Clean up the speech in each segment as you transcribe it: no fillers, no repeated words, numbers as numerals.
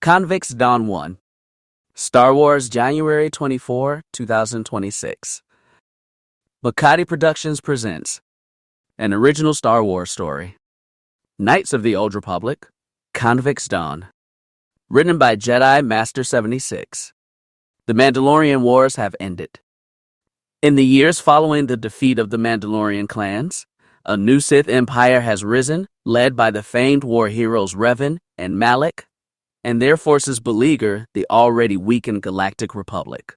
Convict's Dawn 1. Star Wars, January 24, 2026. Makati Productions presents an original Star Wars story. Knights of the Old Republic, Convict's Dawn. Written by Jedi Master 76. The Mandalorian Wars have ended. In the years following the defeat of the Mandalorian clans, a new Sith Empire has risen, led by the famed war heroes Revan and Malak, and their forces beleaguer the already weakened Galactic Republic.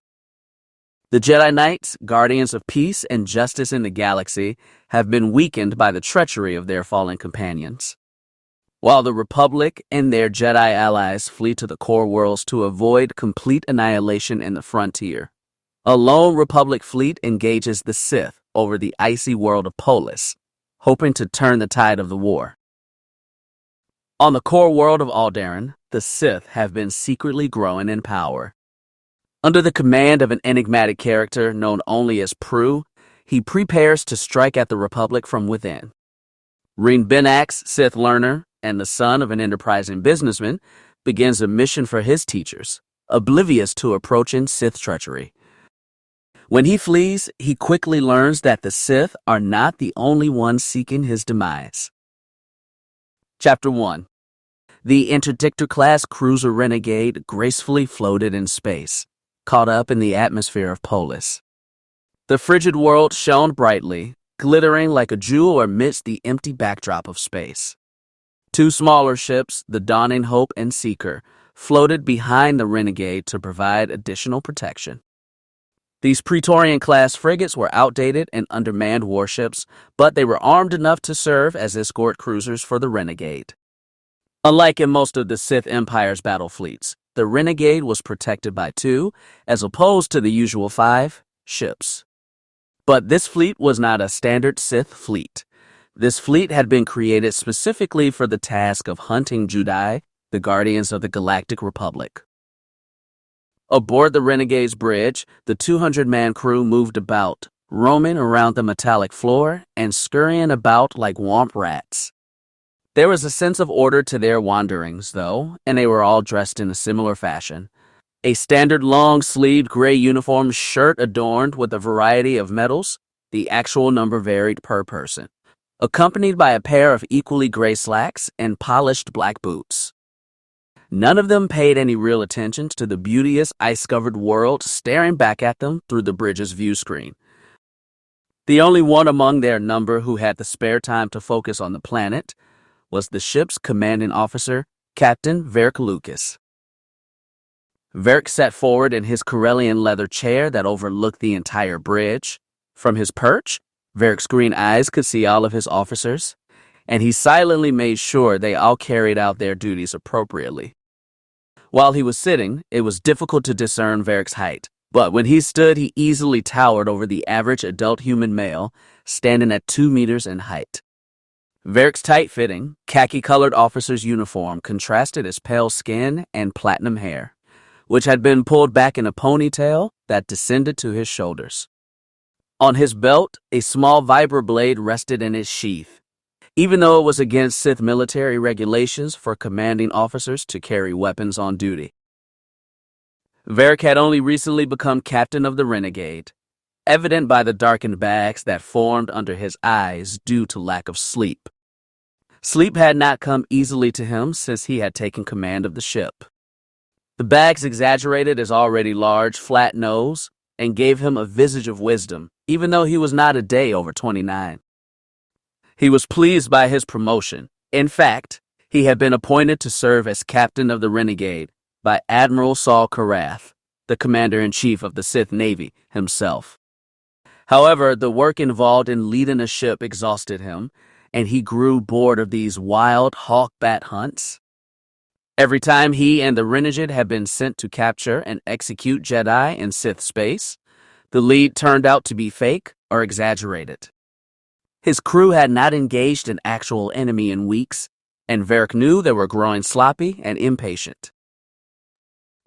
The Jedi Knights, guardians of peace and justice in the galaxy, have been weakened by the treachery of their fallen companions. While the Republic and their Jedi allies flee to the core worlds to avoid complete annihilation in the frontier, a lone Republic fleet engages the Sith over the icy world of Polis, hoping to turn the tide of the war. On the core world of Alderaan, the Sith have been secretly growing in power. Under the command of an enigmatic character known only as Prue, he prepares to strike at the Republic from within. Raen Benax, Sith learner, and the son of an enterprising businessman, begins a mission for his teachers, oblivious to approaching Sith treachery. When he flees, he quickly learns that the Sith are not the only ones seeking his demise. Chapter 1. The Interdictor-class cruiser Renegade gracefully floated in space, caught up in the atmosphere of Polis. The frigid world shone brightly, glittering like a jewel amidst the empty backdrop of space. Two smaller ships, the Dawning Hope and Seeker, floated behind the Renegade to provide additional protection. These Praetorian-class frigates were outdated and undermanned warships, but they were armed enough to serve as escort cruisers for the Renegade. Unlike in most of the Sith Empire's battle fleets, the Renegade was protected by 2, as opposed to the usual 5, ships. But this fleet was not a standard Sith fleet. This fleet had been created specifically for the task of hunting Jedi, the guardians of the Galactic Republic. Aboard the Renegade's bridge, the 200-man crew moved about, roaming around the metallic floor and scurrying about like womp rats. There was a sense of order to their wanderings, though, and they were all dressed in a similar fashion. A standard long-sleeved gray uniform shirt adorned with a variety of medals, the actual number varied per person, accompanied by a pair of equally gray slacks and polished black boots. None of them paid any real attention to the beauteous ice-covered world staring back at them through the bridge's view screen. The only one among their number who had the spare time to focus on the planet was the ship's commanding officer, Captain Varric Lucas. Varric sat forward in his Corellian leather chair that overlooked the entire bridge. From his perch, Varric's green eyes could see all of his officers, and he silently made sure they all carried out their duties appropriately. While he was sitting, it was difficult to discern Varric's height, but when he stood, he easily towered over the average adult human male, standing at 2 meters in height. Varric's tight-fitting, khaki-colored officer's uniform contrasted his pale skin and platinum hair, which had been pulled back in a ponytail that descended to his shoulders. On his belt, a small vibra blade rested in its sheath, even though it was against Sith military regulations for commanding officers to carry weapons on duty. Varric had only recently become captain of the Renegade, evident by the darkened bags that formed under his eyes due to lack of sleep. Sleep had not come easily to him since he had taken command of the ship. The bags exaggerated his already large, flat nose and gave him a visage of wisdom, even though he was not a day over 29. He was pleased by his promotion. In fact, he had been appointed to serve as captain of the Renegade by Admiral Saul Karath, the commander-in-chief of the Sith Navy himself. However, the work involved in leading a ship exhausted him, and he grew bored of these wild hawk-bat hunts. Every time he and the Renegade had been sent to capture and execute Jedi in Sith space, the lead turned out to be fake or exaggerated. His crew had not engaged an actual enemy in weeks, and Varric knew they were growing sloppy and impatient.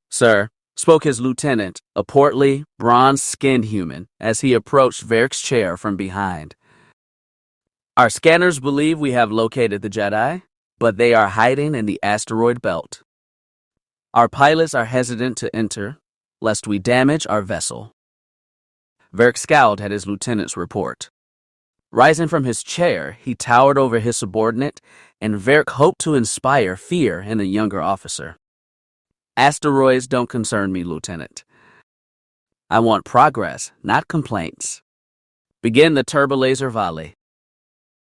"Sir," spoke his lieutenant, a portly, bronze-skinned human, as he approached Varric's chair from behind. "Our scanners believe we have located the Jedi, but they are hiding in the asteroid belt." Our pilots are hesitant to enter, lest we damage our vessel. Varric scowled at his lieutenant's report. Rising from his chair, he towered over his subordinate, and Varric hoped to inspire fear in the younger officer. Asteroids don't concern me, Lieutenant. I want progress, not complaints. Begin the turbolaser volley.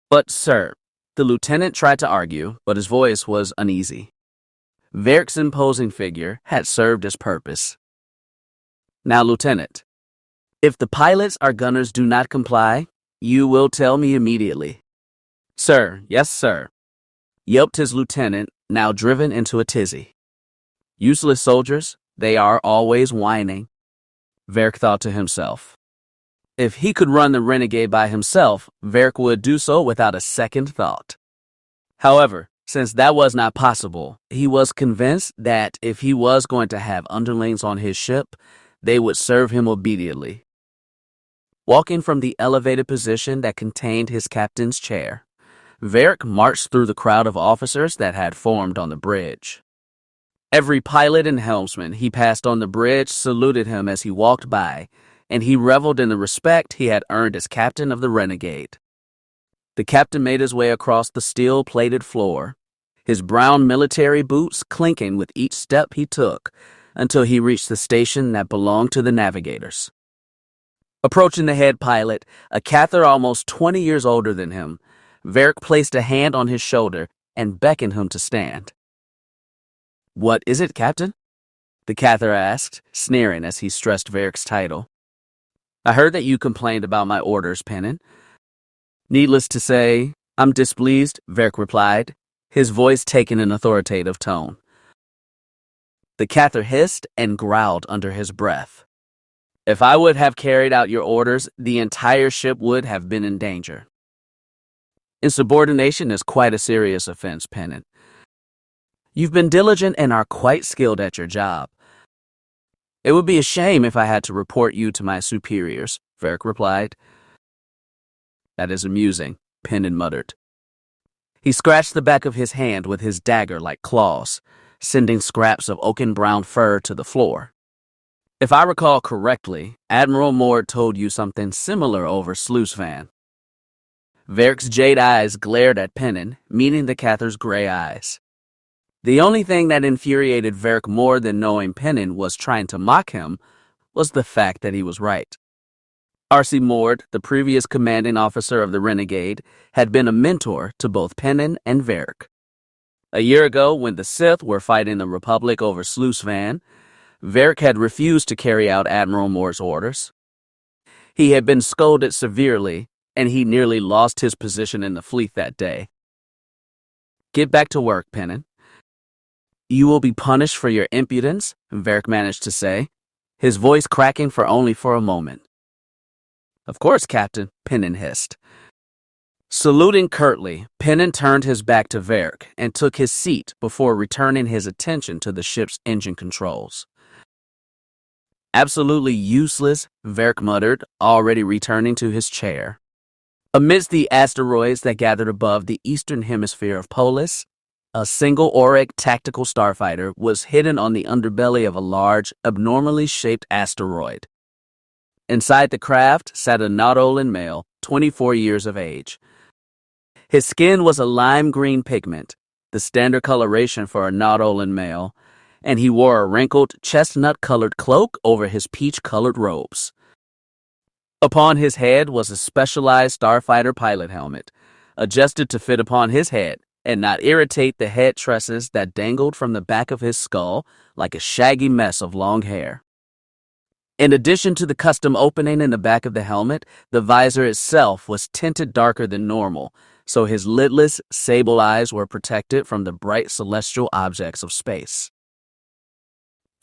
But, sir, the lieutenant tried to argue, but his voice was uneasy. Varric's imposing figure had served its purpose. Now, Lieutenant, if the pilots or gunners do not comply, you will tell me immediately. Sir, yes, sir, yelped his lieutenant, now driven into a tizzy. Useless soldiers, they are always whining. Varric thought to himself. If he could run the renegade by himself, Varric would do so without a second thought. However, since that was not possible, he was convinced that if he was going to have underlings on his ship, they would serve him obediently. Walking from the elevated position that contained his captain's chair, Varric marched through the crowd of officers that had formed on the bridge. Every pilot and helmsman he passed on the bridge saluted him as he walked by, and he reveled in the respect he had earned as captain of the renegade. The captain made his way across the steel-plated floor, his brown military boots clinking with each step he took, until he reached the station that belonged to the navigators. Approaching the head pilot, a KOTOR almost 20 years older than him, Varric placed a hand on his shoulder and beckoned him to stand. What is it, Captain? The KOTOR asked, sneering as he stressed Varric's title. I heard that you complained about my orders, Pennon. Needless to say, I'm displeased, Varric replied, his voice taking an authoritative tone. The KOTOR hissed and growled under his breath. If I would have carried out your orders, the entire ship would have been in danger. Insubordination is quite a serious offense, Pennon. You've been diligent and are quite skilled at your job. It would be a shame if I had to report you to my superiors, Varric replied. That is amusing, Pennon muttered. He scratched the back of his hand with his dagger like claws, sending scraps of oaken brown fur to the floor. If I recall correctly, Admiral Mord told you something similar over SWTOR. Varric's jade eyes glared at Pennon, meeting the KOTOR's gray eyes. The only thing that infuriated Varric more than knowing Pennon was trying to mock him was the fact that he was right. R.C. Mord, the previous commanding officer of the Renegade, had been a mentor to both Pennon and Varric. A year ago, when the Sith were fighting the Republic over SWTOR, Varric had refused to carry out Admiral Mord's orders. He had been scolded severely, and he nearly lost his position in the fleet that day. Get back to work, Pennon. You will be punished for your impudence, Varric managed to say, his voice cracking for only a moment. Of course, Captain, Pennon hissed. Saluting curtly, Pennon turned his back to Varric and took his seat before returning his attention to the ship's engine controls. Absolutely useless, Varric muttered, already returning to his chair. Amidst the asteroids that gathered above the eastern hemisphere of Polis, a single Auric tactical starfighter was hidden on the underbelly of a large, abnormally shaped asteroid. Inside the craft sat a Nautolan male, 24 years of age. His skin was a lime green pigment, the standard coloration for a Nautolan male, and he wore a wrinkled, chestnut-colored cloak over his peach-colored robes. Upon his head was a specialized starfighter pilot helmet, adjusted to fit upon his head and not irritate the head tresses that dangled from the back of his skull like a shaggy mess of long hair. In addition to the custom opening in the back of the helmet, the visor itself was tinted darker than normal, so his lidless, sable eyes were protected from the bright celestial objects of space.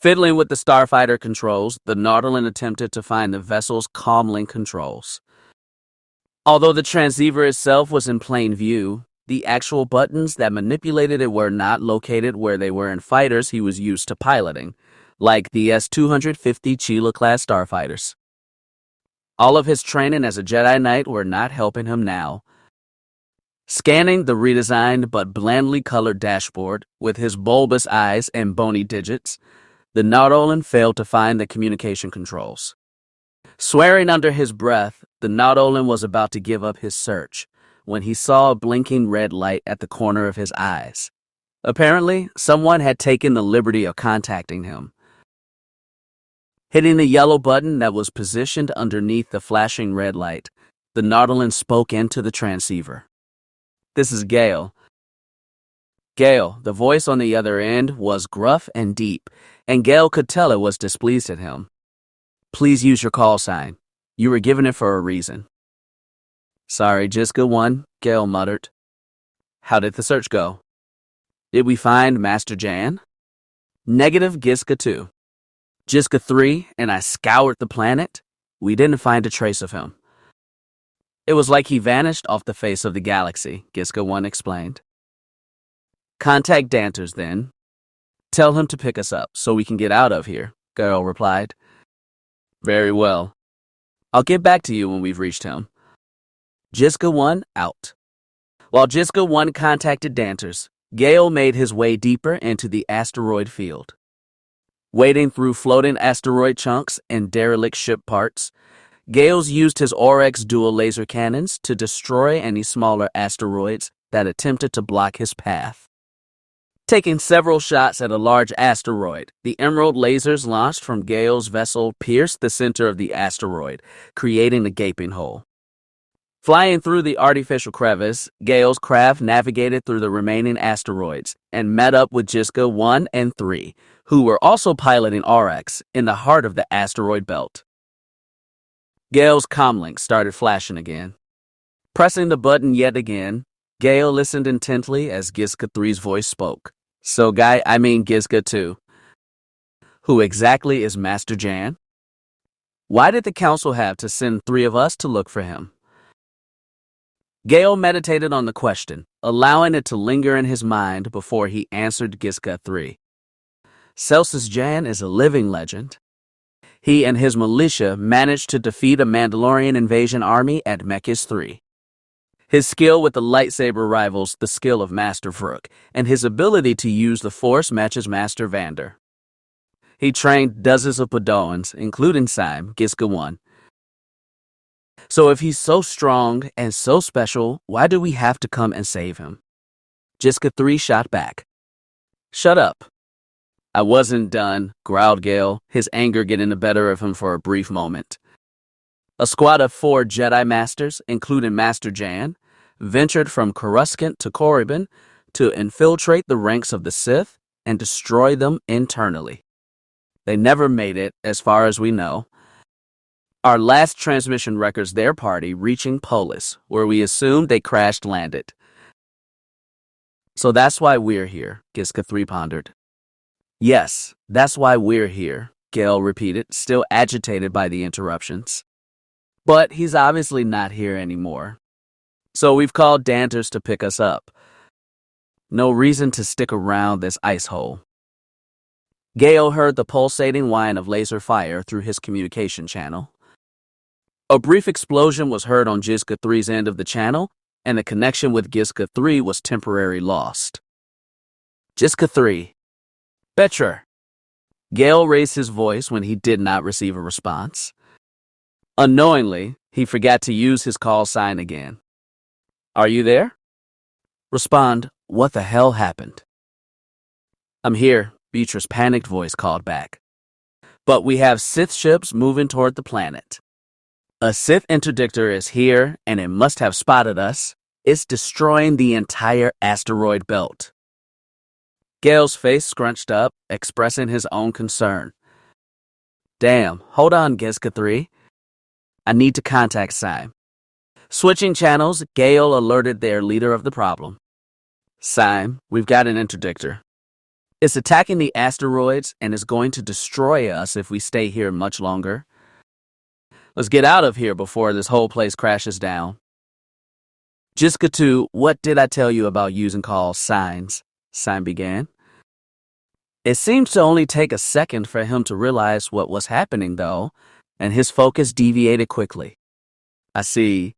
Fiddling with the starfighter controls, the Nautolan attempted to find the vessel's comlink controls. Although the transceiver itself was in plain view, the actual buttons that manipulated it were not located where they were in fighters he was used to piloting, like the S-250 Chila-class starfighters. All of his training as a Jedi Knight were not helping him now. Scanning the redesigned but blandly colored dashboard with his bulbous eyes and bony digits, the Nautolan failed to find the communication controls. Swearing under his breath, the Nautolan was about to give up his search when he saw a blinking red light at the corner of his eyes. Apparently, someone had taken the liberty of contacting him. Hitting the yellow button that was positioned underneath the flashing red light, the Nautolan spoke into the transceiver. "This is Gale." Gale, the voice on the other end, was gruff and deep, and Gale could tell it was displeased at him. "Please use your call sign. You were given it for a reason." "Sorry, Jiska 1, Gale muttered. "How did the search go?" "Did we find Master Jan?" "Negative, Giska 2. Jiska 3 and I scoured the planet. We didn't find a trace of him." "It was like he vanished off the face of the galaxy," Giska 1 explained. "Contact Danters, then. Tell him to pick us up so we can get out of here," Gale replied. "Very well. I'll get back to you when we've reached him." Jiska 1 out. While Jiska 1 contacted Danters, Gale made his way deeper into the asteroid field. Wading through floating asteroid chunks and derelict ship parts, Gales used his Oryx dual laser cannons to destroy any smaller asteroids that attempted to block his path. Taking several shots at a large asteroid, the emerald lasers launched from Gale's vessel pierced the center of the asteroid, creating a gaping hole. Flying through the artificial crevice, Gale's craft navigated through the remaining asteroids and met up with Jiska 1 and 3, who were also piloting Oryx in the heart of the asteroid belt. Gale's comlink started flashing again. Pressing the button yet again, Gale listened intently as Giska 3's voice spoke. "So, Giska 2. Who exactly is Master Jan? Why did the Council have to send 3 of us to look for him?" Gale meditated on the question, allowing it to linger in his mind before he answered Giska 3. "Celsus Jan is a living legend. He and his militia managed to defeat a Mandalorian invasion army at Mekis 3. His skill with the lightsaber rivals the skill of Master Vrook, and his ability to use the Force matches Master Vander. He trained dozens of Padoans, including Syme, Giska 1. So if he's so strong and so special, why do we have to come and save him?" Jiska 3 shot back. "Shut up." "I wasn't done," growled Gale, his anger getting the better of him for a brief moment. A squad of 4 Jedi Masters, including Master Jan, ventured from Coruscant to Korriban to infiltrate the ranks of the Sith and destroy them internally. They never made it, as far as we know. Our last transmission records their party reaching Polis, where we assumed they crash-landed. "So that's why we're here," Giska 3 pondered. "Yes, that's why we're here," Gale repeated, still agitated by the interruptions. "But he's obviously not here anymore. So we've called Danters to pick us up. No reason to stick around this ice hole." Gale heard the pulsating whine of laser fire through his communication channel. A brief explosion was heard on Jiska 3's end of the channel, and the connection with Giska 3 was temporarily lost. "Jiska 3. Betra." Gale raised his voice when he did not receive a response. Unknowingly, he forgot to use his call sign again. "Are you there?" Respond, "What the hell happened?" "I'm here," Beatrice's panicked voice called back. "But we have Sith ships moving toward the planet. A Sith interdictor is here, and it must have spotted us. It's destroying the entire asteroid belt." Gale's face scrunched up, expressing his own concern. "Damn, hold on, Giska 3. I need to contact Syme." Switching channels, Gale alerted their leader of the problem. "Syme, we've got an interdictor. It's attacking the asteroids and is going to destroy us if we stay here much longer. Let's get out of here before this whole place crashes down." "Jiska 2, what did I tell you about using call signs?" Syme began. It seemed to only take a second for him to realize what was happening, though, and his focus deviated quickly. "I see.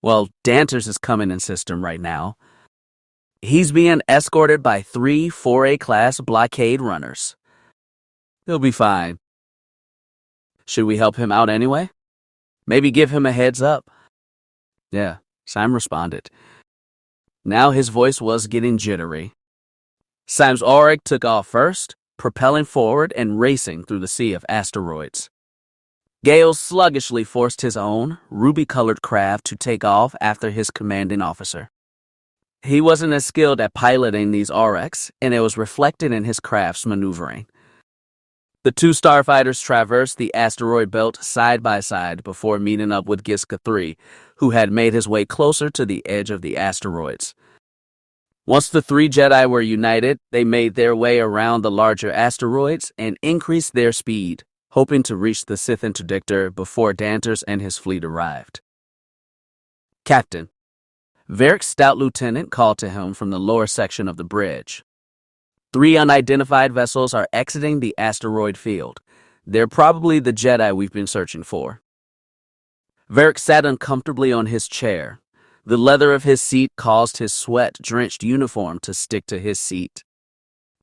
Well, Danters is coming in system right now. He's being escorted by 3 4A-class blockade runners. He'll be fine. Should we help him out anyway? Maybe give him a heads up. Yeah, Sam responded. Now his voice was getting jittery. Sam's Auric took off first, propelling forward and racing through the sea of asteroids. Gale sluggishly forced his own, ruby-colored craft to take off after his commanding officer. He wasn't as skilled at piloting these Aurics, and it was reflected in his craft's maneuvering. The 2 starfighters traversed the asteroid belt side by side before meeting up with Giska 3, who had made his way closer to the edge of the asteroids. Once the 3 Jedi were united, they made their way around the larger asteroids and increased their speed, hoping to reach the Sith interdictor before Danters and his fleet arrived. Captain, Varric's stout lieutenant called to him from the lower section of the bridge. 3 unidentified vessels are exiting the asteroid field. They're probably the Jedi we've been searching for. Varric sat uncomfortably on his chair. The leather of his seat caused his sweat-drenched uniform to stick to his seat.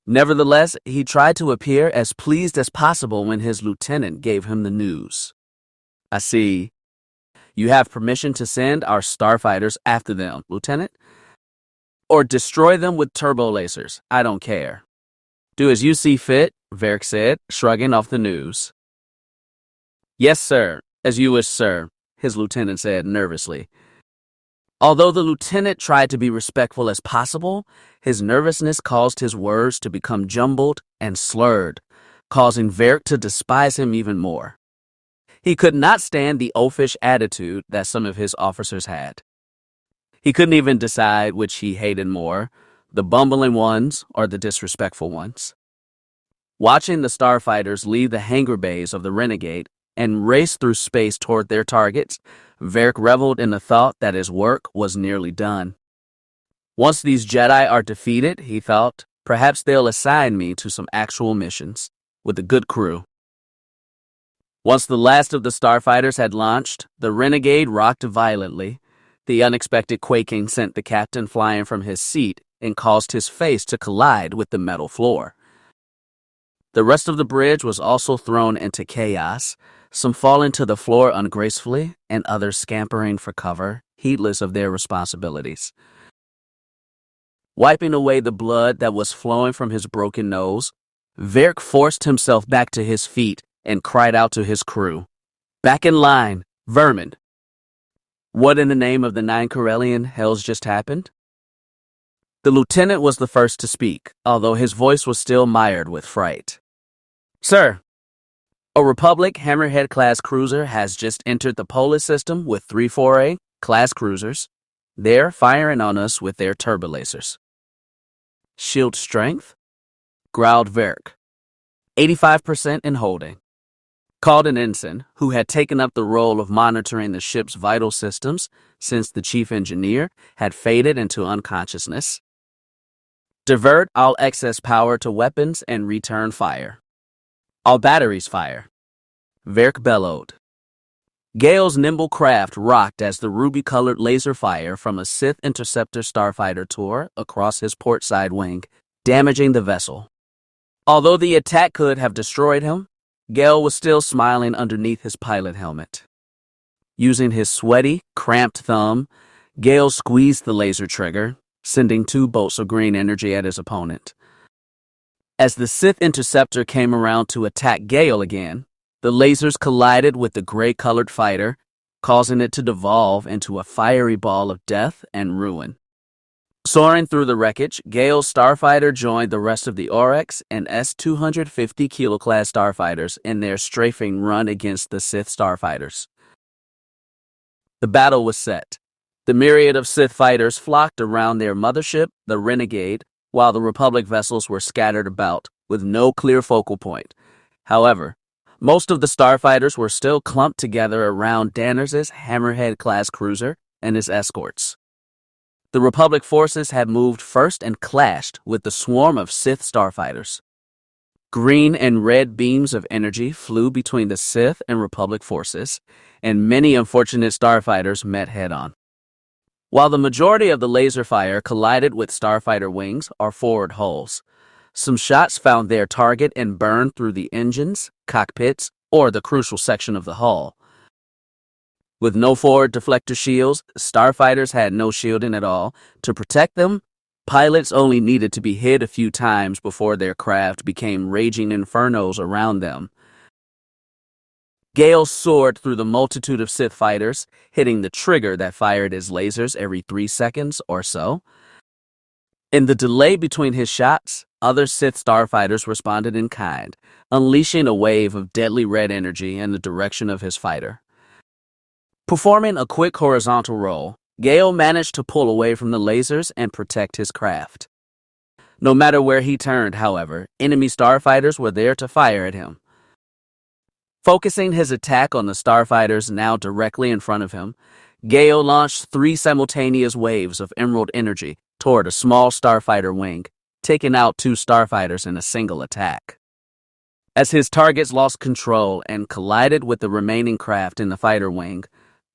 Nevertheless, he tried to appear as pleased as possible when his lieutenant gave him the news. I see. You have permission to send our starfighters after them, Lieutenant? Or destroy them with turbo lasers. I don't care. Do as you see fit, Varric said, shrugging off the news. Yes, sir. As you wish, sir, his lieutenant said nervously. Although the lieutenant tried to be respectful as possible, his nervousness caused his words to become jumbled and slurred, causing Varric to despise him even more. He could not stand the oafish attitude that some of his officers had. He couldn't even decide which he hated more, the bumbling ones or the disrespectful ones. Watching the starfighters leave the hangar bays of the Renegade and race through space toward their targets, Varric reveled in the thought that his work was nearly done. Once these Jedi are defeated, he thought, perhaps they'll assign me to some actual missions with a good crew. Once the last of the starfighters had launched, the Renegade rocked violently. The unexpected quaking sent the captain flying from his seat and caused his face to collide with the metal floor. The rest of the bridge was also thrown into chaos, some falling to the floor ungracefully and others scampering for cover, heedless of their responsibilities. Wiping away the blood that was flowing from his broken nose, Varric forced himself back to his feet and cried out to his crew, "Back in line, vermin!" What in the name of the 9 Corellian hells just happened? The lieutenant was the first to speak, although his voice was still mired with fright. Sir, a Republic Hammerhead-class cruiser has just entered the Polis system with 3 4A-class cruisers. They're firing on us with their turbolasers. Shield strength? Growled Varric. 85% in holding. Called an ensign, who had taken up the role of monitoring the ship's vital systems since the chief engineer had faded into unconsciousness. Divert all excess power to weapons and return fire. All batteries fire. Varric bellowed. Gale's nimble craft rocked as the ruby-colored laser fire from a Sith Interceptor starfighter tore across his port side wing, damaging the vessel. Although the attack could have destroyed him, Gale was still smiling underneath his pilot helmet. Using his sweaty, cramped thumb, Gale squeezed the laser trigger, sending 2 bolts of green energy at his opponent. As the Sith Interceptor came around to attack Gale again, the lasers collided with the gray-colored fighter, causing it to devolve into a fiery ball of death and ruin. Soaring through the wreckage, Gale's starfighter joined the rest of the Aurex and S-250 kilo-class starfighters in their strafing run against the Sith starfighters. The battle was set. The myriad of Sith fighters flocked around their mothership, the Renegade, while the Republic vessels were scattered about, with no clear focal point. However, most of the starfighters were still clumped together around Danters' Hammerhead-class cruiser and his escorts. The Republic forces had moved first and clashed with the swarm of Sith starfighters. Green and red beams of energy flew between the Sith and Republic forces, and many unfortunate starfighters met head-on. While the majority of the laser fire collided with starfighter wings or forward hulls, some shots found their target and burned through the engines, cockpits, or the crucial section of the hull. With no forward deflector shields, starfighters had no shielding at all. To protect them, pilots only needed to be hit a few times before their craft became raging infernos around them. Gale soared through the multitude of Sith fighters, hitting the trigger that fired his lasers every 3 seconds or so. In the delay between his shots, other Sith starfighters responded in kind, unleashing a wave of deadly red energy in the direction of his fighter. Performing a quick horizontal roll, Gale managed to pull away from the lasers and protect his craft. No matter where he turned, however, enemy starfighters were there to fire at him. Focusing his attack on the starfighters now directly in front of him, Gale launched 3 simultaneous waves of emerald energy toward a small starfighter wing, taking out 2 starfighters in a single attack. As his targets lost control and collided with the remaining craft in the fighter wing,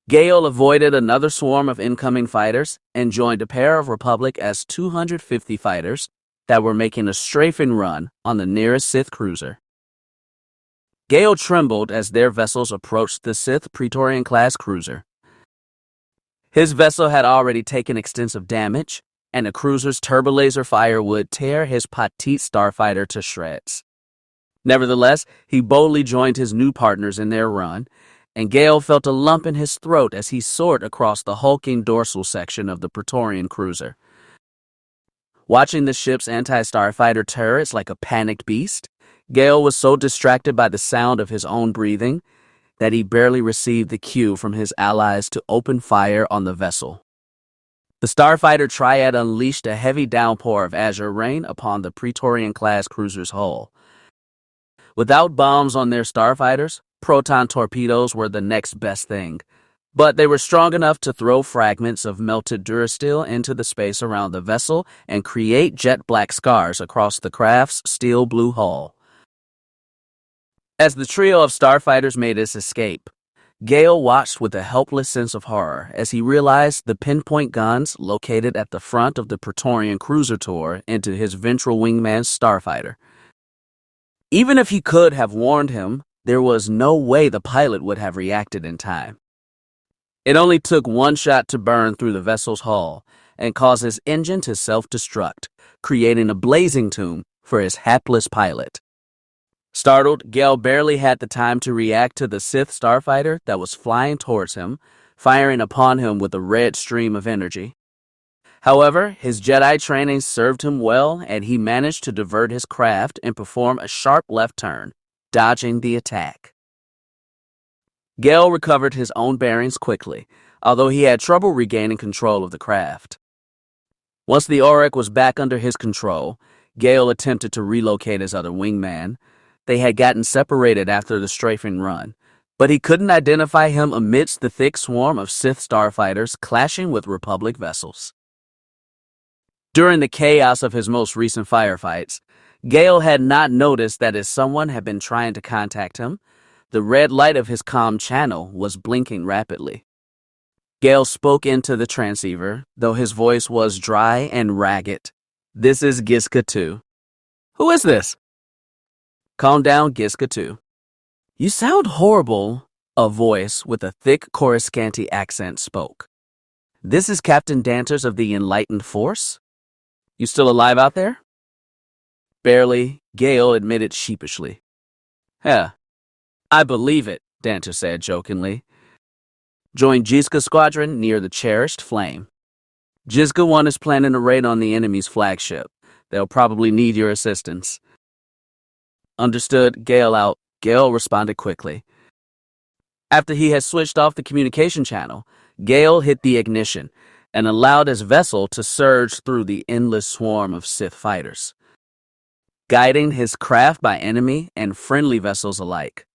Gale avoided another swarm of incoming fighters and joined a pair of Republic S-250 fighters that were making a strafing run on the nearest Sith cruiser. Gale trembled as their vessels approached the Sith Praetorian-class cruiser. His vessel had already taken extensive damage, and the cruiser's turbolaser fire would tear his petite starfighter to shreds. Nevertheless, he boldly joined his new partners in their run, and Gale felt a lump in his throat as he soared across the hulking dorsal section of the Praetorian cruiser. Watching the ship's anti-starfighter turrets like a panicked beast, Gale was so distracted by the sound of his own breathing that he barely received the cue from his allies to open fire on the vessel. The starfighter triad unleashed a heavy downpour of azure rain upon the Praetorian-class cruiser's hull. Without bombs on their starfighters, proton torpedoes were the next best thing, but they were strong enough to throw fragments of melted durasteel into the space around the vessel and create jet-black scars across the craft's steel-blue hull. As the trio of starfighters made its escape, Gale watched with a helpless sense of horror as he realized the pinpoint guns located at the front of the Praetorian cruiser tore into his ventral wingman's starfighter. Even if he could have warned him, there was no way the pilot would have reacted in time. It only took one shot to burn through the vessel's hull and cause his engine to self-destruct, creating a blazing tomb for his hapless pilot. Startled, Gale barely had the time to react to the Sith starfighter that was flying towards him, firing upon him with a red stream of energy. However, his Jedi training served him well, and he managed to divert his craft and perform a sharp left turn, dodging the attack. Gale recovered his own bearings quickly, although he had trouble regaining control of the craft. Once the Auric was back under his control, Gale attempted to relocate his other wingman. They had gotten separated after the strafing run, but he couldn't identify him amidst the thick swarm of Sith starfighters clashing with Republic vessels. During the chaos of his most recent firefights, Gale had not noticed that as someone had been trying to contact him, the red light of his comm channel was blinking rapidly. Gale spoke into the transceiver, though his voice was dry and ragged. "This is Giska 2. "Who is this?" "Calm down, Giska 2. "You sound horrible," a voice with a thick Coruscanti accent spoke. "This is Captain Danters of the Enlightened Force. You still alive out there?" "Barely," Gale admitted sheepishly. "I believe it," Danter said jokingly. "Join Giska Squadron near the Cherished Flame. Giska 1 is planning a raid on the enemy's flagship. They'll probably need your assistance." "Understood, Gale out," Gale responded quickly. After he had switched off the communication channel, Gale hit the ignition and allowed his vessel to surge through the endless swarm of Sith fighters, guiding his craft by enemy and friendly vessels alike.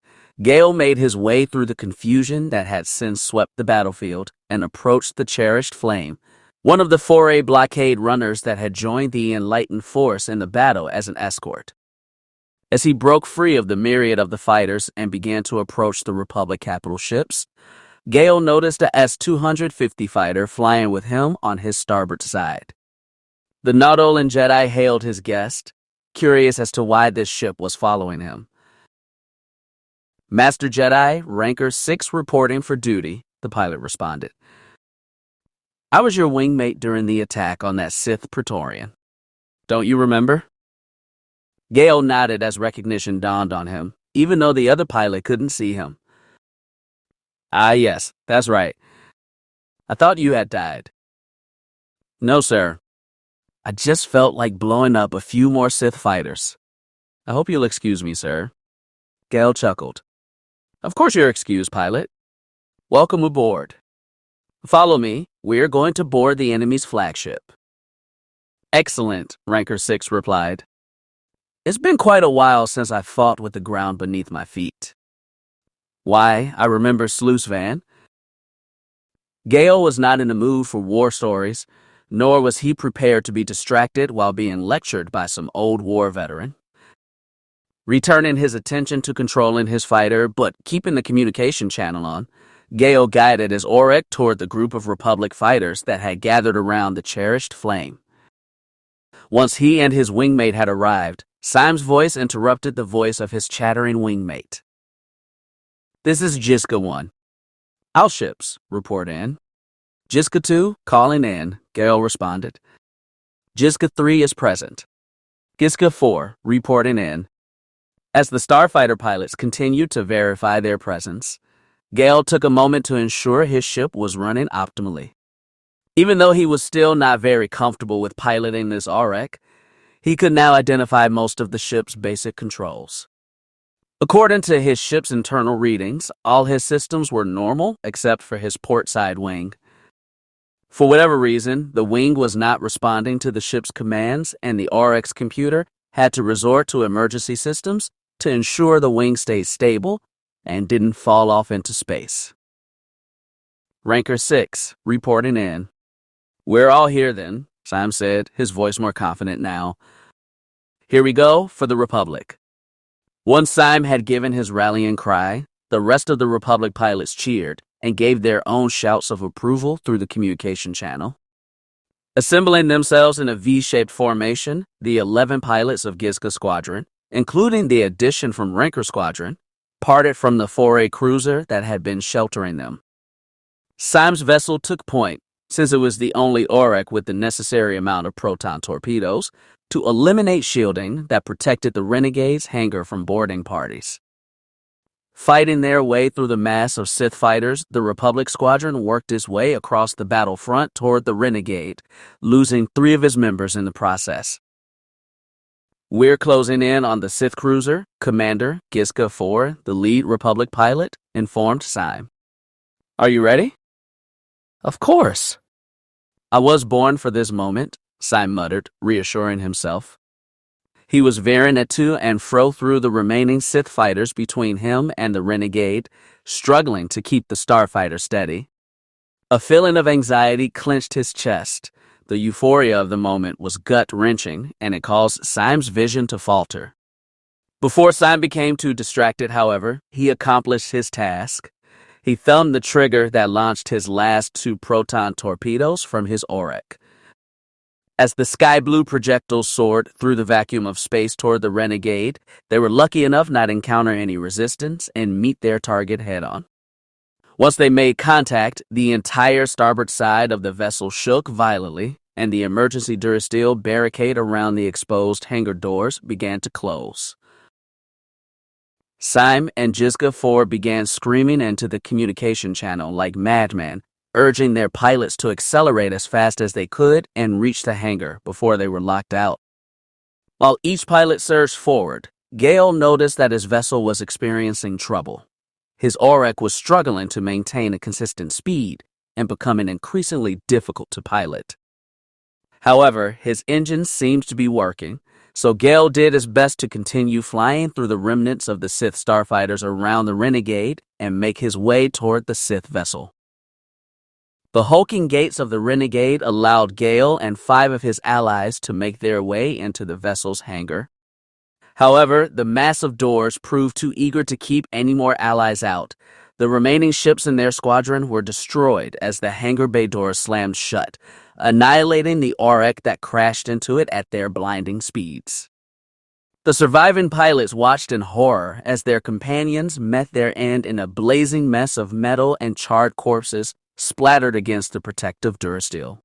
Gale made his way through the confusion that had since swept the battlefield and approached the Cherished Flame, one of the foray blockade runners that had joined the Enlightened Force in the battle as an escort. As he broke free of the myriad of the fighters and began to approach the Republic capital ships, Gale noticed a S-250 fighter flying with him on his starboard side. The Nautolan Jedi hailed his guest, curious as to why this ship was following him. Master Jedi, Ranker 6 reporting for duty, the pilot responded. I was your wingmate during the attack on that Sith Praetorian. Don't you remember? Gale nodded as recognition dawned on him, even though the other pilot couldn't see him. Ah, yes, that's right. I thought you had died. No, sir. I just felt like blowing up a few more Sith fighters. I hope you'll excuse me, sir. Gale chuckled. Of course you're excused, pilot. Welcome aboard. Follow me. We're going to board the enemy's flagship. Excellent, Ranker 6 replied. It's been quite a while since I fought with the ground beneath my feet. Why, I remember Sluisvan. Gale was not in the mood for war stories, nor was he prepared to be distracted while being lectured by some old war veteran. Returning his attention to controlling his fighter, but keeping the communication channel on, Gale guided his Aurek toward the group of Republic fighters that had gathered around the cherished flame. Once he and his wingmate had arrived, Syme's voice interrupted the voice of his chattering wingmate. This is Jiska 1. All ships, report in. Jiska 2, calling in, Gale responded. Jiska 3 is present. Jiska 4, reporting in. As the starfighter pilots continued to verify their presence, Gale took a moment to ensure his ship was running optimally. Even though he was still not very comfortable with piloting this Aurek, he could now identify most of the ship's basic controls. According to his ship's internal readings, all his systems were normal except for his port side wing. For whatever reason, the wing was not responding to the ship's commands, and the Aurek's computer had to resort to emergency systems to ensure the wing stayed stable and didn't fall off into space. Ranker 6, reporting in. We're all here then, Syme said, his voice more confident now. Here we go for the Republic. Once Syme had given his rallying cry, the rest of the Republic pilots cheered and gave their own shouts of approval through the communication channel. Assembling themselves in a V-shaped formation, the 11 pilots of Gizka Squadron, including the addition from Ranker Squadron, parted from the foray cruiser that had been sheltering them. Syme's vessel took point, since it was the only Aurek with the necessary amount of proton torpedoes, to eliminate shielding that protected the Renegade's hangar from boarding parties. Fighting their way through the mass of Sith fighters, the Republic Squadron worked its way across the battlefront toward the Renegade, losing 3 of his members in the process. We're closing in on the Sith cruiser, Commander Gizka 4, the lead Republic pilot, informed Syme. Are you ready? Of course. I was born for this moment, Syme muttered, reassuring himself. He was veering to and fro through the remaining Sith fighters between him and the Renegade, struggling to keep the starfighter steady. A feeling of anxiety clenched his chest. The euphoria of the moment was gut-wrenching, and it caused Syme's vision to falter. Before Syme became too distracted, however, he accomplished his task. He thumbed the trigger that launched his last 2 proton torpedoes from his Aurek. As the sky blue projectiles soared through the vacuum of space toward the Renegade, they were lucky enough not to encounter any resistance and meet their target head-on. Once they made contact, the entire starboard side of the vessel shook violently, and the emergency durasteel barricade around the exposed hangar doors began to close. Syme and Gizka 4 began screaming into the communication channel like madmen, urging their pilots to accelerate as fast as they could and reach the hangar before they were locked out. While each pilot surged forward, Gale noticed that his vessel was experiencing trouble. His Aurek was struggling to maintain a consistent speed and becoming increasingly difficult to pilot. However, his engines seemed to be working, so Gale did his best to continue flying through the remnants of the Sith starfighters around the Renegade and make his way toward the Sith vessel. The hulking gates of the Renegade allowed Gale and 5 of his allies to make their way into the vessel's hangar. However, the massive doors proved too eager to keep any more allies out, The remaining ships in their squadron were destroyed as the hangar bay doors slammed shut, annihilating the Aurek that crashed into it at their blinding speeds. The surviving pilots watched in horror as their companions met their end in a blazing mess of metal and charred corpses splattered against the protective durasteel.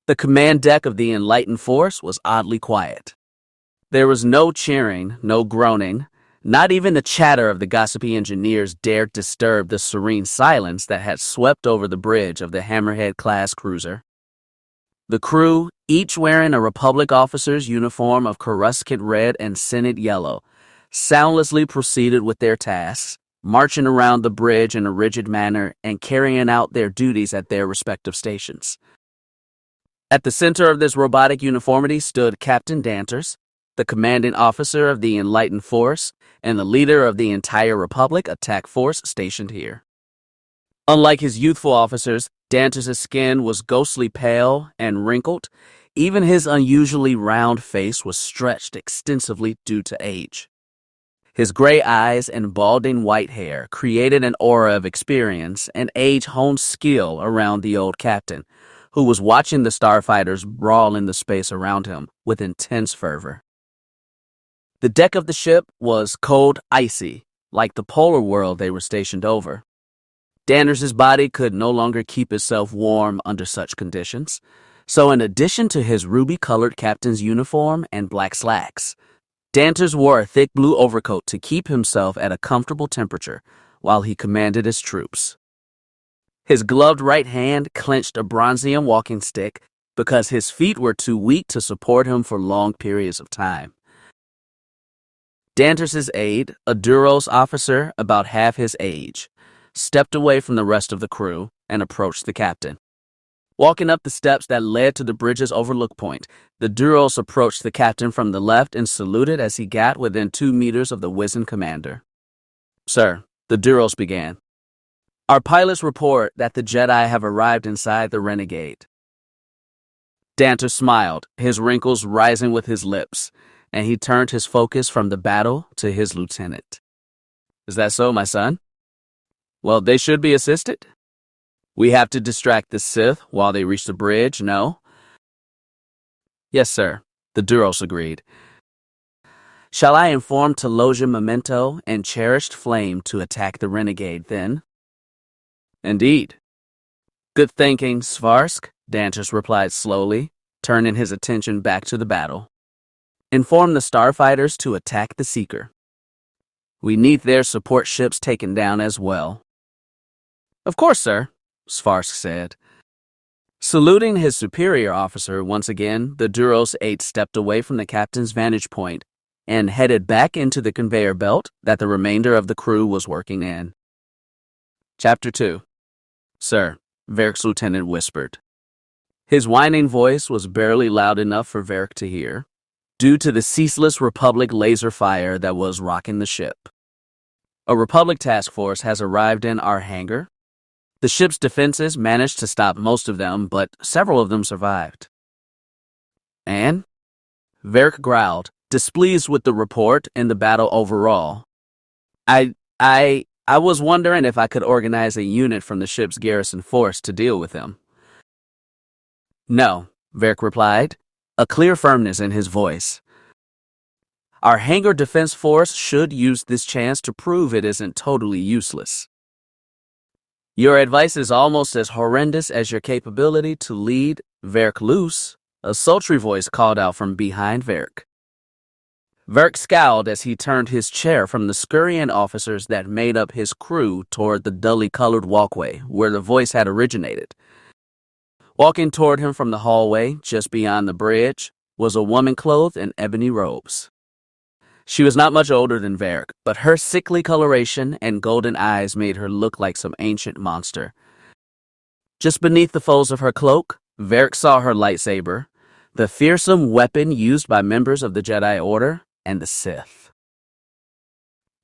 The command deck of the Enlightened Force was oddly quiet. There was no cheering, no groaning. Not even the chatter of the gossipy engineers dared disturb the serene silence that had swept over the bridge of the Hammerhead-class cruiser. The crew, each wearing a Republic officer's uniform of Coruscant red and Senate yellow, soundlessly proceeded with their tasks, marching around the bridge in a rigid manner and carrying out their duties at their respective stations. At the center of this robotic uniformity stood Captain Danters, the commanding officer of the Enlightened Force and the leader of the entire Republic attack force stationed here. Unlike his youthful officers, Danters' skin was ghostly pale and wrinkled. Even his unusually round face was stretched extensively due to age. His gray eyes and balding white hair created an aura of experience and age-honed skill around the old captain, who was watching the starfighters brawl in the space around him with intense fervor. The deck of the ship was cold, icy, like the polar world they were stationed over. Danters' body could no longer keep itself warm under such conditions, so in addition to his ruby-colored captain's uniform and black slacks, Danters wore a thick blue overcoat to keep himself at a comfortable temperature while he commanded his troops. His gloved right hand clenched a bronzium walking stick because his feet were too weak to support him for long periods of time. Danters' aide, a Duros officer about half his age, stepped away from the rest of the crew and approached the captain. Walking up the steps that led to the bridge's overlook point, the Duros approached the captain from the left and saluted as he got within 2 meters of the wizened commander. "Sir," the Duros began, "our pilots report that the Jedi have arrived inside the Renegade." Danters smiled, his wrinkles rising with his lips, and he turned his focus from the battle to his lieutenant. "Is that so, my son? Well, they should be assisted. We have to distract the Sith while they reach the bridge, no?" "Yes, sir," the Duros agreed. "Shall I inform Telosia Memento and Cherished Flame to attack the Renegade, then?" "Indeed." "Good thinking, Svarsk," Danters replied slowly, turning his attention back to the battle. "Inform the starfighters to attack the Seeker. We need their support ships taken down as well." "Of course, sir," Svarsk said. Saluting his superior officer once again, the Duros 8 stepped away from the captain's vantage point and headed back into the conveyor belt that the remainder of the crew was working in. Chapter 2. "Sir," Varric's lieutenant whispered. His whining voice was barely loud enough for Varric to hear, due to the ceaseless Republic laser fire that was rocking the ship. "A Republic task force has arrived in our hangar. The ship's defenses managed to stop most of them, but several of them survived." "And?" Varric growled, displeased with the report and the battle overall. I was wondering if I could organize a unit from the ship's garrison force to deal with them." "No," Varric replied, a clear firmness in his voice. "Our hangar defense force should use this chance to prove it isn't totally useless." "Your advice is almost as horrendous as your capability to lead Varric loose," a sultry voice called out from behind Varric. Varric scowled as he turned his chair from the scurrying officers that made up his crew toward the dully colored walkway where the voice had originated. Walking toward him from the hallway, just beyond the bridge, was a woman clothed in ebony robes. She was not much older than Varric, but her sickly coloration and golden eyes made her look like some ancient monster. Just beneath the folds of her cloak, Varric saw her lightsaber, the fearsome weapon used by members of the Jedi Order and the Sith.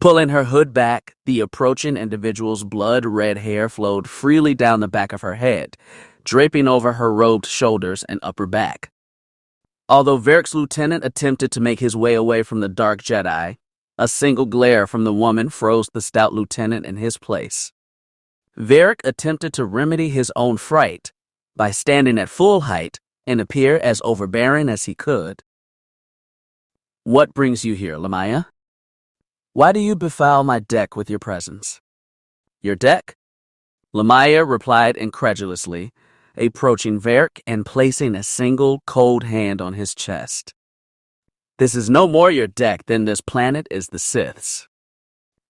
Pulling her hood back, the approaching individual's blood-red hair flowed freely down the back of her head, draping over her robed shoulders and upper back. Although Varric's lieutenant attempted to make his way away from the dark Jedi, A single glare from the woman froze the stout lieutenant in his place. Varric attempted to remedy his own fright by standing at full height and appear as overbearing as he could. "What brings you here, Lamaya? Why do you befoul my deck with your presence?" "Your deck?" Lamaya replied incredulously, approaching Varric and placing a single cold hand on his chest. "This is no more your deck than this planet is the Sith's.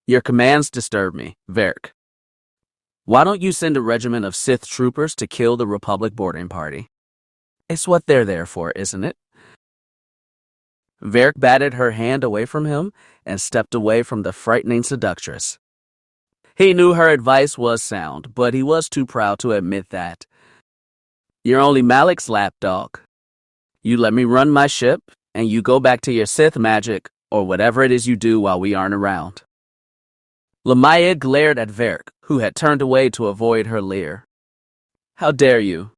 Your commands disturb me, Varric. Why don't you send a regiment of Sith troopers to kill the Republic boarding party? It's what they're there for, isn't it?" Varric batted her hand away from him and stepped away from the frightening seductress. He knew her advice was sound, but he was too proud to admit that. "You're only Malak's lapdog. You let me run my ship, and you go back to your Sith magic or whatever it is you do while we aren't around." Lamaya glared at Varric, who had turned away to avoid her leer. "How dare you?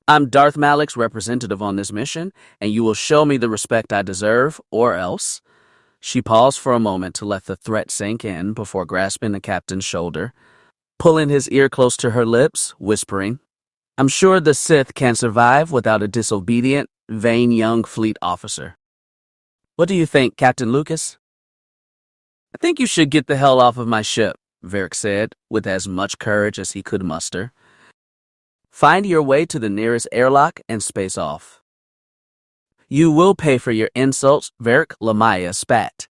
I'm Darth Malak's representative on this mission, and you will show me the respect I deserve, or else." She paused for a moment to let the threat sink in before grasping the captain's shoulder, pulling his ear close to her lips, whispering, "I'm sure the Sith can survive without a disobedient, vain young fleet officer. What do you think, Captain Lucas?" "I think you should get the hell off of my ship," Varric said, with as much courage as he could muster. "Find your way to the nearest airlock and space off." "You will pay for your insults," Varric, Lamaya spat.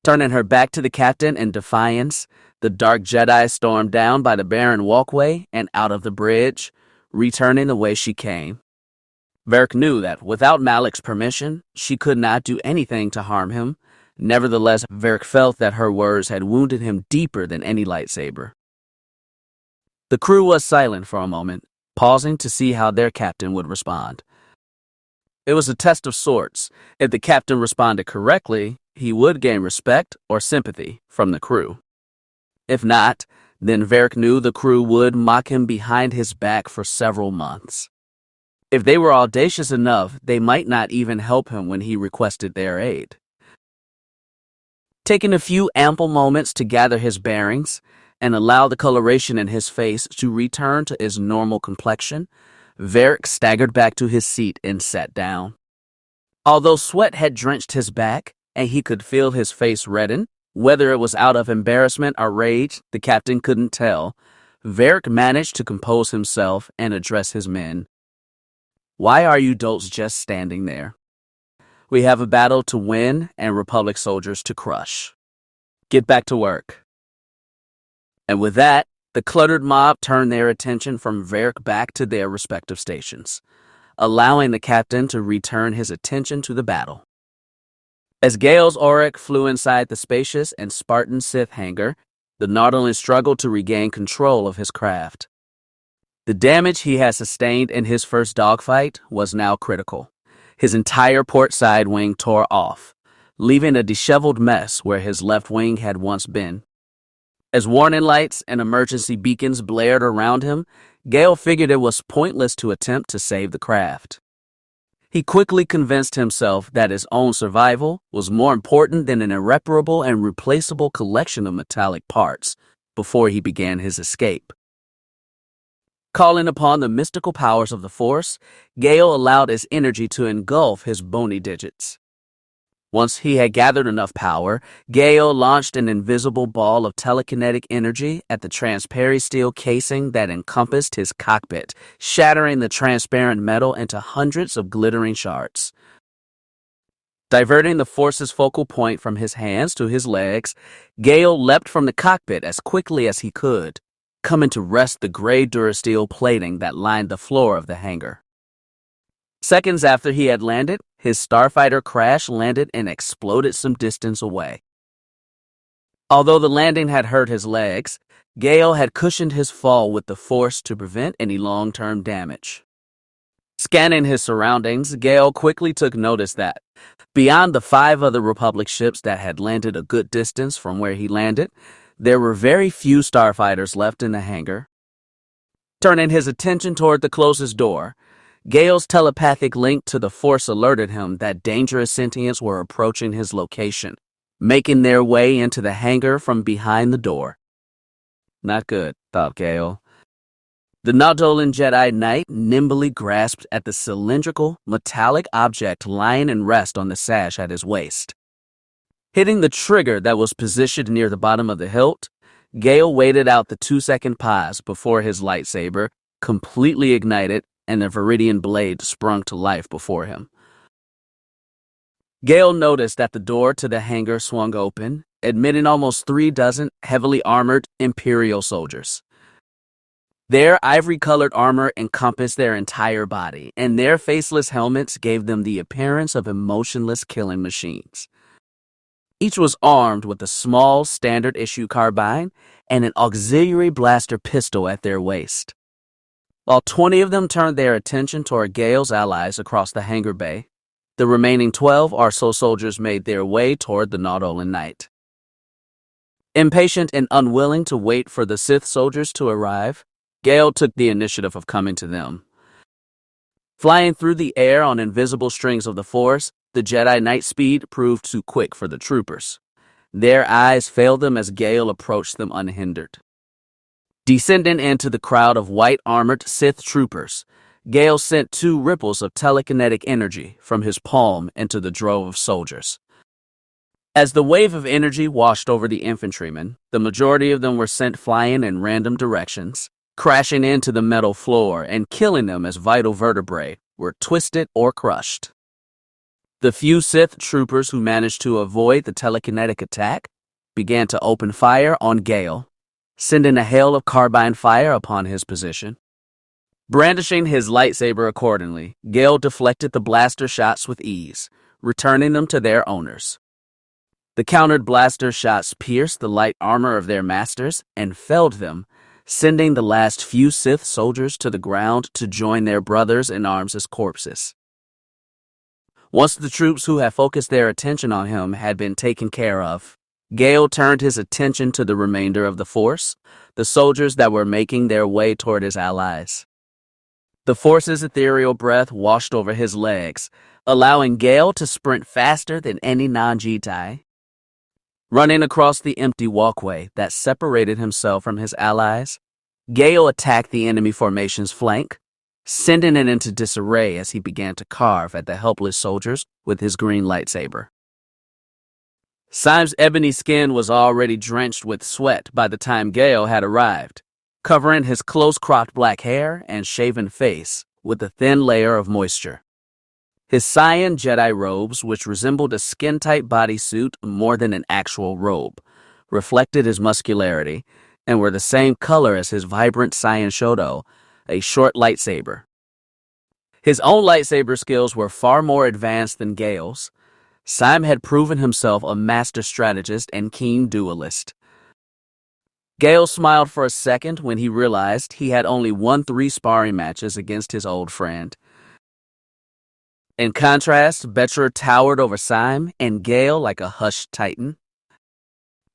Turning her back to the captain in defiance, the dark Jedi stormed down by the barren walkway and out of the bridge, returning the way she came. Varric knew that without Malak's permission, she could not do anything to harm him. Nevertheless, Varric felt that her words had wounded him deeper than any lightsaber. The crew was silent for a moment, pausing to see how their captain would respond. It was a test of sorts. If the captain responded correctly, he would gain respect or sympathy from the crew. If not, then Varric knew the crew would mock him behind his back for several months. If they were audacious enough, they might not even help him when he requested their aid. Taking a few ample moments to gather his bearings and allow the coloration in his face to return to his normal complexion, Varric staggered back to his seat and sat down. Although sweat had drenched his back and he could feel his face redden, whether it was out of embarrassment or rage, the captain couldn't tell, Varric managed to compose himself and address his men. "Why are you dolts just standing there? We have a battle to win and Republic soldiers to crush. Get back to work." And with that, the cluttered mob turned their attention from Varric back to their respective stations, allowing the captain to return his attention to the battle. As Gale's Auric flew inside the spacious and Spartan Sith hangar, the Nautilus struggled to regain control of his craft. The damage he had sustained in his first dogfight was now critical. His entire port side wing tore off, leaving a disheveled mess where his left wing had once been. As warning lights and emergency beacons blared around him, Gale figured it was pointless to attempt to save the craft. He quickly convinced himself that his own survival was more important than an irreparable and replaceable collection of metallic parts before he began his escape. Calling upon the mystical powers of the Force, Gale allowed his energy to engulf his bony digits. Once he had gathered enough power, Gale launched an invisible ball of telekinetic energy at the transparent steel casing that encompassed his cockpit, shattering the transparent metal into hundreds of glittering shards. Diverting the Force's focal point from his hands to his legs, Gale leapt from the cockpit as quickly as he could, coming to rest the gray durasteel plating that lined the floor of the hangar. Seconds after he had landed, his starfighter crash-landed and exploded some distance away. Although the landing had hurt his legs, Gale had cushioned his fall with the Force to prevent any long-term damage. Scanning his surroundings, Gale quickly took notice that, beyond the 5 other Republic ships that had landed a good distance from where he landed, there were very few starfighters left in the hangar. Turning his attention toward the closest door, Gale's telepathic link to the Force alerted him that dangerous sentients were approaching his location, making their way into the hangar from behind the door. Not good, thought Gale. The Nautolan Jedi Knight nimbly grasped at the cylindrical, metallic object lying in rest on the sash at his waist. Hitting the trigger that was positioned near the bottom of the hilt, Gale waited out the 2-second pause before his lightsaber completely ignited and the Viridian blade sprung to life before him. Gale noticed that the door to the hangar swung open, admitting almost 36 heavily armored Imperial soldiers. Their ivory-colored armor encompassed their entire body, and their faceless helmets gave them the appearance of emotionless killing machines. Each was armed with a small standard-issue carbine and an auxiliary blaster pistol at their waist. While 20 of them turned their attention toward Gale's allies across the hangar bay, the remaining 12 or so soldiers made their way toward the Nautolan Knight. Impatient and unwilling to wait for the Sith soldiers to arrive, Gale took the initiative of coming to them. Flying through the air on invisible strings of the Force, the Jedi Knight speed proved too quick for the troopers. Their eyes failed them as Gale approached them unhindered. Descending into the crowd of white-armored Sith troopers, Gale sent 2 ripples of telekinetic energy from his palm into the drove of soldiers. As the wave of energy washed over the infantrymen, the majority of them were sent flying in random directions, crashing into the metal floor and killing them as vital vertebrae were twisted or crushed. The few Sith troopers who managed to avoid the telekinetic attack began to open fire on Gale, sending a hail of carbine fire upon his position. Brandishing his lightsaber accordingly, Gale deflected the blaster shots with ease, returning them to their owners. The countered blaster shots pierced the light armor of their masters and felled them, sending the last few Sith soldiers to the ground to join their brothers in arms as corpses. Once the troops who had focused their attention on him had been taken care of, Gale turned his attention to the remainder of the Force, the soldiers that were making their way toward his allies. The Force's ethereal breath washed over his legs, allowing Gale to sprint faster than any non-Jedi. Running across the empty walkway that separated himself from his allies, Gale attacked the enemy formation's flank, sending it into disarray as he began to carve at the helpless soldiers with his green lightsaber. Syme's ebony skin was already drenched with sweat by the time Gale had arrived, covering his close-cropped black hair and shaven face with a thin layer of moisture. His cyan Jedi robes, which resembled a skin-tight bodysuit more than an actual robe, reflected his muscularity and were the same color as his vibrant cyan shoto, a short lightsaber. His own lightsaber skills were far more advanced than Gale's. Syme had proven himself a master strategist and keen duelist. Gale smiled for a second when he realized he had only won 3 sparring matches against his old friend. In contrast, Betror towered over Syme and Gale like a hushed titan.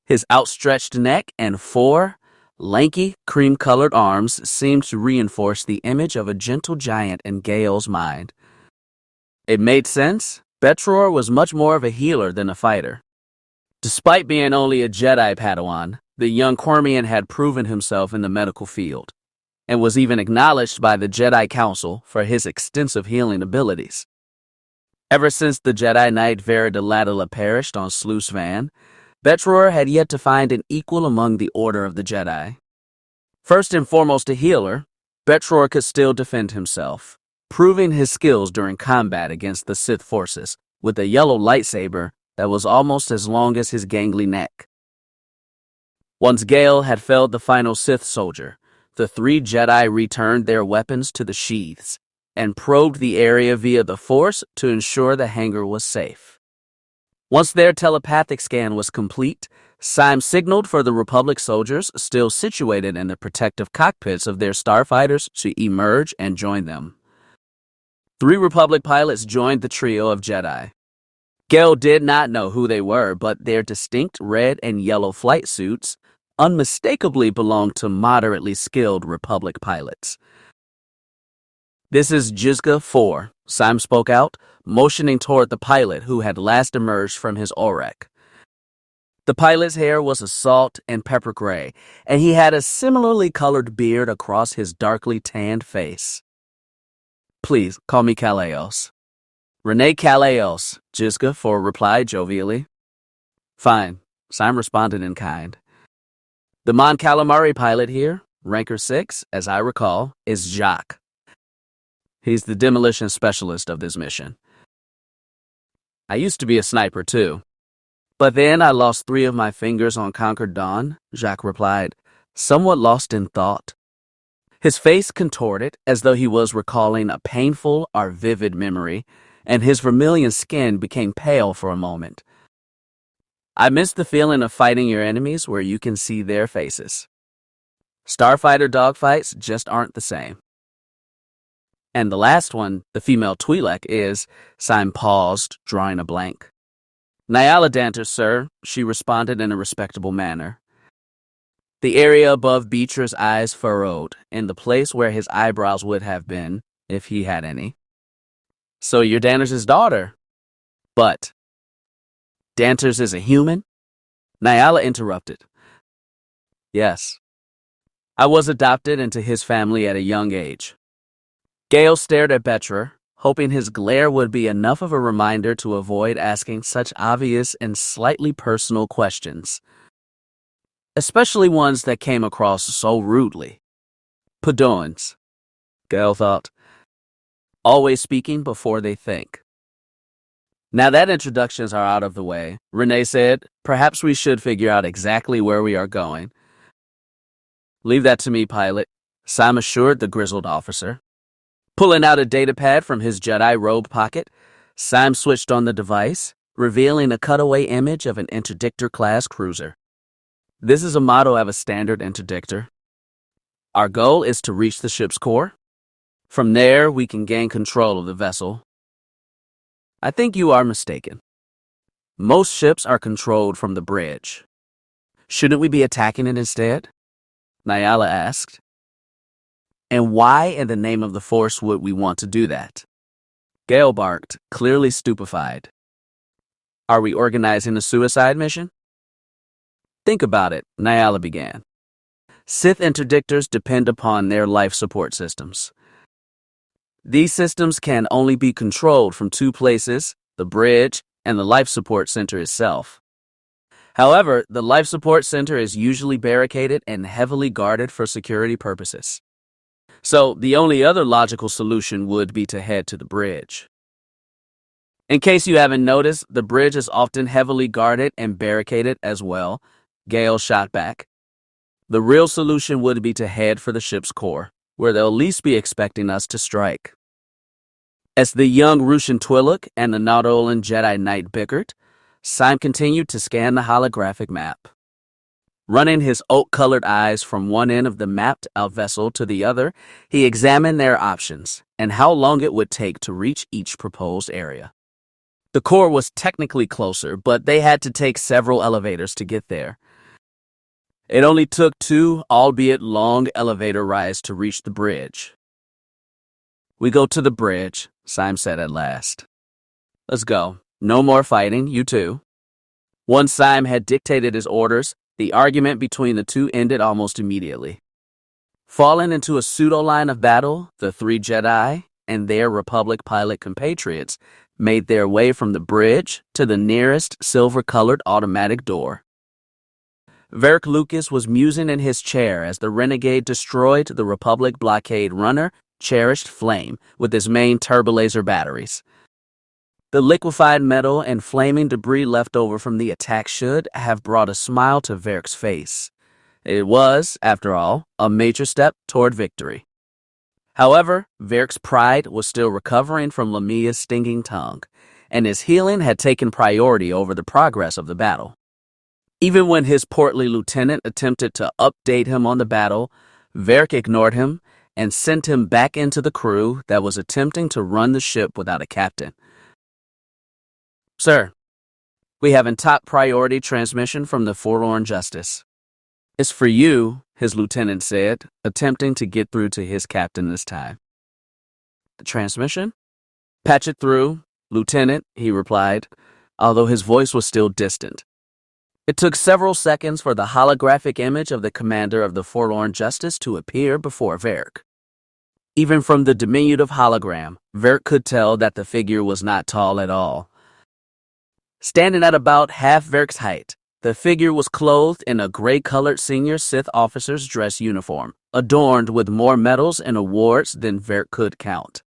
His outstretched neck and 4 lanky, cream-colored arms seemed to reinforce the image of a gentle giant in Gale's mind. It made sense. Betror was much more of a healer than a fighter. Despite being only a Jedi Padawan, the young Cormian had proven himself in the medical field, and was even acknowledged by the Jedi Council for his extensive healing abilities. Ever since the Jedi Knight Vera de Latala perished on Sluice Van, Betror had yet to find an equal among the Order of the Jedi. First and foremost a healer, Betror could still defend himself, proving his skills during combat against the Sith forces with a yellow lightsaber that was almost as long as his gangly neck. Once Gale had felled the final Sith soldier, the 3 Jedi returned their weapons to the sheaths and probed the area via the Force to ensure the hangar was safe. Once their telepathic scan was complete, Syme signaled for the Republic soldiers still situated in the protective cockpits of their starfighters to emerge and join them. 3 Republic pilots joined the trio of Jedi. Gale did not know who they were, but their distinct red and yellow flight suits unmistakably belonged to moderately skilled Republic pilots. "This is Jizga 4, Syme spoke out, motioning toward the pilot who had last emerged from his Orek. The pilot's hair was a salt and pepper gray, and he had a similarly colored beard across his darkly tanned face. "Please, call me Kalaos." "Renee Kalaos," Jizka for replied jovially. "Fine," Syme responded in kind. "The Mon Calamari pilot here, Ranker 6, as I recall, is Jacques. He's the demolition specialist of this mission. I used to be a sniper, too. But then I lost 3 of my fingers on Conquered Dawn," Jacques replied, somewhat lost in thought. His face contorted as though he was recalling a painful or vivid memory, and his vermilion skin became pale for a moment. "I miss the feeling of fighting your enemies where you can see their faces. Starfighter dogfights just aren't the same." "And the last one, the female Twi'lek, is," Syme paused, drawing a blank. "Nyala Danter, sir," she responded in a respectable manner. The area above Beecher's eyes furrowed, in the place where his eyebrows would have been, if he had any. "So you're Danters's daughter?" "But Danters is a human?" Nyala interrupted. "Yes. I was adopted into his family at a young age." Gale stared at Betra, hoping his glare would be enough of a reminder to avoid asking such obvious and slightly personal questions, especially ones that came across so rudely. Padoans, Gale thought, always speaking before they think. "Now that introductions are out of the way," Renee said, "perhaps we should figure out exactly where we are going." "Leave that to me, pilot," Syme assured the grizzled officer. Pulling out a datapad from his Jedi robe pocket, Syme switched on the device, revealing a cutaway image of an interdictor-class cruiser. This is a model of a standard interdictor. Our goal is to reach the ship's core. From there, we can gain control of the vessel. I think you are mistaken. Most ships are controlled from the bridge. Shouldn't we be attacking it instead? Nyala asked. And why in the name of the Force would we want to do that? Gale barked, clearly stupefied. Are we organizing a suicide mission? Think about it, Nyala began. Sith interdictors depend upon their life support systems. These systems can only be controlled from 2 places, the bridge and the life support center itself. However, the life support center is usually barricaded and heavily guarded for security purposes. So the only other logical solution would be to head to the bridge. In case you haven't noticed, the bridge is often heavily guarded and barricaded as well, Gale shot back. The real solution would be to head for the ship's core, where they'll at least be expecting us to strike. As the young Russian Twi'lek and the Nautolan Jedi Knight bickered, Syme continued to scan the holographic map. Running his oak-colored eyes from one end of the mapped-out vessel to the other, he examined their options and how long it would take to reach each proposed area. The core was technically closer, but they had to take several elevators to get there. It only took 2, albeit long, elevator rides to reach the bridge. We go to the bridge, Syme said at last. Let's go. No more fighting, you two. Once Syme had dictated his orders, the argument between the two ended almost immediately. Falling into a pseudo-line of battle, the 3 Jedi and their Republic pilot compatriots made their way from the bridge to the nearest silver-colored automatic door. Verk Lucas was musing in his chair as the renegade destroyed the Republic blockade runner, Cherished Flame, with his main turbolaser batteries. The liquefied metal and flaming debris left over from the attack should have brought a smile to Verk's face. It was, after all, a major step toward victory. However, Verk's pride was still recovering from Lamia's stinging tongue, and his healing had taken priority over the progress of the battle. Even when his portly lieutenant attempted to update him on the battle, Verk ignored him and sent him back into the crew that was attempting to run the ship without a captain. Sir, we have in top priority transmission from the Forlorn Justice. It's for you, his lieutenant said, attempting to get through to his captain this time. The transmission? Patch it through, Lieutenant, he replied, although his voice was still distant. It took several seconds for the holographic image of the commander of the Forlorn Justice to appear before Varric. Even from the diminutive hologram, Varric could tell that the figure was not tall at all. Standing at about half Varric's height, the figure was clothed in a gray-colored senior Sith officer's dress uniform, adorned with more medals and awards than Varric could count.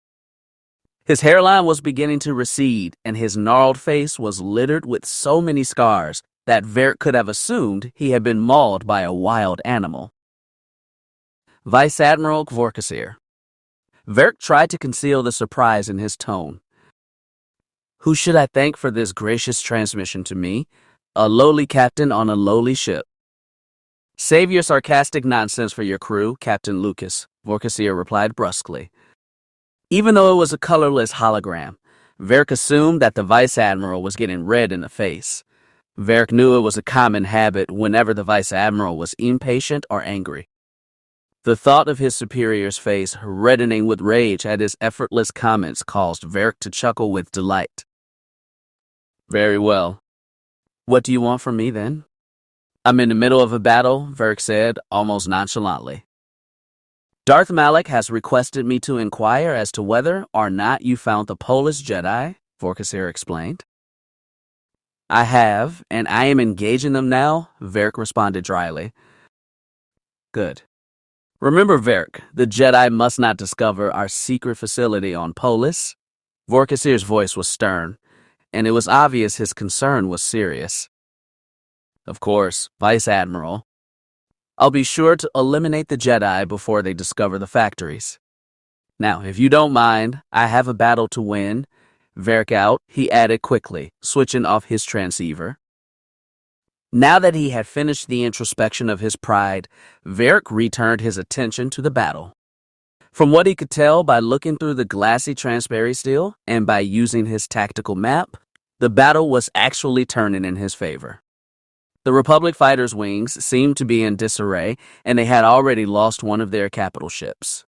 His hairline was beginning to recede, and his gnarled face was littered with so many scars that Varric could have assumed he had been mauled by a wild animal. Vice Admiral Vorkasir. Varric tried to conceal the surprise in his tone. Who should I thank for this gracious transmission to me? A lowly captain on a lowly ship. Save your sarcastic nonsense for your crew, Captain Lucas, Vorkasir replied brusquely. Even though it was a colorless hologram, Varric assumed that the Vice Admiral was getting red in the face. Varric knew it was a common habit whenever the Vice Admiral was impatient or angry. The thought of his superior's face reddening with rage at his effortless comments caused Varric to chuckle with delight. Very well. What do you want from me, then? I'm in the middle of a battle, Varric said, almost nonchalantly. Darth Malak has requested me to inquire as to whether or not you found the Polish Jedi, Vorkasir explained. I have, and I am engaging them now, Varric responded dryly. Good. Remember, Varric, the Jedi must not discover our secret facility on Polis. Vorkasir's voice was stern, and it was obvious his concern was serious. Of course, Vice Admiral. I'll be sure to eliminate the Jedi before they discover the factories. Now, if you don't mind, I have a battle to win. Varric out, he added quickly, switching off his transceiver. Now that he had finished the introspection of his pride, Varric returned his attention to the battle. From what he could tell by looking through the glassy transparent steel and by using his tactical map, the battle was actually turning in his favor. The Republic fighters' wings seemed to be in disarray, and they had already lost one of their capital ships.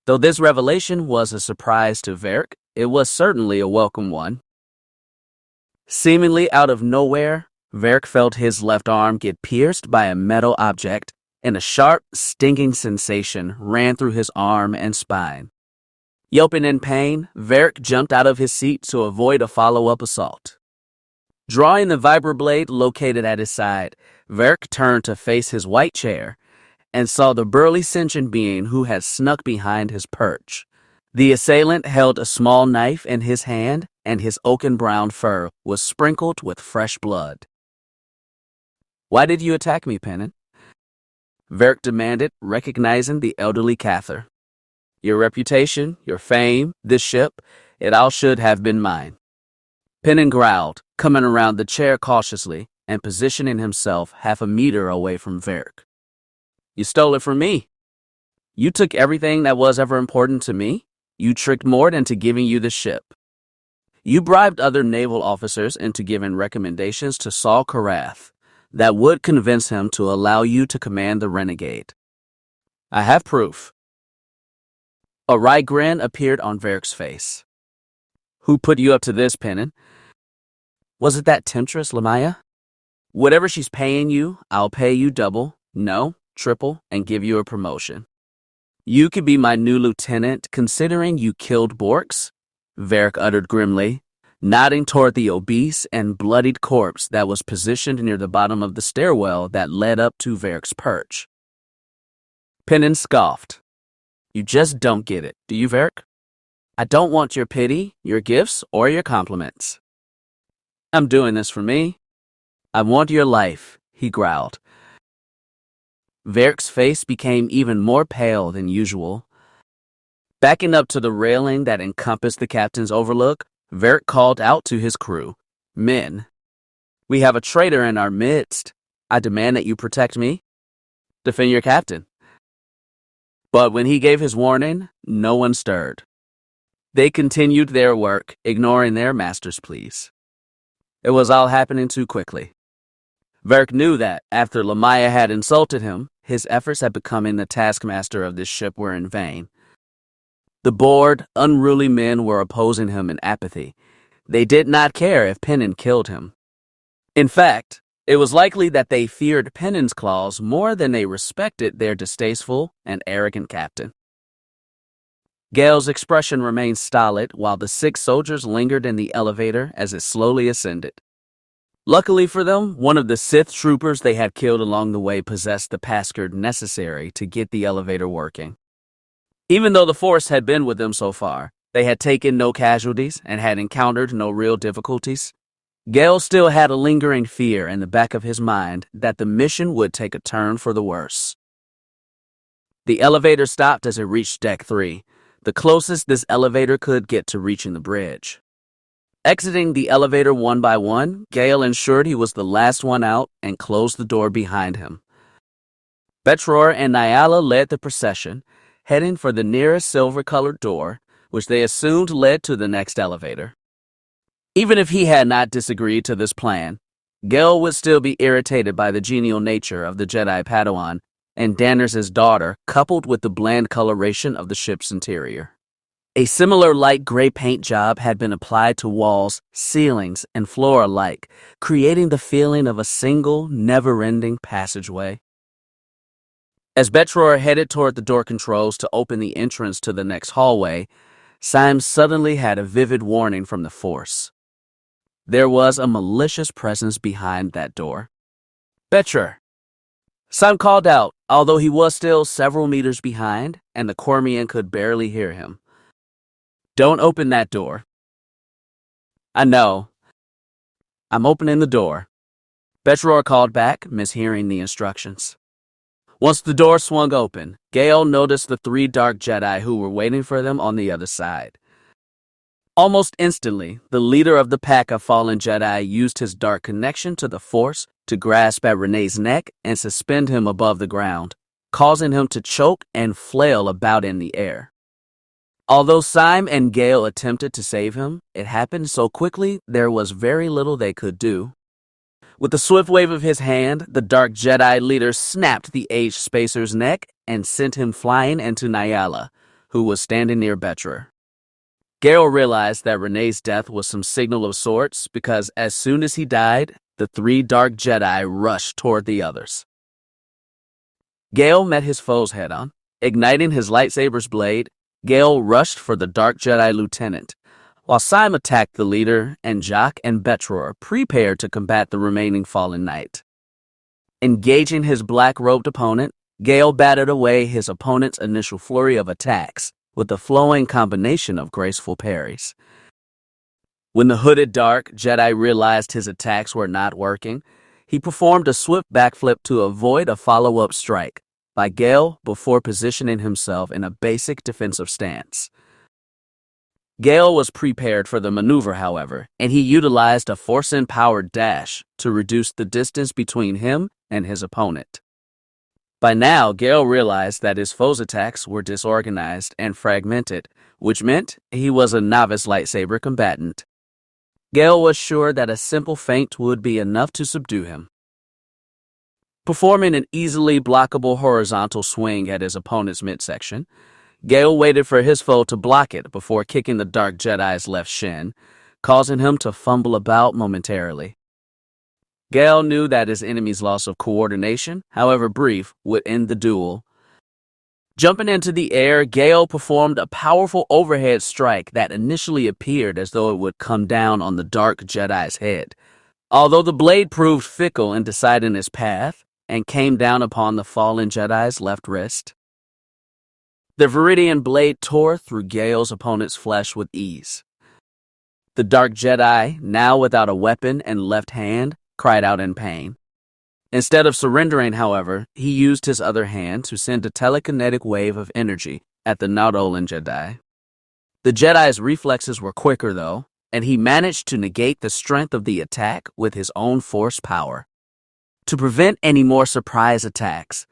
Though this revelation was a surprise to Varric, it was certainly a welcome one. Seemingly out of nowhere, Varric felt his left arm get pierced by a metal object, and a sharp, stinging sensation ran through his arm and spine. Yelping in pain, Varric jumped out of his seat to avoid a follow-up assault. Drawing the vibroblade located at his side, Varric turned to face his white chair and saw the burly sentient being who had snuck behind his perch. The assailant held a small knife in his hand, and his oaken-brown fur was sprinkled with fresh blood. Why did you attack me, Pennon? Varric demanded, recognizing the elderly Cathar. Your reputation, your fame, this ship, it all should have been mine. Pennon growled, coming around the chair cautiously and positioning himself half a meter away from Varric. You stole it from me. You took everything that was ever important to me. You tricked Mort into giving you the ship. You bribed other naval officers into giving recommendations to Saul Karath that would convince him to allow you to command the Renegade. I have proof. A wry grin appeared on Varric's face. Who put you up to this, Pennon? Was it that temptress Lamaya? Whatever she's paying you, I'll pay you double, no, triple, and give you a promotion. You could be my new lieutenant, considering you killed Borks, Varric uttered grimly, nodding toward the obese and bloodied corpse that was positioned near the bottom of the stairwell that led up to Varric's perch. Pennon scoffed. You just don't get it, do you, Varric? I don't want your pity, your gifts, or your compliments. I'm doing this for me. I want your life, he growled. Varric's face became even more pale than usual. Backing up to the railing that encompassed the captain's overlook, Varric called out to his crew. Men, we have a traitor in our midst. I demand that you protect me. Defend your captain. But when he gave his warning, no one stirred. They continued their work, ignoring their master's pleas. It was all happening too quickly. Varric knew that, after Lamaya had insulted him, his efforts at becoming the taskmaster of this ship were in vain. The bored, unruly men were opposing him in apathy. They did not care if Pennon killed him. In fact, It was likely that they feared Pennon's claws more than they respected their distasteful and arrogant captain. Gale's expression remained stolid while the 6 soldiers lingered in the elevator as it slowly ascended. Luckily for them, one of the Sith troopers they had killed along the way possessed the passcode necessary to get the elevator working. Even though the Force had been with them so far, they had taken no casualties and had encountered no real difficulties. Gale still had a lingering fear in the back of his mind that the mission would take a turn for the worse. The elevator stopped as it reached Deck 3, the closest this elevator could get to reaching the bridge. Exiting the elevator one by one, Gale ensured he was the last one out and closed the door behind him. SWTOR and Nyala led the procession, heading for the nearest silver-colored door, which they assumed led to the next elevator. Even if he had not disagreed to this plan, Gale would still be irritated by the genial nature of the Jedi Padawan and Danners's daughter, coupled with the bland coloration of the ship's interior. A similar light gray paint job had been applied to walls, ceilings, and floor alike, creating the feeling of a single, never-ending passageway. As SWTOR headed toward the door controls to open the entrance to the next hallway, Syme suddenly had a vivid warning from the Force. There was a malicious presence behind that door. SWTOR! Syme called out, although he was still several meters behind, and the Cormian could barely hear him. Don't open that door. I know. I'm opening the door. SWTOR called back, mishearing the instructions. Once the door swung open, Gale noticed the 3 dark Jedi who were waiting for them on the other side. Almost instantly, the leader of the pack of fallen Jedi used his dark connection to the Force to grasp at Rene's neck and suspend him above the ground, causing him to choke and flail about in the air. Although Syme and Gale attempted to save him, it happened so quickly there was very little they could do. With a swift wave of his hand, the Dark Jedi leader snapped the aged spacer's neck and sent him flying into Nyala, who was standing near SWTOR. Gale realized that Rene's death was some signal of sorts because as soon as he died, the 3 Dark Jedi rushed toward the others. Gale met his foes head-on. Igniting his lightsaber's blade, Gale rushed for the Dark Jedi lieutenant, while Syme attacked the leader and Jock and SWTOR prepared to combat the remaining fallen knight. Engaging his black-robed opponent, Gale batted away his opponent's initial flurry of attacks with a flowing combination of graceful parries. When the hooded Dark Jedi realized his attacks were not working, he performed a swift backflip to avoid a follow-up strike by Gale before positioning himself in a basic defensive stance. Gale was prepared for the maneuver, however, and he utilized a Force-empowered dash to reduce the distance between him and his opponent. By now, Gale realized that his foe's attacks were disorganized and fragmented, which meant he was a novice lightsaber combatant. Gale was sure that a simple feint would be enough to subdue him. Performing an easily blockable horizontal swing at his opponent's midsection, Gale waited for his foe to block it before kicking the Dark Jedi's left shin, causing him to fumble about momentarily. Gale knew that his enemy's loss of coordination, however brief, would end the duel. Jumping into the air, Gale performed a powerful overhead strike that initially appeared as though it would come down on the Dark Jedi's head, although the blade proved fickle in deciding its path and came down upon the fallen Jedi's left wrist. The Viridian blade tore through Gale's opponent's flesh with ease. The Dark Jedi, now without a weapon and left hand, cried out in pain. Instead of surrendering, however, he used his other hand to send a telekinetic wave of energy at the Nautolan Jedi. The Jedi's reflexes were quicker, though, and he managed to negate the strength of the attack with his own Force power. To prevent any more surprise attacks,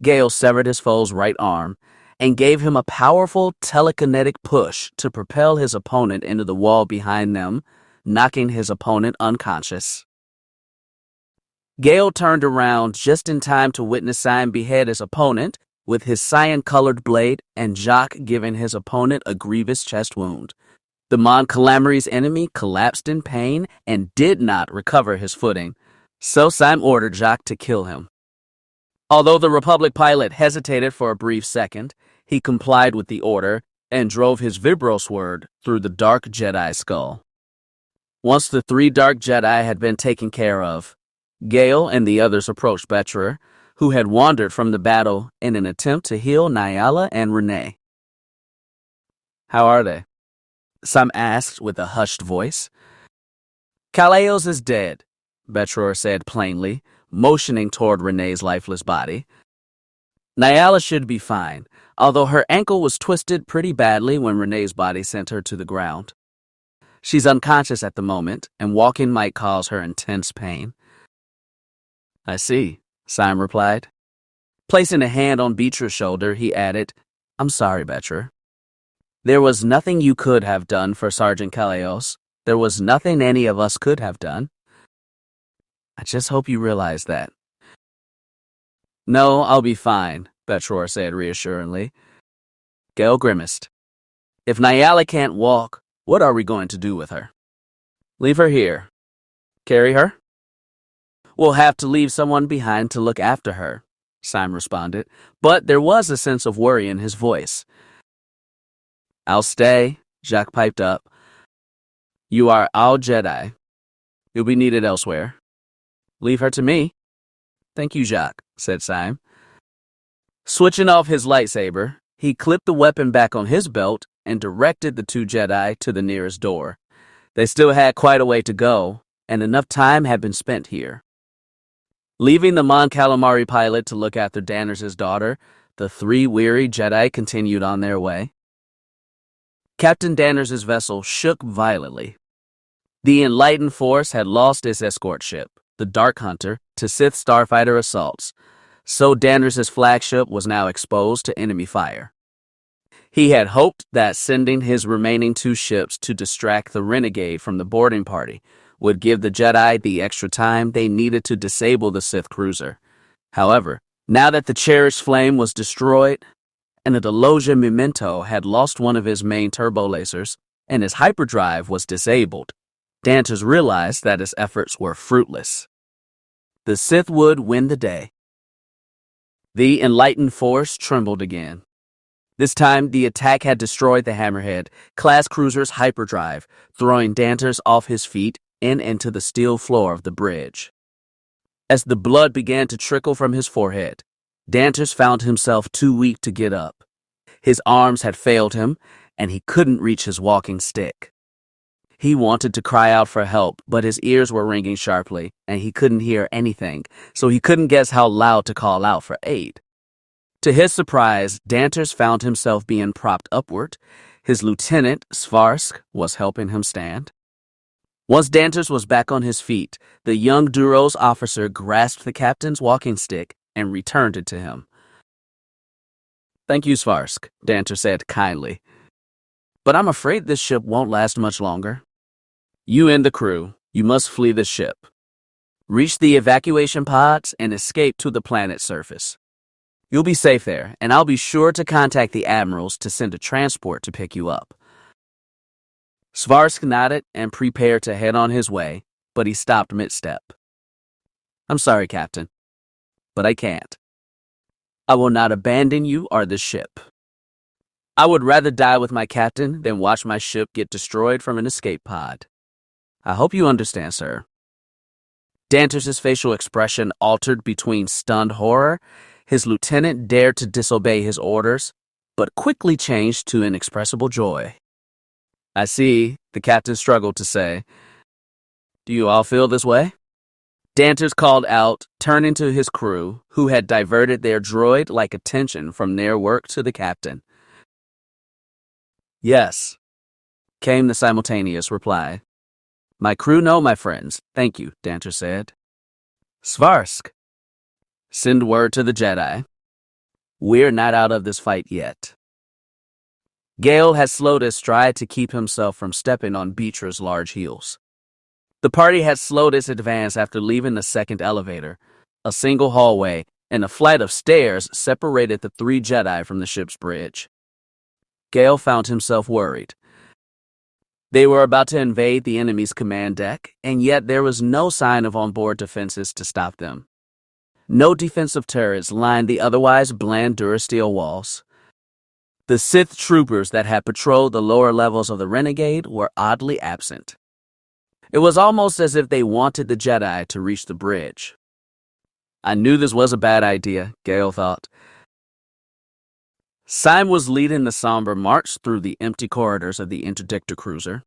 Gale severed his foe's right arm and gave him a powerful telekinetic push to propel his opponent into the wall behind them, knocking his opponent unconscious. Gale turned around just in time to witness Syme behead his opponent with his cyan-colored blade and Jock giving his opponent a grievous chest wound. The Mon Calamari's enemy collapsed in pain and did not recover his footing, So Syme ordered Jacques to kill him. Although the Republic pilot hesitated for a brief second, he complied with the order and drove his vibro sword through the Dark Jedi skull. Once the 3 Dark Jedi had been taken care of, Gale and the others approached Betra, who had wandered from the battle in an attempt to heal Nyala and Renee. "How are they?" Syme asked with a hushed voice. "Kalaos is dead," Betra said plainly, motioning toward Renee's lifeless body. "Nyala should be fine, although her ankle was twisted pretty badly when Renee's body sent her to the ground. She's unconscious at the moment, and walking might cause her intense pain." "I see," Syme replied. Placing a hand on Betra's shoulder, he added, "I'm sorry, Betra. There was nothing you could have done for Sergeant Kalaos. There was nothing any of us could have done. I just hope you realize that." "No, I'll be fine," Betra said reassuringly. Gale grimaced. "If Nyala can't walk, what are we going to do with her?" "Leave her here." "Carry her?" "We'll have to leave someone behind to look after her," Syme responded, but there was a sense of worry in his voice. "I'll stay," Jacques piped up. "You are our Jedi. You'll be needed elsewhere. Leave her to me." "Thank you, Jacques," said Syme. Switching off his lightsaber, he clipped the weapon back on his belt and directed the 2 Jedi to the nearest door. They still had quite a way to go, and enough time had been spent here. Leaving the Mon Calamari pilot to look after Danners's daughter, the 3 weary Jedi continued on their way. Captain Danners's vessel shook violently. The Enlightened Force had lost its escort ship, the Dark Hunter, to Sith starfighter assaults, so Danners's flagship was now exposed to enemy fire. He had hoped that sending his remaining 2 ships to distract the renegade from the boarding party would give the Jedi the extra time they needed to disable the Sith cruiser. However, now that the cherished flame was destroyed, and the Delosia Memento had lost one of his main turbo lasers, and his hyperdrive was disabled, Danters realized that his efforts were fruitless. The Sith would win the day. The Enlightened Force trembled again. This time, the attack had destroyed the Hammerhead-class cruiser's hyperdrive, throwing Danters off his feet and into the steel floor of the bridge. As the blood began to trickle from his forehead, Danters found himself too weak to get up. His arms had failed him, and he couldn't reach his walking stick. He wanted to cry out for help, but his ears were ringing sharply, and he couldn't hear anything, so he couldn't guess how loud to call out for aid. To his surprise, Danters found himself being propped upward. His lieutenant, Svarsk, was helping him stand. Once Danters was back on his feet, the young Duros officer grasped the captain's walking stick and returned it to him. "Thank you, Svarsk," Danters said kindly. "But I'm afraid this ship won't last much longer. You and the crew, you must flee the ship. Reach the evacuation pods and escape to the planet's surface. You'll be safe there, and I'll be sure to contact the admirals to send a transport to pick you up." Svarsk nodded and prepared to head on his way, but he stopped mid-step. "I'm sorry, Captain, but I can't. I will not abandon you or the ship. I would rather die with my captain than watch my ship get destroyed from an escape pod. I hope you understand, sir." Danters' facial expression altered between stunned horror. His lieutenant dared to disobey his orders, but quickly changed to inexpressible joy. "I see," the captain struggled to say. "Do you all feel this way?" Danters called out, turning to his crew, who had diverted their droid-like attention from their work to the captain. "Yes," came the simultaneous reply. "My crew know, my friends. Thank you," Danters said. "Svarsk, send word to the Jedi. We're not out of this fight yet." Gale had slowed his stride to keep himself from stepping on Betra's large heels. The party had slowed its advance after leaving the second elevator. A single hallway and a flight of stairs separated the 3 Jedi from the ship's bridge. Gale found himself worried. They were about to invade the enemy's command deck, and yet there was no sign of onboard defenses to stop them. No defensive turrets lined the otherwise bland durasteel walls. The Sith troopers that had patrolled the lower levels of the Renegade were oddly absent. It was almost as if they wanted the Jedi to reach the bridge. I knew this was a bad idea, Gale thought. Syme was leading the somber march through the empty corridors of the interdictor cruiser.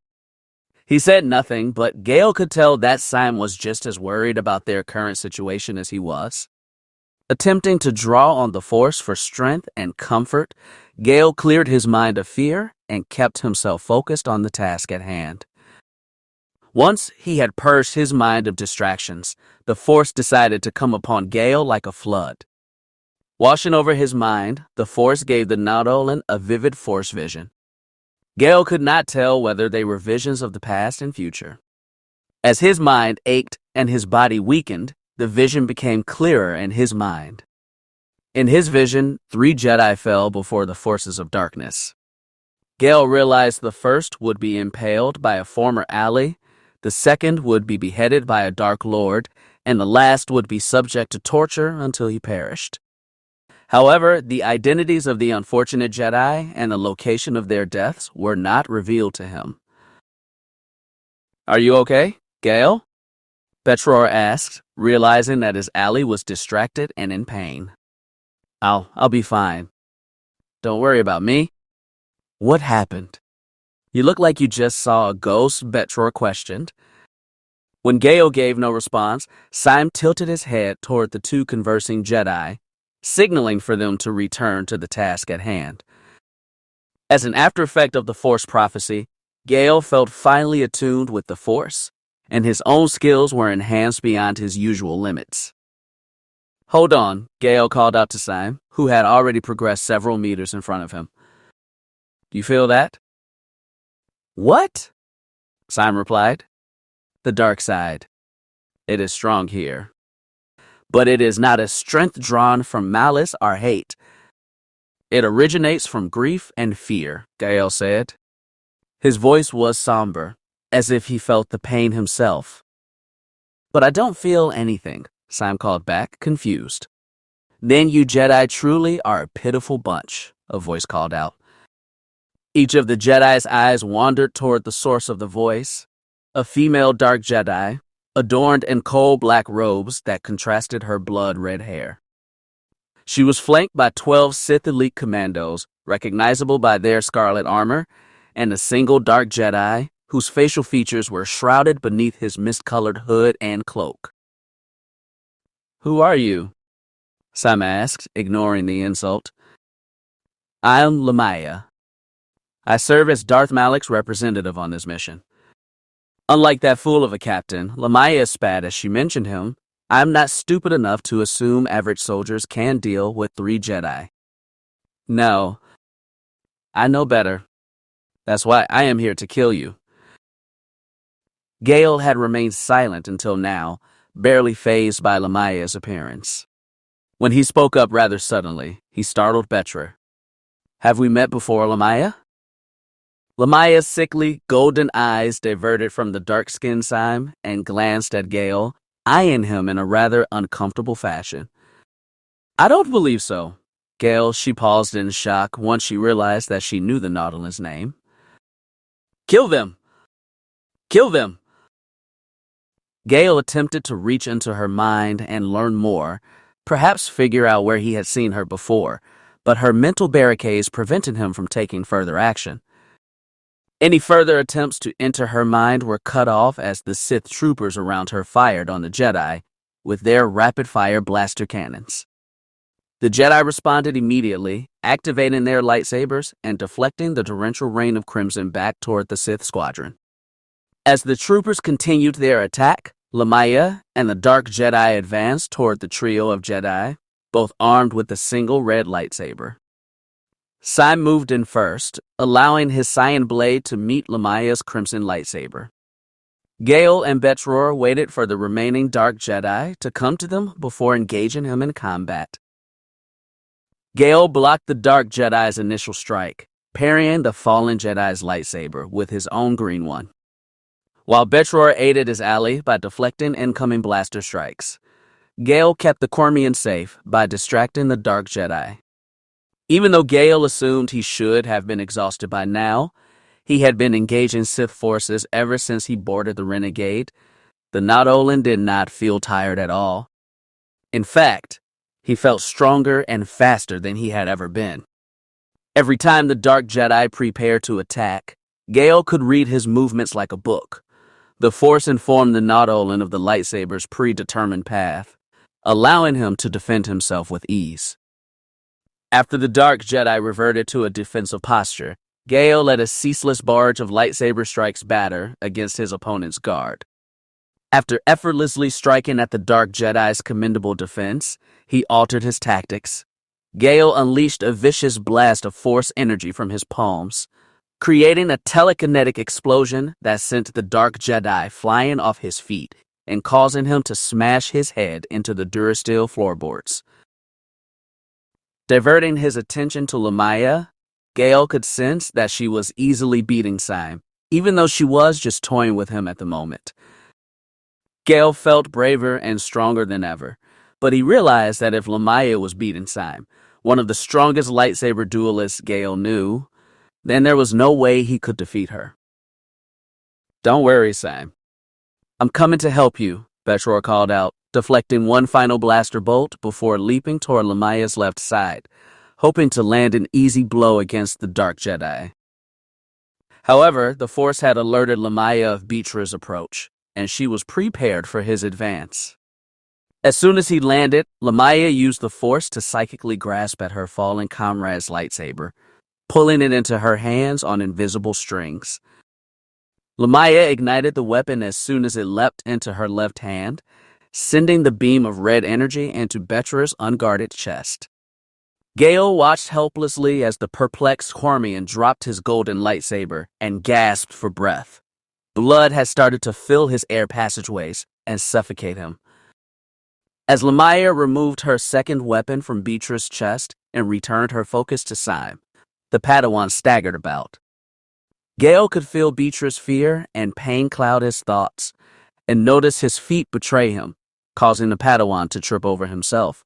He said nothing, but Gale could tell that Syme was just as worried about their current situation as he was. Attempting to draw on the Force for strength and comfort, Gale cleared his mind of fear and kept himself focused on the task at hand. Once he had purged his mind of distractions, the Force decided to come upon Gale like a flood. Washing over his mind, the Force gave the Nautolan a vivid Force vision. Gale could not tell whether they were visions of the past and future. As his mind ached and his body weakened, the vision became clearer in his mind. In his vision, 3 Jedi fell before the forces of darkness. Gale realized the first would be impaled by a former ally, the second would be beheaded by a Dark Lord, and the last would be subject to torture until he perished. However, the identities of the unfortunate Jedi and the location of their deaths were not revealed to him. "Are you okay, Gale?" Betror asked, realizing that his ally was distracted and in pain. I'll be fine. Don't worry about me." "What happened? You look like you just saw a ghost," Betror questioned. When Gale gave no response, Syme tilted his head toward the 2 conversing Jedi, signaling for them to return to the task at hand. As an aftereffect of the Force prophecy, Gale felt finely attuned with the Force, and his own skills were enhanced beyond his usual limits. "Hold on," Gale called out to Syme, who had already progressed several meters in front of him. "Do you feel that?" "What?" Syme replied. "The dark side. It is strong here. But it is not a strength drawn from malice or hate. It originates from grief and fear," Gale said. His voice was somber, as if he felt the pain himself. "But I don't feel anything," Syme called back, confused. "Then you Jedi truly are a pitiful bunch," a voice called out. Each of the Jedi's eyes wandered toward the source of the voice, a female dark Jedi, adorned in coal-black robes that contrasted her blood-red hair. She was flanked by 12 Sith elite commandos, recognizable by their scarlet armor, and a single dark Jedi whose facial features were shrouded beneath his mist-colored hood and cloak. "Who are you?" Syme asked, ignoring the insult. "I am Lamaya. I serve as Darth Malak's representative on this mission." Unlike that fool of a captain, Lamaya spat as she mentioned him. "I'm not stupid enough to assume average soldiers can deal with 3 Jedi. No, I know better. That's why I am here to kill you." Gale had remained silent until now, barely fazed by Lamaya's appearance. When he spoke up rather suddenly, he startled Betror. "Have we met before, Lamaya?" Lamaya's sickly, golden eyes diverted from the dark-skinned Syme and glanced at Gale, eyeing him in a rather uncomfortable fashion. "I don't believe so." Gale, she paused in shock once she realized that she knew the Nautilan's name. "Kill them! Kill them!" Gale attempted to reach into her mind and learn more, perhaps figure out where he had seen her before, but her mental barricades prevented him from taking further action. Any further attempts to enter her mind were cut off as the Sith troopers around her fired on the Jedi with their rapid-fire blaster cannons. The Jedi responded immediately, activating their lightsabers and deflecting the torrential rain of crimson back toward the Sith squadron. As the troopers continued their attack, Lamaya and the Dark Jedi advanced toward the trio of Jedi, both armed with a single red lightsaber. Syme moved in first, allowing his cyan blade to meet Lamaya's crimson lightsaber. Gale and Betror waited for the remaining Dark Jedi to come to them before engaging him in combat. Gale blocked the Dark Jedi's initial strike, parrying the fallen Jedi's lightsaber with his own green one, while Betror aided his ally by deflecting incoming blaster strikes. Gale kept the Cormian safe by distracting the Dark Jedi. Even though Gale assumed he should have been exhausted by now, he had been engaging Sith forces ever since he boarded the Renegade. The Nautolan did not feel tired at all. In fact, he felt stronger and faster than he had ever been. Every time the Dark Jedi prepared to attack, Gale could read his movements like a book. The Force informed the Nautolan of the lightsaber's predetermined path, allowing him to defend himself with ease. After the Dark Jedi reverted to a defensive posture, Gale let a ceaseless barrage of lightsaber strikes batter against his opponent's guard. After effortlessly striking at the Dark Jedi's commendable defense, he altered his tactics. Gale unleashed a vicious blast of Force energy from his palms, creating a telekinetic explosion that sent the Dark Jedi flying off his feet and causing him to smash his head into the Durasteel floorboards. Diverting his attention to Lamaya, Gale could sense that she was easily beating Syme, even though she was just toying with him at the moment. Gale felt braver and stronger than ever, but he realized that if Lamaya was beating Syme, one of the strongest lightsaber duelists Gale knew, then there was no way he could defeat her. "Don't worry, Syme. I'm coming to help you," Betror called out, deflecting one final blaster bolt before leaping toward Lamaya's left side, hoping to land an easy blow against the Dark Jedi. However, the Force had alerted Lamaya of Betror's approach, and she was prepared for his advance. As soon as he landed, Lamaya used the Force to psychically grasp at her fallen comrade's lightsaber, pulling it into her hands on invisible strings. Lamaya ignited the weapon as soon as it leapt into her left hand, sending the beam of red energy into Betror's unguarded chest. Gale watched helplessly as the perplexed Cormian dropped his golden lightsaber and gasped for breath. Blood had started to fill his air passageways and suffocate him. As Lamaya removed her second weapon from Betror's chest and returned her focus to Syme, the Padawan staggered about. Gale could feel Betror's fear and pain cloud his thoughts, and notice his feet betray him, causing the Padawan to trip over himself.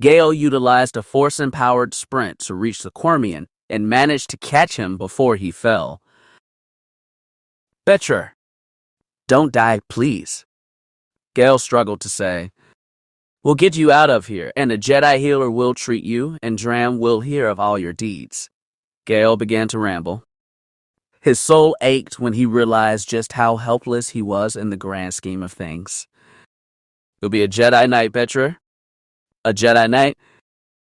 Gale utilized a Force-empowered sprint to reach the Cormian and managed to catch him before he fell. "Betror, don't die, please," Gale struggled to say. "We'll get you out of here, and a Jedi healer will treat you, and Dram will hear of all your deeds." Gale began to ramble. His soul ached when he realized just how helpless he was in the grand scheme of things. "It'll be a Jedi Knight, Betror. A Jedi Knight?"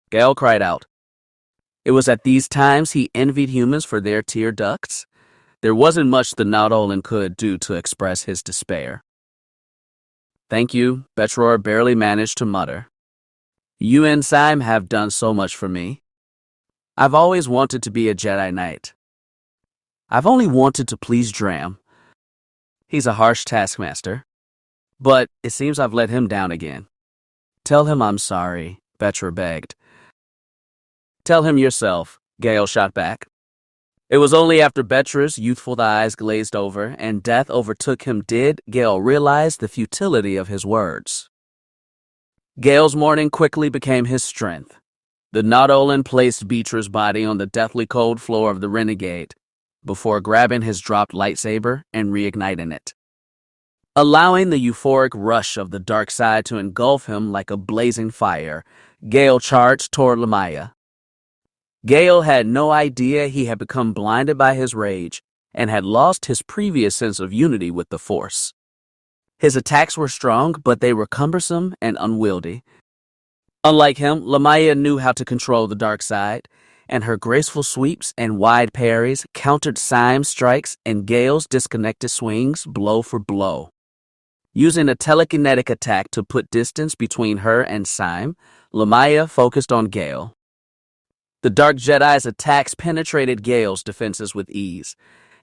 Gale cried out. It was at these times he envied humans for their tear ducts. There wasn't much the Nautolan could do to express his despair. "Thank you," Betror barely managed to mutter. "You and Syme have done so much for me. I've always wanted to be a Jedi Knight. I've only wanted to please Dram. He's a harsh taskmaster, but it seems I've let him down again." "Tell him I'm sorry," Betror begged. "Tell him yourself," Gale shot back. It was only after Betror's youthful eyes glazed over and death overtook him did Gale realize the futility of his words. Gale's mourning quickly became his strength. The Nautolan placed Betror's body on the deathly cold floor of the Renegade before grabbing his dropped lightsaber and reigniting it. Allowing the euphoric rush of the dark side to engulf him like a blazing fire, Gale charged toward Lamaya. Gale had no idea he had become blinded by his rage and had lost his previous sense of unity with the Force. His attacks were strong, but they were cumbersome and unwieldy. Unlike him, Lamaya knew how to control the dark side, and her graceful sweeps and wide parries countered Syme's strikes and Gale's disconnected swings blow for blow. Using a telekinetic attack to put distance between her and Syme, Lamaya focused on Gale. The Dark Jedi's attacks penetrated Gale's defenses with ease,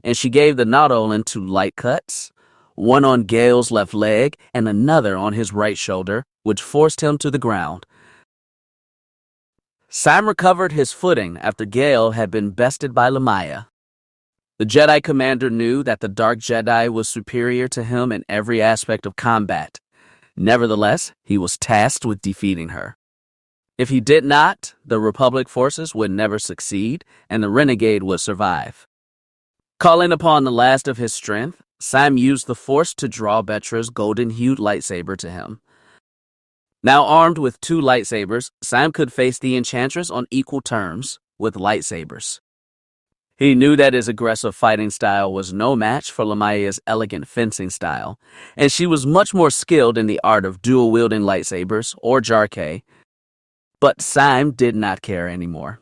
and she gave the Nautolan two light cuts, one on Gale's left leg and another on his right shoulder, which forced him to the ground. Syme recovered his footing after Gale had been bested by Lamaya. The Jedi commander knew that the Dark Jedi was superior to him in every aspect of combat. Nevertheless, he was tasked with defeating her. If he did not, the Republic forces would never succeed, and the renegade would survive. Calling upon the last of his strength, Syme used the Force to draw Betra's golden-hued lightsaber to him. Now armed with 2 lightsabers, Syme could face the Enchantress on equal terms, with lightsabers. He knew that his aggressive fighting style was no match for Lamaya's elegant fencing style, and she was much more skilled in the art of dual-wielding lightsabers or jarkey. But Syme did not care anymore.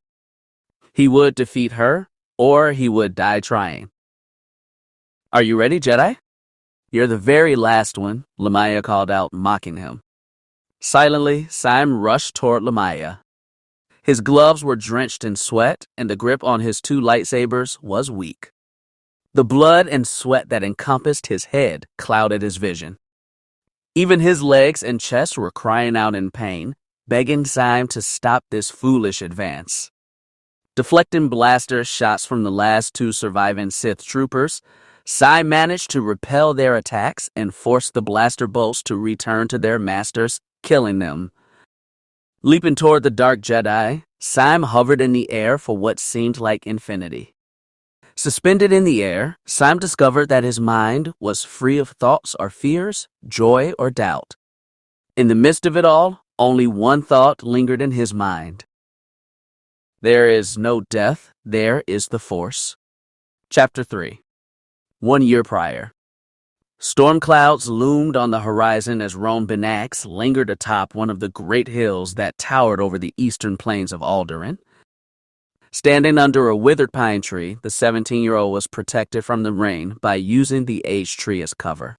He would defeat her, or he would die trying. "Are you ready, Jedi?" "You're the very last one," Lamaya called out, mocking him. Silently, Syme rushed toward Lamaya. His gloves were drenched in sweat, and the grip on his 2 lightsabers was weak. The blood and sweat that encompassed his head clouded his vision. Even his legs and chest were crying out in pain, begging Syme to stop this foolish advance. Deflecting blaster shots from the last 2 surviving Sith troopers, Syme managed to repel their attacks and force the blaster bolts to return to their masters, killing them. Leaping toward the Dark Jedi, Syme hovered in the air for what seemed like infinity. Suspended in the air, Syme discovered that his mind was free of thoughts or fears, joy or doubt. In the midst of it all, only one thought lingered in his mind. There is no death, there is the Force. Chapter 3. 1 year prior. Storm clouds loomed on the horizon as Raen Benax lingered atop one of the great hills that towered over the eastern plains of Alderaan. Standing under a withered pine tree, the 17-year-old was protected from the rain by using the aged tree as cover.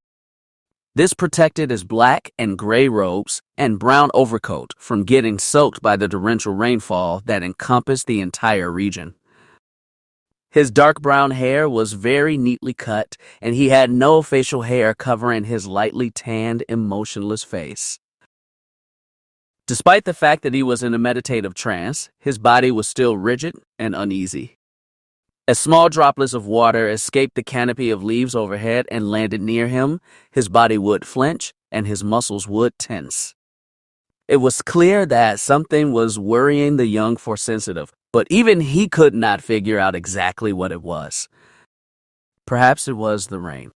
This protected his black and gray robes and brown overcoat from getting soaked by the torrential rainfall that encompassed the entire region. His dark brown hair was very neatly cut, and he had no facial hair covering his lightly tanned, emotionless face. Despite the fact that he was in a meditative trance, his body was still rigid and uneasy. As small droplets of water escaped the canopy of leaves overhead and landed near him, his body would flinch and his muscles would tense. It was clear that something was worrying the young Force-sensitive, but even he could not figure out exactly what it was. Perhaps it was the rain.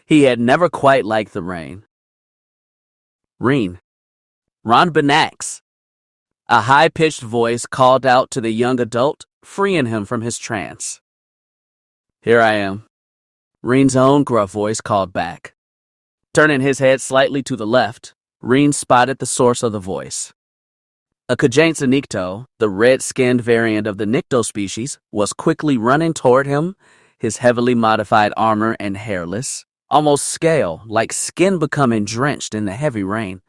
He had never quite liked the rain. Raen Benax. A high-pitched voice called out to the young adult, freeing him from his trance. "Here I am," Raen's own gruff voice called back. Turning his head slightly to the left, Raen spotted the source of the voice. A Kajantsa Nikto, the red-skinned variant of the Nikto species, was quickly running toward him, his heavily modified armor and hairless, almost scale, like skin becoming drenched in the heavy rain.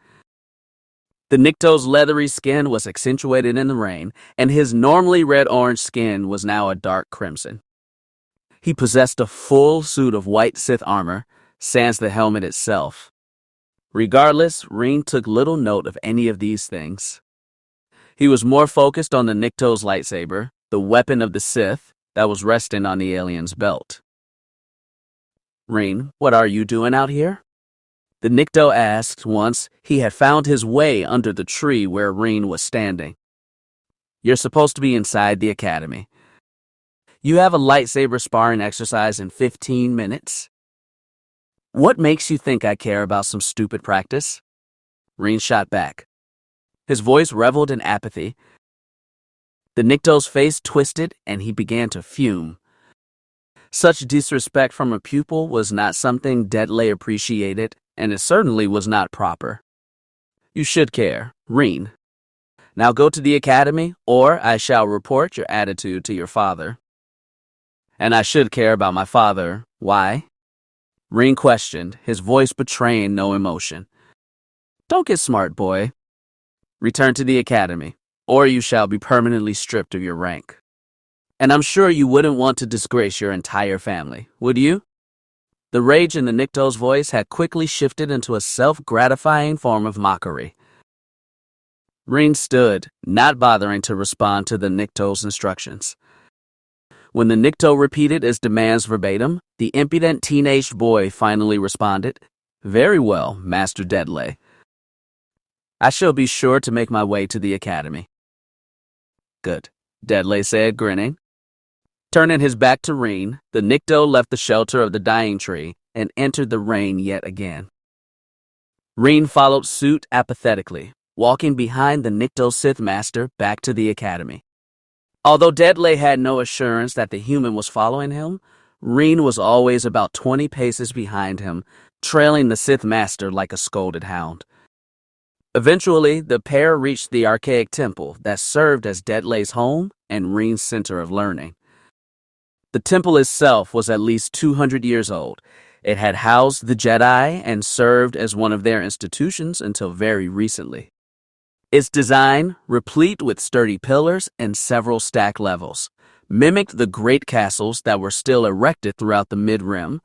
The Nikto's leathery skin was accentuated in the rain, and his normally red-orange skin was now a dark crimson. He possessed a full suit of white Sith armor, sans the helmet itself. Regardless, Raen took little note of any of these things. He was more focused on the Nikto's lightsaber, the weapon of the Sith, that was resting on the alien's belt. "Raen, what are you doing out here?" The Nikto asked once he had found his way under the tree where Raen was standing. "You're supposed to be inside the academy. You have a lightsaber sparring exercise in 15 minutes. What makes you think I care about some stupid practice?" Raen shot back. His voice reveled in apathy. The Nikto's face twisted, and he began to fume. Such disrespect from a pupil was not something Deadley appreciated, and it certainly was not proper. "You should care, Raen. Now go to the academy, or I shall report your attitude to your father." "And I should care about my father. Why?" Raen questioned, his voice betraying no emotion. "Don't get smart, boy. Return to the academy, or you shall be permanently stripped of your rank. And I'm sure you wouldn't want to disgrace your entire family, would you?" The rage in the Nikto's voice had quickly shifted into a self-gratifying form of mockery. Raen stood, not bothering to respond to the Nikto's instructions. When the Nikto repeated his demands verbatim, the impudent teenage boy finally responded, "Very well, Master Deadley. I shall be sure to make my way to the academy." "Good," Deadley said, grinning. Turning his back to Raen, the Nikto left the shelter of the dying tree and entered the rain yet again. Raen followed suit apathetically, walking behind the Nikto Sith Master back to the academy. Although Deadley had no assurance that the human was following him, Raen was always about 20 paces behind him, trailing the Sith Master like a scolded hound. Eventually, the pair reached the archaic temple that served as Deadley's home and Raen's center of learning. The temple itself was at least 200 years old. It had housed the Jedi and served as one of their institutions until very recently. Its design, replete with sturdy pillars and several stack levels, mimicked the great castles that were still erected throughout the mid-rim,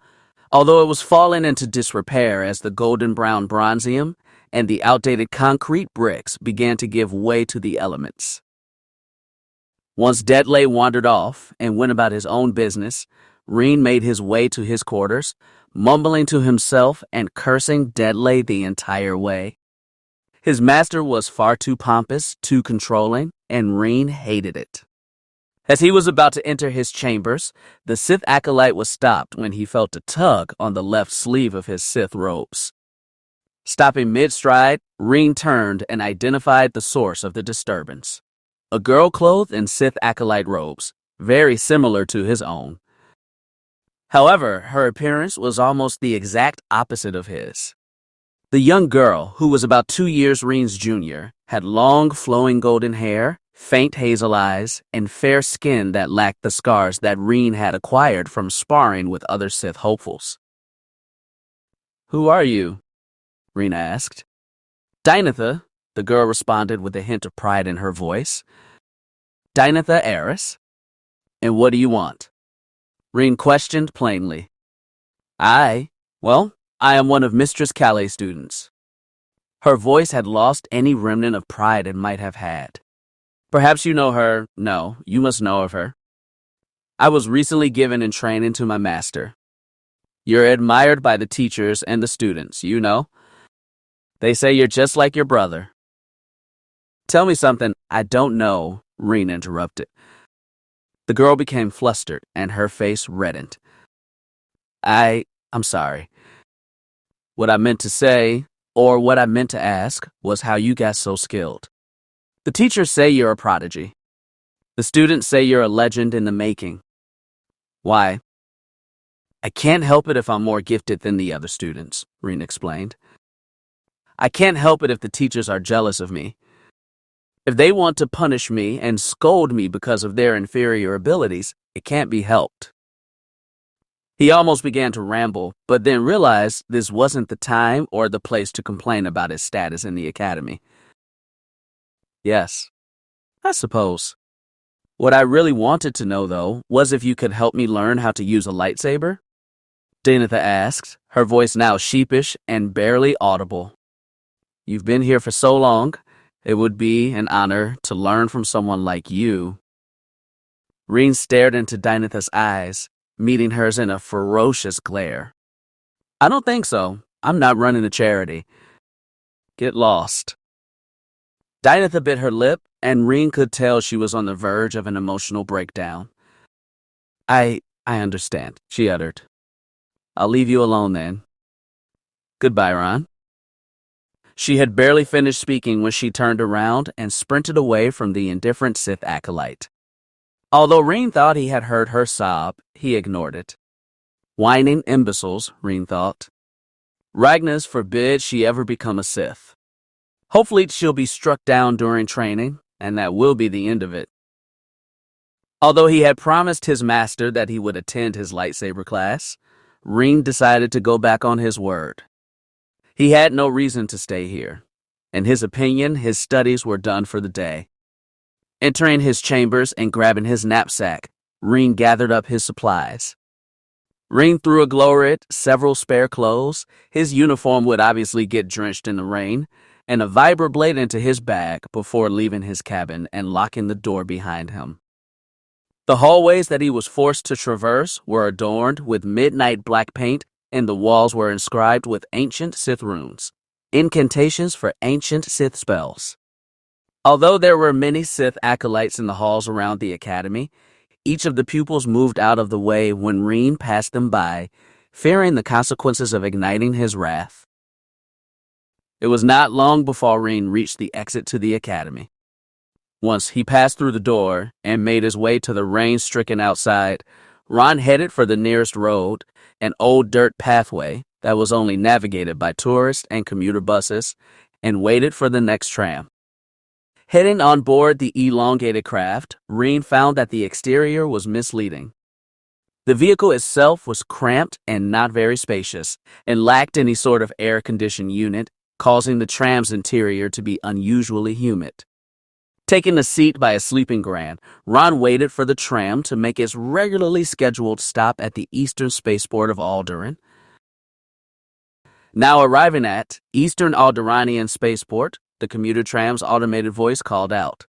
although it was falling into disrepair as the golden-brown bronzium and the outdated concrete bricks began to give way to the elements. Once Deadley wandered off and went about his own business, Raen made his way to his quarters, mumbling to himself and cursing Deadley the entire way. His master was far too pompous, too controlling, and Raen hated it. As he was about to enter his chambers, the Sith acolyte was stopped when he felt a tug on the left sleeve of his Sith robes. Stopping mid-stride, Raen turned and identified the source of the disturbance. A girl clothed in Sith acolyte robes, very similar to his own. However, her appearance was almost the exact opposite of his. The young girl, who was about 2 years Raen's junior, had long, flowing golden hair, faint hazel eyes, and fair skin that lacked the scars that Raen had acquired from sparring with other Sith hopefuls. "Who are you?" Raen asked. "Dynatha," the girl responded with a hint of pride in her voice. "Dynatha Eris? And what do you want?" Raen questioned plainly. I am one of Mistress Calais' students." Her voice had lost any remnant of pride it might have had. "Perhaps you know her. No, you must know of her. I was recently given in training to my master. You're admired by the teachers and the students, you know. They say you're just like your brother." "Tell me something I don't know," Raen interrupted. The girl became flustered and her face reddened. I'm sorry. What I meant to say, or what I meant to ask, was how you got so skilled. The teachers say you're a prodigy. The students say you're a legend in the making. Why? I can't help it if I'm more gifted than the other students, Raen explained. I can't help it if the teachers are jealous of me. If they want to punish me and scold me because of their inferior abilities, it can't be helped. He almost began to ramble, but then realized this wasn't the time or the place to complain about his status in the academy. Yes, I suppose. What I really wanted to know, though, was if you could help me learn how to use a lightsaber? Dynatha asked, her voice now sheepish and barely audible. You've been here for so long, it would be an honor to learn from someone like you. Raen stared into Dynatha's eyes, meeting hers in a ferocious glare. I don't think so. I'm not running a charity. Get lost. Dynatha bit her lip, and Raen could tell she was on the verge of an emotional breakdown. I understand, she uttered. I'll leave you alone then. Goodbye, Raen. She had barely finished speaking when she turned around and sprinted away from the indifferent Sith acolyte. Although Raen thought he had heard her sob, he ignored it. Whining imbeciles, Raen thought. Ragnas forbid she ever become a Sith. Hopefully she'll be struck down during training, and that will be the end of it. Although he had promised his master that he would attend his lightsaber class, Raen decided to go back on his word. He had no reason to stay here. In his opinion, his studies were done for the day. Entering his chambers and grabbing his knapsack, Raen gathered up his supplies. Raen threw a glow at several spare clothes. His uniform would obviously get drenched in the rain, and a vibroblade into his bag before leaving his cabin and locking the door behind him. The hallways that he was forced to traverse were adorned with midnight black paint, and the walls were inscribed with ancient Sith runes, incantations for ancient Sith spells. Although there were many Sith acolytes in the halls around the academy, each of the pupils moved out of the way when Raen passed them by, fearing the consequences of igniting his wrath. It was not long before Raen reached the exit to the academy. Once he passed through the door and made his way to the rain-stricken outside, Ron headed for the nearest road, an old dirt pathway that was only navigated by tourists and commuter buses, and waited for the next tram. Heading on board the elongated craft, Raen found that the exterior was misleading. The vehicle itself was cramped and not very spacious, and lacked any sort of air-conditioned unit, causing the tram's interior to be unusually humid. Taking a seat by a sleeping Gran, Ron waited for the tram to make its regularly scheduled stop at the eastern spaceport of Alderaan. Now arriving at Eastern Alderaanian Spaceport, the commuter tram's automated voice called out.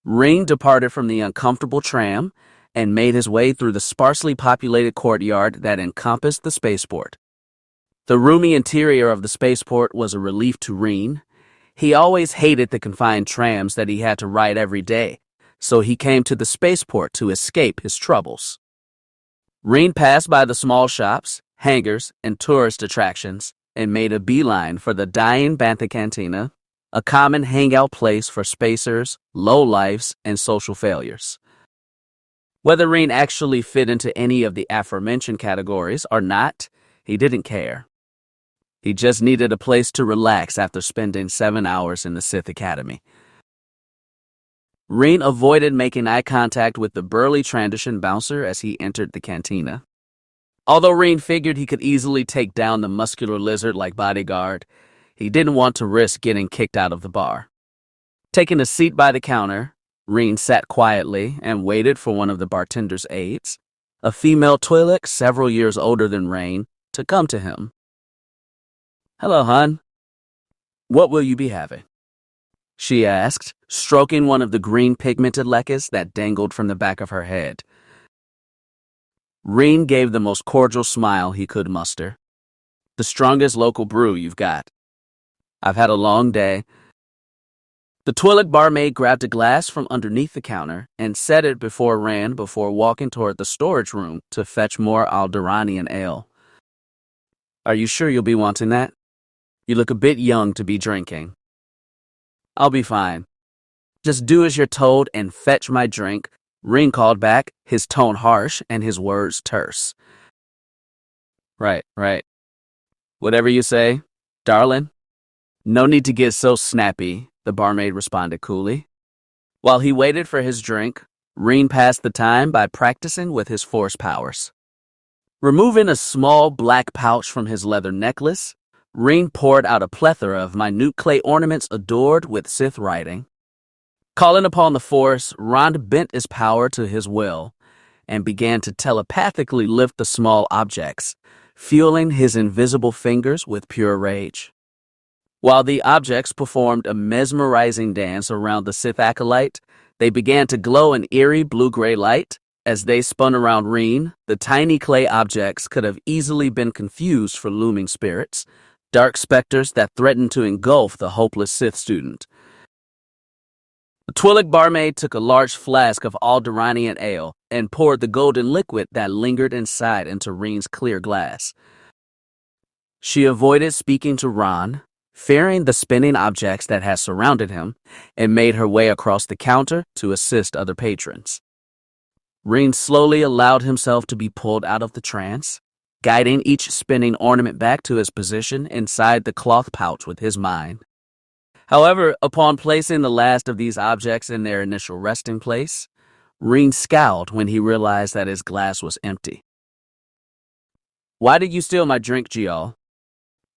Raen departed from the uncomfortable tram and made his way through the sparsely populated courtyard that encompassed the spaceport. The roomy interior of the spaceport was a relief to Raen. He always hated the confined trams that he had to ride every day, so he came to the spaceport to escape his troubles. Raen passed by the small shops, hangars, and tourist attractions and made a beeline for the dying Bantha Cantina, a common hangout place for spacers, lowlifes, and social failures. Whether Raen actually fit into any of the aforementioned categories or not, he didn't care. He just needed a place to relax after spending 7 hours in the Sith Academy. Raen avoided making eye contact with the burly Trandoshan bouncer as he entered the cantina. Although Raen figured he could easily take down the muscular lizard like bodyguard, he didn't want to risk getting kicked out of the bar. Taking a seat by the counter, Raen sat quietly and waited for one of the bartender's aides, a female Twi'lek several years older than Raen, to come to him. "Hello, hon. What will you be having?" she asked, stroking one of the green pigmented lekkas that dangled from the back of her head. Raen gave the most cordial smile he could muster. "The strongest local brew you've got. I've had a long day." The Twi'lek barmaid grabbed a glass from underneath the counter and set it before Raen before walking toward the storage room to fetch more Alderaanian ale. "Are you sure you'll be wanting that? You look a bit young to be drinking." "I'll be fine. Just do as you're told and fetch my drink," Raen called back, his tone harsh and his words terse. Right. Whatever you say, darling." "No need to get so snappy," the barmaid responded coolly. While he waited for his drink, Raen passed the time by practicing with his force powers. Removing a small black pouch from his leather necklace, Raen poured out a plethora of minute clay ornaments adored with Sith writing. Calling upon the Force, Ron bent his power to his will and began to telepathically lift the small objects, fueling his invisible fingers with pure rage. While the objects performed a mesmerizing dance around the Sith acolyte, they began to glow in eerie blue-gray light. As they spun around Raen, the tiny clay objects could have easily been confused for looming spirits, dark specters that threatened to engulf the hopeless Sith student. The Twi'lek barmaid took a large flask of Alderaanian ale and poured the golden liquid that lingered inside into Raen's clear glass. She avoided speaking to Ron, fearing the spinning objects that had surrounded him, and made her way across the counter to assist other patrons. Raen slowly allowed himself to be pulled out of the trance, guiding each spinning ornament back to his position inside the cloth pouch with his mind. However, upon placing the last of these objects in their initial resting place, Raen scowled when he realized that his glass was empty. "Why did you steal my drink, Jial?"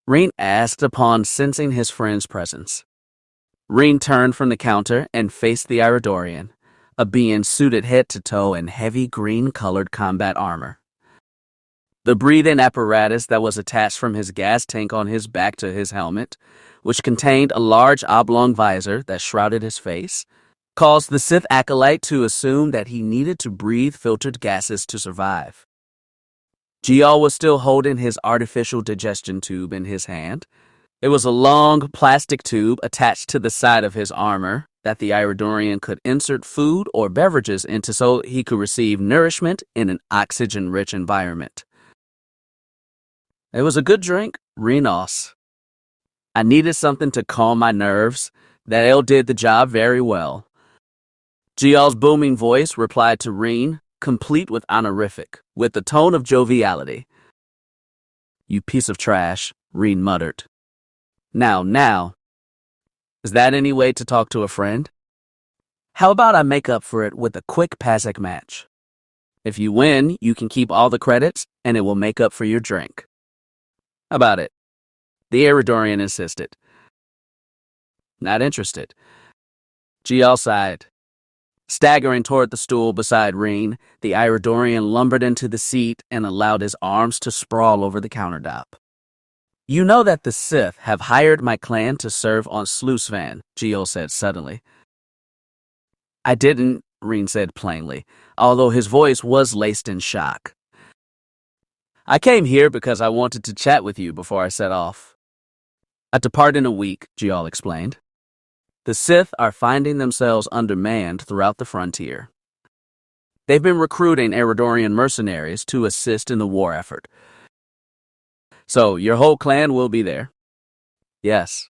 Raen asked upon sensing his friend's presence. Raen turned from the counter and faced the Iridorian, a being suited head to toe in heavy green-colored combat armor. The breathing apparatus that was attached from his gas tank on his back to his helmet which contained a large oblong visor that shrouded his face, caused the Sith acolyte to assume that he needed to breathe filtered gases to survive. Jial was still holding his artificial digestion tube in his hand. It was a long plastic tube attached to the side of his armor that the Iridorian could insert food or beverages into so he could receive nourishment in an oxygen-rich environment. It was a good drink, Renos. I needed something to calm my nerves. That ale did the job very well. Jial's booming voice replied to Raen, complete with honorific, with the tone of joviality. You piece of trash, Raen muttered. Now, is that any way to talk to a friend? How about I make up for it with a quick Pazek match? If you win, you can keep all the credits, and it will make up for your drink. How about it? The Iridorian insisted. Not interested. Jial sighed. Staggering toward the stool beside Raen, the Iridorian lumbered into the seat and allowed his arms to sprawl over the countertop. You know that the Sith have hired my clan to serve on SWTOR, Jial said suddenly. I didn't, Raen said plainly, although his voice was laced in shock. I came here because I wanted to chat with you before I set off. I depart in a week, Jial explained. The Sith are finding themselves undermanned throughout the frontier. They've been recruiting Iridorian mercenaries to assist in the war effort. So, your whole clan will be there? Yes.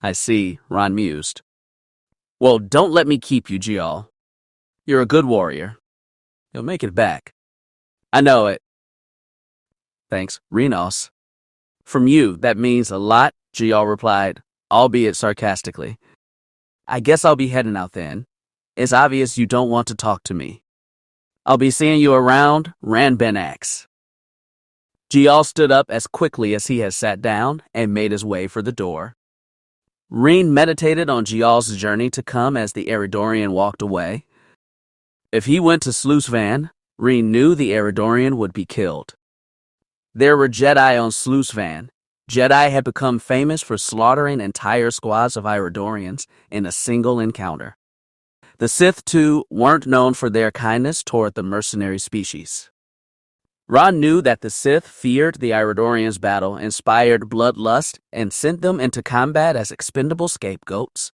I see, Raen mused. Well, don't let me keep you, Jial. You're a good warrior. You'll make it back. I know it. Thanks, Renos. From you, that means a lot, Jial replied, albeit sarcastically. I guess I'll be heading out then. It's obvious you don't want to talk to me. I'll be seeing you around, Raen Benax. Jial stood up as quickly as he had sat down and made his way for the door. Raen meditated on Jial's journey to come as the Iridorian walked away. If he went to SWTOR, Raen knew the Iridorian would be killed. There were Jedi on SWTOR. Jedi had become famous for slaughtering entire squads of Iridorians in a single encounter. The Sith, too, weren't known for their kindness toward the mercenary species. Raen knew that the Sith feared the Iridorians' battle, inspired bloodlust, and sent them into combat as expendable scapegoats.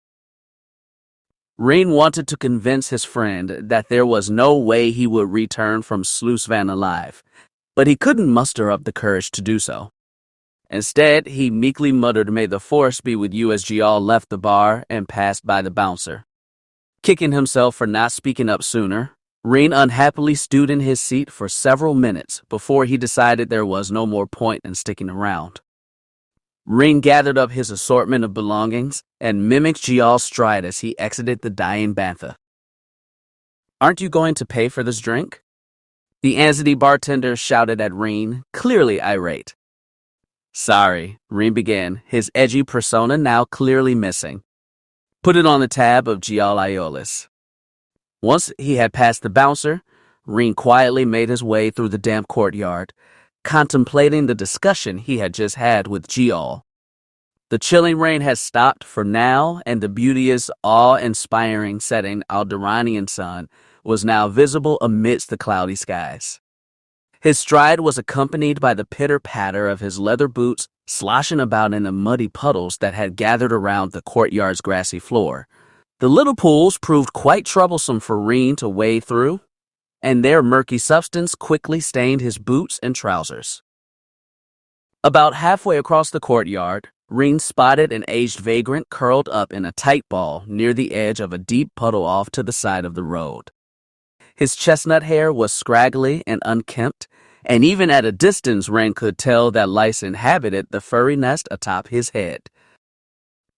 Raen wanted to convince his friend that there was no way he would return from SWTOR alive, but he couldn't muster up the courage to do so. Instead, he meekly muttered, "May the Force be with you," as Jial left the bar and passed by the bouncer. Kicking himself for not speaking up sooner, Raen unhappily stewed in his seat for several minutes before he decided there was no more point in sticking around. Raen gathered up his assortment of belongings and mimicked Jial's stride as he exited the dying bantha. Aren't you going to pay for this drink? The Ansidy bartender shouted at Raen, clearly irate. Sorry, Raen began, his edgy persona now clearly missing. Put it on the tab of Jial Iolis. Once he had passed the bouncer, Raen quietly made his way through the damp courtyard, contemplating the discussion he had just had with Jial. The chilling rain had stopped for now, and the beauteous, awe-inspiring setting Alderaanian sun was now visible amidst the cloudy skies. His stride was accompanied by the pitter-patter of his leather boots sloshing about in the muddy puddles that had gathered around the courtyard's grassy floor. The little pools proved quite troublesome for Raen to wade through, and their murky substance quickly stained his boots and trousers. About halfway across the courtyard, Raen spotted an aged vagrant curled up in a tight ball near the edge of a deep puddle off to the side of the road. His chestnut hair was scraggly and unkempt, and even at a distance Raen could tell that lice inhabited the furry nest atop his head.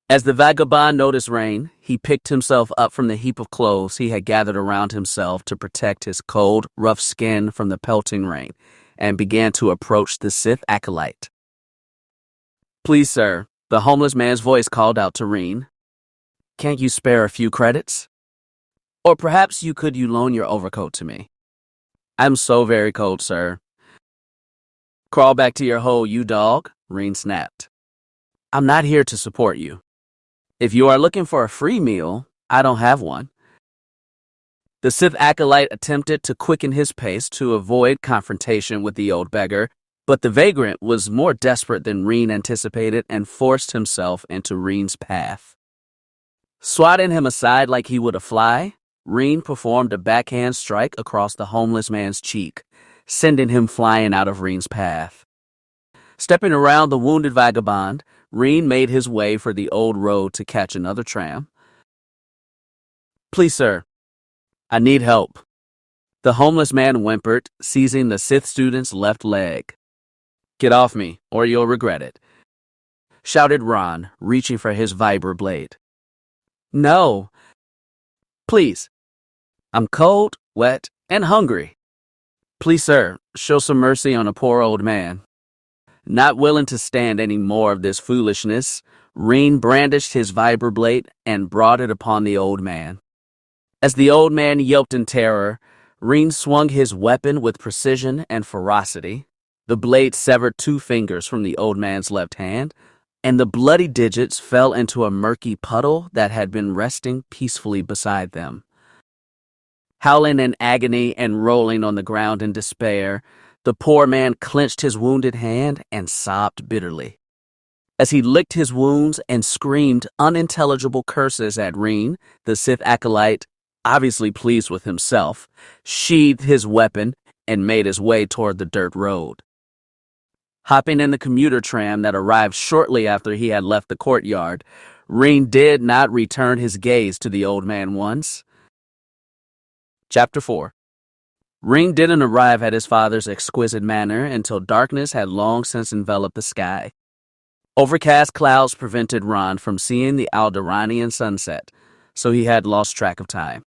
As the vagabond noticed Raen, he picked himself up from the heap of clothes he had gathered around himself to protect his cold, rough skin from the pelting rain, and began to approach the Sith acolyte. Please, sir, the homeless man's voice called out to Raen. Can't you spare a few credits? Or perhaps you loan your overcoat to me? I'm so very cold, sir. Crawl back to your hole, you dog, Raen snapped. I'm not here to support you. If you are looking for a free meal, I don't have one. The Sith acolyte attempted to quicken his pace to avoid confrontation with the old beggar, but the vagrant was more desperate than Raen anticipated and forced himself into Raen's path. Swatting him aside like he would a fly, Raen performed a backhand strike across the homeless man's cheek, sending him flying out of Raen's path. Stepping around the wounded vagabond, Raen made his way for the old road to catch another tram. "Please, sir, I need help." The homeless man whimpered, seizing the Sith student's left leg. "Get off me, or you'll regret it," shouted Raen, reaching for his vibra blade. "No. Please. I'm cold, wet, and hungry. Please, sir, show some mercy on a poor old man." Not willing to stand any more of this foolishness, Raen brandished his vibra blade and brought it upon the old man. As the old man yelped in terror, Raen swung his weapon with precision and ferocity. The blade severed 2 fingers from the old man's left hand, and the bloody digits fell into a murky puddle that had been resting peacefully beside them. Howling in agony and rolling on the ground in despair, the poor man clenched his wounded hand and sobbed bitterly. As he licked his wounds and screamed unintelligible curses at Raen, the Sith acolyte, obviously pleased with himself, sheathed his weapon and made his way toward the dirt road. Hopping in the commuter tram that arrived shortly after he had left the courtyard, Raen did not return his gaze to the old man once. Chapter 4. Raen didn't arrive at his father's exquisite manor until darkness had long since enveloped the sky. Overcast clouds prevented Raen from seeing the Alderaanian sunset, so he had lost track of time.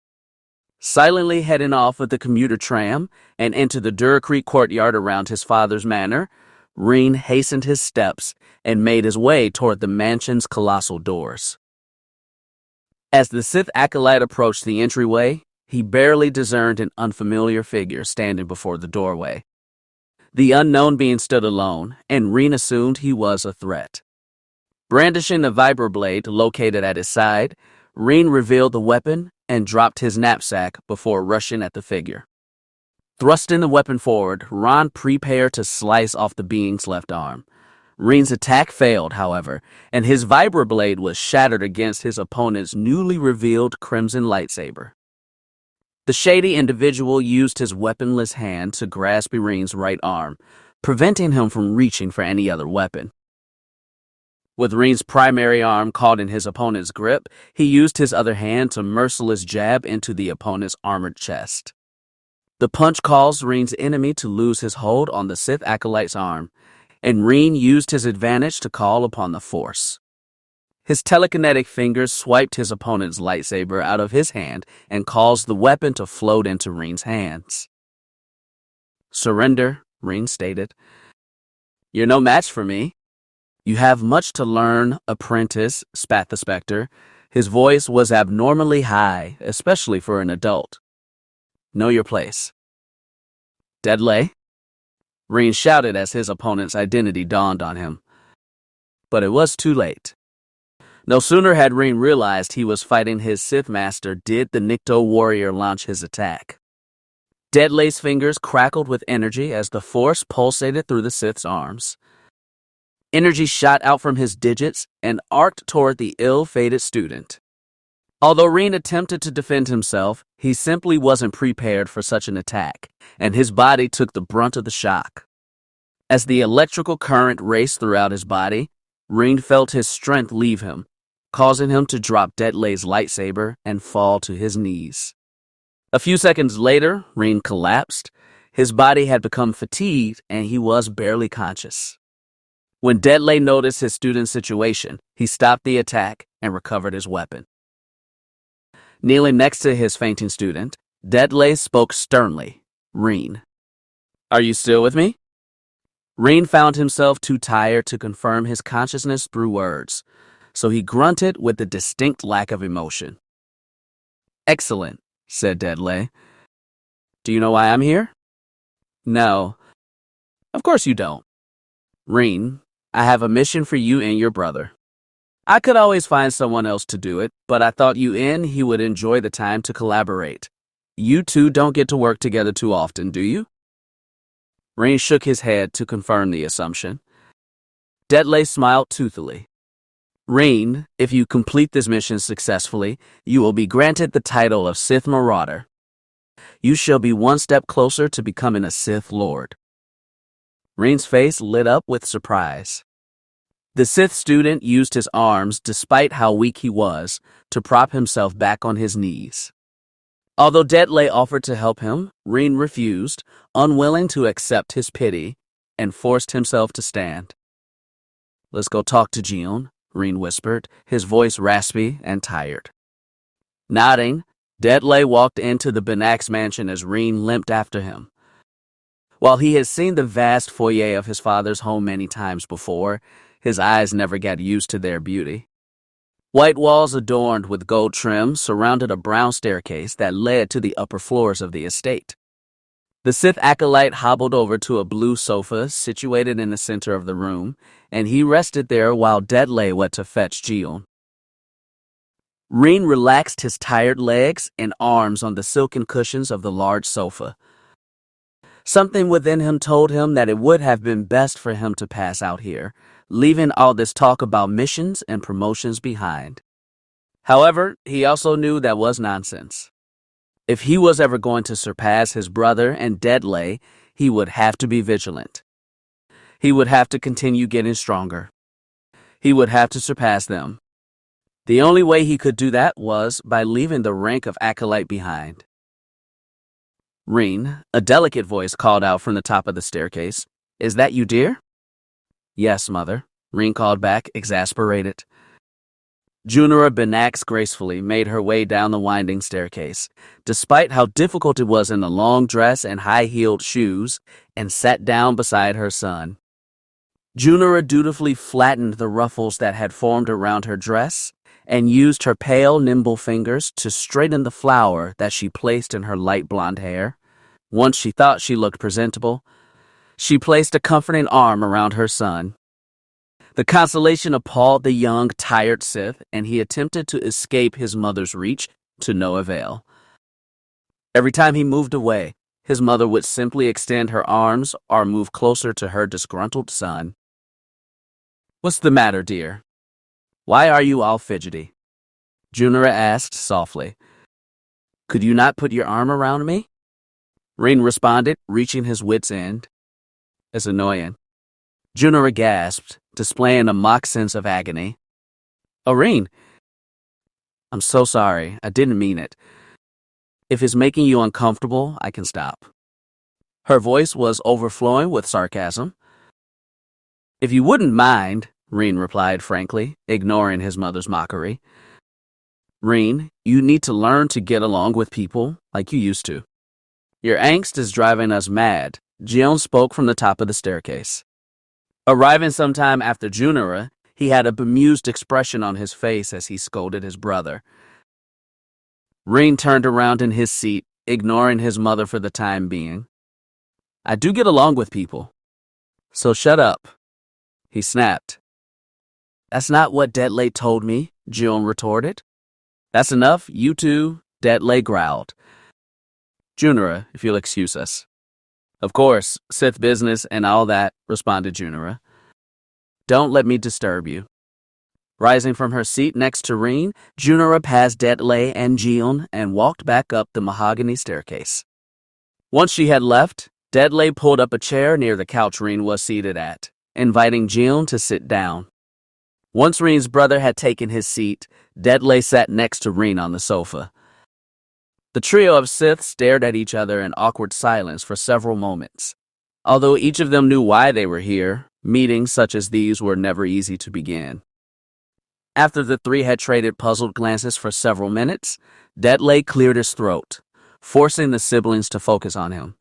Silently heading off with the commuter tram and into the Duracrete courtyard around his father's manor, Raen hastened his steps and made his way toward the mansion's colossal doors. As the Sith acolyte approached the entryway, he barely discerned an unfamiliar figure standing before the doorway. The unknown being stood alone, and Raen assumed he was a threat. Brandishing the vibra blade located at his side, Raen revealed the weapon and dropped his knapsack before rushing at the figure. Thrusting the weapon forward, Raen prepared to slice off the being's left arm. Raen's attack failed, however, and his vibra blade was shattered against his opponent's newly revealed crimson lightsaber. The shady individual used his weaponless hand to grasp Raen's right arm, preventing him from reaching for any other weapon. With Raen's primary arm caught in his opponent's grip, he used his other hand to merciless jab into the opponent's armored chest. The punch caused Raen's enemy to lose his hold on the Sith acolyte's arm, and Raen used his advantage to call upon the Force. His telekinetic fingers swiped his opponent's lightsaber out of his hand and caused the weapon to float into Raen's hands. "Surrender," Raen stated. "You're no match for me." "You have much to learn, apprentice," spat the Spectre. His voice was abnormally high, especially for an adult. "Know your place." "Deadlay?" Raen shouted as his opponent's identity dawned on him. But it was too late. No sooner had Raen realized he was fighting his Sith master did the Nikto warrior launch his attack. Deadlay's fingers crackled with energy as the Force pulsated through the Sith's arms. Energy shot out from his digits and arced toward the ill-fated student. Although Raen attempted to defend himself, he simply wasn't prepared for such an attack, and his body took the brunt of the shock. As the electrical current raced throughout his body, Raen felt his strength leave him, causing him to drop Deadlay's lightsaber and fall to his knees. A few seconds later, Raen collapsed. His body had become fatigued, and he was barely conscious. When Deadlay noticed his student's situation, he stopped the attack and recovered his weapon. Kneeling next to his fainting student, Deadlay spoke sternly. "Raen, are you still with me?" Raen found himself too tired to confirm his consciousness through words, so he grunted with a distinct lack of emotion. "Excellent," said Deadlay. "Do you know why I'm here?" "No." "Of course you don't." "Raen, I have a mission for you and your brother. I could always find someone else to do it, but I thought he would enjoy the time to collaborate. You two don't get to work together too often, do you? Raen shook his head to confirm the assumption. Detley smiled toothily. Raen, if you complete this mission successfully, you will be granted the title of Sith Marauder. You shall be one step closer to becoming a Sith Lord. Rain's face lit up with surprise. The Sith student used his arms, despite how weak he was, to prop himself back on his knees. Although Detley offered to help him, Raen refused, unwilling to accept his pity, and forced himself to stand. Let's go talk to Jion, Raen whispered, his voice raspy and tired. Nodding, Detley walked into the Benax mansion as Raen limped after him. While he had seen the vast foyer of his father's home many times before, his eyes never got used to their beauty. White walls adorned with gold trim surrounded a brown staircase that led to the upper floors of the estate. The Sith acolyte hobbled over to a blue sofa situated in the center of the room, and he rested there while Detley went to fetch Jion. Raen relaxed his tired legs and arms on the silken cushions of the large sofa. Something within him told him that it would have been best for him to pass out here, leaving all this talk about missions and promotions behind. However, he also knew that was nonsense. If he was ever going to surpass his brother and Detley, he would have to be vigilant. He would have to continue getting stronger. He would have to surpass them. The only way he could do that was by leaving the rank of acolyte behind. Raen, a delicate voice called out from the top of the staircase. Is that you, dear? Yes, mother, Raen called back, exasperated. Junera Benax gracefully made her way down the winding staircase, despite how difficult it was in the long dress and high-heeled shoes, and sat down beside her son. Junera dutifully flattened the ruffles that had formed around her dress and used her pale, nimble fingers to straighten the flower that she placed in her light blonde hair. Once she thought she looked presentable, she placed a comforting arm around her son. The consolation appalled the young, tired Sith, and he attempted to escape his mother's reach to no avail. Every time he moved away, his mother would simply extend her arms or move closer to her disgruntled son. What's the matter, dear? Why are you all fidgety? Junera asked softly. Could you not put your arm around me? Raen responded, reaching his wit's end. It's annoying. Junera gasped, displaying a mock sense of agony. Oh, Raen, I'm so sorry. I didn't mean it. If it's making you uncomfortable, I can stop. Her voice was overflowing with sarcasm. If you wouldn't mind, Raen replied frankly, ignoring his mother's mockery. Raen, you need to learn to get along with people like you used to. Your angst is driving us mad, Jion spoke from the top of the staircase. Arriving sometime after Junera, he had a bemused expression on his face as he scolded his brother. Raen turned around in his seat, ignoring his mother for the time being. I do get along with people. So shut up, he snapped. That's not what Detley told me, Jion retorted. That's enough, you two, Detley growled. Junera, if you'll excuse us. Of course, Sith business and all that, responded Junera. Don't let me disturb you. Rising from her seat next to Raen, Junera passed Detley and Jion and walked back up the mahogany staircase. Once she had left, Detley pulled up a chair near the couch Raen was seated at, inviting Jion to sit down. Once Raen's brother had taken his seat, Detley sat next to Raen on the sofa. The trio of Sith stared at each other in awkward silence for several moments. Although each of them knew why they were here, meetings such as these were never easy to begin. After the three had traded puzzled glances for several minutes, Detley cleared his throat, forcing the siblings to focus on him.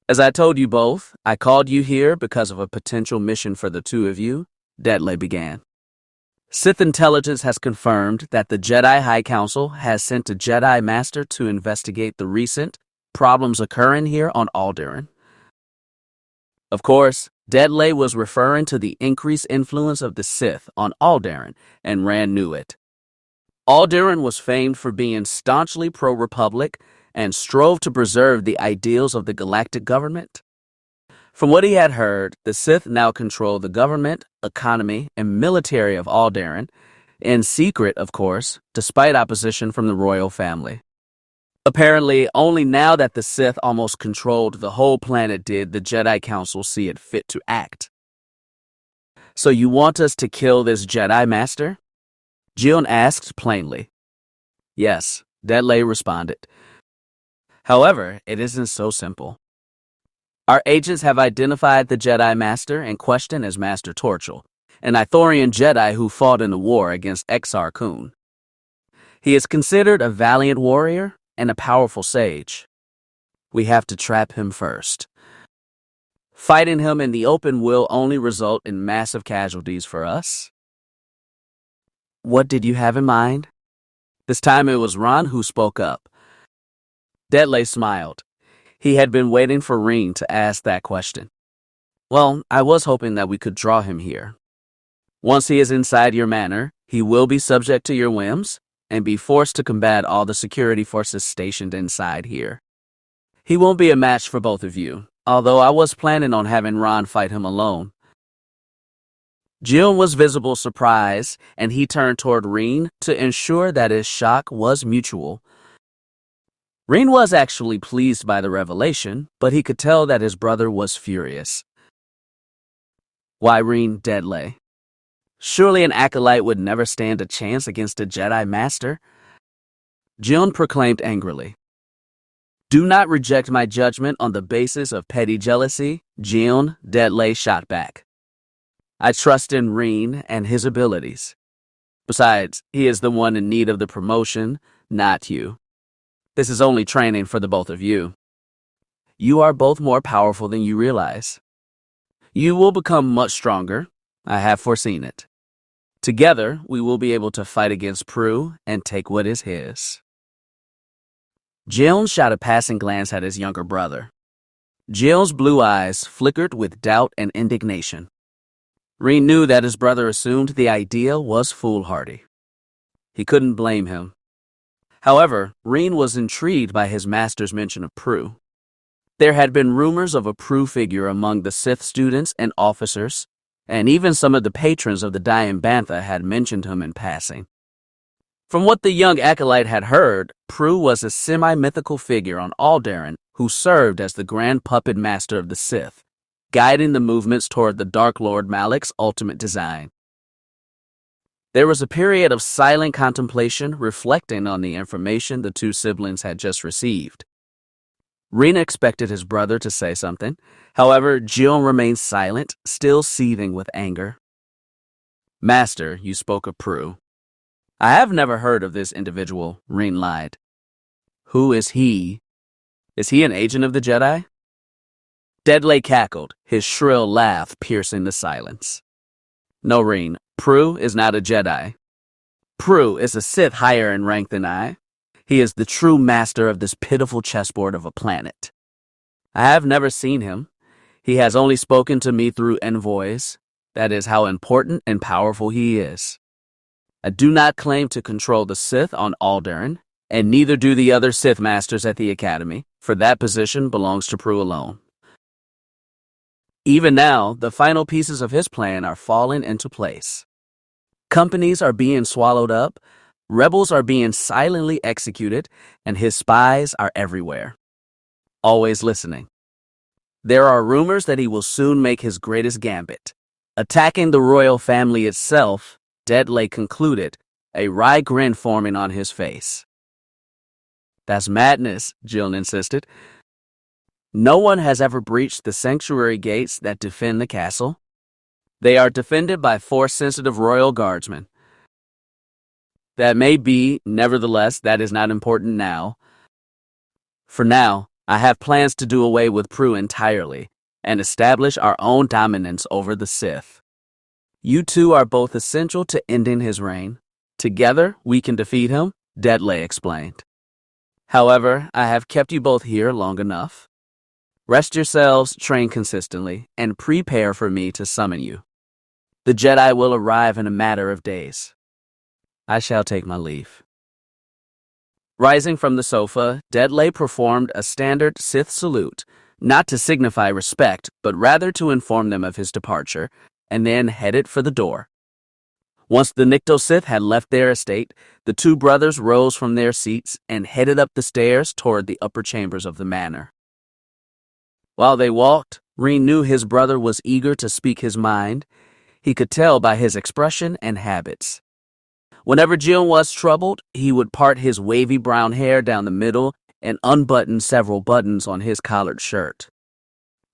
As I told you both, I called you here because of a potential mission for the two of you, Detley began. Sith intelligence has confirmed that the Jedi High Council has sent a Jedi Master to investigate the recent problems occurring here on Alderaan. Of course, Deadlay was referring to the increased influence of the Sith on Alderaan, and Raen knew it. Alderaan was famed for being staunchly pro-Republic and strove to preserve the ideals of the galactic government. From what he had heard, the Sith now controlled the government, economy, and military of Alderaan, in secret, of course, despite opposition from the royal family. Apparently, only now that the Sith almost controlled the whole planet did the Jedi Council see it fit to act. "So you want us to kill this Jedi Master?" Jion asked plainly. "Yes," Deadlay responded. "However, it isn't so simple. Our agents have identified the Jedi Master in question as Master Torchel, an Ithorian Jedi who fought in the war against Exar Kun. He is considered a valiant warrior and a powerful sage. We have to trap him first. Fighting him in the open will only result in massive casualties for us." "What did you have in mind?" This time it was Raen who spoke up. Deadlay smiled. He had been waiting for Raen to ask that question. "Well, I was hoping that we could draw him here. Once he is inside your manor, he will be subject to your whims and be forced to combat all the security forces stationed inside here. He won't be a match for both of you, although I was planning on having Raen fight him alone." Jion was visible surprise, and he turned toward Raen to ensure that his shock was mutual. Raen was actually pleased by the revelation, but he could tell that his brother was furious. "Why, Raen Deadlay? Surely an acolyte would never stand a chance against a Jedi Master." Jion proclaimed angrily. "Do not reject my judgment on the basis of petty jealousy," Jion, Deadlay shot back. "I trust in Raen and his abilities. Besides, he is the one in need of the promotion, not you. This is only training for the both of you. You are both more powerful than you realize. You will become much stronger. I have foreseen it. Together, we will be able to fight against Prue and take what is his." Jion shot a passing glance at his younger brother. Jion's blue eyes flickered with doubt and indignation. Raen knew that his brother assumed the idea was foolhardy. He couldn't blame him. However, Raen was intrigued by his master's mention of Prue. There had been rumors of a Prue figure among the Sith students and officers, and even some of the patrons of the Dying Bantha had mentioned him in passing. From what the young acolyte had heard, Prue was a semi-mythical figure on Alderaan who served as the grand puppet master of the Sith, guiding the movements toward the Dark Lord Malak's ultimate design. There was a period of silent contemplation reflecting on the information the two siblings had just received. Raen expected his brother to say something. However, Jion remained silent, still seething with anger. "Master, you spoke of Prue. I have never heard of this individual," Raen lied. "Who is he? Is he an agent of the Jedi?" Deadlay cackled, his shrill laugh piercing the silence. "No, Raen, Prue is not a Jedi. Prue is a Sith higher in rank than I. He is the true master of this pitiful chessboard of a planet. I have never seen him. He has only spoken to me through envoys. That is how important and powerful he is. I do not claim to control the Sith on Alderaan, and neither do the other Sith masters at the Academy, for that position belongs to Prue alone. Even now, the final pieces of his plan are falling into place. Companies are being swallowed up, rebels are being silently executed, and his spies are everywhere, always listening. There are rumors that he will soon make his greatest gambit, attacking the royal family itself. Deadlay concluded, a wry grin forming on his face. "That's madness," Jill insisted. "No one has ever breached the sanctuary gates that defend the castle. They are defended by Force-sensitive royal guardsmen. That may be, nevertheless, that is not important now. For now, I have plans to do away with Prue entirely and establish our own dominance over the Sith. You two are both essential to ending his reign. Together, we can defeat him," Deadlay explained. "However, I have kept you both here long enough. Rest yourselves, train consistently, and prepare for me to summon you. The Jedi will arrive in a matter of days. I shall take my leave. Rising from the sofa, Deadlay performed a standard Sith salute, not to signify respect, but rather to inform them of his departure, and then headed for the door. Once the Nikto Sith had left their estate, the two brothers rose from their seats and headed up the stairs toward the upper chambers of the manor. While they walked, Raen knew his brother was eager to speak his mind. He could tell by his expression and habits. Whenever Jill was troubled, he would part his wavy brown hair down the middle and unbutton several buttons on his collared shirt.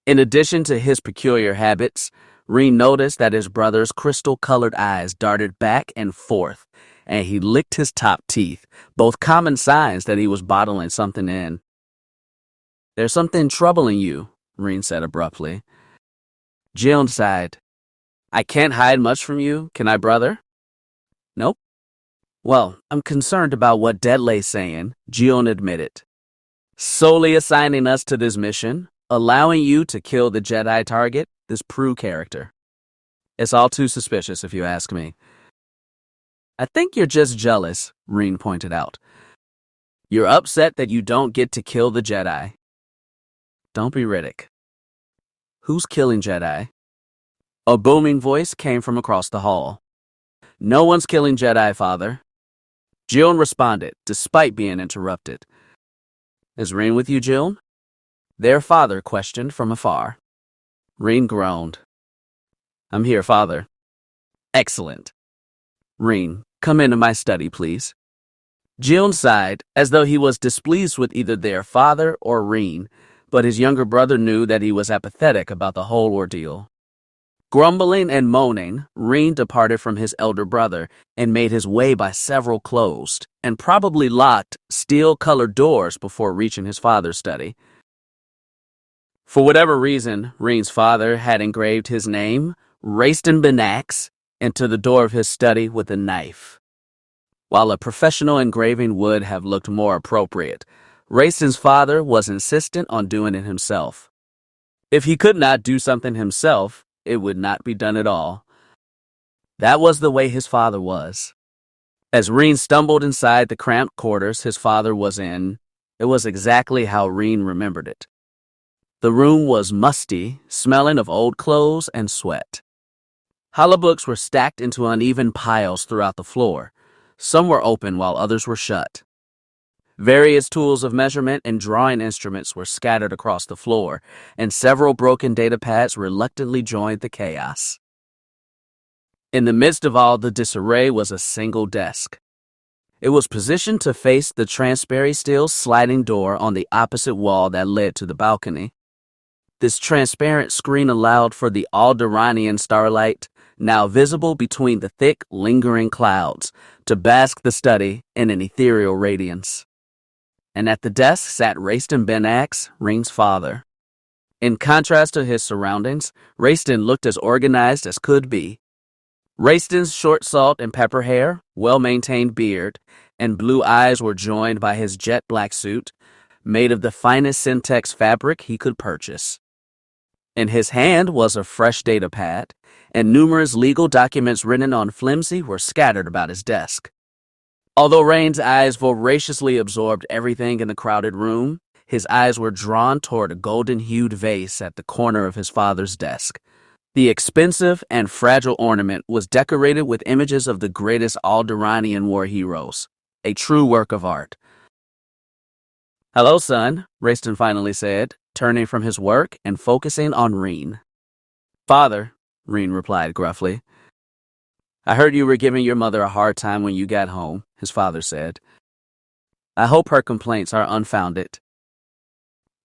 In addition to his peculiar habits, Raen noticed that his brother's crystal-colored eyes darted back and forth, and he licked his top teeth, both common signs that he was bottling something in. "There's something troubling you," Raen said abruptly. Jill sighed. "I can't hide much from you, can I, brother?" "Nope." "Well, I'm concerned about what Deadlay's saying," Jill admitted. "Solely assigning us to this mission, allowing you to kill the Jedi target, this Prue character. It's all too suspicious if you ask me." "I think you're just jealous," Raen pointed out. "You're upset that you don't get to kill the Jedi." "Don't be Riddick." "Who's killing Jedi?" A booming voice came from across the hall. "No one's killing Jedi, Father." Jill responded, despite being interrupted. "Is Raen with you, Jill?" Their father questioned from afar. Raen groaned. "I'm here, Father." "Excellent." "Raen, come into my study, please." Jill sighed, as though he was displeased with either their father or Raen, but his younger brother knew that he was apathetic about the whole ordeal. Grumbling and moaning, Raen departed from his elder brother and made his way by several closed and probably locked steel-colored doors before reaching his father's study. For whatever reason, Raen's father had engraved his name, Raen Benax, into the door of his study with a knife. While a professional engraving would have looked more appropriate, Raen's father was insistent on doing it himself. If he could not do something himself, it would not be done at all. That was the way his father was. As Raen stumbled inside the cramped quarters his father was in, it was exactly how Raen remembered it. The room was musty, smelling of old clothes and sweat. Holobooks were stacked into uneven piles throughout the floor. Some were open while others were shut. Various tools of measurement and drawing instruments were scattered across the floor, and several broken data pads reluctantly joined the chaos. In the midst of all the disarray was a single desk. It was positioned to face the transparent steel sliding door on the opposite wall that led to the balcony. This transparent screen allowed for the Alderaanian starlight, now visible between the thick, lingering clouds, to bask the study in an ethereal radiance. And at the desk sat Raen Benax, Raen's father. In contrast to his surroundings, Raen looked as organized as could be. Rasten's short salt and pepper hair, well-maintained beard, and blue eyes were joined by his jet black suit, made of the finest syntex fabric he could purchase. In his hand was a fresh data pad, and numerous legal documents written on flimsy were scattered about his desk. Although Rain's eyes voraciously absorbed everything in the crowded room, his eyes were drawn toward a golden-hued vase at the corner of his father's desk. The expensive and fragile ornament was decorated with images of the greatest Alderaanian war heroes, a true work of art. "Hello, son," Raen finally said, turning from his work and focusing on Raen. "Father," Raen replied gruffly. "I heard you were giving your mother a hard time when you got home," his father said. "I hope her complaints are unfounded."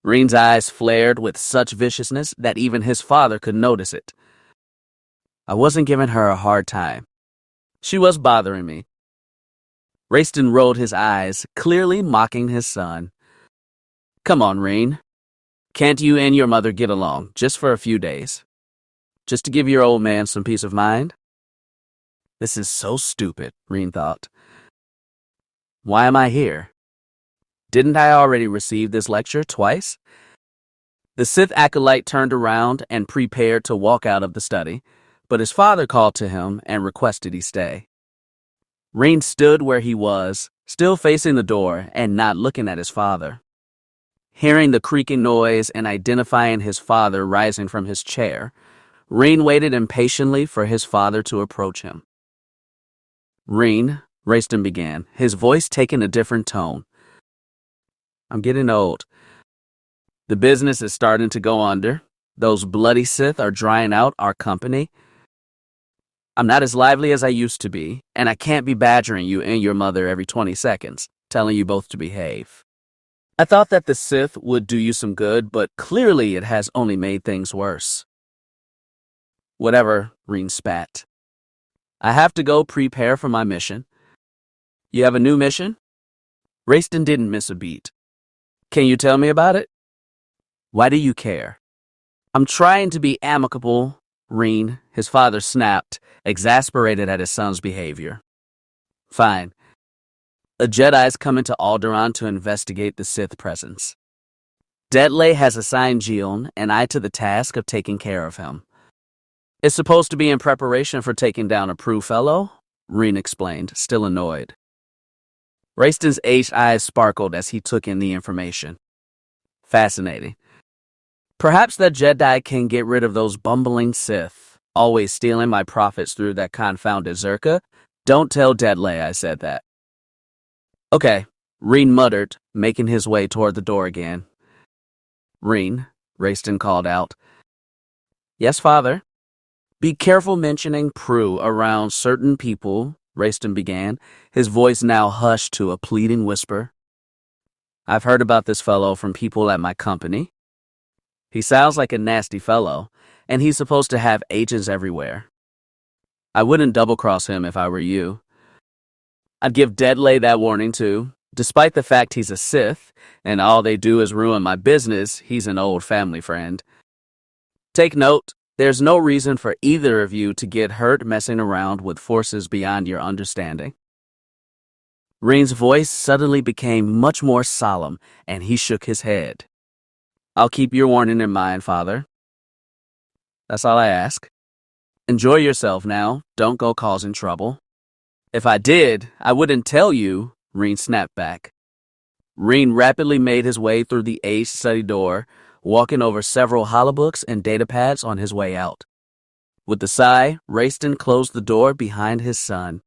Rain's eyes flared with such viciousness that even his father could notice it. "I wasn't giving her a hard time. She was bothering me." Raen rolled his eyes, clearly mocking his son. "Come on, Raen. Can't you and your mother get along, just for a few days? Just to give your old man some peace of mind?" This is so stupid, Raen thought. Why am I here? Didn't I already receive this lecture twice? The Sith acolyte turned around and prepared to walk out of the study, but his father called to him and requested he stay. Raen stood where he was, still facing the door and not looking at his father. Hearing the creaking noise and identifying his father rising from his chair, Raen waited impatiently for his father to approach him. "Raen," Raistin began, his voice taking a different tone. "I'm getting old. The business is starting to go under. Those bloody Sith are drying out our company. I'm not as lively as I used to be, and I can't be badgering you and your mother every 20 seconds, telling you both to behave. I thought that the Sith would do you some good, but clearly it has only made things worse." "Whatever," Raen spat. "I have to go prepare for my mission." "You have a new mission?" Raistin didn't miss a beat. "Can you tell me about it?" "Why do you care?" "I'm trying to be amicable," Raen, his father snapped, exasperated at his son's behavior. "Fine. A Jedi's coming to Alderaan to investigate the Sith presence. Detley has assigned Jion and I to the task of taking care of him. It's supposed to be in preparation for taking down a Prue fellow," Raen explained, still annoyed. Raistin's aged eyes sparkled as he took in the information. "Fascinating. Perhaps that Jedi can get rid of those bumbling Sith, always stealing my profits through that confounded Zerka. Don't tell Detley I said that." "Okay," Raen muttered, making his way toward the door again. "Raen," Raistin called out. "Yes, father?" "Be careful mentioning Prue around certain people," Raistin began, his voice now hushed to a pleading whisper. "I've heard about this fellow from people at my company. He sounds like a nasty fellow, and he's supposed to have agents everywhere. I wouldn't double-cross him if I were you. I'd give Detley that warning too. Despite the fact he's a Sith, and all they do is ruin my business, he's an old family friend. Take note, there's no reason for either of you to get hurt messing around with forces beyond your understanding." Rain's voice suddenly became much more solemn, and he shook his head. "I'll keep your warning in mind, father. That's all I ask. Enjoy yourself now. Don't go causing trouble." "If I did, I wouldn't tell you," Raen snapped back. Raen rapidly made his way through the aged study door, walking over several holobooks and datapads on his way out. With a sigh, Raistin closed the door behind his son.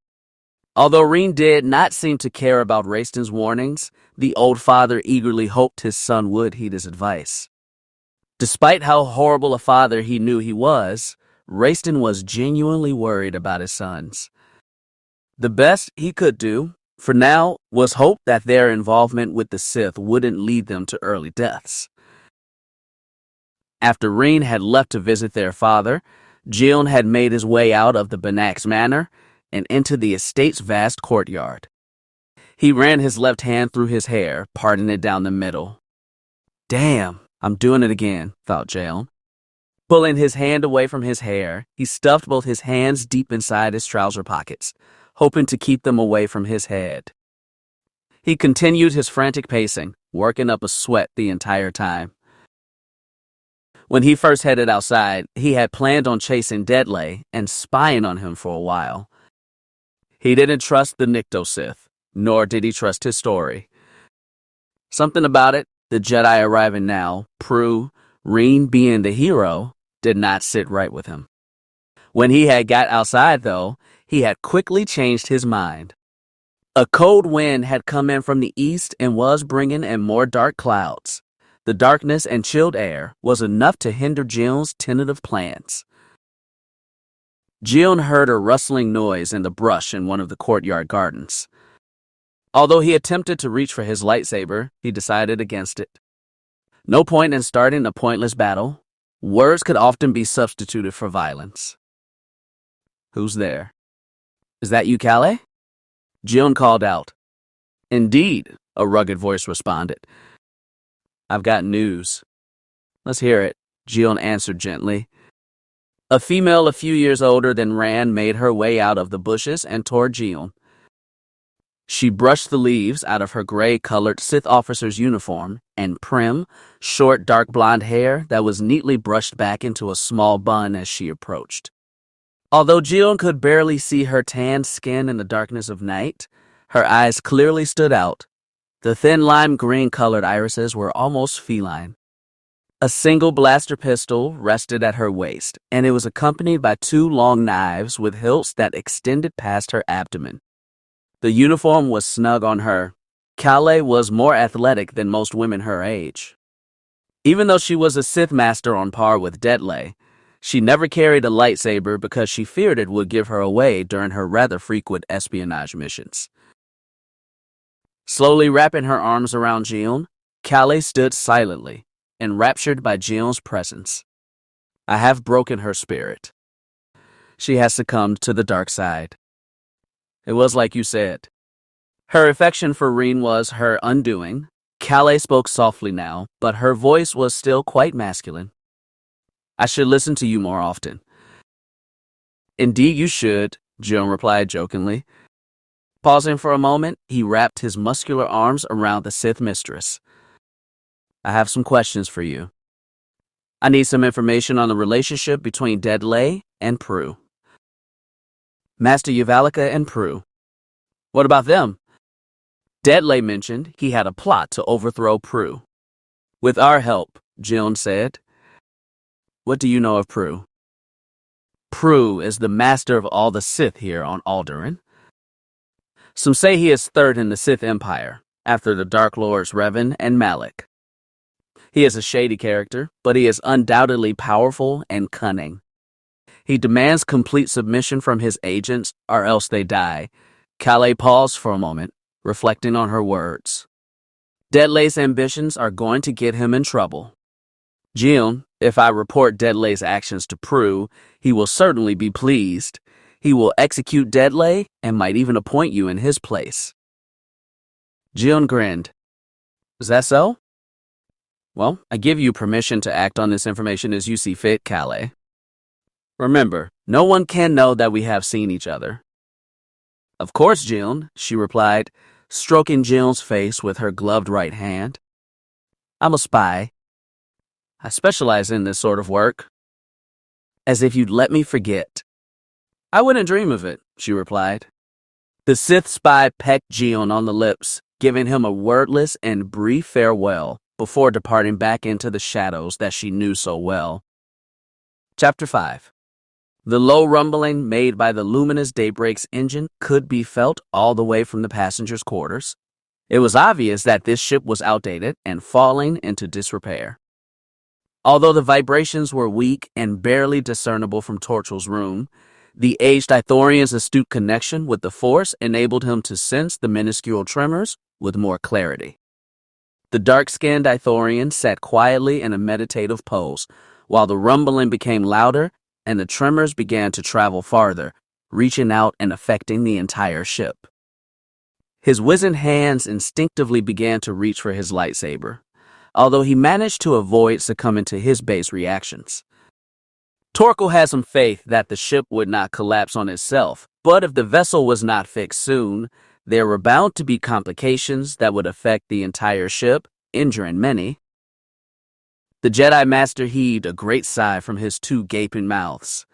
Although Raen did not seem to care about Raistin's warnings, the old father eagerly hoped his son would heed his advice. Despite how horrible a father he knew he was, Raistin was genuinely worried about his sons. The best he could do, for now, was hope that their involvement with the Sith wouldn't lead them to early deaths. After Raen had left to visit their father, Jion had made his way out of the Benax manor and into the estate's vast courtyard. He ran his left hand through his hair, parting it down the middle. "Damn, I'm doing it again," thought Jion. Pulling his hand away from his hair, he stuffed both his hands deep inside his trouser pockets, hoping to keep them away from his head. He continued his frantic pacing, working up a sweat the entire time. When he first headed outside, he had planned on chasing Detley and spying on him for a while. He didn't trust the Nikto Sith, nor did he trust his story. Something about it, the Jedi arriving now, Prue, Raen being the hero, did not sit right with him. When he had got outside, though, he had quickly changed his mind. A cold wind had come in from the east and was bringing in more dark clouds. The darkness and chilled air was enough to hinder Jion's tentative plans. Jion heard a rustling noise in the brush in one of the courtyard gardens. Although he attempted to reach for his lightsaber, he decided against it. No point in starting a pointless battle. Words could often be substituted for violence. "Who's there?" "Is that you, Calais?" Jion called out. "Indeed," a rugged voice responded. "I've got news." "Let's hear it," Jion answered gently. A female a few years older than Raen made her way out of the bushes and toward Jion. She brushed the leaves out of her gray-colored Sith officer's uniform and prim, short, dark blonde hair that was neatly brushed back into a small bun as she approached. Although Jion could barely see her tanned skin in the darkness of night, her eyes clearly stood out. The thin lime green-colored irises were almost feline. A single blaster pistol rested at her waist, and it was accompanied by 2 long knives with hilts that extended past her abdomen. The uniform was snug on her. Calais was more athletic than most women her age. Even though she was a Sith master on par with Detley, she never carried a lightsaber because she feared it would give her away during her rather frequent espionage missions. Slowly wrapping her arms around Jion, Calais stood silently, enraptured by Jion's presence. I have broken her spirit. She has succumbed to the dark side. It was like you said. Her affection for Raen was her undoing. Calais spoke softly now, but her voice was still quite masculine. I should listen to you more often. Indeed you should, Jion replied jokingly. Pausing for a moment, he wrapped his muscular arms around the Sith mistress. I have some questions for you. I need some information on the relationship between Detley and Prue. Master Yvalika and Prue. What about them? Detley mentioned he had a plot to overthrow Prue. With our help, Jion said. What do you know of Prue? Prue is the master of all the Sith here on Alderaan. Some say he is third in the Sith Empire, after the Dark Lords Revan and Malak. He is a shady character, but he is undoubtedly powerful and cunning. He demands complete submission from his agents, or else they die. Calais paused for a moment, reflecting on her words. Detley's ambitions are going to get him in trouble. Jion, if I report Detley's actions to Prue, he will certainly be pleased. He will execute Detley and might even appoint you in his place. Jion grinned. Is that so? Well, I give you permission to act on this information as you see fit, Calais. Remember, no one can know that we have seen each other. Of course, Jion, she replied, stroking Jion's face with her gloved right hand. I'm a spy. I specialize in this sort of work. As if you'd let me forget. I wouldn't dream of it, she replied. The Sith spy pecked Jion on the lips, giving him a wordless and brief farewell before departing back into the shadows that she knew so well. Chapter 5. The low rumbling made by the luminous Daybreak's engine could be felt all the way from the passengers' quarters. It was obvious that this ship was outdated and falling into disrepair. Although the vibrations were weak and barely discernible from Torchel's room, the aged Ithorian's astute connection with the Force enabled him to sense the minuscule tremors with more clarity. The dark-skinned Ithorian sat quietly in a meditative pose, while the rumbling became louder and the tremors began to travel farther, reaching out and affecting the entire ship. His wizened hands instinctively began to reach for his lightsaber, although he managed to avoid succumbing to his base reactions. Torkel had some faith that the ship would not collapse on itself, but if the vessel was not fixed soon, there were bound to be complications that would affect the entire ship, injuring many. The Jedi Master heaved a great sigh from his 2 gaping mouths.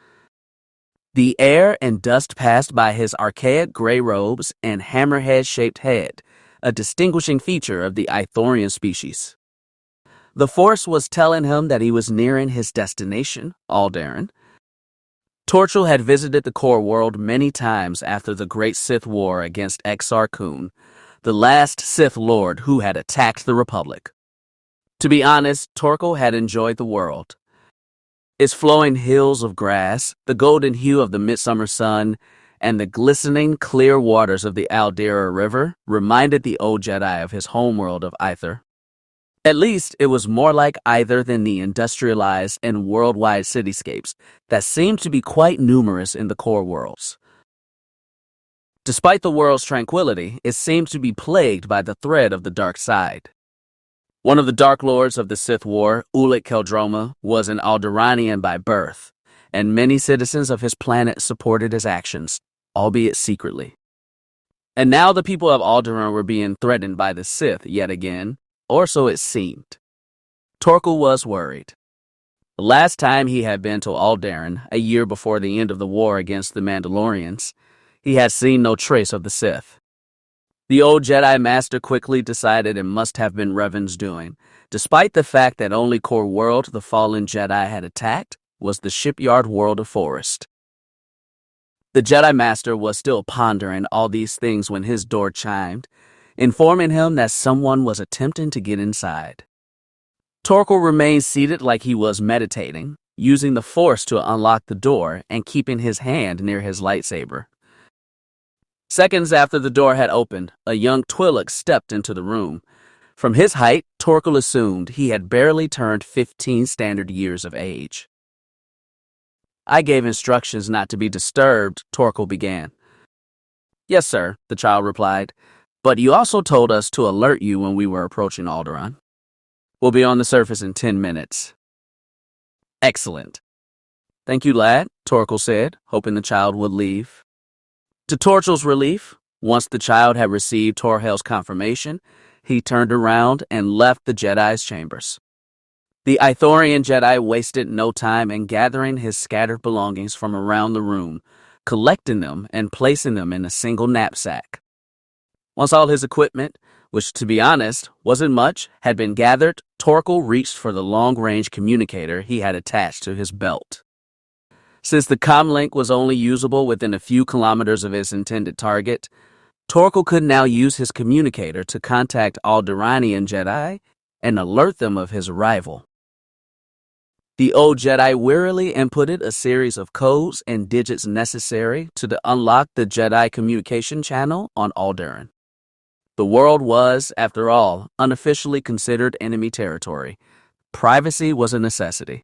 The air and dust passed by his archaic gray robes and hammerhead-shaped head, a distinguishing feature of the Ithorian species. The Force was telling him that he was nearing his destination, Alderaan. Torchel had visited the core world many times after the Great Sith War against Exar Kun, the last Sith Lord who had attacked the Republic. To be honest, Torkel had enjoyed the world. Its flowing hills of grass, the golden hue of the midsummer sun, and the glistening, clear waters of the Alderaan River reminded the old Jedi of his homeworld of Aether. At least, it was more like Aether than the industrialized and worldwide cityscapes that seemed to be quite numerous in the core worlds. Despite the world's tranquility, it seemed to be plagued by the threat of the dark side. One of the Dark Lords of the Sith War, Ulic Qel-Droma, was an Alderaanian by birth, and many citizens of his planet supported his actions, albeit secretly. And now the people of Alderaan were being threatened by the Sith yet again, or so it seemed. Torkel was worried. The last time he had been to Alderaan, a year before the end of the war against the Mandalorians, he had seen no trace of the Sith. The old Jedi Master quickly decided it must have been Revan's doing, despite the fact that only core world the fallen Jedi had attacked was the shipyard world of Forest. The Jedi Master was still pondering all these things when his door chimed, informing him that someone was attempting to get inside. Torkel remained seated like he was meditating, using the Force to unlock the door and keeping his hand near his lightsaber. Seconds after the door had opened, a young Twi'lek stepped into the room. From his height, Torkel assumed he had barely turned 15 standard years of age. "I gave instructions not to be disturbed," Torkel began. "Yes, sir," the child replied, "but you also told us to alert you when we were approaching Alderaan. We'll be on the surface in 10 minutes. "Excellent." "Thank you, lad," Torkel said, hoping the child would leave. To Torkel's relief, once the child had received Torhel's confirmation, he turned around and left the Jedi's chambers. The Ithorian Jedi wasted no time in gathering his scattered belongings from around the room, collecting them and placing them in a single knapsack. Once all his equipment, which to be honest wasn't much, had been gathered, Torkel reached for the long-range communicator he had attached to his belt. Since the comlink was only usable within a few kilometers of his intended target, Torkel could now use his communicator to contact Alderaanian Jedi and alert them of his arrival. The old Jedi wearily inputted a series of codes and digits necessary to unlock the Jedi communication channel on Alderaan. The world was, after all, unofficially considered enemy territory. Privacy was a necessity.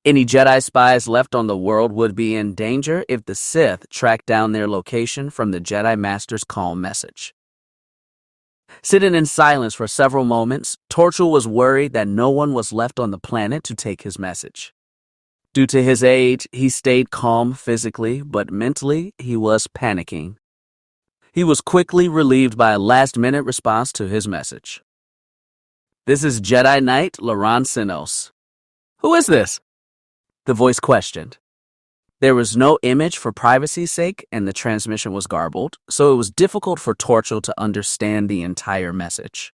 Any Jedi spies left on the world would be in danger if the Sith tracked down their location from the Jedi Master's calm message. Sitting in silence for several moments, Torkel was worried that no one was left on the planet to take his message. Due to his age, he stayed calm physically, but mentally he was panicking. He was quickly relieved by a last-minute response to his message. "This is Jedi Knight Raen Benax." "Who is this?" the voice questioned. There was no image for privacy's sake, and the transmission was garbled, so it was difficult for Torkel to understand the entire message.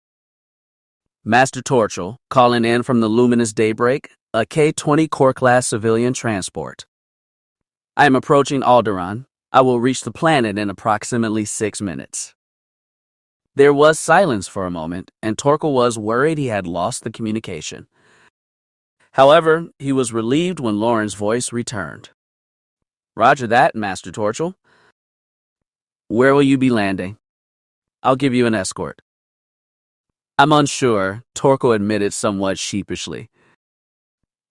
"Master Torkel, calling in from the luminous daybreak, a K-20 Core-class civilian transport. I am approaching Alderaan. I will reach the planet in approximately 6 minutes." There was silence for a moment, and Torkel was worried he had lost the communication. However, he was relieved when Lauren's voice returned. "Roger that, Master Torkel. Where will you be landing?" "I'll give you an escort." "I'm unsure," Torkel admitted somewhat sheepishly.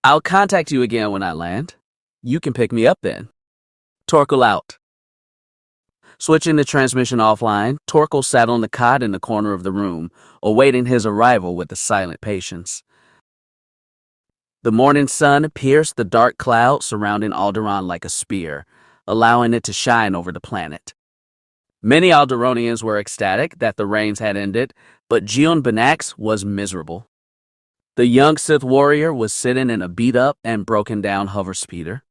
"I'll contact you again when I land. You can pick me up then." Torkel out. Switching the transmission offline, Torkel sat on the cot in the corner of the room, awaiting his arrival with a silent patience. The morning sun pierced the dark cloud surrounding Alderaan like a spear, allowing it to shine over the planet. Many Alderaanians were ecstatic that the rains had ended, but Raen Benax was miserable. The young Sith warrior was sitting in a beat-up and broken-down hover speeder.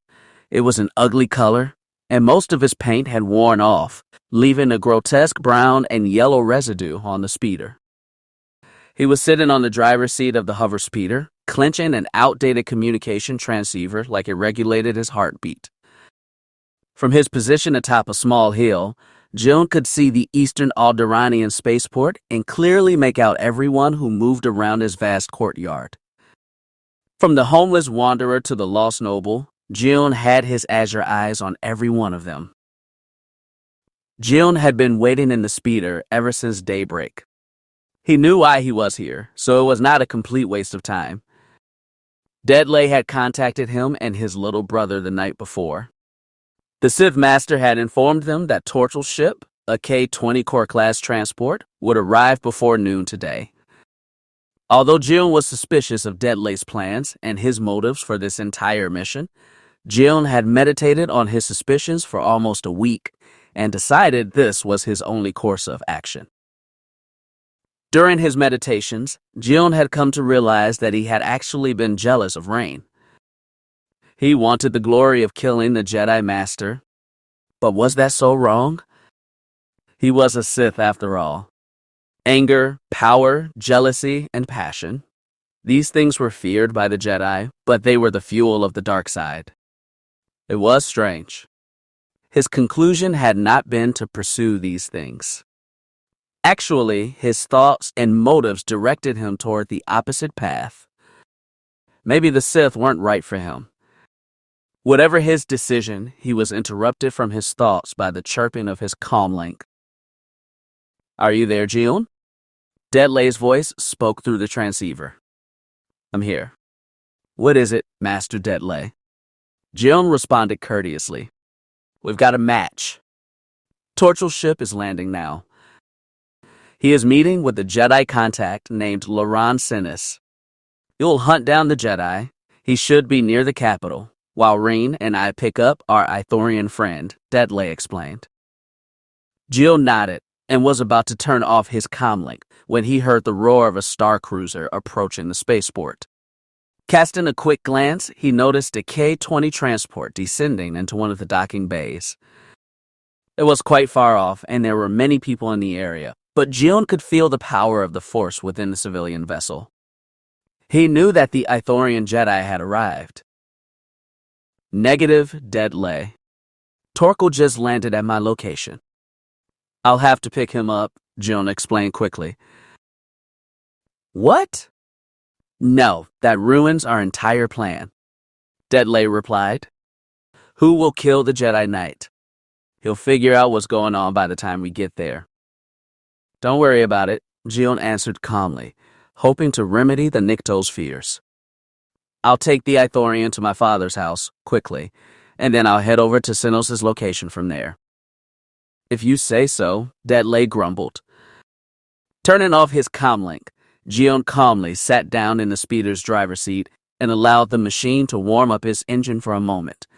It was an ugly color, and most of his paint had worn off, leaving a grotesque brown and yellow residue on the speeder. He was sitting on the driver's seat of the hover speeder, clenching an outdated communication transceiver like it regulated his heartbeat. From his position atop a small hill, Raen could see the eastern Alderaanian spaceport and clearly make out everyone who moved around his vast courtyard. From the homeless wanderer to the lost noble, Raen had his azure eyes on every one of them. Raen had been waiting in the speeder ever since daybreak. He knew why he was here, so it was not a complete waste of time. Deadlay had contacted him and his little brother the night before. The Sith Master had informed them that Torkel's ship, a K-20 Core-class transport, would arrive before noon today. Although Raen was suspicious of Deadlay's plans and his motives for this entire mission, Raen had meditated on his suspicions for almost a week, and decided this was his only course of action. During his meditations, Jion had come to realize that he had actually been jealous of Raen. He wanted the glory of killing the Jedi Master, but was that so wrong? He was a Sith after all. Anger, power, jealousy, and passion. These things were feared by the Jedi, but they were the fuel of the dark side. It was strange. His conclusion had not been to pursue these things. Actually, his thoughts and motives directed him toward the opposite path. Maybe the Sith weren't right for him. Whatever his decision, he was interrupted from his thoughts by the chirping of his comlink. "Are you there, Jion?" Deadlay's voice spoke through the transceiver. "I'm here." "What is it, Master Deadlay?" Jion responded courteously. "We've got a match. Torchel's ship is landing now. He is meeting with a Jedi contact named Raen Benax. You'll hunt down the Jedi. He should be near the capital, while Raen and I pick up our Ithorian friend," Deadlay explained. Jion nodded and was about to turn off his comlink when he heard the roar of a star cruiser approaching the spaceport. Casting a quick glance, he noticed a K-20 transport descending into one of the docking bays. It was quite far off, and there were many people in the area, but Jion could feel the power of the Force within the civilian vessel. He knew that the Ithorian Jedi had arrived. "Negative, Deadlay. Torkel just landed at my location. I'll have to pick him up," Jion explained quickly. "What?" "No, that ruins our entire plan," Deadlay replied. "Who will kill the Jedi Knight? He'll figure out what's going on by the time we get there." "Don't worry about it," Jion answered calmly, hoping to remedy the Nikto's fears. "I'll take the Ithorian to my father's house, quickly, and then I'll head over to Sinos' location from there." "If you say so," Deadlay grumbled. Turning off his comlink, Jion calmly sat down in the speeder's driver's seat and allowed the machine to warm up its engine for a moment.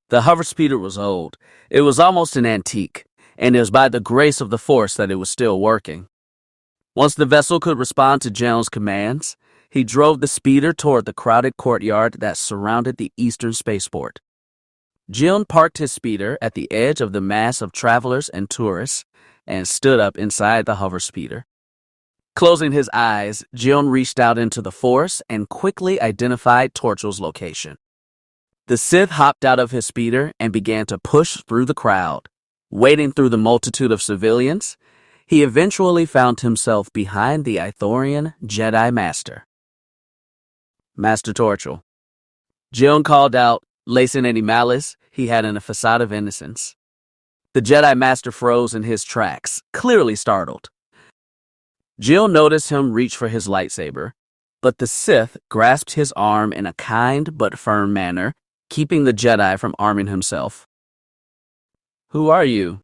The hover speeder was old. It was almost an antique, and it was by the grace of the Force that it was still working. Once the vessel could respond to Jion's commands, he drove the speeder toward the crowded courtyard that surrounded the eastern spaceport. Jion parked his speeder at the edge of the mass of travelers and tourists and stood up inside the hover speeder. Closing his eyes, Jion reached out into the Force and quickly identified Torchel's location. The Sith hopped out of his speeder and began to push through the crowd. Wading through the multitude of civilians, he eventually found himself behind the Ithorian Jedi Master. "Master Torchel." Jion called out, lacing any malice he had in a facade of innocence. The Jedi Master froze in his tracks, clearly startled. Jion noticed him reach for his lightsaber, but the Sith grasped his arm in a kind but firm manner, keeping the Jedi from arming himself. "Who are you?"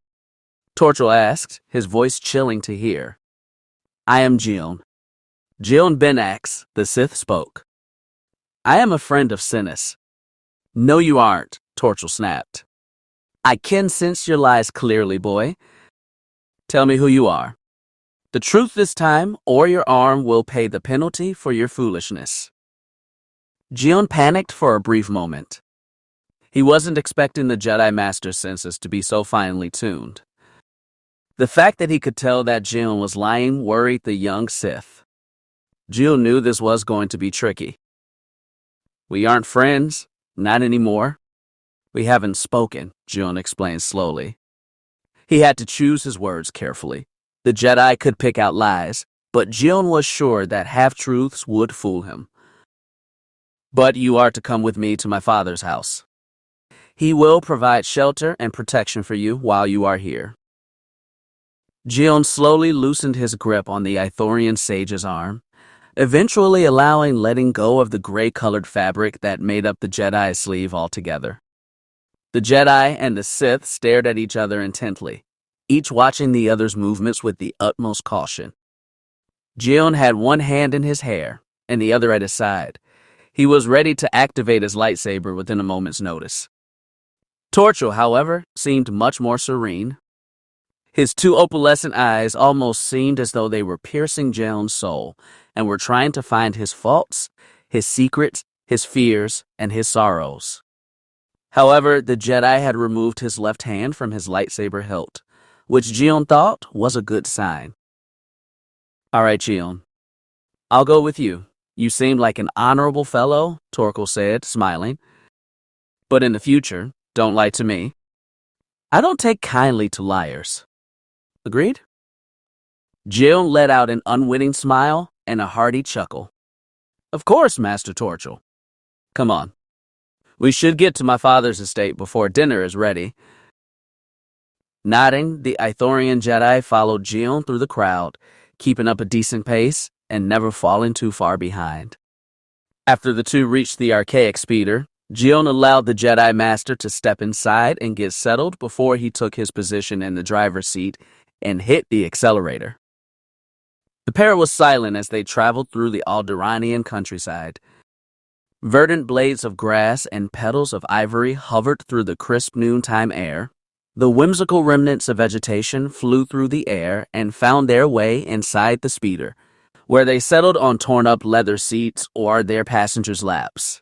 Torchel asked, his voice chilling to hear. "I am Jion." Raen Benax, the Sith spoke. "I am a friend of Sinis." "No, you aren't," Torchel snapped. "I can sense your lies clearly, boy. Tell me who you are. The truth this time, or your arm will pay the penalty for your foolishness." Jion panicked for a brief moment. He wasn't expecting the Jedi Master's senses to be so finely tuned. The fact that he could tell that Jion was lying worried the young Sith. Jion knew this was going to be tricky. "We aren't friends, not anymore. We haven't spoken," Jion explained slowly. He had to choose his words carefully. The Jedi could pick out lies, but Jion was sure that half-truths would fool him. "But you are to come with me to my father's house. He will provide shelter and protection for you while you are here." Jion slowly loosened his grip on the Ithorian sage's arm, eventually letting go of the gray-colored fabric that made up the Jedi's sleeve altogether. The Jedi and the Sith stared at each other intently, each watching the other's movements with the utmost caution. Jion had one hand in his hair and the other at his side. He was ready to activate his lightsaber within a moment's notice. Torchel, however, seemed much more serene. His two opalescent eyes almost seemed as though they were piercing Jion's soul and were trying to find his faults, his secrets, his fears, and his sorrows. However, the Jedi had removed his left hand from his lightsaber hilt, which Jion thought was a good sign. "All right, Jion. I'll go with you. You seem like an honorable fellow," Torkel said, smiling. "But in the future, don't lie to me. I don't take kindly to liars. Agreed?" Jion let out an unwitting smile and a hearty chuckle. "Of course, Master Torchel. Come on. We should get to my father's estate before dinner is ready." Nodding, the Ithorian Jedi followed Jion through the crowd, keeping up a decent pace and never falling too far behind. After the two reached the archaic speeder, Jion allowed the Jedi Master to step inside and get settled before he took his position in the driver's seat and hit the accelerator. The pair was silent as they traveled through the Alderaanian countryside. Verdant blades of grass and petals of ivory hovered through the crisp noontime air. The whimsical remnants of vegetation flew through the air and found their way inside the speeder, where they settled on torn-up leather seats or their passengers' laps.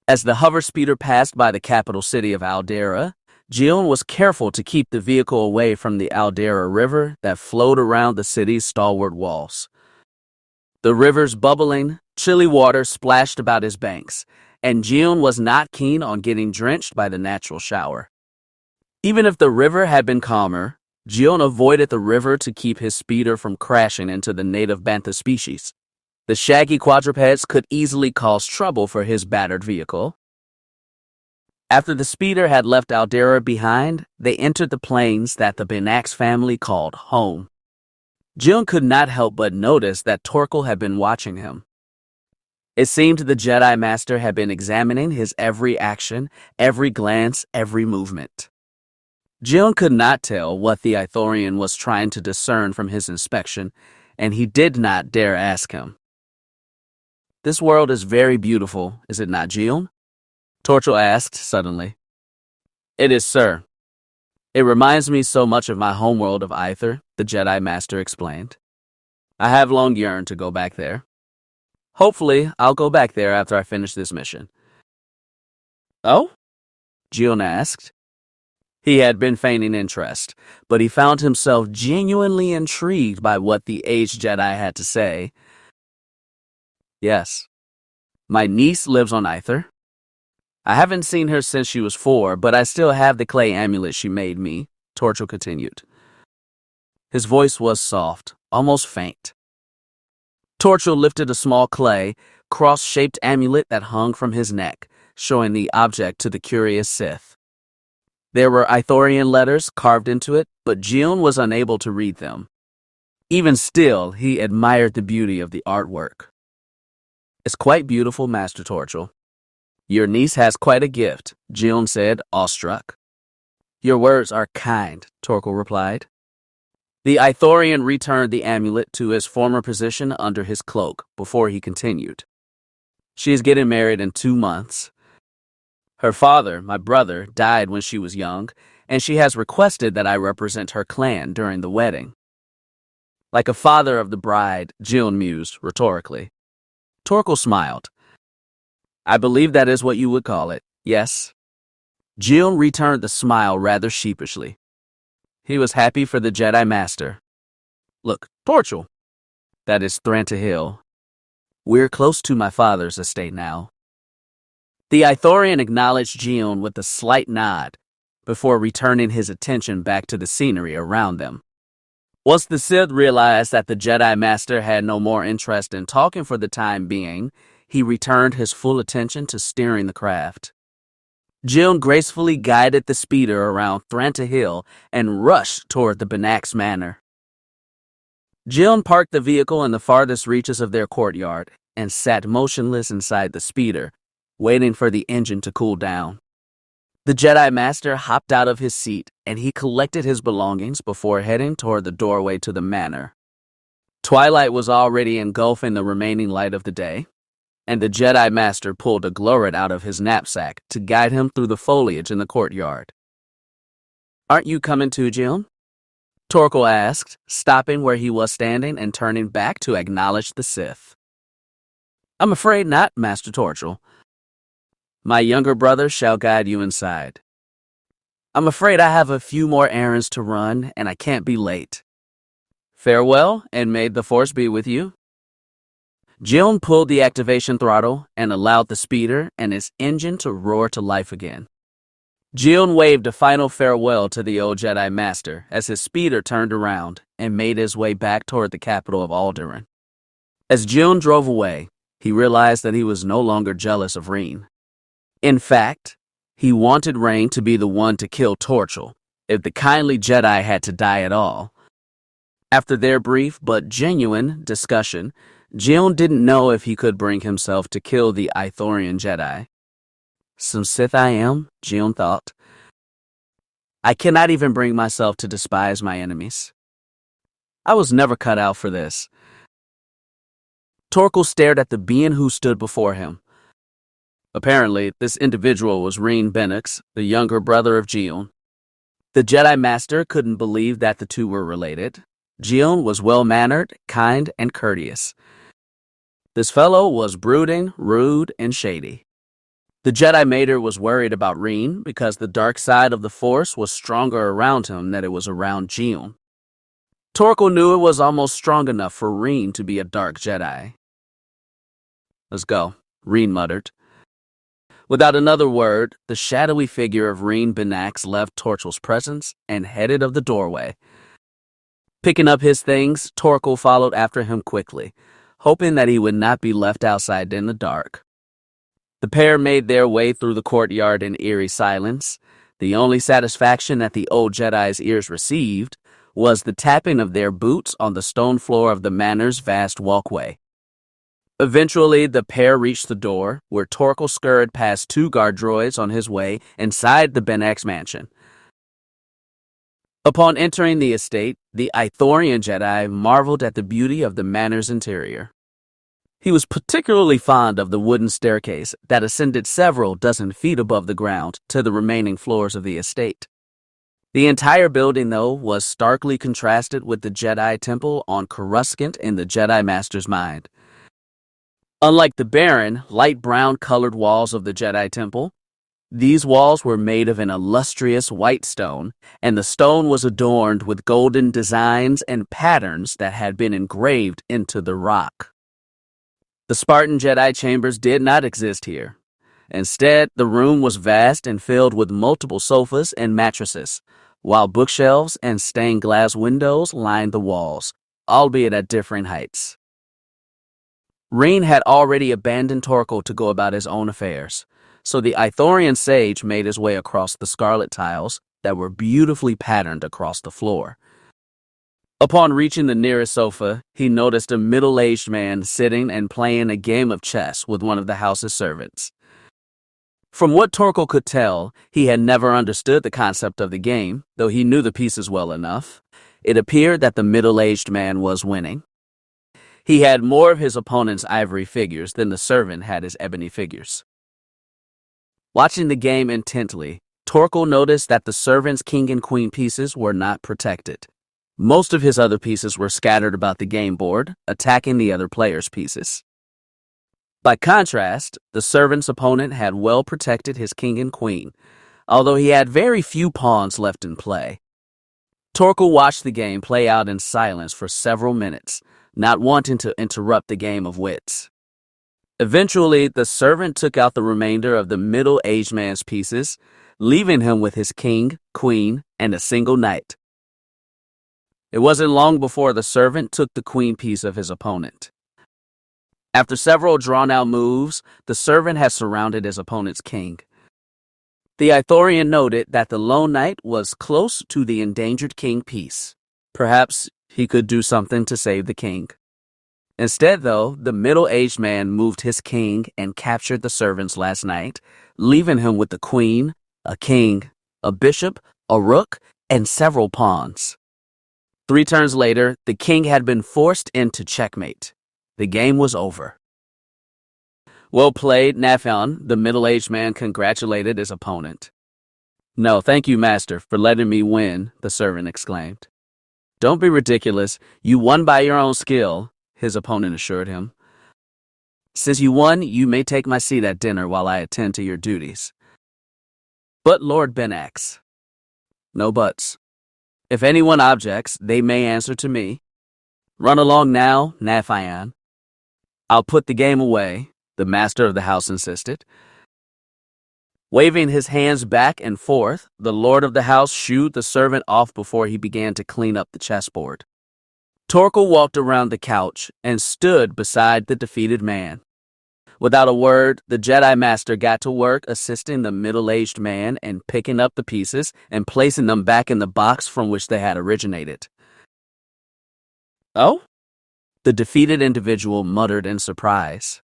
As the hover speeder passed by the capital city of Alderaan, Jion was careful to keep the vehicle away from the Alderaan River that flowed around the city's stalwart walls. The river's bubbling, chilly water splashed about his banks, and Jion was not keen on getting drenched by the natural shower. Even if the river had been calmer, Jion avoided the river to keep his speeder from crashing into the native bantha species. The shaggy quadrupeds could easily cause trouble for his battered vehicle. After the speeder had left Alderaan behind, they entered the plains that the Benax family called home. Jion could not help but notice that Torkel had been watching him. It seemed the Jedi Master had been examining his every action, every glance, every movement. Jion could not tell what the Ithorian was trying to discern from his inspection, and he did not dare ask him. "This world is very beautiful, is it not, Jion?" Torchel asked suddenly. "It is, sir. It reminds me so much of my homeworld of Aether," the Jedi Master explained. "I have long yearned to go back there. Hopefully, I'll go back there after I finish this mission." "Oh?" Jion asked. He had been feigning interest, but he found himself genuinely intrigued by what the aged Jedi had to say. "Yes. My niece lives on Aether. I haven't seen her since she was 4, but I still have the clay amulet she made me," Torchel continued. His voice was soft, almost faint. Torchel lifted a small clay, cross-shaped amulet that hung from his neck, showing the object to the curious Sith. There were Ithorian letters carved into it, but Jion was unable to read them. Even still, he admired the beauty of the artwork. "It's quite beautiful, Master Torchel. Your niece has quite a gift," Jion said, awestruck. "Your words are kind," Torkel replied. The Ithorian returned the amulet to his former position under his cloak before he continued. "She is getting married in 2 months. Her father, my brother, died when she was young, and she has requested that I represent her clan during the wedding." "Like a father of the bride," Jion mused rhetorically. Torkel smiled. "I believe that is what you would call it, yes." Jion returned the smile rather sheepishly. He was happy for the Jedi Master. "Look, Torchel, that is Thranta Hill. We're close to my father's estate now." The Ithorian acknowledged Jion with a slight nod before returning his attention back to the scenery around them. Once the Sith realized that the Jedi Master had no more interest in talking for the time being, he returned his full attention to steering the craft. Jion gracefully guided the speeder around Thranta Hill and rushed toward the Benax Manor. Jion parked the vehicle in the farthest reaches of their courtyard and sat motionless inside the speeder, waiting for the engine to cool down. The Jedi Master hopped out of his seat and he collected his belongings before heading toward the doorway to the manor. Twilight was already engulfing the remaining light of the day, and the Jedi Master pulled a gloret out of his knapsack to guide him through the foliage in the courtyard. "Aren't you coming too, Jim?" Torkel asked, stopping where he was standing and turning back to acknowledge the Sith. "I'm afraid not, Master Torkel. My younger brother shall guide you inside. I'm afraid I have a few more errands to run, and I can't be late. Farewell, and may the Force be with you." Jim pulled the activation throttle and allowed the speeder and its engine to roar to life again. Jim waved a final farewell to the old Jedi Master as his speeder turned around and made his way back toward the capital of Alderaan. As Jim drove away, he realized that he was no longer jealous of Raen. In fact, he wanted Raen to be the one to kill Torkel if the kindly Jedi had to die at all. After their brief but genuine discussion, Jim didn't know if he could bring himself to kill the Ithorian Jedi. Some Sith I am, Jim thought. I cannot even bring myself to despise my enemies. I was never cut out for this. Torkel stared at the being who stood before him. Apparently, this individual was Raen Benax, the younger brother of Jim. The Jedi Master couldn't believe that the two were related. Jim was well-mannered, kind, and courteous. This fellow was brooding, rude, and shady. The Jedi Mater was worried about Raen because the dark side of the Force was stronger around him than it was around Jim. Torkel knew it was almost strong enough for Raen to be a dark Jedi. "Let's go," Raen muttered. Without another word, the shadowy figure of Raen Benax left Torkel's presence and headed up the doorway. Picking up his things, Torkel followed after him quickly, hoping that he would not be left outside in the dark. The pair made their way through the courtyard in eerie silence. The only satisfaction that the old Jedi's ears received was the tapping of their boots on the stone floor of the manor's vast walkway. Eventually, the pair reached the door, where Torkel scurried past two guard droids on his way inside the Benax mansion. Upon entering the estate, the Ithorian Jedi marveled at the beauty of the manor's interior. He was particularly fond of the wooden staircase that ascended several dozen feet above the ground to the remaining floors of the estate. The entire building, though, was starkly contrasted with the Jedi Temple on Coruscant in the Jedi Master's mind. Unlike the barren, light brown-colored walls of the Jedi Temple, these walls were made of an illustrious white stone, and the stone was adorned with golden designs and patterns that had been engraved into the rock. The Spartan Jedi chambers did not exist here. Instead, the room was vast and filled with multiple sofas and mattresses, while bookshelves and stained glass windows lined the walls, albeit at different heights. Raen had already abandoned Torkel to go about his own affairs, so the Ithorian sage made his way across the scarlet tiles that were beautifully patterned across the floor. Upon reaching the nearest sofa, he noticed a middle-aged man sitting and playing a game of chess with one of the house's servants. From what Torkel could tell, he had never understood the concept of the game, though he knew the pieces well enough. It appeared that the middle-aged man was winning. He had more of his opponent's ivory figures than the servant had his ebony figures. Watching the game intently, Torkel noticed that the servant's king and queen pieces were not protected. Most of his other pieces were scattered about the game board, attacking the other players' pieces. By contrast, the servant's opponent had well protected his king and queen, although he had very few pawns left in play. Torkel watched the game play out in silence for several minutes, not wanting to interrupt the game of wits. Eventually, the servant took out the remainder of the middle-aged man's pieces, leaving him with his king, queen, and a single knight. It wasn't long before the servant took the queen piece of his opponent. After several drawn-out moves, the servant had surrounded his opponent's king. The Ithorian noted that the lone knight was close to the endangered king piece. Perhaps he could do something to save the king. Instead, though, the middle-aged man moved his king and captured the servant's last knight, leaving him with the queen, a king, a bishop, a rook, and several pawns. 3 turns later, the king had been forced into checkmate. The game was over. Well played, Nathan, the middle-aged man congratulated his opponent. No, thank you, master, for letting me win, the servant exclaimed. Don't be ridiculous. You won by your own skill, his opponent assured him. Since you won, you may take my seat at dinner while I attend to your duties. But Lord Benax. No buts. If anyone objects, they may answer to me. Run along now, Nathan. I'll put the game away, the master of the house insisted. Waving his hands back and forth, the lord of the house shooed the servant off before he began to clean up the chessboard. Torkel walked around the couch and stood beside the defeated man. Without a word, the Jedi Master got to work assisting the middle-aged man and picking up the pieces and placing them back in the box from which they had originated. Oh? The defeated individual muttered in surprise.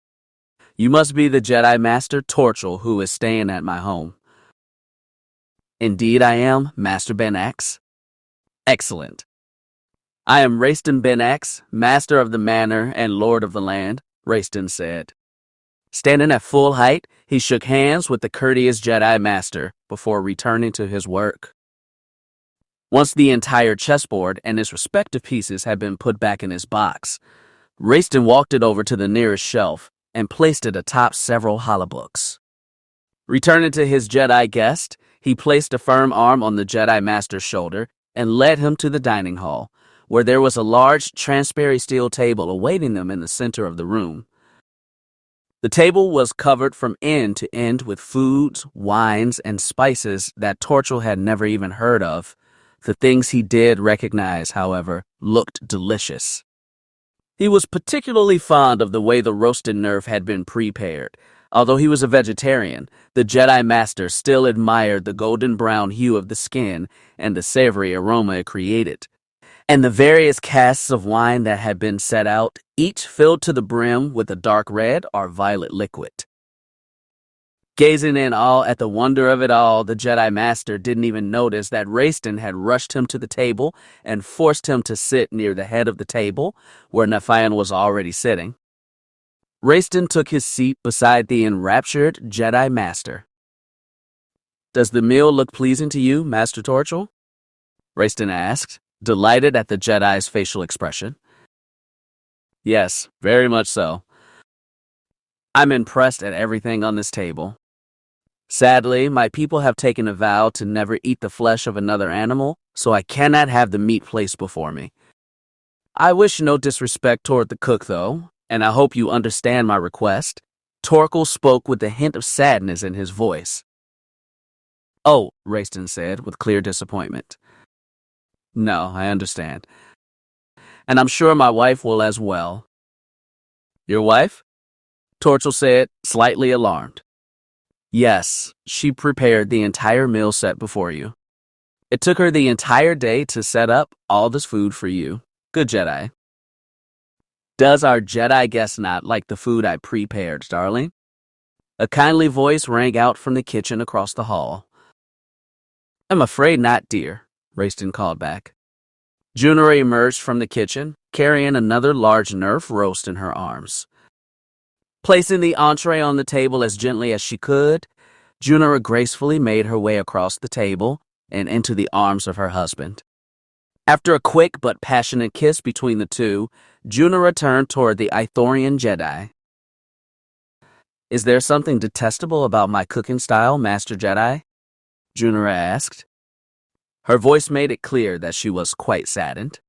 You must be the Jedi Master Torchel who is staying at my home. Indeed I am, Master Benax. Excellent. I am Raen Benax, Master of the Manor and Lord of the Land, Raen said. Standing at full height, he shook hands with the courteous Jedi Master before returning to his work. Once the entire chessboard and its respective pieces had been put back in his box, Raen walked it over to the nearest shelf and placed it atop several holobooks. Returning to his Jedi guest, he placed a firm arm on the Jedi Master's shoulder and led him to the dining hall, where there was a large transparent steel table awaiting them in the center of the room. The table was covered from end to end with foods, wines, and spices that Torchel had never even heard of. The things he did recognize, however, looked delicious. He was particularly fond of the way the roasted nerf had been prepared. Although he was a vegetarian, the Jedi Master still admired the golden brown hue of the skin and the savory aroma it created. And the various casks of wine that had been set out, each filled to the brim with a dark red or violet liquid. Gazing in awe at the wonder of it all, the Jedi Master didn't even notice that Raen had rushed him to the table and forced him to sit near the head of the table, where Nathan was already sitting. Raen took his seat beside the enraptured Jedi Master. Does the meal look pleasing to you, Master Torchel? Raen asked, delighted at the Jedi's facial expression. Yes, very much so. I'm impressed at everything on this table. Sadly, my people have taken a vow to never eat the flesh of another animal, so I cannot have the meat placed before me. I wish no disrespect toward the cook, though, and I hope you understand my request. Torkel spoke with a hint of sadness in his voice. Oh, Raen said with clear disappointment. No, I understand. And I'm sure my wife will as well. Your wife? Torchel said, slightly alarmed. Yes, she prepared the entire meal set before you. It took her the entire day to set up all this food for you. Good Jedi. Does our Jedi guest not like the food I prepared, darling? A kindly voice rang out from the kitchen across the hall. I'm afraid not, dear, Raen called back. Junira emerged from the kitchen, carrying another large nerf roast in her arms. Placing the entree on the table as gently as she could, Junira gracefully made her way across the table and into the arms of her husband. After a quick but passionate kiss between the two, Junira turned toward the Ithorian Jedi. Is there something detestable about my cooking style, Master Jedi? Junira asked. Her voice made it clear that she was quite saddened.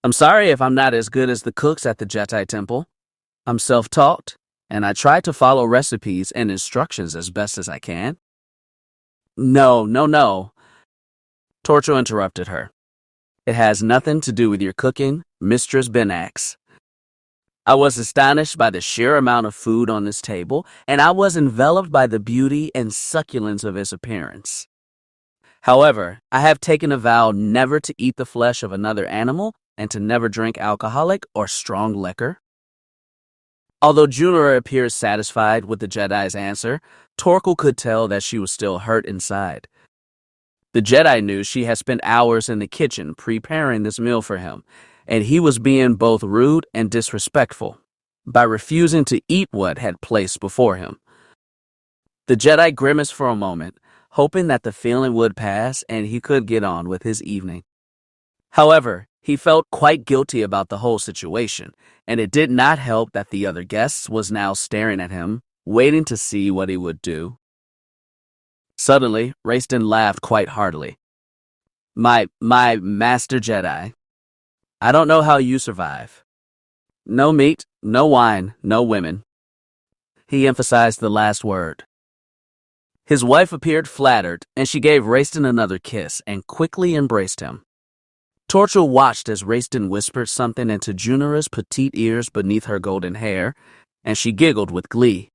I'm sorry if I'm not as good as the cooks at the Jedi Temple. I'm self-taught, and I try to follow recipes and instructions as best as I can. No. Torchel interrupted her. It has nothing to do with your cooking, Mistress Benax. I was astonished by the sheer amount of food on this table, and I was enveloped by the beauty and succulence of its appearance. However, I have taken a vow never to eat the flesh of another animal and to never drink alcoholic or strong liquor. Although Junira appears satisfied with the Jedi's answer, Torkel could tell that she was still hurt inside. The Jedi knew she had spent hours in the kitchen preparing this meal for him, and he was being both rude and disrespectful. by refusing to eat what had placed before him. The Jedi grimaced for a moment, hoping that the feeling would pass and he could get on with his evening. However, he felt quite guilty about the whole situation, and it did not help that the other guest was now staring at him, waiting to see what he would do. Suddenly, Raistin laughed quite heartily. My Master Jedi, I don't know how you survive. No meat, no wine, no women. He emphasized the last word. His wife appeared flattered, and she gave Raistin another kiss and quickly embraced him. Torchel watched as Raistin whispered something into Junera's petite ears beneath her golden hair, and she giggled with glee.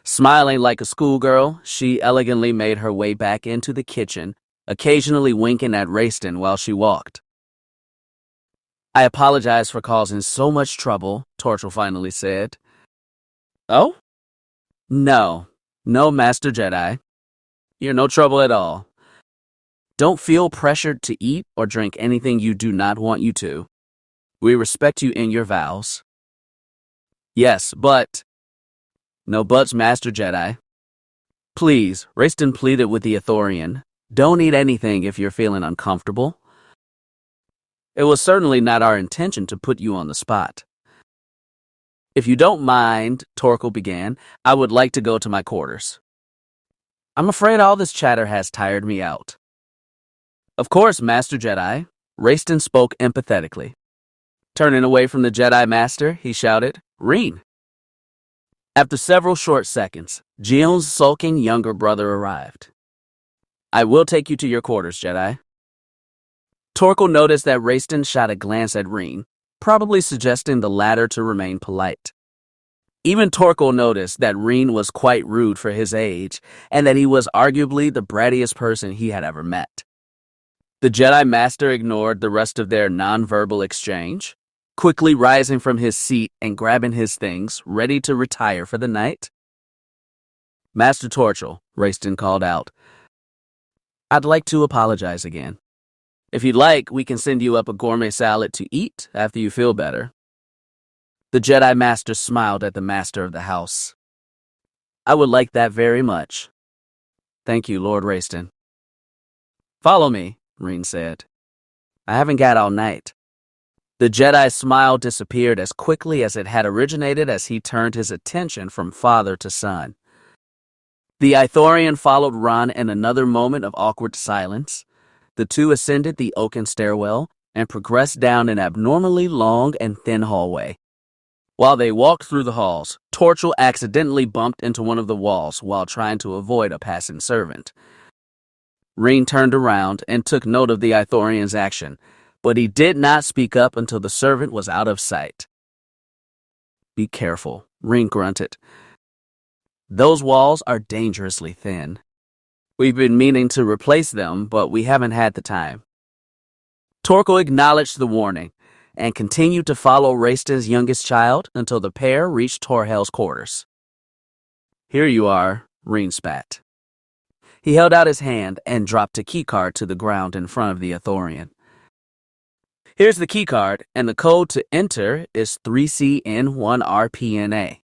Smiling like a schoolgirl, she elegantly made her way back into the kitchen, occasionally winking at Raistin while she walked. I apologize for causing so much trouble, Torchel finally said. Oh? No, Master Jedi. You're no trouble at all. Don't feel pressured to eat or drink anything you do not want you to. We respect you in your vows. Yes, but... No buts, Master Jedi. Please, Raistin pleaded with the Ithorian. Don't eat anything if you're feeling uncomfortable. It was certainly not our intention to put you on the spot. If you don't mind, Torkel began, I would like to go to my quarters. I'm afraid all this chatter has tired me out. Of course, Master Jedi, Raistin spoke empathetically. Turning away from the Jedi Master, he shouted, Raen. After several short seconds, Gion's sulking younger brother arrived. I will take you to your quarters, Jedi. Torkel noticed that Raistin shot a glance at Raen, probably suggesting the latter to remain polite. Even Torkel noticed that Raen was quite rude for his age, and that he was arguably the brattiest person he had ever met. The Jedi Master ignored the rest of their non-verbal exchange, quickly rising from his seat and grabbing his things, ready to retire for the night. Master Torchel, Raistin called out. I'd like to apologize again. If you'd like, we can send you up a gourmet salad to eat after you feel better. The Jedi Master smiled at the Master of the house. I would like that very much. Thank you, Lord Raistin. Follow me, Raen said. I haven't got all night. The Jedi's smile disappeared as quickly as it had originated as he turned his attention from father to son. The Ithorian followed Raen in another moment of awkward silence. The two ascended the oaken stairwell and progressed down an abnormally long and thin hallway. While they walked through the halls, Torchel accidentally bumped into one of the walls while trying to avoid a passing servant. Raen turned around and took note of the Ithorian's action, but he did not speak up until the servant was out of sight. Be careful, Raen grunted. Those walls are dangerously thin. We've been meaning to replace them, but we haven't had the time. Torkel acknowledged the warning and continued to follow Raistin's youngest child until the pair reached Torhel's quarters. Here you are, Raen spat. He held out his hand and dropped a keycard to the ground in front of the Ithorian. Here's the keycard, and the code to enter is 3CN1RPNA.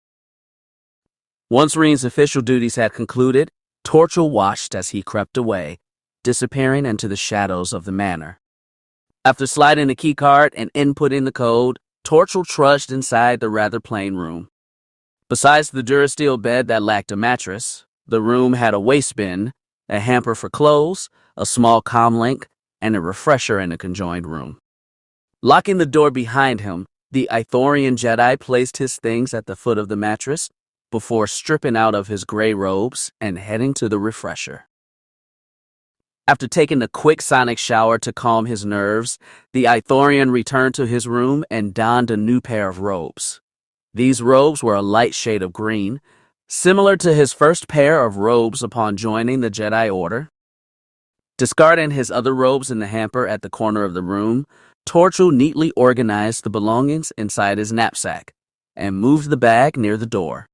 Once Raen's official duties had concluded, Torchel watched as he crept away, disappearing into the shadows of the manor. After sliding the keycard and inputting the code, Torchel trudged inside the rather plain room. Besides the Durasteel bed that lacked a mattress, the room had a waste bin, a hamper for clothes, a small comlink, and a refresher in a conjoined room. Locking the door behind him, the Ithorian Jedi placed his things at the foot of the mattress before stripping out of his gray robes and heading to the refresher. After taking a quick sonic shower to calm his nerves, the Ithorian returned to his room and donned a new pair of robes. These robes were a light shade of green, similar to his first pair of robes upon joining the Jedi Order. Discarding his other robes in the hamper at the corner of the room, Torchel neatly organized the belongings inside his knapsack and moved the bag near the door.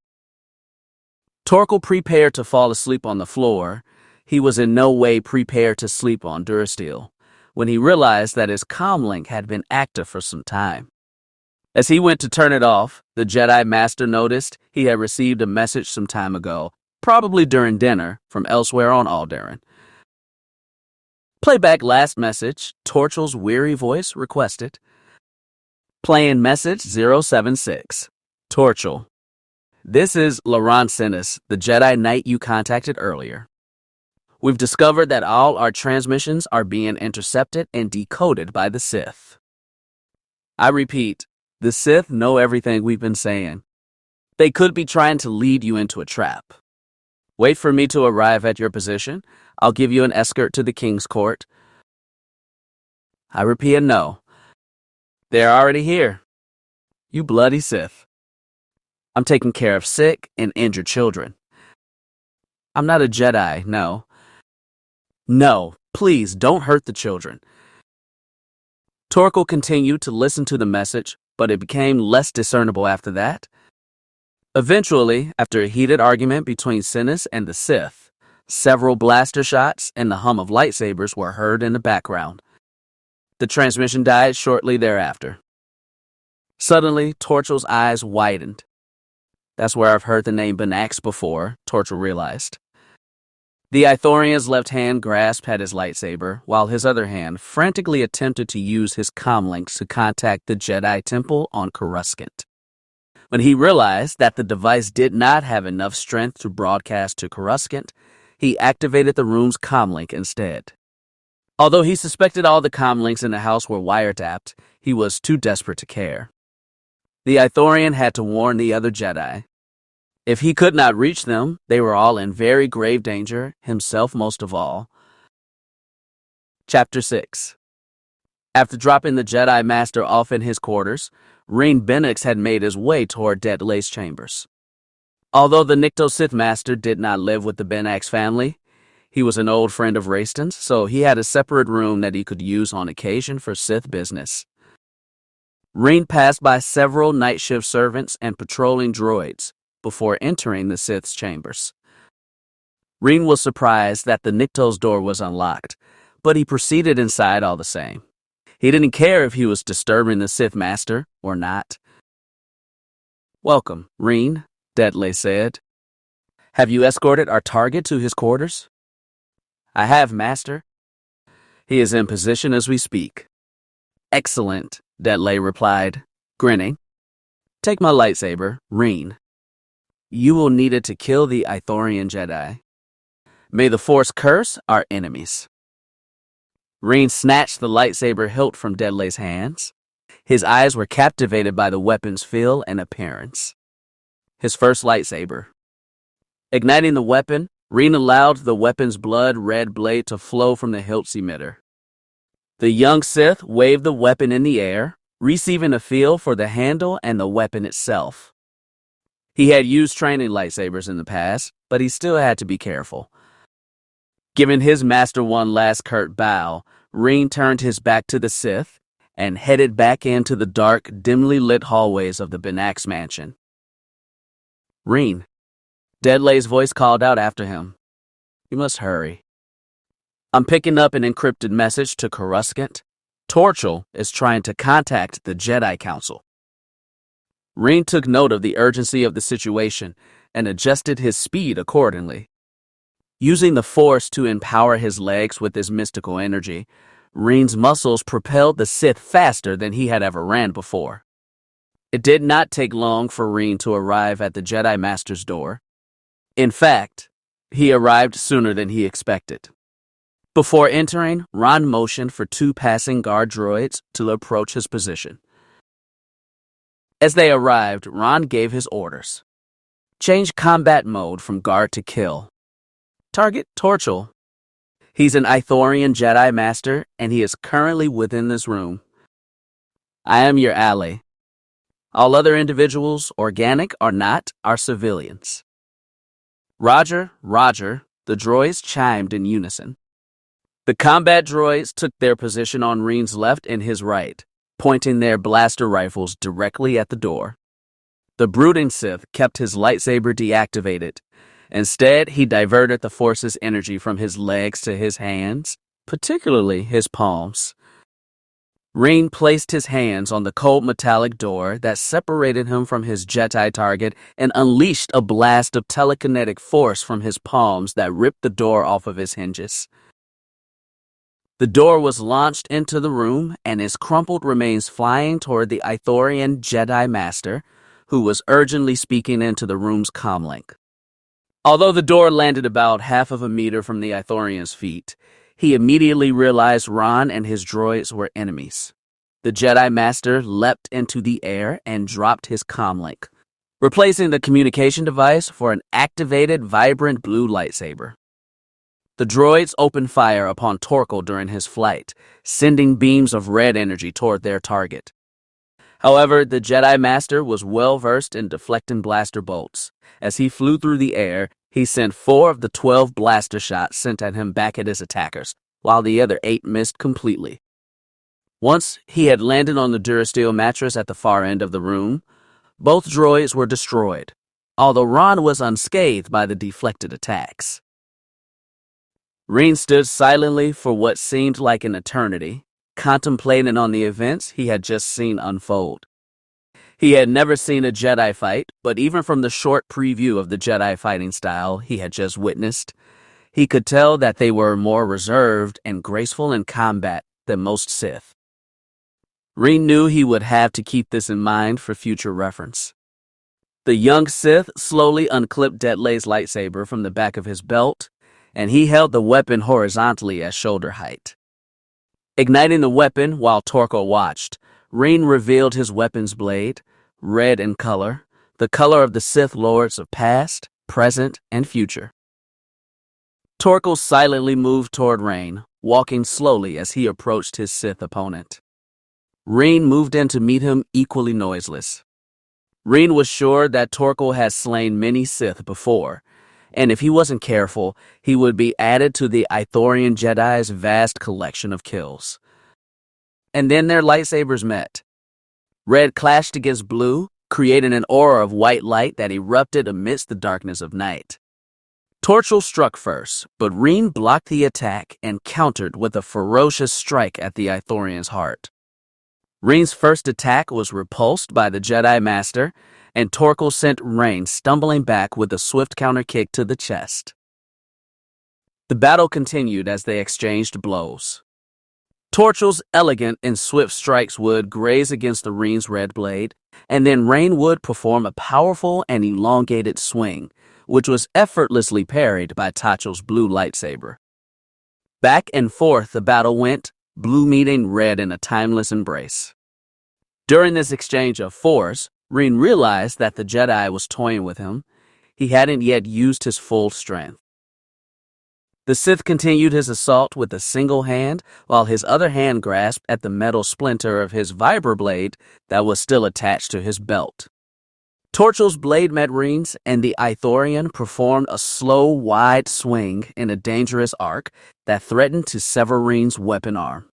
Torkel prepared to fall asleep on the floor. He was in no way prepared to sleep on Durasteel when he realized that his comlink had been active for some time. As he went to turn it off, the Jedi Master noticed he had received a message some time ago, probably during dinner, from elsewhere on Alderaan. Play back last message, Torchel's weary voice requested. Playing message 076. Torchel. This is Raen Benax, the Jedi Knight you contacted earlier. We've discovered that all our transmissions are being intercepted and decoded by the Sith. I repeat, the Sith know everything we've been saying. They could be trying to lead you into a trap. Wait for me to arrive at your position. I'll give you an escort to the King's Court. I repeat, no. They're already here. You bloody Sith. I'm taking care of sick and injured children. I'm not a Jedi, no. No, please don't hurt the children. Torkel continued to listen to the message, but it became less discernible after that. Eventually, after a heated argument between Benax and the Sith, several blaster shots and the hum of lightsabers were heard in the background. The transmission died shortly thereafter. Suddenly, Torchel's eyes widened. That's where I've heard the name Benax before, Torchel realized. The Ithorian's left hand grasped at his lightsaber, while his other hand frantically attempted to use his comlinks to contact the Jedi Temple on Coruscant. When he realized that the device did not have enough strength to broadcast to Coruscant, he activated the room's comlink instead. Although he suspected all the comlinks in the house were wiretapped, he was too desperate to care. The Ithorian had to warn the other Jedi. If he could not reach them, they were all in very grave danger, himself most of all. Chapter 6. After dropping the Jedi Master off in his quarters, Raen Benax had made his way toward Deadlay's chambers. Although the Nikto Sith Master did not live with the Benax family, he was an old friend of Raiston's, so he had a separate room that he could use on occasion for Sith business. Raen passed by several night shift servants and patrolling droids before entering the Sith's chambers. Raen was surprised that the Nikto's door was unlocked, but he proceeded inside all the same. He didn't care if he was disturbing the Sith Master or not. "Welcome, Raen," Deadlay said. "Have you escorted our target to his quarters?" "I have, Master. He is in position as we speak." "Excellent," Deadlay replied, grinning. "Take my lightsaber, Raen. You will need it to kill the Ithorian Jedi. May the Force curse our enemies." Raen snatched the lightsaber hilt from Deadlay's hands. His eyes were captivated by the weapon's feel and appearance. His first lightsaber. Igniting the weapon, Raen allowed the weapon's blood-red blade to flow from the hilt's emitter. The young Sith waved the weapon in the air, receiving a feel for the handle and the weapon itself. He had used training lightsabers in the past, but he still had to be careful. Giving his master one last curt bow, Raen turned his back to the Sith and headed back into the dark, dimly lit hallways of the Benax mansion. "Raen," Deadlay's voice called out after him. "You must hurry. I'm picking up an encrypted message to Coruscant. Torchel is trying to contact the Jedi Council." Raen took note of the urgency of the situation and adjusted his speed accordingly. Using the Force to empower his legs with his mystical energy, Raen's muscles propelled the Sith faster than he had ever ran before. It did not take long for Raen to arrive at the Jedi Master's door. In fact, he arrived sooner than he expected. Before entering, Raen motioned for 2 passing guard droids to approach his position. As they arrived, Raen gave his orders. Change combat mode from guard to kill. Target Torchel. He's an Ithorian Jedi Master, and he is currently within this room. I am your ally. All other individuals, organic or not, are civilians. Roger, Roger, the droids chimed in unison. The combat droids took their position on Raen's left and his right, pointing their blaster rifles directly at the door. The brooding Sith kept his lightsaber deactivated. Instead, he diverted the Force's energy from his legs to his hands, particularly his palms. Raen placed his hands on the cold metallic door that separated him from his Jedi target and unleashed a blast of telekinetic force from his palms that ripped the door off of his hinges. The door was launched into the room, and its crumpled remains flying toward the Ithorian Jedi Master, who was urgently speaking into the room's comlink. Although the door landed about half of a meter from the Ithorian's feet, he immediately realized Raen and his droids were enemies. The Jedi Master leapt into the air and dropped his comlink, replacing the communication device for an activated, vibrant blue lightsaber. The droids opened fire upon Torkil during his flight, sending beams of red energy toward their target. However, the Jedi Master was well-versed in deflecting blaster bolts. As he flew through the air, he sent 4 of the 12 blaster shots sent at him back at his attackers, while the other 8 missed completely. Once he had landed on the Durasteel mattress at the far end of the room, both droids were destroyed, although Raen was unscathed by the deflected attacks. Raen stood silently for what seemed like an eternity, contemplating on the events he had just seen unfold. He had never seen a Jedi fight, but even from the short preview of the Jedi fighting style he had just witnessed, he could tell that they were more reserved and graceful in combat than most Sith. Raen knew he would have to keep this in mind for future reference. The young Sith slowly unclipped Detlay's lightsaber from the back of his belt, and he held the weapon horizontally at shoulder height. Igniting the weapon while Torkil watched, Raen revealed his weapon's blade, red in color, the color of the Sith Lords of past, present, and future. Torkil silently moved toward Raen, walking slowly as he approached his Sith opponent. Raen moved in to meet him equally noiseless. Raen was sure that Torkil had slain many Sith before, and if he wasn't careful, he would be added to the Ithorian Jedi's vast collection of kills. And then their lightsabers met. Red clashed against blue, creating an aura of white light that erupted amidst the darkness of night. Torkil struck first, but Raen blocked the attack and countered with a ferocious strike at the Ithorian's heart. Raen's first attack was repulsed by the Jedi Master, and Torkil sent Raen stumbling back with a swift counter-kick to the chest. The battle continued as they exchanged blows. Torkil's elegant and swift strikes would graze against the Raen's red blade, and then Raen would perform a powerful and elongated swing, which was effortlessly parried by Torkil's blue lightsaber. Back and forth the battle went, blue meeting red in a timeless embrace. During this exchange of force, Raen realized that the Jedi was toying with him. He hadn't yet used his full strength. The Sith continued his assault with a single hand, while his other hand grasped at the metal splinter of his vibroblade that was still attached to his belt. Torkil's blade met Raen's, and the Ithorian performed a slow, wide swing in a dangerous arc that threatened to sever Raen's weapon arm.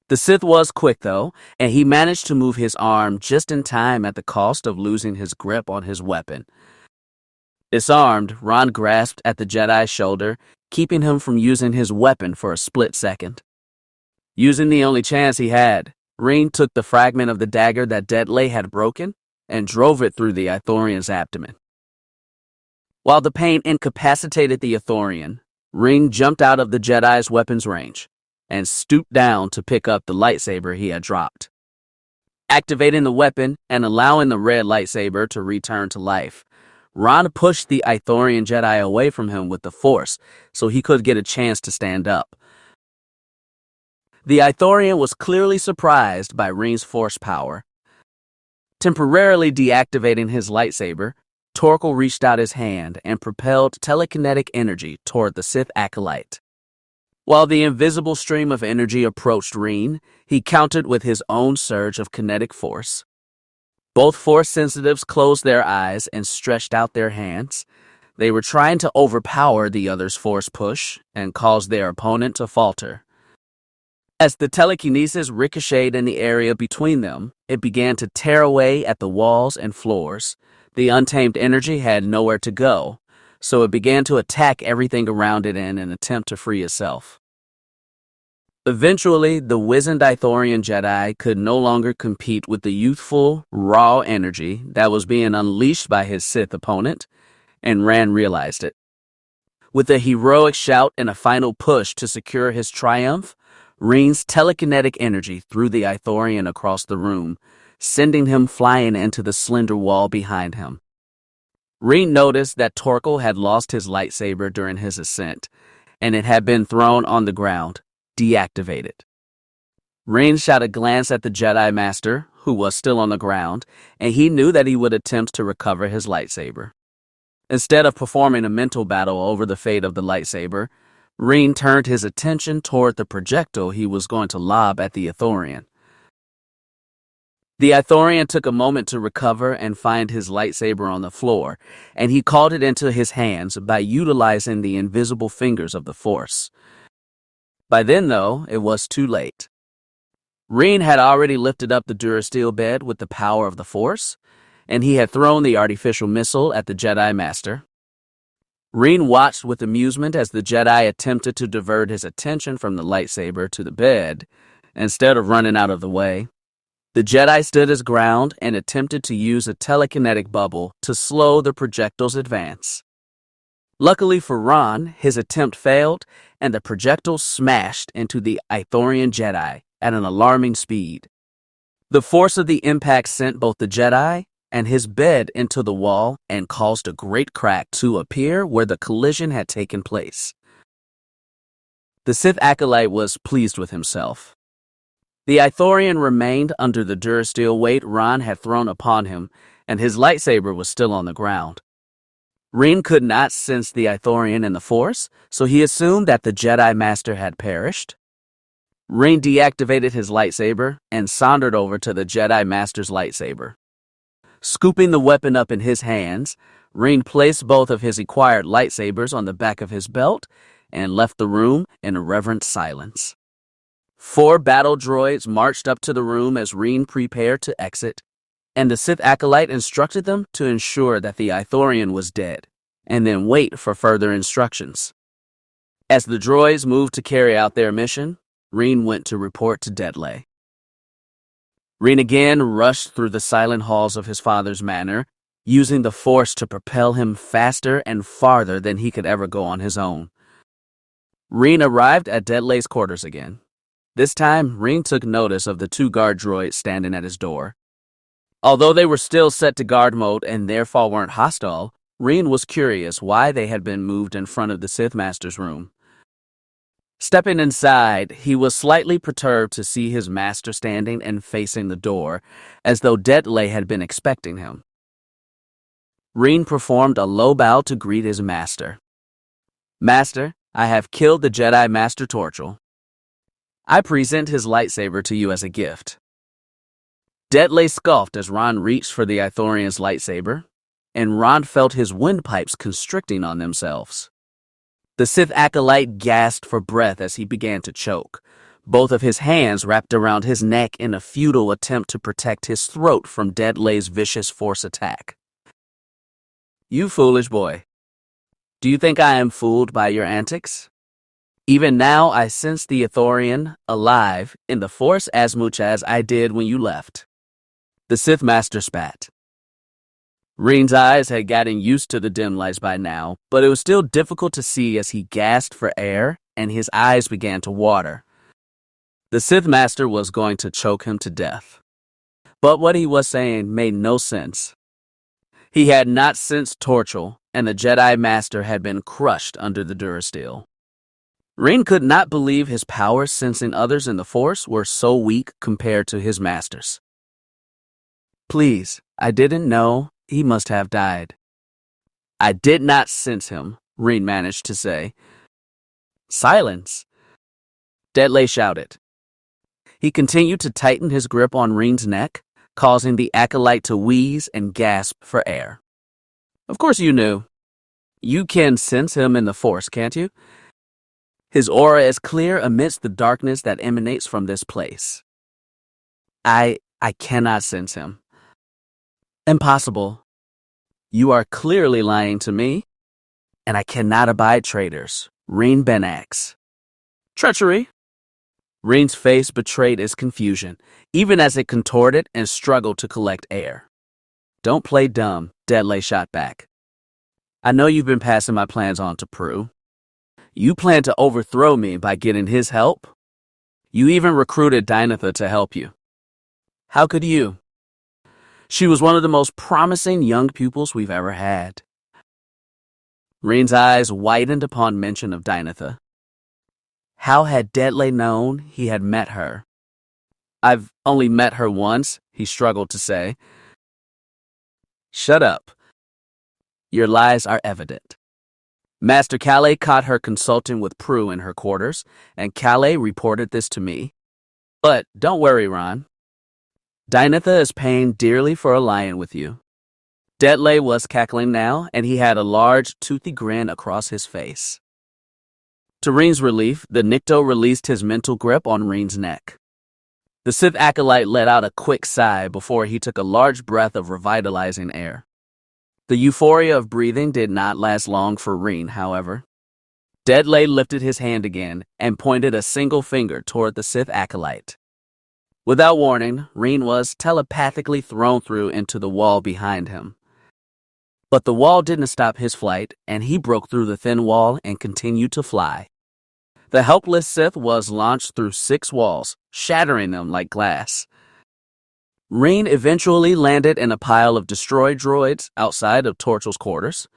The Sith was quick, though, and he managed to move his arm just in time at the cost of losing his grip on his weapon. Disarmed, Raen grasped at the Jedi's shoulder, keeping him from using his weapon for a split second. Using the only chance he had, Raen took the fragment of the dagger that Detlay had broken and drove it through the Ithorian's abdomen. While the pain incapacitated the Ithorian, Raen jumped out of the Jedi's weapon's range and stooped down to pick up the lightsaber he had dropped. Activating the weapon and allowing the red lightsaber to return to life, Raen pushed the Ithorian Jedi away from him with the Force so he could get a chance to stand up. The Ithorian was clearly surprised by Raen's Force power. Temporarily deactivating his lightsaber, Torkil reached out his hand and propelled telekinetic energy toward the Sith acolyte. While the invisible stream of energy approached Raen, he countered with his own surge of kinetic force. Both Force sensitives closed their eyes and stretched out their hands. They were trying to overpower the other's Force push and cause their opponent to falter. As the telekinesis ricocheted in the area between them, it began to tear away at the walls and floors. The untamed energy had nowhere to go, so it began to attack everything around it in an attempt to free itself. Eventually, the wizened Ithorian Jedi could no longer compete with the youthful, raw energy that was being unleashed by his Sith opponent, and Raen realized it. With a heroic shout and a final push to secure his triumph, Raen's telekinetic energy threw the Ithorian across the room, sending him flying into the slender wall behind him. Raen noticed that Torkel had lost his lightsaber during his ascent, and it had been thrown on the ground, deactivated. Raen shot a glance at the Jedi Master, who was still on the ground, and he knew that he would attempt to recover his lightsaber. Instead of performing a mental battle over the fate of the lightsaber, Raen turned his attention toward the projectile he was going to lob at the Ithorian. The Ithorian took a moment to recover and find his lightsaber on the floor, and he called it into his hands by utilizing the invisible fingers of the Force. By then, though, it was too late. Raen had already lifted up the Durasteel bed with the power of the Force, and he had thrown the artificial missile at the Jedi Master. Raen watched with amusement as the Jedi attempted to divert his attention from the lightsaber to the bed, instead of running out of the way. The Jedi stood his ground and attempted to use a telekinetic bubble to slow the projectile's advance. Luckily for Raen, his attempt failed, and the projectile smashed into the Ithorian Jedi at an alarming speed. The force of the impact sent both the Jedi and his bed into the wall and caused a great crack to appear where the collision had taken place. The Sith Acolyte was pleased with himself. The Ithorian remained under the Durasteel weight Raen had thrown upon him, and his lightsaber was still on the ground. Raen could not sense the Ithorian in the Force, so he assumed that the Jedi Master had perished. Raen deactivated his lightsaber and sauntered over to the Jedi Master's lightsaber. Scooping the weapon up in his hands, Raen placed both of his acquired lightsabers on the back of his belt and left the room in reverent silence. 4 battle droids marched up to the room as Raen prepared to exit, and the Sith Acolyte instructed them to ensure that the Ithorian was dead, and then wait for further instructions. As the droids moved to carry out their mission, Raen went to report to Deadlay. Raen again rushed through the silent halls of his father's manor, using the Force to propel him faster and farther than he could ever go on his own. Raen arrived at Deadlay's quarters again. This time, Raen took notice of the 2 guard droids standing at his door. Although they were still set to guard mode and therefore weren't hostile, Raen was curious why they had been moved in front of the Sith Master's room. Stepping inside, he was slightly perturbed to see his master standing and facing the door, as though Deadlay had been expecting him. Raen performed a low bow to greet his master. "Master, I have killed the Jedi Master Torchel. I present his lightsaber to you as a gift." Deadlay scoffed as Raen reached for the Ithorian's lightsaber, and Raen felt his windpipes constricting on themselves. The Sith Acolyte gasped for breath as he began to choke, both of his hands wrapped around his neck in a futile attempt to protect his throat from Deadlay's vicious Force attack. "You foolish boy. Do you think I am fooled by your antics? Even now I sense the Ithorian alive in the Force as much as I did when you left." The Sith Master spat. Raen's eyes had gotten used to the dim lights by now, but it was still difficult to see as he gasped for air and his eyes began to water. The Sith Master was going to choke him to death. But what he was saying made no sense. He had not sensed Torchel, and the Jedi Master had been crushed under the Durasteel. Raen could not believe his powers sensing others in the Force were so weak compared to his master's. "Please, I didn't know. He must have died." "I did not sense him," Raen managed to say. "Silence!" Deadlay shouted. He continued to tighten his grip on Raen's neck, causing the Acolyte to wheeze and gasp for air. "Of course you knew. You can sense him in the Force, can't you? His aura is clear amidst the darkness that emanates from this place." I cannot sense him." "Impossible. You are clearly lying to me, and I cannot abide traitors. Raen Benax." "Treachery?" Raen's face betrayed its confusion, even as it contorted and struggled to collect air. "Don't play dumb," Deadlay shot back. "I know you've been passing my plans on to Prue. You plan to overthrow me by getting his help? You even recruited Dynatha to help you. How could you?" She was one of the most promising young pupils we've ever had. Raen's eyes widened upon mention of Dynatha. How had Deadlay known he had met her? "I've only met her once," he struggled to say. "Shut up. Your lies are evident. Master Calais caught her consulting with Prue in her quarters, and Calais reported this to me. But don't worry, Raen. Dynatha is paying dearly for allying with you." Deadlay was cackling now, and he had a large, toothy grin across his face. To Raen's relief, the Nikto released his mental grip on Raen's neck. The Sith acolyte let out a quick sigh before he took a large breath of revitalizing air. The euphoria of breathing did not last long for Raen, however. Deadlay lifted his hand again and pointed a single finger toward the Sith acolyte. Without warning, Raen was telepathically thrown through into the wall behind him. But the wall didn't stop his flight, and he broke through the thin wall and continued to fly. The helpless Sith was launched through 6 walls, shattering them like glass. Raen eventually landed in a pile of destroyed droids outside of Torchel's quarters.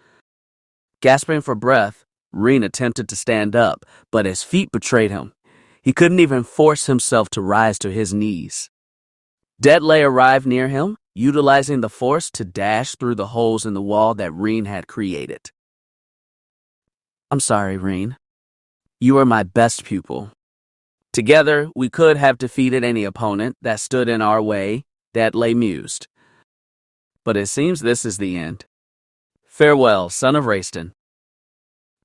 Gasping for breath, Raen attempted to stand up, but his feet betrayed him. He couldn't even force himself to rise to his knees. Deadlay arrived near him, utilizing the Force to dash through the holes in the wall that Raen had created. "I'm sorry, Raen. You are my best pupil. Together, we could have defeated any opponent that stood in our way," Deadlay mused. "But it seems this is the end. Farewell, son of Raeston."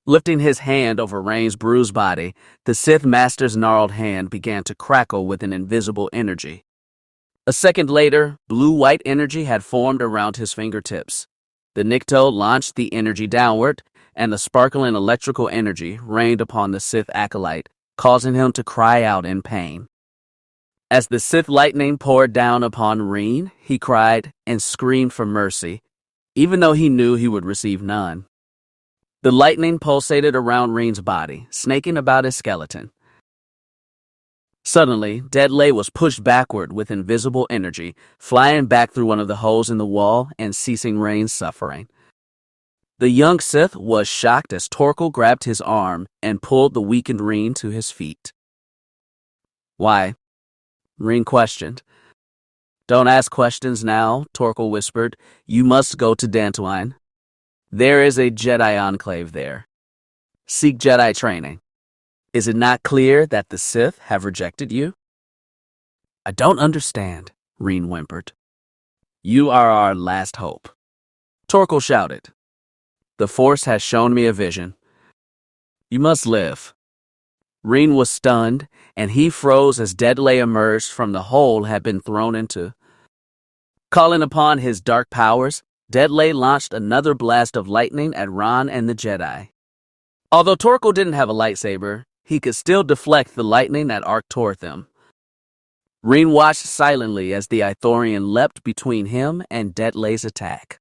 Lifting his hand over Raen's bruised body, the Sith Master's gnarled hand began to crackle with an invisible energy. A second later, blue-white energy had formed around his fingertips. The Nikto launched the energy downward, and the sparkling electrical energy rained upon the Sith acolyte, causing him to cry out in pain. As the Sith lightning poured down upon Raen, he cried and screamed for mercy, even though he knew he would receive none. The lightning pulsated around Raen's body, snaking about his skeleton. Suddenly, Deadlay was pushed backward with invisible energy, flying back through one of the holes in the wall and ceasing Raen's suffering. The young Sith was shocked as Torkel grabbed his arm and pulled the weakened Raen to his feet. "Why?" Raen questioned. "Don't ask questions now," Torkel whispered. "You must go to Dantooine. There is a Jedi enclave there. Seek Jedi training. Is it not clear that the Sith have rejected you?" "I don't understand," Raen whimpered. "You are our last hope," Torkel shouted. "The Force has shown me a vision. You must live." Raen was stunned, and he froze as Deadlay emerged from the hole had been thrown into. Calling upon his dark powers, Deadlay launched another blast of lightning at Raen and the Jedi. Although Torkel didn't have a lightsaber, he could still deflect the lightning that arced toward them. Raen watched silently as the Ithorian leapt between him and Deadlay's attack.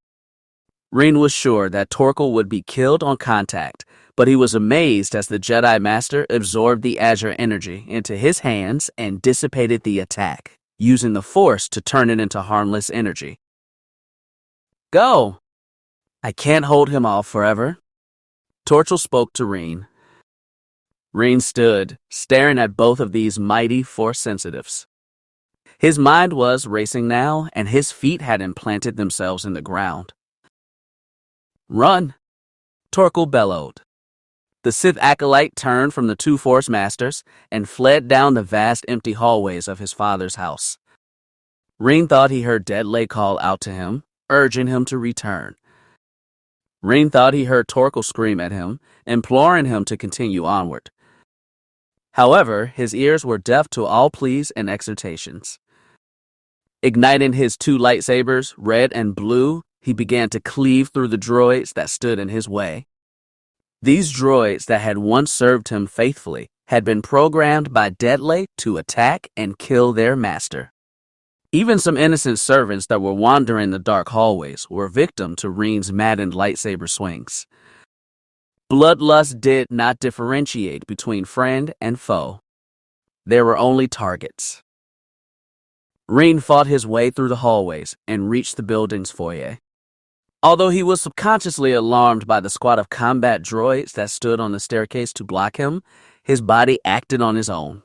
Raen was sure that Torkel would be killed on contact, but he was amazed as the Jedi Master absorbed the Azure energy into his hands and dissipated the attack, using the Force to turn it into harmless energy. "Go! I can't hold him off forever." Torchel spoke to Raen. Raen stood, staring at both of these mighty Force sensitives. His mind was racing now, and his feet had implanted themselves in the ground. "Run!" Torkel bellowed. The Sith acolyte turned from the 2 Force Masters and fled down the vast empty hallways of his father's house. Raen thought he heard Deadlay call out to him, urging him to return. Raen thought he heard Torkel scream at him, imploring him to continue onward. However, his ears were deaf to all pleas and exhortations. Igniting his 2 lightsabers, red and blue, he began to cleave through the droids that stood in his way. These droids that had once served him faithfully had been programmed by Deadly to attack and kill their master. Even some innocent servants that were wandering the dark hallways were victim to Raen's maddened lightsaber swings. Bloodlust did not differentiate between friend and foe. There were only targets. Raen fought his way through the hallways and reached the building's foyer. Although he was subconsciously alarmed by the squad of combat droids that stood on the staircase to block him, his body acted on his own.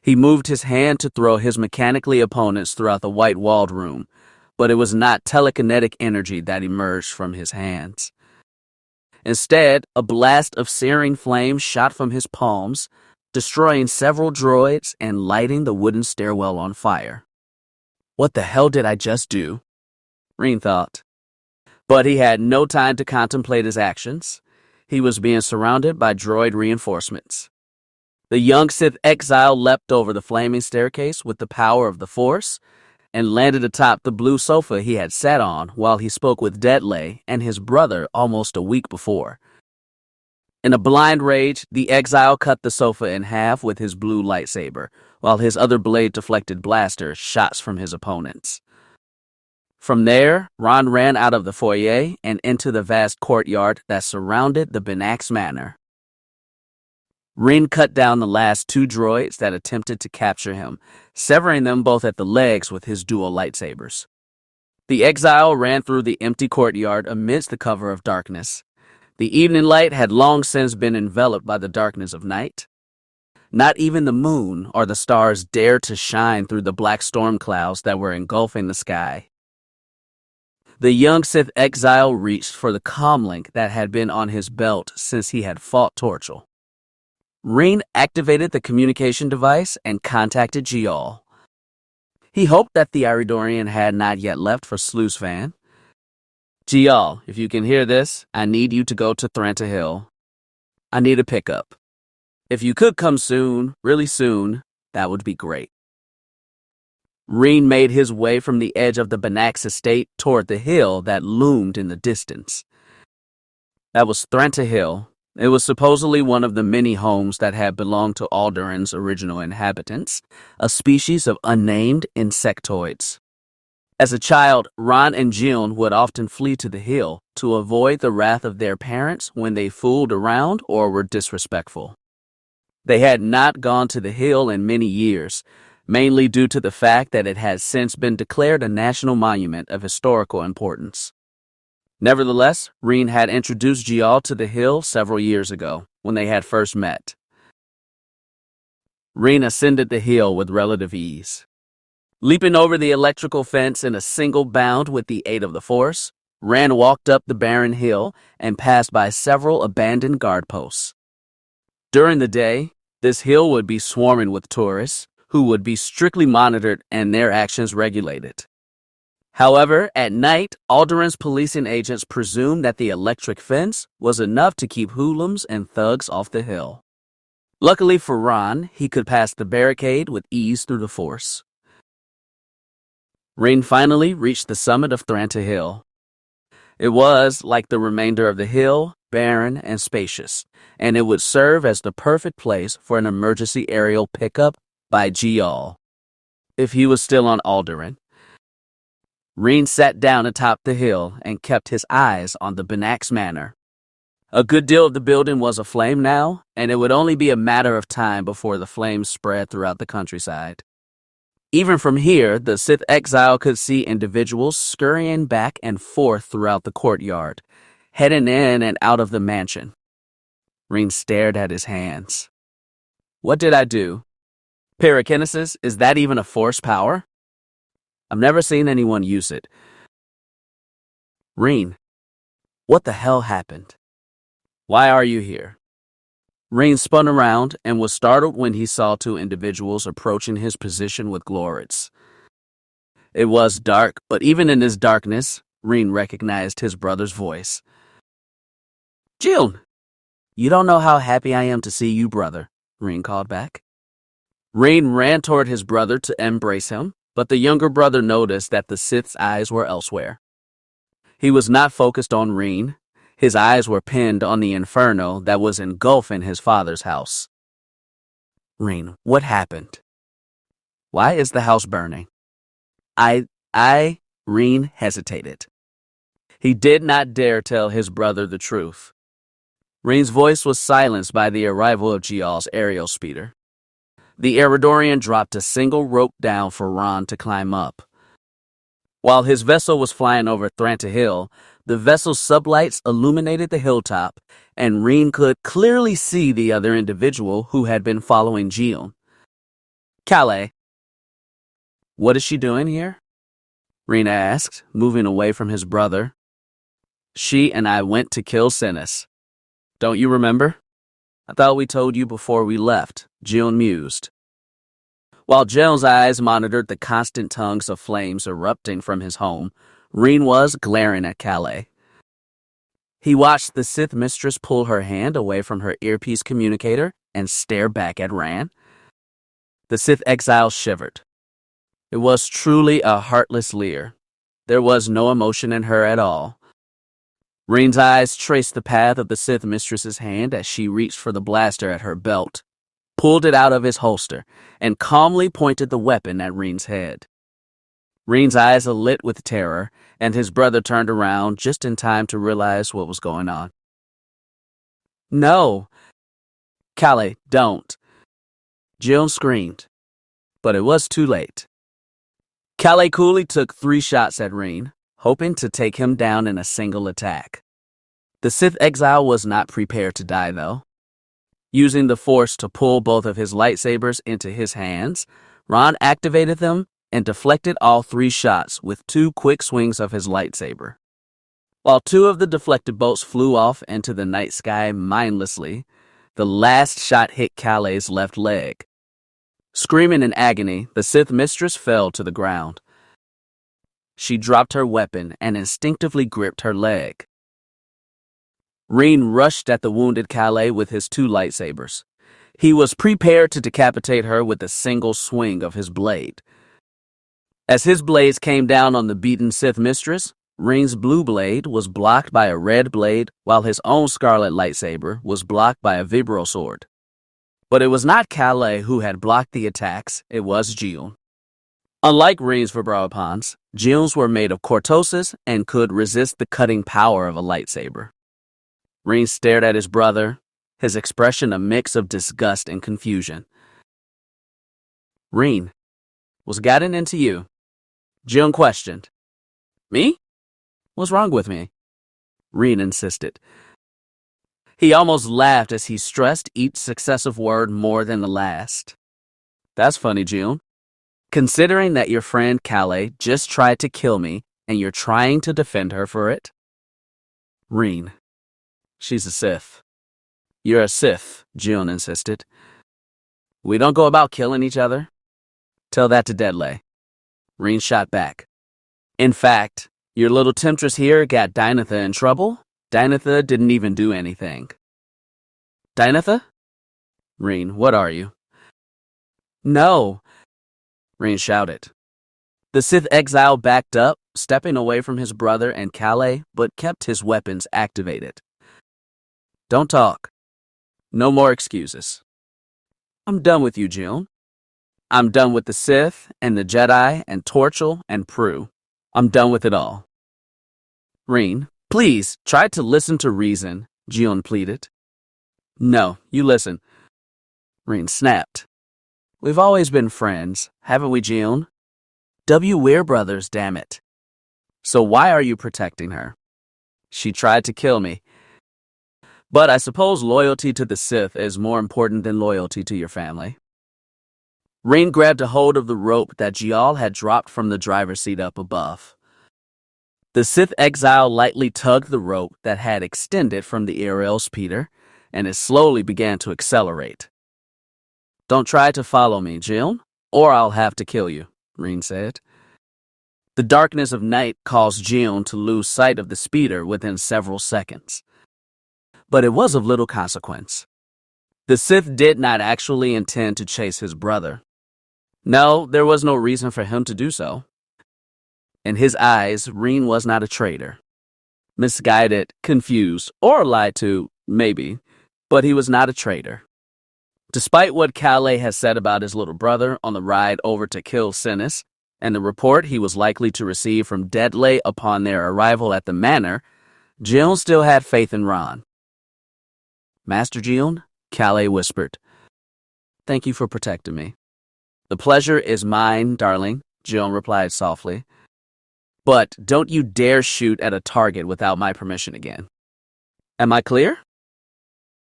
He moved his hand to throw his mechanically opponents throughout the white-walled room, but it was not telekinetic energy that emerged from his hands. Instead, a blast of searing flame shot from his palms, destroying several droids and lighting the wooden stairwell on fire. What the hell did I just do? Raen thought. But he had no time to contemplate his actions. He was being surrounded by droid reinforcements. The young Sith exile leapt over the flaming staircase with the power of the Force and landed atop the blue sofa he had sat on while he spoke with Deadly and his brother almost a week before. In a blind rage, the exile cut the sofa in half with his blue lightsaber, while his other blade-deflected blaster shots from his opponents. From there, Raen ran out of the foyer and into the vast courtyard that surrounded the Benax Manor. Raen cut down the last two droids that attempted to capture him, severing them both at the legs with his dual lightsabers. The exile ran through the empty courtyard amidst the cover of darkness. The evening light had long since been enveloped by the darkness of night. Not even the moon or the stars dared to shine through the black storm clouds that were engulfing the sky. The young Sith exile reached for the comlink that had been on his belt since he had fought Torchel. Raen activated the communication device and contacted Jial. He hoped that the Alderaan had not yet left for Sloosfan. Jial, if you can hear this, I need you to go to Thranta Hill. I need a pickup. If you could come soon, really soon, that would be great. Raen made his way from the edge of the Benax estate toward the hill that loomed in the distance. That was Thranta Hill. It was supposedly one of the many homes that had belonged to Alderaan's original inhabitants, a species of unnamed insectoids. As a child, Raen and Jial would often flee to the hill to avoid the wrath of their parents when they fooled around or were disrespectful. They had not gone to the hill in many years, mainly due to the fact that it had since been declared a national monument of historical importance. Nevertheless, Raen had introduced Jial to the hill several years ago, when they had first met. Raen ascended the hill with relative ease. Leaping over the electrical fence in a single bound with the aid of the Force, Raen walked up the barren hill and passed by several abandoned guard posts. During the day, this hill would be swarming with tourists, who would be strictly monitored and their actions regulated. However, at night, Alderaan's policing agents presumed that the electric fence was enough to keep hoodlums and thugs off the hill. Luckily for Raen, he could pass the barricade with ease through the Force. Raen finally reached the summit of Thranta Hill. It was, like the remainder of the hill, barren and spacious, and it would serve as the perfect place for an emergency aerial pickup by Jial, if he was still on Alderaan. Raen sat down atop the hill and kept his eyes on the Benax Manor. A good deal of the building was aflame now, and it would only be a matter of time before the flames spread throughout the countryside. Even from here, the Sith exile could see individuals scurrying back and forth throughout the courtyard, heading in and out of the mansion. Raen stared at his hands. What did I do? Pyrokinesis, is that even a Force power? I've never seen anyone use it. Raen, what the hell happened? Why are you here? Raen spun around and was startled when he saw two individuals approaching his position with glorets. It was dark, but even in this darkness, Raen recognized his brother's voice. Jial, you don't know how happy I am to see you, brother, Raen called back. Raen ran toward his brother to embrace him, but the younger brother noticed that the Sith's eyes were elsewhere. He was not focused on Raen. His eyes were pinned on the inferno that was engulfing his father's house. Raen, what happened? Why is the house burning? Raen hesitated. He did not dare tell his brother the truth. Rain's voice was silenced by the arrival of Gial's aerial speeder. The Eridorian dropped a single rope down for Raen to climb up. While his vessel was flying over Thranta Hill, the vessel's sublights illuminated the hilltop, and Raen could clearly see the other individual who had been following Gial. Calais. What is she doing here? Raen asked, moving away from his brother. She and I went to kill Sinis. Don't you remember? I thought we told you before we left, Gial mused. While Gial's eyes monitored the constant tongues of flames erupting from his home, Raen was glaring at Calais. He watched the Sith mistress pull her hand away from her earpiece communicator and stare back at Raen. The Sith exile shivered. It was truly a heartless leer. There was no emotion in her at all. Rain's eyes traced the path of the Sith mistress's hand as she reached for the blaster at her belt, pulled it out of his holster, and calmly pointed the weapon at Rain's head. Rain's eyes lit with terror, and his brother turned around just in time to realize what was going on. No! Calais, don't! Gial screamed, but it was too late. Calais coolly took 3 shots at Raen, hoping to take him down in a single attack. The Sith exile was not prepared to die, though. Using the Force to pull both of his lightsabers into his hands, Raen activated them and deflected all 3 shots with 2 quick swings of his lightsaber. While 2 of the deflected bolts flew off into the night sky mindlessly, the last shot hit Calais' left leg. Screaming in agony, the Sith mistress fell to the ground. She dropped her weapon and instinctively gripped her leg. Raen rushed at the wounded Calais with his 2 lightsabers. He was prepared to decapitate her with a single swing of his blade. As his blades came down on the beaten Sith mistress, Rain's blue blade was blocked by a red blade, while his own scarlet lightsaber was blocked by a vibro sword. But it was not Calais who had blocked the attacks, it was Gial. Unlike Rain's vibropons, Gial's were made of cortoses and could resist the cutting power of a lightsaber. Raen stared at his brother, his expression a mix of disgust and confusion. Raen, what's gotten into you? Gial questioned. Me? What's wrong with me? Raen insisted. He almost laughed as he stressed each successive word more than the last. That's funny, Gial. Considering that your friend Calais just tried to kill me and you're trying to defend her for it? Raen. She's a Sith. You're a Sith, Gial insisted. We don't go about killing each other. Tell that to Deadlay. Raen shot back. In fact, your little temptress here got Dynatha in trouble. Dynatha didn't even do anything. Dynatha? Raen, what are you? No, Raen shouted. The Sith exile backed up, stepping away from his brother and Calais, but kept his weapons activated. Don't talk. No more excuses. I'm done with you, Gial. I'm done with the Sith and the Jedi and Torchel and Prue. I'm done with it all. Raen, please, try to listen to reason, Gial pleaded. No, you listen. Raen snapped. We've always been friends, haven't we, Gial? We're brothers, damn it. So why are you protecting her? She tried to kill me. But I suppose loyalty to the Sith is more important than loyalty to your family. Raen grabbed a hold of the rope that Gial had dropped from the driver's seat up above. The Sith exile lightly tugged the rope that had extended from the aerial speeder, and it slowly began to accelerate. Don't try to follow me, Gial, or I'll have to kill you, Raen said. The darkness of night caused Gial to lose sight of the speeder within several seconds. But it was of little consequence. The Sith did not actually intend to chase his brother. No, there was no reason for him to do so. In his eyes, Raen was not a traitor. Misguided, confused, or lied to, maybe, but he was not a traitor. Despite what Calais has said about his little brother on the ride over to kill Sinis, and the report he was likely to receive from Deadlay upon their arrival at the manor, Jiln still had faith in Raen. "Master Jiln," Calais whispered, "thank you for protecting me." "The pleasure is mine, darling," Jiln replied softly. "But don't you dare shoot at a target without my permission again. Am I clear?"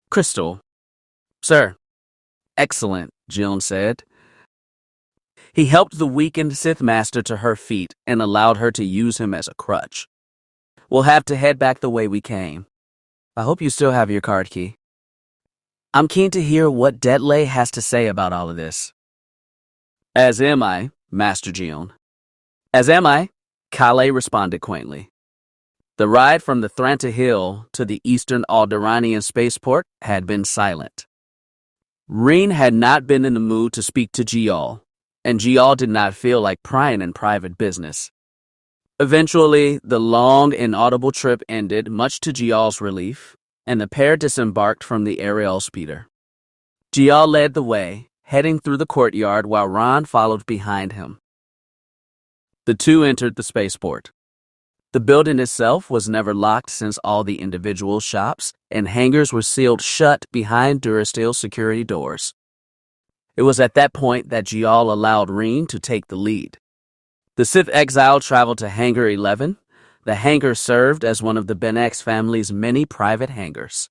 "Crystal." "Sir." "Excellent," Jiln said. He helped the weakened Sith Master to her feet and allowed her to use him as a crutch. "We'll have to head back the way we came. I hope you still have your card key. I'm keen to hear what Deadlay has to say about all of this." "As am I, Master Jiln." "As am I," Calais responded quaintly. The ride from the Thranta Hill to the eastern Alderaanian spaceport had been silent. Raen had not been in the mood to speak to Jial, and Jial did not feel like prying in private business. Eventually, the long, inaudible trip ended, much to Jial's relief, and the pair disembarked from the aerial speeder. Jial led the way, heading through the courtyard while Raen followed behind him. The two entered the spaceport. The building itself was never locked since all the individual shops and hangars were sealed shut behind Durasteel security doors. It was at that point that Jial allowed Raen to take the lead. The Sith exile traveled to Hangar 11. The hangar served as one of the Benax family's many private hangars.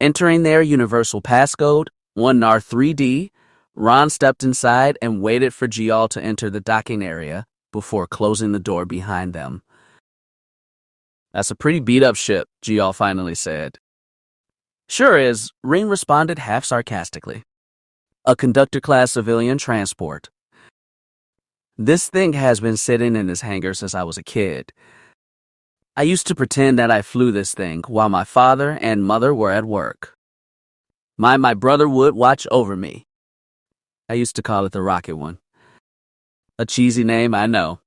Entering their universal passcode, 1NAR 3D, Raen stepped inside and waited for Jial to enter the docking area before closing the door behind them. "That's a pretty beat-up ship," Jial finally said. "Sure is," Raen responded half sarcastically. "A conductor-class civilian transport. This thing has been sitting in this hangar since I was a kid. I used to pretend that I flew this thing while my father and mother were at work. My brother would watch over me. I used to call it the Rocket One. A cheesy name, I know."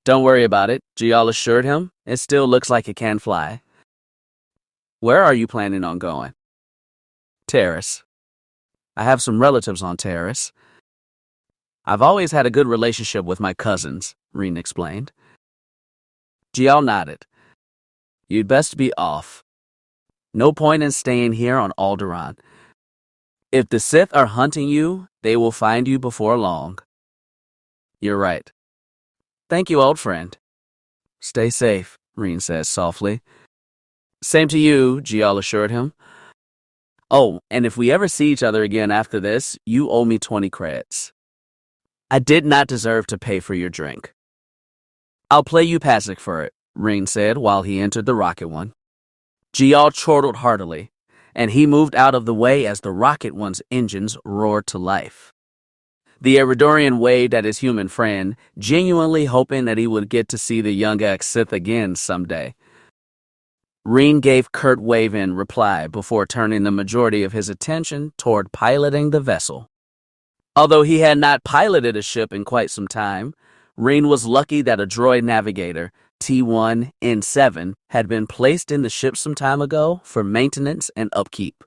"Don't worry about it," Jial assured him. "It still looks like it can fly." "Where are you planning on going?" "Terrace. I have some relatives on Terrace. I've always had a good relationship with my cousins," Raen explained. Jial nodded. "You'd best be off. No point in staying here on Alderaan. If the Sith are hunting you, they will find you before long." "You're right." "Thank you, old friend." "Stay safe," Raen said softly. "Same to you," Jial assured him. "Oh, and if we ever see each other again after this, you owe me 20 credits. I did not deserve to pay for your drink." "I'll play you Pasek for it," Raen said while he entered the Rocket One. Jial chortled heartily, and he moved out of the way as the Rocket One's engines roared to life. The Eridorian waved at his human friend, genuinely hoping that he would get to see the young ex-Sith again someday. Raen gave curt wave-in reply before turning the majority of his attention toward piloting the vessel. Although he had not piloted a ship in quite some time, Raen was lucky that a droid navigator, T1N7, had been placed in the ship some time ago for maintenance and upkeep.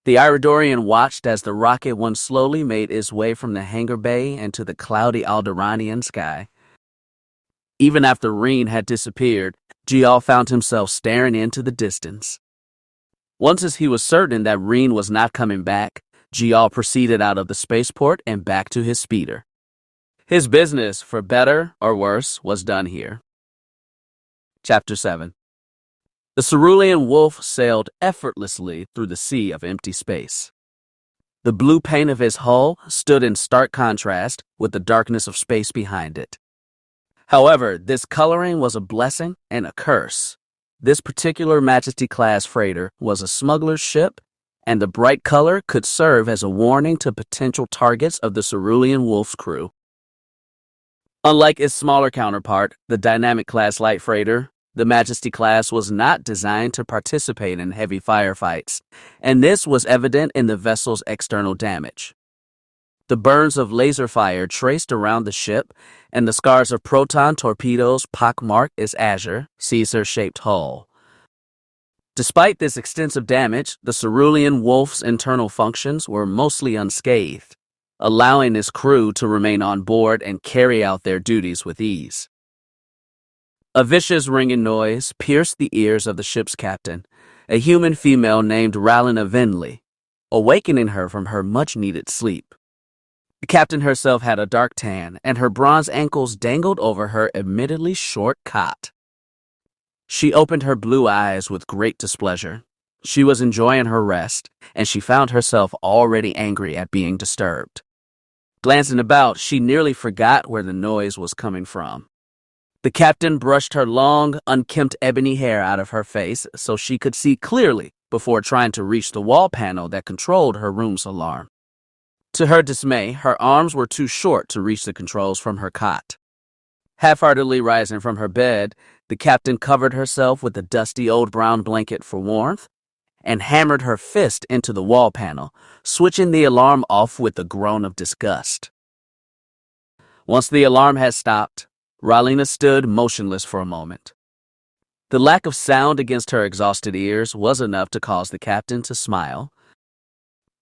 The Eridorian watched as the Rocket One slowly made its way from the hangar bay into the cloudy Alderaanian sky. Even after Raen had disappeared, Jial found himself staring into the distance. Once as he was certain that Raen was not coming back, Jial proceeded out of the spaceport and back to his speeder. His business, for better or worse, was done here. Chapter 7. The Cerulean Wolf sailed effortlessly through the sea of empty space. The blue paint of his hull stood in stark contrast with the darkness of space behind it. However, this coloring was a blessing and a curse. This particular Majesty-class freighter was a smuggler's ship, and the bright color could serve as a warning to potential targets of the Cerulean Wolf's crew. Unlike its smaller counterpart, the Dynamic-class light freighter, the Majesty-class was not designed to participate in heavy firefights, and this was evident in the vessel's external damage. The burns of laser fire traced around the ship, and the scars of proton torpedoes pockmarked its azure, Caesar-shaped hull. Despite this extensive damage, the Cerulean Wolf's internal functions were mostly unscathed, allowing his crew to remain on board and carry out their duties with ease. A vicious ringing noise pierced the ears of the ship's captain, a human female named Raen Benax, awakening her from her much-needed sleep. The captain herself had a dark tan, and her bronze ankles dangled over her admittedly short cot. She opened her blue eyes with great displeasure. She was enjoying her rest, and she found herself already angry at being disturbed. Glancing about, she nearly forgot where the noise was coming from. The captain brushed her long, unkempt ebony hair out of her face so she could see clearly before trying to reach the wall panel that controlled her room's alarm. To her dismay, her arms were too short to reach the controls from her cot. Half-heartedly rising from her bed, the captain covered herself with a dusty old brown blanket for warmth and hammered her fist into the wall panel, switching the alarm off with a groan of disgust. Once the alarm had stopped, Raen stood motionless for a moment. The lack of sound against her exhausted ears was enough to cause the captain to smile.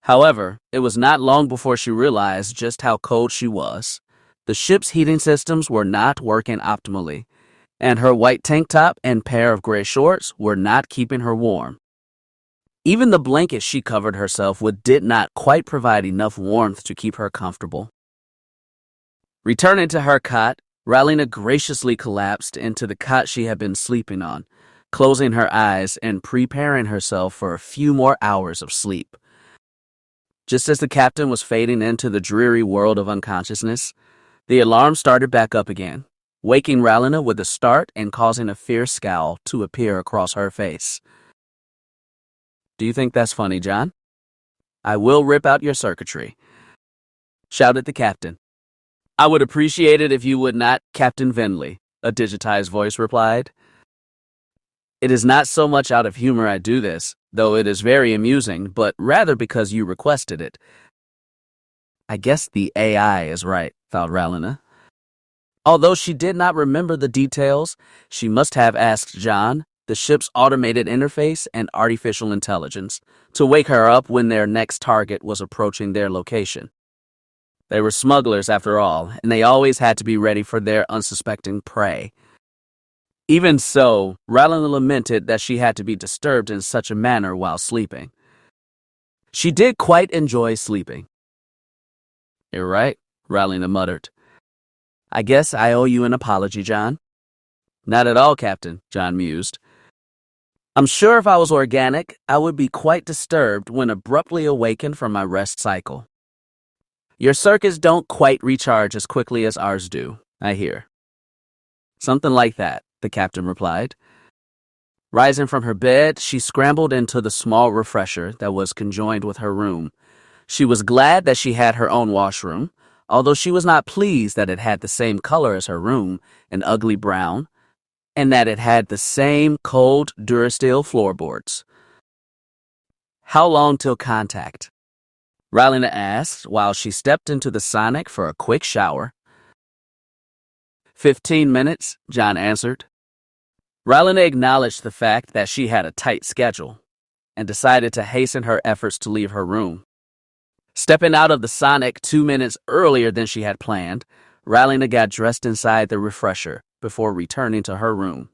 However, it was not long before she realized just how cold she was. The ship's heating systems were not working optimally, and her white tank top and pair of gray shorts were not keeping her warm. Even the blanket she covered herself with did not quite provide enough warmth to keep her comfortable. Returning to her cot, Raen graciously collapsed into the cot she had been sleeping on, closing her eyes and preparing herself for a few more hours of sleep. Just as the captain was fading into the dreary world of unconsciousness, the alarm started back up again, waking Raen with a start and causing a fierce scowl to appear across her face. "Do you think that's funny, John? I will rip out your circuitry," shouted the captain. "I would appreciate it if you would not, Captain Venley," a digitized voice replied. "It is not so much out of humor I do this, though it is very amusing, but rather because you requested it." I guess the AI is right, thought Raen. Although she did not remember the details, she must have asked John, the ship's automated interface and artificial intelligence, to wake her up when their next target was approaching their location. They were smugglers, after all, and they always had to be ready for their unsuspecting prey. Even so, Raen lamented that she had to be disturbed in such a manner while sleeping. She did quite enjoy sleeping. "You're right," Raen muttered. "I guess I owe you an apology, John." "Not at all, Captain," John mused. "I'm sure if I was organic, I would be quite disturbed when abruptly awakened from my rest cycle. Your circuits don't quite recharge as quickly as ours do, I hear." "Something like that," the captain replied. Rising from her bed, she scrambled into the small refresher that was conjoined with her room. She was glad that she had her own washroom, although she was not pleased that it had the same color as her room, an ugly brown, and that it had the same cold Durasteel floorboards. "How long till contact?" Raen asked while she stepped into the Sonic for a quick shower. 15 minutes, John answered. Raen acknowledged the fact that she had a tight schedule and decided to hasten her efforts to leave her room. Stepping out of the Sonic 2 minutes earlier than she had planned, Raen got dressed inside the refresher before returning to her room.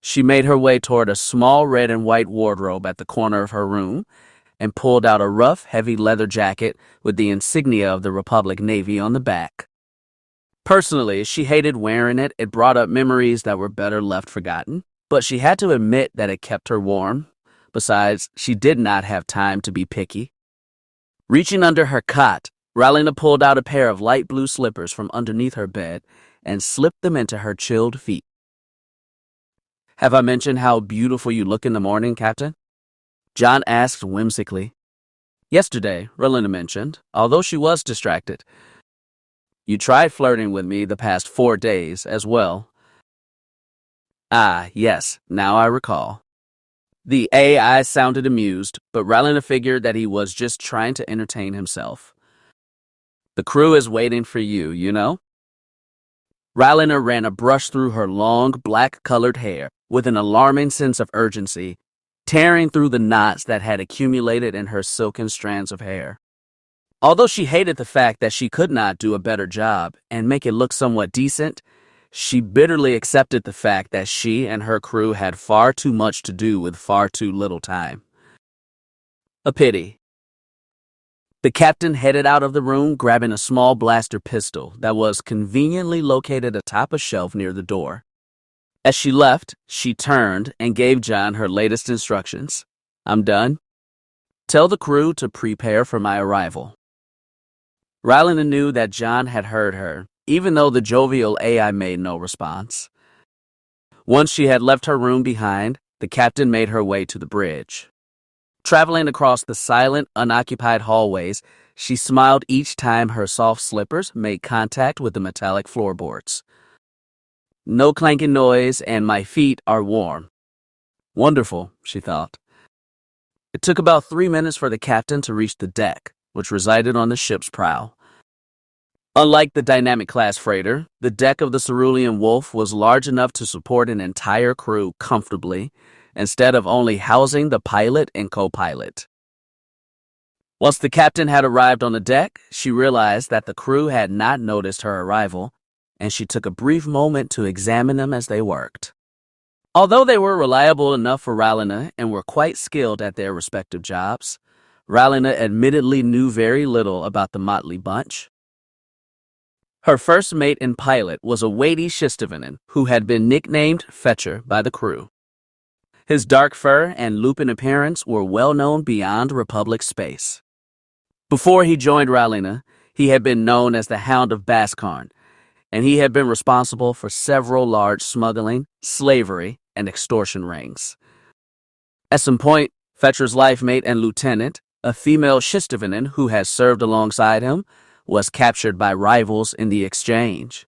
She made her way toward a small red and white wardrobe at the corner of her room and pulled out a rough, heavy leather jacket with the insignia of the Republic Navy on the back. Personally, she hated wearing it. It brought up memories that were better left forgotten, but she had to admit that it kept her warm. Besides, she did not have time to be picky. Reaching under her cot, Raen pulled out a pair of light blue slippers from underneath her bed and slipped them into her chilled feet. "Have I mentioned how beautiful you look in the morning, Captain?" John asked whimsically. "Yesterday," Raen mentioned, although she was distracted. "You tried flirting with me the past 4 days as well." "Ah, yes, now I recall." The AI sounded amused, but Raen figured that he was just trying to entertain himself. "The crew is waiting for you, you know?" Raen ran a brush through her long, black-colored hair with an alarming sense of urgency, tearing through the knots that had accumulated in her silken strands of hair. Although she hated the fact that she could not do a better job and make it look somewhat decent, she bitterly accepted the fact that she and her crew had far too much to do with far too little time. A pity. The captain headed out of the room grabbing a small blaster pistol that was conveniently located atop a shelf near the door. As she left, she turned and gave John her latest instructions. "I'm done. Tell the crew to prepare for my arrival." Rylena knew that John had heard her, even though the jovial AI made no response. Once she had left her room behind, the captain made her way to the bridge. Traveling across the silent, unoccupied hallways, she smiled each time her soft slippers made contact with the metallic floorboards. "No clanking noise, and my feet are warm." Wonderful, she thought. It took about 3 minutes for the captain to reach the deck, which resided on the ship's prow. Unlike the dynamic-class freighter, the deck of the Cerulean Wolf was large enough to support an entire crew comfortably, instead of only housing the pilot and co-pilot. Once the captain had arrived on the deck, she realized that the crew had not noticed her arrival, and she took a brief moment to examine them as they worked. Although they were reliable enough for Rylena and were quite skilled at their respective jobs, Rylena admittedly knew very little about the motley bunch. Her first mate and pilot was a weighty Shistavanen who had been nicknamed Fetcher by the crew. His dark fur and lupin appearance were well known beyond Republic space. Before he joined Rylena, he had been known as the Hound of Baskarn, and he had been responsible for several large smuggling, slavery, and extortion rings. At some point, Fetcher's life mate and lieutenant, a female Shistavanen who had served alongside him, was captured by rivals in the exchange.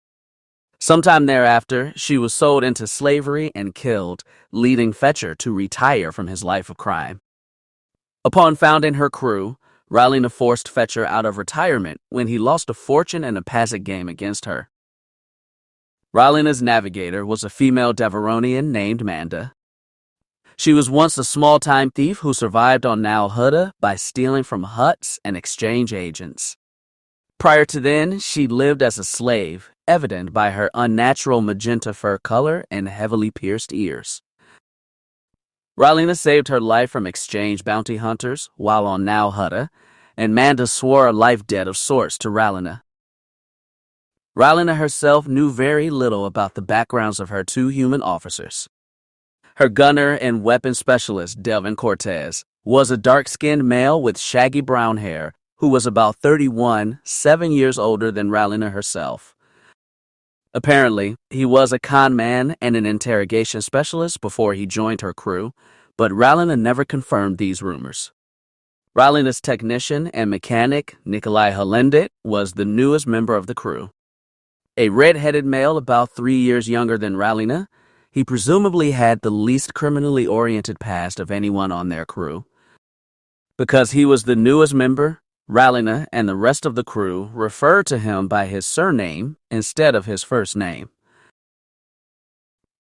Sometime thereafter, she was sold into slavery and killed, leading Fetcher to retire from his life of crime. Upon founding her crew, Rylena forced Fetcher out of retirement when he lost a fortune in a passing game against her. Rylena's navigator was a female Devaronian named Manda. She was once a small-time thief who survived on Nal Hutta by stealing from huts and exchange agents. Prior to then, she lived as a slave, evident by her unnatural magenta fur color and heavily pierced ears. Rylena saved her life from exchange bounty hunters while on Nal Hutta, and Manda swore a life debt of sorts to Rylena. Rylena herself knew very little about the backgrounds of her two human officers. Her gunner and weapon specialist, Delvin Cortez, was a dark-skinned male with shaggy brown hair who was about 31, 7 years older than Rylena herself. Apparently, he was a con man and an interrogation specialist before he joined her crew, but Rylena never confirmed these rumors. Rylena's technician and mechanic, Nikolai Halendit, was the newest member of the crew. A red-headed male about 3 years younger than Rylena, he presumably had the least criminally oriented past of anyone on their crew. Because he was the newest member, Rylena and the rest of the crew referred to him by his surname instead of his first name.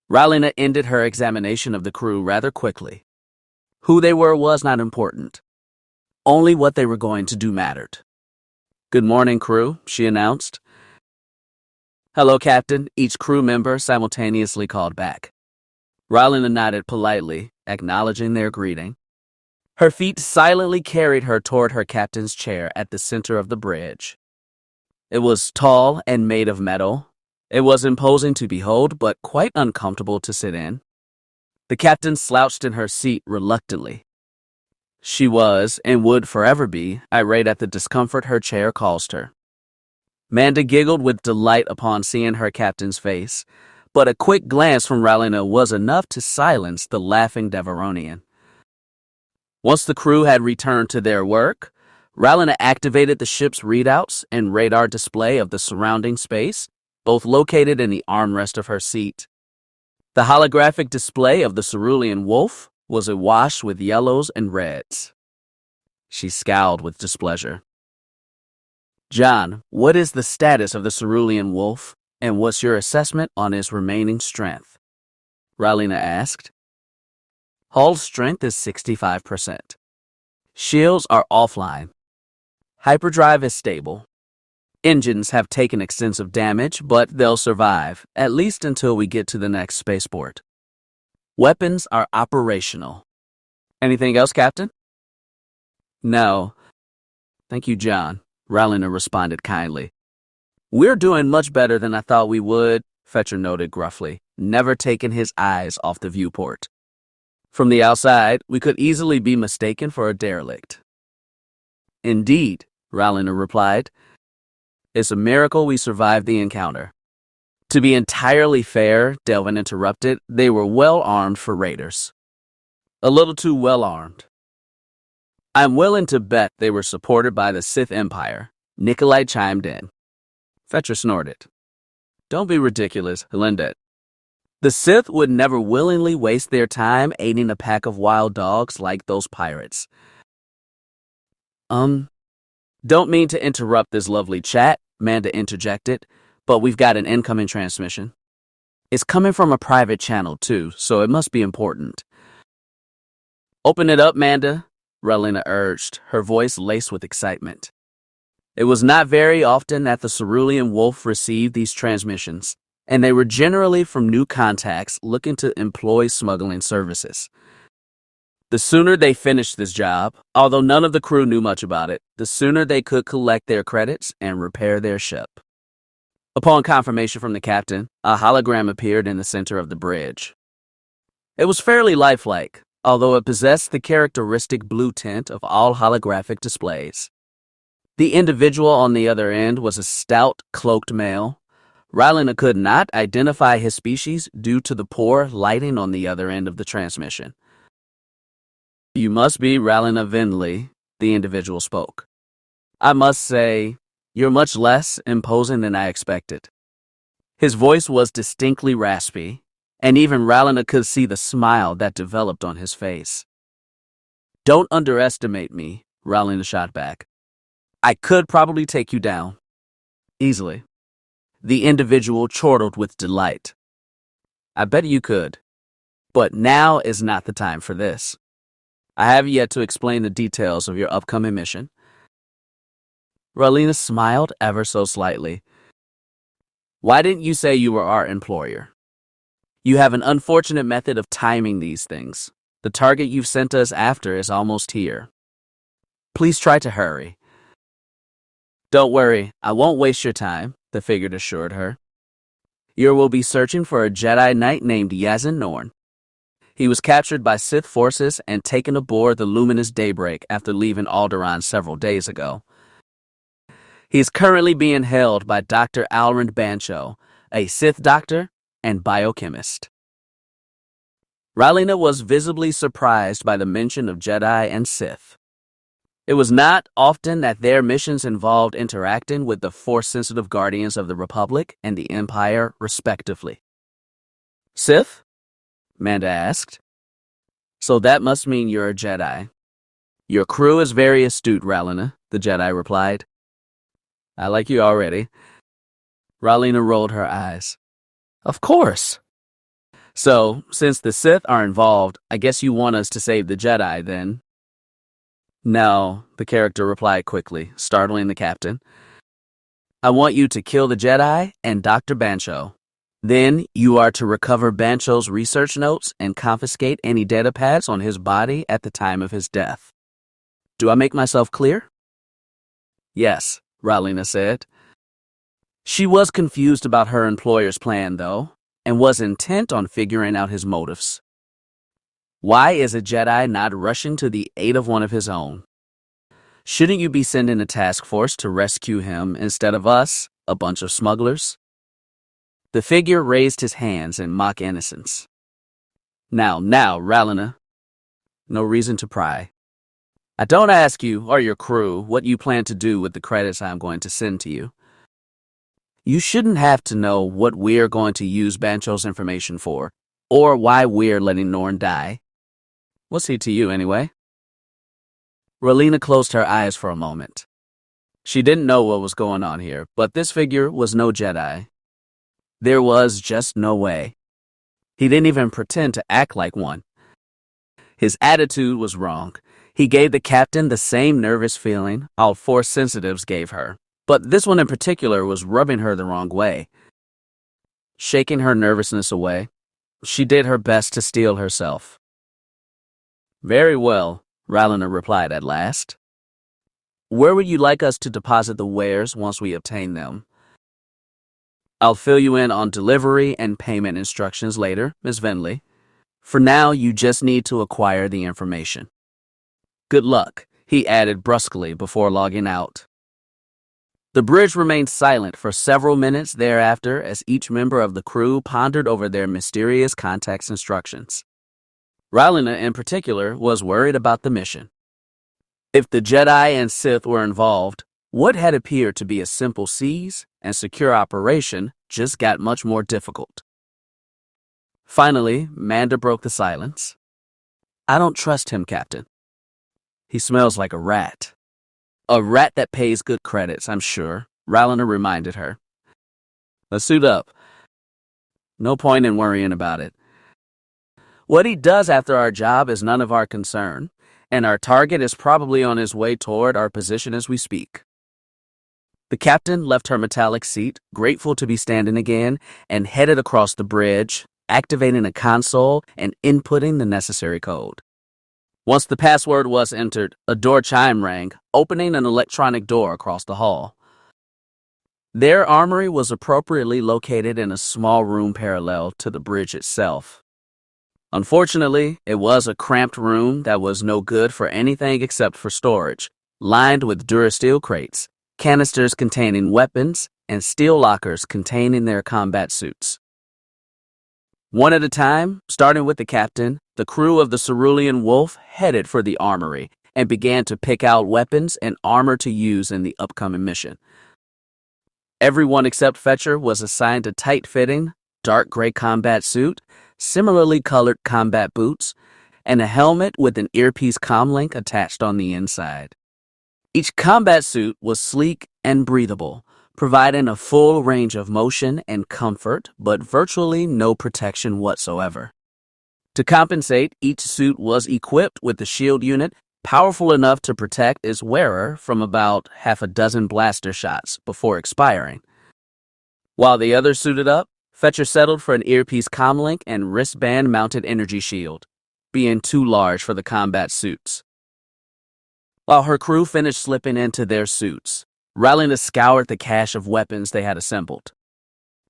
Rylena ended her examination of the crew rather quickly. Who they were was not important. Only what they were going to do mattered. "Good morning, crew," she announced. "Hello, Captain," each crew member simultaneously called back. Rylena nodded politely, acknowledging their greeting. Her feet silently carried her toward her captain's chair at the center of the bridge. It was tall and made of metal. It was imposing to behold, but quite uncomfortable to sit in. The captain slouched in her seat reluctantly. She was, and would forever be, irate at the discomfort her chair caused her. Manda giggled with delight upon seeing her captain's face, but a quick glance from Rylena was enough to silence the laughing Devaronian. Once the crew had returned to their work, Rylena activated the ship's readouts and radar display of the surrounding space, both located in the armrest of her seat. The holographic display of the Cerulean Wolf was awash with yellows and reds. She scowled with displeasure. "John, what is the status of the Cerulean Wolf, and what's your assessment on its remaining strength?" Ralina asked. Hull strength is 65%. Shields are offline. Hyperdrive is stable. Engines have taken extensive damage, but they'll survive, at least until we get to the next spaceport. Weapons are operational. Anything else, Captain? No. Thank you, John, Ralina responded kindly. We're doing much better than I thought we would, Fetcher noted gruffly, never taking his eyes off the viewport. From the outside, we could easily be mistaken for a derelict. Indeed, Ralina replied. It's a miracle we survived the encounter. To be entirely fair, Delvin interrupted, they were well armed for raiders. A little too well armed. I'm willing to bet they were supported by the Sith Empire, Nikolai chimed in. Fetcher snorted. Don't be ridiculous, Helendet. The Sith would never willingly waste their time aiding a pack of wild dogs like those pirates. Don't mean to interrupt this lovely chat, Manda interjected, but we've got an incoming transmission. It's coming from a private channel, too, so it must be important. Open it up, Manda, Ralina urged, her voice laced with excitement. It was not very often that the Cerulean Wolf received these transmissions, and they were generally from new contacts looking to employ smuggling services. The sooner they finished this job, although none of the crew knew much about it, the sooner they could collect their credits and repair their ship. Upon confirmation from the captain, a hologram appeared in the center of the bridge. It was fairly lifelike, although it possessed the characteristic blue tint of all holographic displays. The individual on the other end was a stout, cloaked male. Ralina could not identify his species due to the poor lighting on the other end of the transmission. You must be Ralina Vinley, the individual spoke. I must say, you're much less imposing than I expected. His voice was distinctly raspy, and even Ralina could see the smile that developed on his face. Don't underestimate me, Ralina shot back. I could probably take you down. Easily. The individual chortled with delight. I bet you could. But now is not the time for this. I have yet to explain the details of your upcoming mission. Ralina smiled ever so slightly. Why didn't you say you were our employer? You have an unfortunate method of timing these things. The target you've sent us after is almost here. Please try to hurry. Don't worry, I won't waste your time, the figure assured her. You will be searching for a Jedi Knight named Yazin Norn. He was captured by Sith forces and taken aboard the luminous Daybreak after leaving Alderaan several days ago. He is currently being held by Dr. Raen Benax, a Sith doctor and biochemist. Ralina was visibly surprised by the mention of Jedi and Sith. It was not often that their missions involved interacting with the Force-sensitive Guardians of the Republic and the Empire, respectively. Sith? Manda asked. So that must mean you're a Jedi. Your crew is very astute, Ralina, the Jedi replied. I like you already. Ralina rolled her eyes. Of course. So, since the Sith are involved, I guess you want us to save the Jedi, then? No, the character replied quickly, startling the captain. I want you to kill the Jedi and Dr. Bancho. Then you are to recover Bancho's research notes and confiscate any data pads on his body at the time of his death. Do I make myself clear? Yes, Ralina said. She was confused about her employer's plan, though, and was intent on figuring out his motives. Why is a Jedi not rushing to the aid of one of his own? Shouldn't you be sending a task force to rescue him instead of us, a bunch of smugglers? The figure raised his hands in mock innocence. Now, Ralina. No reason to pry. I don't ask you or your crew what you plan to do with the credits I'm going to send to you. You shouldn't have to know what we're going to use Bancho's information for, or why we're letting Norn die. What's he to you, anyway? Ralina closed her eyes for a moment. She didn't know what was going on here, but this figure was no Jedi. There was just no way. He didn't even pretend to act like one. His attitude was wrong. He gave the captain the same nervous feeling all Force sensitives gave her, but this one in particular was rubbing her the wrong way. Shaking her nervousness away, she did her best to steel herself. "Very well," Rallina replied at last. "Where would you like us to deposit the wares once we obtain them?" "I'll fill you in on delivery and payment instructions later, Miss Venley. For now, you just need to acquire the information." "Good luck," he added brusquely before logging out. The bridge remained silent for several minutes thereafter as each member of the crew pondered over their mysterious contact's instructions. Rallina, in particular, was worried about the mission. If the Jedi and Sith were involved, what had appeared to be a simple seize and secure operation just got much more difficult. Finally, Manda broke the silence. "I don't trust him, Captain. He smells like a rat." "A rat that pays good credits, I'm sure," Rallina reminded her. "Let's suit up. No point in worrying about it. What he does after our job is none of our concern, and our target is probably on his way toward our position as we speak." The captain left her metallic seat, grateful to be standing again, and headed across the bridge, activating a console and inputting the necessary code. Once the password was entered, a door chime rang, opening an electronic door across the hall. Their armory was appropriately located in a small room parallel to the bridge itself. Unfortunately, it was a cramped room that was no good for anything except for storage, lined with durasteel crates, canisters containing weapons, and steel lockers containing their combat suits. One at a time, starting with the captain, the crew of the Cerulean Wolf headed for the armory and began to pick out weapons and armor to use in the upcoming mission. Everyone except Fetcher was assigned a tight-fitting, dark gray combat suit, similarly colored combat boots, and a helmet with an earpiece comlink attached on the inside. Each combat suit was sleek and breathable, providing a full range of motion and comfort, but virtually no protection whatsoever. To compensate, each suit was equipped with a shield unit powerful enough to protect its wearer from about half a dozen blaster shots before expiring. While the others suited up, Fetcher settled for an earpiece comlink and wristband-mounted energy shield, being too large for the combat suits. While her crew finished slipping into their suits, Rallina scoured the cache of weapons they had assembled.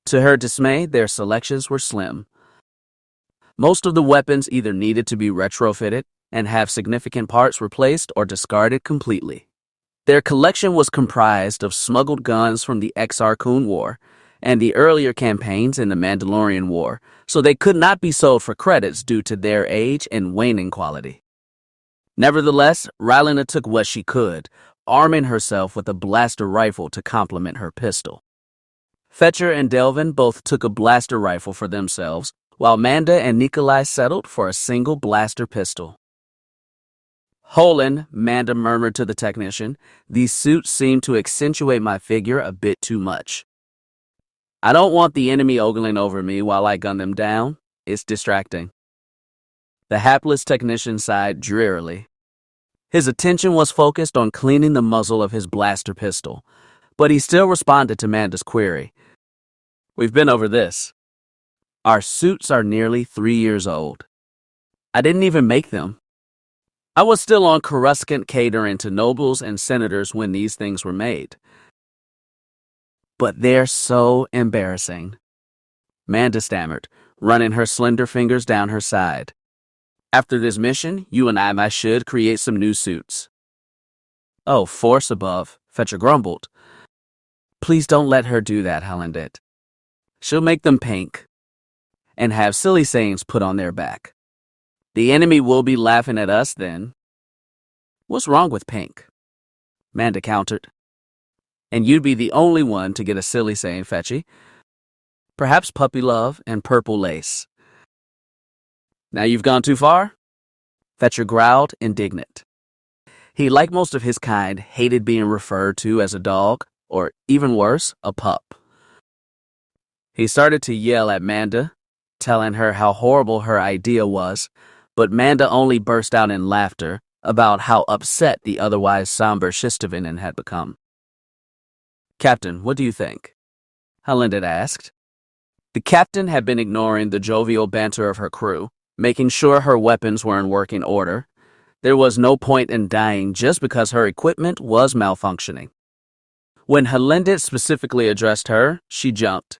To her dismay, their selections were slim. Most of the weapons either needed to be retrofitted and have significant parts replaced or discarded completely. Their collection was comprised of smuggled guns from the Exar Kun War and the earlier campaigns in the Mandalorian War, so they could not be sold for credits due to their age and waning quality. Nevertheless, Rallina took what she could, arming herself with a blaster rifle to complement her pistol. Fetcher and Delvin both took a blaster rifle for themselves, while Manda and Nikolai settled for a single blaster pistol. "Holin," Manda murmured to the technician, "these suits seem to accentuate my figure a bit too much. I don't want the enemy ogling over me while I gun them down. It's distracting." The hapless technician sighed drearily. His attention was focused on cleaning the muzzle of his blaster pistol, but he still responded to Manda's query. "We've been over this. Our suits are nearly 3 years old. I didn't even make them. I was still on Coruscant catering to nobles and senators when these things were made. But they're so embarrassing," Manda stammered, running her slender fingers down her side. "After this mission, you and I should create some new suits." "Oh, force above," Fetcher grumbled. "Please don't let her do that, Hallandit. She'll make them pink and have silly sayings put on their back. The enemy will be laughing at us then." "What's wrong with pink?" Manda countered. "And you'd be the only one to get a silly saying, Fetchy. Perhaps puppy love and purple lace." "Now you've gone too far?" Fetcher growled, indignant. He, like most of his kind, hated being referred to as a dog, or even worse, a pup. He started to yell at Manda, telling her how horrible her idea was, but Manda only burst out in laughter about how upset the otherwise somber Shistavinin had become. "Captain, what do you think?" Halindit asked. The captain had been ignoring the jovial banter of her crew, making sure her weapons were in working order. There was no point in dying just because her equipment was malfunctioning. When Halindit specifically addressed her, she jumped.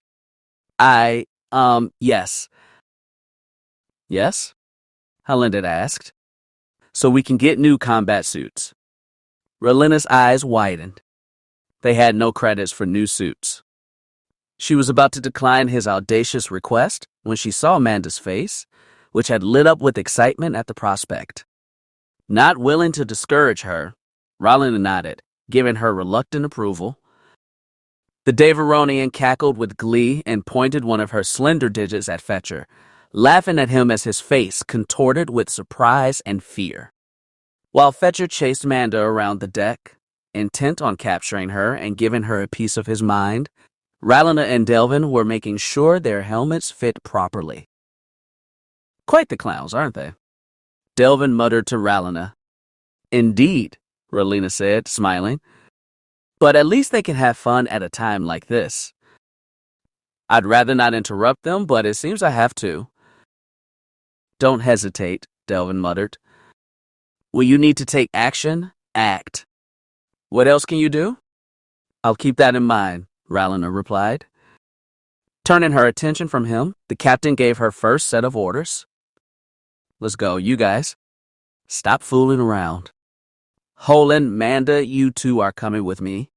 Yes." "Yes?" Halindit asked. "So we can get new combat suits." Ralena's eyes widened. They had no credits for new suits. She was about to decline his audacious request when she saw Amanda's face, which had lit up with excitement at the prospect. Not willing to discourage her, Ralena nodded, giving her reluctant approval. The Devaronian cackled with glee and pointed one of her slender digits at Fetcher, laughing at him as his face contorted with surprise and fear. While Fetcher chased Manda around the deck, intent on capturing her and giving her a piece of his mind, Ralena and Delvin were making sure their helmets fit properly. "Quite the clowns, aren't they?" Delvin muttered to Ralena. "Indeed," Ralena said, smiling. "But at least they can have fun at a time like this." "I'd rather not interrupt them, but it seems I have to." "Don't hesitate," Delvin muttered. "When you need to take action, act. What else can you do?" "I'll keep that in mind," Ralena replied. Turning her attention from him, the captain gave her first set of orders. "Let's go, you guys. Stop fooling around. Holin, Manda, you two are coming with me.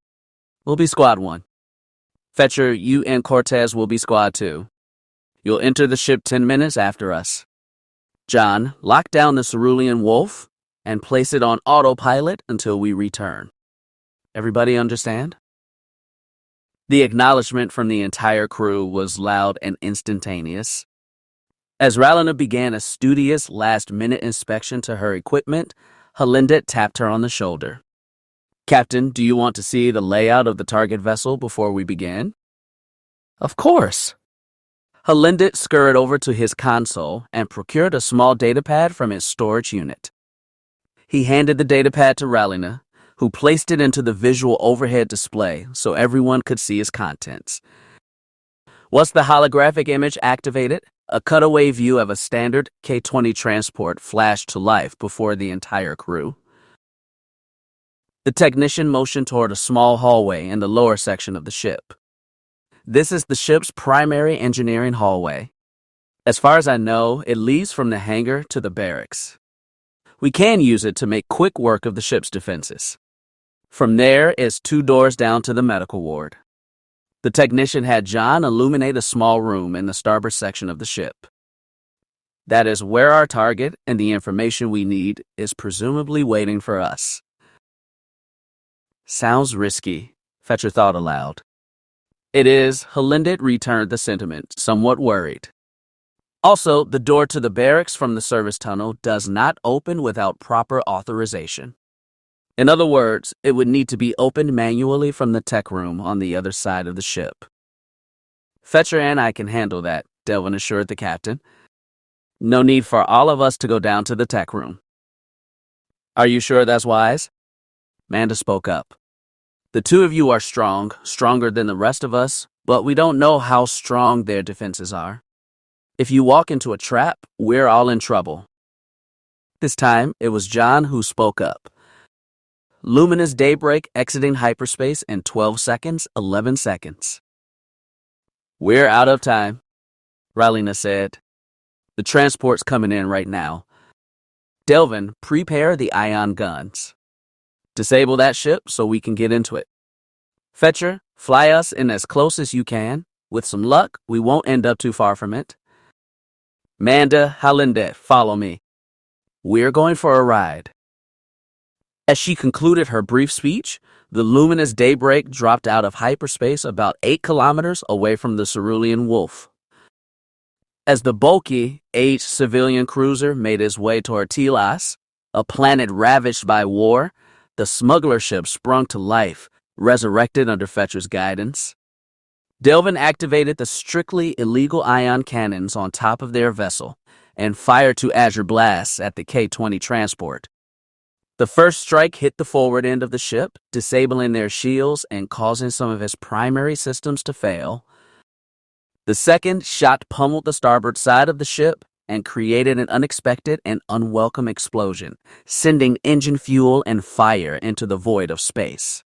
We'll be squad 1. Fetcher, you and Cortez will be squad 2. You'll enter the ship 10 minutes after us. John, lock down the Cerulean Wolf and place it on autopilot until we return. Everybody understand?" The acknowledgement from the entire crew was loud and instantaneous. As Ralena began a studious last-minute inspection to her equipment, Halindit tapped her on the shoulder. "Captain, do you want to see the layout of the target vessel before we begin?" "Of course." Halindit scurried over to his console and procured a small datapad from his storage unit. He handed the datapad to Ralena, who placed it into the visual overhead display so everyone could see its contents. Once the holographic image activated, a cutaway view of a standard K-20 transport flashed to life before the entire crew. The technician motioned toward a small hallway in the lower section of the ship. "This is the ship's primary engineering hallway. As far as I know, it leads from the hangar to the barracks. We can use it to make quick work of the ship's defenses. From there is 2 doors down to the medical ward." The technician had John illuminate a small room in the starboard section of the ship. "That is where our target and the information we need is presumably waiting for us." "Sounds risky," Fetcher thought aloud. "It is," Halindit returned the sentiment, somewhat worried. "Also, the door to the barracks from the service tunnel does not open without proper authorization. In other words, it would need to be opened manually from the tech room on the other side of the ship." "Fetcher and I can handle that," Delvin assured the captain. "No need for all of us to go down to the tech room." "Are you sure that's wise?" Manda spoke up. "The 2 of you are strong, stronger than the rest of us, but we don't know how strong their defenses are. If you walk into a trap, we're all in trouble." This time, it was John who spoke up. "Luminous daybreak exiting hyperspace in 12 seconds, 11 seconds. "We're out of time," Ralena said. "The transport's coming in right now. Delvin, prepare the ion guns. Disable that ship so we can get into it. Fetcher, fly us in as close as you can. With some luck, we won't end up too far from it. Manda, Halindit, follow me. We're going for a ride." As she concluded her brief speech, the luminous daybreak dropped out of hyperspace about 8 kilometers away from the Cerulean Wolf. As the bulky, aged civilian cruiser made its way toward Telos, a planet ravaged by war, the smuggler ship sprung to life, resurrected under Fetcher's guidance. Delvin activated the strictly illegal ion cannons on top of their vessel and fired two Azure blasts at the K-20 transport. The first strike hit the forward end of the ship, disabling their shields and causing some of its primary systems to fail. The second shot pummeled the starboard side of the ship and created an unexpected and unwelcome explosion, sending engine fuel and fire into the void of space.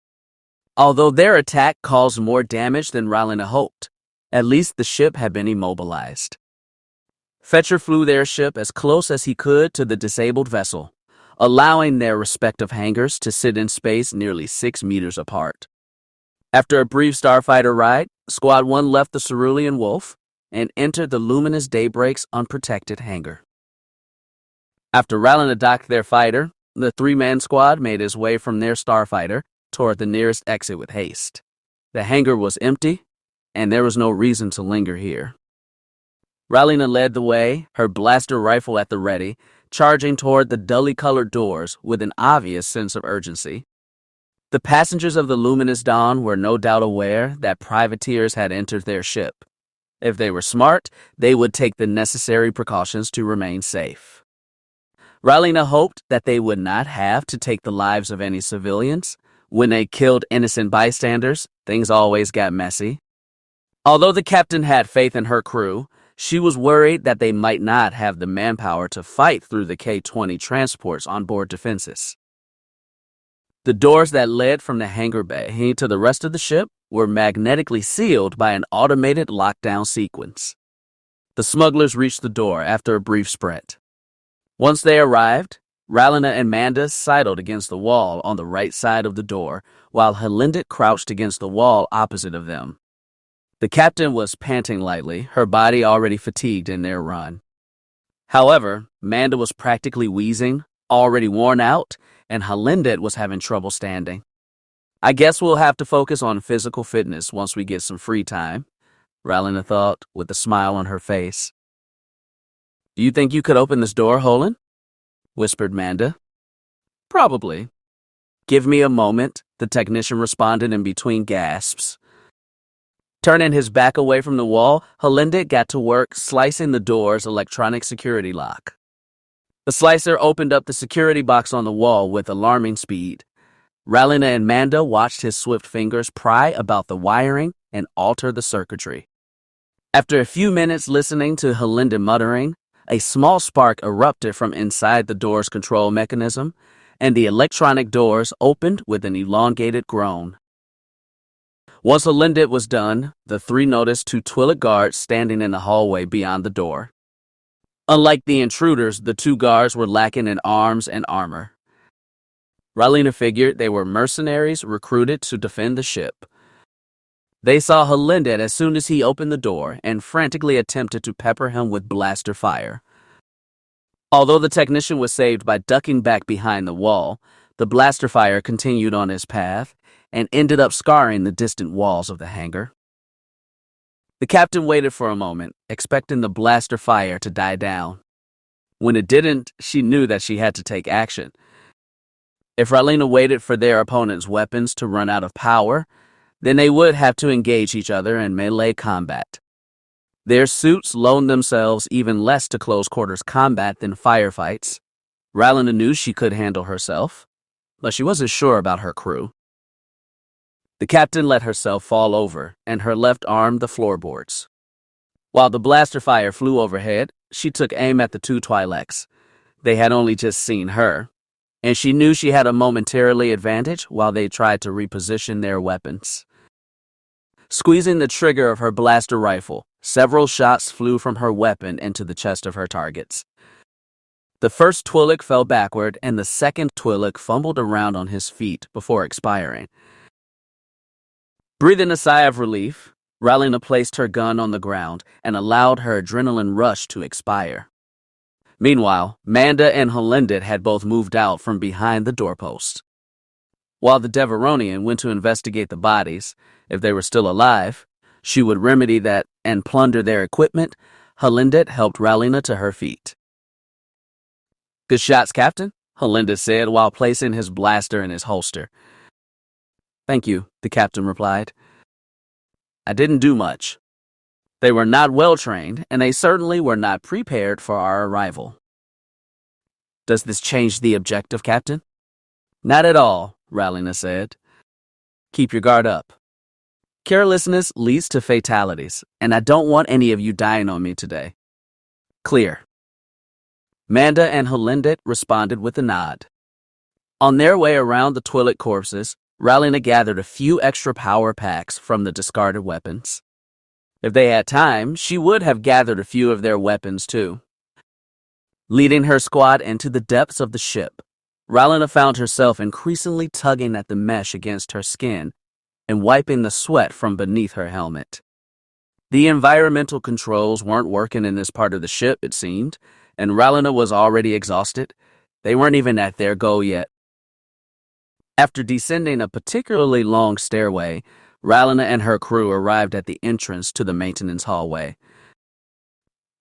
Although their attack caused more damage than Raen hoped, at least the ship had been immobilized. Fetcher flew their ship as close as he could to the disabled vessel, allowing their respective hangars to sit in space nearly 6 meters apart. After a brief starfighter ride, Squad 1 left the Cerulean Wolf and entered the luminous Daybreak's unprotected hangar. After Raen docked their fighter, the three-man squad made its way from their starfighter toward the nearest exit with haste. The hangar was empty, and there was no reason to linger here. Raen led the way, her blaster rifle at the ready, charging toward the dully colored doors with an obvious sense of urgency. The passengers of the Luminous Dawn were no doubt aware that privateers had entered their ship. If they were smart, they would take the necessary precautions to remain safe. Raen hoped that they would not have to take the lives of any civilians. When they killed innocent bystanders, things always got messy. Although the captain had faith in her crew, she was worried that they might not have the manpower to fight through the K-20 transport's onboard defenses. The doors that led from the hangar bay to the rest of the ship were magnetically sealed by an automated lockdown sequence. The smugglers reached the door after a brief sprint. Once they arrived, Raen and Manda sidled against the wall on the right side of the door, while Halindit crouched against the wall opposite of them. The captain was panting lightly, her body already fatigued in their run. However, Manda was practically wheezing, already worn out, and Halindit was having trouble standing. I guess we'll have to focus on physical fitness once we get some free time, Raen thought, with a smile on her face. Do you think you could open this door, Holland? Whispered Manda. Probably. Give me a moment, the technician responded in between gasps. Turning his back away from the wall, Halindit got to work slicing the door's electronic security lock. The slicer opened up the security box on the wall with alarming speed. Raen and Manda watched his swift fingers pry about the wiring and alter the circuitry. After a few minutes listening to Halindit muttering, a small spark erupted from inside the door's control mechanism, and the electronic doors opened with an elongated groan. Once Halindit was done, the three noticed two Twi'lek guards standing in the hallway beyond the door. Unlike the intruders, the two guards were lacking in arms and armor. Raen figured they were mercenaries recruited to defend the ship. They saw Halindit as soon as he opened the door and frantically attempted to pepper him with blaster fire. Although the technician was saved by ducking back behind the wall, the blaster fire continued on his path and ended up scarring the distant walls of the hangar. The captain waited for a moment, expecting the blaster fire to die down. When it didn't, she knew that she had to take action. If Raen waited for their opponent's weapons to run out of power, then they would have to engage each other in melee combat. Their suits loaned themselves even less to close-quarters combat than firefights. Raen knew she could handle herself, but she wasn't sure about her crew. The captain let herself fall over, and her left armed the floorboards. While the blaster fire flew overhead, she took aim at the two Twi'leks. They had only just seen her, and she knew she had a momentarily advantage while they tried to reposition their weapons. Squeezing the trigger of her blaster rifle, several shots flew from her weapon into the chest of her targets. The first Twi'lek fell backward, and the second Twi'lek fumbled around on his feet before expiring. Breathing a sigh of relief, Raen placed her gun on the ground and allowed her adrenaline rush to expire. Meanwhile, Manda and Halindit had both moved out from behind the doorpost. While the Devaronian went to investigate the bodies, if they were still alive, she would remedy that and plunder their equipment. Halindit helped Raen to her feet. Good shots, Captain, Halindit said while placing his blaster in his holster. Thank you, the captain replied. I didn't do much. They were not well trained, and they certainly were not prepared for our arrival. Does this change the objective, Captain? Not at all, Ralina said. Keep your guard up. Carelessness leads to fatalities, and I don't want any of you dying on me today. Clear. Manda and Halendet responded with a nod. On their way around the Twi'lek corpses, Ralina gathered a few extra power packs from the discarded weapons. If they had time, she would have gathered a few of their weapons too. Leading her squad into the depths of the ship, Ralina found herself increasingly tugging at the mesh against her skin and wiping the sweat from beneath her helmet. The environmental controls weren't working in this part of the ship, it seemed, and Ralina was already exhausted. They weren't even at their goal yet. After descending a particularly long stairway, Ralina and her crew arrived at the entrance to the maintenance hallway.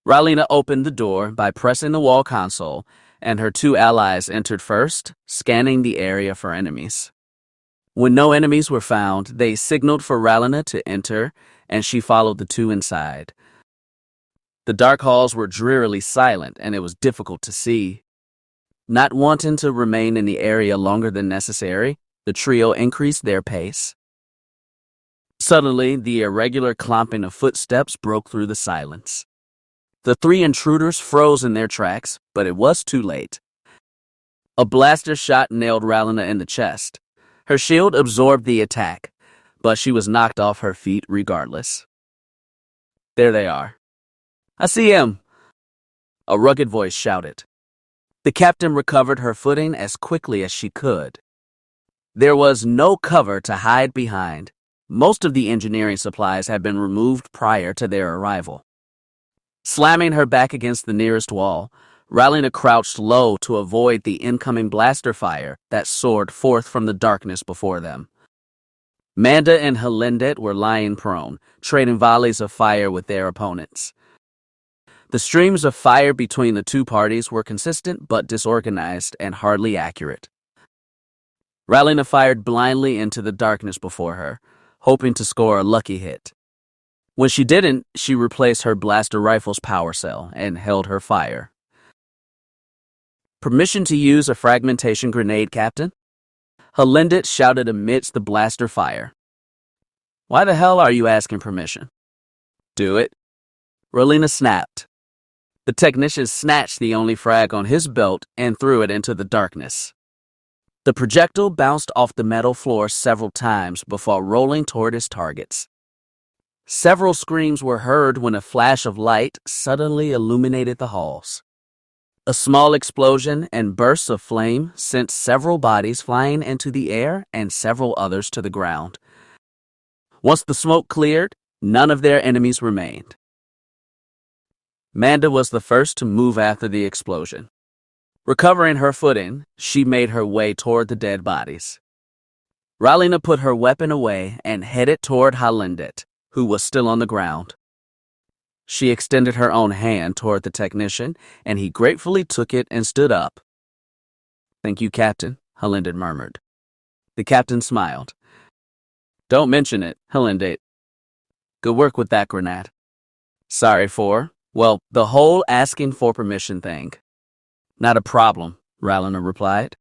Ralina opened the door by pressing the wall console, and her two allies entered first, scanning the area for enemies. When no enemies were found, they signaled for Ralina to enter, and she followed the two inside. The dark halls were drearily silent, and it was difficult to see. Not wanting to remain in the area longer than necessary, the trio increased their pace. Suddenly, the irregular clomping of footsteps broke through the silence. The three intruders froze in their tracks, but it was too late. A blaster shot nailed Ralina in the chest. Her shield absorbed the attack, but she was knocked off her feet regardless. There they are. I see him, a rugged voice shouted. The captain recovered her footing as quickly as she could. There was no cover to hide behind. Most of the engineering supplies had been removed prior to their arrival. Slamming her back against the nearest wall, Ralina crouched low to avoid the incoming blaster fire that soared forth from the darkness before them. Manda and Halendet were lying prone, trading volleys of fire with their opponents. The streams of fire between the two parties were consistent but disorganized and hardly accurate. Ralina fired blindly into the darkness before her, hoping to score a lucky hit. When she didn't, she replaced her blaster rifle's power cell and held her fire. Permission to use a fragmentation grenade, Captain? Halendet shouted amidst the blaster fire. Why the hell are you asking permission? Do it. Ralina snapped. The technician snatched the only frag on his belt and threw it into the darkness. The projectile bounced off the metal floor several times before rolling toward its targets. Several screams were heard when a flash of light suddenly illuminated the halls. A small explosion and bursts of flame sent several bodies flying into the air and several others to the ground. Once the smoke cleared, none of their enemies remained. Manda was the first to move after the explosion. Recovering her footing, she made her way toward the dead bodies. Ralina put her weapon away and headed toward Halendet, who was still on the ground. She extended her own hand toward the technician, and he gratefully took it and stood up. Thank you, Captain, Halendet murmured. The captain smiled. Don't mention it, Halendet. Good work with that grenade. Sorry for, well, the whole asking for permission thing. Not a problem, Ralina replied.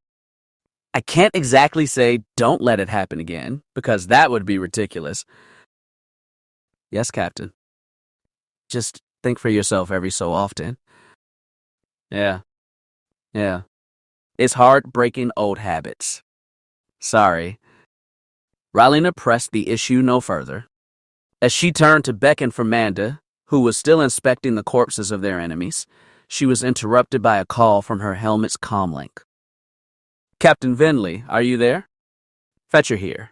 I can't exactly say don't let it happen again, because that would be ridiculous. Yes, Captain. Just think for yourself every so often. Yeah. It's hard breaking old habits. Sorry. Ralina pressed the issue no further. As she turned to beckon for Manda, who was still inspecting the corpses of their enemies, she was interrupted by a call from her helmet's comlink. Captain Venley, are you there? Fetcher here.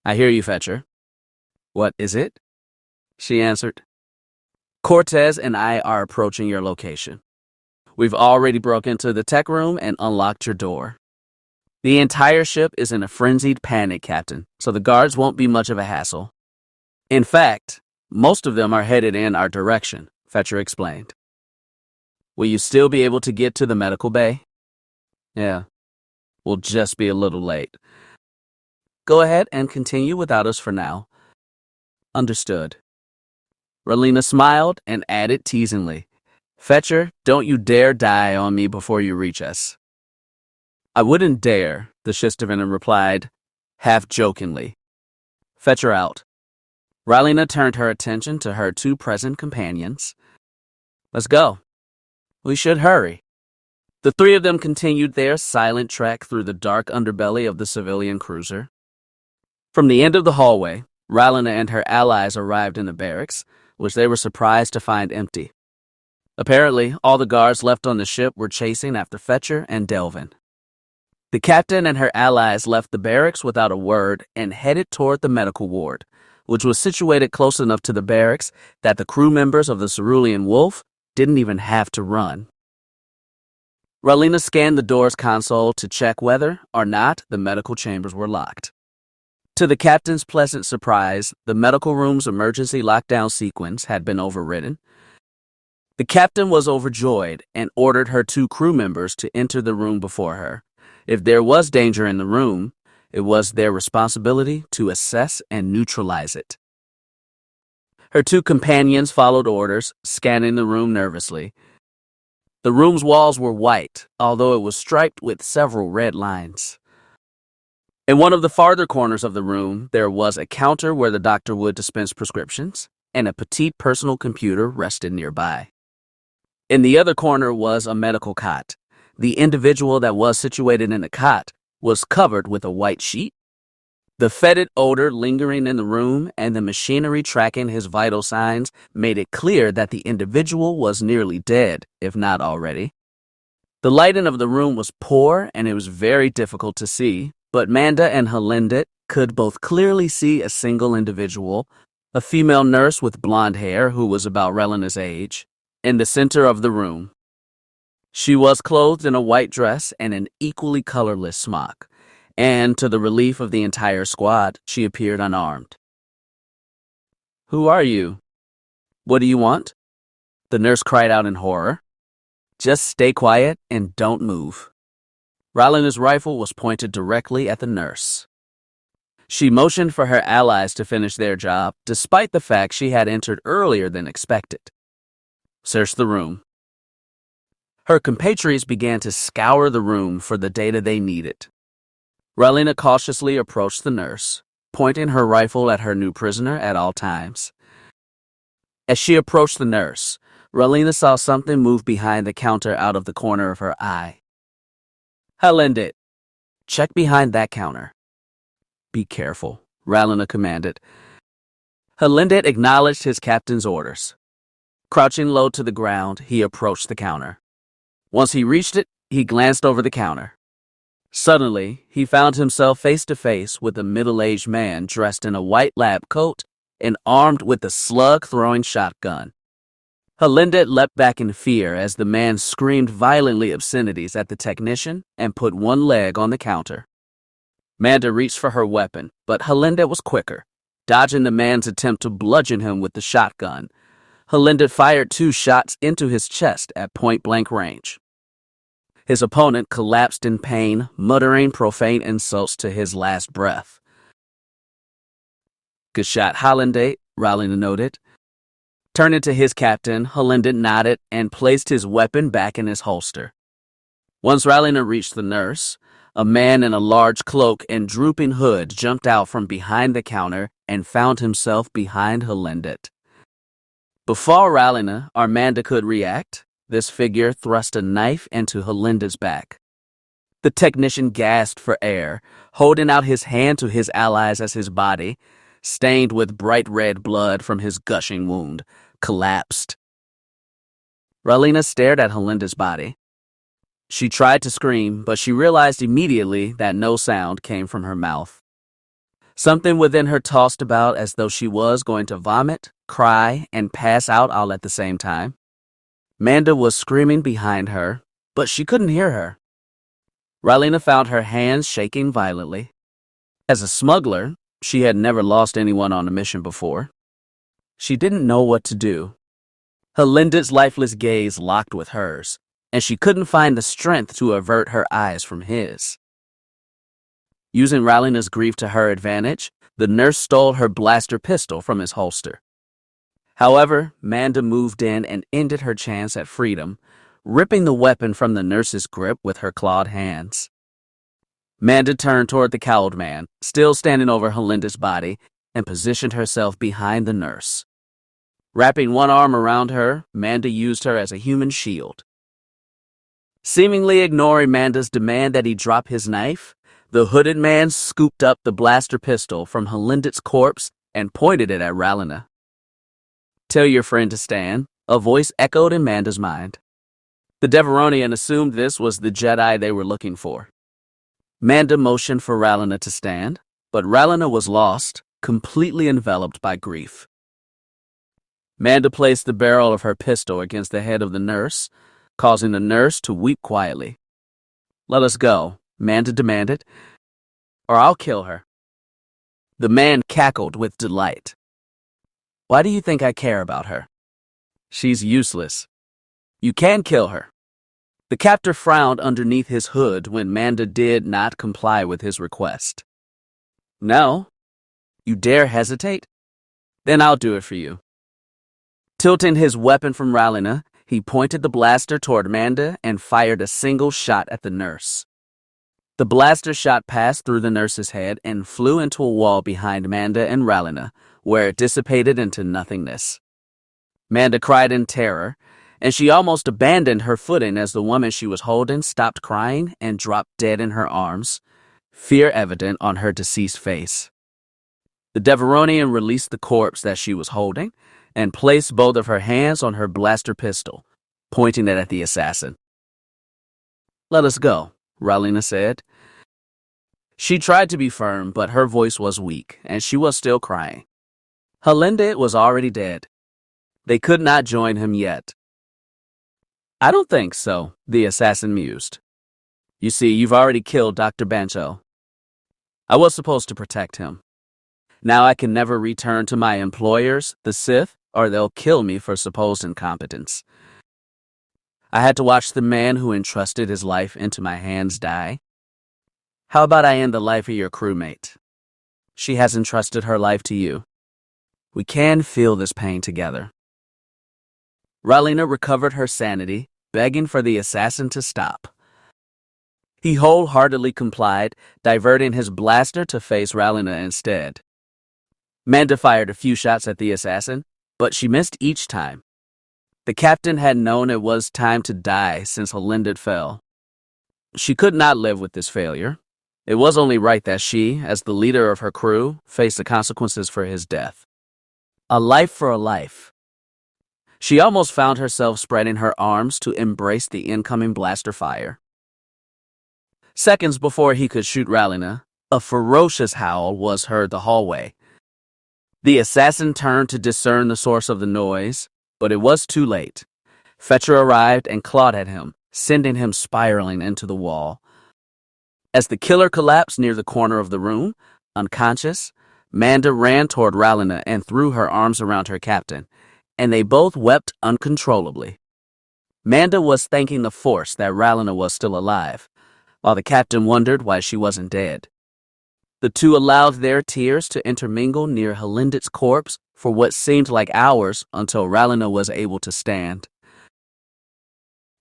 I hear you, Fetcher. What is it? She answered. Cortez and I are approaching your location. We've already broke into the tech room and unlocked your door. The entire ship is in a frenzied panic, Captain, so the guards won't be much of a hassle. In fact, most of them are headed in our direction, Fetcher explained. Will you still be able to get to the medical bay? Yeah. We'll just be a little late. Go ahead and continue without us for now. Understood. Rowlena smiled and added teasingly, Fetcher, don't you dare die on me before you reach us. I wouldn't dare, the Shistavan replied, half jokingly. Fetcher out. Rowlena turned her attention to her two present companions. Let's go. We should hurry. The three of them continued their silent trek through the dark underbelly of the civilian cruiser. From the end of the hallway, Rowlena and her allies arrived in the barracks, which they were surprised to find empty. Apparently, all the guards left on the ship were chasing after Fetcher and Delvin. The captain and her allies left the barracks without a word and headed toward the medical ward, which was situated close enough to the barracks that the crew members of the Cerulean Wolf didn't even have to run. Rowlena scanned the door's console to check whether or not the medical chambers were locked. To the captain's pleasant surprise, the medical room's emergency lockdown sequence had been overridden. The captain was overjoyed and ordered her two crew members to enter the room before her. If there was danger in the room, it was their responsibility to assess and neutralize it. Her two companions followed orders, scanning the room nervously. The room's walls were white, although it was striped with several red lines. In one of the farther corners of the room, there was a counter where the doctor would dispense prescriptions, and a petite personal computer rested nearby. In the other corner was a medical cot. The individual that was situated in the cot was covered with a white sheet. The fetid odor lingering in the room and the machinery tracking his vital signs made it clear that the individual was nearly dead, if not already. The lighting of the room was poor and it was very difficult to see, but Manda and Halindit could both clearly see a single individual, a female nurse with blonde hair who was about Rowlena's age, in the center of the room. She was clothed in a white dress and an equally colorless smock, and to the relief of the entire squad, she appeared unarmed. Who are you? What do you want? The nurse cried out in horror. Just stay quiet and don't move. Rowlena's rifle was pointed directly at the nurse. She motioned for her allies to finish their job, despite the fact she had entered earlier than expected. Search the room. Her compatriots began to scour the room for the data they needed. Rowlena cautiously approached the nurse, pointing her rifle at her new prisoner at all times. As she approached the nurse, Rowlena saw something move behind the counter out of the corner of her eye. Halindit, check behind that counter. Be careful, Rowlena commanded. Halindit acknowledged his captain's orders. Crouching low to the ground, he approached the counter. Once he reached it, he glanced over the counter. Suddenly, he found himself face to face with a middle-aged man dressed in a white lab coat and armed with a slug-throwing shotgun. Halindit leapt back in fear as the man screamed violently obscenities at the technician and put one leg on the counter. Manda reached for her weapon, but Halindit was quicker, dodging the man's attempt to bludgeon him with the shotgun. Halindit fired 2 shots into his chest at point-blank range. His opponent collapsed in pain, muttering profane insults to his last breath. Good shot, Halindit, Rowlena noted. Turning to his captain, Halindit nodded and placed his weapon back in his holster. Once Rowlena reached the nurse, a man in a large cloak and drooping hood jumped out from behind the counter and found himself behind Halindit. Before Rowlena or Manda could react, this figure thrust a knife into Halindit's back. The technician gasped for air, holding out his hand to his allies as his body, stained with bright red blood from his gushing wound, collapsed. Rowlena stared at Halindit's body. She tried to scream, but she realized immediately that no sound came from her mouth. Something within her tossed about as though she was going to vomit, cry, and pass out all at the same time. Manda was screaming behind her, but she couldn't hear her. Rowlena found her hands shaking violently. As a smuggler, she had never lost anyone on a mission before. She didn't know what to do. Halindit's lifeless gaze locked with hers, and she couldn't find the strength to avert her eyes from his. Using Rowlena's grief to her advantage, The nurse stole her blaster pistol from his holster. However, Manda moved in and ended her chance at freedom, ripping the weapon from the nurse's grip with her clawed hands. Manda turned toward the cowled man, still standing over Helinda's body, and positioned herself behind the nurse. Wrapping one arm around her, Manda used her as a human shield. Seemingly ignoring Manda's demand that he drop his knife, the hooded man scooped up the blaster pistol from Helinda's corpse and pointed it at Rallana. "Tell your friend to stand," a voice echoed in Manda's mind. The Devaronian assumed this was the Jedi they were looking for. Manda motioned for Rallana to stand, but Rallana was lost, completely enveloped by grief. Manda placed the barrel of her pistol against the head of the nurse, causing the nurse to weep quietly. "Let us go," Manda demanded, "or I'll kill her." The man cackled with delight. "Why do you think I care about her? She's useless. You can kill her." The captor frowned underneath his hood when Manda did not comply with his request. "No? You dare hesitate? Then I'll do it for you." Tilting his weapon from Rallana, he pointed the blaster toward Manda and fired a single shot at the nurse. The blaster shot passed through the nurse's head and flew into a wall behind Manda and Rallana, where it dissipated into nothingness. Manda cried in terror, and she almost abandoned her footing as the woman she was holding stopped crying and dropped dead in her arms, fear evident on her deceased face. The Devaronian released the corpse that she was holding and placed both of her hands on her blaster pistol, pointing it at the assassin. "Let us go," Rallana said. She tried to be firm, but her voice was weak, and she was still crying. Helinda was already dead. They could not join him yet. "I don't think so," the assassin mused. "You see, you've already killed Dr. Bancho. I was supposed to protect him. Now I can never return to my employers, the Sith, or they'll kill me for supposed incompetence. I had to watch the man who entrusted his life into my hands die. How about I end the life of your crewmate? She has entrusted her life to you. We can feel this pain together." Rallana recovered her sanity, begging for the assassin to stop. He wholeheartedly complied, diverting his blaster to face Rallana instead. Manda fired a few shots at the assassin, but she missed each time. The captain had known it was time to die since Helinda fell. She could not live with this failure. It was only right that she, as the leader of her crew, face the consequences for his death. A life for a life. She almost found herself spreading her arms to embrace the incoming blaster fire. Seconds before he could shoot Rallana, a ferocious howl was heard the hallway. The assassin turned to discern the source of the noise, but it was too late. Fetcher arrived and clawed at him, sending him spiraling into the wall. As the killer collapsed near the corner of the room, unconscious, Manda ran toward Rallana and threw her arms around her captain, and they both wept uncontrollably. Manda was thanking the Force that Rallana was still alive, while the captain wondered why she wasn't dead. The two allowed their tears to intermingle near Helinda's corpse for what seemed like hours until Rallana was able to stand.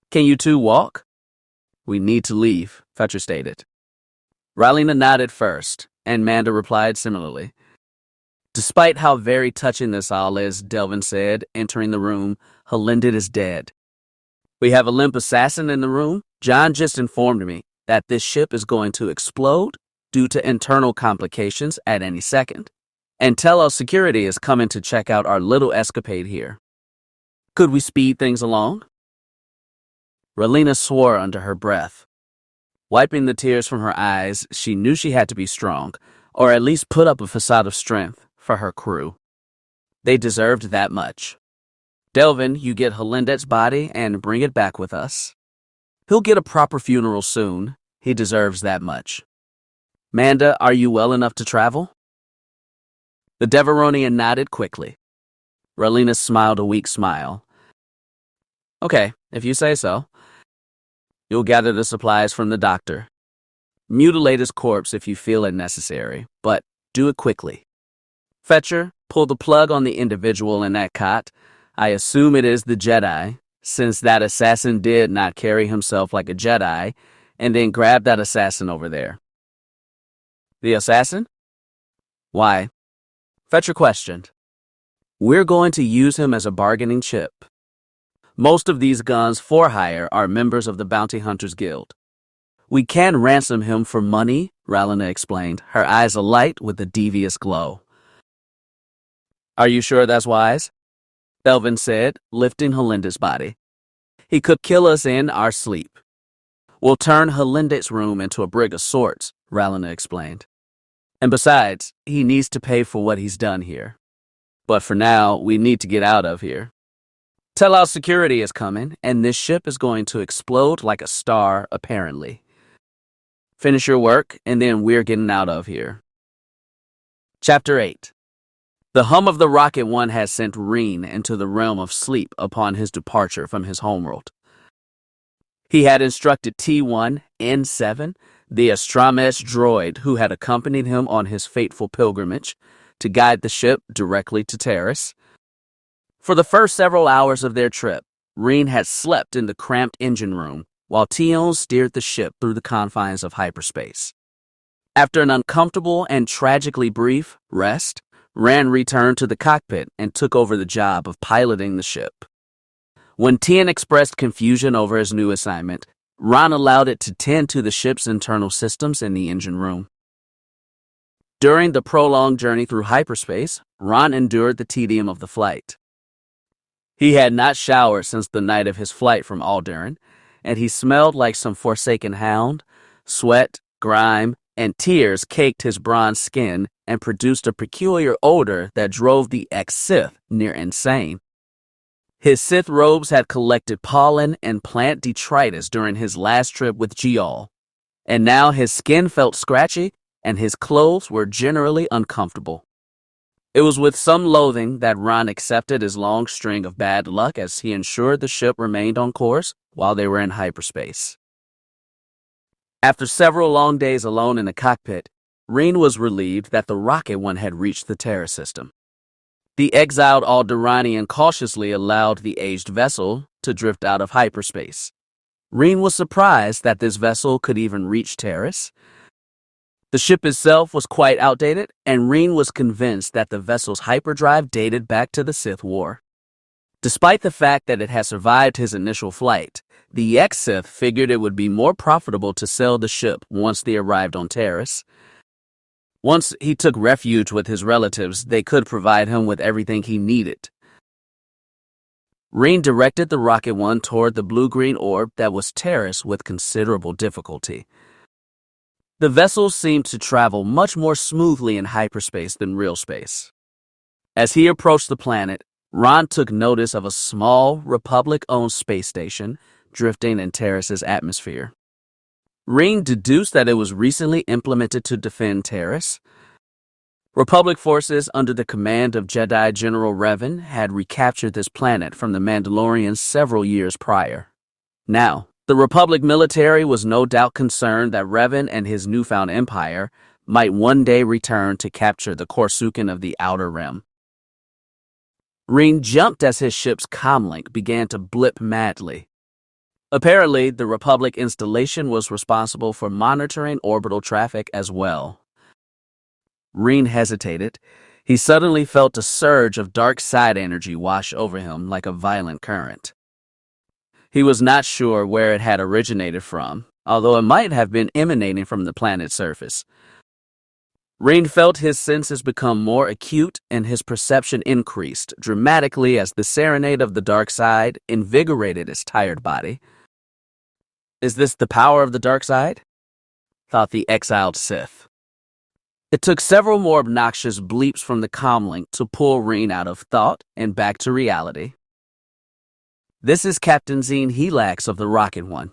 "Can you two walk?" "We need to leave," Fetcher stated. Rallana nodded first, and Manda replied similarly. "Despite how very touching this all is," Delvin said, entering the room, "Helinda is dead. We have a limp assassin in the room. John just informed me that this ship is going to explode due to internal complications at any second. And Telos Security is coming to check out our little escapade here. Could we speed things along?" Rallana swore under her breath. Wiping the tears from her eyes, she knew she had to be strong, or at least put up a facade of strength for her crew. They deserved that much. "Delvin, you get Helinda's body and bring it back with us. He'll get a proper funeral soon. He deserves that much. Manda, are you well enough to travel?" The Devaronian nodded quickly. Rallana smiled a weak smile. "Okay, if you say so. You'll gather the supplies from the doctor. Mutilate his corpse if you feel it necessary, but do it quickly. Fetcher, pull the plug on the individual in that cot. I assume it is the Jedi, since that assassin did not carry himself like a Jedi, and then grab that assassin over there. The assassin? Why? Fetcher questioned. We're going to use him as a bargaining chip. Most of these guns for hire are members of the Bounty Hunters Guild. We can ransom him for money, Rallena explained, her eyes alight with a devious glow. Are you sure that's wise? Belvin said, lifting Helinda's body. He could kill us in our sleep. We'll turn Helinda's room into a brig of sorts, Rallena explained. And besides, he needs to pay for what he's done here. But for now, we need to get out of here. Tell our security is coming, and this ship is going to explode like a star, apparently. Finish your work, and then we're getting out of here. Chapter 8. The hum of the Rocket One has sent Raen into the realm of sleep upon his departure from his homeworld. He had instructed T1N7, the Astramesh droid who had accompanied him on his fateful pilgrimage, to guide the ship directly to Taris. For the first several hours of their trip, Raen had slept in the cramped engine room, while Tion steered the ship through the confines of hyperspace. After an uncomfortable and tragically brief rest, Raen returned to the cockpit and took over the job of piloting the ship. When Tien expressed confusion over his new assignment, Raen allowed it to tend to the ship's internal systems in the engine room. During the prolonged journey through hyperspace, Raen endured the tedium of the flight. He had not showered since the night of his flight from Alderaan, and he smelled like some forsaken hound. Sweat, grime, and tears caked his bronze skin and produced a peculiar odor that drove the ex-Sith near insane. His Sith robes had collected pollen and plant detritus during his last trip with Jial, and now his skin felt scratchy and his clothes were generally uncomfortable. It was with some loathing that Raen accepted his long string of bad luck as he ensured the ship remained on course while they were in hyperspace. After several long days alone in the cockpit, Raen was relieved that the Rocket One had reached the Terra system. The exiled Alderaanian cautiously allowed the aged vessel to drift out of hyperspace. Raen was surprised that this vessel could even reach Taris. The ship itself was quite outdated, and Raen was convinced that the vessel's hyperdrive dated back to the Sith War. Despite the fact that it had survived his initial flight, the ex-Sith figured it would be more profitable to sell the ship once they arrived on Taris. Once he took refuge with his relatives, they could provide him with everything he needed. Raen directed the Rocket One toward the blue-green orb that was Taris with considerable difficulty. The vessel seemed to travel much more smoothly in hyperspace than real space. As he approached the planet, Raen took notice of a small, Republic-owned space station drifting in Taris's atmosphere. Raen deduced that it was recently implemented to defend Taris. Republic forces under the command of Jedi General Revan had recaptured this planet from the Mandalorians several years prior. Now, the Republic military was no doubt concerned that Revan and his newfound empire might one day return to capture the Coruscant of the Outer Rim. Raen jumped as his ship's comlink began to blip madly. Apparently, the Republic installation was responsible for monitoring orbital traffic as well. Raen hesitated. He suddenly felt a surge of dark side energy wash over him like a violent current. He was not sure where it had originated from, although it might have been emanating from the planet's surface. Raen felt his senses become more acute and his perception increased dramatically as the serenade of the dark side invigorated his tired body. Is this the power of the dark side? Thought the exiled Sith. It took several more obnoxious bleeps from the comlink to pull Raen out of thought and back to reality. This is Captain Zine Helax of the Rocket One.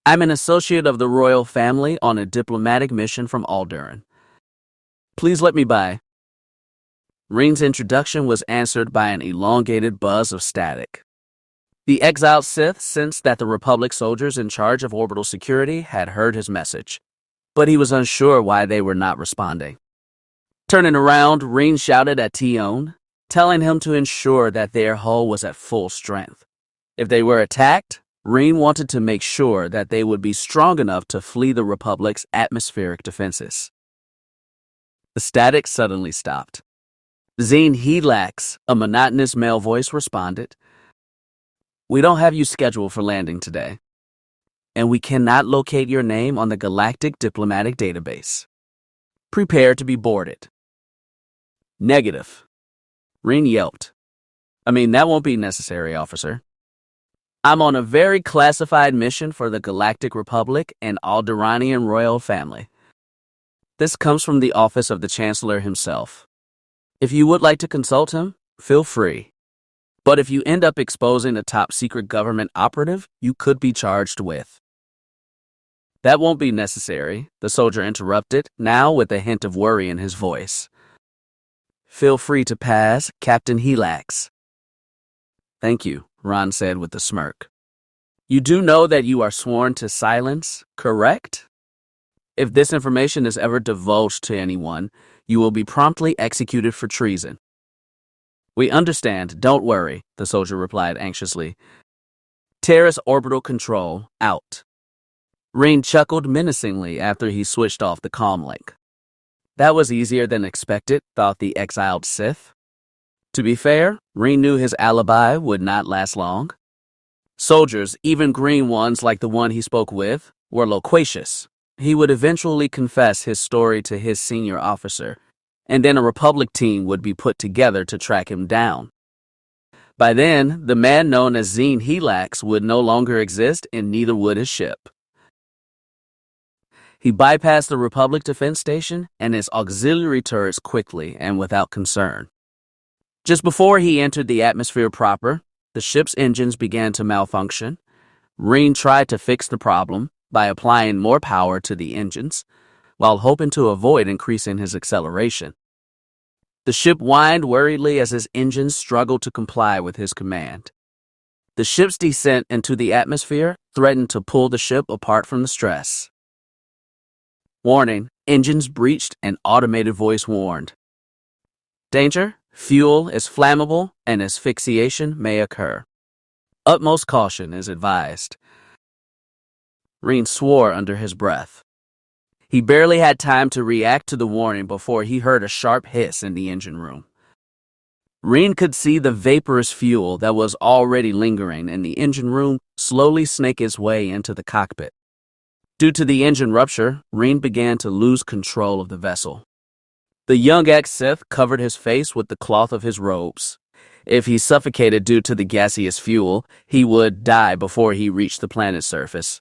I'm an associate of the royal family on a diplomatic mission from Alderaan. Please let me by. Raen's introduction was answered by an elongated buzz of static. The exiled Sith sensed that the Republic soldiers in charge of orbital security had heard his message, but he was unsure why they were not responding. Turning around, Raen shouted at Tion, telling him to ensure that their hull was at full strength. If they were attacked, Raen wanted to make sure that they would be strong enough to flee the Republic's atmospheric defenses. The static suddenly stopped. Zine Helax, a monotonous male voice, responded, "We don't have you scheduled for landing today, and we cannot locate your name on the Galactic Diplomatic Database. Prepare to be boarded." "Negative," Raen yelped. That won't be necessary, officer. I'm on a very classified mission for the Galactic Republic and Alderaanian royal family. This comes from the office of the Chancellor himself. If you would like to consult him, feel free. But if you end up exposing a top-secret government operative, you could be charged with. That won't be necessary, the soldier interrupted, now with a hint of worry in his voice. Feel free to pass, Captain Helax. Thank you, Ron said with a smirk. You do know that you are sworn to silence, correct? If this information is ever divulged to anyone, you will be promptly executed for treason. We understand, don't worry, the soldier replied anxiously. Terrace orbital control, out. Raen chuckled menacingly after he switched off the comm link. That was easier than expected, thought the exiled Sith. To be fair, Raen knew his alibi would not last long. Soldiers, even green ones like the one he spoke with, were loquacious. He would eventually confess his story to his senior officer, and then a Republic team would be put together to track him down. By then, the man known as Zine Helax would no longer exist, and neither would his ship. He bypassed the Republic defense station and its auxiliary turrets quickly and without concern. Just before he entered the atmosphere proper, the ship's engines began to malfunction. Raen tried to fix the problem by applying more power to the engines, while hoping to avoid increasing his acceleration. The ship whined worriedly as his engines struggled to comply with his command. The ship's descent into the atmosphere threatened to pull the ship apart from the stress. Warning, engines breached, an automated voice warned. Danger, fuel is flammable, and asphyxiation may occur. Utmost caution is advised. Raen swore under his breath. He barely had time to react to the warning before he heard a sharp hiss in the engine room. Raen could see the vaporous fuel that was already lingering in the engine room slowly snake its way into the cockpit. Due to the engine rupture, Raen began to lose control of the vessel. The young ex-Sith covered his face with the cloth of his robes. If he suffocated due to the gaseous fuel, he would die before he reached the planet's surface.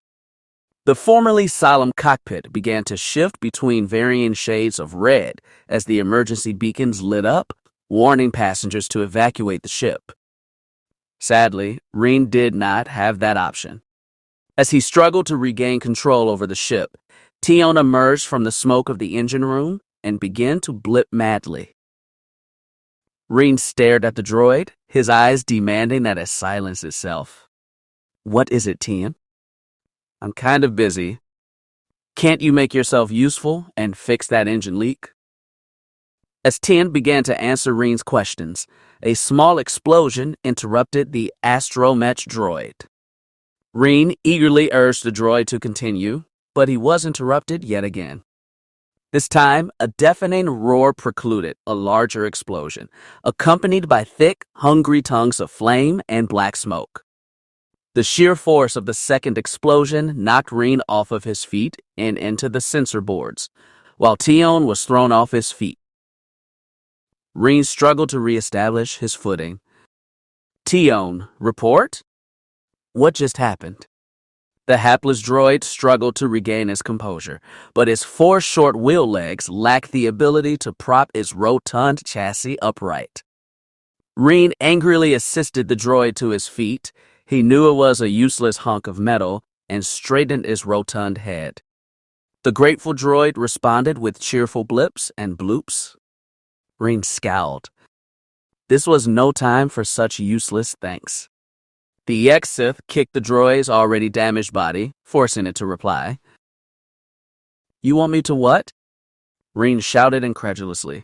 The formerly solemn cockpit began to shift between varying shades of red as the emergency beacons lit up, warning passengers to evacuate the ship. Sadly, Raen did not have that option. As he struggled to regain control over the ship, Tion emerged from the smoke of the engine room and began to blip madly. Raen stared at the droid, his eyes demanding that it silence itself. What is it, Tion? I'm kind of busy. Can't you make yourself useful and fix that engine leak? As Tion began to answer Raen's questions, a small explosion interrupted the astromech droid. Raen eagerly urged the droid to continue, but he was interrupted yet again. This time, a deafening roar precluded a larger explosion, accompanied by thick, hungry tongues of flame and black smoke. The sheer force of the second explosion knocked Raen off of his feet and into the sensor boards, while Tion was thrown off his feet. Raen struggled to reestablish his footing. Tion, report? What just happened? The hapless droid struggled to regain his composure, but his 4 short wheel legs lacked the ability to prop its rotund chassis upright. Raen angrily assisted the droid to his feet. He knew it was a useless hunk of metal and straightened its rotund head. The grateful droid responded with cheerful blips and bloops. Raen scowled. This was no time for such useless thanks. The ex-Sith kicked the droid's already damaged body, forcing it to reply. You want me to what? Raen shouted incredulously.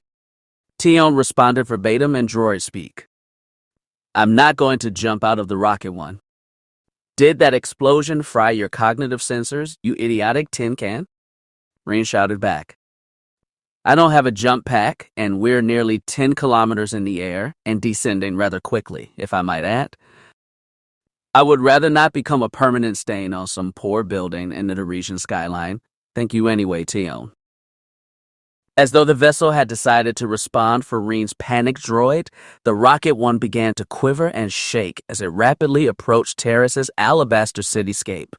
Tion responded verbatim in droid speak. I'm not going to jump out of the rocket one. Did that explosion fry your cognitive sensors, you idiotic tin can? Raen shouted back. I don't have a jump pack, and we're nearly 10 kilometers in the air and descending rather quickly, if I might add. I would rather not become a permanent stain on some poor building in the Norwegian skyline. Thank you anyway, Tion. As though the vessel had decided to respond for Raen's panicked droid, the Rocket One began to quiver and shake as it rapidly approached Terrace's alabaster cityscape.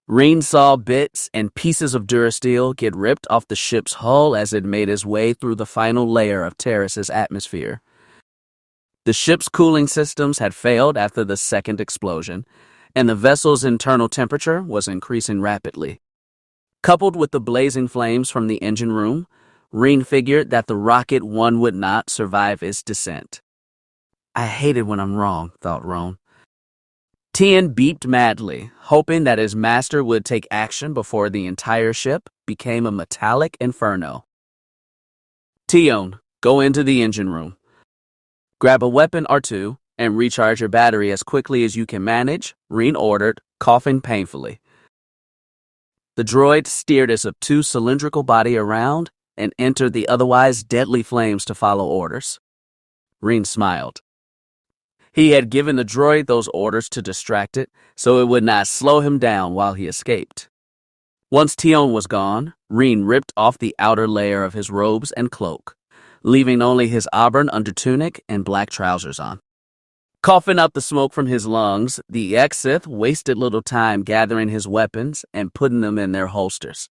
Raen saw bits and pieces of durasteel get ripped off the ship's hull as it made its way through the final layer of Terrace's atmosphere. The ship's cooling systems had failed after the second explosion, and the vessel's internal temperature was increasing rapidly. Coupled with the blazing flames from the engine room, Raen figured that the Rocket One would not survive its descent. I hate it when I'm wrong, thought Roan. Tien beeped madly, hoping that his master would take action before the entire ship became a metallic inferno. Tion, go into the engine room. Grab a weapon or two and recharge your battery as quickly as you can manage, Raen ordered, coughing painfully. The droid steered its obtuse cylindrical body around and entered the otherwise deadly flames to follow orders. Raen smiled. He had given the droid those orders to distract it, so it would not slow him down while he escaped. Once Tion was gone, Raen ripped off the outer layer of his robes and cloak, leaving only his auburn undertunic and black trousers on. Coughing up the smoke from his lungs, the ex-Sith wasted little time gathering his weapons and putting them in their holsters.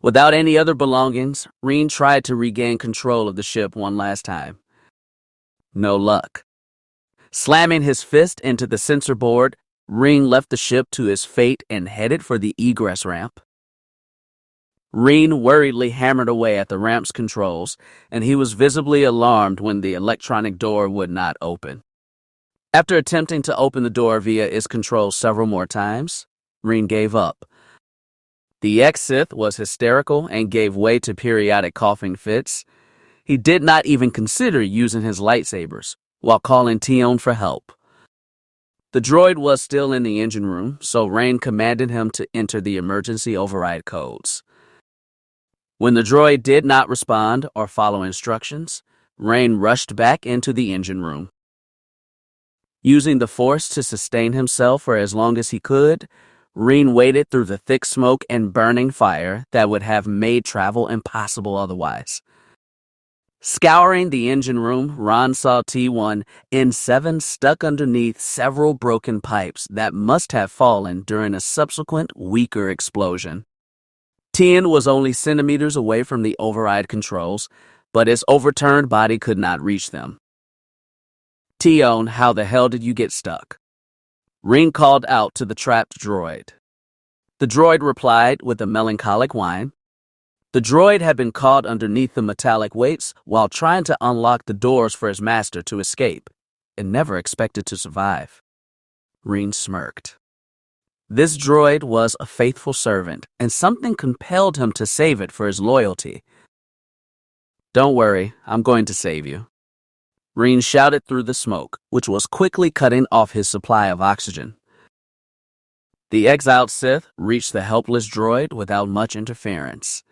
Without any other belongings, Raen tried to regain control of the ship one last time. No luck. Slamming his fist into the sensor board, Raen left the ship to his fate and headed for the egress ramp. Raen worriedly hammered away at the ramp's controls, and he was visibly alarmed when the electronic door would not open. After attempting to open the door via its controls several more times, Raen gave up. The ex-Sith was hysterical and gave way to periodic coughing fits. He did not even consider using his lightsabers while calling Tion for help. The droid was still in the engine room, so Raen commanded him to enter the emergency override codes. When the droid did not respond or follow instructions, Raen rushed back into the engine room. Using the Force to sustain himself for as long as he could, Raen waded through the thick smoke and burning fire that would have made travel impossible otherwise. Scouring the engine room, Ron saw T1 N7 stuck underneath several broken pipes that must have fallen during a subsequent, weaker explosion. Tien was only centimeters away from the override controls, but its overturned body could not reach them. Tion, how the hell did you get stuck? Raen called out to the trapped droid. The droid replied with a melancholic whine. The droid had been caught underneath the metallic weights while trying to unlock the doors for his master to escape, and never expected to survive. Raen smirked. This droid was a faithful servant, and something compelled him to save it for his loyalty. Don't worry, I'm going to save you. Raen shouted through the smoke, which was quickly cutting off his supply of oxygen. The exiled Sith reached the helpless droid without much interference.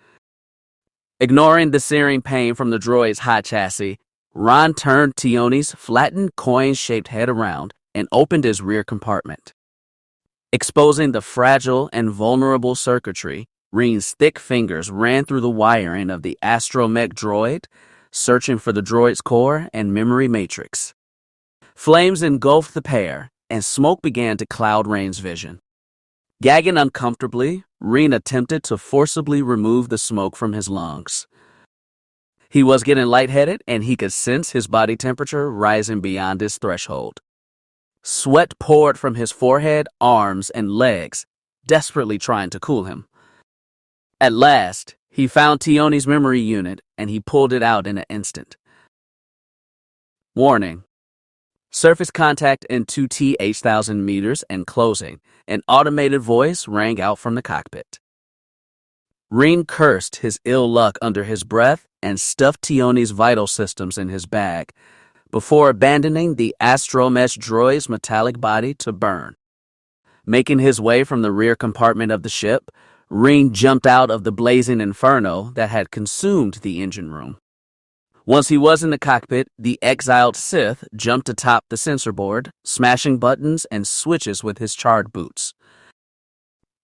Ignoring the searing pain from the droid's hot chassis, Ron turned Tion's flattened coin-shaped head around and opened his rear compartment. Exposing the fragile and vulnerable circuitry, Raen's thick fingers ran through the wiring of the astromech droid, searching for the droid's core and memory matrix. Flames engulfed the pair, and smoke began to cloud Raen's vision. Gagging uncomfortably, Raen attempted to forcibly remove the smoke from his lungs. He was getting lightheaded, and he could sense his body temperature rising beyond his threshold. Sweat poured from his forehead, arms, and legs, desperately trying to cool him. At last, he found Tion's memory unit, and he pulled it out in an instant. Warning. Surface contact in 2T H,000 meters and closing. An automated voice rang out from the cockpit. Raen cursed his ill luck under his breath and stuffed Tioni's vital systems in his bag before abandoning the astromesh droid's metallic body to burn. Making his way from the rear compartment of the ship, Raen jumped out of the blazing inferno that had consumed the engine room. Once he was in the cockpit, the exiled Sith jumped atop the sensor board, smashing buttons and switches with his charred boots.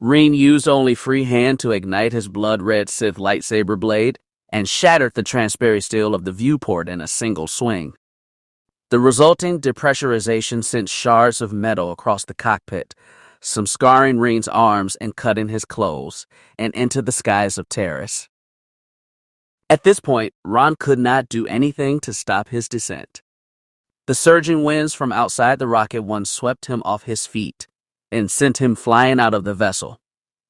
Raen used only free hand to ignite his blood-red Sith lightsaber blade and shattered the transparent steel of the viewport in a single swing. The resulting depressurization sent shards of metal across the cockpit, some scarring Raen's arms and cutting his clothes, and into the skies of Taris. At this point, Raen could not do anything to stop his descent. The surging winds from outside the rocket one swept him off his feet and sent him flying out of the vessel.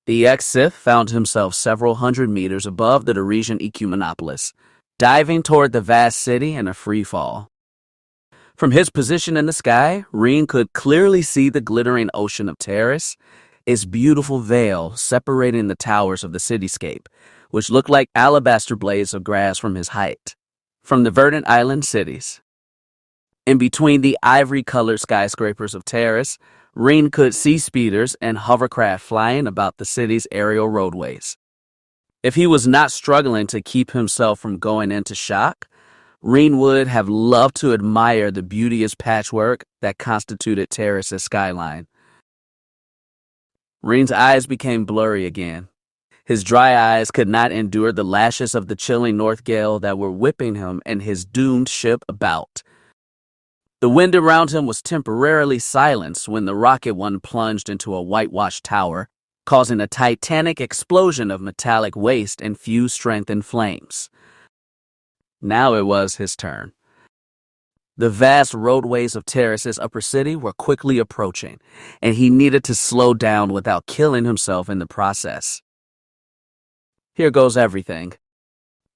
The ex-Sith found himself several hundred meters above the Darisian Ecumenopolis, diving toward the vast city in a free fall. From his position in the sky, Raen could clearly see the glittering ocean of Taris, its beautiful veil separating the towers of the cityscape, which looked like alabaster blades of grass from his height, from the verdant island cities. In between the ivory-colored skyscrapers of Taris, Raen could see speeders and hovercraft flying about the city's aerial roadways. If he was not struggling to keep himself from going into shock, Raen would have loved to admire the beauteous patchwork that constituted Taris' skyline. Raen's eyes became blurry again. His dry eyes could not endure the lashes of the chilling north gale that were whipping him and his doomed ship about. The wind around him was temporarily silenced when the rocket one plunged into a whitewashed tower, causing a titanic explosion of metallic waste and fused strength in flames. Now it was his turn. The vast roadways of Taris' upper city were quickly approaching, and he needed to slow down without killing himself in the process. Here goes everything.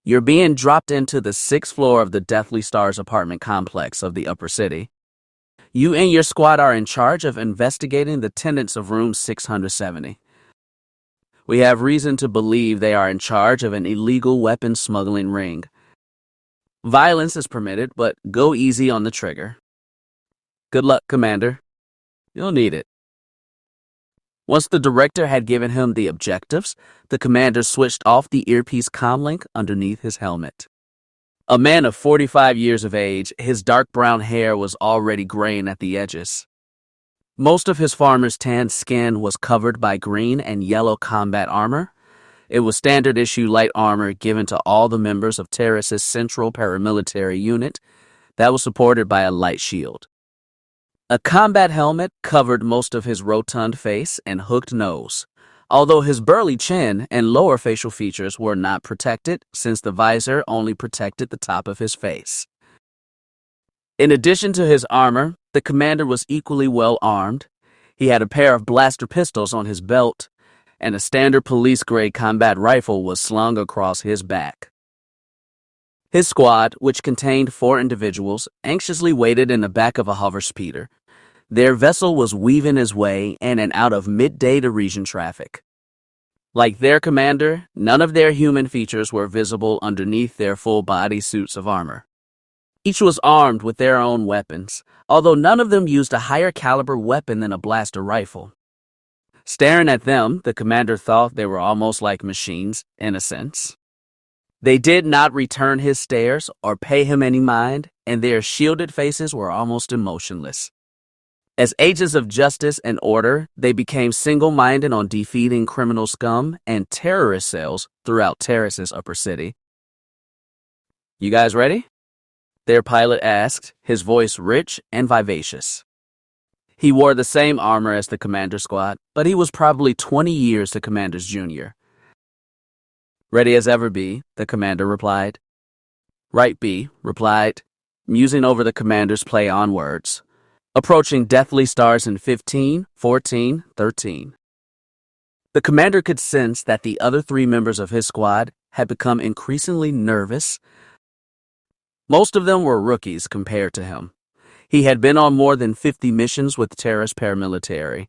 You're being dropped into the 6th floor of the Deathly Stars apartment complex of the upper city. You and your squad are in charge of investigating the tenants of room 670. We have reason to believe they are in charge of an illegal weapons smuggling ring. Violence is permitted, but go easy on the trigger. Good luck, Commander. You'll need it. Once the director had given him the objectives, the commander switched off the earpiece comlink underneath his helmet. A man of 45 years of age, his dark brown hair was already graying at the edges. Most of his farmer's tanned skin was covered by green and yellow combat armor. It was standard issue light armor given to all the members of Taris' central paramilitary unit that was supported by a light shield. A combat helmet covered most of his rotund face and hooked nose, although his burly chin and lower facial features were not protected since the visor only protected the top of his face. In addition to his armor, the commander was equally well armed. He had a pair of blaster pistols on his belt, and a standard police-grade combat rifle was slung across his back. His squad, which contained 4 individuals, anxiously waited in the back of a hover speeder. Their vessel was weaving its way in and out of midday Darisian traffic. Like their commander, none of their human features were visible underneath their full-body suits of armor. Each was armed with their own weapons, although none of them used a higher caliber weapon than a blaster rifle. Staring at them, the commander thought they were almost like machines, in a sense. They did not return his stares or pay him any mind, and their shielded faces were almost emotionless. As agents of justice and order, they became single-minded on defeating criminal scum and terrorist cells throughout Taris' upper city. You guys ready? Their pilot asked, his voice rich and vivacious. He wore the same armor as the commander's squad, but he was probably 20 years the commander's junior. Ready as ever, B, the commander replied. Right, B, replied, musing over the commander's play on words. Approaching Deathly Stars in 15, 14, 13. The commander could sense that the other 3 members of his squad had become increasingly nervous. Most of them were rookies compared to him. He had been on more than 50 missions with Taris paramilitary,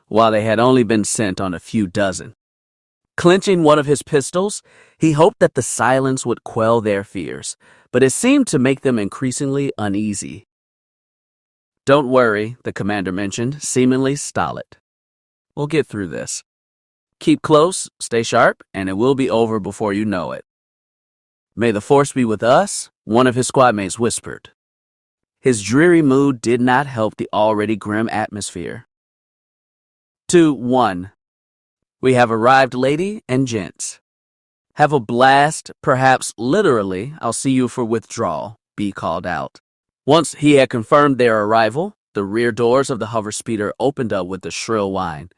while they had only been sent on a few dozen. Clenching one of his pistols, he hoped that the silence would quell their fears, but it seemed to make them increasingly uneasy. "Don't worry," the commander mentioned, seemingly stolid. "We'll get through this. Keep close, stay sharp, and it will be over before you know it." "May the force be with us," one of his squadmates whispered. His dreary mood did not help the already grim atmosphere. 2-1. "We have arrived, lady and gents. Have a blast, perhaps literally. I'll see you for withdrawal," B called out. Once he had confirmed their arrival, the rear doors of the hover speeder opened up with a shrill whine,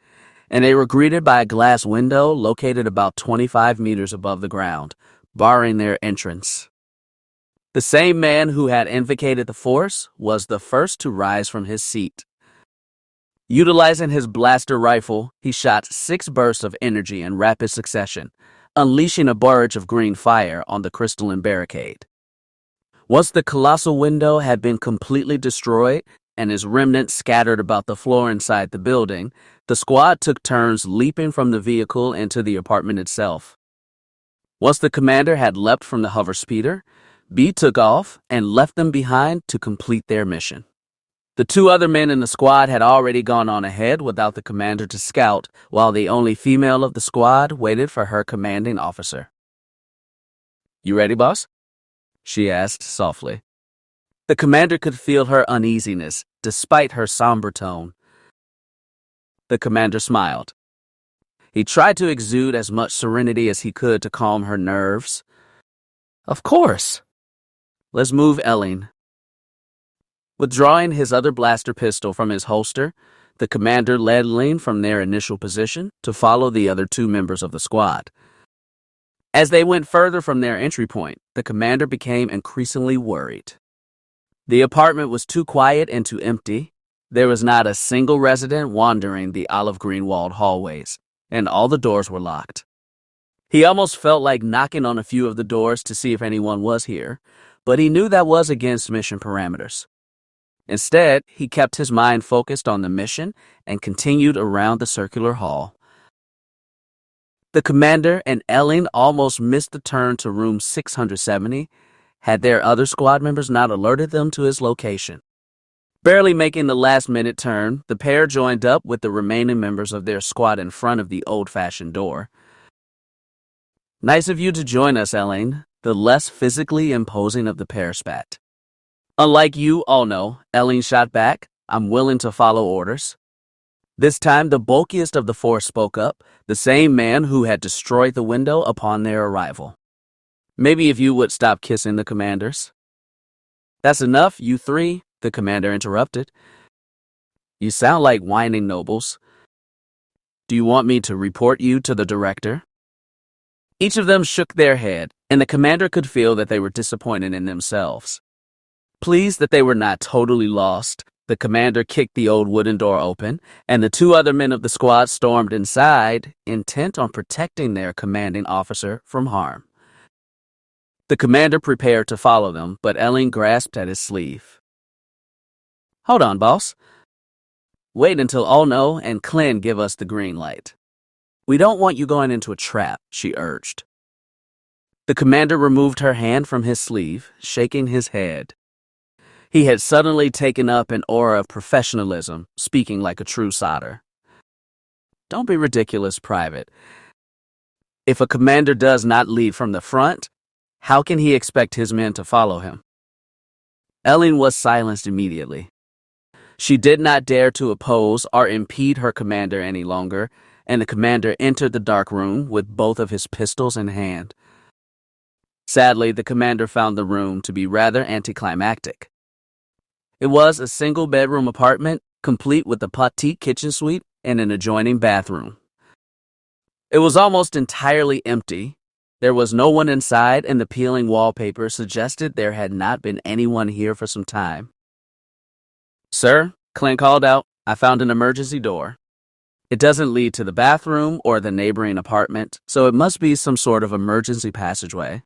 and they were greeted by a glass window located about 25 meters above the ground, barring their entrance. The same man who had invocated the force was the first to rise from his seat. Utilizing his blaster rifle, he shot 6 bursts of energy in rapid succession, unleashing a barrage of green fire on the crystalline barricade. Once the colossal window had been completely destroyed and its remnants scattered about the floor inside the building, the squad took turns leaping from the vehicle into the apartment itself. Once the commander had leapt from the hover speeder, B took off and left them behind to complete their mission. The 2 other men in the squad had already gone on ahead without the commander to scout, while the only female of the squad waited for her commanding officer. "You ready, boss?" she asked softly. The commander could feel her uneasiness, despite her somber tone. The commander smiled. He tried to exude as much serenity as he could to calm her nerves. "Of course. Let's move, Elling." Withdrawing his other blaster pistol from his holster, the commander led Lane from their initial position to follow the other 2 members of the squad. As they went further from their entry point, the commander became increasingly worried. The apartment was too quiet and too empty. There was not a single resident wandering the olive green walled hallways, and all the doors were locked. He almost felt like knocking on a few of the doors to see if anyone was here, but he knew that was against mission parameters. Instead, he kept his mind focused on the mission and continued around the circular hall. The commander and Elling almost missed the turn to room 670 had their other squad members not alerted them to his location. Barely making the last-minute turn, the pair joined up with the remaining members of their squad in front of the old-fashioned door. "Nice of you to join us, Elling," the less physically imposing of the pair spat. "Unlike you all know," Elling shot back, "I'm willing to follow orders." This time, the bulkiest of the 4 spoke up, the same man who had destroyed the window upon their arrival. "Maybe if you would stop kissing the commanders." "That's enough, you 3, the commander interrupted. "You sound like whining nobles. Do you want me to report you to the director?" Each of them shook their head, and the commander could feel that they were disappointed in themselves. Pleased that they were not totally lost, the commander kicked the old wooden door open, and the 2 other men of the squad stormed inside, intent on protecting their commanding officer from harm. The commander prepared to follow them, but Elling grasped at his sleeve. "Hold on, boss. Wait until Ono and Clint give us the green light. We don't want you going into a trap," she urged. The commander removed her hand from his sleeve, shaking his head. He had suddenly taken up an aura of professionalism, speaking like a true SWTOR. "Don't be ridiculous, Private. If a commander does not lead from the front, how can he expect his men to follow him?" Elling was silenced immediately. She did not dare to oppose or impede her commander any longer, and the commander entered the dark room with both of his pistols in hand. Sadly, the commander found the room to be rather anticlimactic. It was a single-bedroom apartment, complete with a petite kitchen suite and an adjoining bathroom. It was almost entirely empty. There was no one inside, and the peeling wallpaper suggested there had not been anyone here for some time. "Sir," Clint called out, "I found an emergency door. It doesn't lead to the bathroom or the neighboring apartment, so it must be some sort of emergency passageway.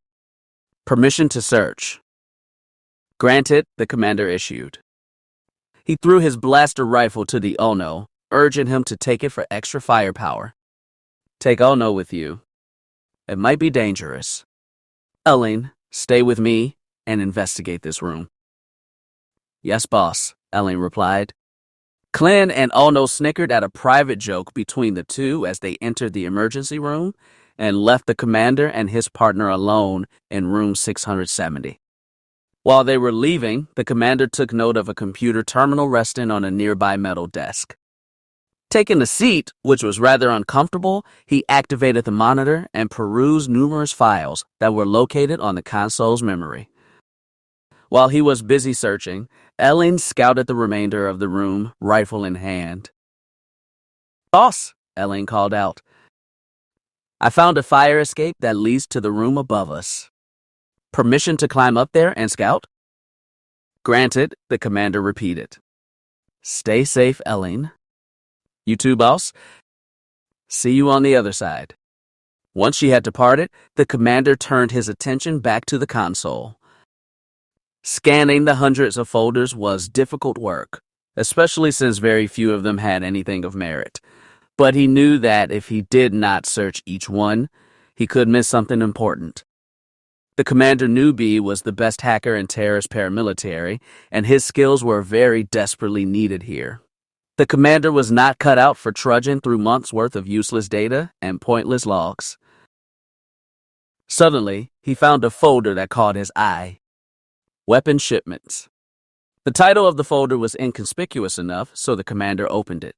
Permission to search." "Granted," the commander issued. He threw his blaster rifle to the Ono, urging him to take it for extra firepower. "Take Ono with you," It might be dangerous. Elling, stay with me and investigate this room. Yes, boss, Elling replied. Klin and Ono snickered at a private joke between the two as they entered the emergency room and left the commander and his partner alone in room 670. While they were leaving, the commander took note of a computer terminal resting on a nearby metal desk. Taking a seat, which was rather uncomfortable, he activated the monitor and perused numerous files that were located on the console's memory. While he was busy searching, Elling scouted the remainder of the room, rifle in hand. Boss, Elling called out. I found a fire escape that leads to the room above us. Permission to climb up there and scout? Granted, the commander repeated. Stay safe, Elling. You too, boss. See you on the other side. Once she had departed, the commander turned his attention back to the console. Scanning the hundreds of folders was difficult work, especially since very few of them had anything of merit. But he knew that if he did not search each one, he could miss something important. The commander knew B was the best hacker in terrorist paramilitary, and his skills were very desperately needed here. The commander was not cut out for trudging through months' worth of useless data and pointless logs. Suddenly, he found a folder that caught his eye. Weapon Shipments. The title of the folder was inconspicuous enough, so the commander opened it.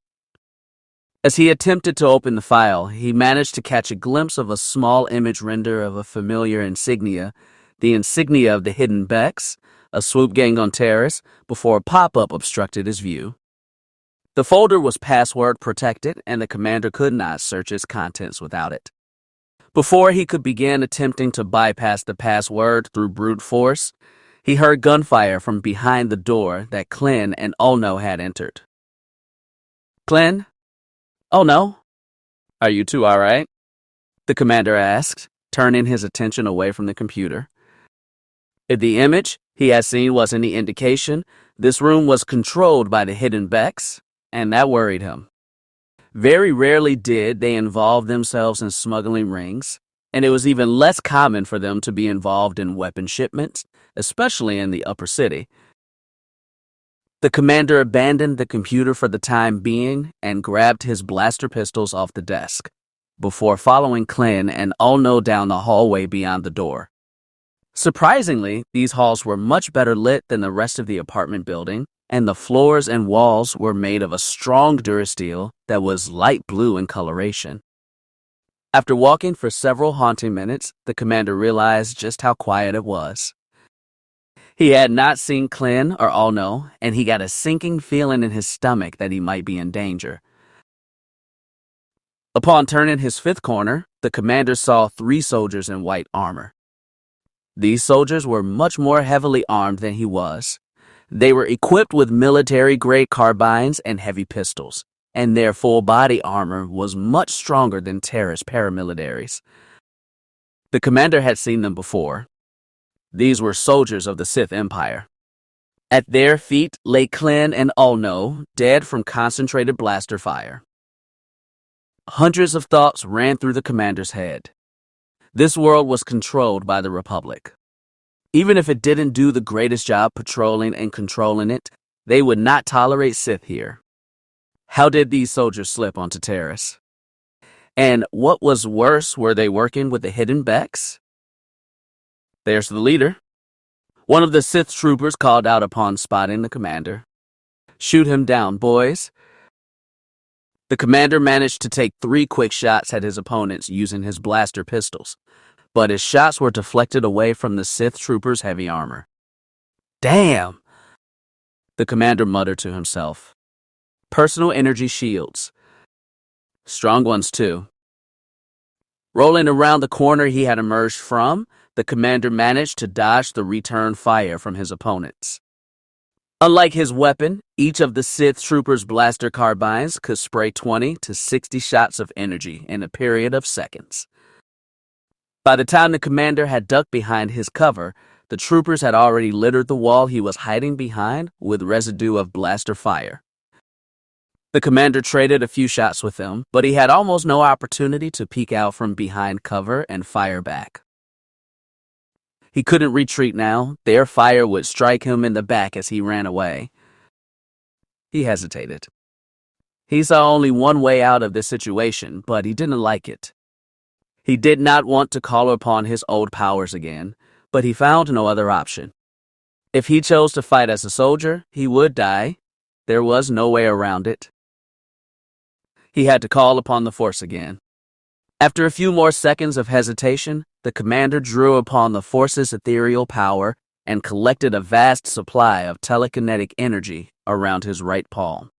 As he attempted to open the file, he managed to catch a glimpse of a small image render of a familiar insignia, the insignia of the Hidden Becks, a swoop gang on terrorists, before a pop-up obstructed his view. The folder was password protected, and the commander could not search its contents without it. Before he could begin attempting to bypass the password through brute force, he heard gunfire from behind the door that Klin and Ono had entered. Klin? Oh no. Are you two all right? The commander asked, turning his attention away from the computer. If the image he had seen was any indication, this room was controlled by the Hidden Becks, and that worried him. Very rarely did they involve themselves in smuggling rings, and it was even less common for them to be involved in weapon shipments, especially in the upper city. The commander abandoned the computer for the time being and grabbed his blaster pistols off the desk, before following Klin and Ono down the hallway beyond the door. Surprisingly, these halls were much better lit than the rest of the apartment building, and the floors and walls were made of a strong durasteel that was light blue in coloration. After walking for several haunting minutes, the commander realized just how quiet it was. He had not seen Klin or Ono, and he got a sinking feeling in his stomach that he might be in danger. Upon turning his fifth corner, the commander saw 3 soldiers in white armor. These soldiers were much more heavily armed than he was. They were equipped with military-grade carbines and heavy pistols, and their full-body armor was much stronger than terrorist paramilitaries. The commander had seen them before. These were soldiers of the Sith Empire. At their feet lay Klin and Ono, dead from concentrated blaster fire. Hundreds of thoughts ran through the commander's head. This world was controlled by the Republic. Even if it didn't do the greatest job patrolling and controlling it, they would not tolerate Sith here. How did these soldiers slip onto terrorists? And what was worse, were they working with the Hidden Becks? There's the leader. One of the Sith troopers called out upon spotting the commander. Shoot him down, boys. The commander managed to take 3 quick shots at his opponents using his blaster pistols, but his shots were deflected away from the Sith trooper's heavy armor. Damn! The commander muttered to himself. Personal energy shields. Strong ones, too. Rolling around the corner he had emerged from, the commander managed to dodge the return fire from his opponents. Unlike his weapon, each of the Sith troopers' blaster carbines could spray 20 to 60 shots of energy in a period of seconds. By the time the commander had ducked behind his cover, the troopers had already littered the wall he was hiding behind with residue of blaster fire. The commander traded a few shots with them, but he had almost no opportunity to peek out from behind cover and fire back. He couldn't retreat now. Their fire would strike him in the back as he ran away. He hesitated. He saw only one way out of this situation, but he didn't like it. He did not want to call upon his old powers again, but he found no other option. If he chose to fight as a soldier, he would die. There was no way around it. He had to call upon the Force again. After a few more seconds of hesitation, the commander drew upon the Force's ethereal power and collected a vast supply of telekinetic energy around his right palm.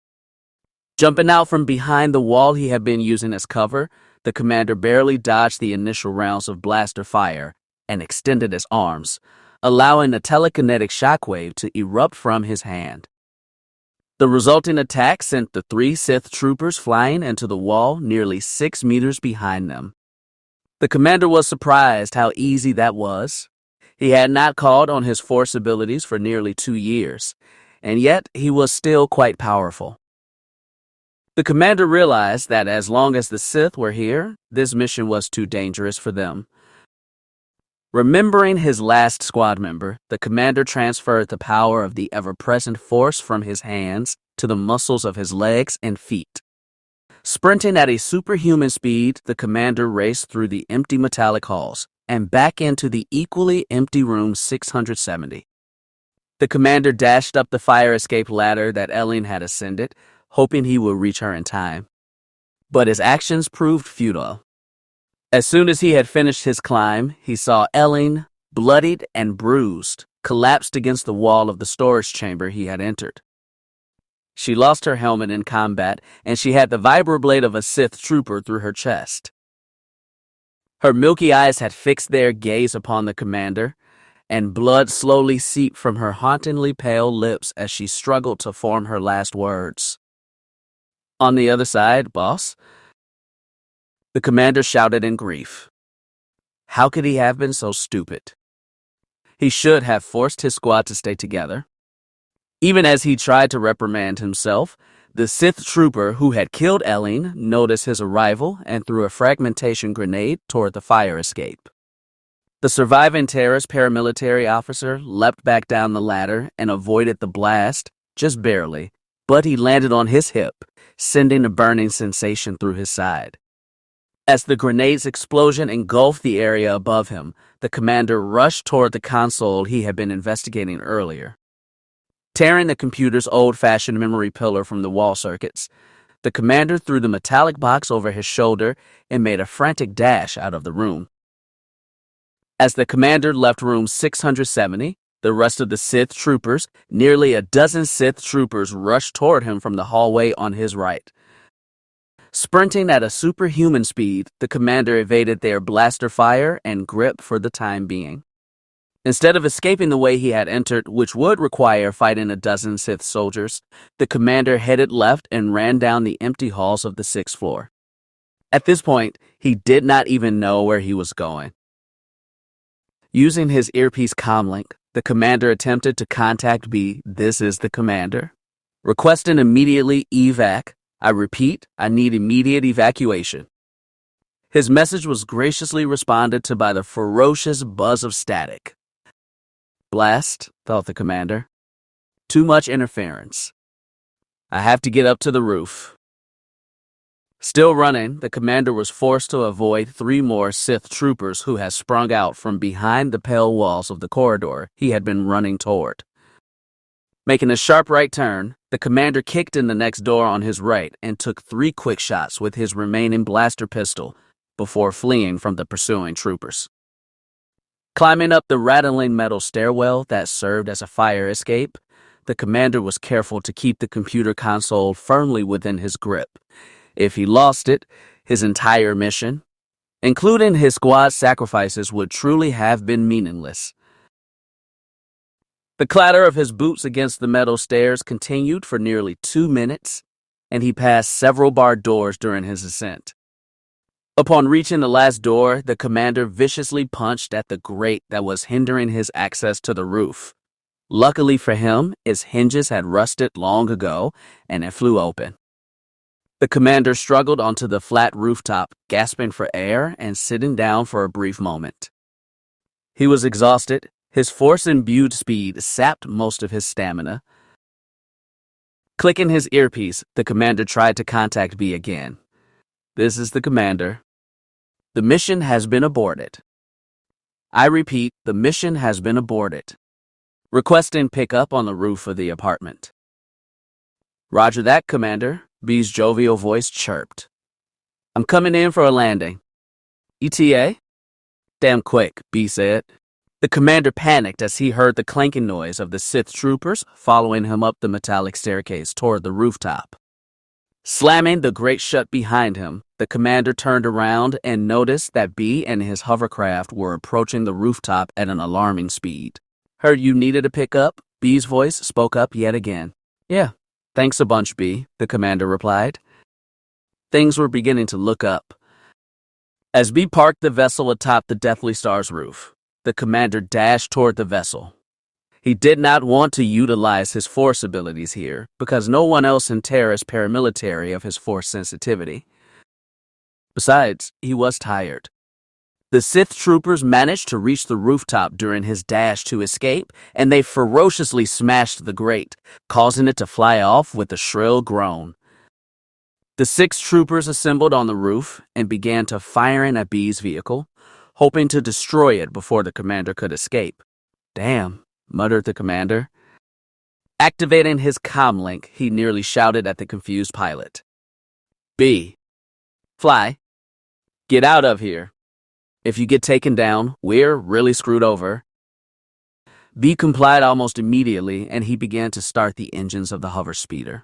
Jumping out from behind the wall he had been using as cover, the commander barely dodged the initial rounds of blaster fire and extended his arms, allowing a telekinetic shockwave to erupt from his hand. The resulting attack sent the 3 Sith troopers flying into the wall nearly 6 meters behind them. The commander was surprised how easy that was. He had not called on his Force abilities for nearly 2 years, and yet he was still quite powerful. The commander realized that as long as the Sith were here, this mission was too dangerous for them. Remembering his last squad member, the commander transferred the power of the ever-present Force from his hands to the muscles of his legs and feet. Sprinting at a superhuman speed, the commander raced through the empty metallic halls and back into the equally empty room 670. The commander dashed up the fire escape ladder that Ellen had ascended, hoping he would reach her in time. But his actions proved futile. As soon as he had finished his climb, he saw Ellen, bloodied and bruised, collapsed against the wall of the storage chamber he had entered. She lost her helmet in combat, and she had the vibroblade of a Sith trooper through her chest. Her milky eyes had fixed their gaze upon the commander, and blood slowly seeped from her hauntingly pale lips as she struggled to form her last words. "On the other side, boss?" The commander shouted in grief. How could he have been so stupid? He should have forced his squad to stay together. Even as he tried to reprimand himself, the Sith trooper who had killed Ellen noticed his arrival and threw a fragmentation grenade toward the fire escape. The surviving terrorist paramilitary officer leapt back down the ladder and avoided the blast, just barely, but he landed on his hip, sending a burning sensation through his side. As the grenade's explosion engulfed the area above him, the commander rushed toward the console he had been investigating earlier. Tearing the computer's old-fashioned memory pillar from the wall circuits, the commander threw the metallic box over his shoulder and made a frantic dash out of the room. As the commander left room 670, the rest of the Sith troopers, nearly a dozen Sith troopers, rushed toward him from the hallway on his right. Sprinting at a superhuman speed, the commander evaded their blaster fire and grip for the time being. Instead of escaping the way he had entered, which would require fighting a dozen Sith soldiers, the commander headed left and ran down the empty halls of the 6th floor. At this point, he did not even know where he was going. Using his earpiece comlink, the commander attempted to contact B. This is the commander. Requesting immediately evac. I repeat, I need immediate evacuation. His message was graciously responded to by the ferocious buzz of static. Blast, thought the commander. Too much interference. I have to get up to the roof. Still running, the commander was forced to avoid 3 more Sith troopers who had sprung out from behind the pale walls of the corridor he had been running toward. Making a sharp right turn, the commander kicked in the next door on his right and took 3 quick shots with his remaining blaster pistol before fleeing from the pursuing troopers. Climbing up the rattling metal stairwell that served as a fire escape, the commander was careful to keep the computer console firmly within his grip. If he lost it, his entire mission, including his squad's sacrifices, would truly have been meaningless. The clatter of his boots against the metal stairs continued for nearly 2 minutes, and he passed several barred doors during his ascent. Upon reaching the last door, the commander viciously punched at the grate that was hindering his access to the roof. Luckily for him, its hinges had rusted long ago, and it flew open. The commander struggled onto the flat rooftop, gasping for air and sitting down for a brief moment. He was exhausted. His force-imbued speed sapped most of his stamina. Clicking his earpiece, the commander tried to contact B again. "This is the commander. The mission has been aborted. I repeat, the mission has been aborted. Requesting pickup on the roof of the apartment." "Roger that, Commander," B's jovial voice chirped. "I'm coming in for a landing." "ETA?" "Damn quick," B said. The commander panicked as he heard the clanking noise of the Sith troopers following him up the metallic staircase toward the rooftop. Slamming the grate shut behind him, the commander turned around and noticed that B and his hovercraft were approaching the rooftop at an alarming speed. "Heard you needed a pickup?" B's voice spoke up yet again. "Yeah, thanks a bunch, B," the commander replied. Things were beginning to look up. As B parked the vessel atop the Deathly Star's roof, the commander dashed toward the vessel. He did not want to utilize his force abilities here because no one else in Terra is paramilitary of his force sensitivity. Besides, he was tired. The Sith troopers managed to reach the rooftop during his dash to escape, and they ferociously smashed the grate, causing it to fly off with a shrill groan. The 6 troopers assembled on the roof and began to firing at B's vehicle, hoping to destroy it before the commander could escape. "Damn," muttered the commander. Activating his comlink, he nearly shouted at the confused pilot. "B, fly. Get out of here. If you get taken down, we're really screwed over." B complied almost immediately, and he began to start the engines of the hover speeder.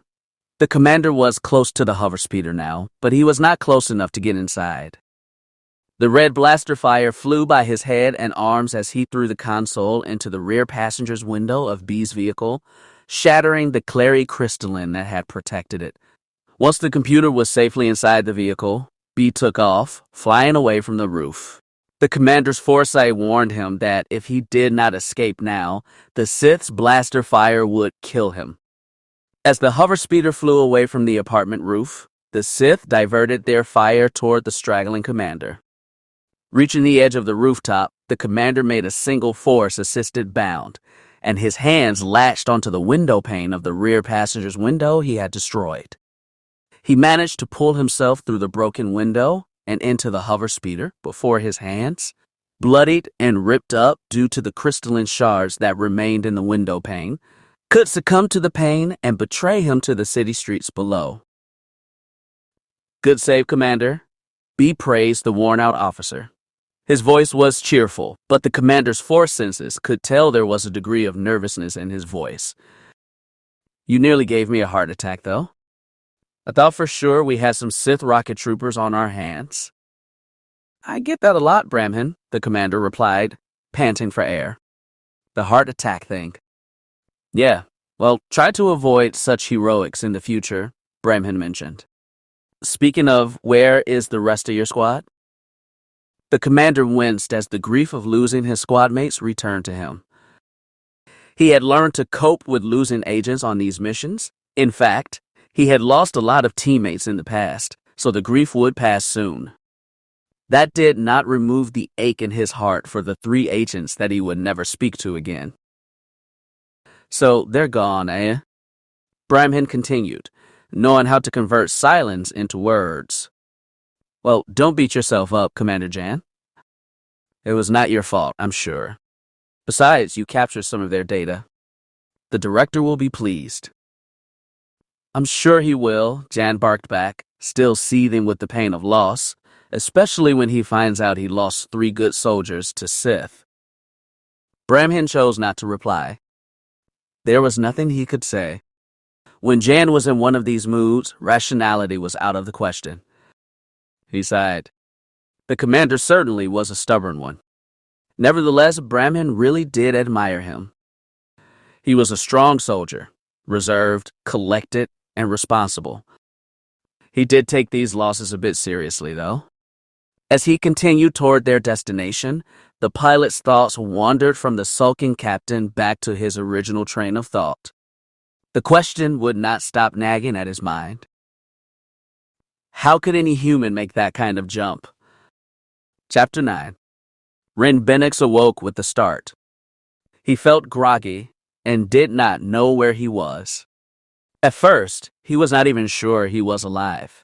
The commander was close to the hover speeder now, but he was not close enough to get inside. The red blaster fire flew by his head and arms as he threw the console into the rear passenger's window of B's vehicle, shattering the clary crystalline that had protected it. Once the computer was safely inside the vehicle, B took off, flying away from the roof. The commander's foresight warned him that if he did not escape now, the Sith's blaster fire would kill him. As the hover speeder flew away from the apartment roof, the Sith diverted their fire toward the straggling commander. Reaching the edge of the rooftop, the commander made a single force-assisted bound, and his hands latched onto the window pane of the rear passenger's window he had destroyed. He managed to pull himself through the broken window and into the hover speeder before his hands, bloodied and ripped up due to the crystalline shards that remained in the window pane, could succumb to the pain and betray him to the city streets below. "Good save, Commander," B praised the worn-out officer. His voice was cheerful, but the commander's force senses could tell there was a degree of nervousness in his voice. "You nearly gave me a heart attack, though. I thought for sure we had some Sith rocket troopers on our hands." "I get that a lot, Bramhin," the commander replied, panting for air. "The heart attack thing." "Yeah, well, try to avoid such heroics in the future," Bramhin mentioned. "Speaking of, where is the rest of your squad?" The commander winced as the grief of losing his squad mates returned to him. He had learned to cope with losing agents on these missions. In fact, he had lost a lot of teammates in the past, so the grief would pass soon. That did not remove the ache in his heart for the 3 agents that he would never speak to again. "So they're gone, eh?" Bramhin continued, knowing how to convert silence into words. "Well, don't beat yourself up, Commander Jan. It was not your fault, I'm sure. Besides, you captured some of their data. The director will be pleased." "I'm sure he will," Jan barked back, still seething with the pain of loss, especially when he finds out he lost 3 good soldiers to Sith. Bramhin chose not to reply. There was nothing he could say. When Jan was in one of these moods, rationality was out of the question. He sighed. The commander certainly was a stubborn one. Nevertheless, Bramhin really did admire him. He was a strong soldier, reserved, collected, and responsible. He did take these losses a bit seriously, though. As he continued toward their destination, the pilot's thoughts wandered from the sulking captain back to his original train of thought. The question would not stop nagging at his mind. How could any human make that kind of jump? Chapter 9. Raen Benax awoke with the start. He felt groggy and did not know where he was. At first, he was not even sure he was alive.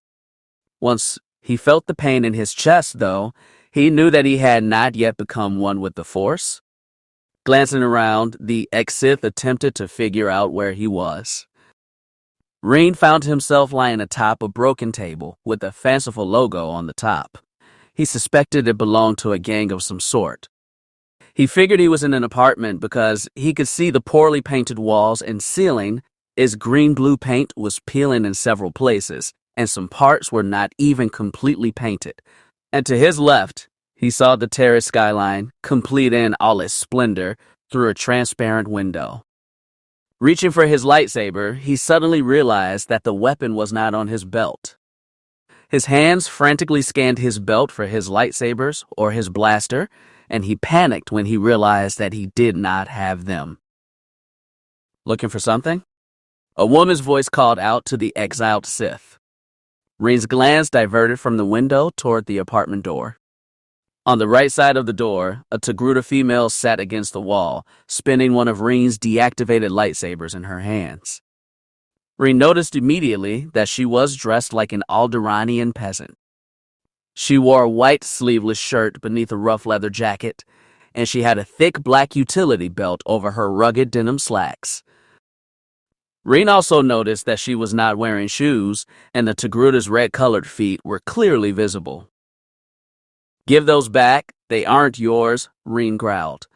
Once he felt the pain in his chest, though, he knew that he had not yet become one with the Force. Glancing around, the ex-Sith attempted to figure out where he was. Raen found himself lying atop a broken table with a fanciful logo on the top. He suspected it belonged to a gang of some sort. He figured he was in an apartment because he could see the poorly painted walls and ceiling as green-blue paint was peeling in several places, and some parts were not even completely painted. And to his left, he saw the terrace skyline, complete in all its splendor, through a transparent window. Reaching for his lightsaber, he suddenly realized that the weapon was not on his belt. His hands frantically scanned his belt for his lightsabers or his blaster, and he panicked when he realized that he did not have them. Looking for something? A woman's voice called out to the exiled Sith. Raen's glance diverted from the window toward the apartment door. On the right side of the door, a Togruta female sat against the wall, spinning one of Raen's deactivated lightsabers in her hands. Raen noticed immediately that she was dressed like an Alderaanian peasant. She wore a white sleeveless shirt beneath a rough leather jacket, and she had a thick black utility belt over her rugged denim slacks. Raen also noticed that she was not wearing shoes, and the Togruta's red-colored feet were clearly visible. "Give those back. They aren't yours," Raen growled.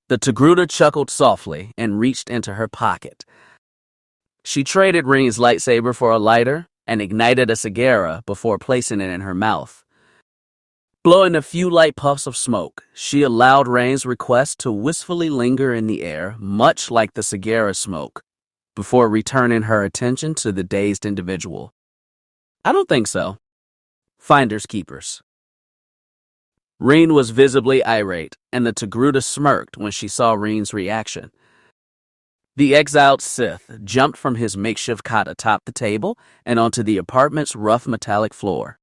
The Togruta chuckled softly and reached into her pocket. She traded Raen's lightsaber for a lighter and ignited a cigarra before placing it in her mouth. Blowing a few light puffs of smoke, she allowed Raen's request to wistfully linger in the air, much like the cigarra smoke, before returning her attention to the dazed individual. "I don't think so. Finders keepers." Raen was visibly irate, and the Togruta smirked when she saw Raen's reaction. The exiled Sith jumped from his makeshift cot atop the table and onto the apartment's rough metallic floor.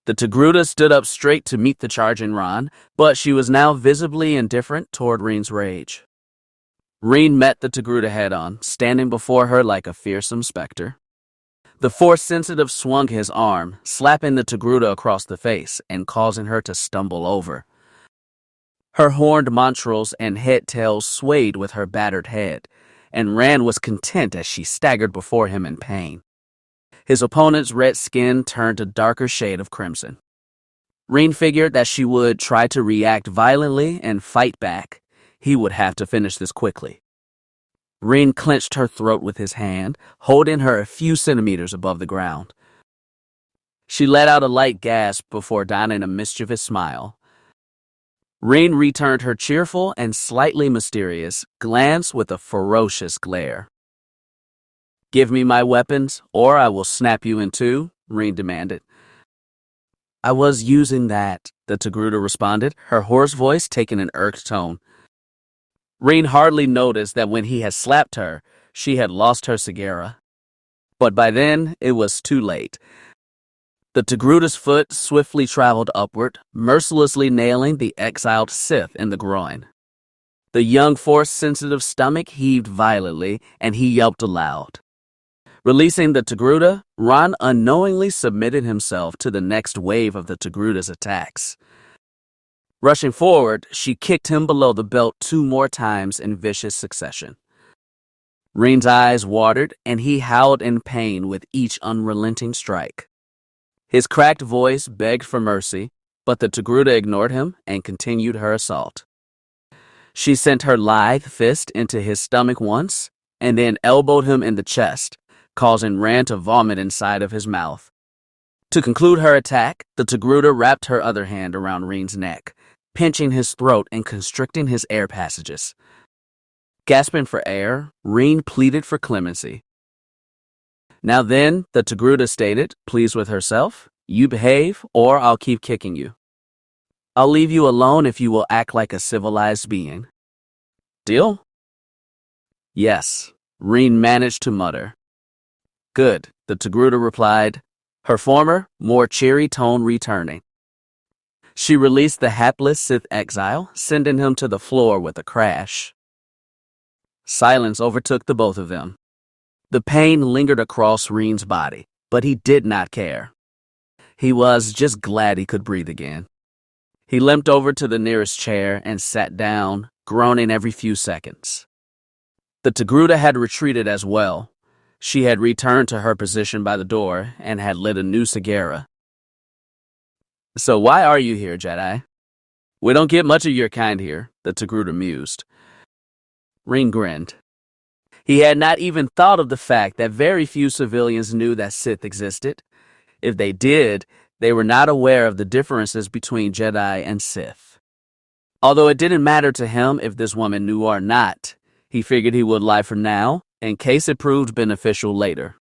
The Togruta stood up straight to meet the charging Raen, but she was now visibly indifferent toward Raen's rage. Raen met the Togruta head-on, standing before her like a fearsome specter. The Force-sensitive swung his arm, slapping the Togruta across the face and causing her to stumble over. Her horned montrals and head-tails swayed with her battered head, and Raen was content as she staggered before him in pain. His opponent's red skin turned a darker shade of crimson. Raen figured that she would try to react violently and fight back. He would have to finish this quickly. Raen clenched her throat with his hand, holding her a few centimeters above the ground. She let out a light gasp before donning a mischievous smile. Raen returned her cheerful and slightly mysterious glance with a ferocious glare. "Give me my weapons, or I will snap you in two," Raen demanded. "I was using that," the Togruta responded, her hoarse voice taking an irked tone. Raen hardly noticed that when he had slapped her, she had lost her cigarra. But by then, it was too late. The Togruta's foot swiftly traveled upward, mercilessly nailing the exiled Sith in the groin. The young Force-sensitive stomach heaved violently, and he yelped aloud. Releasing the Togruta, Raen unknowingly submitted himself to the next wave of the Togruta's attacks. Rushing forward, she kicked him below the belt 2 more times in vicious succession. Raen's eyes watered, and he howled in pain with each unrelenting strike. His cracked voice begged for mercy, but the Togruta ignored him and continued her assault. She sent her lithe fist into his stomach once, and then elbowed him in the chest, causing Raen to vomit inside of his mouth. To conclude her attack, the Togruta wrapped her other hand around Raen's neck, pinching his throat and constricting his air passages. Gasping for air, Raen pleaded for clemency. "Now then," the Togruta stated, pleased with herself, "you behave, or I'll keep kicking you. I'll leave you alone if you will act like a civilized being. Deal?" "Yes," Raen managed to mutter. "Good," the Togruta replied, her former, more cheery tone returning. She released the hapless Sith exile, sending him to the floor with a crash. Silence overtook the both of them. The pain lingered across Raen's body, but he did not care. He was just glad he could breathe again. He limped over to the nearest chair and sat down, groaning every few seconds. The Togruta had retreated as well. She had returned to her position by the door and had lit a new cigarra. "So why are you here, Jedi?" "We don't get much of your kind here," the Togruta mused. Raen grinned. He had not even thought of the fact that very few civilians knew that Sith existed. If they did, they were not aware of the differences between Jedi and Sith. Although it didn't matter to him if this woman knew or not, he figured he would lie for now, in case it proved beneficial later.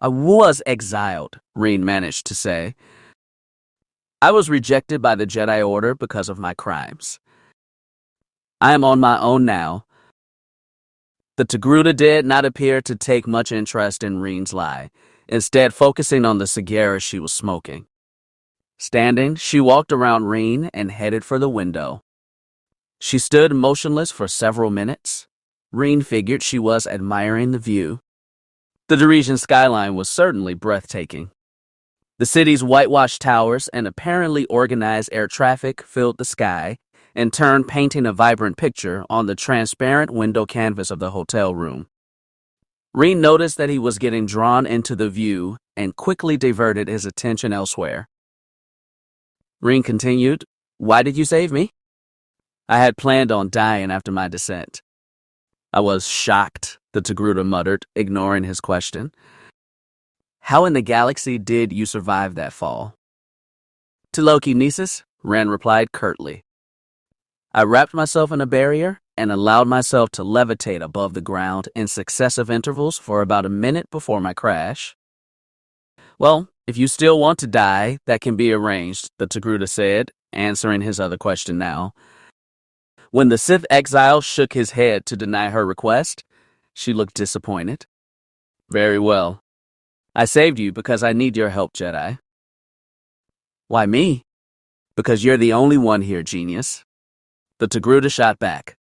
"I was exiled," Raen managed to say. "I was rejected by the Jedi Order because of my crimes. I am on my own now." The Togruta did not appear to take much interest in Raen's lie, instead focusing on the cigarra she was smoking. Standing, she walked around Raen and headed for the window. She stood motionless for several minutes. Raen figured she was admiring the view. The Deresian skyline was certainly breathtaking. The city's whitewashed towers and apparently organized air traffic filled the sky, in turn painting a vibrant picture on the transparent window canvas of the hotel room. Raen noticed that he was getting drawn into the view and quickly diverted his attention elsewhere. Raen continued, "Why did you save me?" "I had planned on dying after my descent." "I was shocked," the Togruta muttered, ignoring his question. "How in the galaxy did you survive that fall?" "Telekinesis," Raen replied curtly. "I wrapped myself in a barrier and allowed myself to levitate above the ground in successive intervals for about a minute before my crash." "Well, if you still want to die, that can be arranged," the Togruta said, answering his other question now. When the Sith exile shook his head to deny her request, she looked disappointed. "Very well. I saved you because I need your help, Jedi." "Why me?" "Because you're the only one here, genius." The Togruta shot back.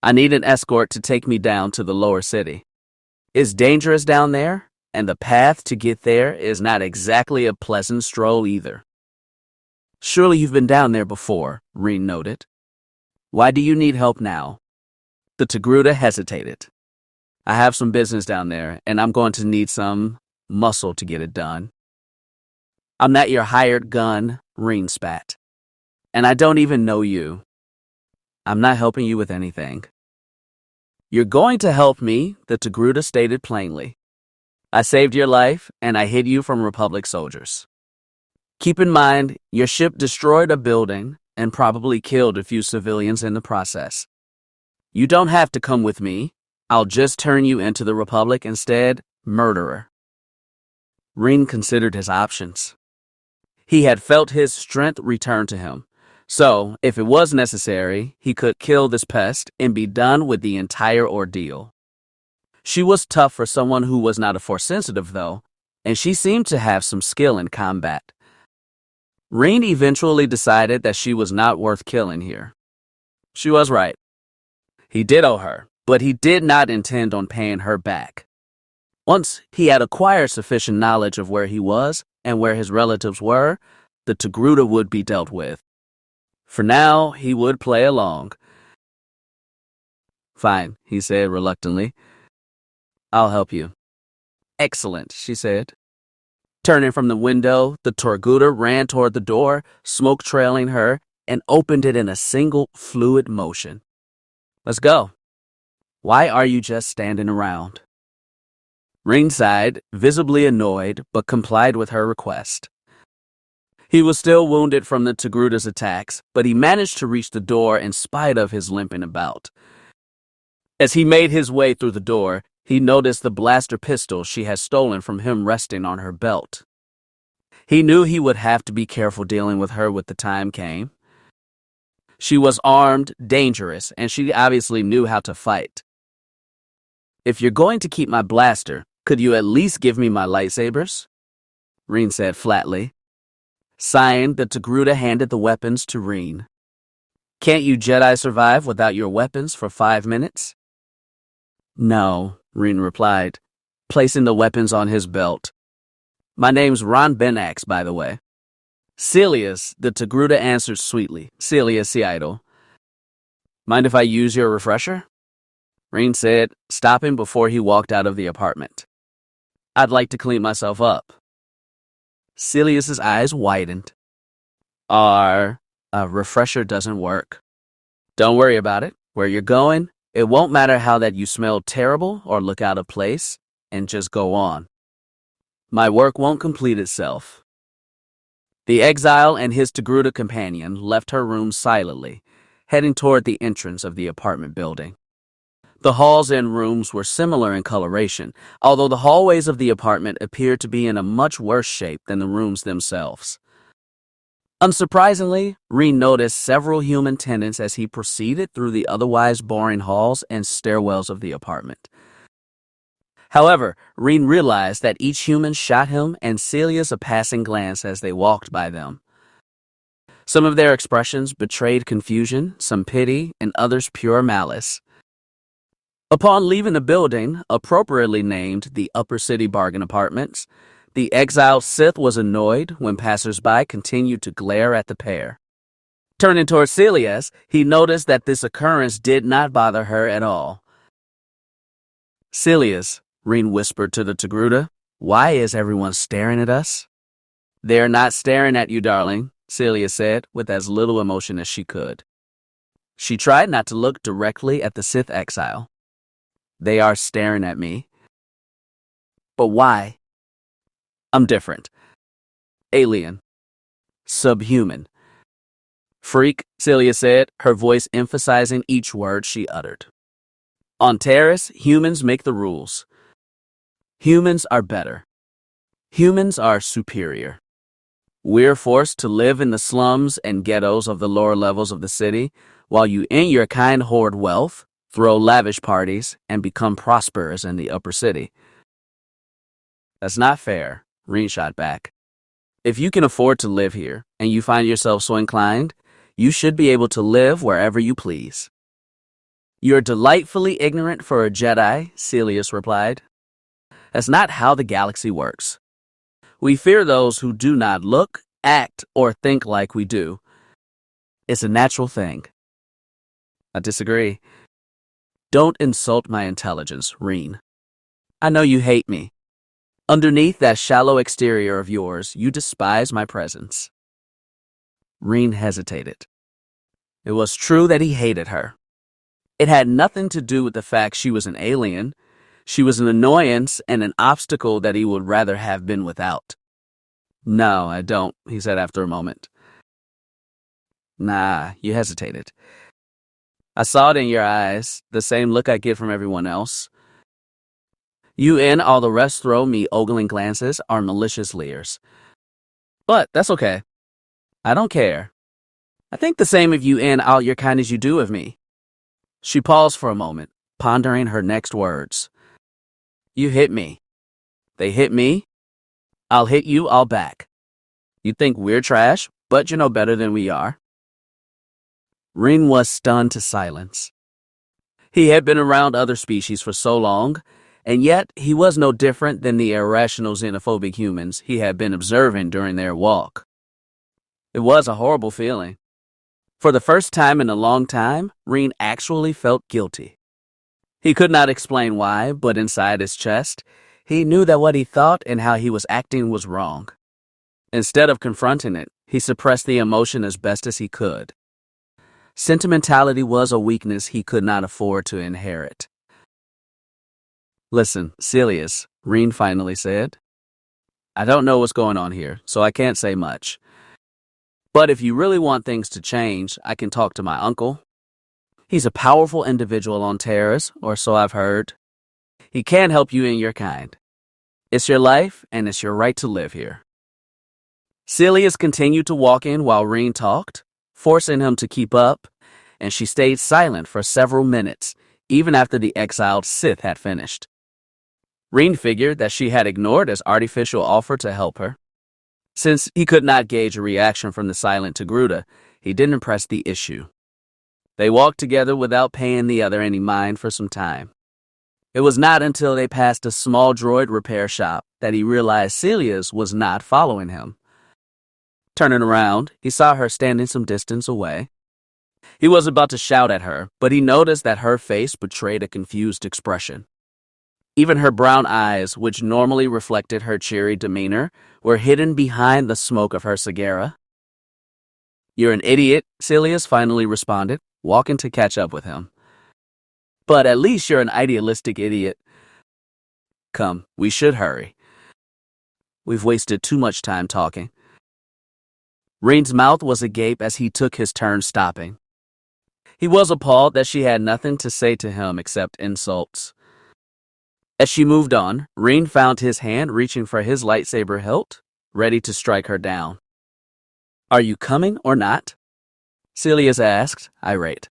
"I need an escort to take me down to the lower city. It's dangerous down there, and the path to get there is not exactly a pleasant stroll either." "Surely you've been down there before," Raen noted. "Why do you need help now?" The Togruta hesitated. "I have some business down there, and I'm going to need some muscle to get it done." "I'm not your hired gun," Raen spat. "And I don't even know you. I'm not helping you with anything." "You're going to help me," the Togruta stated plainly. "I saved your life, and I hid you from Republic soldiers. Keep in mind, your ship destroyed a building and probably killed a few civilians in the process. You don't have to come with me. I'll just turn you into the Republic instead, murderer." Raen considered his options. He had felt his strength return to him. So, if it was necessary, he could kill this pest and be done with the entire ordeal. She was tough for someone who was not a Force-sensitive, though, and she seemed to have some skill in combat. Raen eventually decided that she was not worth killing here. She was right. He did owe her, but he did not intend on paying her back. Once he had acquired sufficient knowledge of where he was and where his relatives were, the Togruta would be dealt with. For now, he would play along. "Fine," he said reluctantly. "I'll help you." "Excellent," she said. Turning from the window, the Togruta ran toward the door, smoke trailing her, and opened it in a single fluid motion. "Let's go." "Why are you just standing around?" Raen sighed, visibly annoyed, but complied with her request. He was still wounded from the Togruta's attacks, but he managed to reach the door in spite of his limping about. As he made his way through the door, he noticed the blaster pistol she had stolen from him resting on her belt. He knew he would have to be careful dealing with her when the time came. She was armed, dangerous, and she obviously knew how to fight. "If you're going to keep my blaster, could you at least give me my lightsabers?" Raen said flatly. Sighing, the Togruta handed the weapons to Raen. Can't you Jedi survive without your weapons for 5 minutes? No, Raen replied, placing the weapons on his belt. My name's Raen Benax, by the way. Celius, the Togruta answered sweetly. Celius Seidel. Mind if I use your refresher? Raen said, stopping before he walked out of the apartment. I'd like to clean myself up. Celius's eyes widened. A refresher doesn't work. Don't worry about it. Where you're going, it won't matter how that you smell terrible or look out of place, and just go on. My work won't complete itself. The exile and his Togruta companion left her room silently, heading toward the entrance of the apartment building. The halls and rooms were similar in coloration, although the hallways of the apartment appeared to be in a much worse shape than the rooms themselves. Unsurprisingly, Raen noticed several human tenants as he proceeded through the otherwise boring halls and stairwells of the apartment. However, Raen realized that each human shot him and Celius a passing glance as they walked by them. Some of their expressions betrayed confusion, some pity, and others pure malice. Upon leaving the building, appropriately named the Upper City Bargain Apartments, the exiled Sith was annoyed when passers-by continued to glare at the pair. Turning toward Celius, he noticed that this occurrence did not bother her at all. Celius, Raen whispered to the Togruta, why is everyone staring at us? They're not staring at you, darling, Celius said, with as little emotion as she could. She tried not to look directly at the Sith exile. They are staring at me. But why? I'm different. Alien. Subhuman. Freak, Celius said, her voice emphasizing each word she uttered. On Taris, humans make the rules. Humans are better. Humans are superior. We're forced to live in the slums and ghettos of the lower levels of the city, while you and your kind hoard wealth, throw lavish parties, and become prosperous in the upper city. That's not fair, Raen shot back. If you can afford to live here, and you find yourself so inclined, you should be able to live wherever you please. You're delightfully ignorant for a Jedi, Celius replied. That's not how the galaxy works. We fear those who do not look, act, or think like we do. It's a natural thing. I disagree. Don't insult my intelligence, Raen. I know you hate me. Underneath that shallow exterior of yours, you despise my presence. Raen hesitated. It was true that he hated her. It had nothing to do with the fact she was an alien. She was an annoyance and an obstacle that he would rather have been without. No, I don't, he said after a moment. Nah, you hesitated. I saw it in your eyes, the same look I get from everyone else. You and all the rest throw me ogling glances or malicious leers. But that's okay. I don't care. I think the same of you and all your kind as you do of me. She paused for a moment, pondering her next words. You hit me. They hit me. I'll hit you all back. You think we're trash, but you know better than we are. Raen was stunned to silence. He had been around other species for so long, and yet he was no different than the irrational xenophobic humans he had been observing during their walk. It was a horrible feeling. For the first time in a long time, Raen actually felt guilty. He could not explain why, but inside his chest, he knew that what he thought and how he was acting was wrong. Instead of confronting it, he suppressed the emotion as best as he could. Sentimentality was a weakness he could not afford to inherit. Listen, Celius, Raen finally said. I don't know what's going on here, so I can't say much. But if you really want things to change, I can talk to my uncle. He's a powerful individual on Taris, or so I've heard. He can help you and your kind. It's your life, and it's your right to live here. Celius continued to walk in while Raen talked, forcing him to keep up, and she stayed silent for several minutes, even after the exiled Sith had finished. Raen figured that she had ignored his artificial offer to help her. Since he could not gauge a reaction from the silent Togruta, he didn't press the issue. They walked together without paying the other any mind for some time. It was not until they passed a small droid repair shop that he realized Celia's was not following him. Turning around, he saw her standing some distance away. He was about to shout at her, but he noticed that her face betrayed a confused expression. Even her brown eyes, which normally reflected her cheery demeanor, were hidden behind the smoke of her cigarra. "You're an idiot," Celius finally responded, walking to catch up with him. "But at least you're an idealistic idiot. Come, we should hurry. We've wasted too much time talking." Rain's mouth was agape as he took his turn stopping. He was appalled that she had nothing to say to him except insults. As she moved on, Rain found his hand reaching for his lightsaber hilt, ready to strike her down. "Are you coming or not?" Celius asked, irate.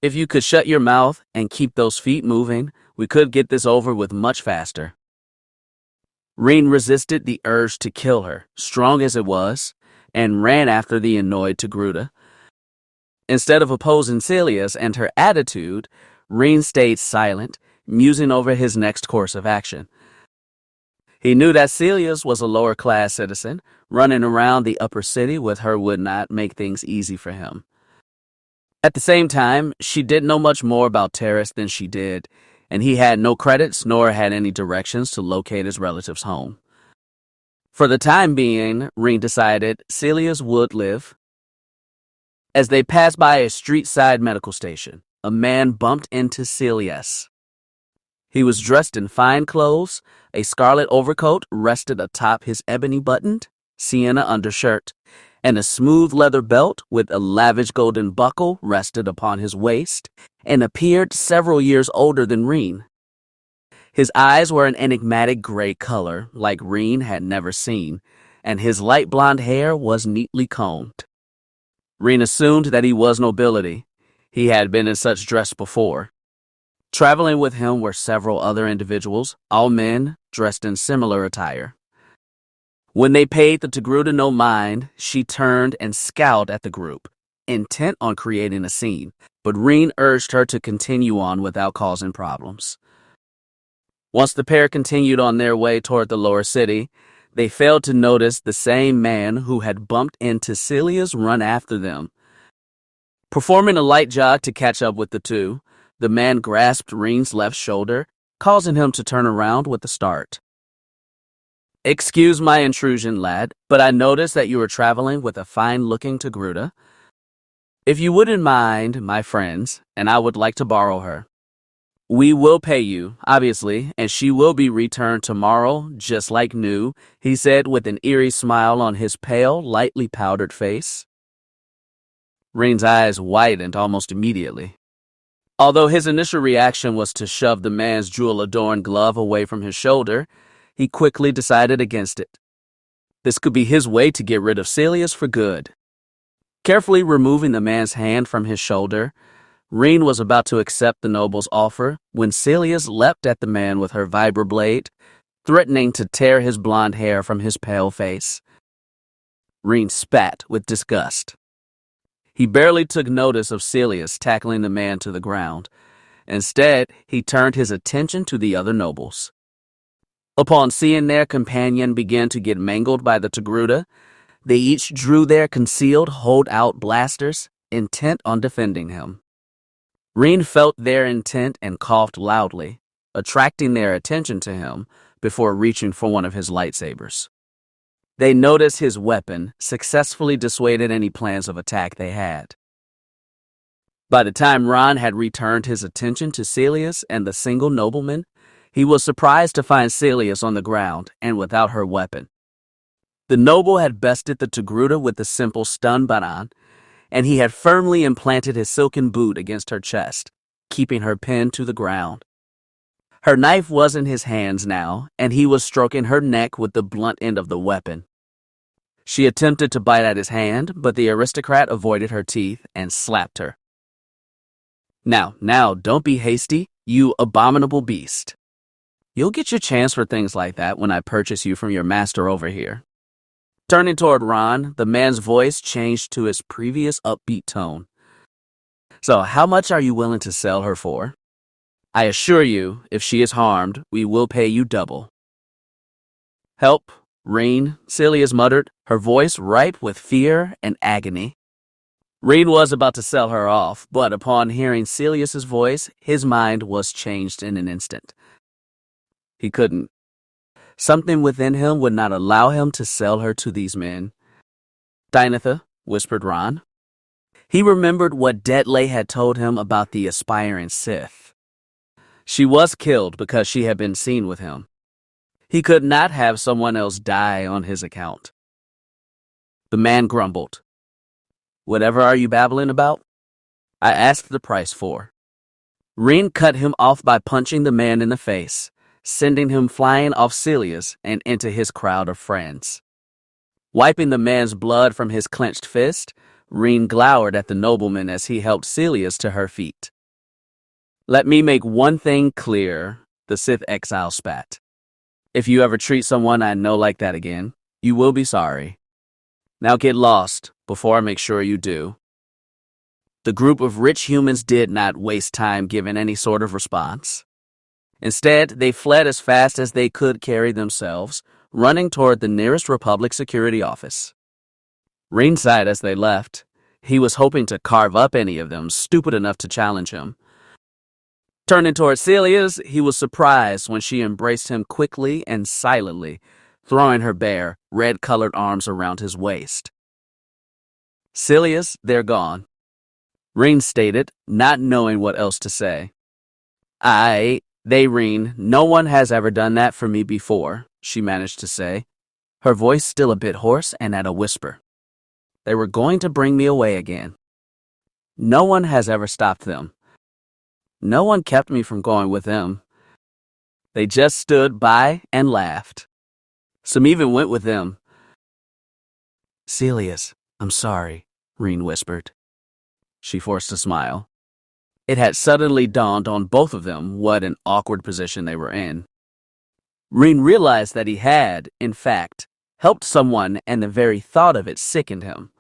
"If you could shut your mouth and keep those feet moving, we could get this over with much faster." Rain resisted the urge to kill her, strong as it was, and ran after the annoyed Togruta. Instead of opposing Celius and her attitude, Rain stayed silent, musing over his next course of action. He knew that Celius was a lower-class citizen. Running around the upper city with her would not make things easy for him. At the same time, she didn't know much more about Terrace than she did, and he had no credits nor had any directions to locate his relative's home. For the time being, Rain decided Celius would live. As they passed by a street-side medical station, a man bumped into Celius. He was dressed in fine clothes. A scarlet overcoat rested atop his ebony-buttoned sienna undershirt, and a smooth leather belt with a lavish golden buckle rested upon his waist and appeared several years older than Rain. His eyes were an enigmatic gray color like Rain had never seen, and his light blonde hair was neatly combed. Rain assumed that he was nobility. He had been in such dress before. Traveling with him were several other individuals, all men dressed in similar attire. When they paid the Togruta no mind, she turned and scowled at the group, intent on creating a scene, but Rain urged her to continue on without causing problems. Once the pair continued on their way toward the lower city, they failed to notice the same man who had bumped into Celius run after them. Performing a light jog to catch up with the two, the man grasped Rain's left shoulder, causing him to turn around with a start. "Excuse my intrusion, lad, but I noticed that you were traveling with a fine-looking Togruta. If you wouldn't mind, my friends, and I would like to borrow her. We will pay you, obviously, and she will be returned tomorrow, just like new," he said with an eerie smile on his pale, lightly powdered face. Rain's eyes widened almost immediately. Although his initial reaction was to shove the man's jewel-adorned glove away from his shoulder, he quickly decided against it. This could be his way to get rid of Celius for good. Carefully removing the man's hand from his shoulder, Rain was about to accept the noble's offer when Celius leapt at the man with her vibroblade, threatening to tear his blonde hair from his pale face. Rain spat with disgust. He barely took notice of Celius tackling the man to the ground. Instead, he turned his attention to the other nobles. Upon seeing their companion begin to get mangled by the Togruta, they each drew their concealed hold-out blasters, intent on defending him. Rain felt their intent and coughed loudly, attracting their attention to him before reaching for one of his lightsabers. They noticed his weapon successfully dissuaded any plans of attack they had. By the time Raen had returned his attention to Celius and the single nobleman, he was surprised to find Celius on the ground and without her weapon. The noble had bested the Togruta with the simple stun baton, and he had firmly implanted his silken boot against her chest, keeping her pinned to the ground. Her knife was in his hands now, and he was stroking her neck with the blunt end of the weapon. She attempted to bite at his hand, but the aristocrat avoided her teeth and slapped her. Now, don't be hasty, you abominable beast. You'll get your chance for things like that when I purchase you from your master over here." Turning toward Ron, the man's voice changed to his previous upbeat tone. So, how much are you willing to sell her for? I assure you, if she is harmed, we will pay you double. Help, Raen, Celius muttered, her voice ripe with fear and agony. Raen was about to sell her off, but upon hearing Celius's voice, his mind was changed in an instant. He couldn't. Something within him would not allow him to sell her to these men. Dynatha, whispered Ron. He remembered what Detley had told him about the aspiring Sith. She was killed because she had been seen with him. He could not have someone else die on his account. The man grumbled. Whatever are you babbling about? I asked the price for. Raen cut him off by punching the man in the face, sending him flying off Celius and into his crowd of friends. Wiping the man's blood from his clenched fist, Raen glowered at the nobleman as he helped Celius to her feet. Let me make one thing clear, the Sith exile spat. If you ever treat someone I know like that again, you will be sorry. Now get lost before I make sure you do. The group of rich humans did not waste time giving any sort of response. Instead, they fled as fast as they could carry themselves, running toward the nearest Republic security office. Raen sighed as they left. He was hoping to carve up any of them stupid enough to challenge him. Turning toward Celius, he was surprised when she embraced him quickly and silently, throwing her bare, red-colored arms around his waist. Celius, they're gone, Raen stated, not knowing what else to say. Raen, no one has ever done that for me before, she managed to say, her voice still a bit hoarse and at a whisper. They were going to bring me away again. No one has ever stopped them. No one kept me from going with them. They just stood by and laughed. Some even went with them. Celius, I'm sorry, Raen whispered. She forced a smile. It had suddenly dawned on both of them what an awkward position they were in. Raen realized that he had, in fact, helped someone, and the very thought of it sickened him.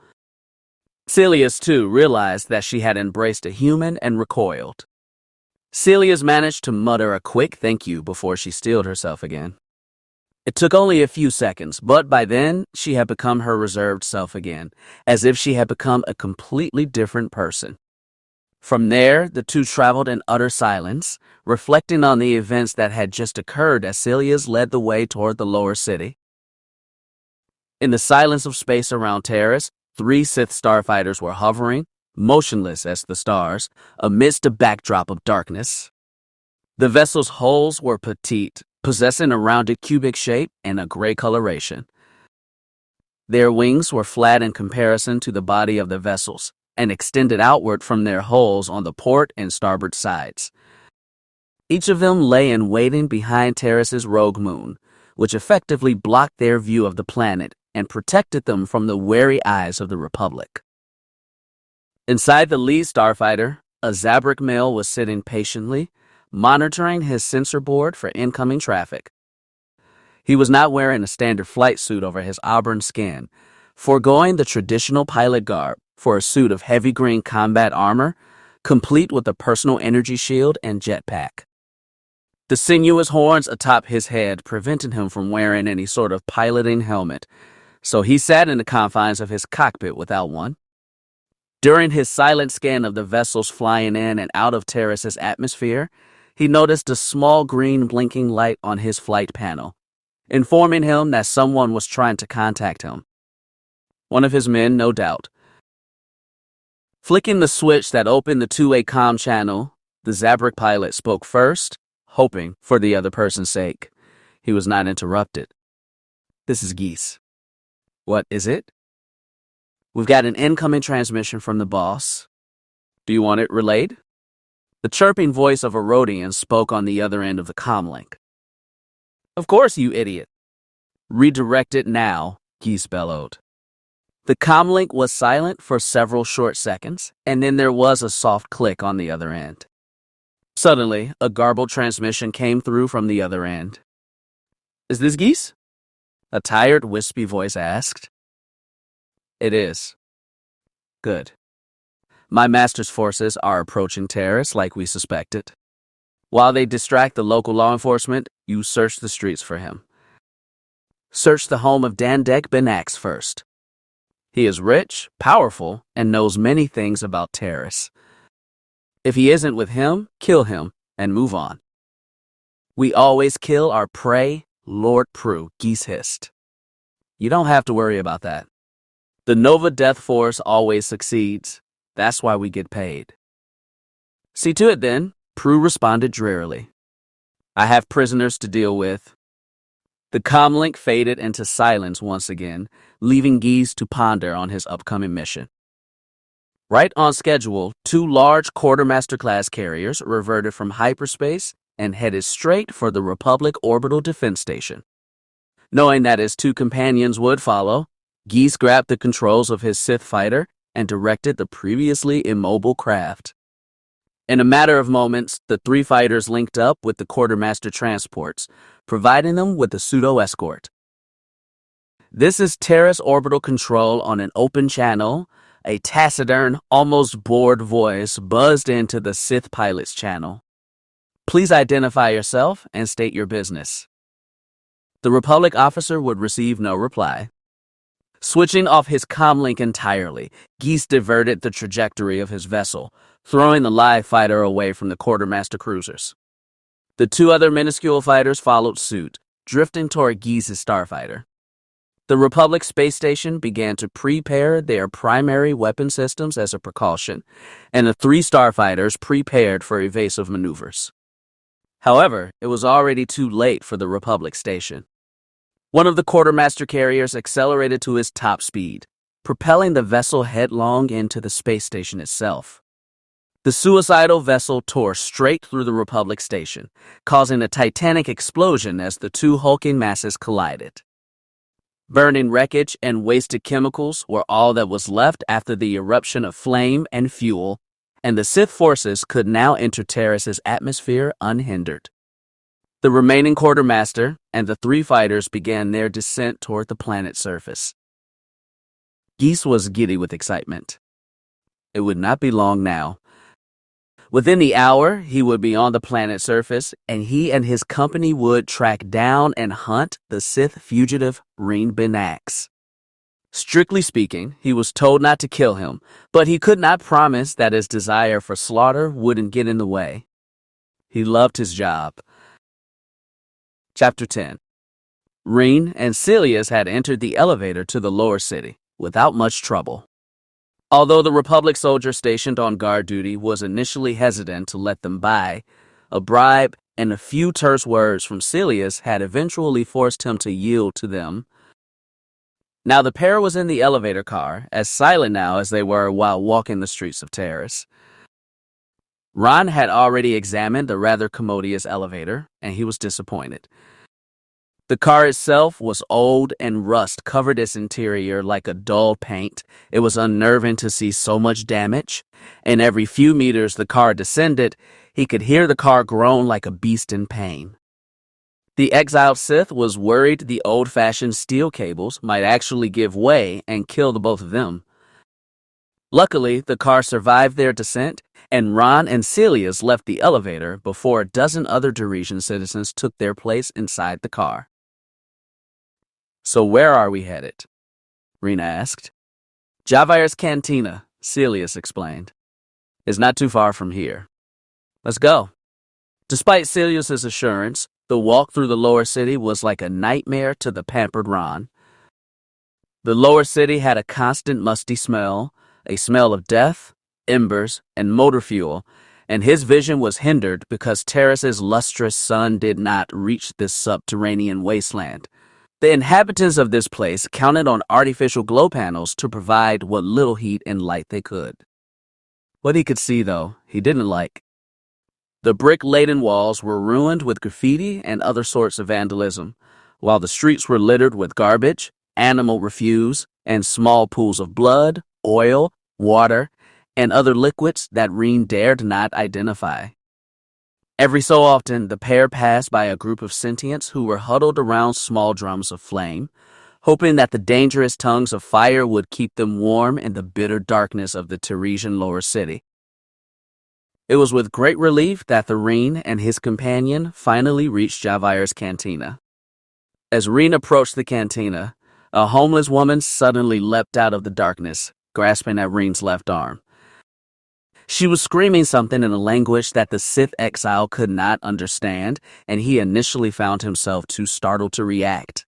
Celius, too, realized that she had embraced a human and recoiled. Celius managed to mutter a quick thank you before she steeled herself again. It took only a few seconds, but by then she had become her reserved self again, as if she had become a completely different person. From there, the two traveled in utter silence, reflecting on the events that had just occurred as Celius led the way toward the lower city. In the silence of space around Terrace, 3 Sith starfighters were hovering, motionless as the stars, amidst a backdrop of darkness. The vessel's hulls were petite, possessing a rounded cubic shape and a gray coloration. Their wings were flat in comparison to the body of the vessels, and extended outward from their hulls on the port and starboard sides. Each of them lay in waiting behind Terrace's rogue moon, which effectively blocked their view of the planet and protected them from the wary eyes of the Republic. Inside the lead starfighter, a Zabrak male was sitting patiently, monitoring his sensor board for incoming traffic. He was not wearing a standard flight suit over his auburn skin, foregoing the traditional pilot garb for a suit of heavy green combat armor, complete with a personal energy shield and jetpack. The sinuous horns atop his head prevented him from wearing any sort of piloting helmet, so he sat in the confines of his cockpit without one. During his silent scan of the vessels flying in and out of Terrace's atmosphere, he noticed a small green blinking light on his flight panel, informing him that someone was trying to contact him. One of his men, no doubt. Flicking the switch that opened the two-way comm channel, the Zabrak pilot spoke first, hoping for the other person's sake. He was not interrupted. This is Geese. What is it? We've got an incoming transmission from the boss. Do you want it relayed? The chirping voice of a Rodian spoke on the other end of the comlink. Of course, you idiot. Redirect it now, Geese bellowed. The comlink was silent for several short seconds, and then there was a soft click on the other end. Suddenly, a garbled transmission came through from the other end. Is this Geese? A tired, wispy voice asked. It is. Good. My master's forces are approaching Terrace like we suspected. While they distract the local law enforcement, you search the streets for him. Search the home of Raen Benax first. He is rich, powerful, and knows many things about Terrace. If he isn't with him, kill him and move on. We always kill our prey, Lord Prue, Geese hissed. You don't have to worry about that. The Nova Death Force always succeeds. That's why we get paid. See to it then, Prue responded drearily. I have prisoners to deal with. The comlink faded into silence once again, leaving Geese to ponder on his upcoming mission. Right on schedule, 2 large quartermaster-class carriers reverted from hyperspace and headed straight for the Republic Orbital Defense Station. Knowing that his 2 companions would follow, Geese grabbed the controls of his Sith fighter and directed the previously immobile craft. In a matter of moments, the 3 fighters linked up with the quartermaster transports, providing them with a pseudo-escort. This is Terrace Orbital Control on an open channel. A taciturn, almost bored voice buzzed into the Sith pilot's channel. Please identify yourself and state your business. The Republic officer would receive no reply. Switching off his comlink entirely, Geese diverted the trajectory of his vessel, throwing the live fighter away from the quartermaster cruisers. The 2 other minuscule fighters followed suit, drifting toward Geese's starfighter. The Republic space station began to prepare their primary weapon systems as a precaution, and the 3 starfighters prepared for evasive maneuvers. However, it was already too late for the Republic station. One of the quartermaster carriers accelerated to his top speed, propelling the vessel headlong into the space station itself. The suicidal vessel tore straight through the Republic station, causing a titanic explosion as the 2 hulking masses collided. Burning wreckage and wasted chemicals were all that was left after the eruption of flame and fuel, and the Sith forces could now enter Terrace's atmosphere unhindered. The remaining quartermaster and the 3 fighters began their descent toward the planet's surface. Geese was giddy with excitement. It would not be long now. Within the hour, he would be on the planet's surface, and he and his company would track down and hunt the Sith fugitive Raen Benax. Strictly speaking, he was told not to kill him, but he could not promise that his desire for slaughter wouldn't get in the way. He loved his job. Chapter 10. Raen and Sileus had entered the elevator to the lower city without much trouble. Although the Republic soldier stationed on guard duty was initially hesitant to let them by, a bribe and a few terse words from Sileus had eventually forced him to yield to them. Now the pair was in the elevator car, as silent now as they were while walking the streets of Terrace. Raen had already examined the rather commodious elevator, and he was disappointed. The car itself was old and rust covered its interior like a dull paint. It was unnerving to see so much damage, and every few meters the car descended, he could hear the car groan like a beast in pain. The exiled Sith was worried the old-fashioned steel cables might actually give way and kill the both of them. Luckily, the car survived their descent, and Raen and Sileus left the elevator before a dozen other Deresian citizens took their place inside the car. So where are we headed? Raen asked. Javire's Cantina, Sileus explained. It's not too far from here. Let's go. Despite Sileus's assurance, the walk through the lower city was like a nightmare to the pampered Raen. The lower city had a constant musty smell, a smell of death, embers, and motor fuel, and his vision was hindered because Terrace's lustrous sun did not reach this subterranean wasteland. The inhabitants of this place counted on artificial glow panels to provide what little heat and light they could. What he could see, though, he didn't like. The brick-laden walls were ruined with graffiti and other sorts of vandalism, while the streets were littered with garbage, animal refuse, and small pools of blood, oil, water, and other liquids that Raen dared not identify. Every so often, the pair passed by a group of sentients who were huddled around small drums of flame, hoping that the dangerous tongues of fire would keep them warm in the bitter darkness of the Teresian lower city. It was with great relief that the Raen and his companion finally reached Javir's cantina. As Raen approached the cantina, a homeless woman suddenly leapt out of the darkness, grasping at Raen's left arm. She was screaming something in a language that the Sith exile could not understand, and he initially found himself too startled to react.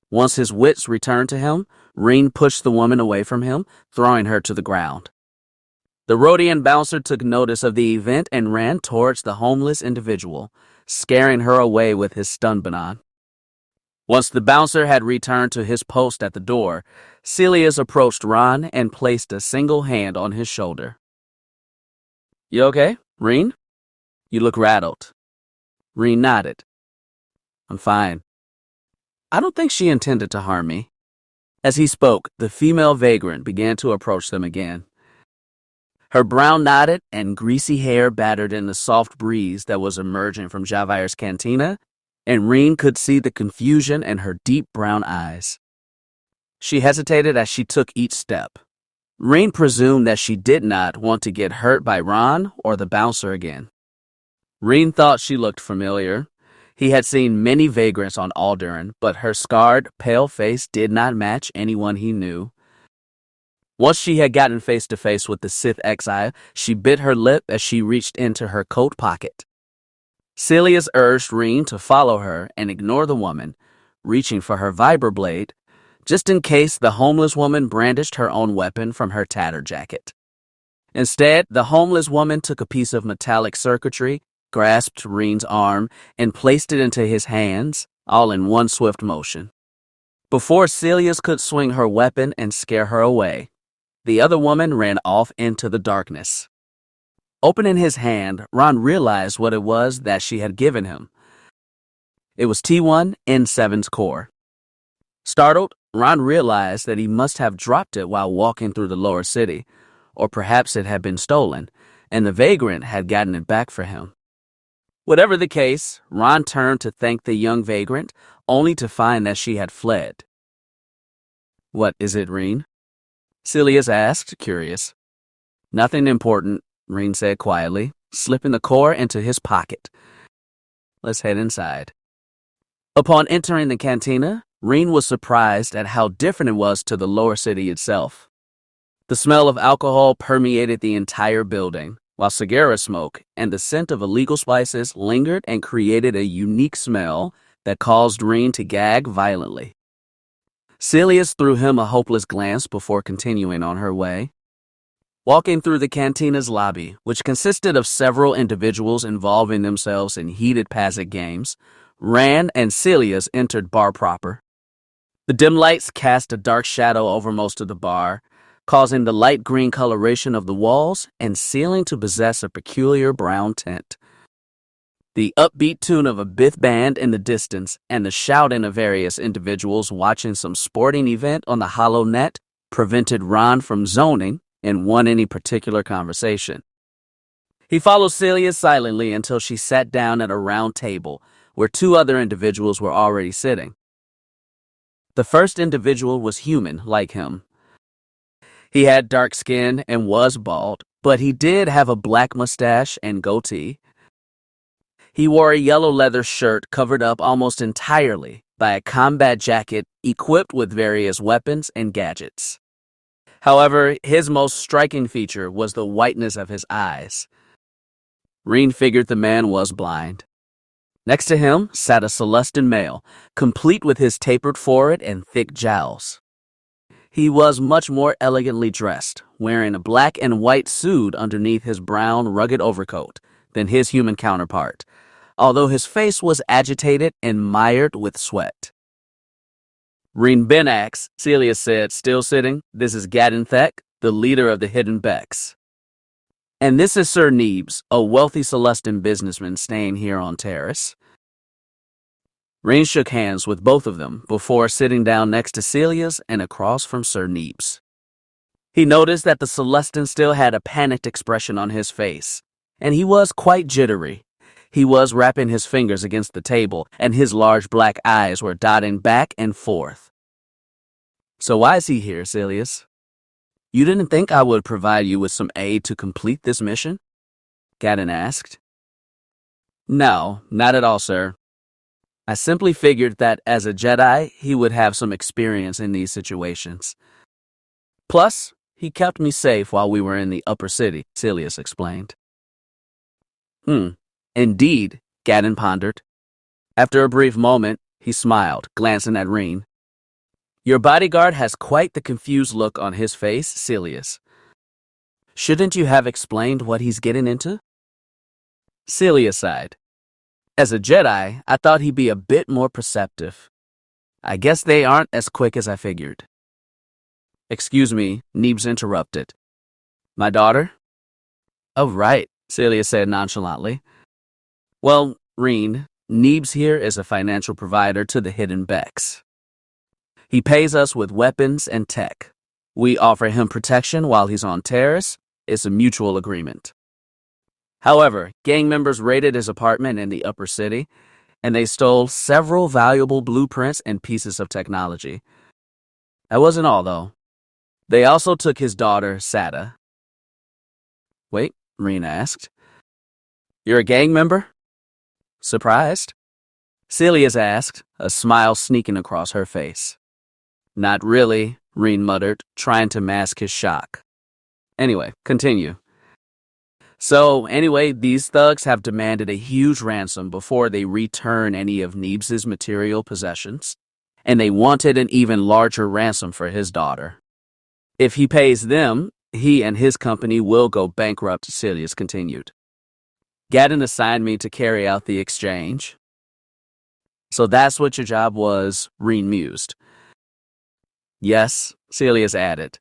Once his wits returned to him, Raen pushed the woman away from him, throwing her to the ground. The Rodian bouncer took notice of the event and ran towards the homeless individual, scaring her away with his stun baton. Once the bouncer had returned to his post at the door, Sileus approached Raen and placed a single hand on his shoulder. "You okay, Raen? You look rattled." Raen nodded. "I'm fine. I don't think she intended to harm me." As he spoke, the female vagrant began to approach them again. Her brow knotted and greasy hair battered in the soft breeze that was emerging from Javir's cantina, and Raen could see the confusion in her deep brown eyes. She hesitated as she took each step. Raen presumed that she did not want to get hurt by Raen or the bouncer again. Raen thought she looked familiar. He had seen many vagrants on Alderaan, but her scarred, pale face did not match anyone he knew. Once she had gotten face to face with the Sith exile, she bit her lip as she reached into her coat pocket. Sileus urged Raen to follow her and ignore the woman, reaching for her vibroblade, just in case the homeless woman brandished her own weapon from her tattered jacket. Instead, the homeless woman took a piece of metallic circuitry, grasped Raen's arm, and placed it into his hands, all in one swift motion. Before Sileus could swing her weapon and scare her away, the other woman ran off into the darkness. Opening his hand, Raen realized what it was that she had given him. It was T1N7's core. Startled, Raen realized that he must have dropped it while walking through the lower city, or perhaps it had been stolen, and the vagrant had gotten it back for him. Whatever the case, Raen turned to thank the young vagrant, only to find that she had fled. "What is it, Raen?" Sileus asked, curious. "Nothing important," Raen said quietly, slipping the core into his pocket. "Let's head inside." Upon entering the cantina, Raen was surprised at how different it was to the lower city itself. The smell of alcohol permeated the entire building, while cigarette smoke and the scent of illegal spices lingered and created a unique smell that caused Raen to gag violently. Sileus threw him a hopeless glance before continuing on her way. Walking through the cantina's lobby, which consisted of several individuals involving themselves in heated passage games, Raen and Sileus entered bar proper. The dim lights cast a dark shadow over most of the bar, causing the light green coloration of the walls and ceiling to possess a peculiar brown tint. The upbeat tune of a bith band in the distance and the shouting of various individuals watching some sporting event on the hollow net prevented Raen from zoning in any particular conversation. He followed Sileus silently until she sat down at a round table where two other individuals were already sitting. The first individual was human, like him. He had dark skin and was bald, but he did have a black mustache and goatee. He wore a yellow leather shirt covered up almost entirely by a combat jacket equipped with various weapons and gadgets. However, his most striking feature was the whiteness of his eyes. Raen figured the man was blind. Next to him sat a Celestin male, complete with his tapered forehead and thick jowls. He was much more elegantly dressed, wearing a black and white suit underneath his brown, rugged overcoat than his human counterpart, although his face was agitated and mired with sweat. "Raen Benax," Sileus said, still sitting. "This is Gadden Thek, the leader of the Hidden Becks. And this is Sir Neebs, a wealthy Celestin businessman staying here on Terrace." Raen shook hands with both of them before sitting down next to Sileus and across from Sir Neebs. He noticed that the Celestin still had a panicked expression on his face, and he was quite jittery. He was rapping his fingers against the table, and his large black eyes were dotting back and forth. So why is he here, Sileus? You didn't think I would provide you with some aid to complete this mission? Gadon asked. No, not at all, sir. I simply figured that as a Jedi, he would have some experience in these situations. Plus, he kept me safe while we were in the upper city, Sileus explained. Indeed, Gadon pondered. After a brief moment, he smiled, glancing at Raen. Your bodyguard has quite the confused look on his face, Sileus. Shouldn't you have explained what he's getting into? Sileus sighed. As a Jedi, I thought he'd be a bit more perceptive. I guess they aren't as quick as I figured. Excuse me, Neebs interrupted. My daughter? Oh, right, Sileus said nonchalantly. Well, Raen, Neebs here is a financial provider to the hidden Becks. He pays us with weapons and tech. We offer him protection while he's on Terrace. It's a mutual agreement. However, gang members raided his apartment in the upper city, and they stole several valuable blueprints and pieces of technology. That wasn't all, though. They also took his daughter, Sada. Wait, Raen asked. You're a gang member? Surprised? Sileus asked, a smile sneaking across her face. Not really, Raen muttered, trying to mask his shock. Anyway, continue. So, these thugs have demanded a huge ransom before they return any of Neebs' material possessions, and they wanted an even larger ransom for his daughter. If he pays them, he and his company will go bankrupt, Sileus continued. Gadon assigned me to carry out the exchange. So that's what your job was, Raen mused. Yes, Sileus added.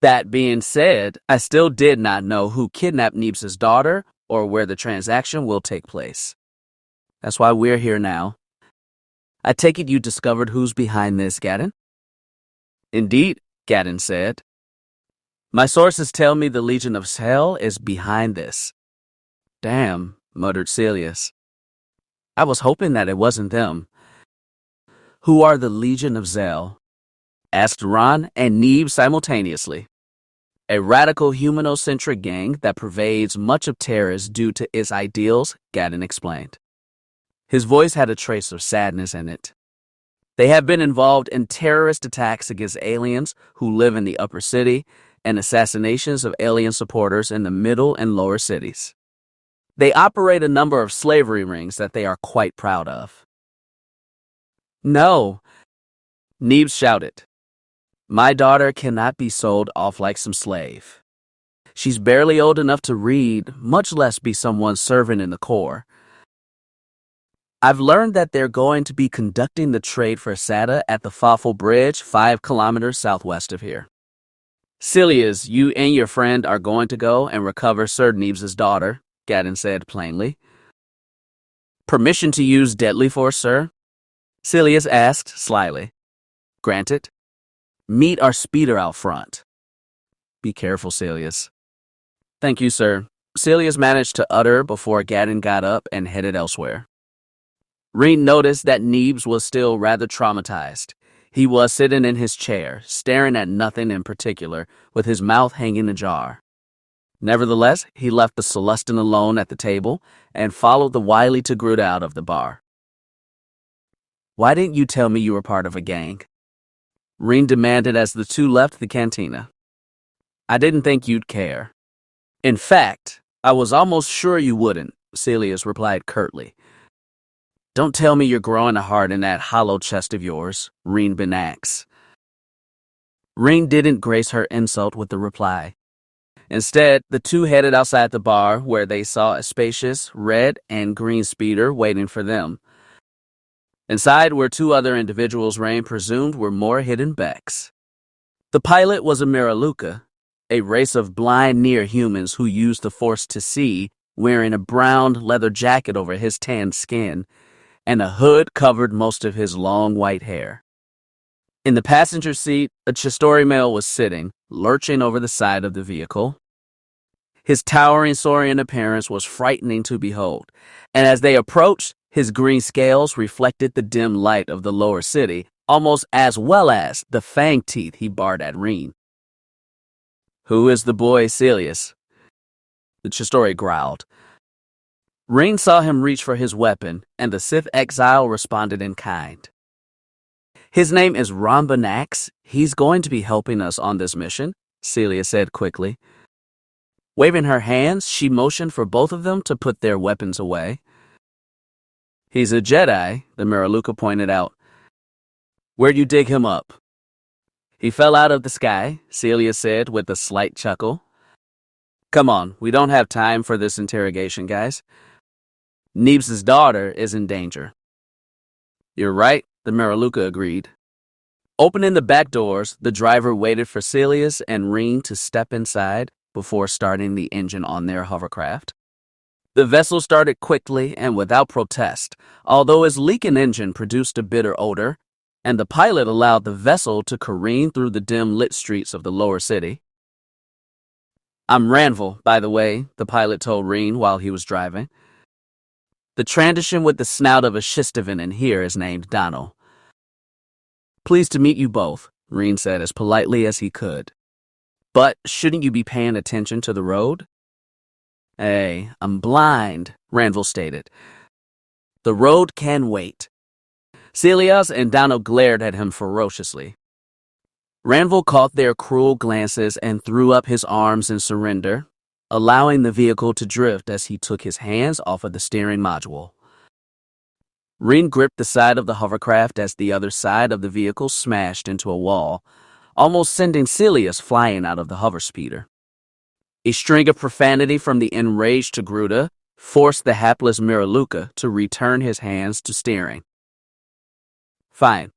That being said, I still did not know who kidnapped Neebs' daughter or where the transaction will take place. That's why we're here now. I take it you discovered who's behind this, Gadon? Indeed, Gadon said. My sources tell me the Legion of Hell is behind this. Damn, muttered Sileus. I was hoping that it wasn't them. Who are the Legion of Zell? Asked Raen and Neebs simultaneously. A radical humanocentric gang that pervades much of Terrace due to its ideals, Gadon explained. His voice had a trace of sadness in it. They have been involved in terrorist attacks against aliens who live in the upper city and assassinations of alien supporters in the middle and lower cities. They operate a number of slavery rings that they are quite proud of. No, Neebs shouted. My daughter cannot be sold off like some slave. She's barely old enough to read, much less be someone's servant in the Corps. I've learned that they're going to be conducting the trade for Sada at the Fawful Bridge, 5 kilometers southwest of here. Sileus, you and your friend are going to go and recover Sir Neebs' daughter, Gadon said plainly. Permission to use deadly force, sir? Sileus asked slyly. Granted. Meet our speeder out front. Be careful, Sileus. Thank you, sir. Sileus managed to utter before Gadon got up and headed elsewhere. Raen noticed that Neebs was still rather traumatized. He was sitting in his chair, staring at nothing in particular, with his mouth hanging ajar. Nevertheless, he left the Celestin alone at the table and followed the wily Togruta out of the bar. Why didn't you tell me you were part of a gang? Raen demanded as the two left the cantina. I didn't think you'd care. In fact, I was almost sure you wouldn't, Sileus replied curtly. Don't tell me you're growing a heart in that hollow chest of yours, Raen Benax. Raen didn't grace her insult with the reply. Instead, the two headed outside the bar where they saw a spacious red and green speeder waiting for them. Inside were 2 other individuals Raen presumed were more hidden Becks. The pilot was a Miraluka, a race of blind near-humans who used the Force to see, wearing a brown leather jacket over his tanned skin, and a hood covered most of his long white hair. In the passenger seat, a Chistori male was sitting, lurching over the side of the vehicle. His towering saurian appearance was frightening to behold, and as they approached, his green scales reflected the dim light of the lower city, almost as well as the fang teeth he barred at Raen. "Who is the boy, Celius?" the Chistori growled. Raen saw him reach for his weapon, and the Sith exile responded in kind. "His name is Raen Benax. He's going to be helping us on this mission," Celia said quickly. Waving her hands, she motioned for both of them to put their weapons away. "He's a Jedi," the Miraluka pointed out. "Where'd you dig him up?" "He fell out of the sky," Celia said with a slight chuckle. "Come on, we don't have time for this interrogation, guys. Neebs' daughter is in danger." "You're right," the Miraluka agreed. Opening the back doors, the driver waited for Celius and Raen to step inside before starting the engine on their hovercraft. The vessel started quickly and without protest, although its leaking engine produced a bitter odor, and the pilot allowed the vessel to careen through the dim-lit streets of the lower city. "I'm Ranville, by the way," the pilot told Raen while he was driving. "The Trandition with the snout of a Shistavan in here is named Donald." "Pleased to meet you both," Raen said as politely as he could. "But shouldn't you be paying attention to the road?" "Hey, I'm blind," Ranville stated. "The road can wait." Celias and Donald glared at him ferociously. Ranville caught their cruel glances and threw up his arms in surrender, allowing the vehicle to drift as he took his hands off of the steering module. Raen gripped the side of the hovercraft as the other side of the vehicle smashed into a wall, almost sending Celius flying out of the hoverspeeder. A string of profanity from the enraged Togruta forced the hapless Miraluka to return his hands to steering. Fine.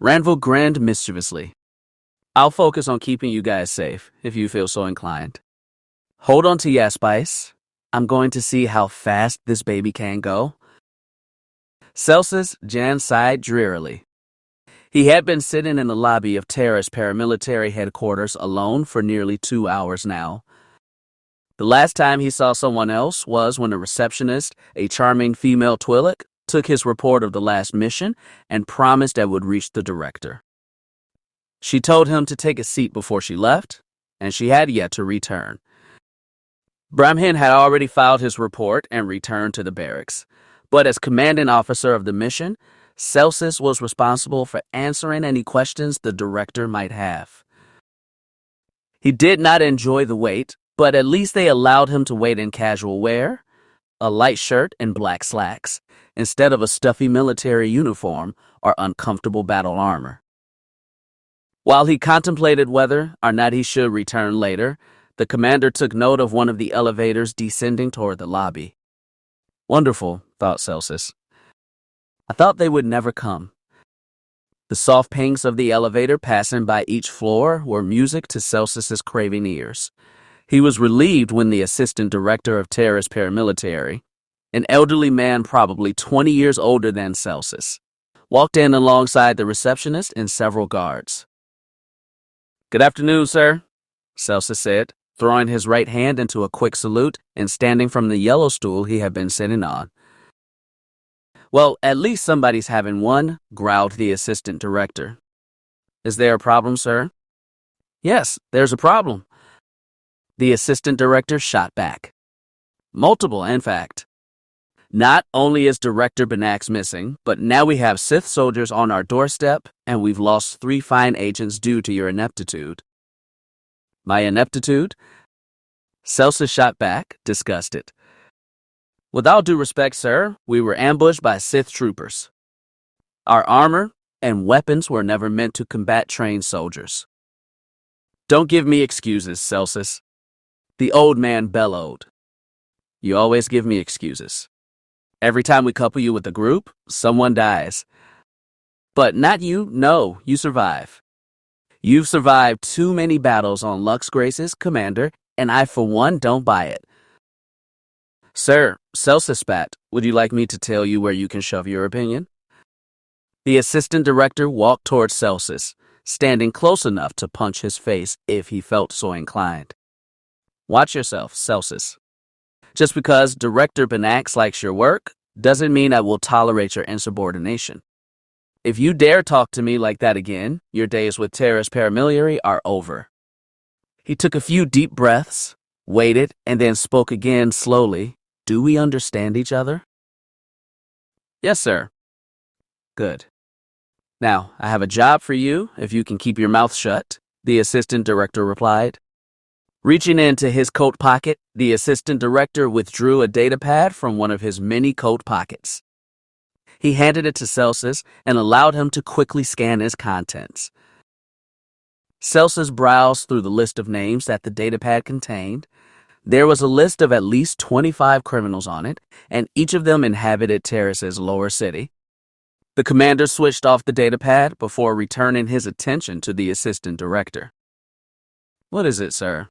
Ranville grinned mischievously. "I'll focus on keeping you guys safe, if you feel so inclined. Hold on to your spice. I'm going to see how fast this baby can go." Celsus Jan sighed drearily. He had been sitting in the lobby of Terra's paramilitary headquarters alone for nearly 2 hours now. The last time he saw someone else was when a receptionist, a charming female Twi'lek, took his report of the last mission and promised it would reach the director. She told him to take a seat before she left, and she had yet to return. Bramhin had already filed his report and returned to the barracks, but as commanding officer of the mission, Celsus was responsible for answering any questions the director might have. He did not enjoy the wait, but at least they allowed him to wait in casual wear, a light shirt and black slacks, instead of a stuffy military uniform or uncomfortable battle armor. While he contemplated whether or not he should return later, the commander took note of one of the elevators descending toward the lobby. Wonderful, thought Celsus. I thought they would never come. The soft pings of the elevator passing by each floor were music to Celsus's craving ears. He was relieved when the assistant director of Terra's paramilitary, an elderly man probably 20 years older than Celsus, walked in alongside the receptionist and several guards. "Good afternoon, sir," Celsus said, throwing his right hand into a quick salute and standing from the yellow stool he had been sitting on. "Well, at least somebody's having one," growled the assistant director. "Is there a problem, sir?" "Yes, there's a problem," the assistant director shot back. "Multiple, in fact. Not only is Director Benax missing, but now we have Sith soldiers on our doorstep, and we've lost 3 fine agents due to your ineptitude." "My ineptitude?" Celsus shot back, disgusted. "With all due respect, sir, we were ambushed by Sith troopers. Our armor and weapons were never meant to combat trained soldiers." "Don't give me excuses, Celsus," the old man bellowed. "You always give me excuses. Every time we couple you with a group, someone dies. But not you, no, you survive. You've survived too many battles on Lux Grace's commander, and I for one don't buy it." "Sir," Celsus spat, "would you like me to tell you where you can shove your opinion?" The assistant director walked towards Celsus, standing close enough to punch his face if he felt so inclined. "Watch yourself, Celsus. Just because Director Benax likes your work doesn't mean I will tolerate your insubordination. If you dare talk to me like that again, your days with Terrace paramilitary are over. He took a few deep breaths, waited, and then spoke again slowly. Do we understand each other? Yes, sir. Good. Now, I have a job for you if you can keep your mouth shut, the assistant director replied. Reaching into his coat pocket, the assistant director withdrew a datapad from one of his many coat pockets. He handed it to Celsus and allowed him to quickly scan its contents. Celsus browsed through the list of names that the datapad contained. There was a list of at least 25 criminals on it, and each of them inhabited Terrace's lower city. The commander switched off the datapad before returning his attention to the assistant director. What is it, sir?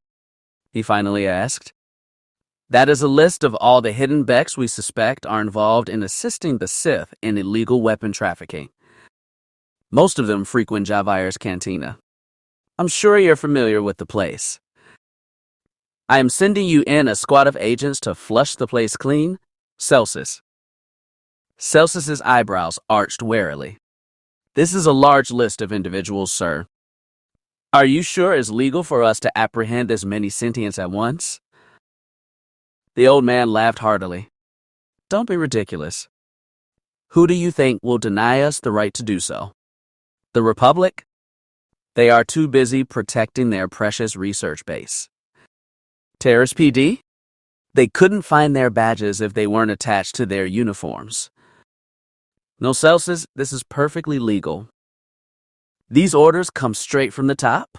He finally asked. That is a list of all the hidden becks we suspect are involved in assisting the Sith in illegal weapon trafficking. Most of them frequent Javire's cantina. I'm sure you're familiar with the place. I am sending you in a squad of agents to flush the place clean. Celsus. Celsus's eyebrows arched warily. This is a large list of individuals, sir. Are you sure it's legal for us to apprehend as many sentients at once? The old man laughed heartily. Don't be ridiculous. Who do you think will deny us the right to do so? The Republic? They are too busy protecting their precious research base. Terrace PD? They couldn't find their badges if they weren't attached to their uniforms. No, Celsus, this is perfectly legal. These orders come straight from the top?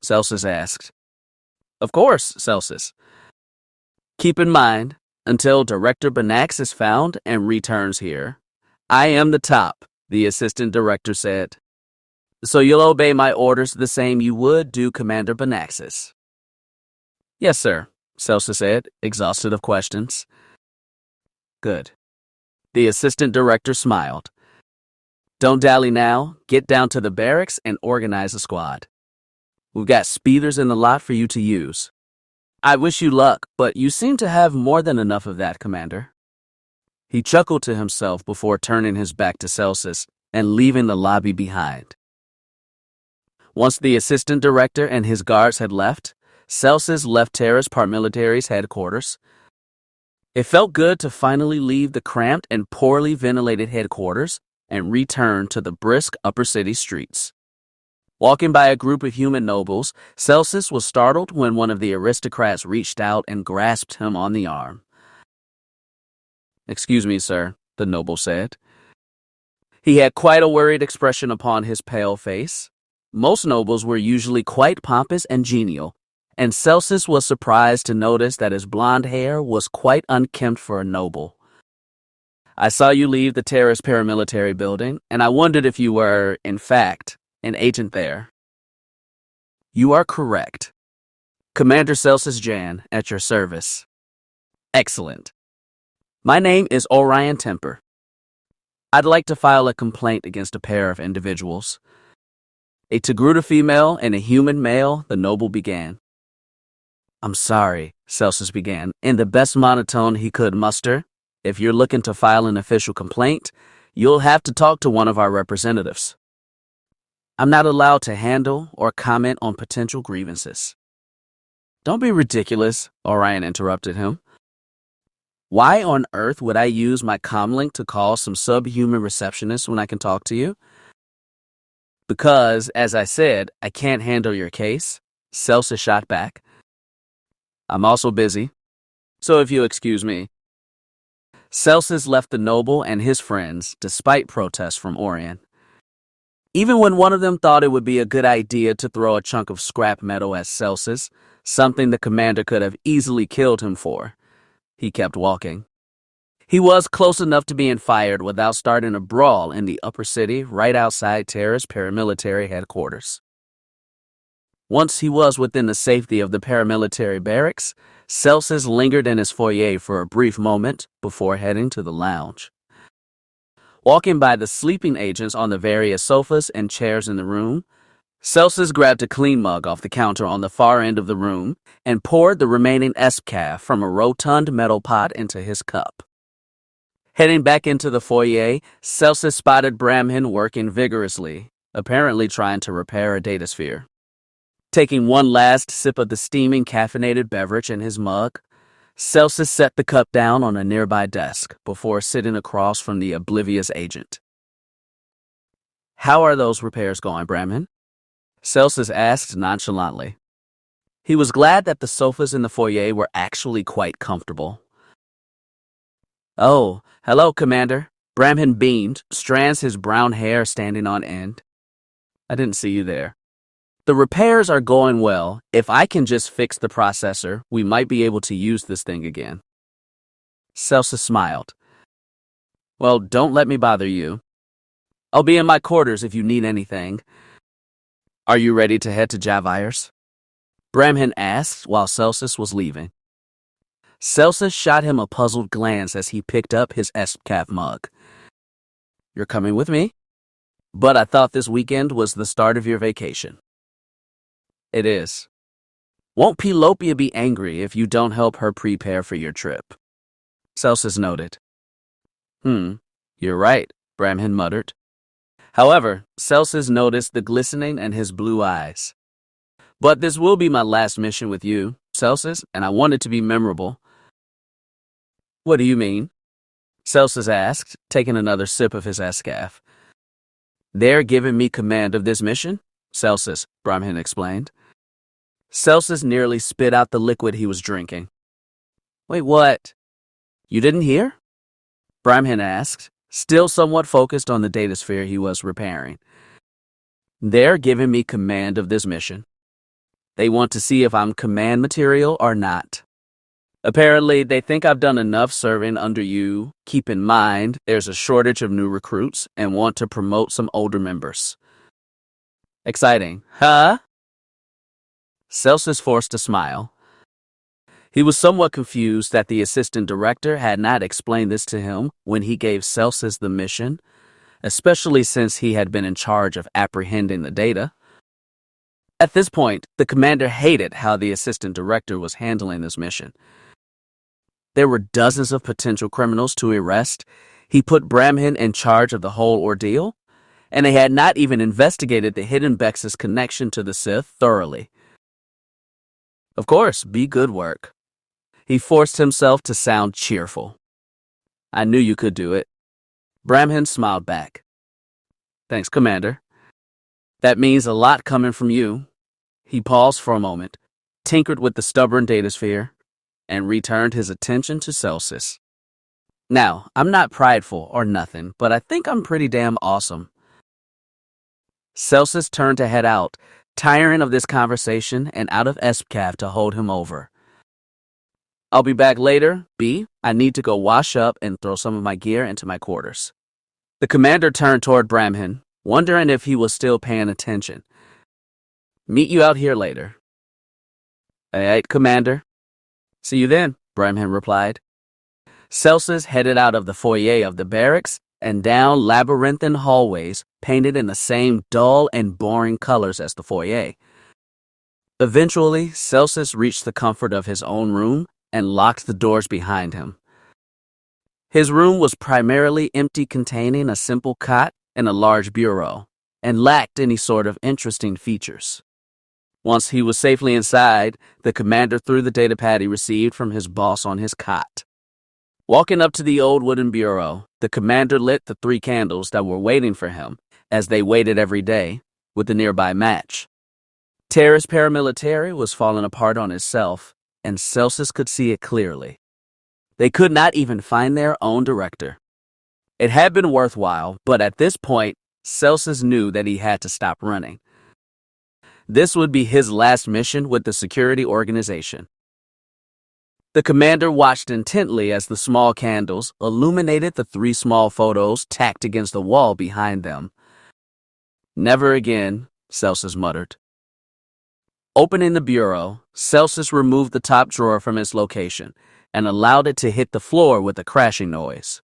Celsus asked. Of course, Celsus. Keep in mind, until Director Benax is found and returns here, I am the top, the assistant director said. So you'll obey my orders the same you would do Commander Benax's. Yes, sir, Celsus said, exhausted of questions. Good. The assistant director smiled. Don't dally now. Get down to the barracks and organize a squad. We've got speeders in the lot for you to use. I wish you luck, but you seem to have more than enough of that, Commander. He chuckled to himself before turning his back to Celsus and leaving the lobby behind. Once the assistant director and his guards had left, Celsus left Terrace paramilitary's headquarters. It felt good to finally leave the cramped and poorly ventilated headquarters and return to the brisk upper city streets. Walking by a group of human nobles, Celsus was startled when one of the aristocrats reached out and grasped him on the arm. Excuse me, sir, the noble said. He had quite a worried expression upon his pale face. Most nobles were usually quite pompous and genial, and Celsus was surprised to notice that his blonde hair was quite unkempt for a noble. I saw you leave the Terrace paramilitary building, and I wondered if you were, in fact, an agent there. You are correct. Commander Celsus Jan, at your service. Excellent. My name is Orion Temper. I'd like to file a complaint against a pair of individuals. A Togruta female and a human male, the noble began. I'm sorry, Celsus began, in the best monotone he could muster. If you're looking to file an official complaint, you'll have to talk to one of our representatives. I'm not allowed to handle or comment on potential grievances. Don't be ridiculous, Orion interrupted him. Why on earth would I use my comlink to call some subhuman receptionist when I can talk to you? Because, as I said, I can't handle your case, Celsus shot back. I'm also busy, so if you'll excuse me. Celsus left the noble and his friends, despite protests from Orion. Even when one of them thought it would be a good idea to throw a chunk of scrap metal at Celsus, something the commander could have easily killed him for, he kept walking. He was close enough to being fired without starting a brawl in the upper city right outside Terrace paramilitary headquarters. Once he was within the safety of the paramilitary barracks, Celsus lingered in his foyer for a brief moment before heading to the lounge. Walking by the sleeping agents on the various sofas and chairs in the room, Celsus grabbed a clean mug off the counter on the far end of the room and poured the remaining escaf from a rotund metal pot into his cup. Heading back into the foyer, Celsus spotted Bramhin working vigorously, apparently trying to repair a datasphere. Taking one last sip of the steaming caffeinated beverage in his mug, Celsus set the cup down on a nearby desk before sitting across from the oblivious agent. "How are those repairs going, Bramhin?" Celsus asked nonchalantly. He was glad that the sofas in the foyer were actually quite comfortable. "Oh, hello, Commander." Bramhin beamed, strands his brown hair standing on end. "I didn't see you there." "The repairs are going well. If I can just fix the processor, we might be able to use this thing again." Celsus smiled. "Well, don't let me bother you. I'll be in my quarters if you need anything." "Are you ready to head to Javire's?" Bramhin asked while Celsus was leaving. Celsus shot him a puzzled glance as he picked up his SWTOR mug. "You're coming with me? But I thought this weekend was the start of your vacation." "It is. Won't Pelopia be angry if you don't help her prepare for your trip?" Celsus noted. You're right," Bramhin muttered. However, Celsus noticed the glistening in his blue eyes. "But this will be my last mission with you, Celsus, and I want it to be memorable." "What do you mean?" Celsus asked, taking another sip of his SCAF. "They're giving me command of this mission, Celsus," Bramhin explained. Celsus nearly spit out the liquid he was drinking. "Wait, what? You didn't hear?" Bramhin asked, still somewhat focused on the datasphere he was repairing. "They're giving me command of this mission. They want to see if I'm command material or not. Apparently, they think I've done enough serving under you. Keep in mind, there's a shortage of new recruits and want to promote some older members." "Exciting, huh?" Celsus forced a smile. He was somewhat confused that the assistant director had not explained this to him when he gave Celsus the mission, especially since he had been in charge of apprehending the data. At this point, the commander hated how the assistant director was handling this mission. There were dozens of potential criminals to arrest. He put Bramhin in charge of the whole ordeal, and they had not even investigated the hidden Bex's connection to the Sith thoroughly. Of course, be good work. He forced himself to sound cheerful. "I knew you could do it." Bramhin smiled back. "Thanks, Commander. That means a lot coming from you." He paused for a moment, tinkered with the stubborn datasphere, and returned his attention to Celsus. "Now, I'm not prideful or nothing, but I think I'm pretty damn awesome." Celsus turned to head out, tiring of this conversation and out of SWTOR to hold him over. "I'll be back later, B. I need to go wash up and throw some of my gear into my quarters." The commander turned toward Bramhin, wondering if he was still paying attention. "Meet you out here later." "All right, Commander." "See you then," Bramhin replied. Celsus headed out of the foyer of the barracks and down labyrinthine hallways painted in the same dull and boring colors as the foyer. Eventually, Celsus reached the comfort of his own room and locked the doors behind him. His room was primarily empty, containing a simple cot and a large bureau, and lacked any sort of interesting features. Once he was safely inside, the commander threw the datapad he received from his boss on his cot. Walking up to the old wooden bureau, the commander lit the 3 candles that were waiting for him, as they waited every day, with the nearby match. Terrace Paramilitary was falling apart on itself, and Celsus could see it clearly. They could not even find their own director. It had been worthwhile, but at this point, Celsus knew that he had to stop running. This would be his last mission with the security organization. The commander watched intently as the small candles illuminated the 3 small photos tacked against the wall behind them. "Never again," Celsus muttered. Opening the bureau, Celsus removed the top drawer from its location and allowed it to hit the floor with a crashing noise.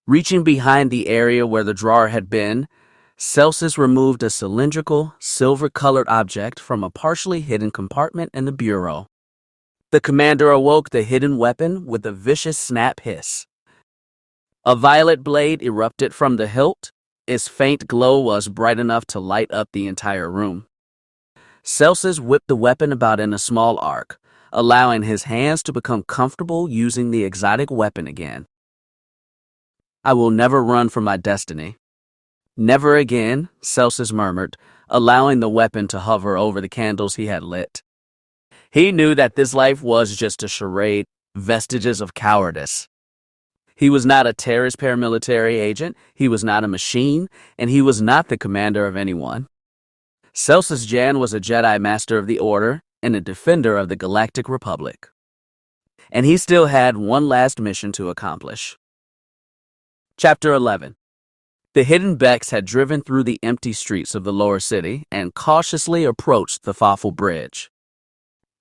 Reaching behind the area where the drawer had been, Celsus removed a cylindrical, silver-colored object from a partially hidden compartment in the bureau. The commander awoke the hidden weapon with a vicious snap hiss. A violet blade erupted from the hilt. Its faint glow was bright enough to light up the entire room. Celsus whipped the weapon about in a small arc, allowing his hands to become comfortable using the exotic weapon again. I will never run from my destiny. Never again, Celsus murmured, allowing the weapon to hover over the candles he had lit. He knew that this life was just a charade, vestiges of cowardice. He was not a terrorist paramilitary agent, he was not a machine, and he was not the commander of anyone. Celsus Jan was a Jedi Master of the Order and a defender of the Galactic Republic. And he still had one last mission to accomplish. Chapter 11. The hidden Becks had driven through the empty streets of the lower city and cautiously approached the Fawful Bridge.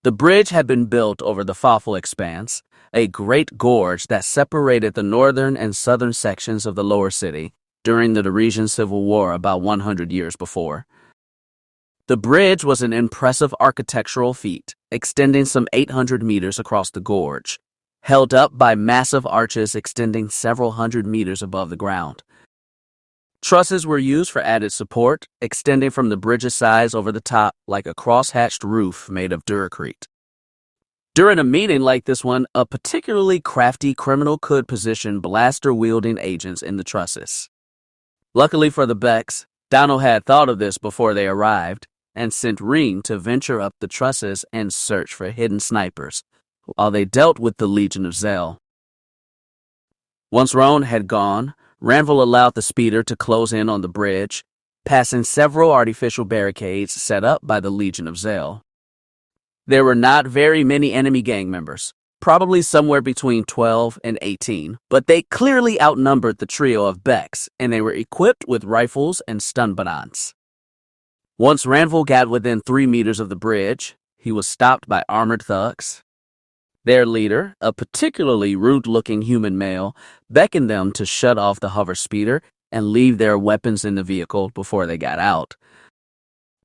The bridge had been built over the Fawful Expanse, a great gorge that separated the northern and southern sections of the lower city during the Daresian Civil War about 100 years before. The bridge was an impressive architectural feat, extending some 800 meters across the gorge, held up by massive arches extending several hundred meters above the ground. Trusses were used for added support, extending from the bridge's sides over the top like a cross-hatched roof made of duracrete. During a meeting like this one, a particularly crafty criminal could position blaster-wielding agents in the trusses. Luckily for the Becks, Donald had thought of this before they arrived and sent Raen to venture up the trusses and search for hidden snipers while they dealt with the Legion of Zell. Once Raen had gone, Ranville allowed the speeder to close in on the bridge, passing several artificial barricades set up by the Legion of Zell. There were not very many enemy gang members, probably somewhere between 12 and 18, but they clearly outnumbered the trio of Becks, and they were equipped with rifles and stun batons. Once Ranville got within 3 meters of the bridge, he was stopped by armored thugs. Their leader, a particularly rude-looking human male, beckoned them to shut off the hover speeder and leave their weapons in the vehicle before they got out.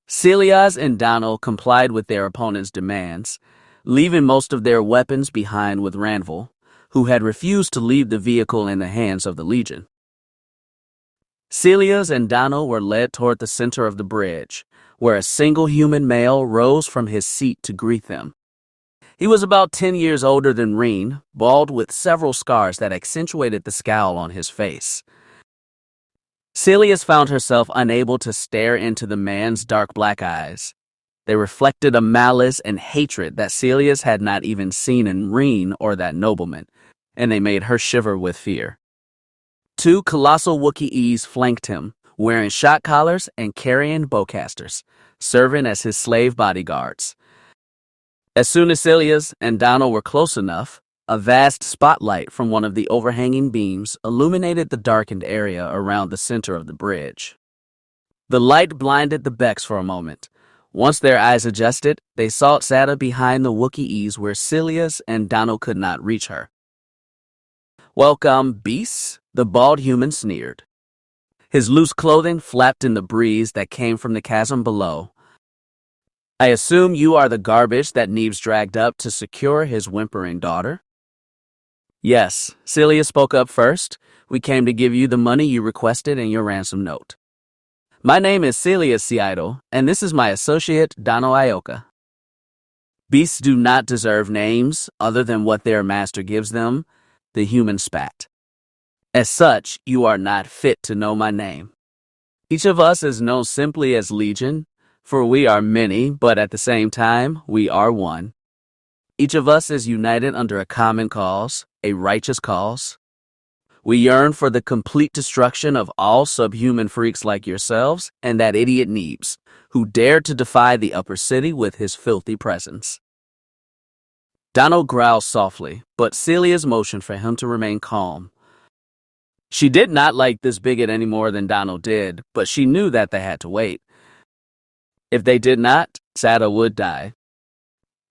Celias and Donald complied with their opponent's demands, leaving most of their weapons behind with Ranville, who had refused to leave the vehicle in the hands of the Legion. Celias and Donald were led toward the center of the bridge, where a single human male rose from his seat to greet them. He was about 10 years older than Raen, bald with several scars that accentuated the scowl on his face. Celias found herself unable to stare into the man's dark black eyes. They reflected a malice and hatred that Celias had not even seen in Raen or that nobleman, and they made her shiver with fear. 2 colossal Wookiees flanked him, wearing shot collars and carrying bowcasters, serving as his slave bodyguards. As soon as Celias and Donald were close enough, a vast spotlight from one of the overhanging beams illuminated the darkened area around the center of the bridge. The light blinded the Becks for a moment. Once their eyes adjusted, they saw Sada behind the Wookiees where Celias and Donald could not reach her. "Welcome, beasts," the bald human sneered. His loose clothing flapped in the breeze that came from the chasm below. "I assume you are the garbage that Neebs dragged up to secure his whimpering daughter?" "Yes," Celia spoke up first. "We came to give you the money you requested in your ransom note." "My name is Celia Seidel, and this is my associate, Donald Ioka." "Beasts do not deserve names other than what their master gives them," the human spat. "As such, you are not fit to know my name. Each of us is known simply as Legion, for we are many, but at the same time, we are one. Each of us is united under a common cause, a righteous cause. We yearn for the complete destruction of all subhuman freaks like yourselves and that idiot Neebs, who dared to defy the upper city with his filthy presence." Donald growled softly, but Celia's motioned for him to remain calm. She did not like this bigot any more than Donald did, but she knew that they had to wait. If they did not, Sada would die.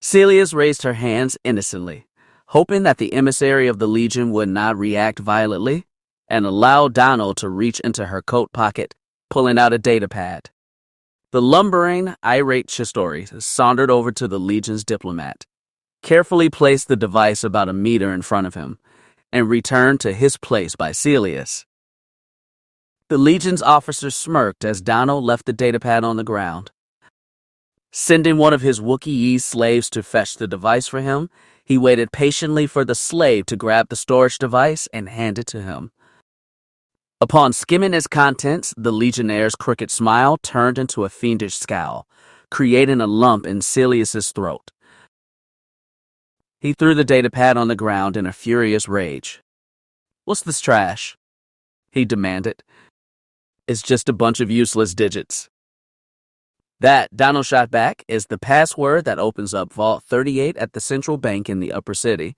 Celias raised her hands innocently, hoping that the emissary of the Legion would not react violently, and allowed Donald to reach into her coat pocket, pulling out a datapad. The lumbering, irate Chistori sauntered over to the Legion's diplomat, carefully placed the device about a meter in front of him, and returned to his place by Celius. The Legion's officer smirked as Donald left the datapad on the ground. Sending one of his Wookiee slaves to fetch the device for him, he waited patiently for the slave to grab the storage device and hand it to him. Upon skimming its contents, the Legionnaire's crooked smile turned into a fiendish scowl, creating a lump in Celius's throat. He threw the datapad on the ground in a furious rage. "What's this trash?" he demanded. "It's just a bunch of useless digits." That, Donald shot back, is the password that opens up Vault 38 at the central bank in the upper city.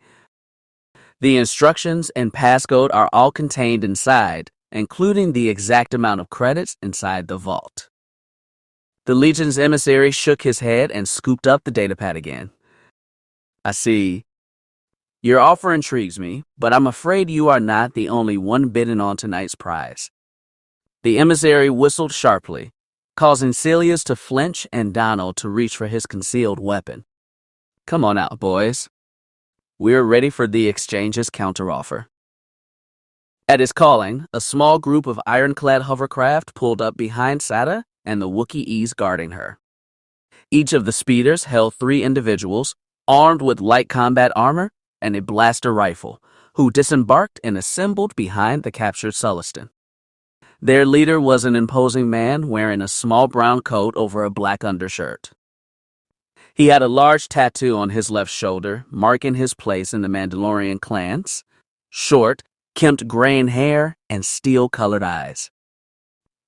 The instructions and passcode are all contained inside, including the exact amount of credits inside the vault. The Legion's emissary shook his head and scooped up the datapad again. "I see. Your offer intrigues me, but I'm afraid you are not the only one bidding on tonight's prize." The emissary whistled sharply, causing Celius to flinch and Donald to reach for his concealed weapon. "Come on out, boys. We're ready for the exchange's counteroffer." At his calling, a small group of ironclad hovercraft pulled up behind Sada and the Wookiees guarding her. Each of the speeders held 3 individuals, armed with light combat armor and a blaster rifle, who disembarked and assembled behind the captured Sullustan. Their leader was an imposing man wearing a small brown coat over a black undershirt. He had a large tattoo on his left shoulder, marking his place in the Mandalorian clans: short, kempt graying hair and steel-colored eyes.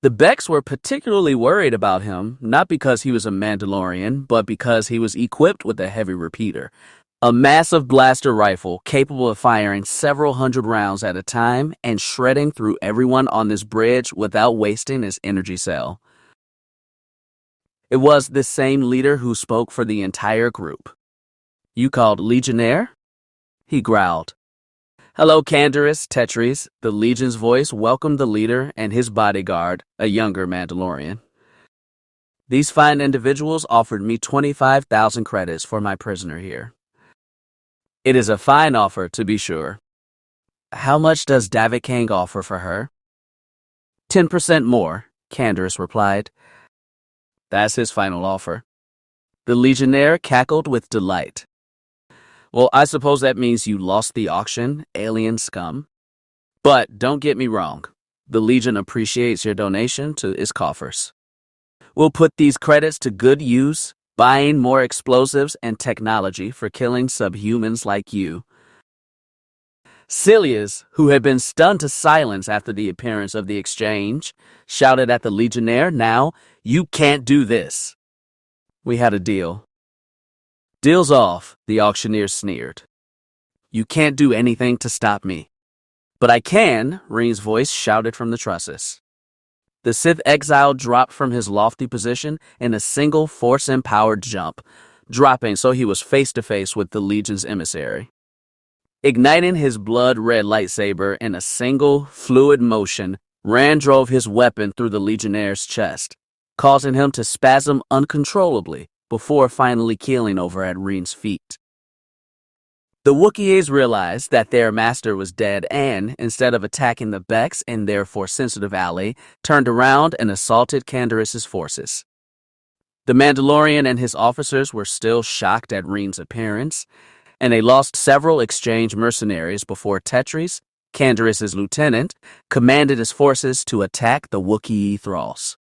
The Becks were particularly worried about him, not because he was a Mandalorian, but because he was equipped with a heavy repeater, a massive blaster rifle capable of firing several hundred rounds at a time and shredding through everyone on this bridge without wasting its energy cell. It was this same leader who spoke for the entire group. "You called Legionnaire?" he growled. "Hello, Canderous, Tetris." The Legion's voice welcomed the leader and his bodyguard, a younger Mandalorian. "These fine individuals offered me 25,000 credits for my prisoner here." "It is a fine offer, to be sure. How much does Davik Kang offer for her?" 10% more, Canderous replied. "That's his final offer." The Legionnaire cackled with delight. "Well, I suppose that means you lost the auction, alien scum. But don't get me wrong. The Legion appreciates your donation to its coffers. We'll put these credits to good use, buying more explosives and technology for killing subhumans like you." Celius, who had been stunned to silence after the appearance of the exchange, shouted at the Legionnaire, "Now, you can't do this." "We had a deal." "Deal's off," the auctioneer sneered. "You can't do anything to stop me." "But I can," Raen's voice shouted from the trusses. The Sith exile dropped from his lofty position in a single force-empowered jump, dropping so he was face-to-face with the Legion's emissary. Igniting his blood-red lightsaber in a single, fluid motion, Raen drove his weapon through the Legionnaire's chest, causing him to spasm uncontrollably before finally keeling over at Raen's feet. The Wookiees realized that their master was dead and, instead of attacking the Becks and their Force-sensitive ally, turned around and assaulted Canderous' forces. The Mandalorian and his officers were still shocked at Raen's appearance, and they lost several exchange mercenaries before Tetris, Canderous' lieutenant, commanded his forces to attack the Wookiee thralls.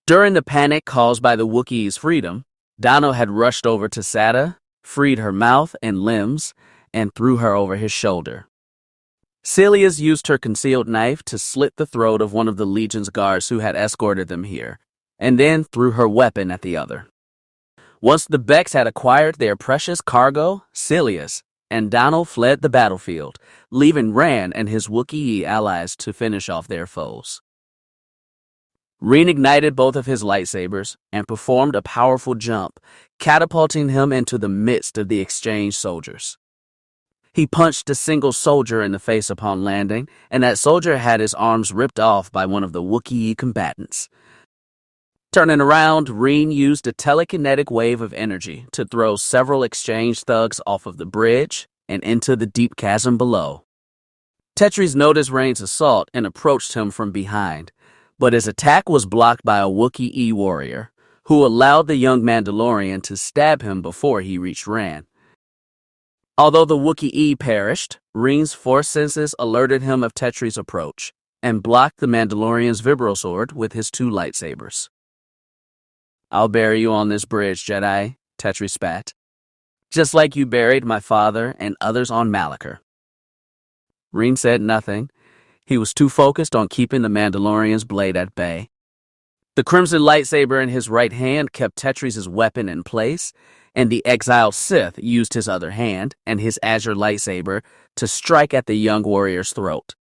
During the panic caused by the Wookiees' freedom, Donald had rushed over to Sada, freed her mouth and limbs, and threw her over his shoulder. Celius used her concealed knife to slit the throat of one of the Legion's guards who had escorted them here, and then threw her weapon at the other. Once the Becks had acquired their precious cargo, Celius and Donald fled the battlefield, leaving Raen and his Wookiee allies to finish off their foes. Raen ignited both of his lightsabers and performed a powerful jump, catapulting him into the midst of the exchange soldiers. He punched a single soldier in the face upon landing, and that soldier had his arms ripped off by one of the Wookiee combatants. Turning around, Raen used a telekinetic wave of energy to throw several exchange thugs off of the bridge and into the deep chasm below. Tetris noticed Rain's assault and approached him from behind, but his attack was blocked by a Wookiee warrior, who allowed the young Mandalorian to stab him before he reached Raen. Although the Wookiee perished, Rain's force senses alerted him of Tetris' approach and blocked the Mandalorian's vibro sword with his 2 lightsabers. "I'll bury you on this bridge, Jedi," Tetris spat. "Just like you buried my father and others on Malak." Raen said nothing. He was too focused on keeping the Mandalorian's blade at bay. The crimson lightsaber in his right hand kept Tetris' weapon in place, and the exiled Sith used his other hand and his azure lightsaber to strike at the young warrior's throat.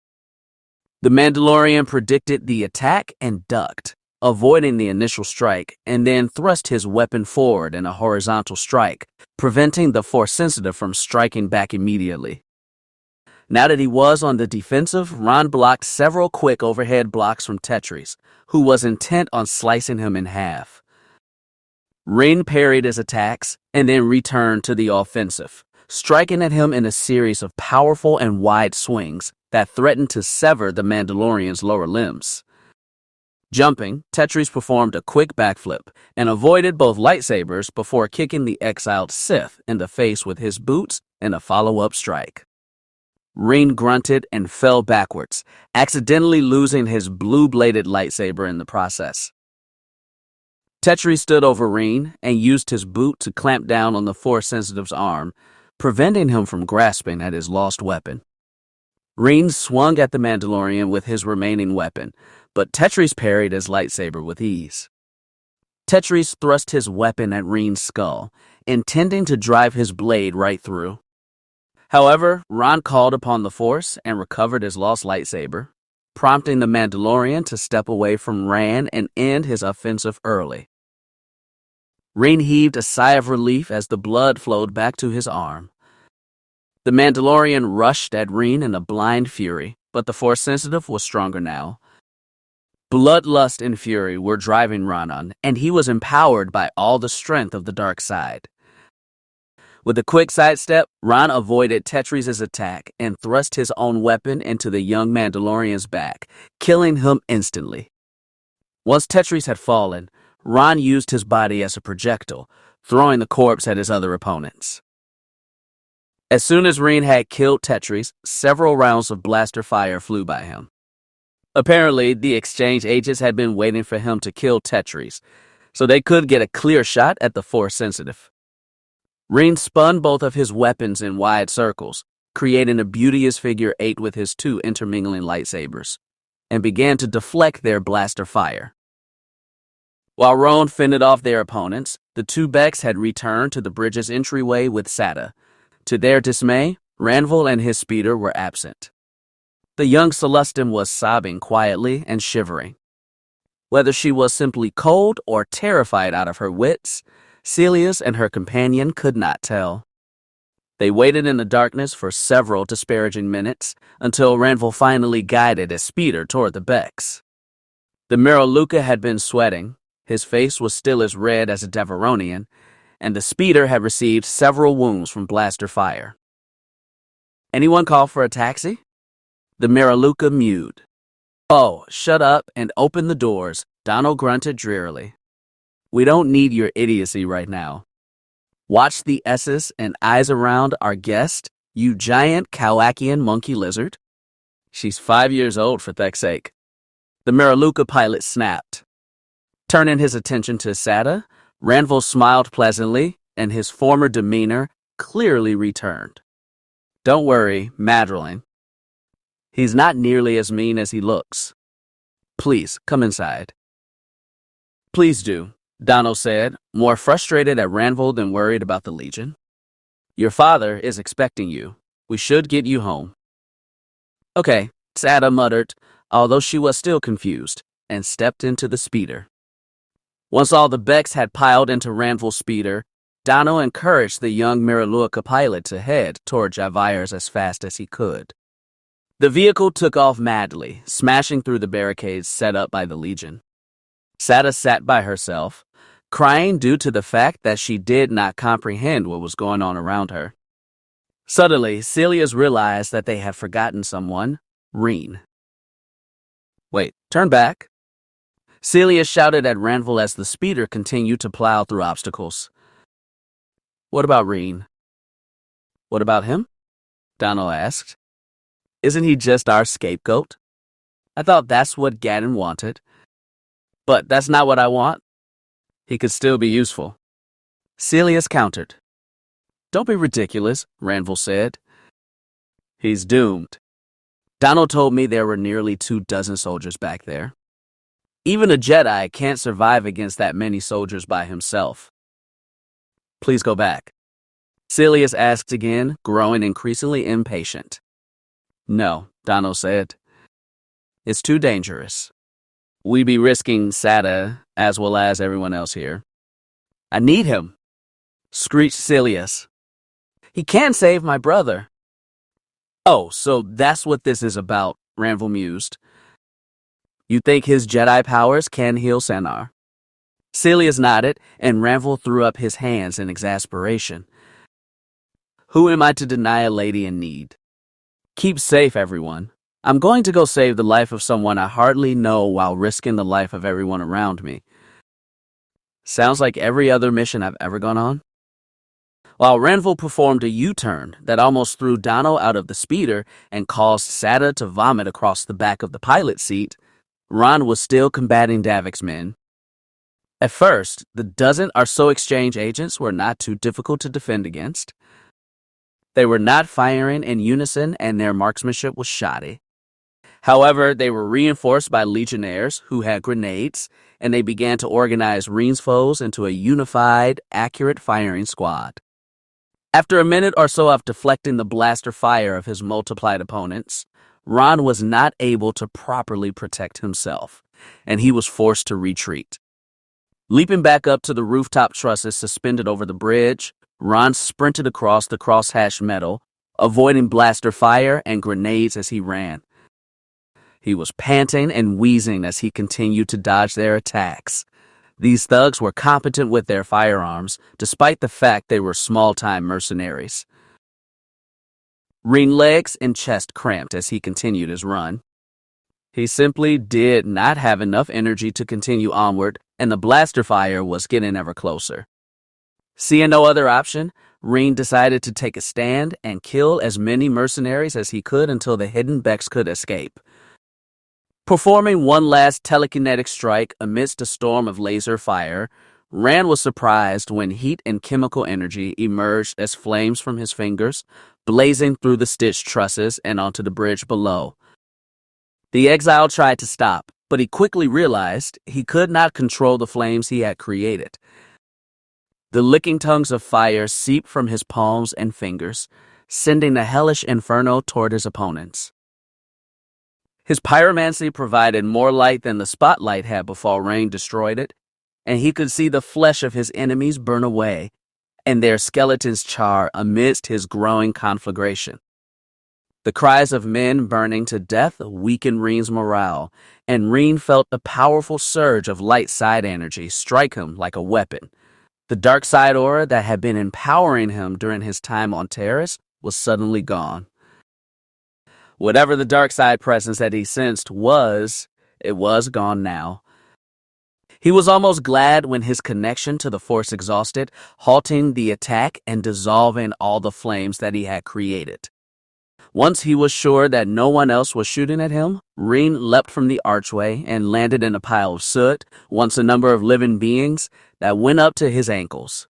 The Mandalorian predicted the attack and ducked, avoiding the initial strike, and then thrust his weapon forward in a horizontal strike, preventing the Force-sensitive from striking back immediately. Now that he was on the defensive, Raen blocked several quick overhead blocks from Tetris, who was intent on slicing him in half. Raen parried his attacks and then returned to the offensive, striking at him in a series of powerful and wide swings that threatened to sever the Mandalorian's lower limbs. Jumping, Tetris performed a quick backflip and avoided both lightsabers before kicking the exiled Sith in the face with his boots in a follow-up strike. Raen grunted and fell backwards, accidentally losing his blue-bladed lightsaber in the process. Tetris stood over Raen and used his boot to clamp down on the Force-sensitive's arm, preventing him from grasping at his lost weapon. Raen swung at the Mandalorian with his remaining weapon, but Tetris parried his lightsaber with ease. Tetris thrust his weapon at Raen's skull, intending to drive his blade right through. However, Raen called upon the Force and recovered his lost lightsaber, prompting the Mandalorian to step away from Raen and end his offensive early. Raen heaved a sigh of relief as the blood flowed back to his arm. The Mandalorian rushed at Raen in a blind fury, but the Force-sensitive was stronger now. Bloodlust and fury were driving Raen, and he was empowered by all the strength of the dark side. With a quick sidestep, Raen avoided Tetris' attack and thrust his own weapon into the young Mandalorian's back, killing him instantly. Once Tetris had fallen, Raen used his body as a projectile, throwing the corpse at his other opponents. As soon as Raen had killed Tetris, several rounds of blaster fire flew by him. Apparently, the exchange agents had been waiting for him to kill Tetris, so they could get a clear shot at the Force-sensitive. Raen spun both of his weapons in wide circles, creating a beauteous figure 8 with his 2 intermingling lightsabers, and began to deflect their blaster fire. While Raen fended off their opponents, the 2 Becks had returned to the bridge's entryway with Sada. To their dismay, Ranvil and his speeder were absent. The young Celestin was sobbing quietly and shivering. Whether she was simply cold or terrified out of her wits, Celius and her companion could not tell. They waited in the darkness for several disparaging minutes until Ranvil finally guided his speeder toward the Becks. The Miraluka had been sweating, his face was still as red as a Deveronian, and the speeder had received several wounds from blaster fire. "Anyone call for a taxi?" The Miraluka mewed. "Oh, shut up and open the doors," Donald grunted drearily. "We don't need your idiocy right now. Watch the S's and eyes around our guest, you giant Kowakian monkey lizard." "She's 5 years old, for theck's sake." The Miraluka pilot snapped. Turning his attention to Sada, Ranvil smiled pleasantly, and his former demeanor clearly returned. "Don't worry, Madrilyn. He's not nearly as mean as he looks. Please, come inside." "Please do," Donald said, more frustrated at Ranvil than worried about the Legion. "Your father is expecting you. We should get you home." "Okay," Sada muttered, although she was still confused, and stepped into the speeder. Once all the Becks had piled into Ranvil's speeder, Donald encouraged the young Miraluka pilot to head toward Javiers as fast as he could. The vehicle took off madly, smashing through the barricades set up by the Legion. Sada sat by herself, crying due to the fact that she did not comprehend what was going on around her. Suddenly, Celius realized that they had forgotten someone, Raen. Wait, turn back. Celia shouted at Ranville as the speeder continued to plow through obstacles. What about Raen? What about him? Donald asked. Isn't he just our scapegoat? I thought that's what Gadden wanted. But that's not what I want. He could still be useful. Celius countered. Don't be ridiculous, Ranville said. He's doomed. Donald told me there were nearly 24 soldiers back there. Even a Jedi can't survive against that many soldiers by himself. Please go back. Celius asked again, growing increasingly impatient. No, Donald said. It's too dangerous. We'd be risking Sada as well as everyone else here. I need him, screeched Celius. He can save my brother. Oh, so that's what this is about, Ranville mused. You think his Jedi powers can heal Sanar? Celius nodded, and Ranville threw up his hands in exasperation. Who am I to deny a lady in need? Keep safe, everyone. I'm going to go save the life of someone I hardly know while risking the life of everyone around me. Sounds like every other mission I've ever gone on. While Ranville performed a U-turn that almost threw Donald out of the speeder and caused Sada to vomit across the back of the pilot seat, Ron was still combating Davik's men. At first, the dozen or so exchange agents were not too difficult to defend against. They were not firing in unison and their marksmanship was shoddy. However, they were reinforced by legionnaires who had grenades, and they began to organize Raen's foes into a unified, accurate firing squad. After a minute or so of deflecting the blaster fire of his multiplied opponents, Ron was not able to properly protect himself, and he was forced to retreat. Leaping back up to the rooftop trusses suspended over the bridge, Ron sprinted across the crosshatched metal, avoiding blaster fire and grenades as he ran. He was panting and wheezing as he continued to dodge their attacks. These thugs were competent with their firearms, despite the fact they were small-time mercenaries. Raen's legs and chest cramped as he continued his run. He simply did not have enough energy to continue onward, and the blaster fire was getting ever closer. Seeing no other option, Raen decided to take a stand and kill as many mercenaries as he could until the hidden Becks could escape. Performing one last telekinetic strike amidst a storm of laser fire, Raen was surprised when heat and chemical energy emerged as flames from his fingers, blazing through the stitched trusses and onto the bridge below. The exile tried to stop, but he quickly realized he could not control the flames he had created. The licking tongues of fire seeped from his palms and fingers, sending a hellish inferno toward his opponents. His pyromancy provided more light than the spotlight had before Raen destroyed it, and he could see the flesh of his enemies burn away, and their skeletons char amidst his growing conflagration. The cries of men burning to death weakened Raen's morale, and Raen felt a powerful surge of light side energy strike him like a weapon. The dark side aura that had been empowering him during his time on Terrace was suddenly gone. Whatever the dark side presence that he sensed was, it was gone now. He was almost glad when his connection to the Force exhausted, halting the attack and dissolving all the flames that he had created. Once he was sure that no one else was shooting at him, Raen leapt from the archway and landed in a pile of soot, once a number of living beings, that went up to his ankles.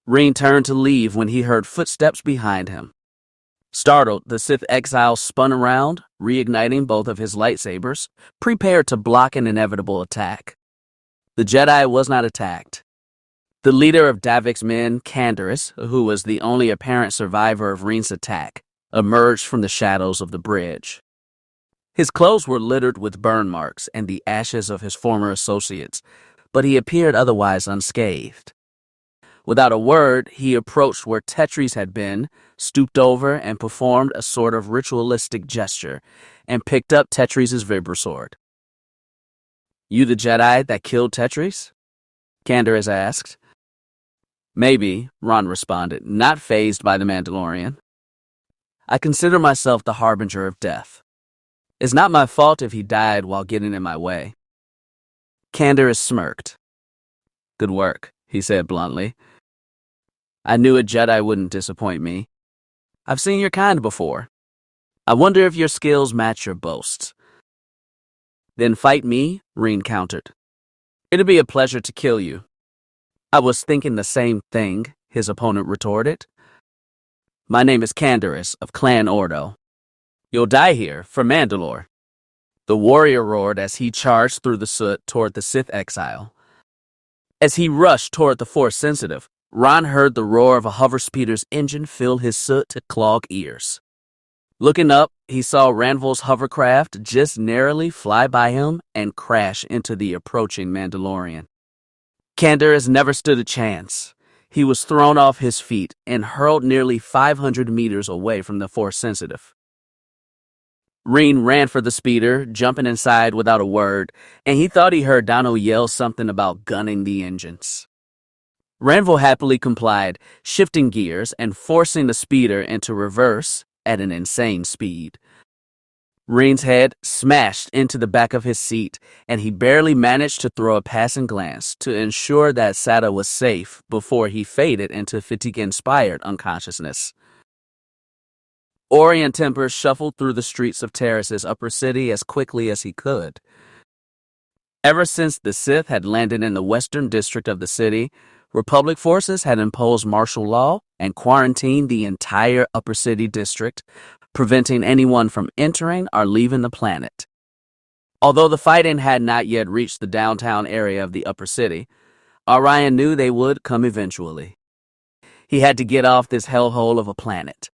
Raen turned to leave when he heard footsteps behind him. Startled, the Sith exile spun around, reigniting both of his lightsabers, prepared to block an inevitable attack. The Jedi was not attacked. The leader of Davik's men, Canderous, who was the only apparent survivor of Raen's attack, emerged from the shadows of the bridge. His clothes were littered with burn marks and the ashes of his former associates, but he appeared otherwise unscathed. Without a word, he approached where Tetris had been, stooped over and performed a sort of ritualistic gesture, and picked up Tetris' vibrasword. You the Jedi that killed Tetris? Canderous asked. Maybe, Ron responded, not fazed by the Mandalorian. I consider myself the harbinger of death. It's not my fault if he died while getting in my way. Canderous smirked. Good work, he said bluntly. I knew a Jedi wouldn't disappoint me. I've seen your kind before. I wonder if your skills match your boasts. Then fight me, Raen countered. It'd be a pleasure to kill you. I was thinking the same thing, his opponent retorted. My name is Canderous of Clan Ordo. You'll die here for Mandalore. The warrior roared as he charged through the soot toward the Sith exile. As he rushed toward the Force-sensitive, Ron heard the roar of a hoverspeeder's engine fill his soot to clog ears. Looking up, he saw Ranvil's hovercraft just narrowly fly by him and crash into the approaching Mandalorian. Canderous never stood a chance. He was thrown off his feet and hurled nearly 500 meters away from the Force-sensitive. Raen ran for the speeder, jumping inside without a word, and he thought he heard Dano yell something about gunning the engines. Ranvil happily complied, shifting gears and forcing the speeder into reverse at an insane speed. Raen's head smashed into the back of his seat, and he barely managed to throw a passing glance to ensure that Sada was safe before he faded into fatigue-inspired unconsciousness. Orien Temper shuffled through the streets of Terrace's upper city as quickly as he could. Ever since the Sith had landed in the western district of the city, Republic forces had imposed martial law and quarantined the entire upper city district, preventing anyone from entering or leaving the planet. Although the fighting had not yet reached the downtown area of the upper city, Orion knew they would come eventually. He had to get off this hellhole of a planet.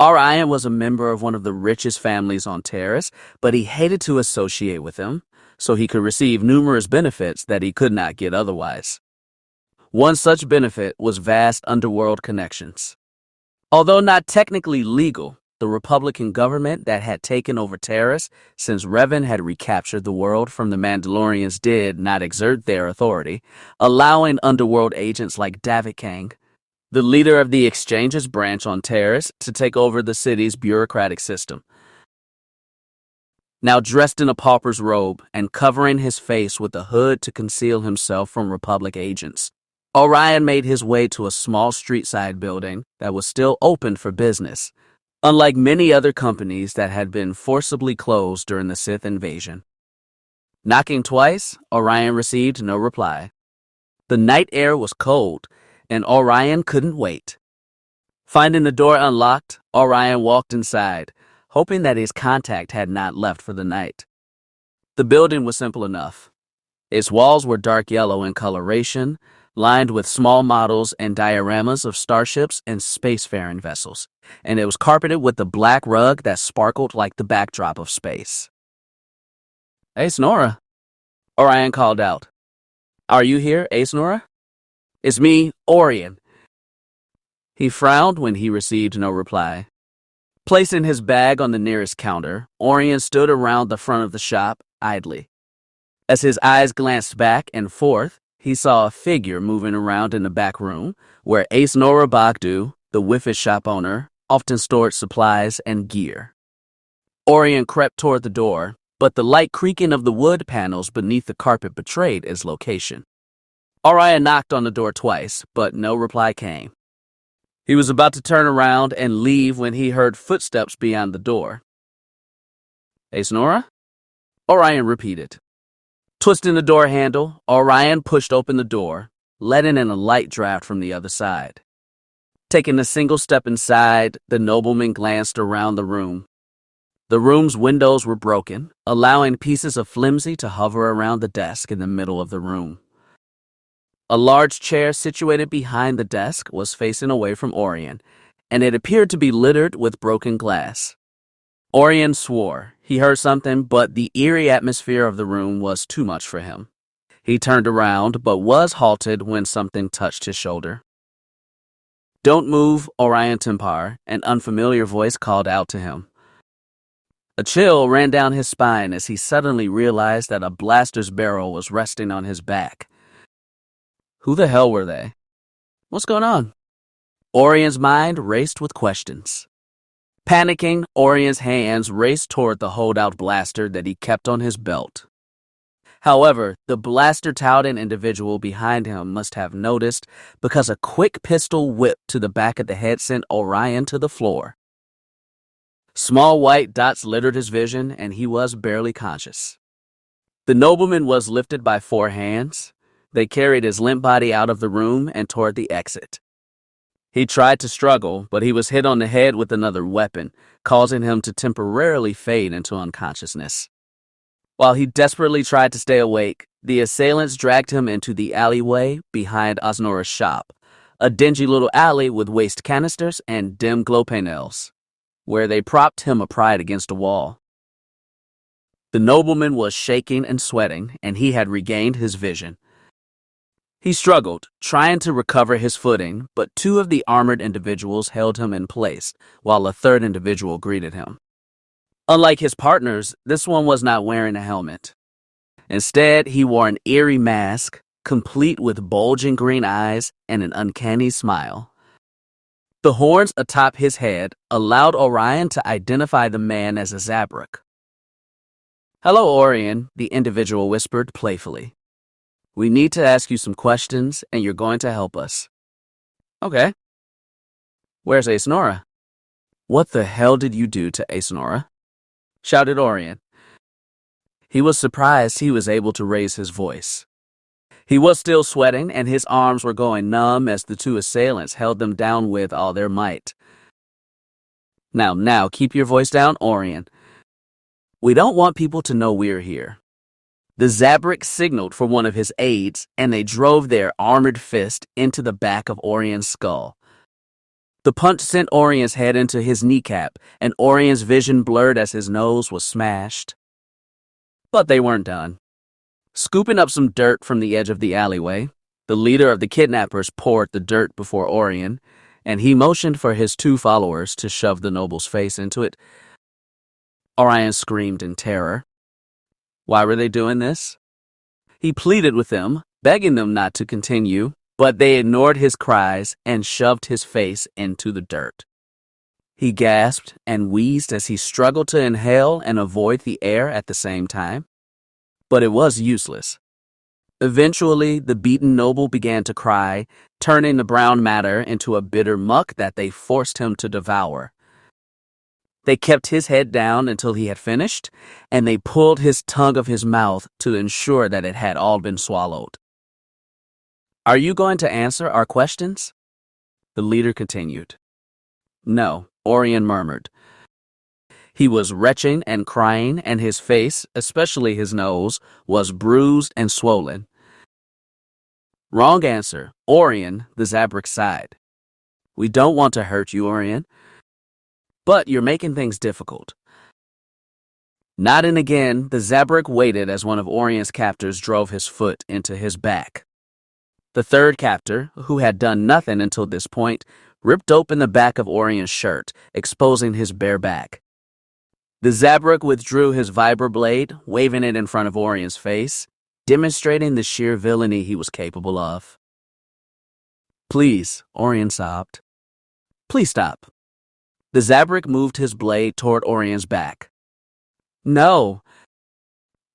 Orion was a member of one of the richest families on Terrace, but he hated to associate with them, so he could receive numerous benefits that he could not get otherwise. One such benefit was vast underworld connections. Although not technically legal, the Republican government that had taken over Terrace since Revan had recaptured the world from the Mandalorians did not exert their authority, allowing underworld agents like Davik Kang, the leader of the Exchanges branch on Terrace, to take over the city's bureaucratic system. Now dressed in a pauper's robe and covering his face with a hood to conceal himself from Republic agents, Orion made his way to a small street-side building that was still open for business, unlike many other companies that had been forcibly closed during the Sith invasion. Knocking twice, Orion received no reply. The night air was cold, and Orion couldn't wait. Finding the door unlocked, Orion walked inside, hoping that his contact had not left for the night. The building was simple enough. Its walls were dark yellow in coloration, lined with small models and dioramas of starships and spacefaring vessels, and it was carpeted with a black rug that sparkled like the backdrop of space. "Ace Nora," Orion called out. "Are you here, Ace Nora?" "It's me, Orion." He frowned when he received no reply. Placing his bag on the nearest counter, Orion stood around the front of the shop idly. As his eyes glanced back and forth, he saw a figure moving around in the back room, where Ace Nora Bogdu, the Wiffish shop owner, often stored supplies and gear. Orion crept toward the door, but the light creaking of the wood panels beneath the carpet betrayed its location. Orion knocked on the door twice, but no reply came. He was about to turn around and leave when he heard footsteps beyond the door. "Ace Nora?" Orion repeated. Twisting the door handle, Orion pushed open the door, letting in a light draft from the other side. Taking a single step inside, the nobleman glanced around the room. The room's windows were broken, allowing pieces of flimsy to hover around the desk in the middle of the room. A large chair situated behind the desk was facing away from Orion, and it appeared to be littered with broken glass. Orion swore he heard something, but the eerie atmosphere of the room was too much for him. He turned around, but was halted when something touched his shoulder. "Don't move, Orion Tempar," an unfamiliar voice called out to him. A chill ran down his spine as he suddenly realized that a blaster's barrel was resting on his back. Who the hell were they? What's going on? Orion's mind raced with questions. Panicking, Orion's hands raced toward the holdout blaster that he kept on his belt. However, the blaster-touting individual behind him must have noticed because a quick pistol whip to the back of the head sent Orion to the floor. Small white dots littered his vision, and he was barely conscious. The nobleman was lifted by 4 hands. They carried his limp body out of the room and toward the exit. He tried to struggle, but he was hit on the head with another weapon, causing him to temporarily fade into unconsciousness. While he desperately tried to stay awake, the assailants dragged him into the alleyway behind Osnora's shop, a dingy little alley with waste canisters and dim glow panels, where they propped him upright against a wall. The nobleman was shaking and sweating, and he had regained his vision. He struggled, trying to recover his footing, but 2 of the armored individuals held him in place, while a 3rd individual greeted him. Unlike his partners, this one was not wearing a helmet. Instead, he wore an eerie mask, complete with bulging green eyes and an uncanny smile. The horns atop his head allowed Orion to identify the man as a Zabrak. "Hello, Orion," the individual whispered playfully. "We need to ask you some questions, and you're going to help us." "Okay." "Where's Ace-Nora?" "What the hell did you do to Ace-Nora?" shouted Orion. He was surprised he was able to raise his voice. He was still sweating, and his arms were going numb as the 2 assailants held them down with all their might. Now, keep your voice down, Orion. We don't want people to know we're here." The Zabrak signaled for one of his aides, and they drove their armored fist into the back of Orion's skull. The punch sent Orion's head into his kneecap, and Orion's vision blurred as his nose was smashed. But they weren't done. Scooping up some dirt from the edge of the alleyway, the leader of the kidnappers poured the dirt before Orion, and he motioned for his 2 followers to shove the noble's face into it. Orion screamed in terror. Why were they doing this? He pleaded with them, begging them not to continue, but they ignored his cries and shoved his face into the dirt. He gasped and wheezed as he struggled to inhale and avoid the air at the same time. But it was useless. Eventually, the beaten noble began to cry, turning the brown matter into a bitter muck that they forced him to devour. They kept his head down until he had finished, and they pulled his tongue of his mouth to ensure that it had all been swallowed. "Are you going to answer our questions?" The leader continued. "No," Orion murmured. He was retching and crying, and his face, especially his nose, was bruised and swollen. "Wrong answer," Orion, the Zabrak sighed. "We don't want to hurt you, Orion. But you're making things difficult." Nodding again, the Zabrak waited as one of Orion's captors drove his foot into his back. The 3rd captor, who had done nothing until this point, ripped open the back of Orion's shirt, exposing his bare back. The Zabrak withdrew his vibroblade, waving it in front of Orion's face, demonstrating the sheer villainy he was capable of. "Please," Orion sobbed. "Please stop." The Zabrak moved his blade toward Orion's back. "No.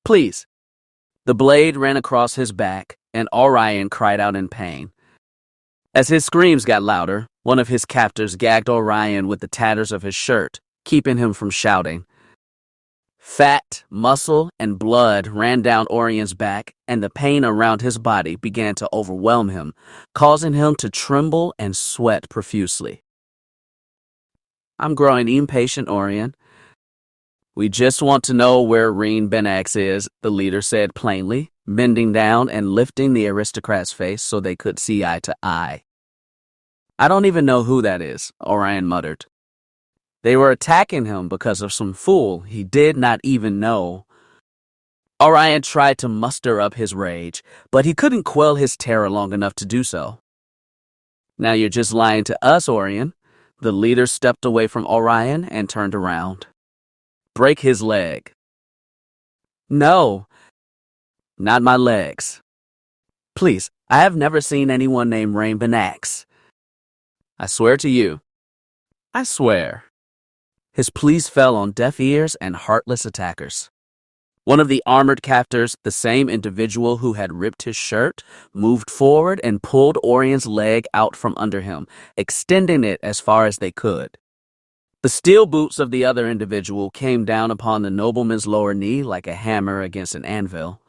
Please." The blade ran across his back, and Orion cried out in pain. As his screams got louder, one of his captors gagged Orion with the tatters of his shirt, keeping him from shouting. Fat, muscle, and blood ran down Orion's back, and the pain around his body began to overwhelm him, causing him to tremble and sweat profusely. "I'm growing impatient, Orion." "We just want to know where Raen Benax is," the leader said plainly, bending down and lifting the aristocrat's face so they could see eye to eye. "I don't even know who that is," Orion muttered. They were attacking him because of some fool he did not even know. Orion tried to muster up his rage, but he couldn't quell his terror long enough to do so. "Now you're just lying to us, Orion." The leader stepped away from Orion and turned around. "Break his leg." "No, not my legs. Please, I have never seen anyone named Raen Benax." "I swear to you." "I swear." His pleas fell on deaf ears and heartless attackers. One of the armored captors, the same individual who had ripped his shirt, moved forward and pulled Orion's leg out from under him, extending it as far as they could. The steel boots of the other individual came down upon the nobleman's lower knee like a hammer against an anvil.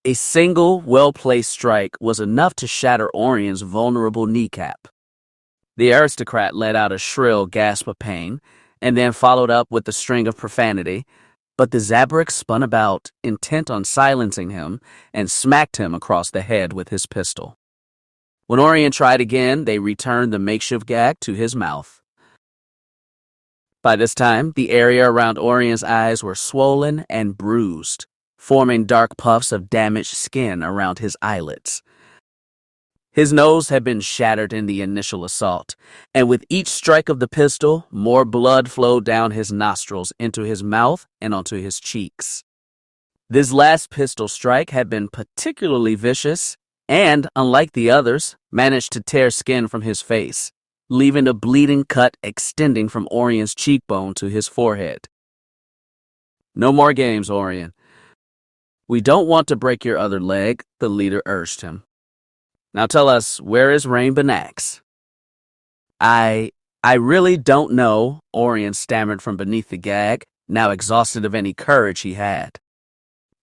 A single, well-placed strike was enough to shatter Orion's vulnerable kneecap. The aristocrat let out a shrill gasp of pain, and then followed up with a string of profanity, but the Zabrak spun about, intent on silencing him, and smacked him across the head with his pistol. When Orion tried again, they returned the makeshift gag to his mouth. By this time, the area around Orion's eyes were swollen and bruised, forming dark puffs of damaged skin around his eyelids. His nose had been shattered in the initial assault, and with each strike of the pistol, more blood flowed down his nostrils into his mouth and onto his cheeks. This last pistol strike had been particularly vicious and, unlike the others, managed to tear skin from his face, leaving a bleeding cut extending from Orion's cheekbone to his forehead. "No more games, Orion. We don't want to break your other leg," the leader urged him. "Now tell us, where is Raen Benax?" I really don't know," Orion stammered from beneath the gag, now exhausted of any courage he had.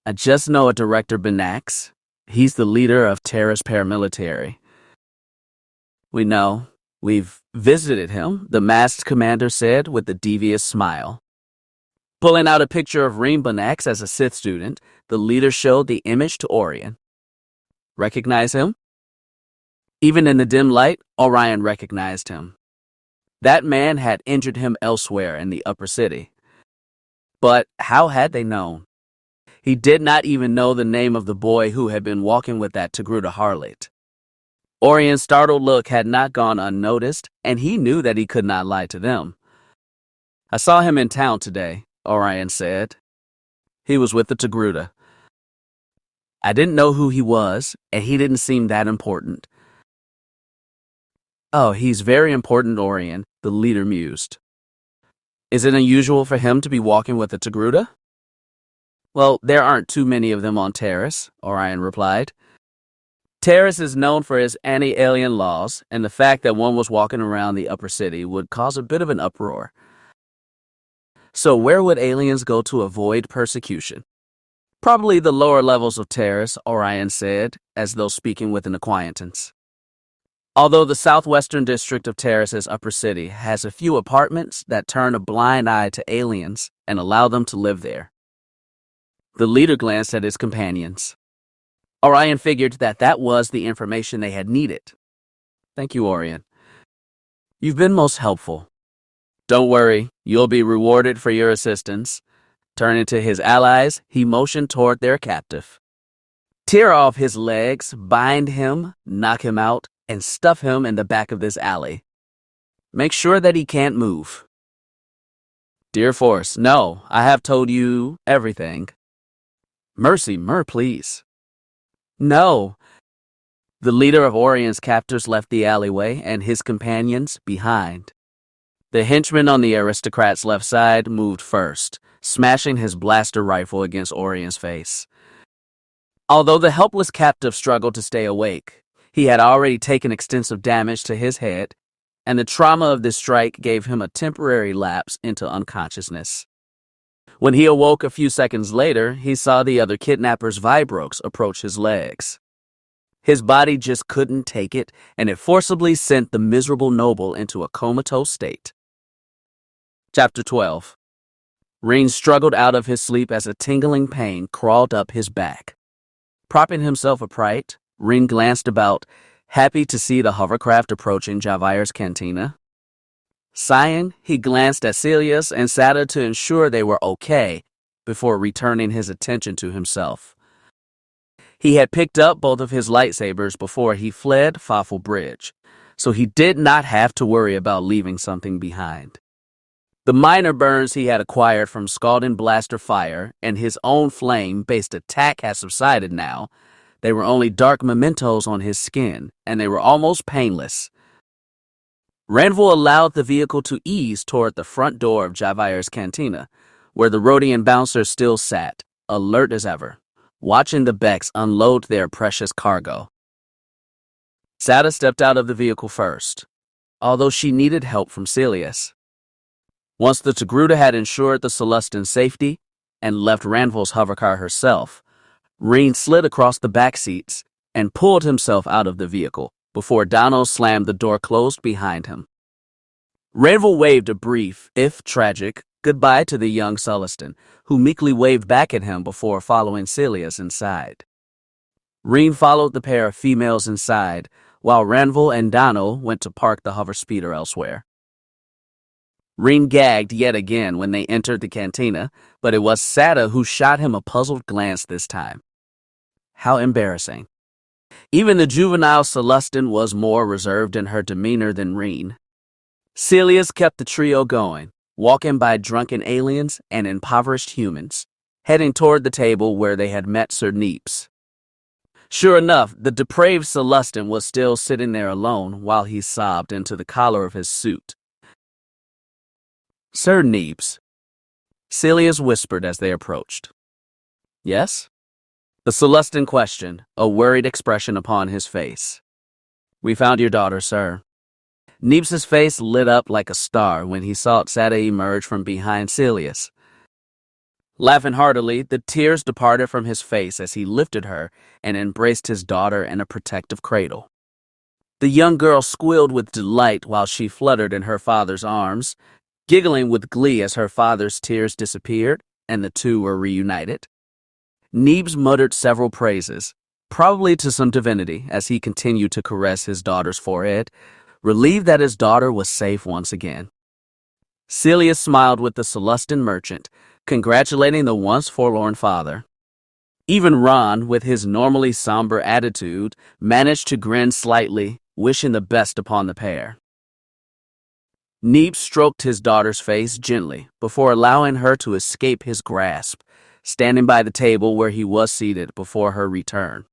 "I just know a Director Benax. He's the leader of Terra's paramilitary." "We know. We've visited him," the masked commander said with a devious smile. Pulling out a picture of Raen Benax as a Sith student, the leader showed the image to Orion. "Recognize him?" Even in the dim light, Orion recognized him. That man had injured him elsewhere in the upper city. But how had they known? He did not even know the name of the boy who had been walking with that Togruta harlot. Orion's startled look had not gone unnoticed, and he knew that he could not lie to them. "I saw him in town today," Orion said. "He was with the Togruta. I didn't know who he was, and he didn't seem that important." "Oh, he's very important, Orion," the leader mused. "Is it unusual for him to be walking with a Togruta?" "Well, there aren't too many of them on Terrace," Orion replied. "Terrace is known for its anti-alien laws, and the fact that one was walking around the upper city would cause a bit of an uproar." "So where would aliens go to avoid persecution?" "Probably the lower levels of Terrace," Orion said, as though speaking with an acquaintance. "Although the southwestern district of Terrace's upper city has a few apartments that turn a blind eye to aliens and allow them to live there." The leader glanced at his companions. Orion figured that was the information they had needed. "Thank you, Orion. You've been most helpful. Don't worry, you'll be rewarded for your assistance." Turning to his allies, he motioned toward their captive. "Tear off his legs, bind him, knock him out, and stuff him in the back of this alley. Make sure that he can't move." "Dear Force, no, I have told you everything." "Mercy, please." "No." The leader of Orion's captors left the alleyway and his companions behind. The henchman on the aristocrat's left side moved first, smashing his blaster rifle against Orion's face. Although the helpless captive struggled to stay awake, he had already taken extensive damage to his head, and the trauma of this strike gave him a temporary lapse into unconsciousness. When he awoke a few seconds later, he saw the other kidnapper's vibroaks approach his legs. His body just couldn't take it, and it forcibly sent the miserable noble into a comatose state. Chapter 12. Raen struggled out of his sleep as a tingling pain crawled up his back. Propping himself upright, Raen glanced about, happy to see the hovercraft approaching Javire's cantina. Sighing, he glanced at Celius and Sada to ensure they were okay before returning his attention to himself. He had picked up both of his lightsabers before he fled Fafel Bridge, so he did not have to worry about leaving something behind. The minor burns he had acquired from scalding blaster fire and his own flame-based attack had subsided now. They were only dark mementos on his skin, and they were almost painless. Ranville allowed the vehicle to ease toward the front door of Javire's cantina, where the Rodian bouncer still sat, alert as ever, watching the Becks unload their precious cargo. Sada stepped out of the vehicle first, although she needed help from Celius. Once the Togruta had ensured the Celestine's safety and left Ranville's hovercar herself, Raen slid across the back seats and pulled himself out of the vehicle before Dano slammed the door closed behind him. Ranville waved a brief, if tragic, goodbye to the young Celestine, who meekly waved back at him before following Celius inside. Raen followed the pair of females inside, while Ranville and Dano went to park the hover speeder elsewhere. Raen gagged yet again when they entered the cantina, but it was Sada who shot him a puzzled glance this time. How embarrassing. Even the juvenile Celestine was more reserved in her demeanor than Raen. Celius kept the trio going, walking by drunken aliens and impoverished humans, heading toward the table where they had met Sir Neeps. Sure enough, the depraved Celestine was still sitting there alone while he sobbed into the collar of his suit. "Sir Neeps," Celius whispered as they approached. "Yes?" The Celestine questioned, a worried expression upon his face. "We found your daughter, sir." Neeps's face lit up like a star when he saw Sada emerge from behind Celius. Laughing heartily, the tears departed from his face as he lifted her and embraced his daughter in a protective cradle. The young girl squealed with delight while she fluttered in her father's arms, giggling with glee as her father's tears disappeared and the two were reunited. Neebs muttered several praises, probably to some divinity, as he continued to caress his daughter's forehead, relieved that his daughter was safe once again. Celius smiled with the Celestine merchant, congratulating the once forlorn father. Even Ron, with his normally somber attitude, managed to grin slightly, wishing the best upon the pair. Neebs stroked his daughter's face gently before allowing her to escape his grasp, standing by the table where he was seated before her return.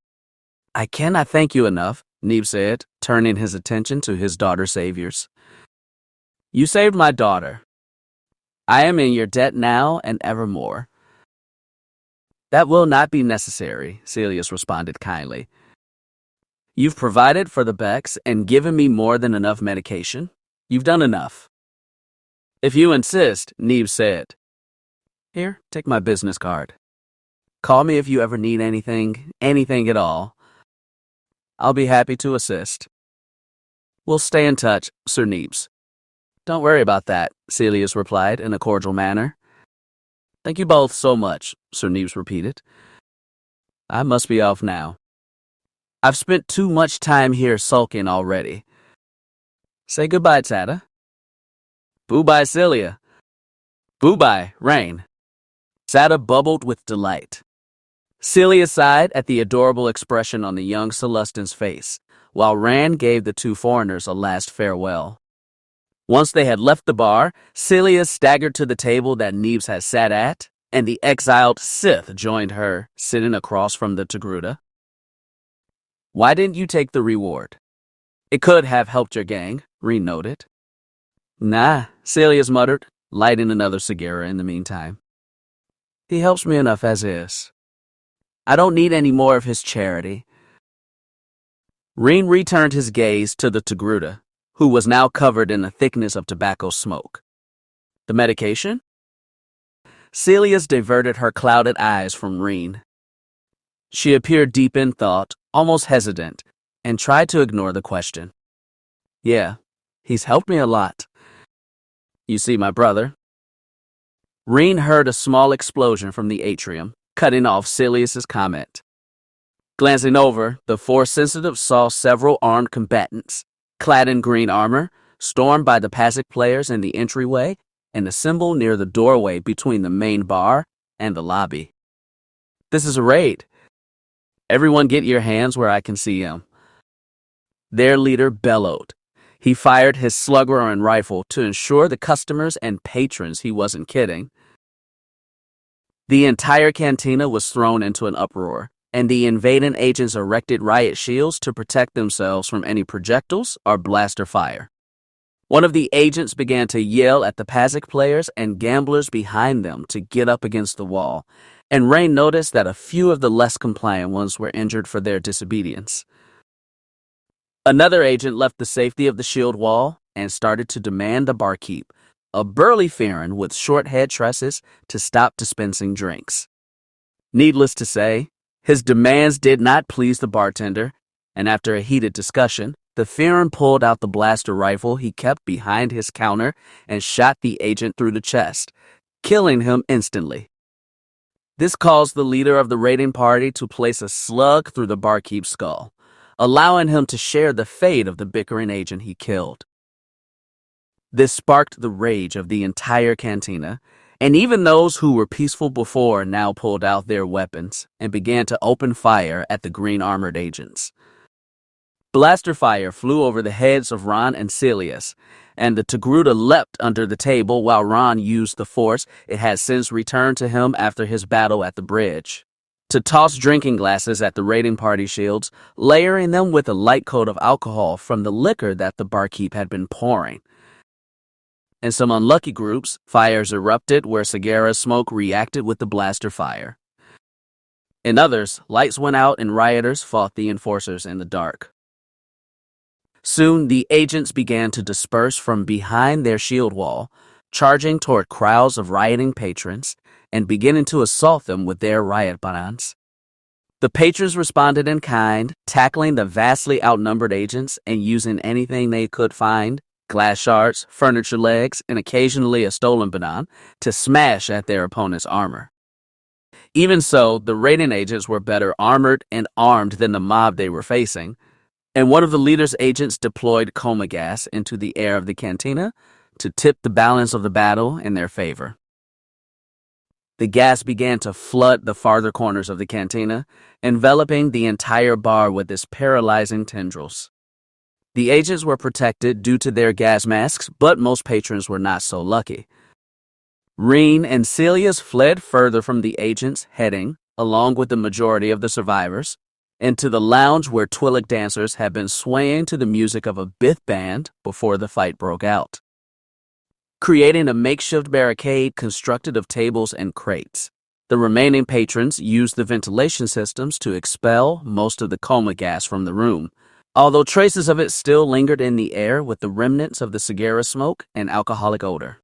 "I cannot thank you enough," Neebs said, turning his attention to his daughter's saviors. "You saved my daughter. I am in your debt now and evermore." "That will not be necessary," Celius responded kindly. "You've provided for the Becks and given me more than enough medication. You've done enough." "If you insist," Neebs said. "Here, take my business card. Call me if you ever need anything at all. I'll be happy to assist." "We'll stay in touch, Sir Neebs." "Don't worry about that," Celius replied in a cordial manner. "Thank you both so much," Sir Neebs repeated. "I must be off now. I've spent too much time here sulking already. Say goodbye, Tada." "Boo-bye, Celia." "Boo-bye, Raen." Sada bubbled with delight. Celia sighed at the adorable expression on the young Celestine's face, while Raen gave the two foreigners a last farewell. Once they had left the bar, Celia staggered to the table that Neebs had sat at, and the exiled Sith joined her, sitting across from the Togruta. "Why didn't you take the reward? It could have helped your gang," Raen noted. "Nah," Celius muttered, lighting another cigar in the meantime. "He helps me enough as is. I don't need any more of his charity." Raen returned his gaze to the Togruta, who was now covered in the thickness of tobacco smoke. "The medication?" Celius diverted her clouded eyes from Raen. She appeared deep in thought, almost hesitant, and tried to ignore the question. "Yeah, he's helped me a lot. You see, my brother." Raen heard a small explosion from the atrium, cutting off Celius's comment. Glancing over, the Force-sensitive saw several armed combatants, clad in green armor, stormed by the passive players in the entryway and assembled near the doorway between the main bar and the lobby. "This is a raid. Everyone get your hands where I can see them." Their leader bellowed. He fired his slug-roaring rifle to ensure the customers and patrons he wasn't kidding. The entire cantina was thrown into an uproar, and the invading agents erected riot shields to protect themselves from any projectiles or blaster fire. One of the agents began to yell at the Pazic players and gamblers behind them to get up against the wall, and Raen noticed that a few of the less compliant ones were injured for their disobedience. Another agent left the safety of the shield wall and started to demand the barkeep, a burly Farron with short head tresses, to stop dispensing drinks. Needless to say, his demands did not please the bartender, and after a heated discussion, the Farron pulled out the blaster rifle he kept behind his counter and shot the agent through the chest, killing him instantly. This caused the leader of the raiding party to place a slug through the barkeep's skull, allowing him to share the fate of the bickering agent he killed. This sparked the rage of the entire cantina, and even those who were peaceful before now pulled out their weapons and began to open fire at the green armored agents. Blaster fire flew over the heads of Raen and Sileus, and the Togruta leapt under the table while Raen used the force it had since returned to him after his battle at the bridge to toss drinking glasses at the raiding party shields, layering them with a light coat of alcohol from the liquor that the barkeep had been pouring. In some unlucky groups, fires erupted where Sagara's smoke reacted with the blaster fire. In others, lights went out and rioters fought the enforcers in the dark. Soon, the agents began to disperse from behind their shield wall, charging toward crowds of rioting patrons and beginning to assault them with their riot batons. The patrons responded in kind, tackling the vastly outnumbered agents and using anything they could find, glass shards, furniture legs, and occasionally a stolen baton, to smash at their opponent's armor. Even so, the raiding agents were better armored and armed than the mob they were facing, and one of the leader's agents deployed coma gas into the air of the cantina to tip the balance of the battle in their favor. The gas began to flood the farther corners of the cantina, enveloping the entire bar with its paralyzing tendrils. The agents were protected due to their gas masks, but most patrons were not so lucky. Raen and Sileus fled further from the agents, heading, along with the majority of the survivors, into the lounge where Twi'lek dancers had been swaying to the music of a Bith band before the fight broke out. Creating a makeshift barricade constructed of tables and crates, the remaining patrons used the ventilation systems to expel most of the coma gas from the room, although traces of it still lingered in the air with the remnants of the Sagara smoke and alcoholic odor.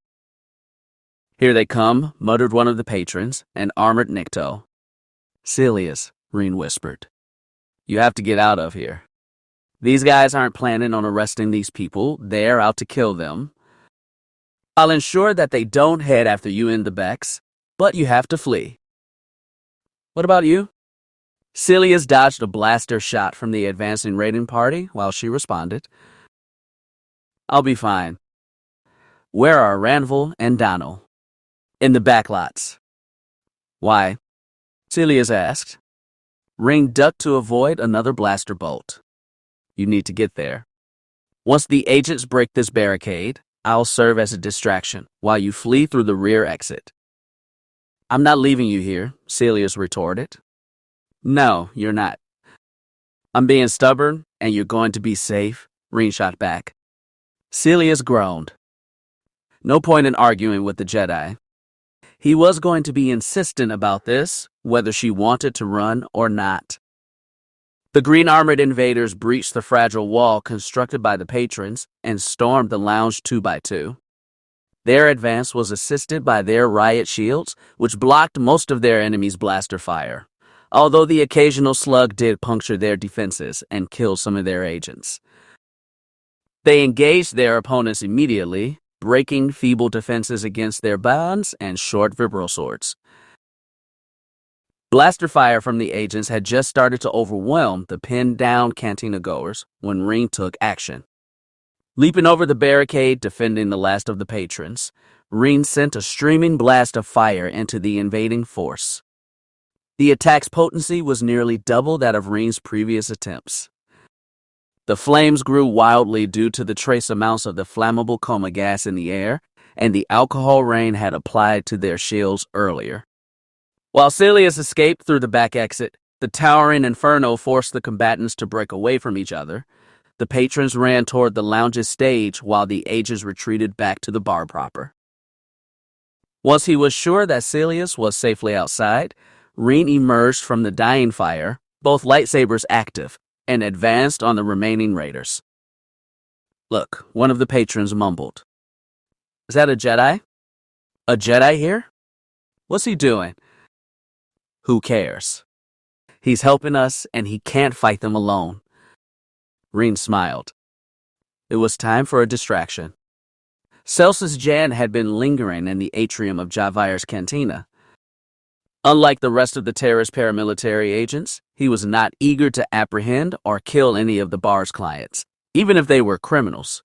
"Here they come," muttered one of the patrons, an armored Nikto. "Sileus," Raen whispered, "you have to get out of here. These guys aren't planning on arresting these people. They're out to kill them. I'll ensure that they don't head after you in the Becks, but you have to flee." "What about you?" Sileus dodged a blaster shot from the advancing raiding party while she responded, "I'll be fine." "Where are Ranvil and Donald?" "In the backlots." "Why?" Sileus asked. Raen ducked to avoid another blaster bolt. "You need to get there. Once the agents break this barricade, I'll serve as a distraction while you flee through the rear exit." "I'm not leaving you here," Sileus retorted. "No, you're not." "I'm being stubborn, and you're going to be safe," Raen shot back. Sileus groaned. No point in arguing with the Jedi. He was going to be insistent about this, whether she wanted to run or not. The green-armored invaders breached the fragile wall constructed by the patrons and stormed the lounge 2x2. Their advance was assisted by their riot shields, which blocked most of their enemies' blaster fire, although the occasional slug did puncture their defenses and kill some of their agents. They engaged their opponents immediately, breaking feeble defenses against their batons and short vibro swords. Blaster fire from the agents had just started to overwhelm the pinned-down cantina goers when Raen took action. Leaping over the barricade defending the last of the patrons, Raen sent a streaming blast of fire into the invading force. The attack's potency was nearly double that of Raen's previous attempts. The flames grew wildly due to the trace amounts of the flammable coma gas in the air and the alcohol Raen had applied to their shields earlier. While Sileus escaped through the back exit, the towering inferno forced the combatants to break away from each other, The patrons ran toward the lounge's stage while the agents retreated back to the bar proper. Once he was sure that Sileus was safely outside, Raen emerged from the dying fire, both lightsabers active, and advanced on the remaining raiders. "Look," one of the patrons mumbled. "Is that a Jedi? A Jedi here? What's he doing?" "Who cares? He's helping us, and he can't fight them alone." Raen smiled. It was time for a distraction. Celsus Jan had been lingering in the atrium of Javire's cantina. Unlike the rest of the terrorist paramilitary agents, he was not eager to apprehend or kill any of the bar's clients, even if they were criminals.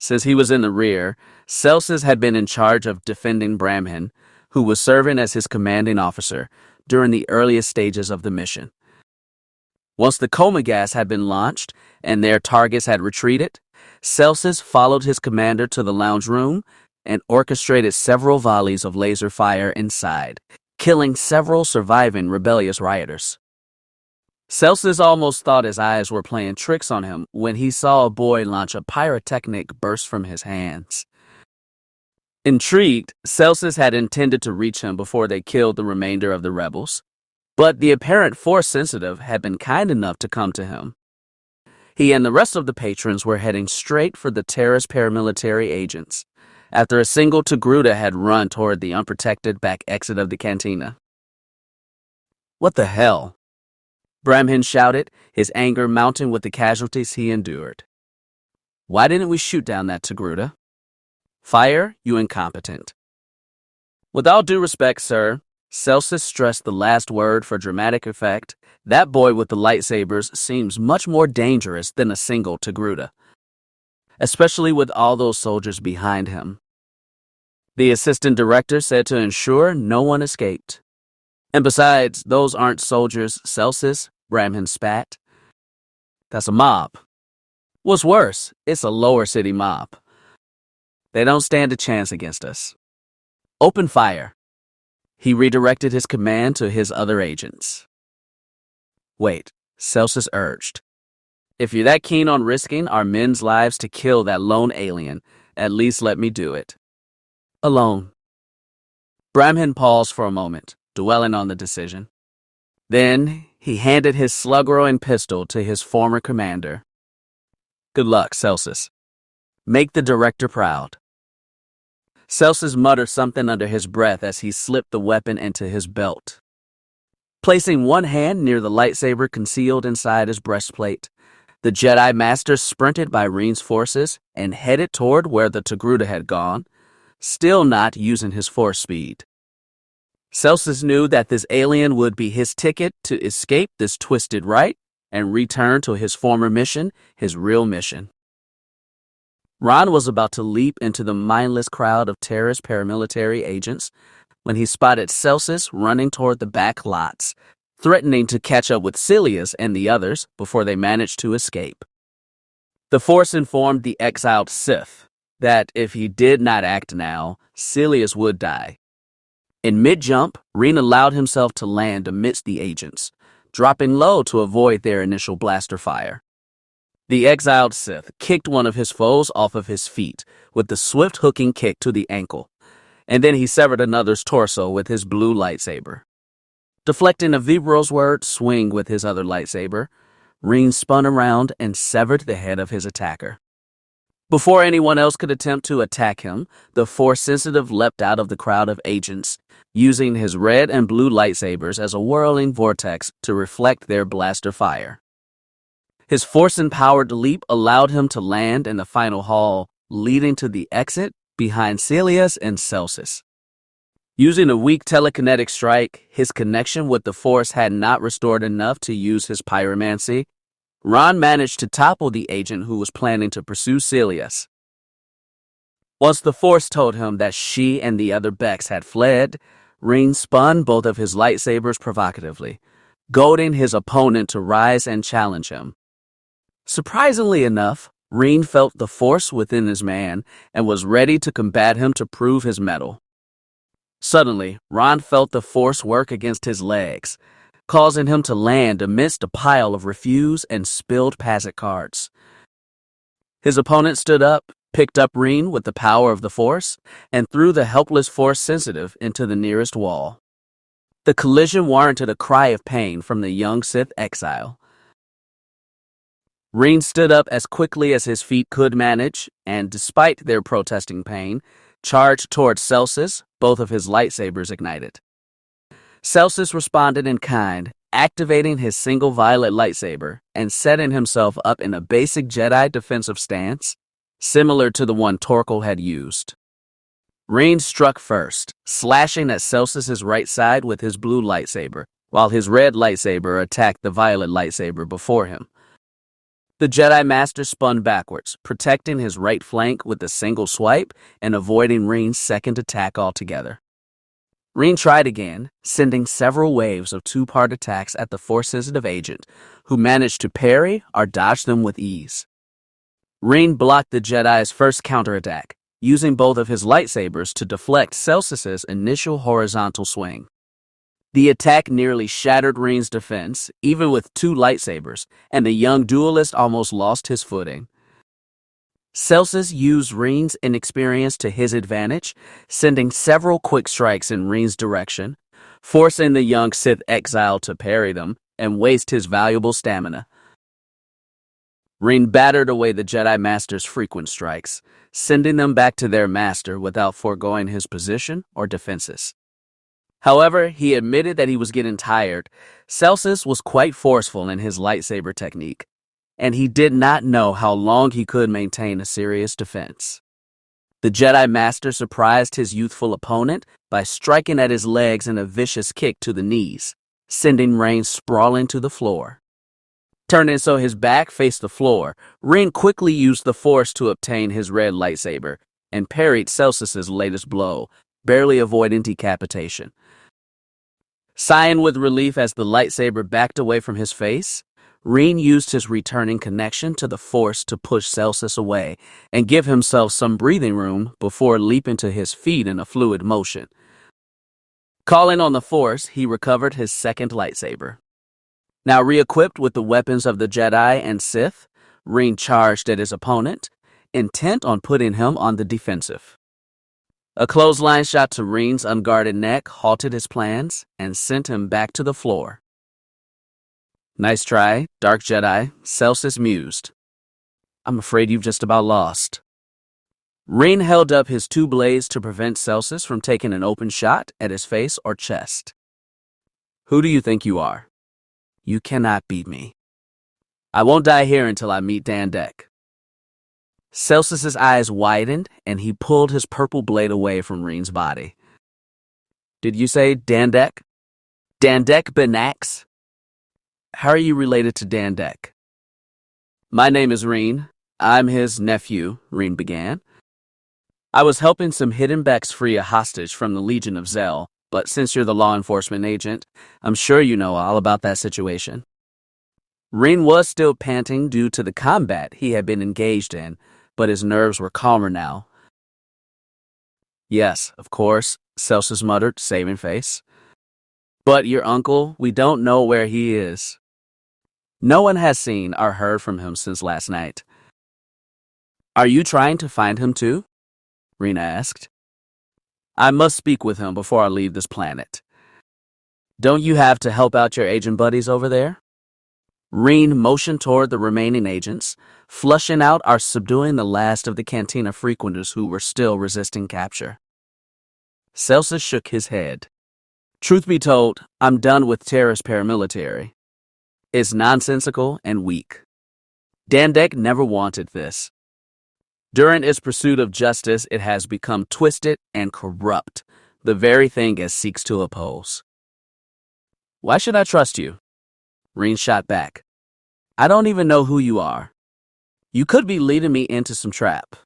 Since he was in the rear, Celsus had been in charge of defending Bramhin, who was serving as his commanding officer during the earliest stages of the mission. Once the coma gas had been launched and their targets had retreated, Celsus followed his commander to the lounge room and orchestrated several volleys of laser fire inside, killing several surviving rebellious rioters. Celsus almost thought his eyes were playing tricks on him when he saw a boy launch a pyrotechnic burst from his hands. Intrigued, Celsus had intended to reach him before they killed the remainder of the rebels, but the apparent Force-sensitive had been kind enough to come to him. He and the rest of the patrons were heading straight for the terrorist paramilitary agents, after a single Togruta had run toward the unprotected back exit of the cantina. "What the hell?" Bramhin shouted, his anger mounting with the casualties he endured. "Why didn't we shoot down that Togruta?" "Fire, you incompetent." "With all due respect, sir," Celsus stressed the last word for dramatic effect, "that boy with the lightsabers seems much more dangerous than a single Togruta, especially with all those soldiers behind him." The assistant director said to ensure no one escaped. "And besides, those aren't soldiers, Celsus," Bramhin spat. "That's a mob. What's worse, it's a lower city mob. They don't stand a chance against us. Open fire." He redirected his command to his other agents. "Wait," Celsus urged. "If you're that keen on risking our men's lives to kill that lone alien, at least let me do it. Alone." Bramhin paused for a moment, dwelling on the decision. Then he handed his slug-throwing pistol to his former commander. "Good luck, Celsus. Make the director proud." Celsus muttered something under his breath as he slipped the weapon into his belt. Placing one hand near the lightsaber concealed inside his breastplate, the Jedi Master sprinted by Raen's forces and headed toward where the Togruta had gone, still not using his force speed. Celsus knew that this alien would be his ticket to escape this twisted rite and return to his former mission, his real mission. Raen was about to leap into the mindless crowd of terrorist paramilitary agents when he spotted Celsus running toward the back lots, threatening to catch up with Sileus and the others before they managed to escape. The Force informed the exiled Sith that if he did not act now, Sileus would die. In mid-jump, Raen allowed himself to land amidst the agents, dropping low to avoid their initial blaster fire. The exiled Sith kicked one of his foes off of his feet with the swift hooking kick to the ankle, and then he severed another's torso with his blue lightsaber. Deflecting a Vibro's word swing with his other lightsaber, Raen spun around and severed the head of his attacker. Before anyone else could attempt to attack him, the Force-sensitive leapt out of the crowd of agents, using his red and blue lightsabers as a whirling vortex to reflect their blaster fire. His Force-empowered leap allowed him to land in the final hall, leading to the exit behind Sileus and Celsus. Using a weak telekinetic strike, his connection with the Force had not restored enough to use his pyromancy. Raen managed to topple the agent who was planning to pursue Sileus. Once the Force told him that she and the other Becks had fled, Raen spun both of his lightsabers provocatively, goading his opponent to rise and challenge him. Surprisingly enough, Raen felt the Force within his man and was ready to combat him to prove his mettle. Suddenly, Raen felt the Force work against his legs. causing him to land amidst a pile of refused and spilled passage cards. His opponent stood up, picked up Raen with the power of the Force, and threw the helpless Force sensitive into the nearest wall. The collision warranted a cry of pain from the young Sith exile. Raen stood up as quickly as his feet could manage, and despite their protesting pain, charged towards Celsus, both of his lightsabers ignited. Celsus responded in kind, activating his single violet lightsaber and setting himself up in a basic Jedi defensive stance, similar to the one Torkel had used. Raen struck first, slashing at Celsus's right side with his blue lightsaber, while his red lightsaber attacked the violet lightsaber before him. The Jedi Master spun backwards, protecting his right flank with a single swipe and avoiding Raen's second attack altogether. Raen tried again, sending several waves of two-part attacks at the Force-sensitive agent, who managed to parry or dodge them with ease. Raen blocked the Jedi's first counterattack, using both of his lightsabers to deflect Celsus's initial horizontal swing. The attack nearly shattered Raen's defense, even with two lightsabers, and the young duelist almost lost his footing. Celsus used Raen's inexperience to his advantage, sending several quick strikes in Raen's direction, forcing the young Sith exile to parry them and waste his valuable stamina. Raen battered away the Jedi Master's frequent strikes, sending them back to their master without foregoing his position or defenses. However, he admitted that he was getting tired. Celsus was quite forceful in his lightsaber technique, and he did not know how long he could maintain a serious defense. The Jedi Master surprised his youthful opponent by striking at his legs in a vicious kick to the knees, sending Raen sprawling to the floor. Turning so his back faced the floor, Raen quickly used the Force to obtain his red lightsaber and parried Celsus's latest blow, barely avoiding decapitation. Sighing with relief as the lightsaber backed away from his face, Raen used his returning connection to the Force to push Celsus away and give himself some breathing room before leaping to his feet in a fluid motion. Calling on the Force, he recovered his second lightsaber. Now re-equipped with the weapons of the Jedi and Sith, Raen charged at his opponent, intent on putting him on the defensive. A clothesline shot to Raen's unguarded neck halted his plans and sent him back to the floor. "Nice try, Dark Jedi," Celsus mused. "I'm afraid you've just about lost." Raen held up his two blades to prevent Celsus from taking an open shot at his face or chest. "Who do you think you are? You cannot beat me. I won't die here until I meet Dandek." Celsus's eyes widened, and he pulled his purple blade away from Raen's body. "Did you say Dandek? Raen Benax? How are you related to Dandek?" "My name is Raen. I'm his nephew," Raen began. "I was helping some hidden Becks free a hostage from the Legion of Zell, but since you're the law enforcement agent, I'm sure you know all about that situation." Raen was still panting due to the combat he had been engaged in, but his nerves were calmer now. "Yes, of course," Celsus muttered, saving face. "But your uncle, we don't know where he is. No one has seen or heard from him since last night." "Are you trying to find him too?" Raen asked. "I must speak with him before I leave this planet." "Don't you have to help out your agent buddies over there?" Raen motioned toward the remaining agents, flushing out or subduing the last of the cantina frequenters who were still resisting capture. Celsus shook his head. "Truth be told, I'm done with terrorist paramilitary. It's nonsensical and weak. Dandek never wanted this. During its pursuit of justice, it has become twisted and corrupt, the very thing it seeks to oppose." "Why should I trust you?" Raen shot back. "I don't even know who you are. You could be leading me into some trap."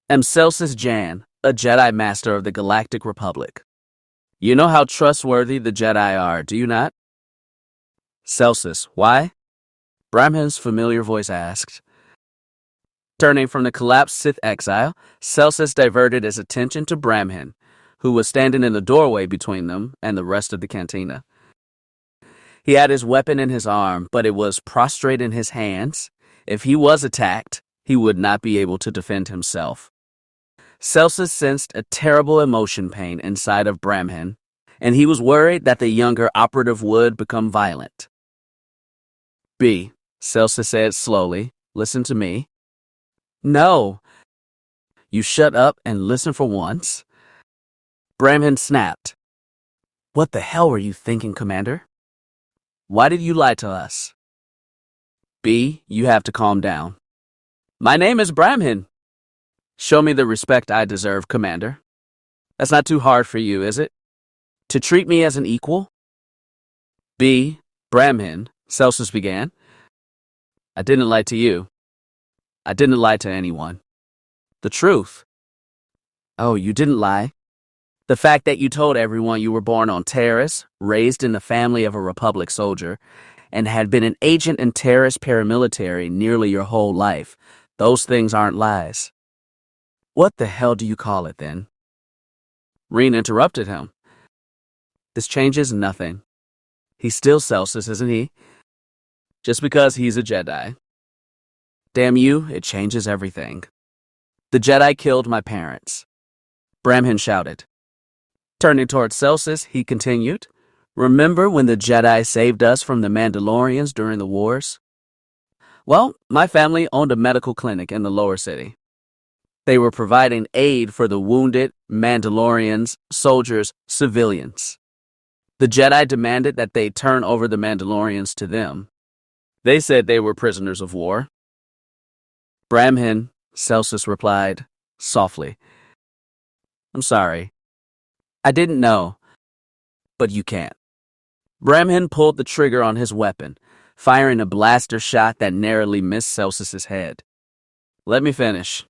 "I'm Celsus Jan, a Jedi Master of the Galactic Republic. You know how trustworthy the Jedi are, do you not?" "Celsus, why?" Bramhin's familiar voice asked. Turning from the collapsed Sith exile, Celsus diverted his attention to Bramhin, who was standing in the doorway between them and the rest of the cantina. He had his weapon in his arm, but it was prostrate in his hands. If he was attacked, he would not be able to defend himself. Celsus sensed a terrible emotion pain inside of Bramhin, and he was worried that the younger operative would become violent. B, Celsus said slowly, listen to me. No. You shut up and listen for once. Bramhin snapped. What the hell were you thinking, Commander? Why did you lie to us? B, you have to calm down. My name is Bramhin. Show me the respect I deserve, Commander. That's not too hard for you, is it? To treat me as an equal? B, Bramhin, Celsus began. I didn't lie to you. I didn't lie to anyone. The truth. Oh, you didn't lie. The fact that you told everyone you were born on Terrace, raised in the family of a Republic soldier, and had been an agent in Terrace paramilitary nearly your whole life, those things aren't lies. What the hell do you call it then? Raen interrupted him. This changes nothing. He's still Celsus, isn't he? Just because he's a Jedi. Damn you, it changes everything. The Jedi killed my parents. Bramhin shouted. Turning toward Celsus, he continued, remember when the Jedi saved us from the Mandalorians during the wars? Well, my family owned a medical clinic in the lower city. They were providing aid for the wounded, Mandalorians, soldiers, civilians. The Jedi demanded that they turn over the Mandalorians to them. They said they were prisoners of war. Bramhin, Celsus replied, softly. I'm sorry. I didn't know. But you can't. Bramhin pulled the trigger on his weapon, firing a blaster shot that narrowly missed Celsus's head. Let me finish.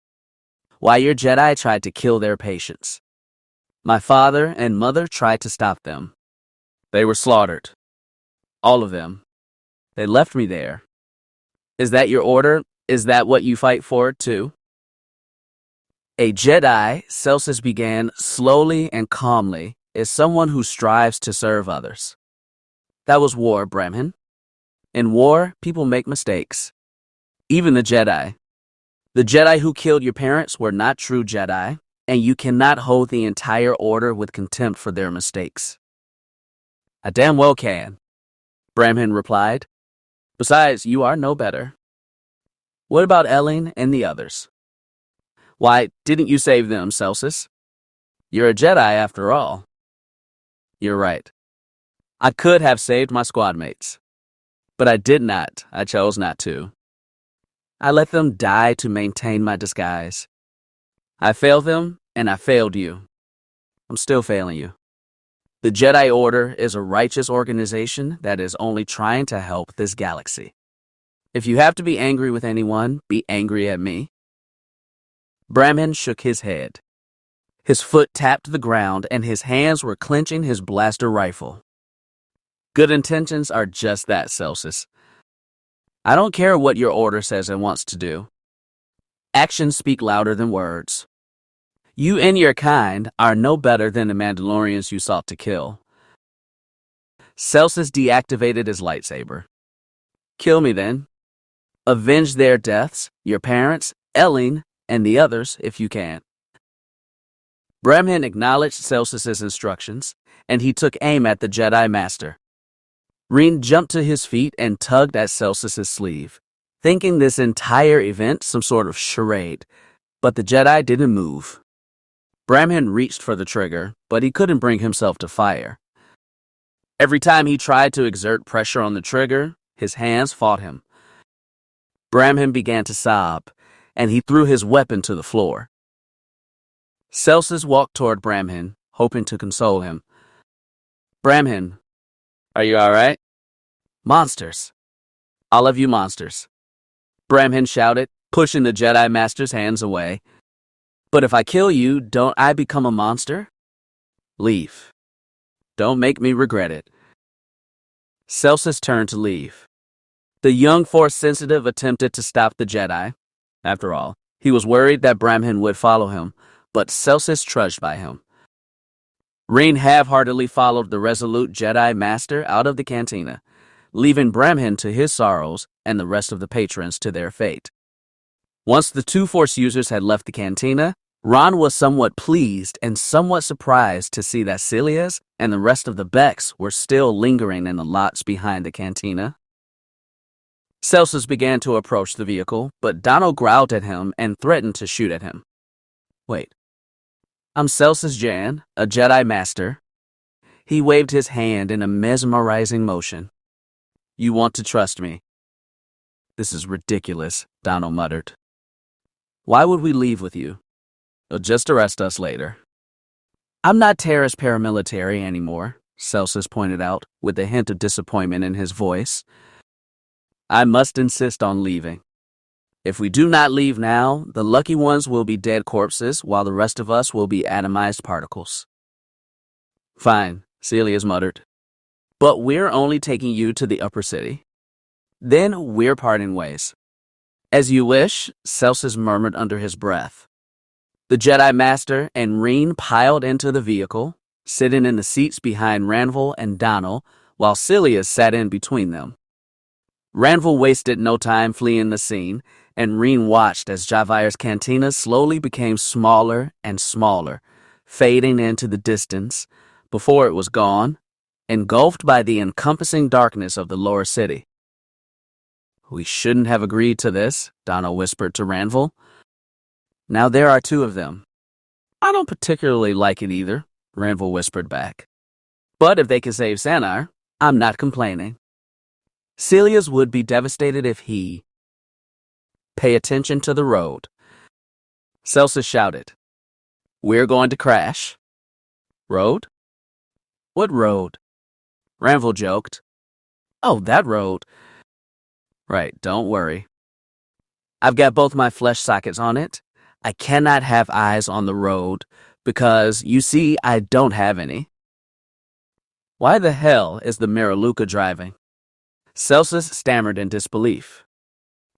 Why your Jedi tried to kill their patients. My father and mother tried to stop them. They were slaughtered. All of them. They left me there. Is that your order? Is that what you fight for, too? A Jedi, Celsus began slowly and calmly, is someone who strives to serve others. That was war, Bramhin. In war, people make mistakes. Even the Jedi. The Jedi who killed your parents were not true Jedi, and you cannot hold the entire order with contempt for their mistakes. I damn well can, Bramhin replied. Besides, you are no better. What about Ellen and the others? Why, didn't you save them, Celsus? You're a Jedi after all. You're right. I could have saved my squad mates. But I did not. I chose not to. I let them die to maintain my disguise. I failed them, and I failed you. I'm still failing you. The Jedi Order is a righteous organization that is only trying to help this galaxy. If you have to be angry with anyone, be angry at me. Bramhin shook his head. His foot tapped the ground, and his hands were clenching his blaster rifle. Good intentions are just that, Celsus. I don't care what your order says it wants to do. Actions speak louder than words. You and your kind are no better than the Mandalorians you sought to kill. Celsus deactivated his lightsaber. Kill me then. Avenge their deaths, your parents, Ellen, and the others if you can. Bramhin acknowledged Celsus's instructions, and he took aim at the Jedi Master. Raen jumped to his feet and tugged at Celsus's sleeve, thinking this entire event some sort of charade, but the Jedi didn't move. Bramhin reached for the trigger, but he couldn't bring himself to fire. Every time he tried to exert pressure on the trigger, his hands fought him. Bramhin began to sob, and he threw his weapon to the floor. Celsus walked toward Bramhin, hoping to console him. Bramhin, are you all right? Monsters. All of you monsters. Bramhin shouted, pushing the Jedi Master's hands away. But if I kill you, don't I become a monster? Leave. Don't make me regret it. Celsus turned to leave. The young Force-sensitive attempted to stop the Jedi. After all, he was worried that Bramhin would follow him, but Celsus trudged by him. Raen half-heartedly followed the resolute Jedi Master out of the cantina. leaving Bramhin to his sorrows and the rest of the patrons to their fate. Once the two Force users had left the cantina, Raen was somewhat pleased and somewhat surprised to see that Sileas and the rest of the Becks were still lingering in the lots behind the cantina. Celsus began to approach the vehicle, but Dano growled at him and threatened to shoot at him. Wait. I'm Celsus Jan, a Jedi Master. He waved his hand in a mesmerizing motion. You want to trust me? This is ridiculous, Dano muttered. Why would we leave with you? They'll just arrest us later. I'm not Terra's paramilitary anymore, Celsus pointed out, with a hint of disappointment in his voice. I must insist on leaving. If we do not leave now, the lucky ones will be dead corpses, while the rest of us will be atomized particles. Fine, Sileas muttered. But we're only taking you to the upper city. Then we're parting ways. As you wish, Celsus murmured under his breath. The Jedi Master and Raen piled into the vehicle, sitting in the seats behind Ranvel and Dano, while Sileas sat in between them. Ranvel wasted no time fleeing the scene, and Raen watched as Javire's cantina slowly became smaller and smaller, fading into the distance, before it was gone, engulfed by the encompassing darkness of the lower city. We shouldn't have agreed to this, Dano whispered to Ranvel. Now there are two of them. I don't particularly like it either, Ranvel whispered back. But if they can save Sanar, I'm not complaining. Sileas would be devastated if he... Pay attention to the road. Celsus shouted. We're going to crash. Road? What road? Ranvel joked. Oh, that road. Right, don't worry. I've got both my flesh sockets on it. I cannot have eyes on the road because, you see, I don't have any. Why the hell is the Miraluka driving? Celsus stammered in disbelief.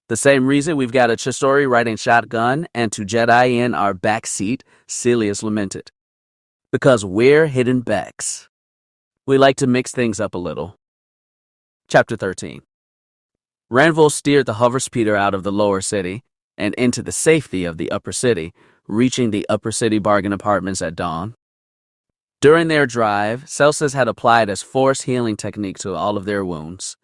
The same reason we've got a Chisori riding shotgun and two Jedi in our back seat, Sileas lamented. Because we're hidden Becks. We like to mix things up a little. Chapter 13. Ranvel steered the hover speeder out of the lower city and into the safety of the upper city, reaching the upper city bargain apartments at dawn. During their drive, Celsus had applied his force healing technique to all of their wounds.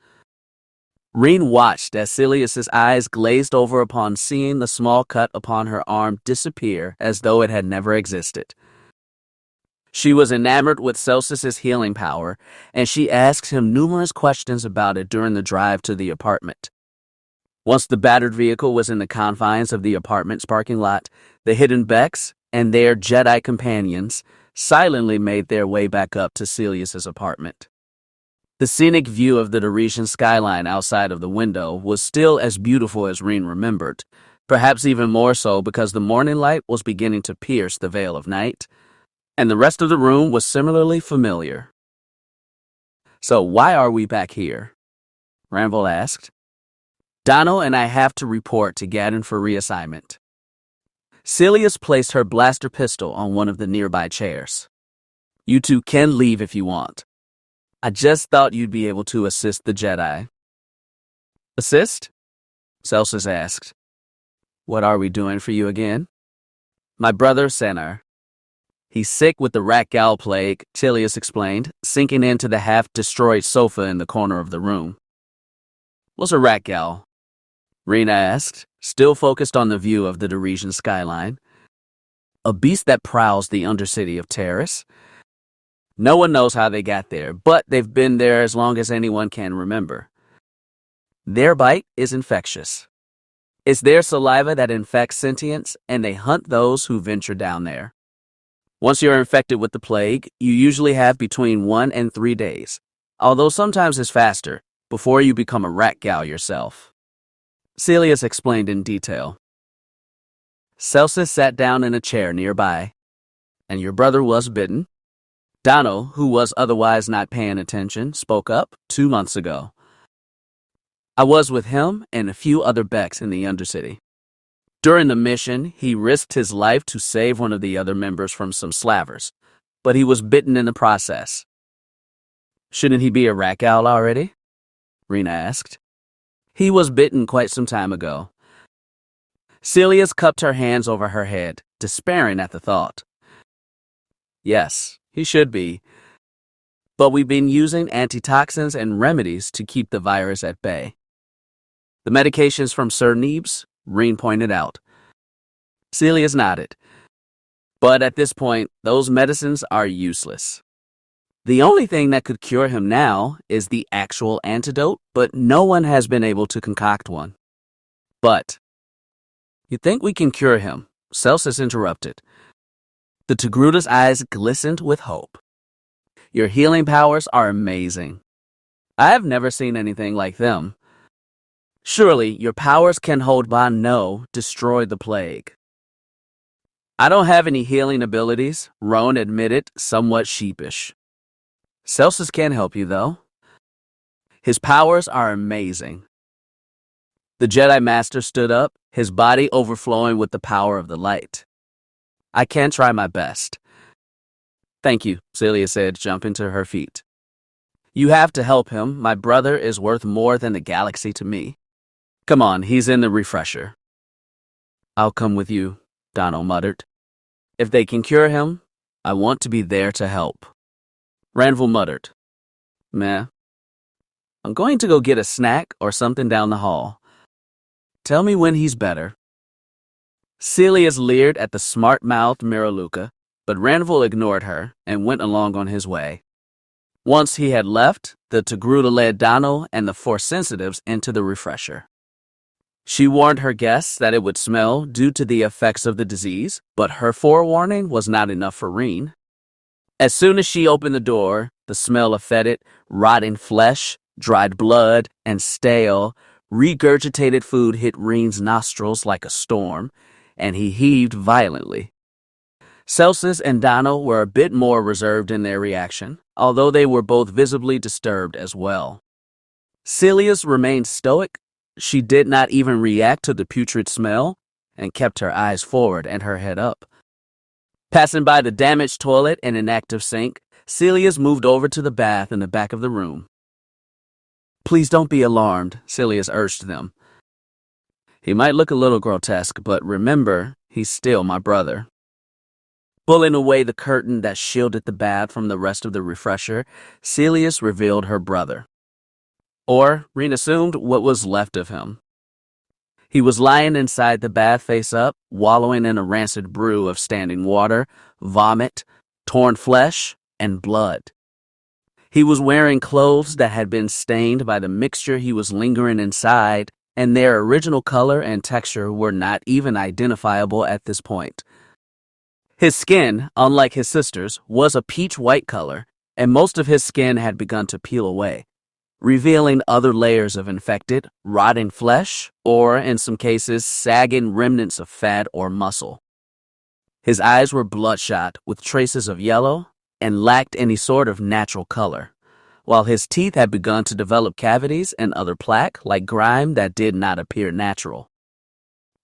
Raen watched as Sileas's eyes glazed over upon seeing the small cut upon her arm disappear as though it had never existed. She was enamored with Celsus's healing power, and she asked him numerous questions about it during the drive to the apartment. Once the battered vehicle was in the confines of the apartment's parking lot, the hidden Becks and their Jedi companions silently made their way back up to Sileas's apartment. The scenic view of the Daretian skyline outside of the window was still as beautiful as Raen remembered, perhaps even more so because the morning light was beginning to pierce the veil of night, and the rest of the room was similarly familiar. So why are we back here? Ranvel asked. Dano and I have to report to Gadon for reassignment. Sileas placed her blaster pistol on one of the nearby chairs. You two can leave if you want. I just thought you'd be able to assist the Jedi. Assist? Celsus asked. What are we doing for you again? My brother, Sanar. He's sick with the rat-gal plague, Sileas explained, sinking into the half-destroyed sofa in the corner of the room. What's a rat-gal? Raen asked, still focused on the view of the Daretian skyline. A beast that prowls the undercity of Terrace. No one knows how they got there, but they've been there as long as anyone can remember. Their bite is infectious. It's their saliva that infects sentience, and they hunt those who venture down there. Once you're infected with the plague, you usually have between 1 and 3 days, although sometimes it's faster, before you become a rat gal yourself. Sileas explained in detail. Celsus sat down in a chair nearby. And your brother was bitten? Dano, who was otherwise not paying attention, spoke up 2 months ago. I was with him and a few other Becks in the Undercity. During the mission, he risked his life to save one of the other members from some slavers, but he was bitten in the process. Shouldn't he be a rat gal already? Rena asked. He was bitten quite some time ago. Celia's cupped her hands over her head, despairing at the thought. Yes, he should be. But we've been using antitoxins and remedies to keep the virus at bay. The medications from Sir Neebs, Raen pointed out. Celia's nodded. But at this point, those medicines are useless. The only thing that could cure him now is the actual antidote, but no one has been able to concoct one. But you think we can cure him? Celsus interrupted. The Togruta's eyes glistened with hope. Your healing powers are amazing. I have never seen anything like them. Surely your powers can hold Ban-No, destroy the plague. I don't have any healing abilities, Roan admitted, somewhat sheepish. Celsus can help you, though. His powers are amazing. The Jedi Master stood up, his body overflowing with the power of the light. I can try my best. Thank you, Celia said, jumping to her feet. You have to help him. My brother is worth more than the galaxy to me. Come on, he's in the refresher. I'll come with you, Donald muttered. If they can cure him, I want to be there to help. Ranville muttered. Meh. I'm going to go get a snack or something down the hall. Tell me when he's better. Celius leered at the smart-mouthed Miraluka, but Ranville ignored her and went along on his way. Once he had left, the Togruta led Dano and the Force Sensitives into the refresher. She warned her guests that it would smell due to the effects of the disease, but her forewarning was not enough for Raen. As soon as she opened the door, the smell of fetid, rotting flesh, dried blood, and stale, regurgitated food hit Raen's nostrils like a storm, and he heaved violently. Celsus and Dano were a bit more reserved in their reaction, although they were both visibly disturbed as well. Celius remained stoic. She did not even react to the putrid smell and kept her eyes forward and her head up. Passing by the damaged toilet and inactive sink, Celius moved over to the bath in the back of the room. Please don't be alarmed, Celius urged them. He might look a little grotesque, but remember, he's still my brother. Pulling away the curtain that shielded the bath from the rest of the refresher, Celius revealed her brother. Or, Raen assumed, what was left of him. He was lying inside the bath face up, wallowing in a rancid brew of standing water, vomit, torn flesh, and blood. He was wearing clothes that had been stained by the mixture he was lingering inside, and their original color and texture were not even identifiable at this point. His skin, unlike his sister's, was a peach-white color, and most of his skin had begun to peel away, revealing other layers of infected, rotting flesh, or, in some cases, sagging remnants of fat or muscle. His eyes were bloodshot with traces of yellow and lacked any sort of natural color, while his teeth had begun to develop cavities and other plaque like grime that did not appear natural.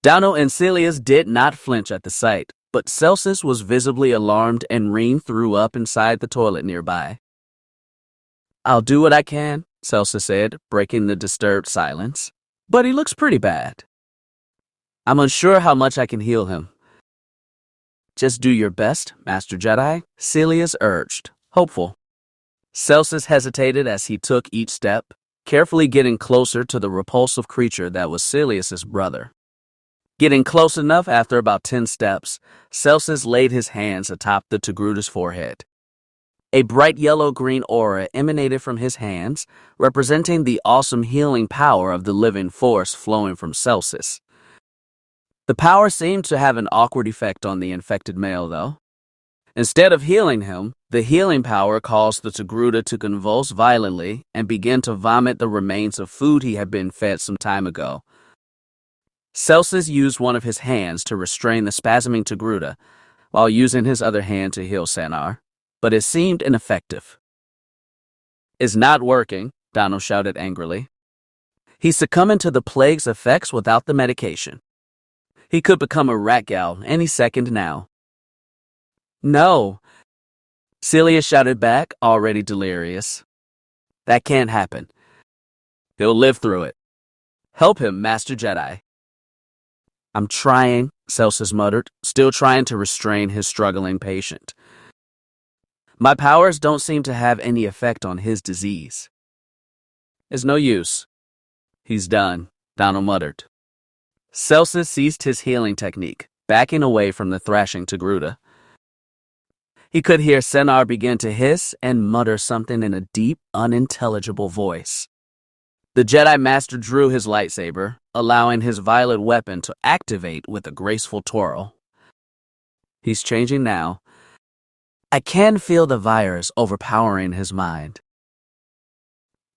Dano and Celius did not flinch at the sight, but Celsus was visibly alarmed and Raen threw up inside the toilet nearby. I'll do what I can, Celsus said, breaking the disturbed silence. But he looks pretty bad. I'm unsure how much I can heal him. Just do your best, Master Jedi, Celius urged, hopeful. Celsus hesitated as he took each step, carefully getting closer to the repulsive creature that was Celius's brother. Getting close enough after about 10 steps, Celsus laid his hands atop the Togruta's forehead. A bright yellow-green aura emanated from his hands, representing the awesome healing power of the living force flowing from Celsus. The power seemed to have an awkward effect on the infected male, though. Instead of healing him, the healing power caused the Togruta to convulse violently and begin to vomit the remains of food he had been fed some time ago. Celsus used one of his hands to restrain the spasming Togruta, while using his other hand to heal Sanar, but it seemed ineffective. It's not working, Donald shouted angrily. He's succumbing to the plague's effects without the medication. He could become a rat gal any second now. No, Celia shouted back, already delirious. That can't happen. He'll live through it. Help him, Master Jedi. I'm trying, Celsus muttered, still trying to restrain his struggling patient. My powers don't seem to have any effect on his disease. It's no use. He's done, Donald muttered. Celsus ceased his healing technique, backing away from the thrashing Togruta. He could hear Senar begin to hiss and mutter something in a deep, unintelligible voice. The Jedi Master drew his lightsaber, allowing his violet weapon to activate with a graceful twirl. He's changing now. I can feel the virus overpowering his mind.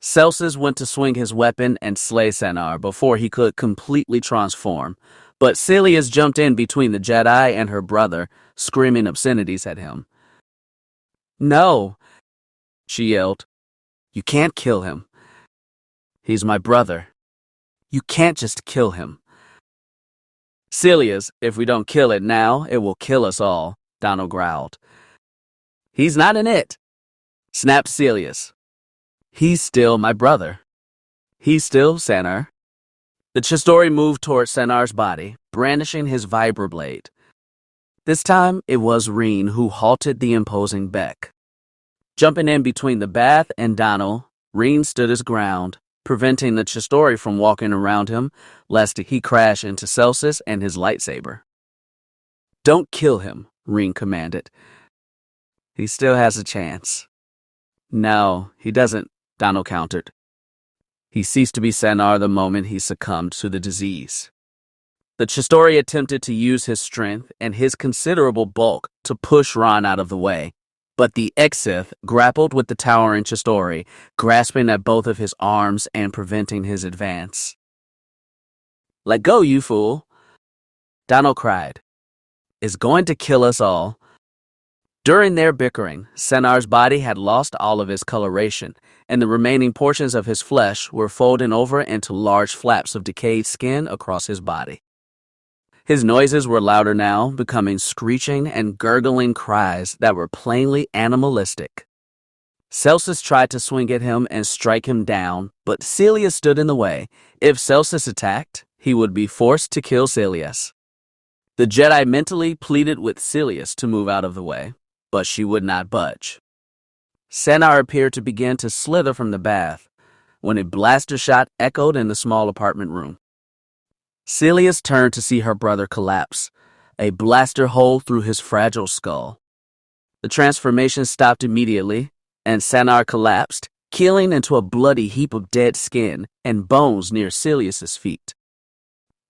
Celsus went to swing his weapon and slay Senar before he could completely transform, but Sileus jumped in between the Jedi and her brother, screaming obscenities at him. No, she yelled. You can't kill him. He's my brother. You can't just kill him. Sileus, if we don't kill it now, it will kill us all, Donald growled. He's not an it, snapped Sileus. He's still my brother. He's still Senar. The Chistori moved toward Senar's body, brandishing his vibroblade. This time, it was Raen who halted the imposing Beck. Jumping in between the Bath and Donald, Raen stood his ground, preventing the Chistori from walking around him, lest he crash into Celsus and his lightsaber. Don't kill him, Raen commanded. He still has a chance. No, he doesn't, Donald countered. He ceased to be Senar the moment he succumbed to the disease. The Chistori attempted to use his strength and his considerable bulk to push Raen out of the way, but the Exith grappled with the towering Chistori, grasping at both of his arms and preventing his advance. Let go, you fool, Donald cried. It's going to kill us all. During their bickering, Senar's body had lost all of his coloration, and the remaining portions of his flesh were folding over into large flaps of decayed skin across his body. His noises were louder now, becoming screeching and gurgling cries that were plainly animalistic. Celsus tried to swing at him and strike him down, but Sileus stood in the way. If Celsus attacked, he would be forced to kill Sileus. The Jedi mentally pleaded with Sileus to move out of the way, but she would not budge. Senar appeared to begin to slither from the bath when a blaster shot echoed in the small apartment room. Sileus turned to see her brother collapse, a blaster hole through his fragile skull. The transformation stopped immediately, and Senar collapsed, keeling into a bloody heap of dead skin and bones near Sileus's feet.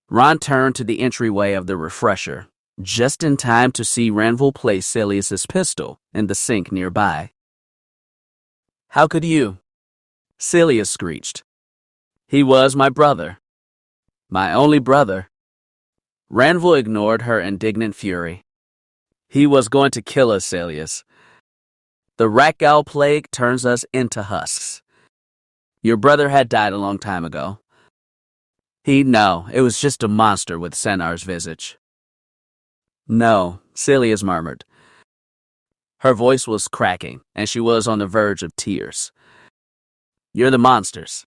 Ron turned to the entryway of the refresher, just in time to see Ranville place Sileus's pistol in the sink nearby. How could you? Sileus screeched. He was my brother. My only brother. Ranville ignored her indignant fury. He was going to kill us, Sileus. The Rakghoul plague turns us into husks. Your brother had died a long time ago. No, it was just a monster with Senar's visage. No, Sileus murmured. Her voice was cracking, and she was on the verge of tears. You're the monsters.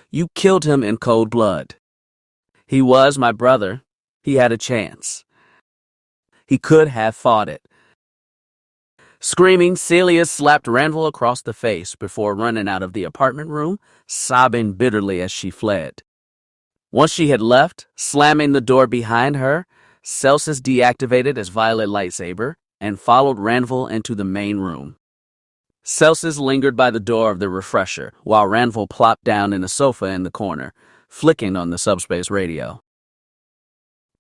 You killed him in cold blood. He was my brother. He had a chance. He could have fought it. Screaming, Sileus slapped Ranville across the face before running out of the apartment room, sobbing bitterly as she fled. Once she had left, slamming the door behind her, Celsus deactivated his violet lightsaber and followed Ranville into the main room. Celsus lingered by the door of the refresher while Ranville plopped down in a sofa in the corner, flicking on the subspace radio.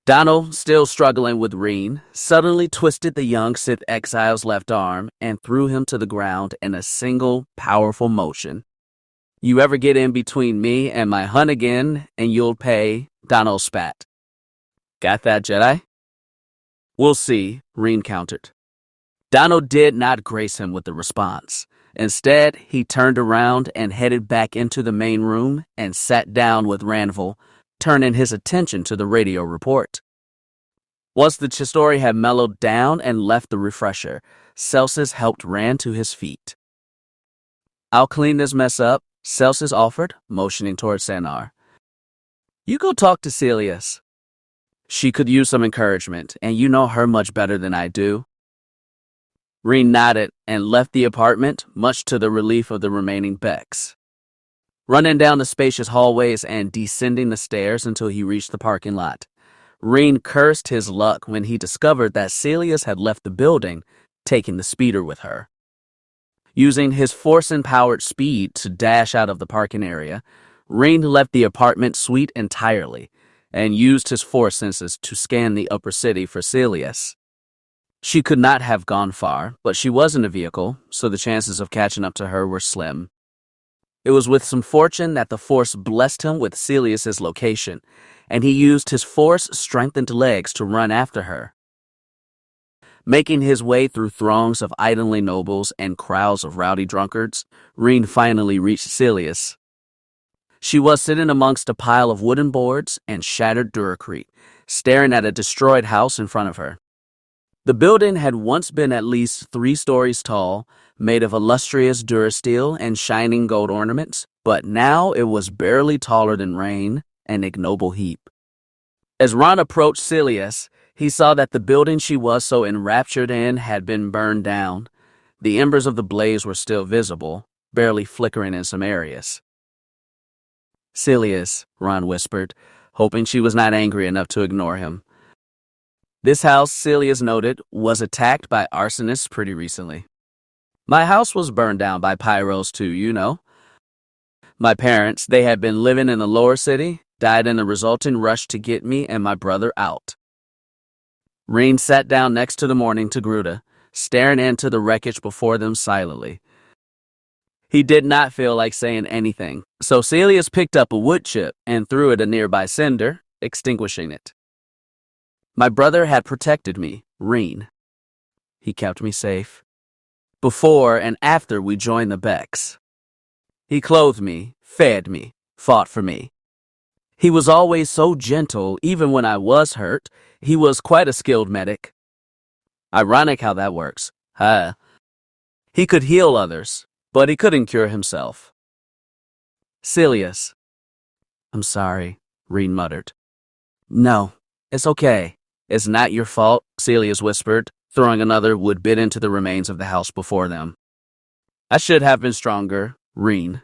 Donald, still struggling with Raen, suddenly twisted the young Sith exile's left arm and threw him to the ground in a single, powerful motion. You ever get in between me and my hunt again, and you'll pay, Donald spat. Got that, Jedi? We'll see, Raen countered. Donald did not grace him with a response. Instead, he turned around and headed back into the main room and sat down with Ranville, turning his attention to the radio report. Once the Chistori had mellowed down and left the refresher, Celsus helped Raen to his feet. I'll clean this mess up, Celsus offered, motioning toward Sanar. You go talk to Celius. She could use some encouragement, and you know her much better than I do. Raen nodded and left the apartment, much to the relief of the remaining Becks. Running down the spacious hallways and descending the stairs until he reached the parking lot, Raen cursed his luck when he discovered that Celius had left the building, taking the speeder with her. Using his force-empowered speed to dash out of the parking area, Raen left the apartment suite entirely and used his force senses to scan the upper city for Celius. She could not have gone far, but she was in a vehicle, so the chances of catching up to her were slim. It was with some fortune that the Force blessed him with Celius's location, and he used his Force-strengthened legs to run after her. Making his way through throngs of idling nobles and crowds of rowdy drunkards, Raen finally reached Celius. She was sitting amongst a pile of wooden boards and shattered duracrete, staring at a destroyed house in front of her. The building had once been at least 3 stories tall, made of illustrious durasteel and shining gold ornaments, but now it was barely taller than Raen, an ignoble heap. As Ron approached Celius, he saw that the building she was so enraptured in had been burned down. The embers of the blaze were still visible, barely flickering in some areas. Celius, Ron whispered, hoping she was not angry enough to ignore him. This house, Celius noted, was attacked by arsonists pretty recently. My house was burned down by pyros too, you know. My parents, they had been living in the lower city, died in the resulting rush to get me and my brother out. Raen sat down next to the mourning Togruta, staring into the wreckage before them silently. He did not feel like saying anything, so Celius picked up a wood chip and threw it a nearby cinder, extinguishing it. My brother had protected me, Raen. He kept me safe. Before and after we joined the Becks. He clothed me, fed me, fought for me. He was always so gentle, even when I was hurt. He was quite a skilled medic. Ironic how that works, huh? He could heal others, but he couldn't cure himself. Celius. I'm sorry, Raen muttered. No, it's okay. It's not your fault, Celius whispered, throwing another wood bit into the remains of the house before them. I should have been stronger, Raen.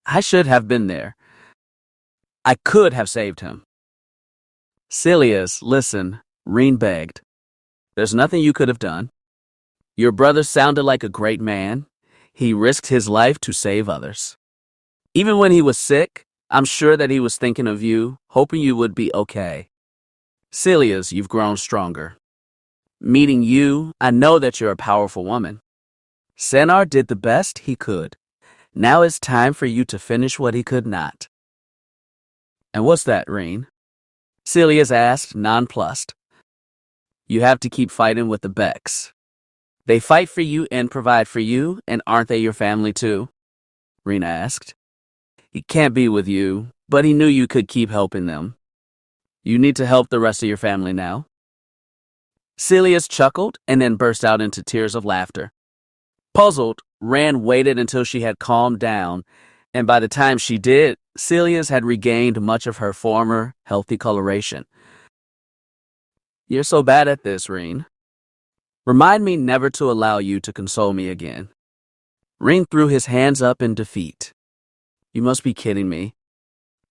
I should have been there. I could have saved him. Celius, listen, Raen begged. There's nothing you could have done. Your brother sounded like a great man. He risked his life to save others. Even when he was sick, I'm sure that he was thinking of you, hoping you would be okay. Celius, you've grown stronger. Meeting you, I know that you're a powerful woman. Sanar did the best he could. Now it's time for you to finish what he could not. And what's that, Raen? Celius asked, nonplussed. You have to keep fighting with the Becks. They fight for you and provide for you, and aren't they your family too? Raen asked. He can't be with you, but he knew you could keep helping them. You need to help the rest of your family now. Celius chuckled and then burst out into tears of laughter. Puzzled, Raen waited until she had calmed down, and by the time she did, Celius had regained much of her former healthy coloration. You're so bad at this, Raen. Remind me never to allow you to console me again. Raen threw his hands up in defeat. You must be kidding me.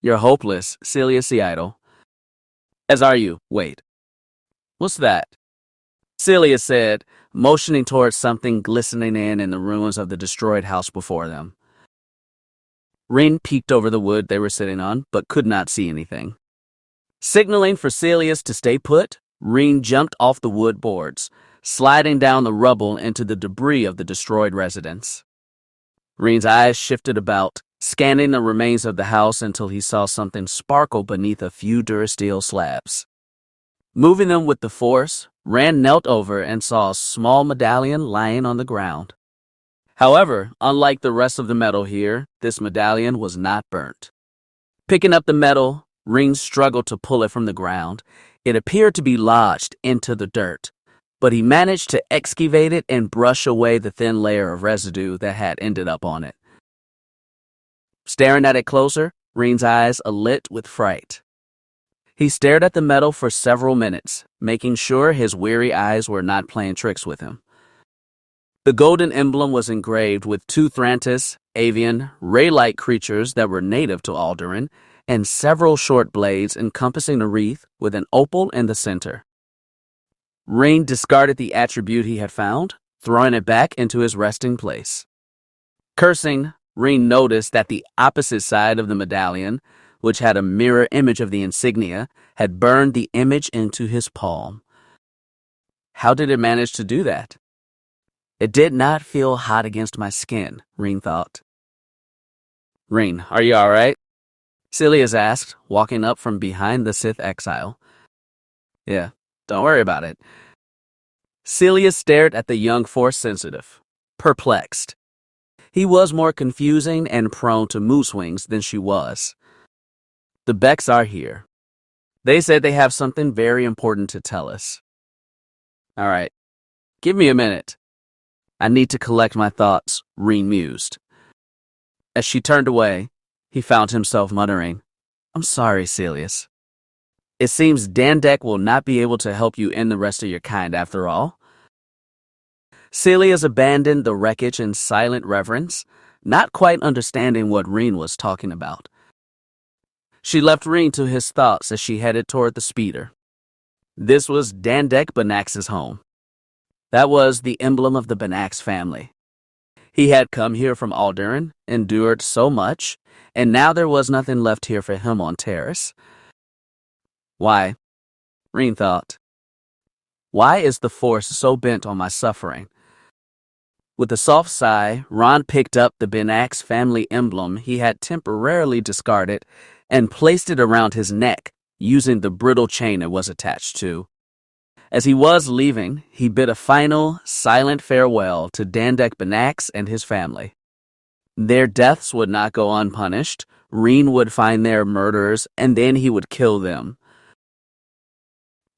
You're hopeless, Celius the Idol. As are you. Wait. What's that? Celius said, motioning towards something glistening in the ruins of the destroyed house before them. Raen peeked over the wood they were sitting on, but could not see anything. Signaling for Celius to stay put, Raen jumped off the wood boards, sliding down the rubble into the debris of the destroyed residence. Raen's eyes shifted about, scanning the remains of the house until he saw something sparkle beneath a few durasteel slabs. Moving them with the force, Raen knelt over and saw a small medallion lying on the ground. However, unlike the rest of the metal here, this medallion was not burnt. Picking up the metal, Raen struggled to pull it from the ground. It appeared to be lodged into the dirt, but he managed to excavate it and brush away the thin layer of residue that had ended up on it. Staring at it closer, Raen's eyes alit with fright. He stared at the metal for several minutes, making sure his weary eyes were not playing tricks with him. The golden emblem was engraved with two Thrantis, avian, ray-like creatures that were native to Alderaan, and several short blades encompassing a wreath with an opal in the center. Raen discarded the attribute he had found, throwing it back into his resting place. Cursing, Raen noticed that the opposite side of the medallion, which had a mirror image of the insignia, had burned the image into his palm. How did it manage to do that? It did not feel hot against my skin, Raen thought. Raen, are you all right? Sileus asked, walking up from behind the Sith exile. Yeah, don't worry about it. Sileus stared at the young Force sensitive, perplexed. He was more confusing and prone to mood swings than she was. The Becks are here. They said they have something very important to tell us. All right, give me a minute. I need to collect my thoughts, Raen mused. As she turned away, he found himself muttering, I'm sorry, Sileus. It seems Dandek will not be able to help you and the rest of your kind after all. Sileus abandoned the wreckage in silent reverence, not quite understanding what Raen was talking about. She left Raen to his thoughts as she headed toward the speeder. This was Raen Benax's home. That was the emblem of the Benax family. He had come here from Alderaan, endured so much, and now there was nothing left here for him on Terrace. Why? Raen thought. Why is the Force so bent on my suffering? With a soft sigh, Ron picked up the Benax family emblem he had temporarily discarded and placed it around his neck, using the brittle chain it was attached to. As he was leaving, he bid a final, silent farewell to Raen Benax and his family. Their deaths would not go unpunished. Raen would find their murderers, and then he would kill them.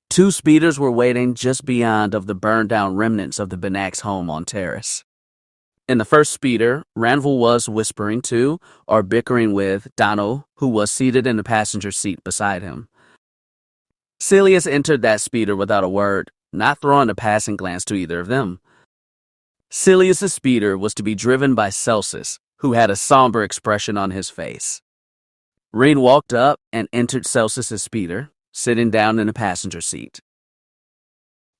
Two speeders were waiting just beyond of the burned-down remnants of the Benax home on Terrace. In the first speeder, Ranville was whispering to, or bickering with, Dano, who was seated in the passenger seat beside him. Sileus entered that speeder without a word, not throwing a passing glance to either of them. Sileus's speeder was to be driven by Celsus, who had a somber expression on his face. Raen walked up and entered Celsus's speeder, sitting down in the passenger seat.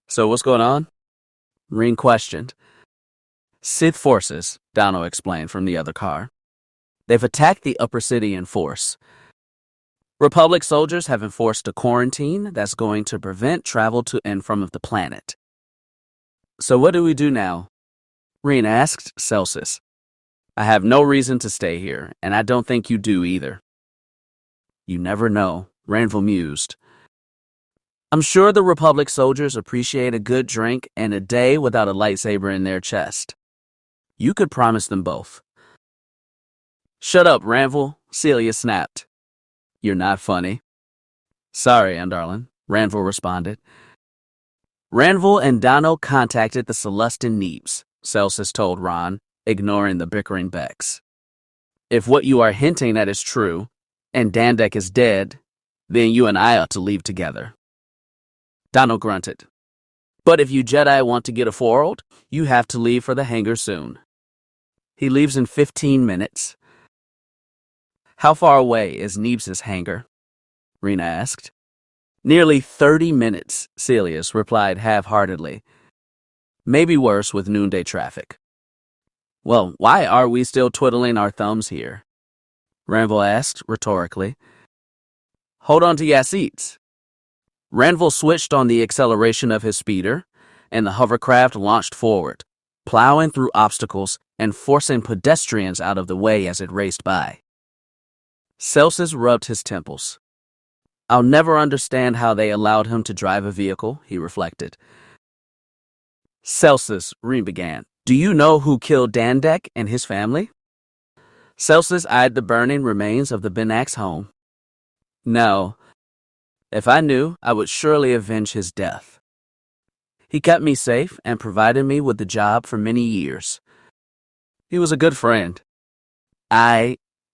So what's going on? Raen questioned. Sith forces, Dano explained from the other car. They've attacked the Upper City in force. Republic soldiers have enforced a quarantine that's going to prevent travel to and from the planet. So what do we do now? Raen asked Celsus. I have no reason to stay here, and I don't think you do either. You never know, Ranville mused. I'm sure the Republic soldiers appreciate a good drink and a day without a lightsaber in their chest. You could promise them both. Shut up, Ranville, Sileus snapped. You're not funny. Sorry, Andarlan, Ranville responded. Ranville and Dano contacted the Celestin Neebs, Celsus told Ron, ignoring the bickering Becks. If what you are hinting at is true, and Dandek is dead, then you and I ought to leave together. Dano grunted. But if you Jedi want to get a foreworld, you have to leave for the hangar soon. He leaves in 15 minutes. How far away is Neebs' hangar? Rena asked. Nearly 30 minutes, Sileus replied half-heartedly. Maybe worse with noonday traffic. Well, why are we still twiddling our thumbs here? Ranville asked rhetorically. Hold on to your seats. Ranville switched on the acceleration of his speeder, and the hovercraft launched forward, plowing through obstacles and forcing pedestrians out of the way as it raced by. Celsus rubbed his temples. I'll never understand how they allowed him to drive a vehicle, he reflected. Celsus, Raen began, do you know who killed Dandek and his family? Celsus eyed the burning remains of the Benax home. No. If I knew, I would surely avenge his death. He kept me safe and provided me with the job for many years. He was a good friend.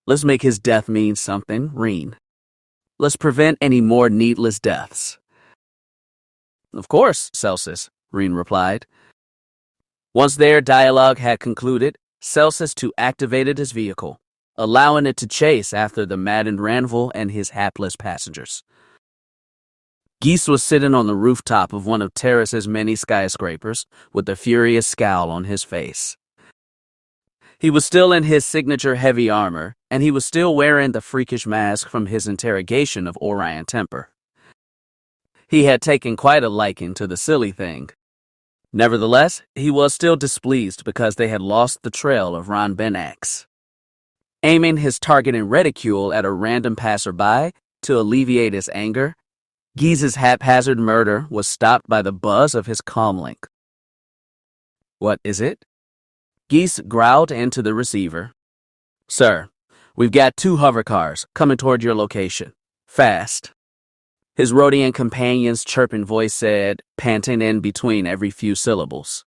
Let's make his death mean something, Raen. Let's prevent any more needless deaths. Of course, Celsus, Raen replied. Once their dialogue had concluded, Celsus II activated his vehicle, allowing it to chase after the maddened Ranvil and his hapless passengers. Geese was sitting on the rooftop of one of Terrace's many skyscrapers with a furious scowl on his face. He was still in his signature heavy armor, and he was still wearing the freakish mask from his interrogation of Orion Temper. He had taken quite a liking to the silly thing. Nevertheless, he was still displeased because they had lost the trail of Raen Benax. Aiming his target in ridicule at a random passerby to alleviate his anger, Geese's haphazard murder was stopped by the buzz of his comlink. What is it? Geese growled into the receiver. Sir, we've got 2 hovercars coming toward your location. Fast. His Rodian companion's chirping voice said, panting in between every few syllables.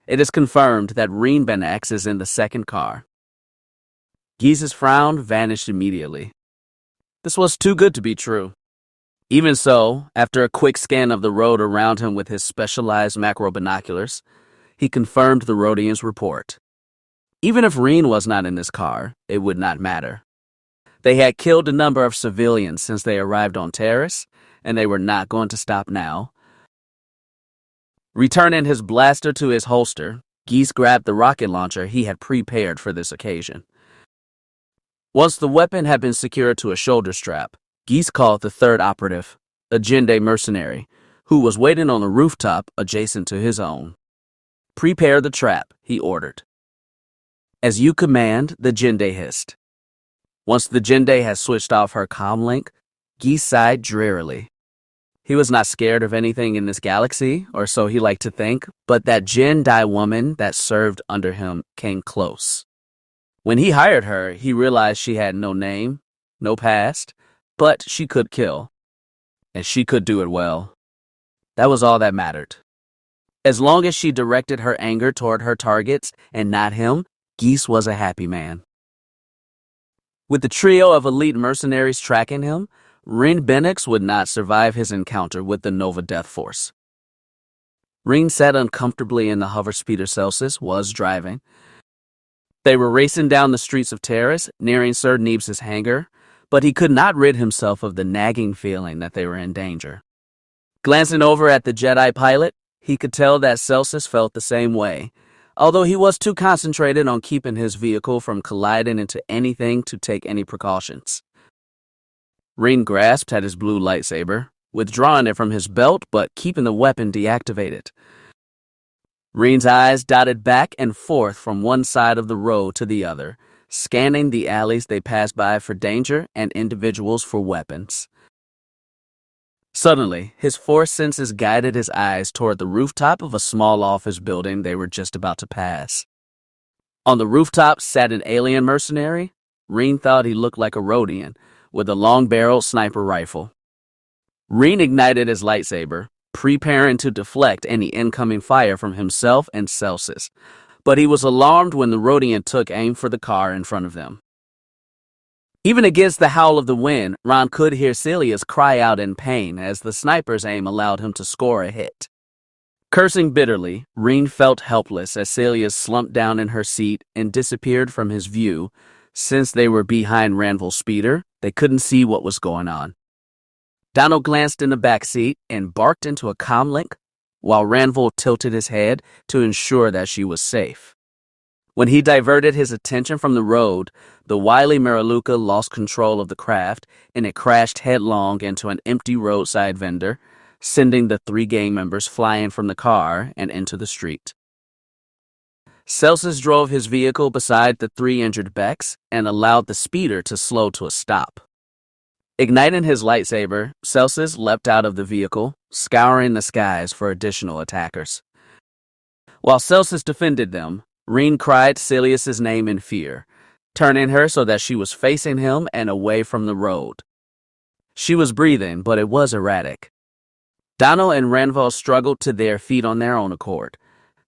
It is confirmed that Raen Benax is in the second car. Geese's frown vanished immediately. This was too good to be true. Even so, after a quick scan of the road around him with his specialized macro binoculars, he confirmed the Rodian's report. Even if Raen was not in this car, it would not matter. They had killed a number of civilians since they arrived on Terrace, and they were not going to stop now. Returning his blaster to his holster, Geese grabbed the rocket launcher he had prepared for this occasion. Once the weapon had been secured to a shoulder strap, Geese called the third operative, a Jinde mercenary, who was waiting on the rooftop adjacent to his own. Prepare the trap, he ordered. As you command, the Jinde hissed. Once the Jinde had switched off her comlink, Geese sighed drearily. He was not scared of anything in this galaxy, or so he liked to think, but that Jindi woman that served under him came close. When he hired her, he realized she had no name, no past, but she could kill. And she could do it well. That was all that mattered. As long as she directed her anger toward her targets and not him, Geese was a happy man. With the trio of elite mercenaries tracking him, Raen Benax would not survive his encounter with the Nova Death Force. Raen sat uncomfortably in the hoverspeeder Celsus was driving. They were racing down the streets of Terrace, nearing Sir Neebs' hangar, but he could not rid himself of the nagging feeling that they were in danger. Glancing over at the Jedi pilot, he could tell that Celsus felt the same way, although he was too concentrated on keeping his vehicle from colliding into anything to take any precautions. Raen grasped at his blue lightsaber, withdrawing it from his belt but keeping the weapon deactivated. Raen's eyes dotted back and forth from one side of the road to the other, scanning the alleys they passed by for danger and individuals for weapons. Suddenly, his force senses guided his eyes toward the rooftop of a small office building they were just about to pass. On the rooftop sat an alien mercenary. Raen thought he looked like a Rodian, with a long-barreled sniper rifle. Raen ignited his lightsaber, preparing to deflect any incoming fire from himself and Celsus, but he was alarmed when the Rodian took aim for the car in front of them. Even against the howl of the wind, Raen could hear Celia's cry out in pain as the sniper's aim allowed him to score a hit. Cursing bitterly, Raen felt helpless as Celia slumped down in her seat and disappeared from his view. Since they were behind Ranvil's speeder, they couldn't see what was going on. Donald glanced in the back seat and barked into a comlink, while Ranvil tilted his head to ensure that she was safe. When he diverted his attention from the road, the wily Maraluka lost control of the craft and it crashed headlong into an empty roadside vendor, sending the 3 gang members flying from the car and into the street. Celsus drove his vehicle beside the 3 injured Becks and allowed the speeder to slow to a stop. Igniting his lightsaber, Celsus leapt out of the vehicle, scouring the skies for additional attackers. While Celsus defended them, Raen cried Celius's name in fear, turning her so that she was facing him and away from the road. She was breathing, but it was erratic. Donald and Ranval struggled to their feet on their own accord.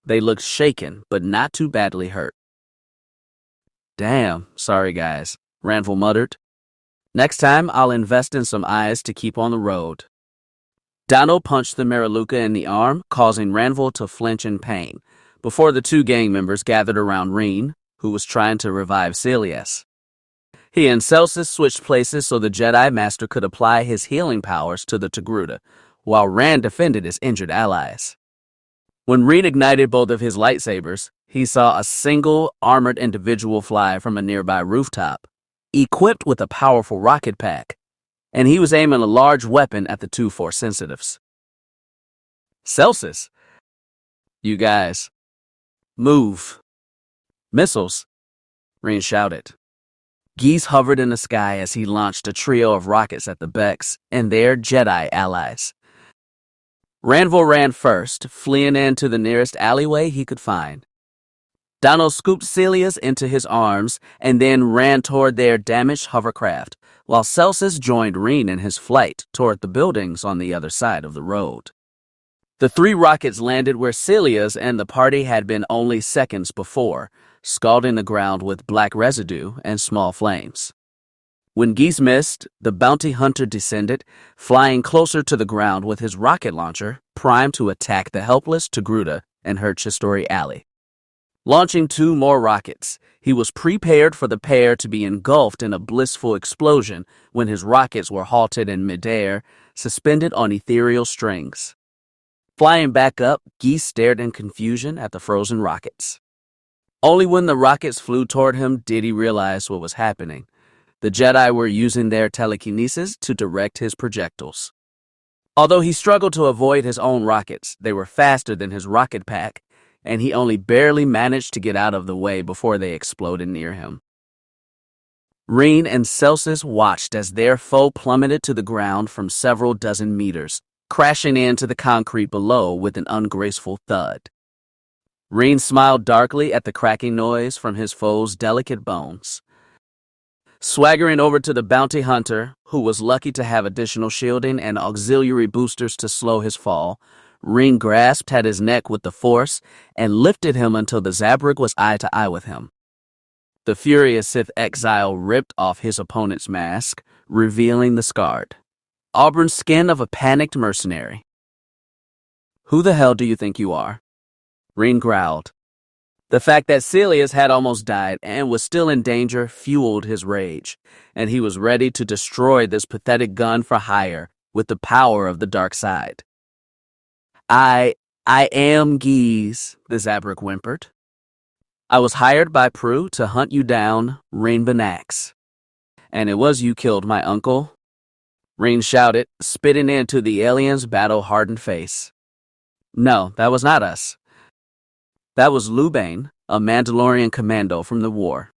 They looked shaken, but not too badly hurt. Damn, sorry guys, Ranville muttered. Next time, I'll invest in some eyes to keep on the road. Dano punched the Mariluka in the arm, causing Ranville to flinch in pain, before the two gang members gathered around Raen, who was trying to revive Celias. He and Celsus switched places so the Jedi Master could apply his healing powers to the Togruta, while Rand defended his injured allies. When Raen ignited both of his lightsabers, he saw a single armored individual fly from a nearby rooftop, equipped with a powerful rocket pack, and he was aiming a large weapon at the two Force sensitives. Celsus, you guys, move. Missiles, Raen shouted. Geese hovered in the sky as he launched a trio of rockets at the Becks and their Jedi allies. Ranville ran first, fleeing into the nearest alleyway he could find. Dano scooped Celias into his arms and then ran toward their damaged hovercraft, while Celsus joined Raen in his flight toward the buildings on the other side of the road. The three rockets landed where Celias and the party had been only seconds before, scalding the ground with black residue and small flames. When Geese missed, the bounty hunter descended, flying closer to the ground with his rocket launcher, primed to attack the helpless Togruta and her Chistori Alley. Launching two more rockets, he was prepared for the pair to be engulfed in a blissful explosion when his rockets were halted in midair, suspended on ethereal strings. Flying back up, Geese stared in confusion at the frozen rockets. Only when the rockets flew toward him did he realize what was happening. The Jedi were using their telekinesis to direct his projectiles. Although he struggled to avoid his own rockets, they were faster than his rocket pack, and he only barely managed to get out of the way before they exploded near him. Raen and Celsus watched as their foe plummeted to the ground from several dozen meters, crashing into the concrete below with an ungraceful thud. Raen smiled darkly at the cracking noise from his foe's delicate bones. Swaggering over to the bounty hunter, who was lucky to have additional shielding and auxiliary boosters to slow his fall, Raen grasped at his neck with the Force and lifted him until the Zabrak was eye to eye with him. The furious Sith exile ripped off his opponent's mask, revealing the scarred, auburn skin of a panicked mercenary. "Who the hell do you think you are?" Raen growled. The fact that Celias had almost died and was still in danger fueled his rage, and he was ready to destroy this pathetic gun for hire with the power of the dark side. I am Geese, the Zabrak whimpered. "I was hired by Prue to hunt you down, Raen Benax. And it was you killed my uncle," Raen shouted, spitting into the alien's battle-hardened face. "No, that was not us. That was Lubane, a Mandalorian commando from the war.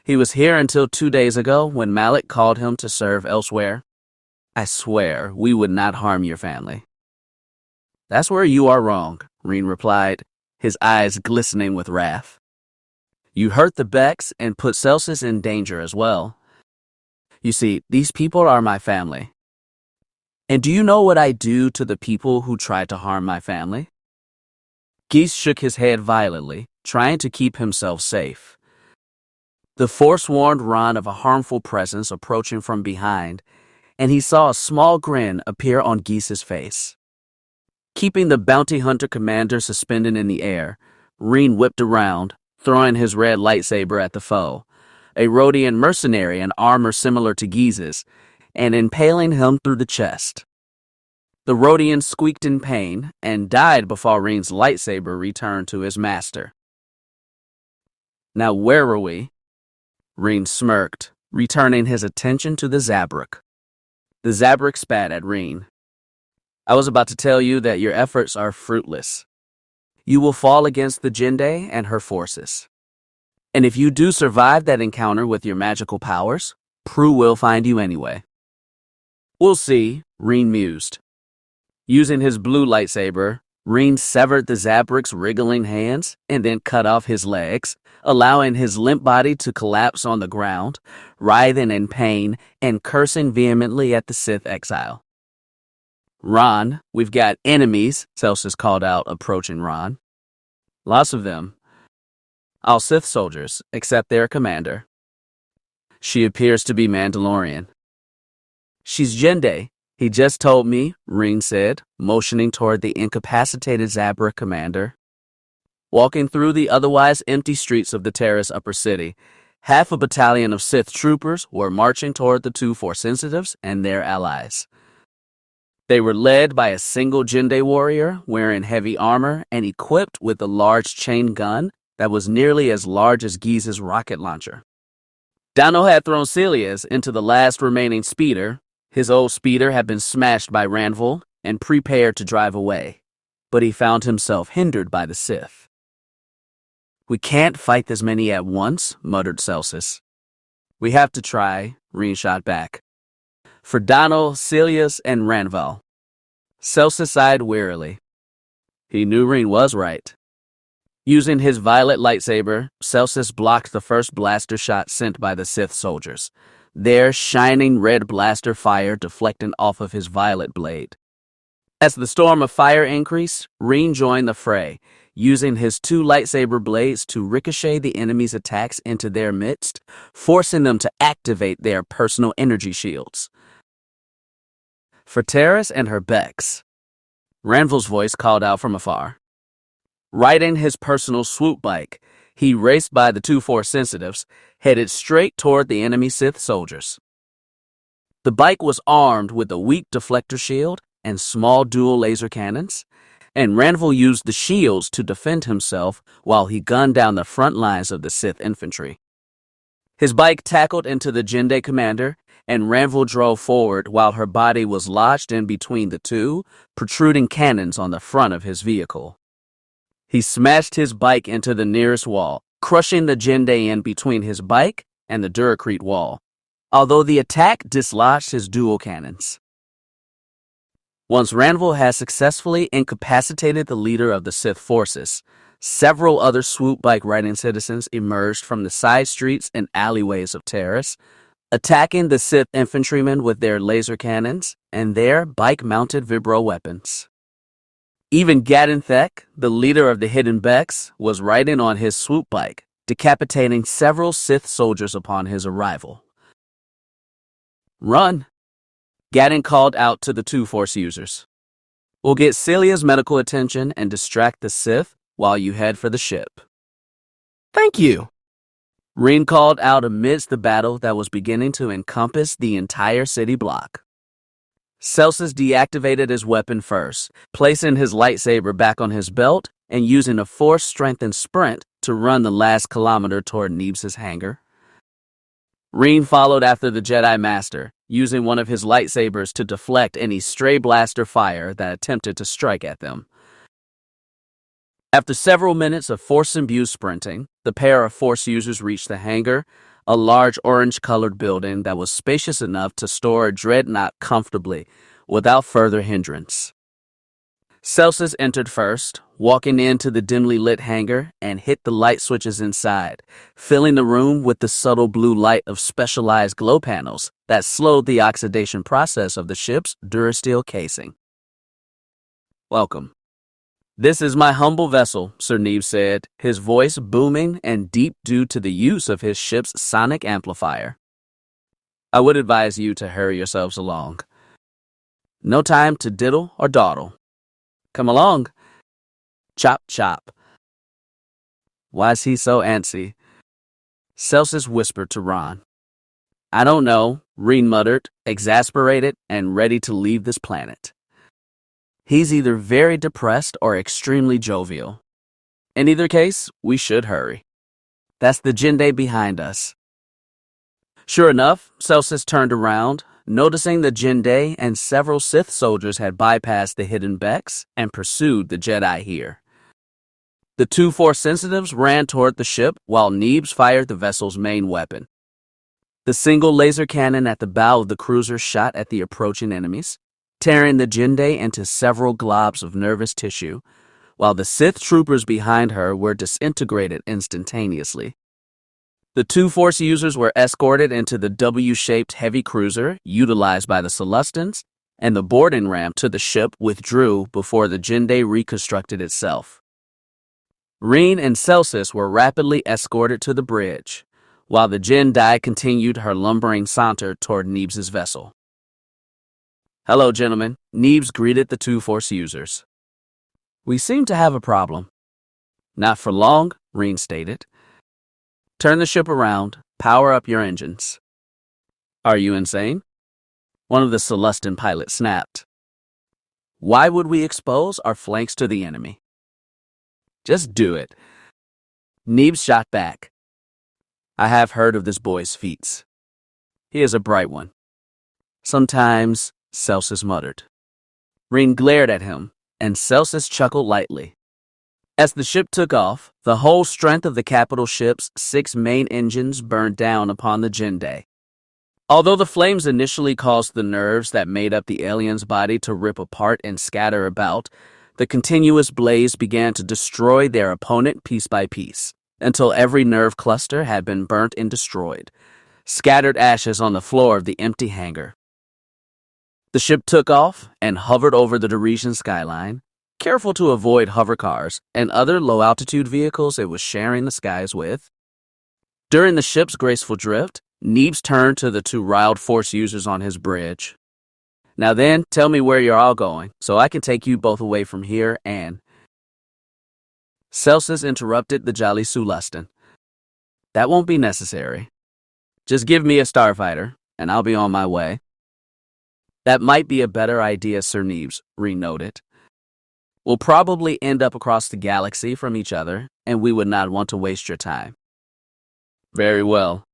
He was here until 2 days ago when Malak called him to serve elsewhere. I swear we would not harm your family." "That's where you are wrong," Raen replied, his eyes glistening with wrath. "You hurt the Becks and put Celsus in danger as well. You see, these people are my family. And do you know what I do to the people who try to harm my family?" Geese shook his head violently, trying to keep himself safe. The Force warned Ron of a harmful presence approaching from behind, and he saw a small grin appear on Geese's face. Keeping the bounty hunter commander suspended in the air, Raen whipped around, throwing his red lightsaber at the foe, a Rodian mercenary in armor similar to Geese's, and impaling him through the chest. The Rodian squeaked in pain and died before Raen's lightsaber returned to his master. "Now where were we?" Raen smirked, returning his attention to the Zabrak. The Zabrak spat at Raen. "I was about to tell you that your efforts are fruitless. You will fall against the Jinde and her forces. And if you do survive that encounter with your magical powers, Prue will find you anyway." "We'll see," Raen mused. Using his blue lightsaber, Raen severed the Zabrak's wriggling hands and then cut off his legs, allowing his limp body to collapse on the ground, writhing in pain and cursing vehemently at the Sith exile. "Ron, we've got enemies," Celsus called out, approaching Ron. "Lots of them. All Sith soldiers, except their commander. She appears to be Mandalorian. She's Jende, he just told me, Raen said, motioning toward the incapacitated Zabra commander. Walking through the otherwise empty streets of the terrace upper city, half a battalion of Sith troopers were marching toward the two Force sensitives and their allies. They were led by a single Jende warrior wearing heavy armor and equipped with a large chain gun that was nearly as large as Giza's rocket launcher. Dano had thrown Celia's into the last remaining speeder. His old speeder had been smashed by Ranvil and prepared to drive away, but he found himself hindered by the Sith. We can't fight this many at once, muttered Celsus. We have to try, Raen shot back. For Dano, Celia's, and Ranval. Celsus sighed wearily. He knew Raen was right. Using his violet lightsaber, Celsus blocked the first blaster shot sent by the Sith soldiers, their shining red blaster fire deflecting off of his violet blade. As the storm of fire increased, Raen joined the fray, using his two lightsaber blades to ricochet the enemy's attacks into their midst, forcing them to activate their personal energy shields. For Terrace and her Bex, Ranvil's voice called out from afar. Riding his personal swoop bike, he raced by the two Force sensitives, headed straight toward the enemy Sith soldiers. The bike was armed with a weak deflector shield and small dual laser cannons, and Ranvil used the shields to defend himself while he gunned down the front lines of the Sith infantry. His bike tackled into the Jende commander, and Ranvil drove forward while her body was lodged in between the two protruding cannons on the front of his vehicle. He smashed his bike into the nearest wall, crushing the Jende in between his bike and the Duracrete wall, although the attack dislodged his dual cannons. Once Ranvil had successfully incapacitated the leader of the Sith forces, several other swoop bike riding citizens emerged from the side streets and alleyways of Terrace, attacking the Sith infantrymen with their laser cannons and their bike-mounted vibro weapons. Even Gadon Thek, the leader of the Hidden Bex, was riding on his swoop bike, decapitating several Sith soldiers upon his arrival. Run! Gadon called out to the two Force users. We'll get Celia's medical attention and distract the Sith while you head for the ship. Thank you! Raen called out amidst the battle that was beginning to encompass the entire city block. Celsus deactivated his weapon first, placing his lightsaber back on his belt and using a Force-strengthened sprint to run the last kilometer toward Neebs' hangar. Raen followed after the Jedi Master, using one of his lightsabers to deflect any stray blaster fire that attempted to strike at them. After several minutes of Force-imbued sprinting, the pair of Force users reached the hangar, a large orange-colored building that was spacious enough to store a dreadnought comfortably, without further hindrance. Celsus entered first, walking into the dimly lit hangar, and hit the light switches inside, filling the room with the subtle blue light of specialized glow panels that slowed the oxidation process of the ship's durasteel casing. Welcome. This is my humble vessel, Sir Neebs said, his voice booming and deep due to the use of his ship's sonic amplifier. I would advise you to hurry yourselves along. No time to diddle or dawdle. Come along. Chop, chop. Why's he so antsy? Celsus whispered to Ron. I don't know, Raen muttered, exasperated and ready to leave this planet. He's either very depressed or extremely jovial. In either case, we should hurry. That's the Jende behind us. Sure enough, Celsus turned around, noticing the Jende and several Sith soldiers had bypassed the Hidden Bex and pursued the Jedi here. The two Force sensitives ran toward the ship while Neebs fired the vessel's main weapon. The single laser cannon at the bow of the cruiser shot at the approaching enemies, tearing the Jende into several globs of nervous tissue, while the Sith troopers behind her were disintegrated instantaneously. The two Force users were escorted into the W-shaped heavy cruiser utilized by the Celestins, and the boarding ramp to the ship withdrew before the Jende reconstructed itself. Raen and Celsus were rapidly escorted to the bridge, while the Jedi continued her lumbering saunter toward Neebs' vessel. "Hello, gentlemen," Neebs greeted the two Force users. "We seem to have a problem." "Not for long," Raen stated. "Turn the ship around. Power up your engines." "Are you insane?" one of the Celestian pilots snapped. "Why would we expose our flanks to the enemy?" "Just do it." Neebs shot back. "I have heard of this boy's feats. He is a bright one." "Sometimes," Celsus muttered. Raen glared at him, and Celsus chuckled lightly. As the ship took off, the whole strength of the capital ship's 6 main engines burned down upon the Jedi. Although the flames initially caused the nerves that made up the alien's body to rip apart and scatter about, the continuous blaze began to destroy their opponent piece by piece, until every nerve cluster had been burnt and destroyed, scattered ashes on the floor of the empty hangar. The ship took off and hovered over the Darisian skyline, careful to avoid hover cars and other low-altitude vehicles it was sharing the skies with. During the ship's graceful drift, Neebs turned to the 2 riled Force users on his bridge. "Now then, tell me where you're all going, so I can take you both away from here and—" Celsus interrupted the jolly Sulustan. "That won't be necessary. Just give me a starfighter, and I'll be on my way." "That might be a better idea, Sir Neebs," Raen noted. "We'll probably end up across the galaxy from each other, and we would not want to waste your time." "Very well.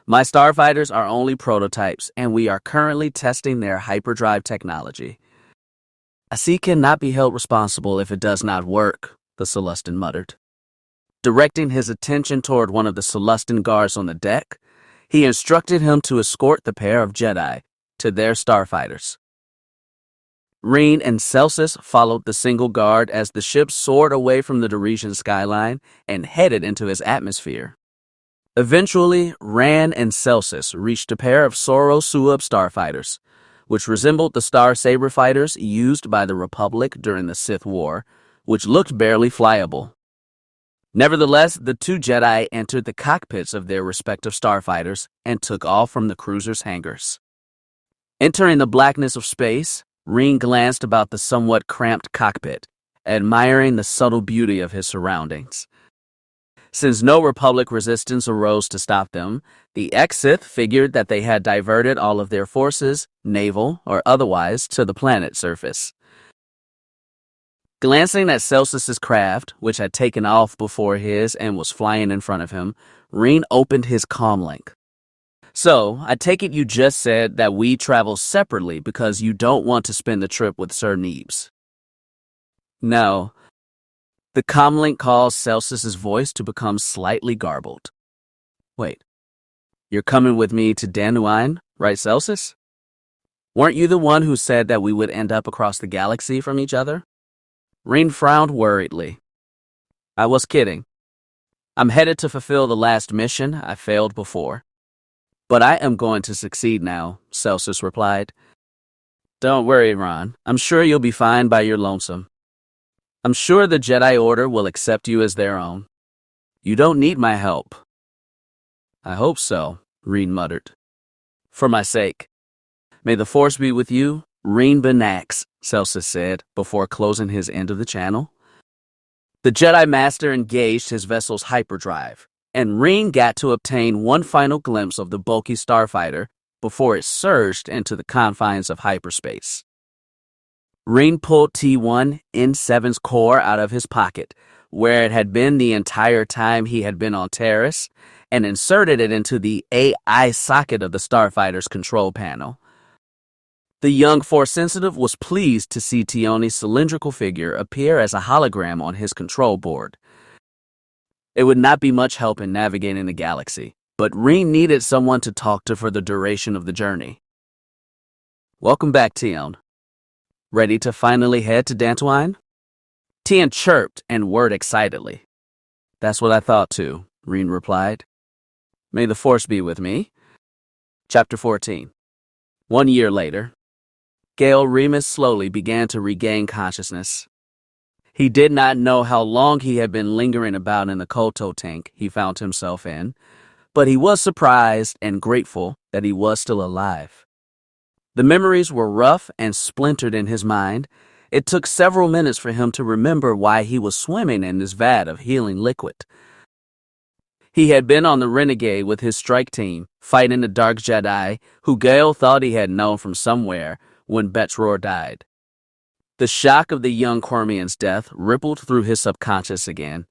My starfighters are only prototypes, and we are currently testing their hyperdrive technology. A sea cannot be held responsible if it does not work," the Celestian muttered. Directing his attention toward one of the Celestian guards on the deck, he instructed him to escort the pair of Jedi to their starfighters. Raen and Celsus followed the single guard as the ship soared away from the Darisian skyline and headed into his atmosphere. Eventually, Raen and Celsus reached a pair of SWTOR starfighters, which resembled the Star Saber fighters used by the Republic during the Sith War, which looked barely flyable. Nevertheless, the 2 Jedi entered the cockpits of their respective starfighters and took off from the cruiser's hangars. Entering the blackness of space, Raen glanced about the somewhat cramped cockpit, admiring the subtle beauty of his surroundings. Since no Republic resistance arose to stop them, the ex-Sith figured that they had diverted all of their forces, naval or otherwise, to the planet's surface. Glancing at Celsus's craft, which had taken off before his and was flying in front of him, Raen opened his comlink. "So, I take it you just said that we travel separately because you don't want to spend the trip with Sir Neebs." "No." The comlink caused Celsus's voice to become slightly garbled. "Wait, you're coming with me to Dantooine, right, Celsus? Weren't you the one who said that we would end up across the galaxy from each other?" Raen frowned worriedly. "I was kidding. I'm headed to fulfill the last mission I failed before. But I am going to succeed now," Celsus replied. "Don't worry, Raen. I'm sure you'll be fine by your lonesome. I'm sure the Jedi Order will accept you as their own. You don't need my help." "I hope so," Raen muttered. "For my sake. May the Force be with you, Raen Benax," Celsus said, before closing his end of the channel. The Jedi Master engaged his vessel's hyperdrive, and Raen got to obtain one final glimpse of the bulky starfighter before it surged into the confines of hyperspace. Raen pulled T1N7's core out of his pocket, where it had been the entire time he had been on Taris, and inserted it into the AI socket of the starfighter's control panel. The young Force-sensitive was pleased to see Tioni's cylindrical figure appear as a hologram on his control board. It would not be much help in navigating the galaxy, but Raen needed someone to talk to for the duration of the journey. "Welcome back, Tion. Ready to finally head to Dantooine?" Tion chirped and whirred excitedly. "That's what I thought too," Raen replied. "May the Force be with me." Chapter 14. 1 year later, Gale Remus slowly began to regain consciousness. He did not know how long he had been lingering about in the KOTOR tank he found himself in, but he was surprised and grateful that he was still alive. The memories were rough and splintered in his mind. It took several minutes for him to remember why he was swimming in this vat of healing liquid. He had been on the Renegade with his strike team, fighting the Dark Jedi, who Gale thought he had known from somewhere when SWTOR died. The shock of the young Cormian's death rippled through his subconscious again,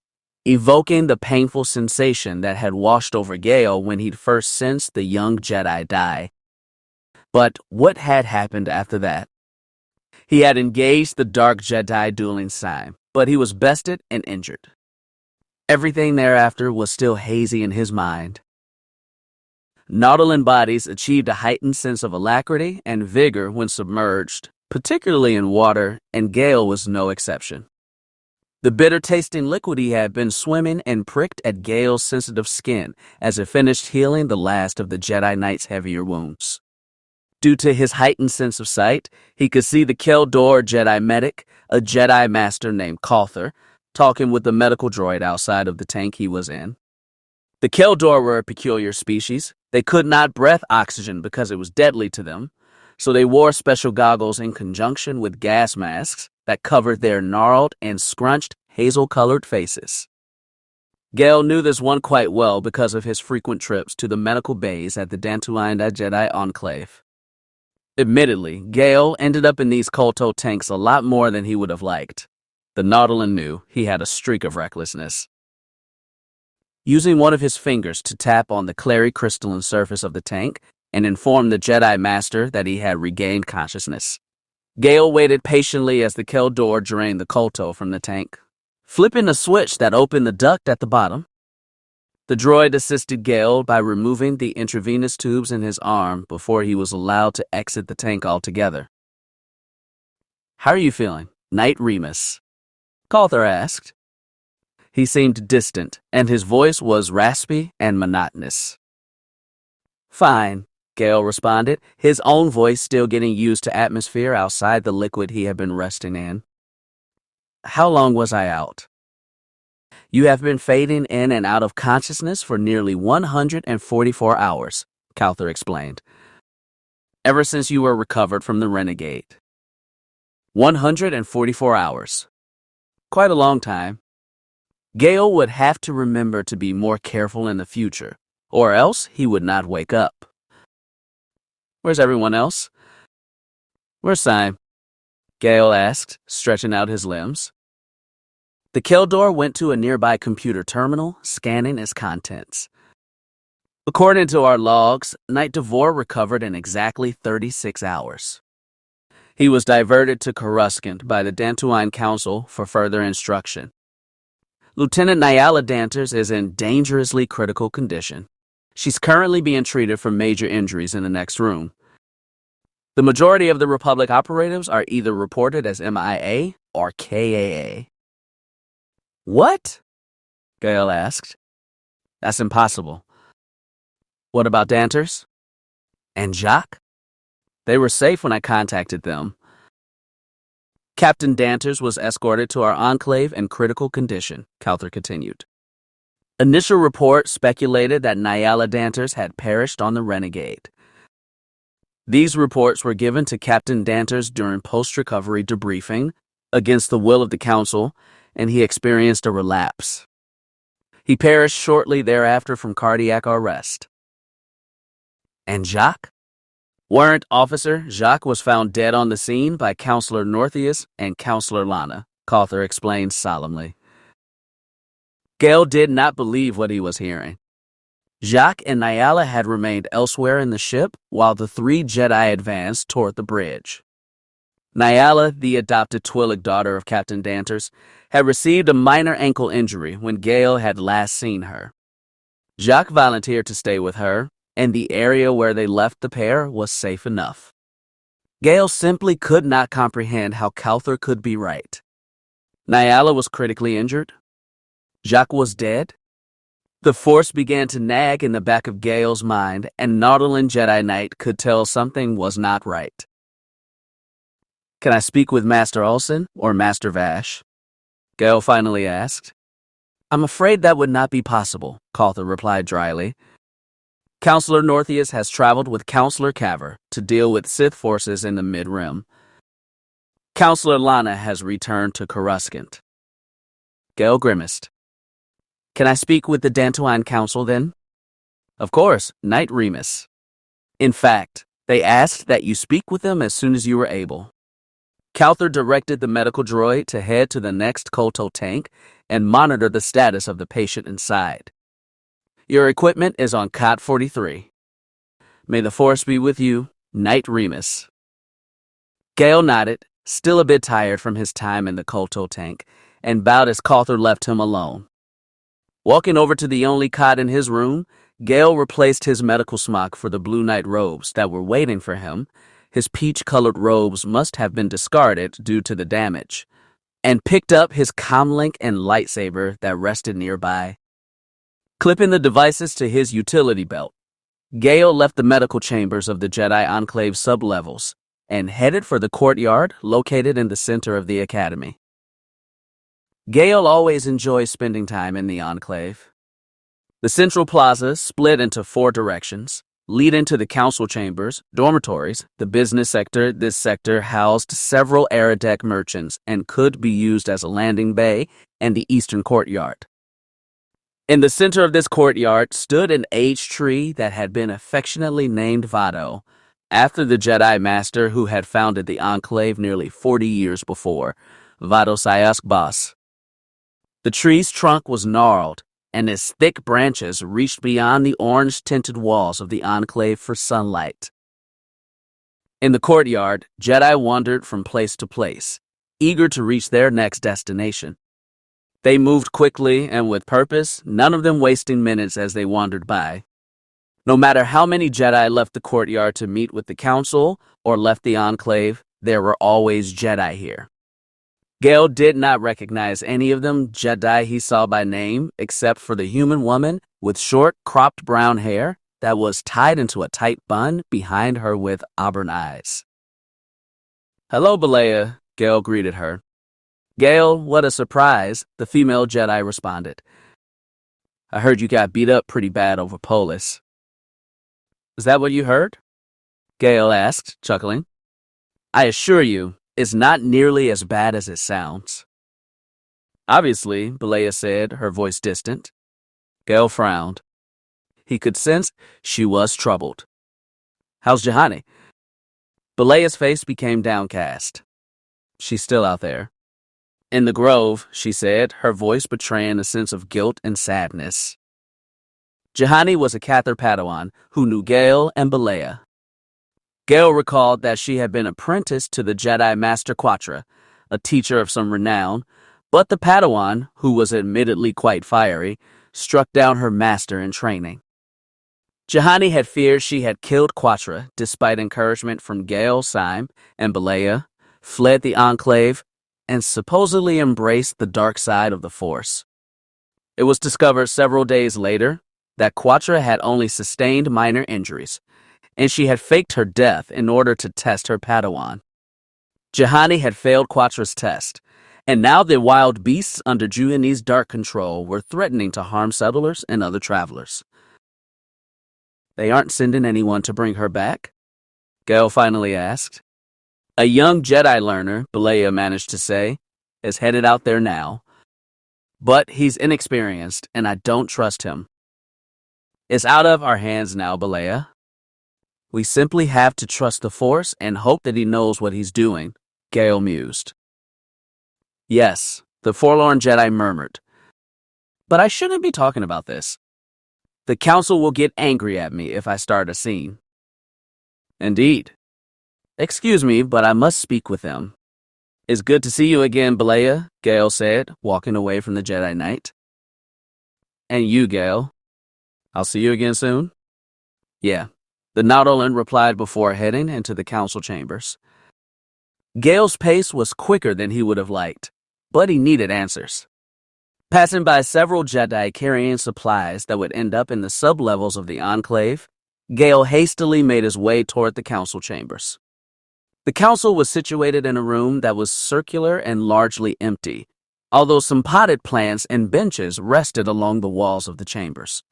evoking the painful sensation that had washed over Gale when he'd first sensed the young Jedi die. But what had happened after that? He had engaged the Dark Jedi dueling Sime, but he was bested and injured. Everything thereafter was still hazy in his mind. Nautolan bodies achieved a heightened sense of alacrity and vigor when submerged, particularly in water, and Gale was no exception. The bitter-tasting liquid he had been swimming and pricked at Gale's sensitive skin as it finished healing the last of the Jedi Knight's heavier wounds. Due to his heightened sense of sight, he could see the KOTOR Jedi medic, a Jedi master named KOTOR, talking with the medical droid outside of the tank he was in. The KOTOR were a peculiar species. They could not breathe oxygen because it was deadly to them, so they wore special goggles in conjunction with gas masks that covered their gnarled and scrunched hazel-colored faces. Gale knew this one quite well because of his frequent trips to the medical bays at the Dantooine Jedi Enclave. Admittedly, Gale ended up in these KOTOR tanks a lot more than he would have liked. The Nautolan knew he had a streak of recklessness. Using one of his fingers to tap on the clary crystalline surface of the tank and inform the Jedi Master that he had regained consciousness, Gale waited patiently as the KOTOR drained the KOTOR from the tank, flipping a switch that opened the duct at the bottom. The droid assisted Gale by removing the intravenous tubes in his arm before he was allowed to exit the tank altogether. "How are you feeling, Knight Remus?" KOTOR asked. He seemed distant, and his voice was raspy and monotonous. "Fine," Gale responded, his own voice still getting used to atmosphere outside the liquid he had been resting in. "How long was I out?" "You have been fading in and out of consciousness for nearly 144 hours, KOTOR explained. "Ever since you were recovered from the Renegade." 144 hours. Quite a long time. Gale would have to remember to be more careful in the future, or else he would not wake up. "Where's everyone else?" "Where's Sime?" Gale asked, stretching out his limbs. The KOTOR went to a nearby computer terminal, scanning its contents. "According to our logs, Knight Devore recovered in exactly 36 hours. He was diverted to Coruscant by the Dantooine Council for further instruction. Lieutenant Nyala Danters is in dangerously critical condition. She's currently being treated for major injuries in the next room. The majority of the Republic operatives are either reported as MIA or KAA." "What?" Gale asked. "That's impossible." "What about Danters?" "And Jacques?" "They were safe when I contacted them." "Captain Danters was escorted to our enclave in critical condition," KOTOR continued. "Initial reports speculated that Nyala Danters had perished on the Renegade. These reports were given to Captain Danters during post-recovery debriefing against the will of the Council, and he experienced a relapse. He perished shortly thereafter from cardiac arrest." "And Jacques?" "Warrant Officer Jacques was found dead on the scene by Counselor Northeus and Counselor Lana," KOTOR explained solemnly. Gale did not believe what he was hearing. Jacques and Nyala had remained elsewhere in the ship while the three Jedi advanced toward the bridge. Nyala, the adopted Twi'lek daughter of Captain Danters, had received a minor ankle injury when Gale had last seen her. Jacques volunteered to stay with her, and the area where they left the pair was safe enough. Gale simply could not comprehend how KOTOR could be right. Nyala was critically injured. Jacques was dead. The Force began to nag in the back of Gale's mind, and Nautolan Jedi Knight could tell something was not right. "Can I speak with Master Olson or Master Vash?" Gale finally asked. I'm afraid that would not be possible, KOTOR replied dryly. Counselor Northeus has traveled with Counselor Caver to deal with Sith forces in the Mid-Rim. Counselor Lana has returned to Coruscant. Gale grimaced. Can I speak with the Dantooine Council then? Of course, Knight Remus. In fact, they asked that you speak with them as soon as you were able. KOTOR directed the medical droid to head to the next KOTOR tank and monitor the status of the patient inside. Your equipment is on Cot 43. May the Force be with you, Knight Remus. Gale nodded, still a bit tired from his time in the KOTOR tank, and bowed as KOTOR left him alone. Walking over to the only cot in his room, Gale replaced his medical smock for the Blue Knight robes that were waiting for him. His peach-colored robes must have been discarded due to the damage, and picked up his comlink and lightsaber that rested nearby. Clipping the devices to his utility belt, Gale left the medical chambers of the Jedi Enclave sublevels and headed for the courtyard located in the center of the Academy. Gale always enjoys spending time in the Enclave. The central plaza split into 4 directions, leading to the council chambers, dormitories, the business sector. This sector housed several Aradak merchants and could be used as a landing bay, and the eastern courtyard. In the center of this courtyard stood an aged tree that had been affectionately named Vado, after the Jedi Master who had founded the Enclave nearly 40 years before, Vado Sayask Bas. The tree's trunk was gnarled, and its thick branches reached beyond the orange-tinted walls of the Enclave for sunlight. In the courtyard, Jedi wandered from place to place, eager to reach their next destination. They moved quickly and with purpose, none of them wasting minutes as they wandered by. No matter how many Jedi left the courtyard to meet with the Council or left the Enclave, there were always Jedi here. Gale did not recognize any of them Jedi he saw by name, except for the human woman with short, cropped brown hair that was tied into a tight bun behind her with auburn eyes. Hello, Balea, Gale greeted her. Gale, what a surprise, the female Jedi responded. I heard you got beat up pretty bad over Polis. Is that what you heard? Gale asked, chuckling. I assure you, it's not nearly as bad as it sounds. Obviously, Balea said, her voice distant. Gale frowned. He could sense she was troubled. How's Juhani? Balea's face became downcast. She's still out there. In the grove, she said, her voice betraying a sense of guilt and sadness. Juhani was a Cathar Padawan who knew Gale and Balea. Gale recalled that she had been apprenticed to the Jedi Master Quatra, a teacher of some renown, but the Padawan, who was admittedly quite fiery, struck down her master in training. Juhani had feared she had killed Quatra despite encouragement from Gale, Syme, and Balea, fled the Enclave, and supposedly embraced the dark side of the Force. It was discovered several days later that Quatra had only sustained minor injuries, and she had faked her death in order to test her Padawan. Juhani had failed Quatra's test, and now the wild beasts under Juhani's dark control were threatening to harm settlers and other travelers. They aren't sending anyone to bring her back? Gale finally asked. A young Jedi learner, Balea managed to say, is headed out there now. But he's inexperienced, and I don't trust him. It's out of our hands now, Balea. We simply have to trust the Force and hope that he knows what he's doing, Gale mused. Yes, the forlorn Jedi murmured. But I shouldn't be talking about this. The Council will get angry at me if I start a scene. Indeed. Excuse me, but I must speak with them. It's good to see you again, Balea, Gale said, walking away from the Jedi Knight. And you, Gale. I'll see you again soon? Yeah, the Nautolan replied before heading into the council chambers. Gale's pace was quicker than he would have liked, but he needed answers. Passing by several Jedi carrying supplies that would end up in the sublevels of the Enclave, Gale hastily made his way toward the council chambers. The council was situated in a room that was circular and largely empty, although some potted plants and benches rested along the walls of the chambers.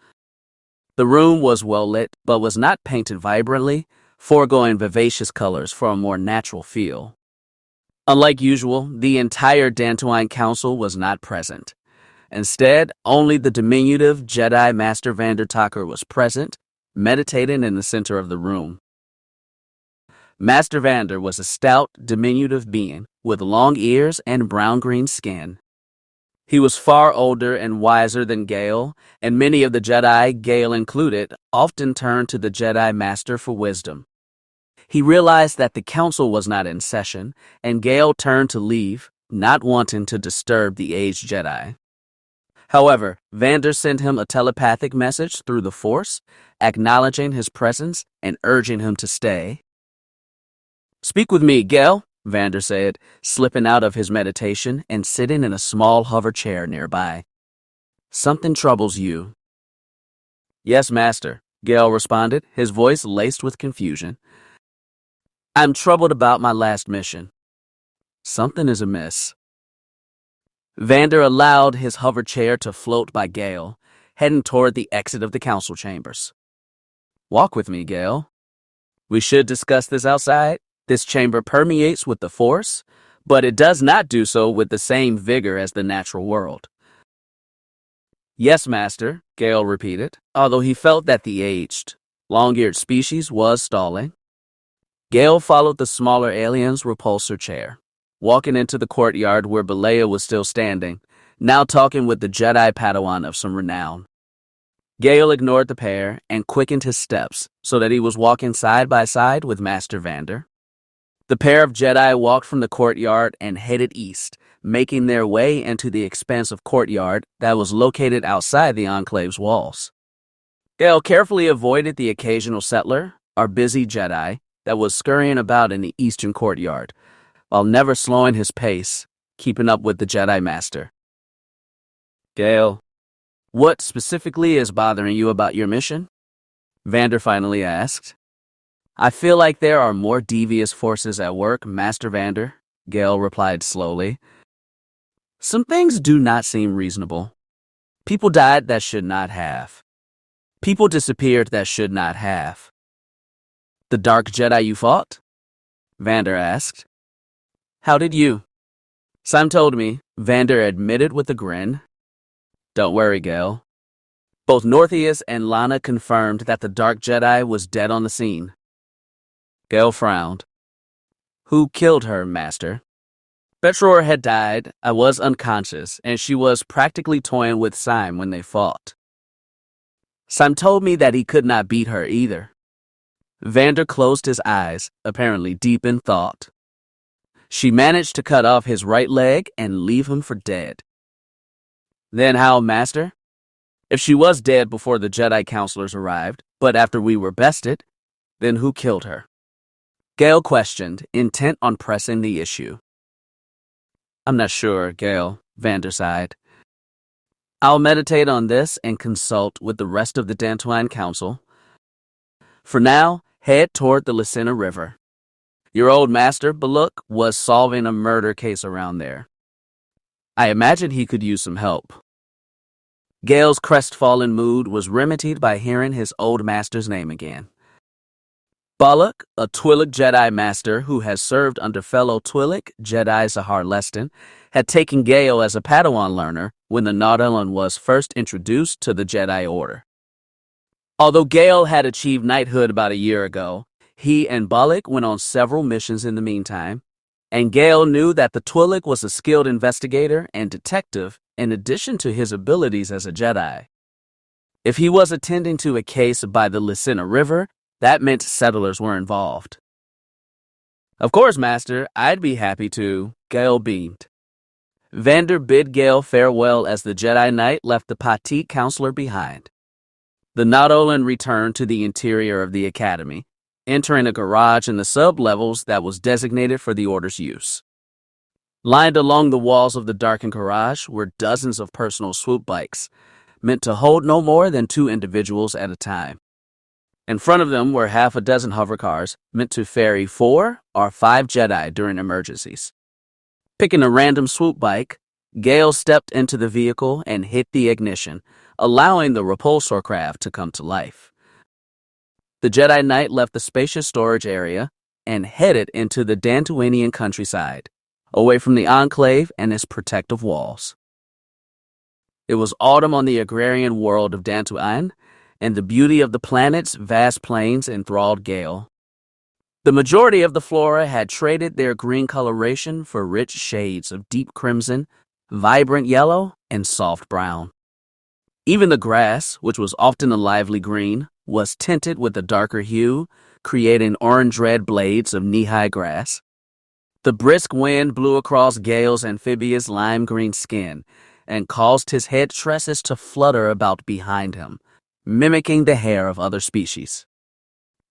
The room was well lit, but was not painted vibrantly, foregoing vivacious colors for a more natural feel. Unlike usual, the entire Dantooine Council was not present. Instead, only the diminutive Jedi Master Vander Tucker was present, meditating in the center of the room. Master Vander was a stout, diminutive being with long ears and brown-green skin. He was far older and wiser than Gale, and many of the Jedi, Gale included, often turned to the Jedi Master for wisdom. He realized that the council was not in session, and Gale turned to leave, not wanting to disturb the aged Jedi. However, Vander sent him a telepathic message through the Force, acknowledging his presence and urging him to stay. "Speak with me, Gale," Vander said, slipping out of his meditation and sitting in a small hover chair nearby. "Something troubles you." "Yes, Master," Gale responded, his voice laced with confusion. "I'm troubled about my last mission. Something is amiss." Vander allowed his hover chair to float by Gale, heading toward the exit of the council chambers. "Walk with me, Gale. We should discuss this outside. This chamber permeates with the Force, but it does not do so with the same vigor as the natural world." "Yes, Master," Gale repeated, although he felt that the aged, long-eared species was stalling. Gale followed the smaller alien's repulsor chair, walking into the courtyard where Balea was still standing, now talking with the Jedi Padawan of some renown. Gale ignored the pair and quickened his steps so that he was walking side by side with Master Vander. The pair of Jedi walked from the courtyard and headed east, making their way into the expansive courtyard that was located outside the Enclave's walls. Gale carefully avoided the occasional settler, or busy Jedi, that was scurrying about in the eastern courtyard, while never slowing his pace, keeping up with the Jedi Master. "Gale, what specifically is bothering you about your mission?" Vander finally asked. "I feel like there are more devious forces at work, Master Vander," Gale replied slowly. "Some things do not seem reasonable. People died that should not have. People disappeared that should not have." "The Dark Jedi you fought?" Vander asked. "How did you?" "Sam told me," Vander admitted with a grin. "Don't worry, Gale. Both Northeus and Lana confirmed that the Dark Jedi was dead on the scene." Gale frowned. "Who killed her, Master?" "Betror had died, I was unconscious, and she was practically toying with Sam when they fought. Sam told me that he could not beat her either." Vander closed his eyes, apparently deep in thought. "She managed to cut off his right leg and leave him for dead." "Then how, Master? If she was dead before the Jedi counselors arrived, but after we were bested, then who killed her?" Gale questioned, intent on pressing the issue. "I'm not sure, Gale," Vander sighed. "I'll meditate on this and consult with the rest of the Dantooine Council. For now, head toward the Lucina River. Your old master, Malak, was solving a murder case around there. I imagine he could use some help." Gale's crestfallen mood was remedied by hearing his old master's name again. Malak, a Twi'lek Jedi Master who has served under fellow Twi'lek Jedi Zahar Leston, had taken Gale as a Padawan learner when the Nautolan was first introduced to the Jedi Order. Although Gale had achieved knighthood about a year ago, he and Malak went on several missions in the meantime, and Gale knew that the Twi'lek was a skilled investigator and detective in addition to his abilities as a Jedi. If he was attending to a case by the Lucina River, that meant settlers were involved. "Of course, Master, I'd be happy to," Gale beamed. Vander bid Gale farewell as the Jedi Knight left the Pati counselor behind. The Nautolan returned to the interior of the academy, entering a garage in the sub-levels that was designated for the Order's use. Lined along the walls of the darkened garage were dozens of personal swoop bikes, meant to hold no more than 2 individuals at a time. In front of them were half a dozen hover cars, meant to ferry 4 or 5 Jedi during emergencies. Picking a random swoop bike, Gale stepped into the vehicle and hit the ignition, allowing the repulsor craft to come to life. The Jedi Knight left the spacious storage area and headed into the Dantooinian countryside, away from the Enclave and its protective walls. It was autumn on the agrarian world of Dantooine, and the beauty of the planet's vast plains enthralled Gale. The majority of the flora had traded their green coloration for rich shades of deep crimson, vibrant yellow, and soft brown. Even the grass, which was often a lively green, was tinted with a darker hue, creating orange-red blades of knee-high grass. The brisk wind blew across Gale's amphibious lime-green skin and caused his head tresses to flutter about behind him, mimicking the hair of other species.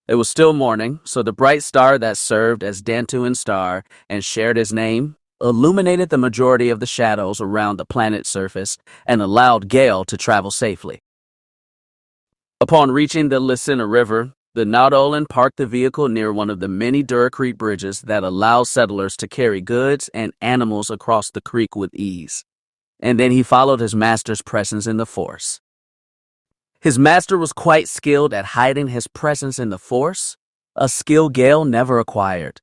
It was still morning, so the bright star that served as Dantooin's star and shared his name illuminated the majority of the shadows around the planet's surface and allowed Gale to travel safely. Upon reaching the Lysina River, the Naudolan parked the vehicle near one of the many Duracrete bridges that allow settlers to carry goods and animals across the creek with ease. And then he followed his master's presence in the Force. His master was quite skilled at hiding his presence in the Force, a skill Gale never acquired,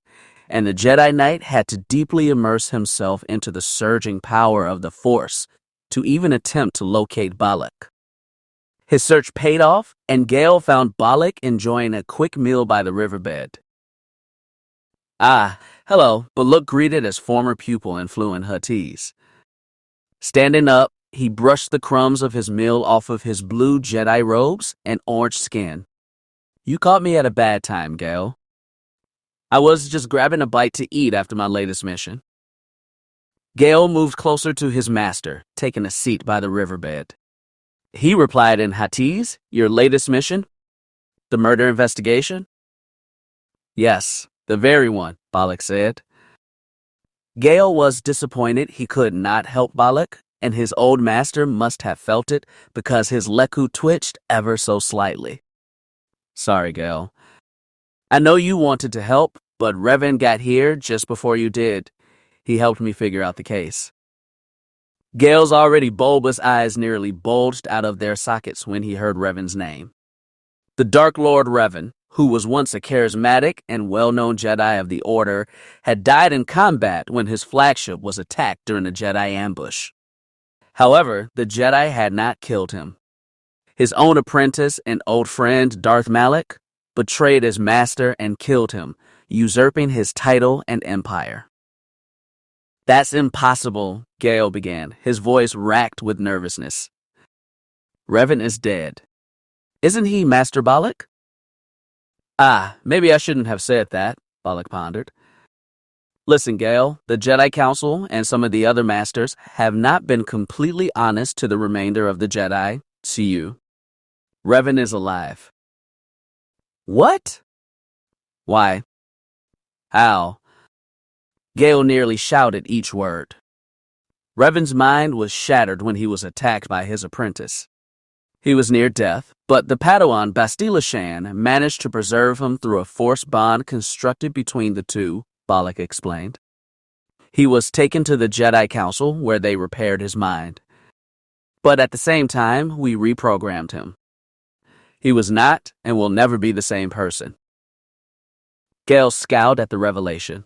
and the Jedi Knight had to deeply immerse himself into the surging power of the Force to even attempt to locate Malak. His search paid off, and Gale found Malak enjoying a quick meal by the riverbed. "Ah, hello," Baluk greeted his former pupil in fluent Huttese. Standing up, he brushed the crumbs of his meal off of his blue Jedi robes and orange skin. "You caught me at a bad time, Gale. I was just grabbing a bite to eat after my latest mission." Gale moved closer to his master, taking a seat by the riverbed. He replied in Huttese, "Your latest mission? The murder investigation?" "Yes, the very one," Malak said. Gale was disappointed he could not help Malak, and his old master must have felt it because his leku twitched ever so slightly. "Sorry, Gale. I know you wanted to help, but Revan got here just before you did. He helped me figure out the case." Gale's already bulbous eyes nearly bulged out of their sockets when he heard Revan's name. The Dark Lord Revan, who was once a charismatic and well-known Jedi of the Order, had died in combat when his flagship was attacked during a Jedi ambush. However, the Jedi had not killed him. His own apprentice and old friend, Darth Malak, betrayed his master and killed him, usurping his title and empire. "That's impossible," Gale began, his voice racked with nervousness. "Revan is dead. Isn't he, Master Malak?" "Ah, maybe I shouldn't have said that," Malak pondered. "Listen, Gale, the Jedi Council and some of the other masters have not been completely honest to the remainder of the Jedi, to you. Revan is alive." "What?" "Why? How?" Gale nearly shouted each word. Revan's mind was shattered when he was attacked by his apprentice. He was near death, but the Padawan Bastila Shan managed to preserve him through a force bond constructed between the two, Malak explained. He was taken to the Jedi Council, where they repaired his mind. But at the same time, we reprogrammed him. He was not and will never be the same person. Gale scowled at the revelation.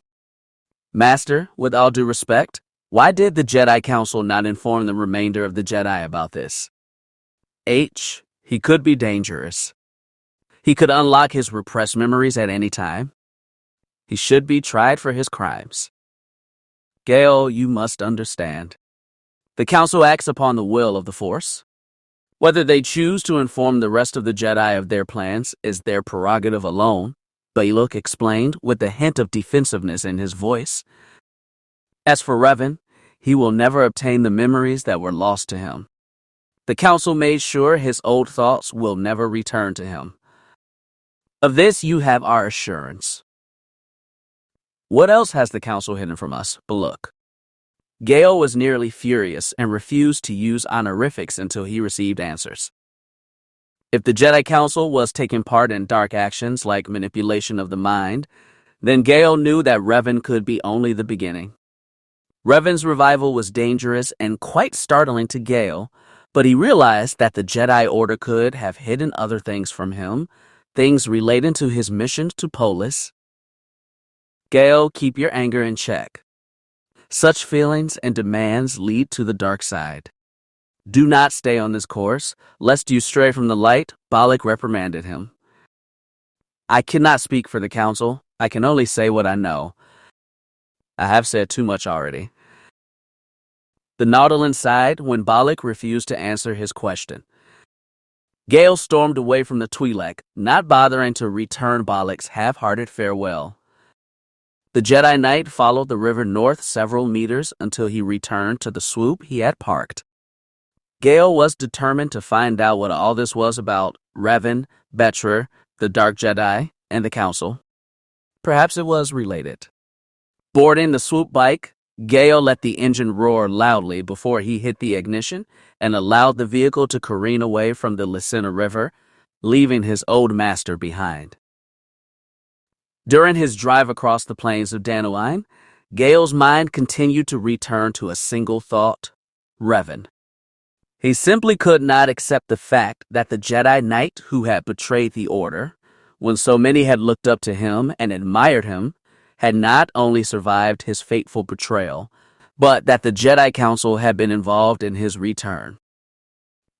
"Master, with all due respect, why did the Jedi Council not inform the remainder of the Jedi about this?" He could be dangerous. He could unlock his repressed memories at any time. He should be tried for his crimes. Gale, you must understand. The Council acts upon the will of the Force. Whether they choose to inform the rest of the Jedi of their plans is their prerogative alone, Baluk explained with a hint of defensiveness in his voice. As for Revan, he will never obtain the memories that were lost to him. The Council made sure his old thoughts will never return to him. Of this you have our assurance. What else has the Council hidden from us, Baluk? Gale was nearly furious and refused to use honorifics until he received answers. If the Jedi Council was taking part in dark actions like manipulation of the mind, then Gale knew that Revan could be only the beginning. Revan's revival was dangerous and quite startling to Gale, but he realized that the Jedi Order could have hidden other things from him, things relating to his mission to Polis. Gale, keep your anger in check. Such feelings and demands lead to the dark side. Do not stay on this course, lest you stray from the light, Malak reprimanded him. I cannot speak for the council. I can only say what I know. I have said too much already. The Nautolan sighed when Malak refused to answer his question. Gale stormed away from the Twi'lek, not bothering to return Malak's half-hearted farewell. The Jedi Knight followed the river north several meters until he returned to the swoop he had parked. Gale was determined to find out what all this was about Revan, Betra, the Dark Jedi, and the Council. Perhaps it was related. Boarding the swoop bike, Gale let the engine roar loudly before he hit the ignition and allowed the vehicle to careen away from the Lucina River, leaving his old master behind. During his drive across the plains of Dantooine, Gale's mind continued to return to a single thought: Revan. He simply could not accept the fact that the Jedi Knight who had betrayed the Order, when so many had looked up to him and admired him, had not only survived his fateful betrayal, but that the Jedi Council had been involved in his return.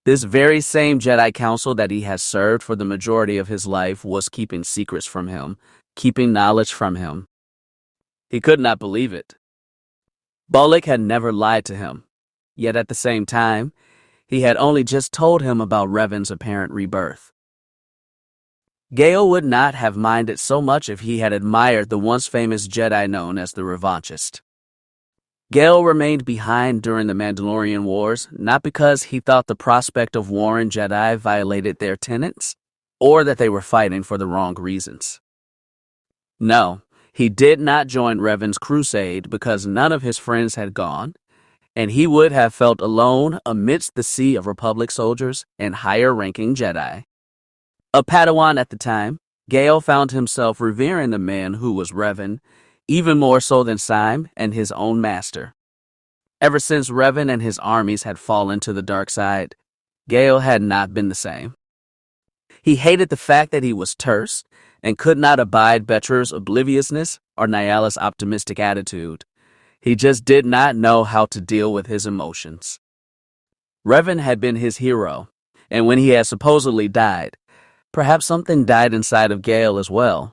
This very same Jedi Council that he had served for the majority of his life was keeping secrets from him, keeping knowledge from him. He could not believe it. Malak had never lied to him, yet at the same time, he had only just told him about Revan's apparent rebirth. Gale would not have minded so much if he had admired the once famous Jedi known as the Revanchist. Gale remained behind during the Mandalorian Wars, not because he thought the prospect of warring Jedi violated their tenets, or that they were fighting for the wrong reasons. No, he did not join Revan's crusade because none of his friends had gone, and he would have felt alone amidst the sea of Republic soldiers and higher-ranking Jedi. A Padawan at the time, Gale found himself revering the man who was Revan, even more so than Syme and his own master. Ever since Revan and his armies had fallen to the dark side, Gale had not been the same. He hated the fact that he was terse and could not abide Betra's obliviousness or Nyala's optimistic attitude. He just did not know how to deal with his emotions. Revan had been his hero, and when he had supposedly died, perhaps something died inside of Gale as well.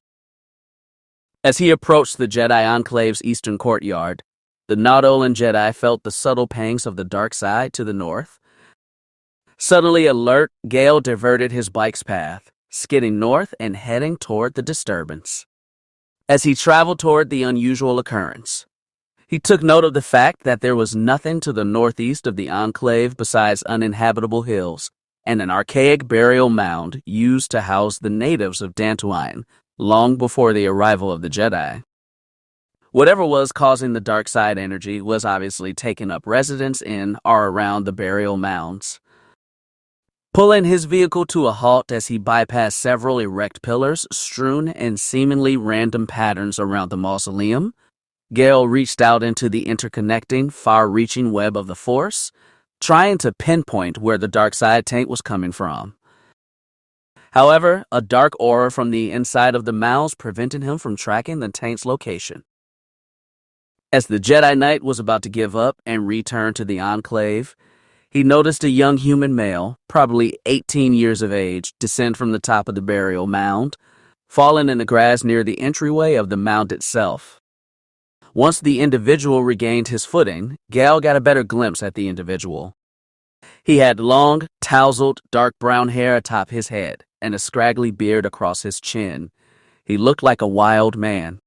As he approached the Jedi Enclave's eastern courtyard, the Nautolan Jedi felt the subtle pangs of the dark side to the north. Suddenly alert, Gale diverted his bike's path, skidding north and heading toward the disturbance. As he traveled toward the unusual occurrence, he took note of the fact that there was nothing to the northeast of the Enclave besides uninhabitable hills and an archaic burial mound used to house the natives of Dantooine long before the arrival of the Jedi. Whatever was causing the dark side energy was obviously taking up residence in or around the burial mounds. Pulling his vehicle to a halt as he bypassed several erect pillars strewn in seemingly random patterns around the mausoleum, Gale reached out into the interconnecting, far-reaching web of the Force, trying to pinpoint where the dark side taint was coming from. However, a dark aura from the inside of the mounds prevented him from tracking the taint's location. As the Jedi Knight was about to give up and return to the Enclave, he noticed a young human male, probably 18 years of age, descend from the top of the burial mound, falling in the grass near the entryway of the mound itself. Once the individual regained his footing, Gale got a better glimpse at the individual. He had long, tousled, dark brown hair atop his head and a scraggly beard across his chin. He looked like a wild man.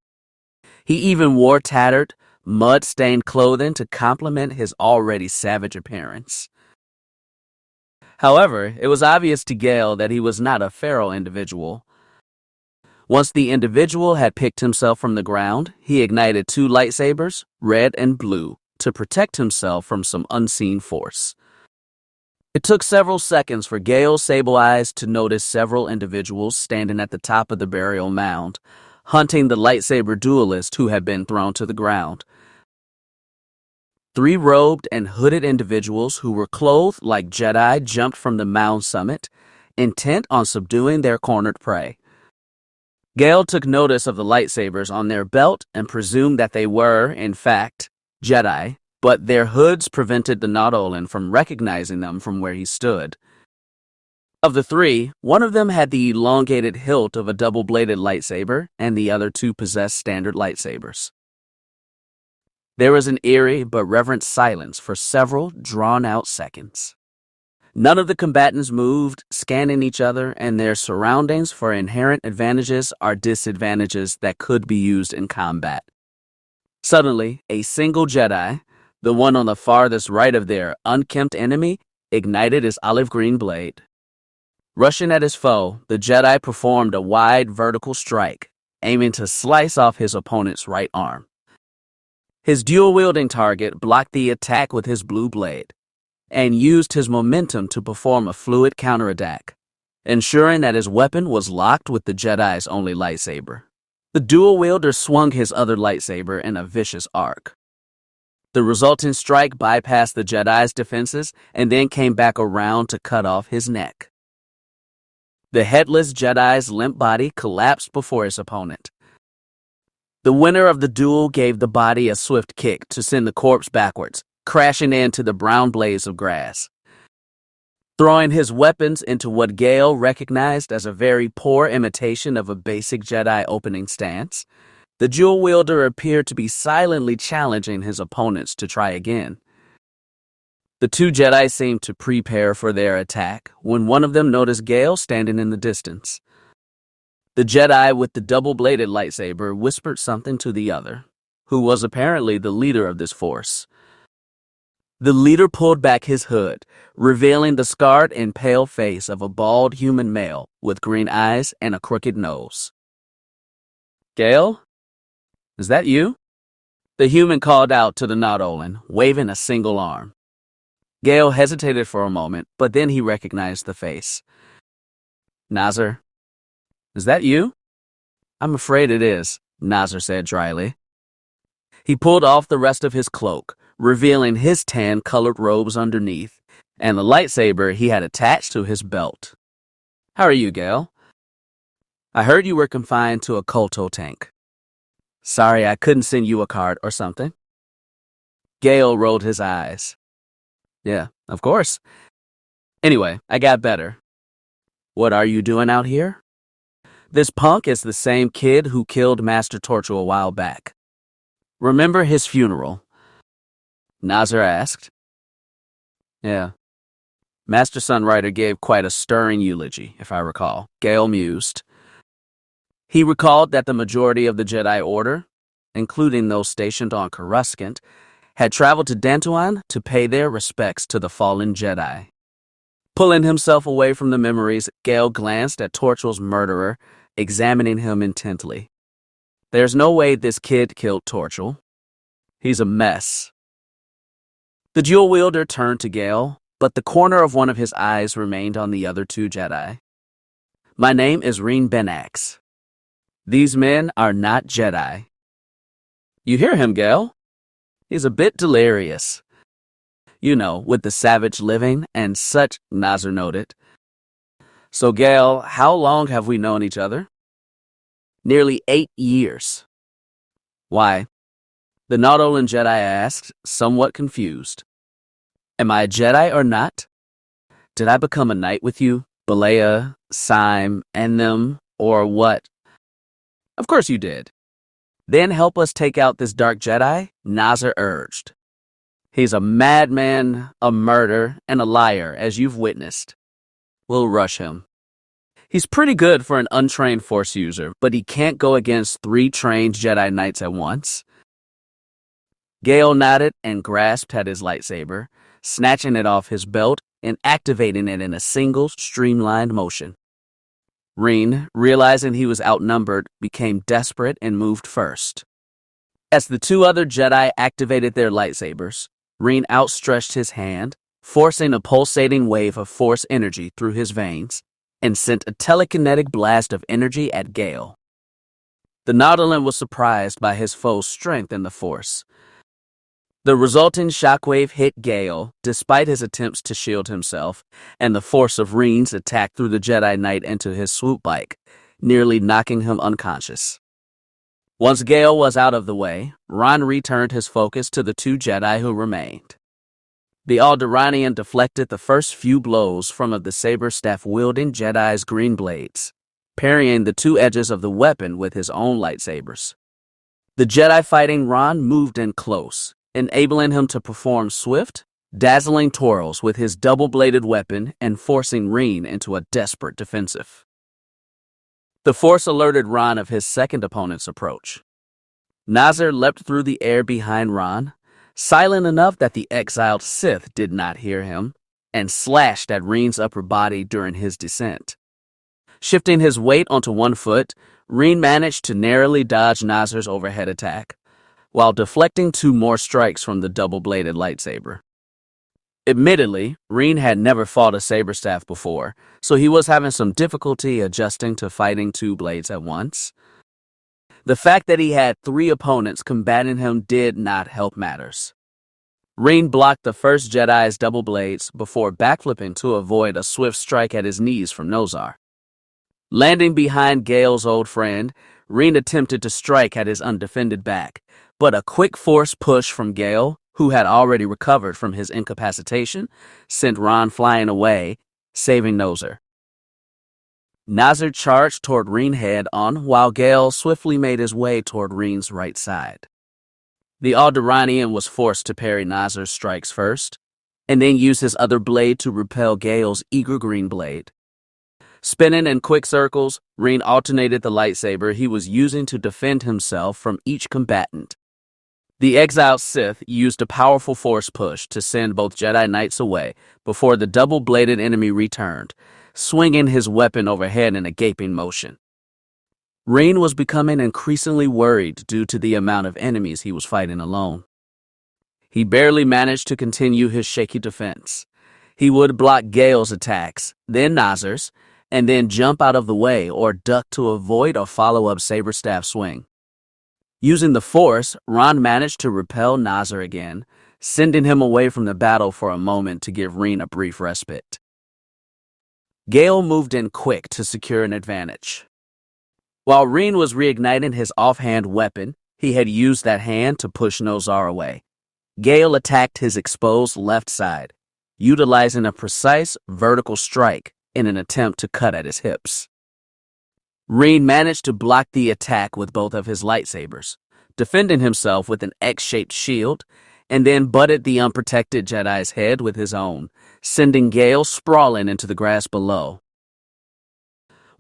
He even wore tattered, mud-stained clothing to complement his already savage appearance. However, it was obvious to Gale that he was not a feral individual. Once the individual had picked himself from the ground, he ignited 2 lightsabers, red and blue, to protect himself from some unseen force. It took several seconds for Gale's sable eyes to notice several individuals standing at the top of the burial mound, hunting the lightsaber duelist who had been thrown to the ground. Three robed and hooded individuals who were clothed like Jedi jumped from the mound summit, intent on subduing their cornered prey. Gale took notice of the lightsabers on their belt and presumed that they were, in fact, Jedi, but their hoods prevented the Nautolan from recognizing them from where he stood. Of the three, one of them had the elongated hilt of a double-bladed lightsaber, and the other two possessed standard lightsabers. There was an eerie but reverent silence for several drawn-out seconds. None of the combatants moved, scanning each other and their surroundings for inherent advantages or disadvantages that could be used in combat. Suddenly, a single Jedi, the one on the farthest right of their unkempt enemy, ignited his olive-green blade. Rushing at his foe, the Jedi performed a wide vertical strike, aiming to slice off his opponent's right arm. His dual-wielding target blocked the attack with his blue blade and used his momentum to perform a fluid counterattack, ensuring that his weapon was locked with the Jedi's only lightsaber. The dual-wielder swung his other lightsaber in a vicious arc. The resulting strike bypassed the Jedi's defenses and then came back around to cut off his neck. The headless Jedi's limp body collapsed before his opponent. The winner of the duel gave the body a swift kick to send the corpse backwards, crashing into the brown blaze of grass. Throwing his weapons into what Gale recognized as a very poor imitation of a basic Jedi opening stance, the dual-wielder appeared to be silently challenging his opponents to try again. The two Jedi seemed to prepare for their attack when one of them noticed Gale standing in the distance. The Jedi with the double-bladed lightsaber whispered something to the other, who was apparently the leader of this force. The leader pulled back his hood, revealing the scarred and pale face of a bald human male with green eyes and a crooked nose. "Gale? Is that you?" The human called out to the Nautolan, waving a single arm. Gale hesitated for a moment, but then he recognized the face. "Nazar, is that you?" "I'm afraid it is," Nazar said dryly. He pulled off the rest of his cloak, revealing his tan-colored robes underneath, and the lightsaber he had attached to his belt. "How are you, Gale? I heard you were confined to a KOTOR tank. Sorry I couldn't send you a card or something." Gale rolled his eyes. "Yeah, of course. Anyway, I got better. What are you doing out here?" "This punk is the same kid who killed Master Torture a while back. Remember his funeral?" Nazar asked. "Yeah. Master Sunrider gave quite a stirring eulogy, if I recall," Gale mused. He recalled that the majority of the Jedi Order, including those stationed on Coruscant, had traveled to Dantooine to pay their respects to the fallen Jedi. Pulling himself away from the memories, Gale glanced at Torchel's murderer, examining him intently. There's no way this kid killed Torchel. He's a mess. The dual-wielder turned to Gale, but the corner of one of his eyes remained on the other two Jedi. "My name is Raen Benax. These men are not Jedi." "You hear him, Gale? He's a bit delirious. You know, with the savage living and such," Nazar noted. "So, Gale, how long have we known each other?" "Nearly 8 years. "Why?" The Nautolan Jedi asked, somewhat confused. "Am I a Jedi or not? Did I become a knight with you, Balea, Syme, and them, or what?" "Of course you did." "Then help us take out this dark Jedi," Nazar urged. "He's a madman, a murderer, and a liar, as you've witnessed. We'll rush him. He's pretty good for an untrained Force user, but he can't go against 3 trained Jedi Knights at once." Gale nodded and grasped at his lightsaber, snatching it off his belt and activating it in a single, streamlined motion. Raen, realizing he was outnumbered, became desperate and moved first. As the 2 other Jedi activated their lightsabers, Raen outstretched his hand, forcing a pulsating wave of Force energy through his veins, and sent a telekinetic blast of energy at Gale. The Nautolan was surprised by his foe's strength in the Force. The resulting shockwave hit Gale, despite his attempts to shield himself, and the force of Raen's attack threw the Jedi Knight into his swoop bike, nearly knocking him unconscious. Once Gale was out of the way, Raen returned his focus to the two Jedi who remained. The Alderaanian deflected the first few blows from the saber staff-wielding Jedi's green blades, parrying the two edges of the weapon with his own lightsabers. The Jedi fighting Raen moved in close, enabling him to perform swift, dazzling twirls with his double-bladed weapon and forcing Raen into a desperate defensive. The Force alerted Raen of his second opponent's approach. Nazir leapt through the air behind Raen, silent enough that the exiled Sith did not hear him, and slashed at Raen's upper body during his descent. Shifting his weight onto one foot, Raen managed to narrowly dodge Nazir's overhead attack, while deflecting two more strikes from the double-bladed lightsaber. Admittedly, Raen had never fought a saber staff before, so he was having some difficulty adjusting to fighting two blades at once. The fact that he had three opponents combating him did not help matters. Raen blocked the first Jedi's double blades before backflipping to avoid a swift strike at his knees from Nozar. Landing behind Gale's old friend, Raen attempted to strike at his undefended back, but a quick force push from Gale, who had already recovered from his incapacitation, sent Raen flying away, saving Nozar. Nazir charged toward Raen head-on, while Gale swiftly made his way toward Raen's right side. The Alderaanian was forced to parry Nazir's strikes first, and then use his other blade to repel Gale's eager green blade. Spinning in quick circles, Raen alternated the lightsaber he was using to defend himself from each combatant. The exiled Sith used a powerful force push to send both Jedi Knights away before the double-bladed enemy returned, swinging his weapon overhead in a gaping motion. Raen was becoming increasingly worried due to the amount of enemies he was fighting alone. He barely managed to continue his shaky defense. He would block Gale's attacks, then Nazir's, and then jump out of the way or duck to avoid a follow-up saber staff swing. Using the Force, Raen managed to repel Nazir again, sending him away from the battle for a moment to give Raen a brief respite. Gale moved in quick to secure an advantage. While Raen was reigniting his offhand weapon, he had used that hand to push Nozar away. Gale attacked his exposed left side, utilizing a precise vertical strike in an attempt to cut at his hips. Raen managed to block the attack with both of his lightsabers, defending himself with an X-shaped shield, and then butted the unprotected Jedi's head with his own, sending Gale sprawling into the grass below.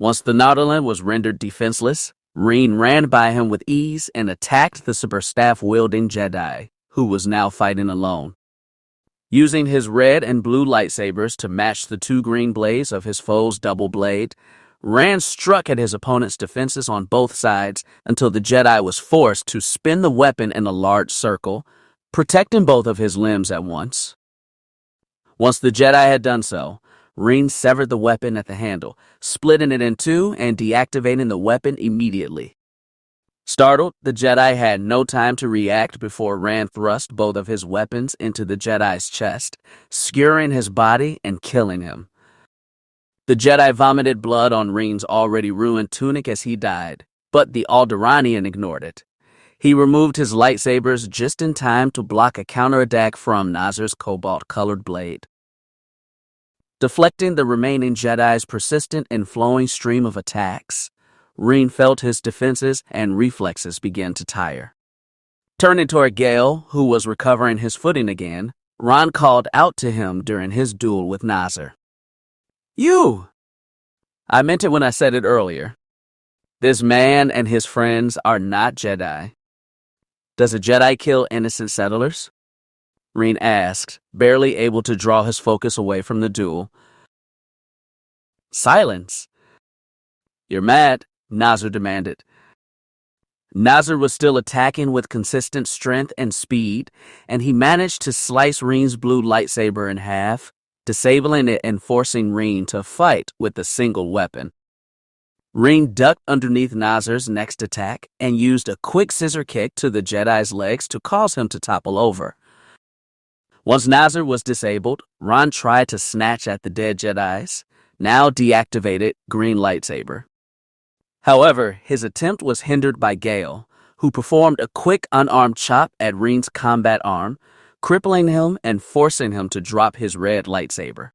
Once the Nautolan was rendered defenseless, Raen ran by him with ease and attacked the saber staff-wielding Jedi, who was now fighting alone. Using his red and blue lightsabers to match the two green blades of his foe's double blade, Raen struck at his opponent's defenses on both sides until the Jedi was forced to spin the weapon in a large circle, protecting both of his limbs at once. Once the Jedi had done so, Raen severed the weapon at the handle, splitting it in two and deactivating the weapon immediately. Startled, the Jedi had no time to react before Raen thrust both of his weapons into the Jedi's chest, skewering his body and killing him. The Jedi vomited blood on Raen's already ruined tunic as he died, but the Alderaanian ignored it. He removed his lightsabers just in time to block a counterattack from Nazir's cobalt-colored blade. Deflecting the remaining Jedi's persistent and flowing stream of attacks, Raen felt his defenses and reflexes begin to tire. Turning toward Gale, who was recovering his footing again, Raen called out to him during his duel with Nazir. "You!" I meant it when I said it earlier. This man and his friends are not Jedi. Does a Jedi kill innocent settlers? Raen asked, barely able to draw his focus away from the duel. Silence. "You're mad," Nazir demanded. Nazir was still attacking with consistent strength and speed, and he managed to slice Raen's blue lightsaber in half, disabling it and forcing Raen to fight with a single weapon. Raen ducked underneath Nazir's next attack and used a quick scissor kick to the Jedi's legs to cause him to topple over, Once Nazar was disabled, Raen tried to snatch at the dead Jedi's, now deactivated, green lightsaber. However, his attempt was hindered by Gale, who performed a quick unarmed chop at Raen's combat arm, crippling him and forcing him to drop his red lightsaber.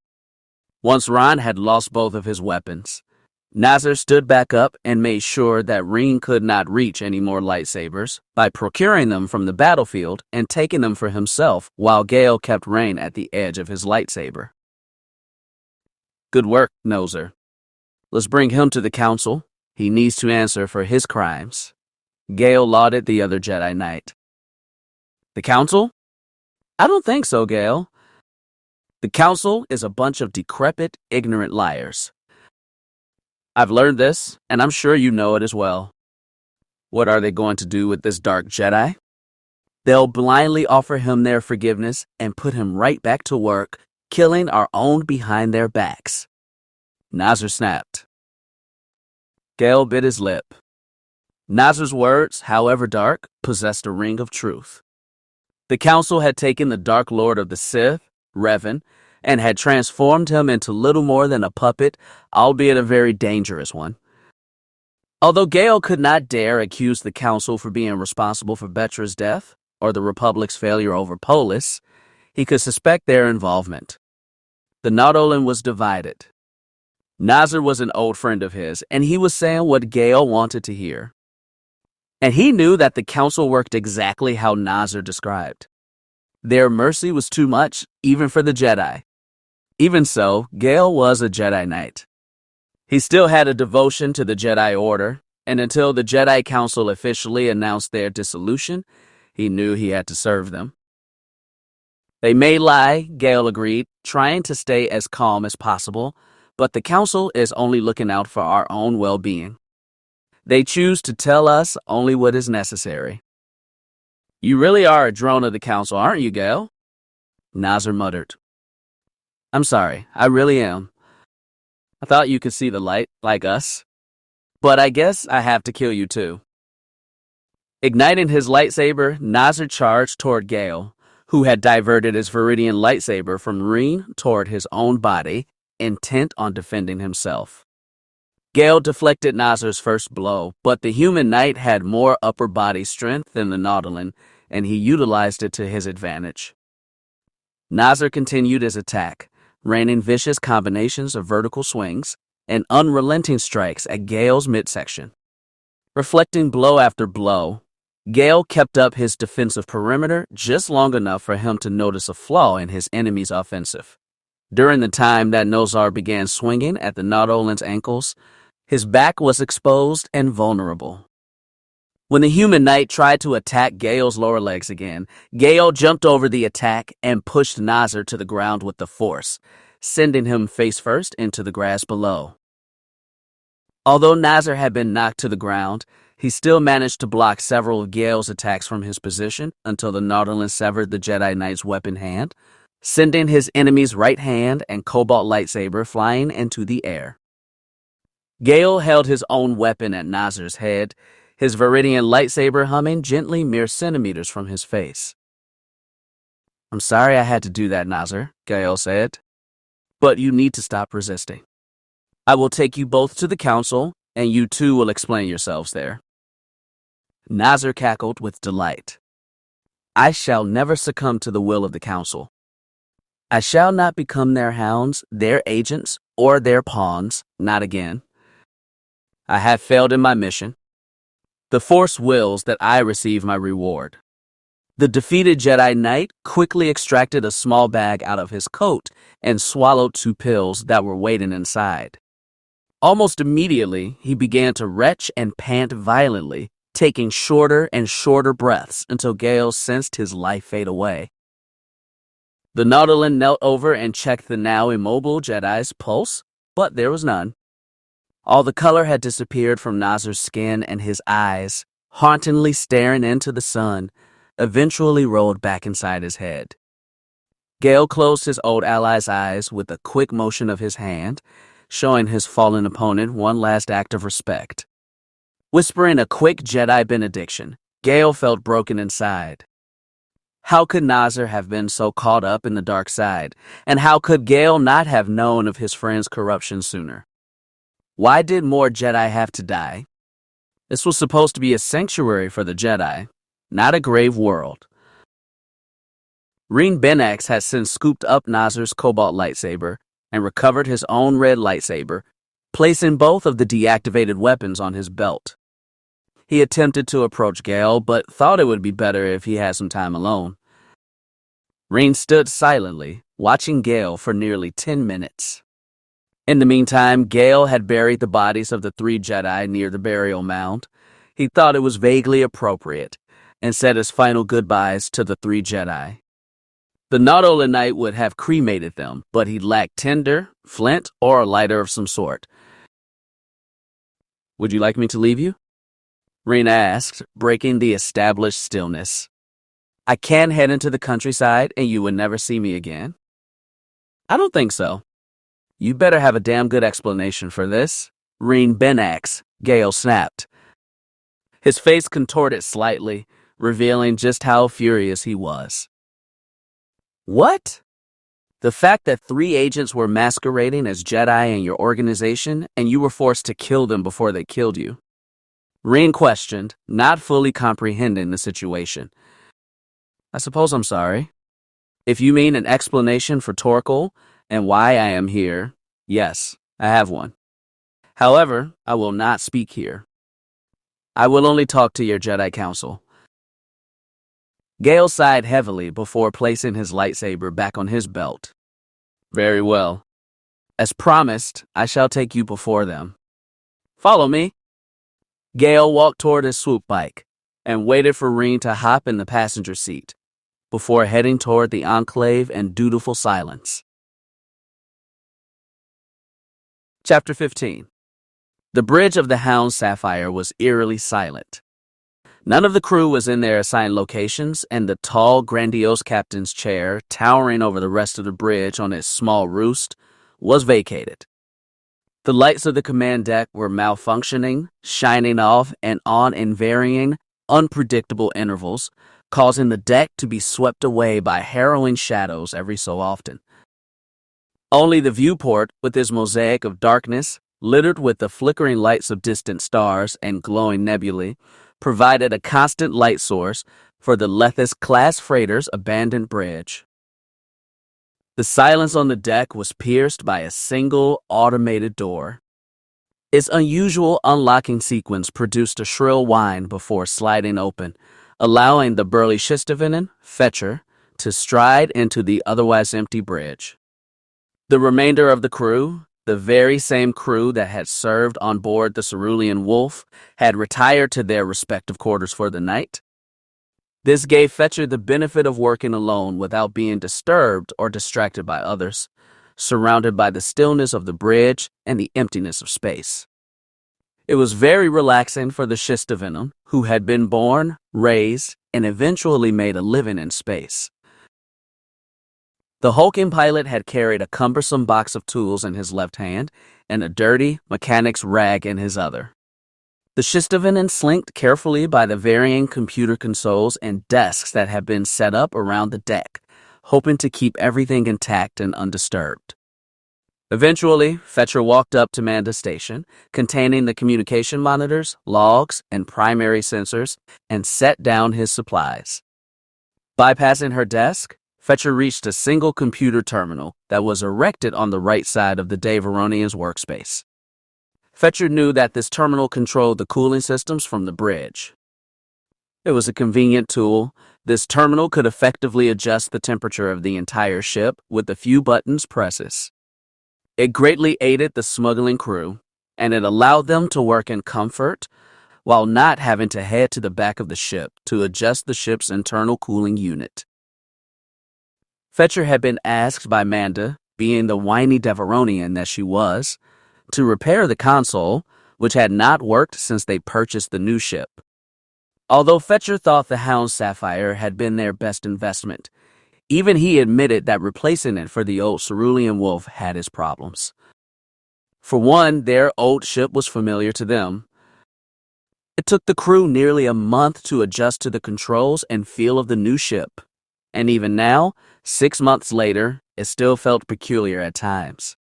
Once Raen had lost both of his weapons, Nazar stood back up and made sure that Raen could not reach any more lightsabers by procuring them from the battlefield and taking them for himself while Gale kept Raen at the edge of his lightsaber. Good work, Noser. Let's bring him to the council. He needs to answer for his crimes. Gale lauded the other Jedi Knight. The council? I don't think so, Gale. The council is a bunch of decrepit, ignorant liars. I've learned this, and I'm sure you know it as well. What are they going to do with this dark Jedi? They'll blindly offer him their forgiveness and put him right back to work, killing our own behind their backs. Nazar snapped. Gale bit his lip. Nazar's words, however dark, possessed a ring of truth. The council had taken the Dark Lord of the Sith, Revan, and had transformed him into little more than a puppet, albeit a very dangerous one. Although Gale could not dare accuse the council for being responsible for Betra's death or the Republic's failure over Polis, he could suspect their involvement. The Nautolan was divided. Nazar was an old friend of his, and he was saying what Gale wanted to hear. And he knew that the council worked exactly how Nazar described. Their mercy was too much, even for the Jedi. Even so, Gale was a Jedi Knight. He still had a devotion to the Jedi Order, and until the Jedi Council officially announced their dissolution, he knew he had to serve them. They may lie, Gale agreed, trying to stay as calm as possible, but the Council is only looking out for our own well-being. They choose to tell us only what is necessary. You really are a drone of the Council, aren't you, Gale? Nazar muttered. I'm sorry, I really am. I thought you could see the light, like us. But I guess I have to kill you too. Igniting his lightsaber, Nazar charged toward Gale, who had diverted his Viridian lightsaber from Raen toward his own body, intent on defending himself. Gale deflected Nazar's first blow, but the human knight had more upper body strength than the Nautolan, and he utilized it to his advantage. Nazar continued his attack, raining vicious combinations of vertical swings and unrelenting strikes at Gale's midsection. Reflecting blow after blow, Gale kept up his defensive perimeter just long enough for him to notice a flaw in his enemy's offensive. During the time that Nozar began swinging at the Nautolan's ankles, his back was exposed and vulnerable. When the human knight tried to attack Gale's lower legs again, Gale jumped over the attack and pushed Nazar to the ground with the force, sending him face first into the grass below. Although Nazar had been knocked to the ground, he still managed to block several of Gale's attacks from his position until the Nautolan severed the Jedi Knight's weapon hand, sending his enemy's right hand and cobalt lightsaber flying into the air. Gale held his own weapon at Nazar's head, his Viridian lightsaber humming gently mere centimeters from his face. I'm sorry I had to do that, Nazar, Gale said. But you need to stop resisting. I will take you both to the council, and you two will explain yourselves there. Nazar cackled with delight. I shall never succumb to the will of the council. I shall not become their hounds, their agents, or their pawns, not again. I have failed in my mission. The Force wills that I receive my reward. The defeated Jedi Knight quickly extracted a small bag out of his coat and swallowed 2 pills that were waiting inside. Almost immediately, he began to retch and pant violently, taking shorter and shorter breaths until Gale sensed his life fade away. The Nautolan knelt over and checked the now immobile Jedi's pulse, but there was none. All the color had disappeared from Nazar's skin, and his eyes, hauntingly staring into the sun, eventually rolled back inside his head. Gale closed his old ally's eyes with a quick motion of his hand, showing his fallen opponent one last act of respect. Whispering a quick Jedi benediction, Gale felt broken inside. How could Nazir have been so caught up in the dark side? And how could Gale not have known of his friend's corruption sooner? Why did more Jedi have to die? This was supposed to be a sanctuary for the Jedi, not a grave world. Raen Benax had since scooped up Nazir's cobalt lightsaber and recovered his own red lightsaber, placing both of the deactivated weapons on his belt. He attempted to approach Gale, but thought it would be better if he had some time alone. Raen stood silently, watching Gale for nearly 10 minutes. In the meantime, Gale had buried the bodies of the 3 Jedi near the burial mound. He thought it was vaguely appropriate, and said his final goodbyes to the 3 Jedi. The Nautolan Knight would have cremated them, but he lacked tinder, flint, or a lighter of some sort. "Would you like me to leave you?" Raen asked, breaking the established stillness. "I can head into the countryside and you would never see me again." "I don't think so." "You better have a damn good explanation for this." Raen Benax, Gale snapped. His face contorted slightly, revealing just how furious he was. "What? The fact that 3 agents were masquerading as Jedi in your organization and you were forced to kill them before they killed you?" Raen questioned, not fully comprehending the situation. "I suppose I'm sorry. If you mean an explanation for Torkel and why I am here, yes, I have one. However, I will not speak here. I will only talk to your Jedi Council." Gale sighed heavily before placing his lightsaber back on his belt. "Very well. As promised, I shall take you before them. Follow me." Gale walked toward his swoop bike and waited for Raen to hop in the passenger seat before heading toward the Enclave in dutiful silence. Chapter 15. The bridge of the Hound Sapphire was eerily silent. None of the crew was in their assigned locations, and the tall, grandiose captain's chair, towering over the rest of the bridge on its small roost, was vacated. The lights of the command deck were malfunctioning, shining off and on in varying, unpredictable intervals, causing the deck to be swept away by harrowing shadows every so often. Only the viewport, with its mosaic of darkness, littered with the flickering lights of distant stars and glowing nebulae, provided a constant light source for the Lethis-class freighter's abandoned bridge. The silence on the deck was pierced by a single automated door. Its unusual unlocking sequence produced a shrill whine before sliding open, allowing the burly Shistavinin, Fetcher, to stride into the otherwise empty bridge. The remainder of the crew, the very same crew that had served on board the Cerulean Wolf, had retired to their respective quarters for the night. This gave Fetcher the benefit of working alone without being disturbed or distracted by others, surrounded by the stillness of the bridge and the emptiness of space. It was very relaxing for the Shistavinin, who had been born, raised, and eventually made a living in space. The hulking pilot had carried a cumbersome box of tools in his left hand and a dirty mechanic's rag in his other. The Shistavinin slinked carefully by the varying computer consoles and desks that had been set up around the deck, hoping to keep everything intact and undisturbed. Eventually, Fetcher walked up to Manda's station, containing the communication monitors, logs, and primary sensors, and set down his supplies. Bypassing her desk, Fetcher reached a single computer terminal that was erected on the right side of the Daveronian's workspace. Fetcher knew that this terminal controlled the cooling systems from the bridge. It was a convenient tool. This terminal could effectively adjust the temperature of the entire ship with a few buttons presses. It greatly aided the smuggling crew, and it allowed them to work in comfort while not having to head to the back of the ship to adjust the ship's internal cooling unit. Fetcher had been asked by Manda, being the whiny Deveronian that she was, to repair the console, which had not worked since they purchased the new ship. Although Fetcher thought the Hound Sapphire had been their best investment, even he admitted that replacing it for the old Cerulean Wolf had its problems. For one, their old ship was familiar to them. It took the crew nearly a month to adjust to the controls and feel of the new ship, and even now, 6 months later, it still felt peculiar at times.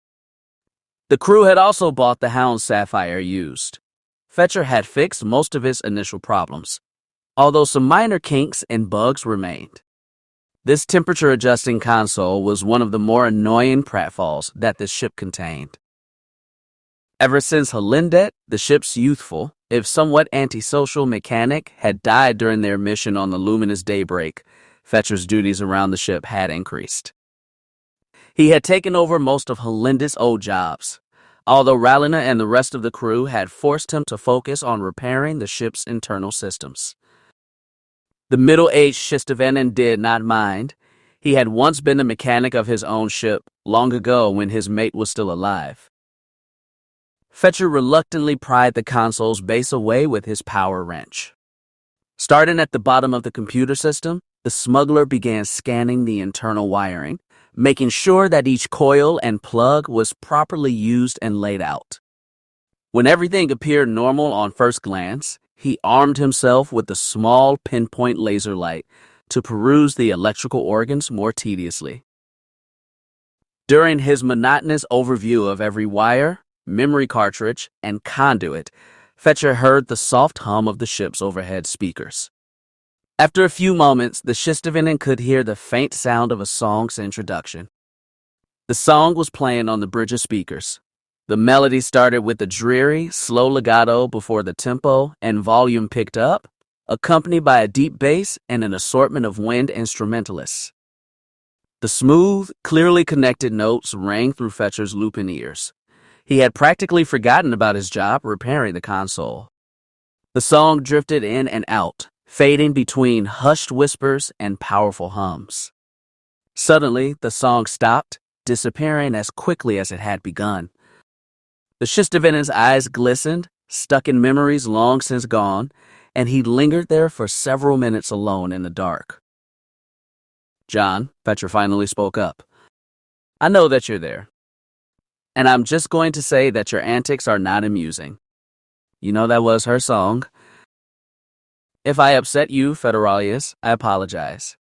The crew had also bought the Hound Sapphire used. Fetcher had fixed most of its initial problems, although some minor kinks and bugs remained. This temperature-adjusting console was one of the more annoying pratfalls that the ship contained. Ever since Halindet, the ship's youthful, if somewhat antisocial mechanic, had died during their mission on the luminous Daybreak, Fetcher's duties around the ship had increased. He had taken over most of Halindet's old jobs, although Rallina and the rest of the crew had forced him to focus on repairing the ship's internal systems. The middle-aged Shistavenin did not mind. He had once been the mechanic of his own ship, long ago when his mate was still alive. Fetcher reluctantly pried the console's base away with his power wrench. Starting at the bottom of the computer system, the smuggler began scanning the internal wiring, making sure that each coil and plug was properly used and laid out. When everything appeared normal on first glance, he armed himself with a small pinpoint laser light to peruse the electrical organs more tediously. During his monotonous overview of every wire, memory cartridge, and conduit, Fetcher heard the soft hum of the ship's overhead speakers. After a few moments, the Shistavenin could hear the faint sound of a song's introduction. The song was playing on the bridge of speakers. The melody started with a dreary, slow legato before the tempo and volume picked up, accompanied by a deep bass and an assortment of wind instrumentalists. The smooth, clearly connected notes rang through Fetcher's looping ears. He had practically forgotten about his job repairing the console. The song drifted in and out, fading between hushed whispers and powerful hums. Suddenly, the song stopped, disappearing as quickly as it had begun. The Shistavenin's eyes glistened, stuck in memories long since gone, and he lingered there for several minutes alone in the dark. "John," Fetcher finally spoke up, "I know that you're there. And I'm just going to say that your antics are not amusing. You know that was her song. If I upset you, Federalius, I apologize.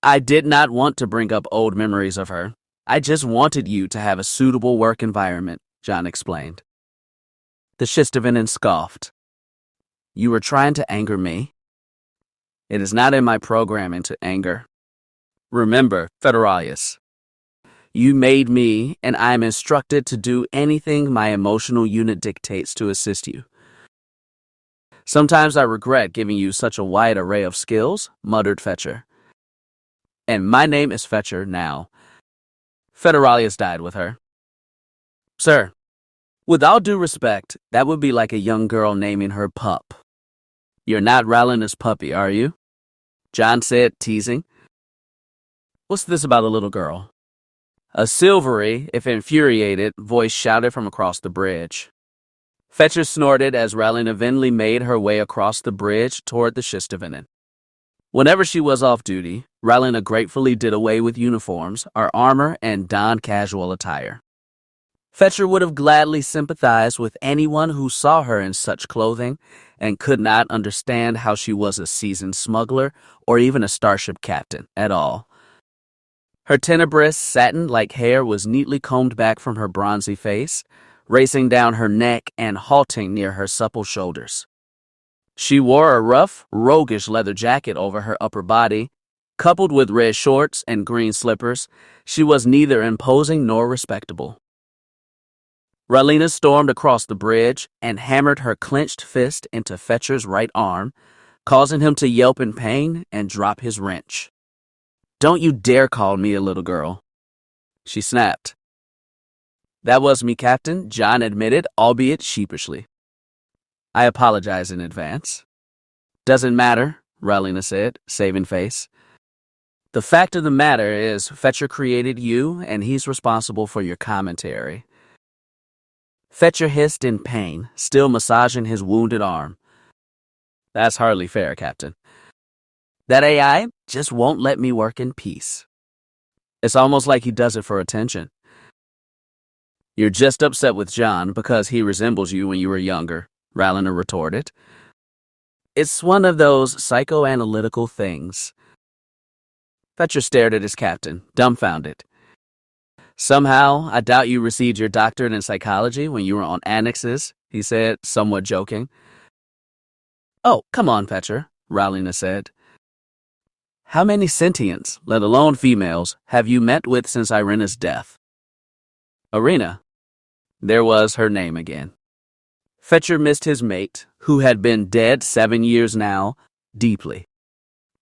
I did not want to bring up old memories of her. I just wanted you to have a suitable work environment," John explained. The Shistavenin scoffed. "You were trying to anger me? It is not in my programming to anger. Remember, Federalius, you made me, and I am instructed to do anything my emotional unit dictates to assist you. Sometimes I regret giving you such a wide array of skills," muttered Fetcher. "And my name is Fetcher now." Federalius died with her. "Sir, with all due respect, that would be like a young girl naming her pup. You're not Rallina's puppy, are you?" John said, teasing. "What's this about a little girl?" A silvery, if infuriated, voice shouted from across the bridge. Fetcher snorted as Rallina Vinley made her way across the bridge toward the Shistavenin. Whenever she was off duty, Rallina gratefully did away with uniforms, our armor, and donned casual attire. Fetcher would have gladly sympathized with anyone who saw her in such clothing and could not understand how she was a seasoned smuggler or even a starship captain at all. Her tenebrous, satin-like hair was neatly combed back from her bronzy face, racing down her neck and halting near her supple shoulders. She wore a rough, roguish leather jacket over her upper body. Coupled with red shorts and green slippers, she was neither imposing nor respectable. Rallina stormed across the bridge and hammered her clenched fist into Fetcher's right arm, causing him to yelp in pain and drop his wrench. "Don't you dare call me a little girl," she snapped. "That was me, Captain," John admitted, albeit sheepishly. "I apologize in advance." "Doesn't matter," Rallina said, saving face. "The fact of the matter is Fetcher created you, and he's responsible for your commentary." Fetcher hissed in pain, still massaging his wounded arm. "That's hardly fair, Captain. That AI just won't let me work in peace. It's almost like he does it for attention." "You're just upset with John because he resembles you when you were younger," Rallina retorted. "It's one of those psychoanalytical things." Fetcher stared at his captain, dumbfounded. Somehow, I doubt you received your doctorate in psychology when you were on annexes, he said, somewhat joking. Oh, come on, Fetcher, Rowlina said. How many sentients, let alone females, have you met with since Irena's death? Irina. There was her name again. Fetcher missed his mate, who had been dead 7 years now, deeply.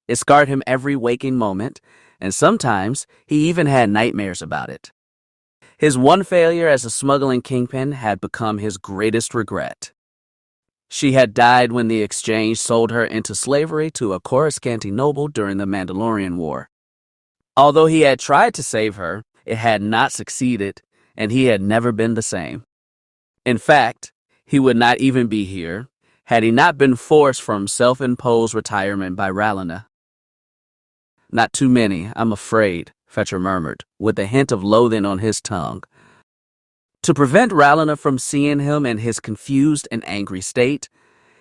It scarred him every waking moment, and sometimes he even had nightmares about it. His one failure as a smuggling kingpin had become his greatest regret. She had died when the exchange sold her into slavery to a Coruscanti noble during the Mandalorian War. Although he had tried to save her, it had not succeeded, and he had never been the same. In fact, he would not even be here had he not been forced from self-imposed retirement by Rowlina. Not too many, I'm afraid, Fetcher murmured, with a hint of loathing on his tongue. To prevent Rowlina from seeing him in his confused and angry state,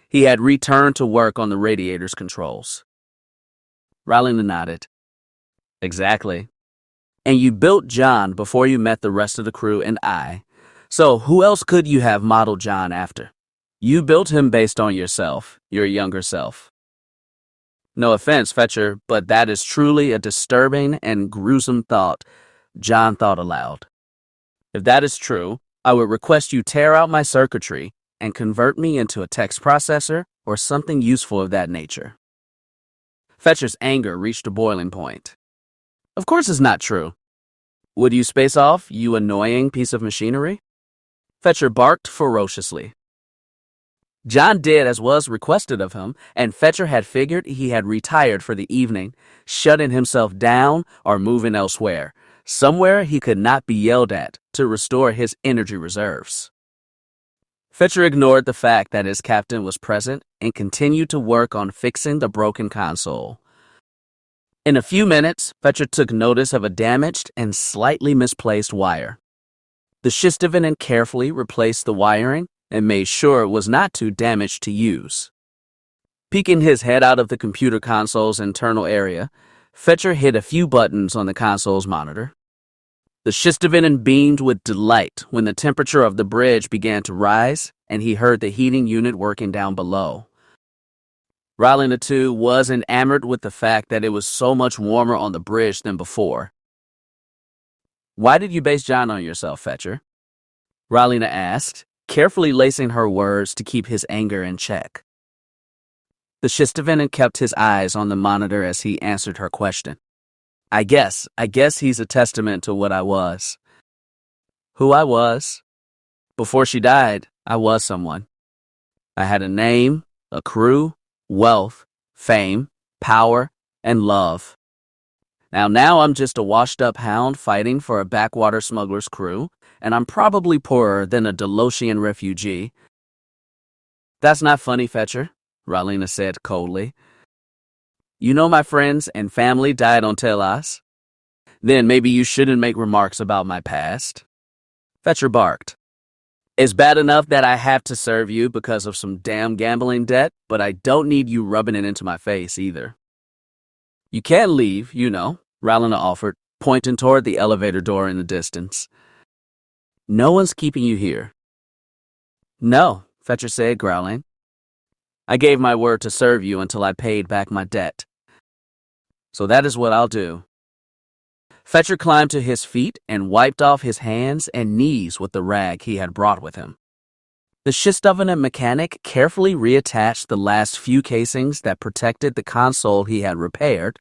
he had returned to work on the radiator's controls. Rowlina nodded. Exactly. And you built John before you met the rest of the crew and I. So who else could you have modeled John after? You built him based on yourself, your younger self. No offense, Fetcher, but that is truly a disturbing and gruesome thought, John thought aloud. If that is true, I would request you tear out my circuitry and convert me into a text processor or something useful of that nature. Fetcher's anger reached a boiling point. Of course it's not true. Would you space off, you annoying piece of machinery? Fetcher barked ferociously. John did as was requested of him, and Fetcher had figured he had retired for the evening, shutting himself down or moving elsewhere, somewhere he could not be yelled at, to restore his energy reserves. Fetcher ignored the fact that his captain was present and continued to work on fixing the broken console. In a few minutes, Fetcher took notice of a damaged and slightly misplaced wire. The Shistavan carefully replaced the wiring and made sure it was not too damaged to use. Peeking his head out of the computer console's internal area, Fetcher hit a few buttons on the console's monitor. The Shistavan beamed with delight when the temperature of the bridge began to rise and he heard the heating unit working down below. Rowlina, too, was enamored with the fact that it was so much warmer on the bridge than before. Why did you base John on yourself, Fetcher? Rowlina asked, carefully lacing her words to keep his anger in check. The Shistavan kept his eyes on the monitor as he answered her question. I guess he's a testament to what I was. Who I was? Before she died, I was someone. I had a name, a crew, wealth, fame, power, and love. Now I'm just a washed-up hound fighting for a backwater smuggler's crew, and I'm probably poorer than a Delosian refugee. That's not funny, Fetcher, Rowlina said coldly. You know my friends and family died on Telas? Then maybe you shouldn't make remarks about my past. Fetcher barked. It's bad enough that I have to serve you because of some damn gambling debt, but I don't need you rubbing it into my face either. You can leave, you know, Rowlina offered, pointing toward the elevator door in the distance. No one's keeping you here. No, Fetcher said, growling. I gave my word to serve you until I paid back my debt. So that is what I'll do. Fetcher climbed to his feet and wiped off his hands and knees with the rag he had brought with him. The Shistavan mechanic carefully reattached the last few casings that protected the console he had repaired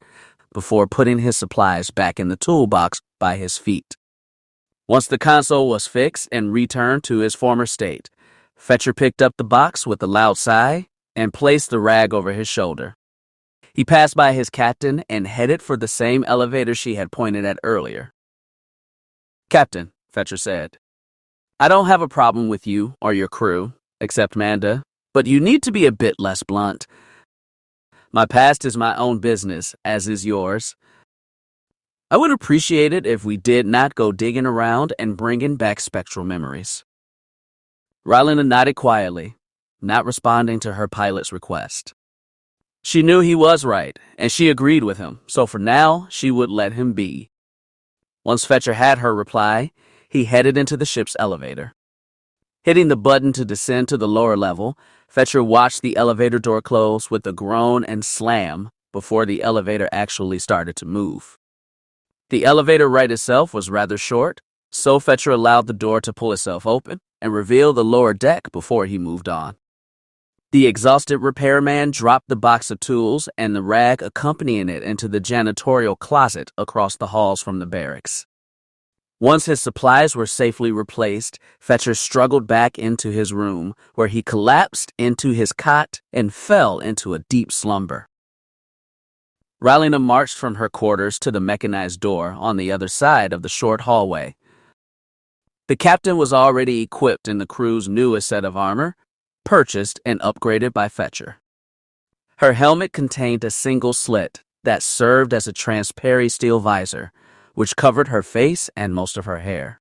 before putting his supplies back in the toolbox by his feet. Once the console was fixed and returned to his former state, Fetcher picked up the box with a loud sigh and placed the rag over his shoulder. He passed by his captain and headed for the same elevator she had pointed at earlier. Captain, Fetcher said, I don't have a problem with you or your crew, except Manda, but you need to be a bit less blunt. My past is my own business, as is yours. I would appreciate it if we did not go digging around and bringing back spectral memories. Rowlina nodded quietly, not responding to her pilot's request. She knew he was right, and she agreed with him, so for now, she would let him be. Once Fetcher had her reply, he headed into the ship's elevator. Hitting the button to descend to the lower level, Fetcher watched the elevator door close with a groan and slam before the elevator actually started to move. The elevator ride itself was rather short, so Fetcher allowed the door to pull itself open and reveal the lower deck before he moved on. The exhausted repairman dropped the box of tools and the rag accompanying it into the janitorial closet across the halls from the barracks. Once his supplies were safely replaced, Fetcher struggled back into his room, where he collapsed into his cot and fell into a deep slumber. Rowlena marched from her quarters to the mechanized door on the other side of the short hallway. The captain was already equipped in the crew's newest set of armor, purchased and upgraded by Fetcher. Her helmet contained a single slit that served as a transparent steel visor, which covered her face and most of her hair.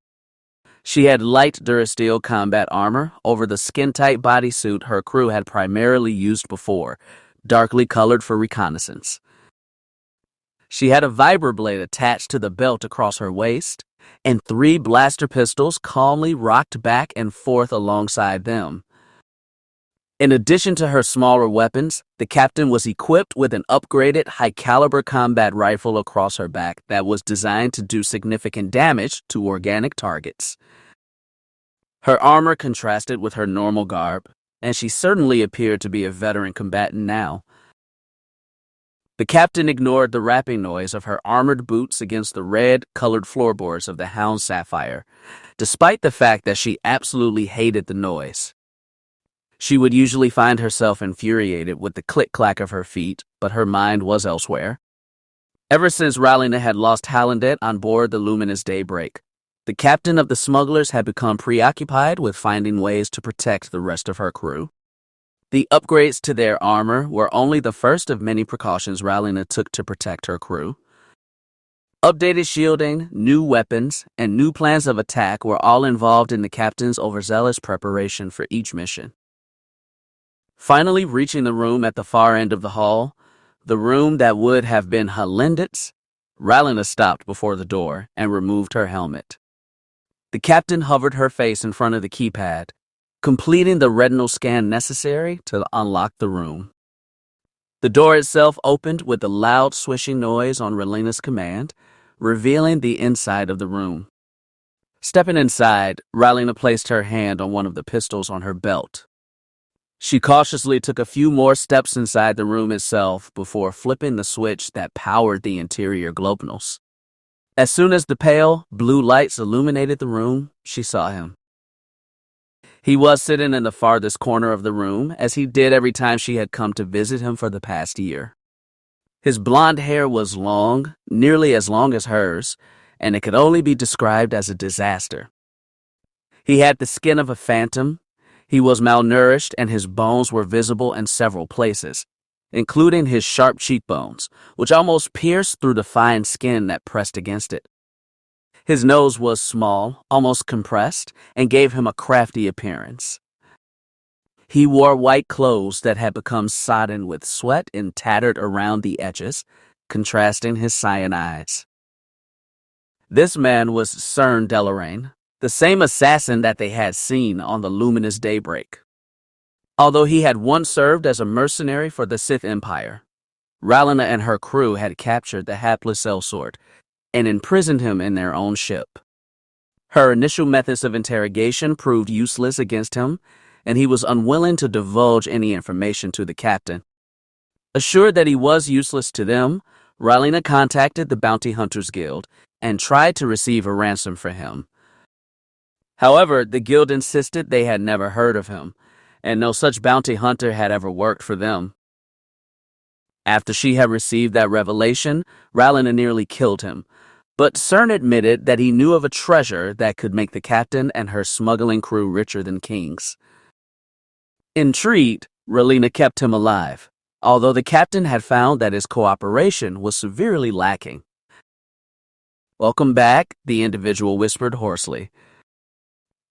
She had light durasteel combat armor over the skin-tight bodysuit her crew had primarily used before, darkly colored for reconnaissance. She had a vibroblade attached to the belt across her waist, and 3 blaster pistols calmly rocked back and forth alongside them. In addition to her smaller weapons, the captain was equipped with an upgraded high-caliber combat rifle across her back that was designed to do significant damage to organic targets. Her armor contrasted with her normal garb, and she certainly appeared to be a veteran combatant now. The captain ignored the rapping noise of her armored boots against the red-colored floorboards of the Hound Sapphire, despite the fact that she absolutely hated the noise. She would usually find herself infuriated with the click-clack of her feet, but her mind was elsewhere. Ever since Rowlena had lost Hallandet on board the luminous Daybreak, the captain of the smugglers had become preoccupied with finding ways to protect the rest of her crew. The upgrades to their armor were only the first of many precautions Rowlena took to protect her crew. Updated shielding, new weapons, and new plans of attack were all involved in the captain's overzealous preparation for each mission. Finally reaching the room at the far end of the hall, the room that would have been Hallandet's, Rowlena stopped before the door and removed her helmet. The captain hovered her face in front of the keypad, completing the retinal scan necessary to unlock the room. The door itself opened with a loud swishing noise on Rowlena's command, revealing the inside of the room. Stepping inside, Rowlena placed her hand on one of the pistols on her belt. She cautiously took a few more steps inside the room itself before flipping the switch that powered the interior globinals. As soon as the pale, blue lights illuminated the room, she saw him. He was sitting in the farthest corner of the room, as he did every time she had come to visit him for the past year. His blonde hair was long, nearly as long as hers, and it could only be described as a disaster. He had the skin of a phantom. He was malnourished, and his bones were visible in several places, including his sharp cheekbones, which almost pierced through the fine skin that pressed against it. His nose was small, almost compressed, and gave him a crafty appearance. He wore white clothes that had become sodden with sweat and tattered around the edges, contrasting his cyan eyes. This man was Cern Delarain, the same assassin that they had seen on the luminous Daybreak. Although he had once served as a mercenary for the Sith Empire, Rowlena and her crew had captured the hapless sellsword and imprisoned him in their own ship. Her initial methods of interrogation proved useless against him, and he was unwilling to divulge any information to the captain. Assured that he was useless to them, Rowlena contacted the Bounty Hunters Guild and tried to receive a ransom for him. However, the guild insisted they had never heard of him, and no such bounty hunter had ever worked for them. After she had received that revelation, Rowlena nearly killed him, but Cern admitted that he knew of a treasure that could make the captain and her smuggling crew richer than kings. Intrigued, Rowlena kept him alive, although the captain had found that his cooperation was severely lacking. "Welcome back," the individual whispered hoarsely.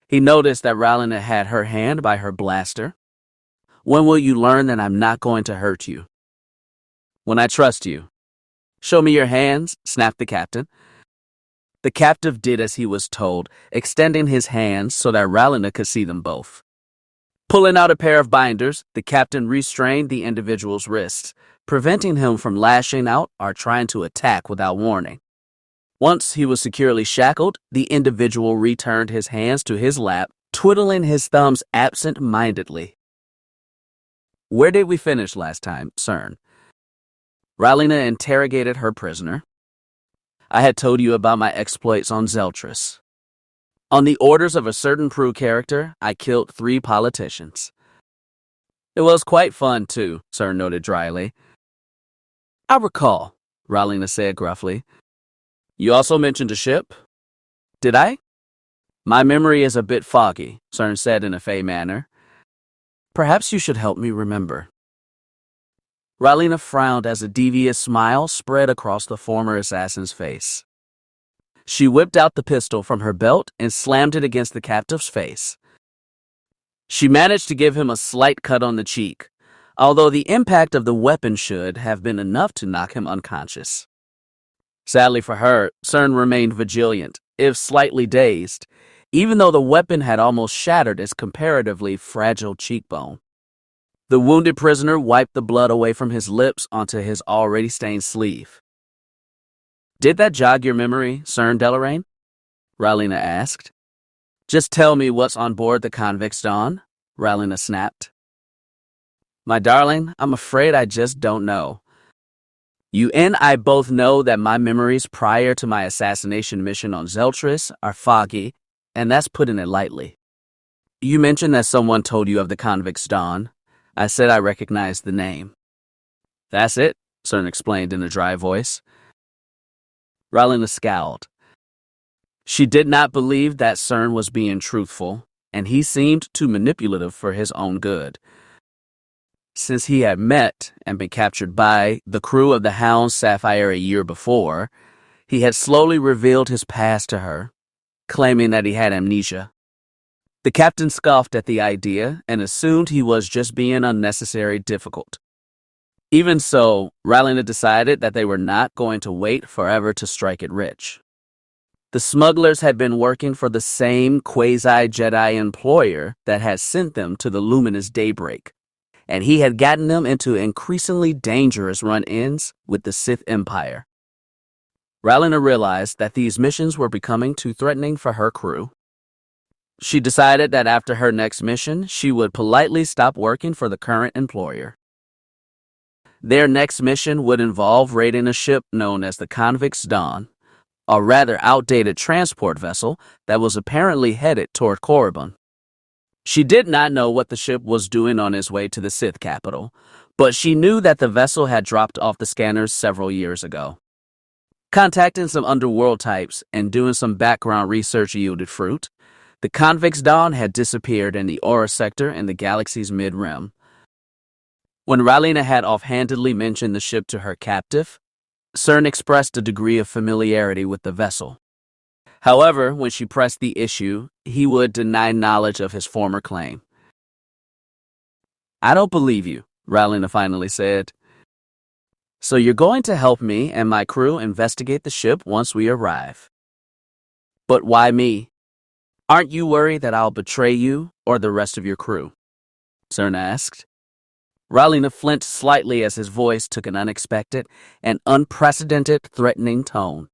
He noticed that Rowlena had her hand by her blaster. "When will you learn that I'm not going to hurt you?" When I trust you. Show me your hands, snapped the captain. The captive did as he was told, extending his hands so that Ralina could see them both. Pulling out a pair of binders, the captain restrained the individual's wrists, preventing him from lashing out or trying to attack without warning. Once he was securely shackled, the individual returned his hands to his lap, twiddling his thumbs absent-mindedly. Where did we finish last time, CERN? Ralina interrogated her prisoner. I had told you about my exploits on Zeltris. On the orders of a certain Prue character, I killed 3 politicians. It was quite fun, too, CERN noted dryly. I recall, Ralina said gruffly. You also mentioned a ship? Did I? My memory is a bit foggy, CERN said in a fey manner. Perhaps you should help me remember. Ralina frowned as a devious smile spread across the former assassin's face. She whipped out the pistol from her belt and slammed it against the captive's face. She managed to give him a slight cut on the cheek, although the impact of the weapon should have been enough to knock him unconscious. Sadly for her, CERN remained vigilant, if slightly dazed, even though the weapon had almost shattered its comparatively fragile cheekbone. The wounded prisoner wiped the blood away from his lips onto his already stained sleeve. Did that jog your memory, CERN Delarain? Ralina asked. Just tell me what's on board the CONVICT'S, Ralina snapped. My darling, I'm afraid I just don't know. You and I both know that my memories prior to my assassination mission on Zeltris are foggy, and that's putting it lightly. You mentioned that someone told you of the CONVICT'S. I said I recognized the name. That's it, CERN explained in a dry voice. Ralina scowled. She did not believe that CERN was being truthful, and he seemed too manipulative for his own good. Since he had met and been captured by the crew of the Hound Sapphire a year before, he had slowly revealed his past to her, claiming that he had amnesia. The captain scoffed at the idea and assumed he was just being unnecessarily difficult. Even so, Ralina decided that they were not going to wait forever to strike it rich. The smugglers had been working for the same quasi-Jedi employer that had sent them to the luminous daybreak, and he had gotten them into increasingly dangerous run-ins with the Sith Empire. Ralina realized that these missions were becoming too threatening for her crew. She decided that after her next mission, she would politely stop working for the current employer. Their next mission would involve raiding a ship known as the CONVICT'S, a rather outdated transport vessel that was apparently headed toward Korriban. She did not know what the ship was doing on its way to the Sith capital, but she knew that the vessel had dropped off the scanners several years ago. Contacting some underworld types and doing some background research yielded fruit. The CONVICT'S had disappeared in the Aura sector in the galaxy's mid-rim. When Ralina had offhandedly mentioned the ship to her captive, CERN expressed a degree of familiarity with the vessel. However, when she pressed the issue, he would deny knowledge of his former claim. I don't believe you, Ralina finally said. So you're going to help me and my crew investigate the ship once we arrive. But why me? Aren't you worried that I'll betray you or the rest of your crew? CERN asked. Ralina flinched slightly as his voice took an unexpected and unprecedented threatening tone.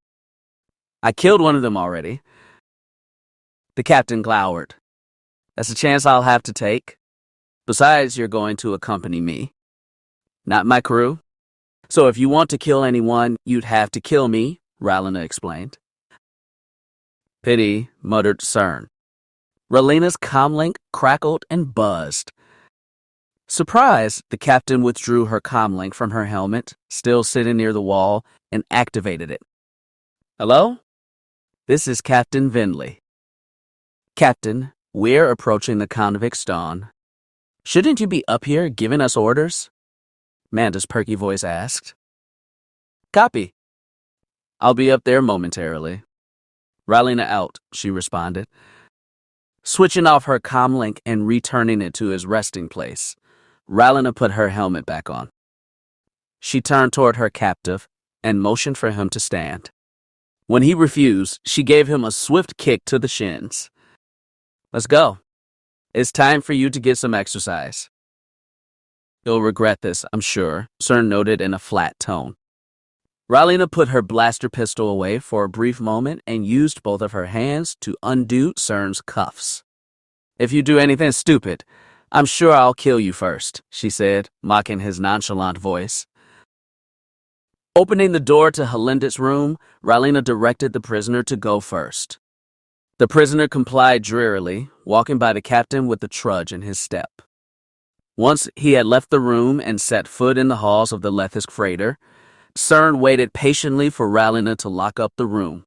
I killed one of them already. The captain glowered. That's a chance I'll have to take. Besides, you're going to accompany me. Not my crew. So if you want to kill anyone, you'd have to kill me, Ralina explained. Pity, muttered CERN. Ralina's comlink crackled and buzzed. Surprised, the captain withdrew her comlink from her helmet, still sitting near the wall, and activated it. Hello? This is Captain Vinley. Captain, we're approaching the CONVICT'S. Shouldn't you be up here giving us orders? Manda's perky voice asked. Copy. I'll be up there momentarily. Ralina out, she responded, switching off her comlink and returning it to his resting place. Ralina put her helmet back on. She turned toward her captive and motioned for him to stand. When he refused, she gave him a swift kick to the shins. Let's go. It's time for you to get some exercise. You'll regret this, I'm sure, Cern noted in a flat tone. Ralina put her blaster pistol away for a brief moment and used both of her hands to undo Cern's cuffs. If you do anything stupid, I'm sure I'll kill you first, she said, mocking his nonchalant voice. Opening the door to Halendit's room, Ralina directed the prisoner to go first. The prisoner complied drearily, walking by the captain with a trudge in his step. Once he had left the room and set foot in the halls of the Lethisk freighter, Cern waited patiently for Ralina to lock up the room.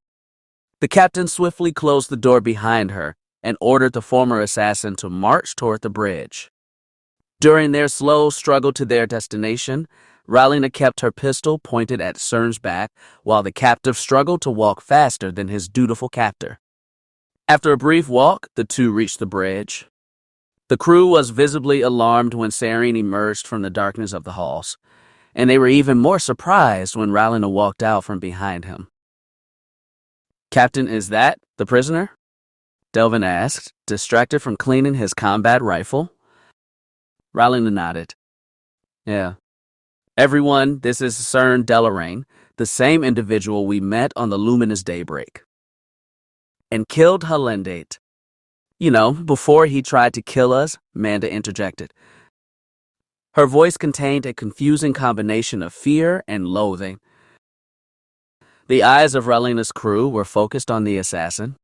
The captain swiftly closed the door behind her and ordered the former assassin to march toward the bridge. During their slow struggle to their destination, Ralina kept her pistol pointed at Cern's back while the captive struggled to walk faster than his dutiful captor. After a brief walk, the two reached the bridge. The crew was visibly alarmed when Sarene emerged from the darkness of the halls, and they were even more surprised when Ralina walked out from behind him. Captain, is that the prisoner? Delvin asked, distracted from cleaning his combat rifle. Ralina nodded. Yeah. Everyone, this is Cern Delarain, the same individual we met on the luminous daybreak. And killed Halendate. You know, before he tried to kill us, Manda interjected. Her voice contained a confusing combination of fear and loathing. The eyes of Ralina's crew were focused on the assassin.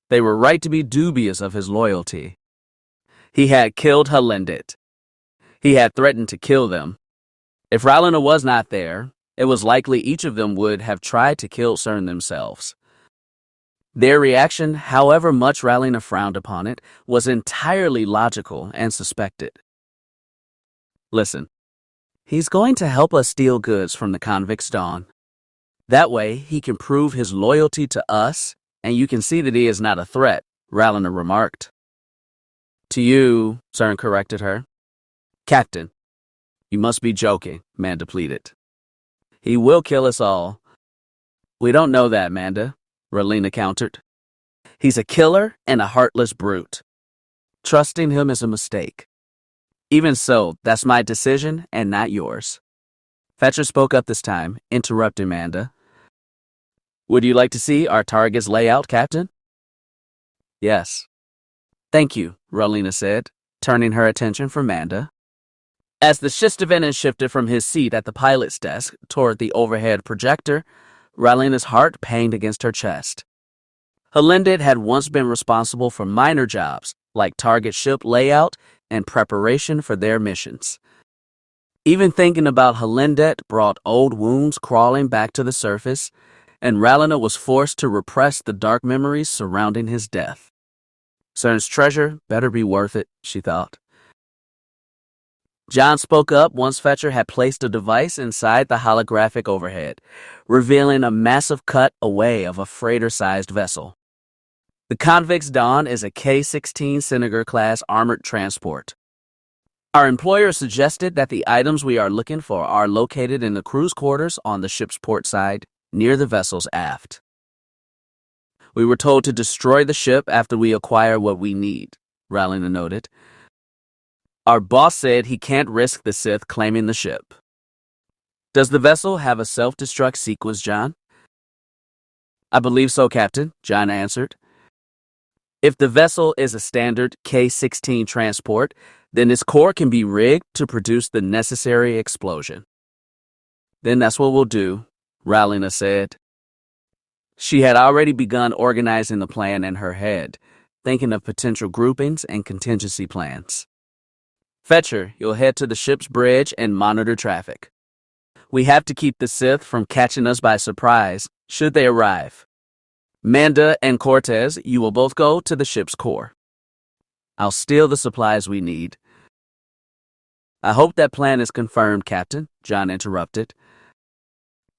They were right to be dubious of his loyalty. He had killed Halendate. He had threatened to kill them. If Ralina was not there, it was likely each of them would have tried to kill Cern themselves. Their reaction, however much Ralina frowned upon it, was entirely logical and suspected. Listen, he's going to help us steal goods from the convict's Dawn. That way, he can prove his loyalty to us, and you can see that he is not a threat, Ralina remarked. To you, Cern corrected her. Captain, you must be joking, Manda pleaded. He will kill us all. We don't know that, Manda, Ralina countered. He's a killer and a heartless brute. Trusting him is a mistake. Even so, that's my decision and not yours. Fetcher spoke up this time, interrupting Manda. Would you like to see our target's layout, Captain? Yes. Thank you, Ralina said, turning her attention from Manda. As the Shistavenin shifted from his seat at the pilot's desk toward the overhead projector, Ralina's heart panged against her chest. Halendate had once been responsible for minor jobs like target ship layout and preparation for their missions. Even thinking about Halendate brought old wounds crawling back to the surface, and Ralina was forced to repress the dark memories surrounding his death. Cern's treasure better be worth it, she thought. John spoke up once Fetcher had placed a device inside the holographic overhead, revealing a massive cut away of a freighter-sized vessel. The Convict's Dawn is a K-16 Senegar-class armored transport. Our employer suggested that the items we are looking for are located in the crew's quarters on the ship's port side, near the vessel's aft. We were told to destroy the ship after we acquire what we need, Ralina noted. Our boss said he can't risk the Sith claiming the ship. Does the vessel have a self-destruct sequence, John? I believe so, Captain, John answered. If the vessel is a standard K-16 transport, then its core can be rigged to produce the necessary explosion. Then that's what we'll do, Ralina said. She had already begun organizing the plan in her head, thinking of potential groupings and contingency plans. Fetcher, you'll head to the ship's bridge and monitor traffic. We have to keep the Sith from catching us by surprise, should they arrive. Manda and Cortez, you will both go to the ship's core. I'll steal the supplies we need. I hope that plan is confirmed, Captain, John interrupted.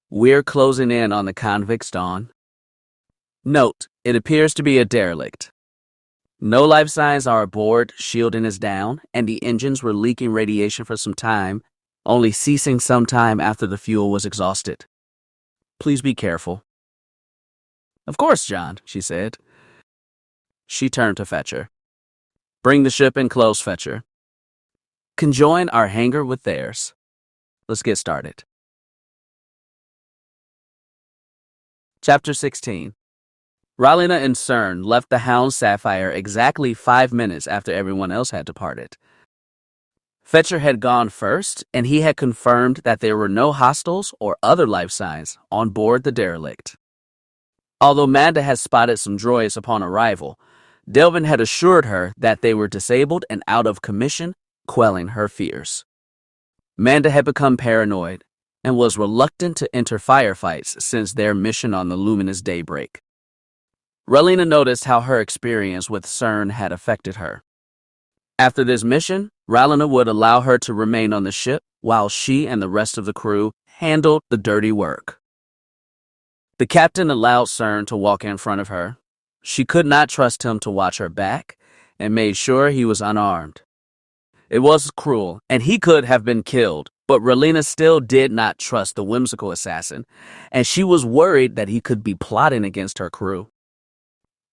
We're closing in on the Convict's Dawn. Note, it appears to be a derelict. No life signs are aboard, shielding is down, and the engines were leaking radiation for some time, only ceasing sometime after the fuel was exhausted. Please be careful. Of course, John, she said. She turned to Fetcher. Bring the ship in close, Fetcher. Conjoin our hangar with theirs. Let's get started. Chapter 16. Ralina and Cern left the Hound Sapphire exactly 5 minutes after everyone else had departed. Fetcher had gone first, and he had confirmed that there were no hostiles or other life signs on board the derelict. Although Manda had spotted some droids upon arrival, Delvin had assured her that they were disabled and out of commission, quelling her fears. Manda had become paranoid and was reluctant to enter firefights since their mission on the luminous daybreak. Ralina noticed how her experience with Cern had affected her. After this mission, Ralina would allow her to remain on the ship while she and the rest of the crew handled the dirty work. The captain allowed Cern to walk in front of her. She could not trust him to watch her back and made sure he was unarmed. It was cruel, and he could have been killed, but Ralina still did not trust the whimsical assassin, and she was worried that he could be plotting against her crew.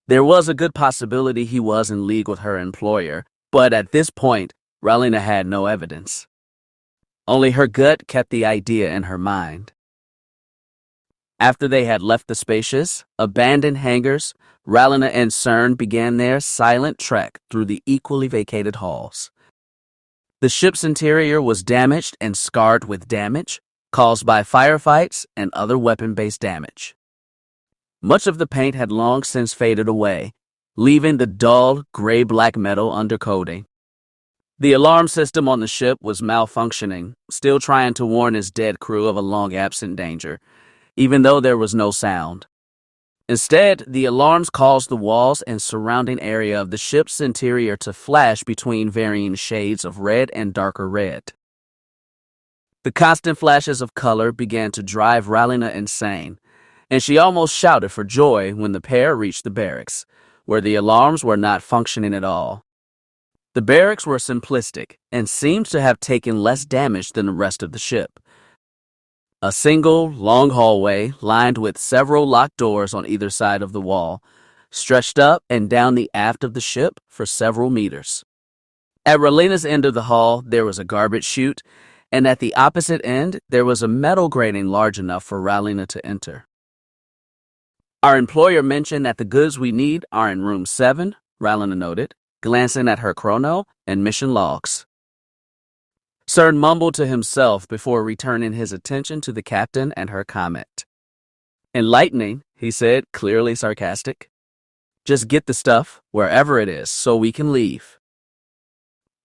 There was a good possibility he was in league with her employer, but at this point, Ralina had no evidence. Only her gut kept the idea in her mind. After they had left the spacious, abandoned hangars, Ralina and Cern began their silent trek through the equally vacated halls. The ship's interior was damaged and scarred with damage caused by firefights and other weapon-based damage. Much of the paint had long since faded away, leaving the dull, gray-black metal undercoating. The alarm system on the ship was malfunctioning, still trying to warn its dead crew of a long-absent danger, even though there was no sound. Instead, the alarms caused the walls and surrounding area of the ship's interior to flash between varying shades of red and darker red. The constant flashes of color began to drive Ralina insane, and she almost shouted for joy when the pair reached the barracks, where the alarms were not functioning at all. The barracks were simplistic and seemed to have taken less damage than the rest of the ship. A single, long hallway, lined with several locked doors on either side of the wall, stretched up and down the aft of the ship for several meters. At Ralina's end of the hall, there was a garbage chute, and at the opposite end, there was a metal grating large enough for Ralina to enter. Our employer mentioned that the goods we need are in room 7, Ralina noted, glancing at her chrono and mission logs. Cern mumbled to himself before returning his attention to the captain and her comment. Enlightening, he said, clearly sarcastic. Just get the stuff, wherever it is, so we can leave.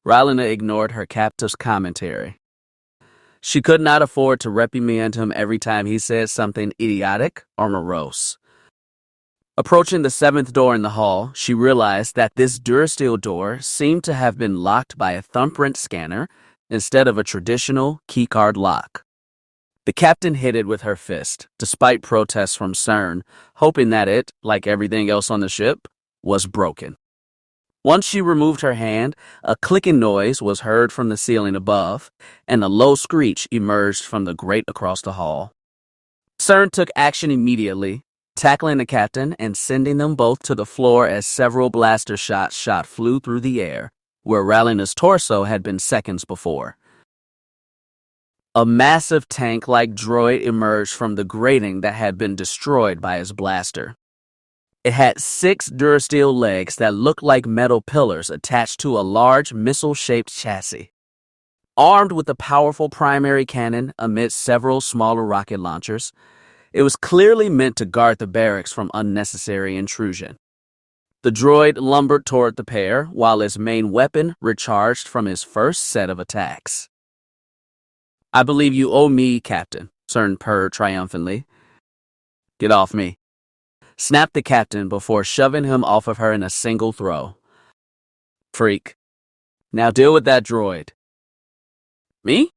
Ralina ignored her captive's commentary. She could not afford to reprimand him every time he said something idiotic or morose. Approaching the 7th door in the hall, she realized that this durasteel door seemed to have been locked by a thumbprint scanner instead of a traditional keycard lock. The captain hit it with her fist, despite protests from Cern, hoping that it, like everything else on the ship, was broken. Once she removed her hand, a clicking noise was heard from the ceiling above, and a low screech emerged from the grate across the hall. Cern took action immediately, tackling the captain and sending them both to the floor as several blaster shots flew through the air, where Ralina's torso had been seconds before. A massive tank-like droid emerged from the grating that had been destroyed by his blaster. It had 6 durasteel legs that looked like metal pillars attached to a large missile-shaped chassis. Armed with a powerful primary cannon amidst several smaller rocket launchers, it was clearly meant to guard the barracks from unnecessary intrusion. The droid lumbered toward the pair while his main weapon recharged from his first set of attacks. I believe you owe me, Captain, Cern purred triumphantly. Get off me, snapped the captain before shoving him off of her in a single throw. Freak. Now deal with that droid. Me?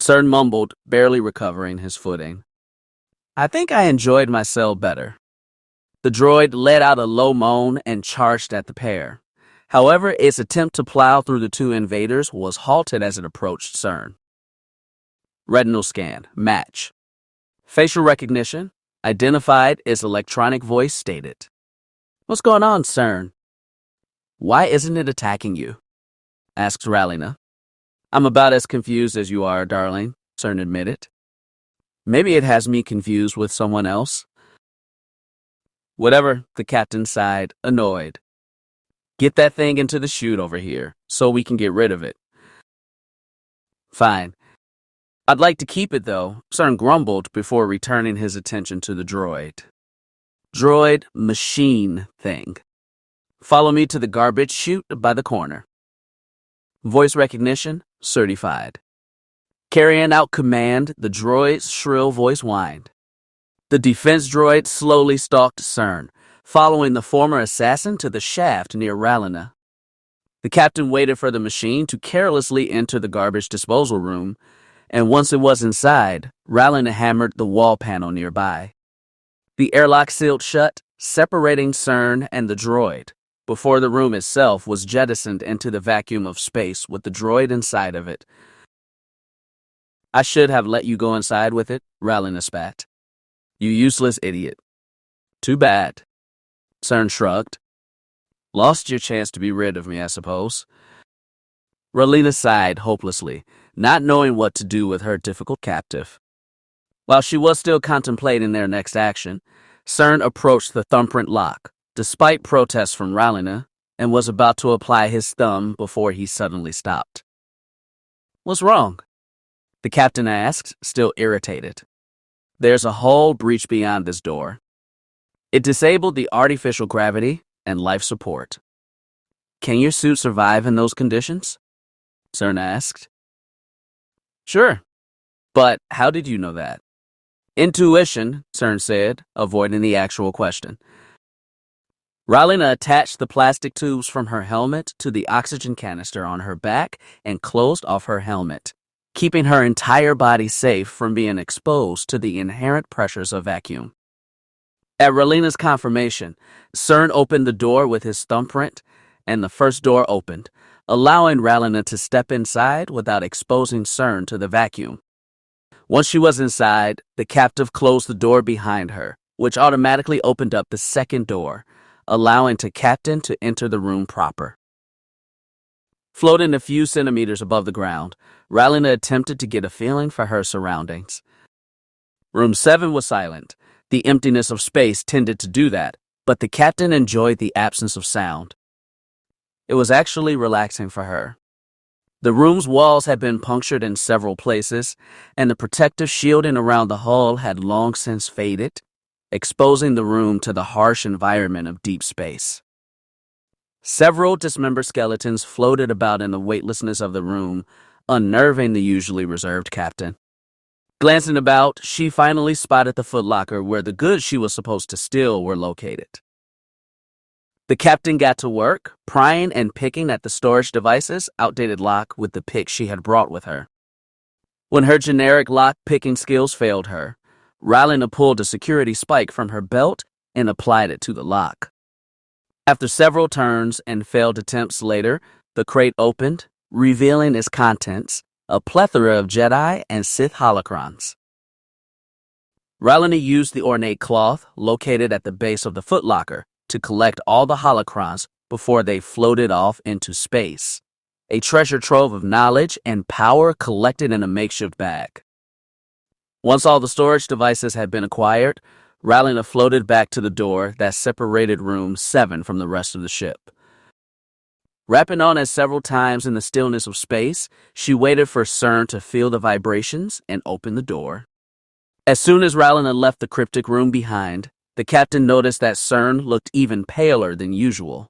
Cern mumbled, barely recovering his footing. I think I enjoyed my cell better. The droid let out a low moan and charged at the pair. However, its attempt to plow through the 2 invaders was halted as it approached Cern. Retinal scan. Match. Facial recognition. Identified as electronic voice stated. What's going on, CERN? Why isn't it attacking you? Asks Ralina. I'm about as confused as you are, darling, CERN admitted. Maybe it has me confused with someone else. Whatever, the captain sighed, annoyed. Get that thing into the chute over here, so we can get rid of it. Fine. I'd like to keep it, though, CERN grumbled before returning his attention to the droid. Droid machine thing. Follow me to the garbage chute by the corner. Voice recognition certified. Carrying out command, the droid's shrill voice whined. The defense droid slowly stalked CERN, following the former assassin to the shaft near Ralina. The captain waited for the machine to carelessly enter the garbage disposal room, and once it was inside, Ralina hammered the wall panel nearby. The airlock sealed shut, separating CERN and the droid, before the room itself was jettisoned into the vacuum of space with the droid inside of it. I should have let you go inside with it, Ralina spat. You useless idiot. Too bad. CERN shrugged. Lost your chance to be rid of me, I suppose. Ralina sighed hopelessly, not knowing what to do with her difficult captive. While she was still contemplating their next action, CERN approached the thumbprint lock, despite protests from Ralina, and was about to apply his thumb before he suddenly stopped. What's wrong? The captain asked, still irritated. There's a hull breach beyond this door. It disabled the artificial gravity and life support. Can your suit survive in those conditions? CERN asked. Sure. But how did you know that? Intuition, CERN said, avoiding the actual question. Ralina attached the plastic tubes from her helmet to the oxygen canister on her back and closed off her helmet, keeping her entire body safe from being exposed to the inherent pressures of vacuum. At Ralina's confirmation, CERN opened the door with his thumbprint, and the first door opened, allowing Ralina to step inside without exposing CERN to the vacuum. Once she was inside, the captive closed the door behind her, which automatically opened up the second door, allowing the captain to enter the room proper. Floating a few centimeters above the ground, Ralina attempted to get a feeling for her surroundings. Room 7 was silent. The emptiness of space tended to do that, but the captain enjoyed the absence of sound. It was actually relaxing for her. The room's walls had been punctured in several places, and the protective shielding around the hull had long since faded, exposing the room to the harsh environment of deep space. Several dismembered skeletons floated about in the weightlessness of the room, unnerving the usually reserved captain. Glancing about, she finally spotted the footlocker where the goods she was supposed to steal were located. The captain got to work, prying and picking at the storage device's outdated lock with the pick she had brought with her. When her generic lock-picking skills failed her, Ralina pulled a security spike from her belt and applied it to the lock. After several turns and failed attempts later, the crate opened, revealing its contents, a plethora of Jedi and Sith holocrons. Ralina used the ornate cloth located at the base of the footlocker to collect all the holocrons before they floated off into space, a treasure trove of knowledge and power collected in a makeshift bag. Once all the storage devices had been acquired, Ralina floated back to the door that separated room 7 from the rest of the ship. Rapping on it several times in the stillness of space, she waited for CERN to feel the vibrations and open the door. As soon as Ralina left the cryptic room behind, the captain noticed that CERN looked even paler than usual.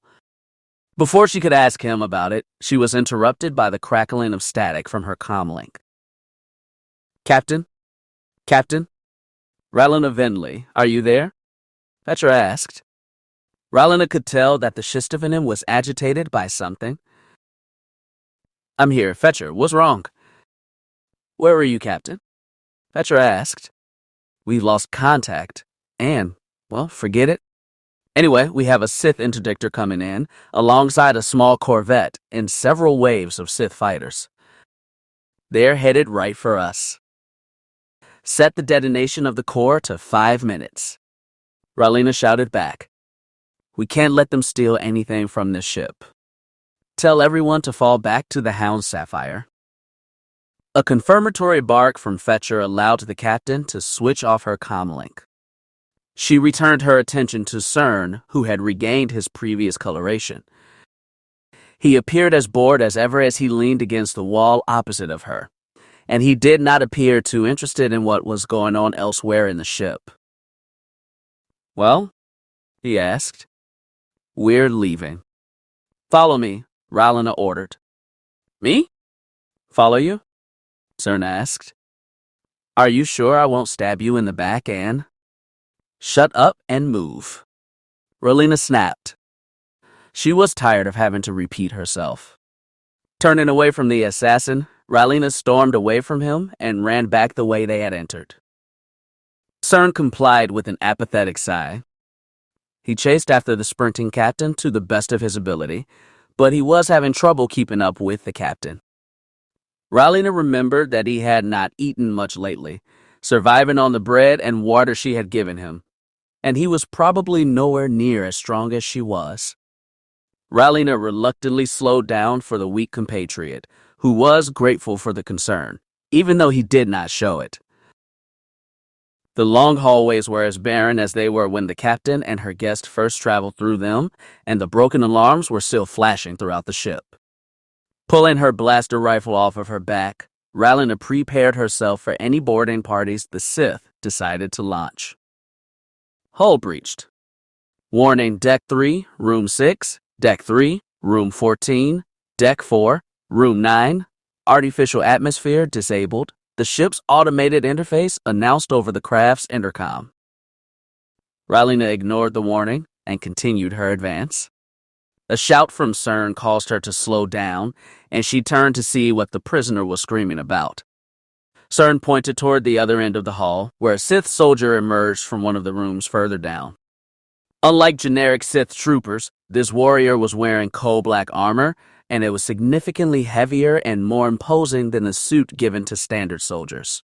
Before she could ask him about it, she was interrupted by the crackling of static from her comlink. Captain? Captain? Ralina Venley, are you there? Petra asked. Ralina could tell that the Shistav in him was agitated by something. I'm here, Fetcher. What's wrong? Where are you, Captain? Petra asked. We've lost contact, and, well, forget it. Anyway, we have a Sith interdictor coming in, alongside a small corvette and several waves of Sith fighters. They're headed right for us. Set the detonation of the core to 5 minutes. Ralina shouted back. We can't let them steal anything from this ship. Tell everyone to fall back to the Hound Sapphire. A confirmatory bark from Fetcher allowed the captain to switch off her comlink. She returned her attention to CERN, who had regained his previous coloration. He appeared as bored as ever as he leaned against the wall opposite of her, and he did not appear too interested in what was going on elsewhere in the ship. Well, he asked. We're leaving. Follow me, Ralina ordered. Me? Follow you? CERN asked. Are you sure I won't stab you in the back, Anne? Shut up and move. Ralina snapped. She was tired of having to repeat herself. Turning away from the assassin, Ralina stormed away from him and ran back the way they had entered. CERN complied with an apathetic sigh. He chased after the sprinting captain to the best of his ability, but he was having trouble keeping up with the captain. Ralina remembered that he had not eaten much lately, surviving on the bread and water she had given him, and he was probably nowhere near as strong as she was. Ralina reluctantly slowed down for the weak compatriot, who was grateful for the concern, even though he did not show it. The long hallways were as barren as they were when the captain and her guest first traveled through them, and the broken alarms were still flashing throughout the ship. Pulling her blaster rifle off of her back, Ralina prepared herself for any boarding parties the Sith decided to launch. Hull breached. Warning: Deck 3, Room 6, Deck 3, Room 14, Deck 4, Room 9, artificial atmosphere disabled, the ship's automated interface announced over the craft's intercom. Ralina ignored the warning and continued her advance. A shout from CERN caused her to slow down, and she turned to see what the prisoner was screaming about. CERN pointed toward the other end of the hall, where a Sith soldier emerged from one of the rooms further down. Unlike generic Sith troopers, this warrior was wearing coal-black armor, and it was significantly heavier and more imposing than the suit given to standard soldiers.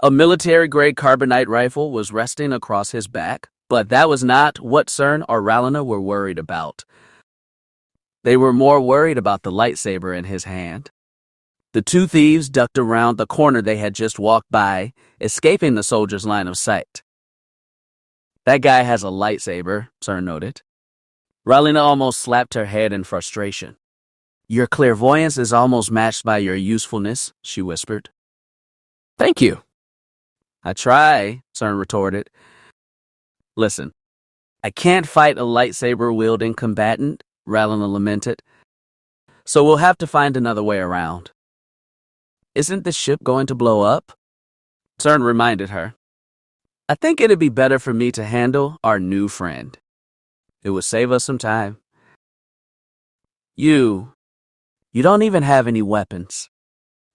A military-grade carbonite rifle was resting across his back, but that was not what CERN or Ralina were worried about. They were more worried about the lightsaber in his hand. The two thieves ducked around the corner they had just walked by, escaping the soldier's line of sight. That guy has a lightsaber, CERN noted. Ralina almost slapped her head in frustration. Your clairvoyance is almost matched by your usefulness, she whispered. Thank you. I try, CERN retorted. Listen, I can't fight a lightsaber-wielding combatant, Ralina lamented. So we'll have to find another way around. Isn't the ship going to blow up? CERN reminded her. I think it'd be better for me to handle our new friend. It would save us some time. You don't even have any weapons.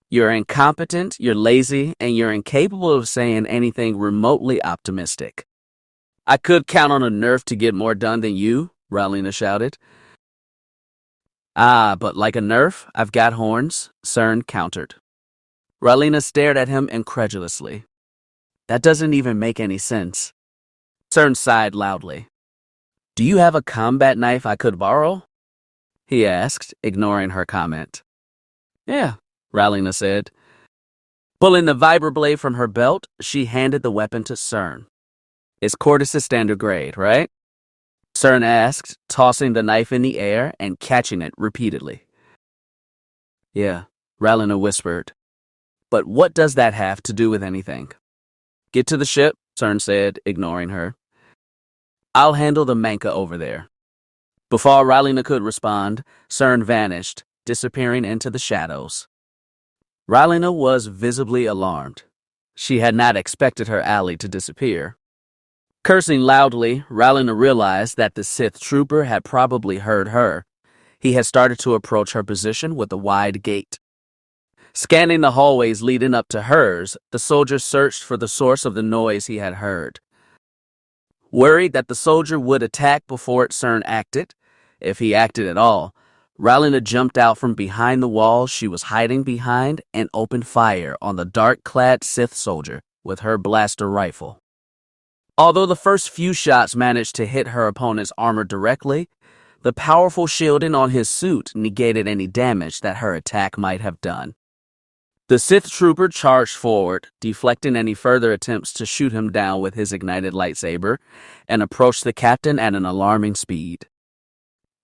You're incompetent, you're lazy, and you're incapable of saying anything remotely optimistic. I could count on a nerf to get more done than you, Ralina shouted. Ah, but like a nerf, I've got horns, CERN countered. Ralina stared at him incredulously. That doesn't even make any sense. CERN sighed loudly. Do you have a combat knife I could borrow? He asked, ignoring her comment. Yeah, Ralina said. Pulling the vibroblade from her belt, she handed the weapon to CERN. It's Cortis's standard grade, right? CERN asked, tossing the knife in the air and catching it repeatedly. Yeah, Ralina whispered. But what does that have to do with anything? Get to the ship, CERN said, ignoring her. I'll handle the manka over there. Before Ralina could respond, CERN vanished, disappearing into the shadows. Ralina was visibly alarmed. She had not expected her ally to disappear. Cursing loudly, Ralina realized that the Sith trooper had probably heard her. He had started to approach her position with a wide gate. Scanning the hallways leading up to hers, the soldier searched for the source of the noise he had heard. Worried that the soldier would attack before CERN acted, if he acted at all, Ralina jumped out from behind the wall she was hiding behind and opened fire on the dark-clad Sith soldier with her blaster rifle. Although the first few shots managed to hit her opponent's armor directly, the powerful shielding on his suit negated any damage that her attack might have done. The Sith trooper charged forward, deflecting any further attempts to shoot him down with his ignited lightsaber, and approached the captain at an alarming speed.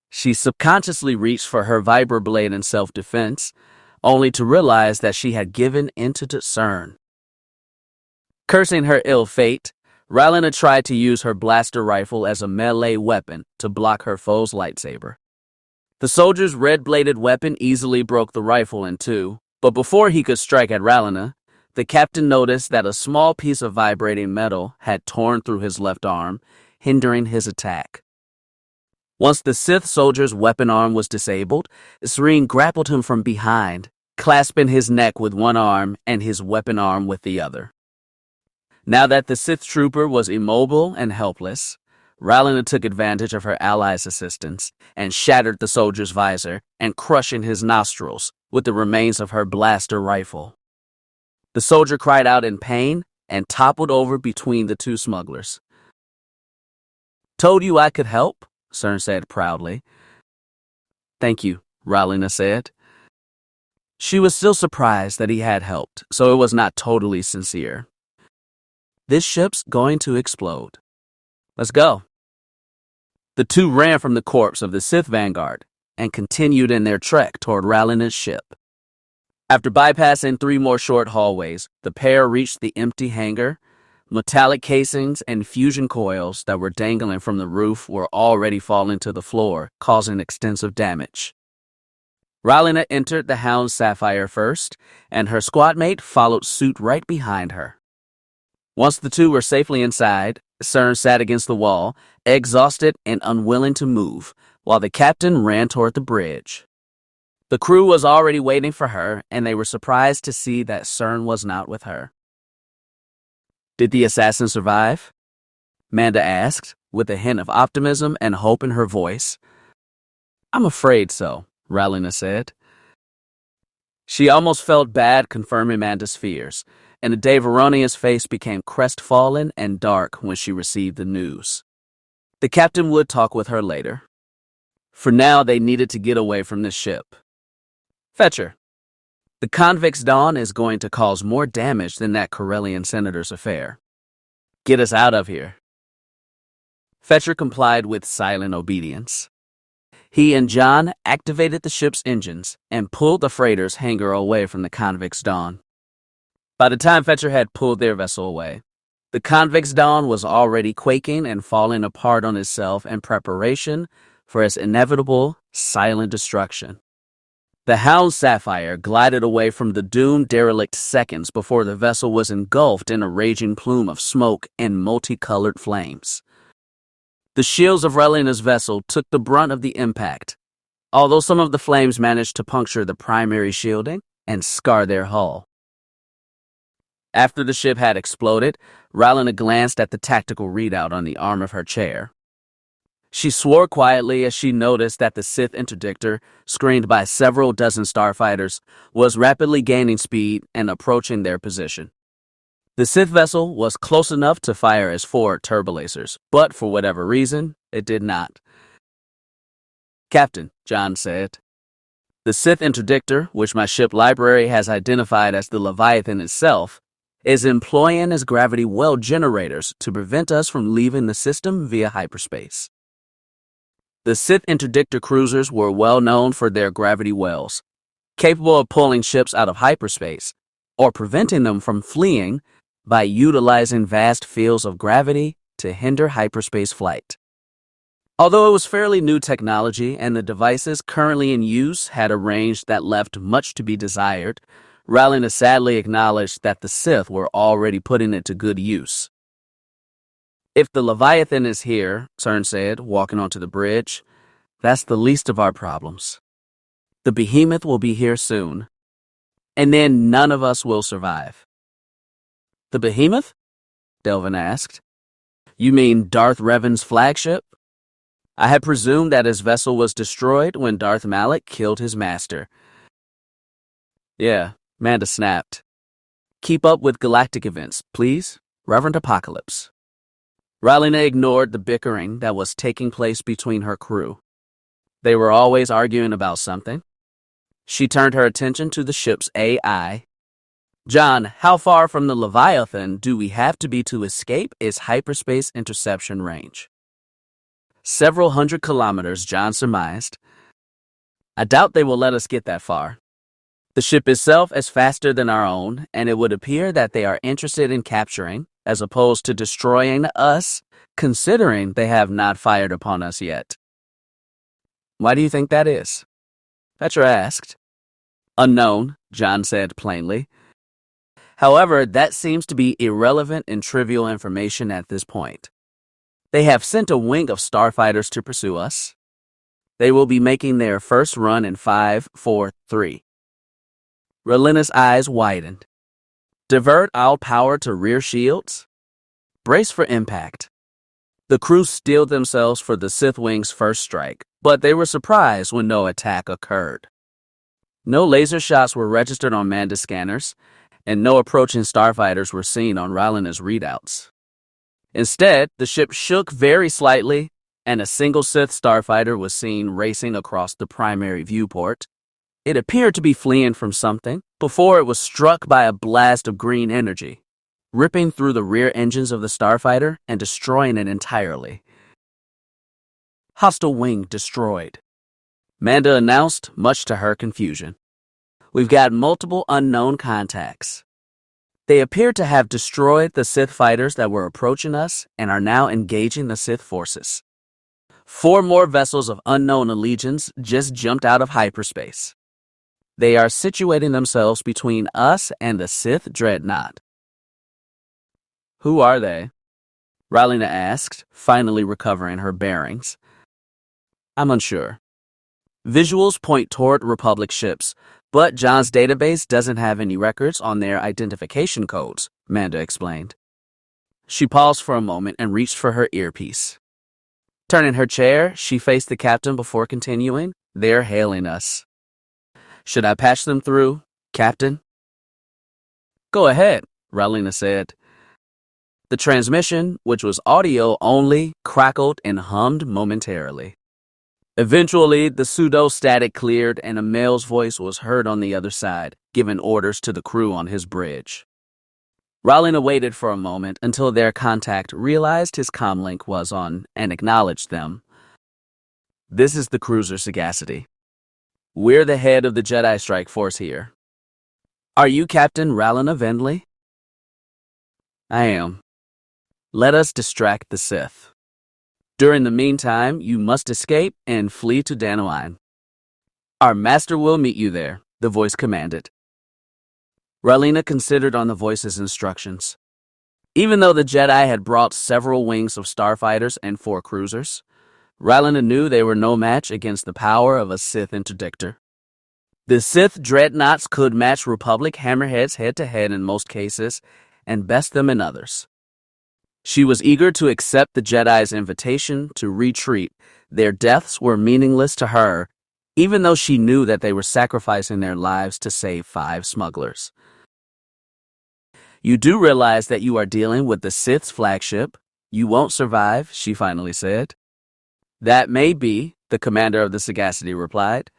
She subconsciously reached for her vibroblade in self-defense, only to realize that she had given into discern. Cursing her ill fate, Rallena tried to use her blaster rifle as a melee weapon to block her foe's lightsaber. The soldier's red-bladed weapon easily broke the rifle in two, but before he could strike at Rallena, the captain noticed that a small piece of vibrating metal had torn through his left arm, hindering his attack. Once the Sith soldier's weapon arm was disabled, Serene grappled him from behind, clasping his neck with one arm and his weapon arm with the other. Now that the Sith trooper was immobile and helpless, Rallena took advantage of her allies' assistance and shattered the soldier's visor and crushing his nostrils with the remains of her blaster rifle. The soldier cried out in pain and toppled over between the two smugglers. "Told you I could help," Cern said proudly. "Thank you," Rallena said. She was still surprised that he had helped, so it was not totally sincere. "This ship's going to explode. Let's go." The two ran from the corpse of the Sith Vanguard and continued in their trek toward Rallena's ship. After bypassing 3 more short hallways, the pair reached the empty hangar. Metallic casings and fusion coils that were dangling from the roof were already falling to the floor, causing extensive damage. Rallena entered the Hound Sapphire first, and her squad mate followed suit right behind her. Once the two were safely inside, Cern sat against the wall, exhausted and unwilling to move, while the captain ran toward the bridge. The crew was already waiting for her, and they were surprised to see that Cern was not with her. "Did the assassin survive?" Manda asked, with a hint of optimism and hope in her voice. "I'm afraid so," Rallena said. She almost felt bad confirming Manda's fears, and Dave Veronia's face became crestfallen and dark when she received the news. The captain would talk with her later. For now, they needed to get away from this ship. "Fetcher, the Convict's Dawn is going to cause more damage than that Corellian senator's affair. Get us out of here." Fetcher complied with silent obedience. He and John activated the ship's engines and pulled the freighter's hangar away from the Convict's Dawn. By the time Fetcher had pulled their vessel away, the Convict's Dawn was already quaking and falling apart on itself in preparation for its inevitable, silent destruction. The Hound Sapphire glided away from the doomed derelict seconds before the vessel was engulfed in a raging plume of smoke and multicolored flames. The shields of Rallena's vessel took the brunt of the impact, although some of the flames managed to puncture the primary shielding and scar their hull. After the ship had exploded, Rallena glanced at the tactical readout on the arm of her chair. She swore quietly as she noticed that the Sith interdictor, screened by several dozen starfighters, was rapidly gaining speed and approaching their position. The Sith vessel was close enough to fire its forward turbolasers, but for whatever reason, it did not. "Captain," John said, "the Sith interdictor, which my ship library has identified as the Leviathan itself, is employing its gravity well generators to prevent us from leaving the system via hyperspace." The Sith interdictor cruisers were well known for their gravity wells, capable of pulling ships out of hyperspace or preventing them from fleeing by utilizing vast fields of gravity to hinder hyperspace flight. Although it was fairly new technology and the devices currently in use had a range that left much to be desired, Rallena sadly acknowledged that the Sith were already putting it to good use. "If the Leviathan is here," Cern said, walking onto the bridge, "that's the least of our problems. The behemoth will be here soon, and then none of us will survive." "The behemoth?" Delvin asked. "You mean Darth Revan's flagship? I had presumed that his vessel was destroyed when Darth Malak killed his master." "Yeah," Manda snapped. Keep up with galactic events, please, Reverend Apocalypse. Rylena ignored the bickering that was taking place between her crew. They were always arguing about something. She turned her attention to the ship's AI. John, how far from the Leviathan do we have to be to escape its hyperspace interception range? Several hundred kilometers, John surmised. I doubt they will let us get that far. The ship itself is faster than our own, and it would appear that they are interested in capturing, as opposed to destroying us, considering they have not fired upon us yet. Why do you think that is? Petra asked. Unknown, John said plainly. However, that seems to be irrelevant and trivial information at this point. They have sent a wing of starfighters to pursue us. They will be making their first run in 5, 4, 3. Rylena's eyes widened. Divert all power to rear shields? Brace for impact. The crew steeled themselves for the Sith Wing's first strike, but they were surprised when no attack occurred. No laser shots were registered on Manda scanners, and no approaching starfighters were seen on Rylena's readouts. Instead, the ship shook very slightly, and a single Sith starfighter was seen racing across the primary viewport. It appeared to be fleeing from something before it was struck by a blast of green energy, ripping through the rear engines of the starfighter and destroying it entirely. Hostile wing destroyed, Manda announced, much to her confusion. We've got multiple unknown contacts. They appear to have destroyed the Sith fighters that were approaching us and are now engaging the Sith forces. 4 more vessels of unknown allegiance just jumped out of hyperspace. They are situating themselves between us and the Sith dreadnought. Who are they? Rylena asked, finally recovering her bearings. I'm unsure. Visuals point toward Republic ships, but John's database doesn't have any records on their identification codes, Manda explained. She paused for a moment and reached for her earpiece. Turning her chair, she faced the captain before continuing. They're hailing us. Should I patch them through, Captain? Go ahead, Rylena said. The transmission, which was audio only, crackled and hummed momentarily. Eventually, the pseudo-static cleared and a male's voice was heard on the other side, giving orders to the crew on his bridge. Rylena waited for a moment until their contact realized his comlink was on and acknowledged them. This is the cruiser Sagacity. We're the head of the Jedi Strike Force here. Are you Captain Rylena Vendley? I am. Let us distract the Sith. During the meantime, you must escape and flee to Dantooine. Our master will meet you there, the voice commanded. Rylena considered on the voice's instructions. Even though the Jedi had brought several wings of starfighters and 4 cruisers, Rylena knew they were no match against the power of a Sith interdictor. The Sith dreadnoughts could match Republic hammerheads head-to-head in most cases, and best them in others. She was eager to accept the Jedi's invitation to retreat. Their deaths were meaningless to her, even though she knew that they were sacrificing their lives to save 5 smugglers. You do realize that you are dealing with the Sith's flagship. You won't survive, she finally said. That may be, the commander of the Sagacity replied,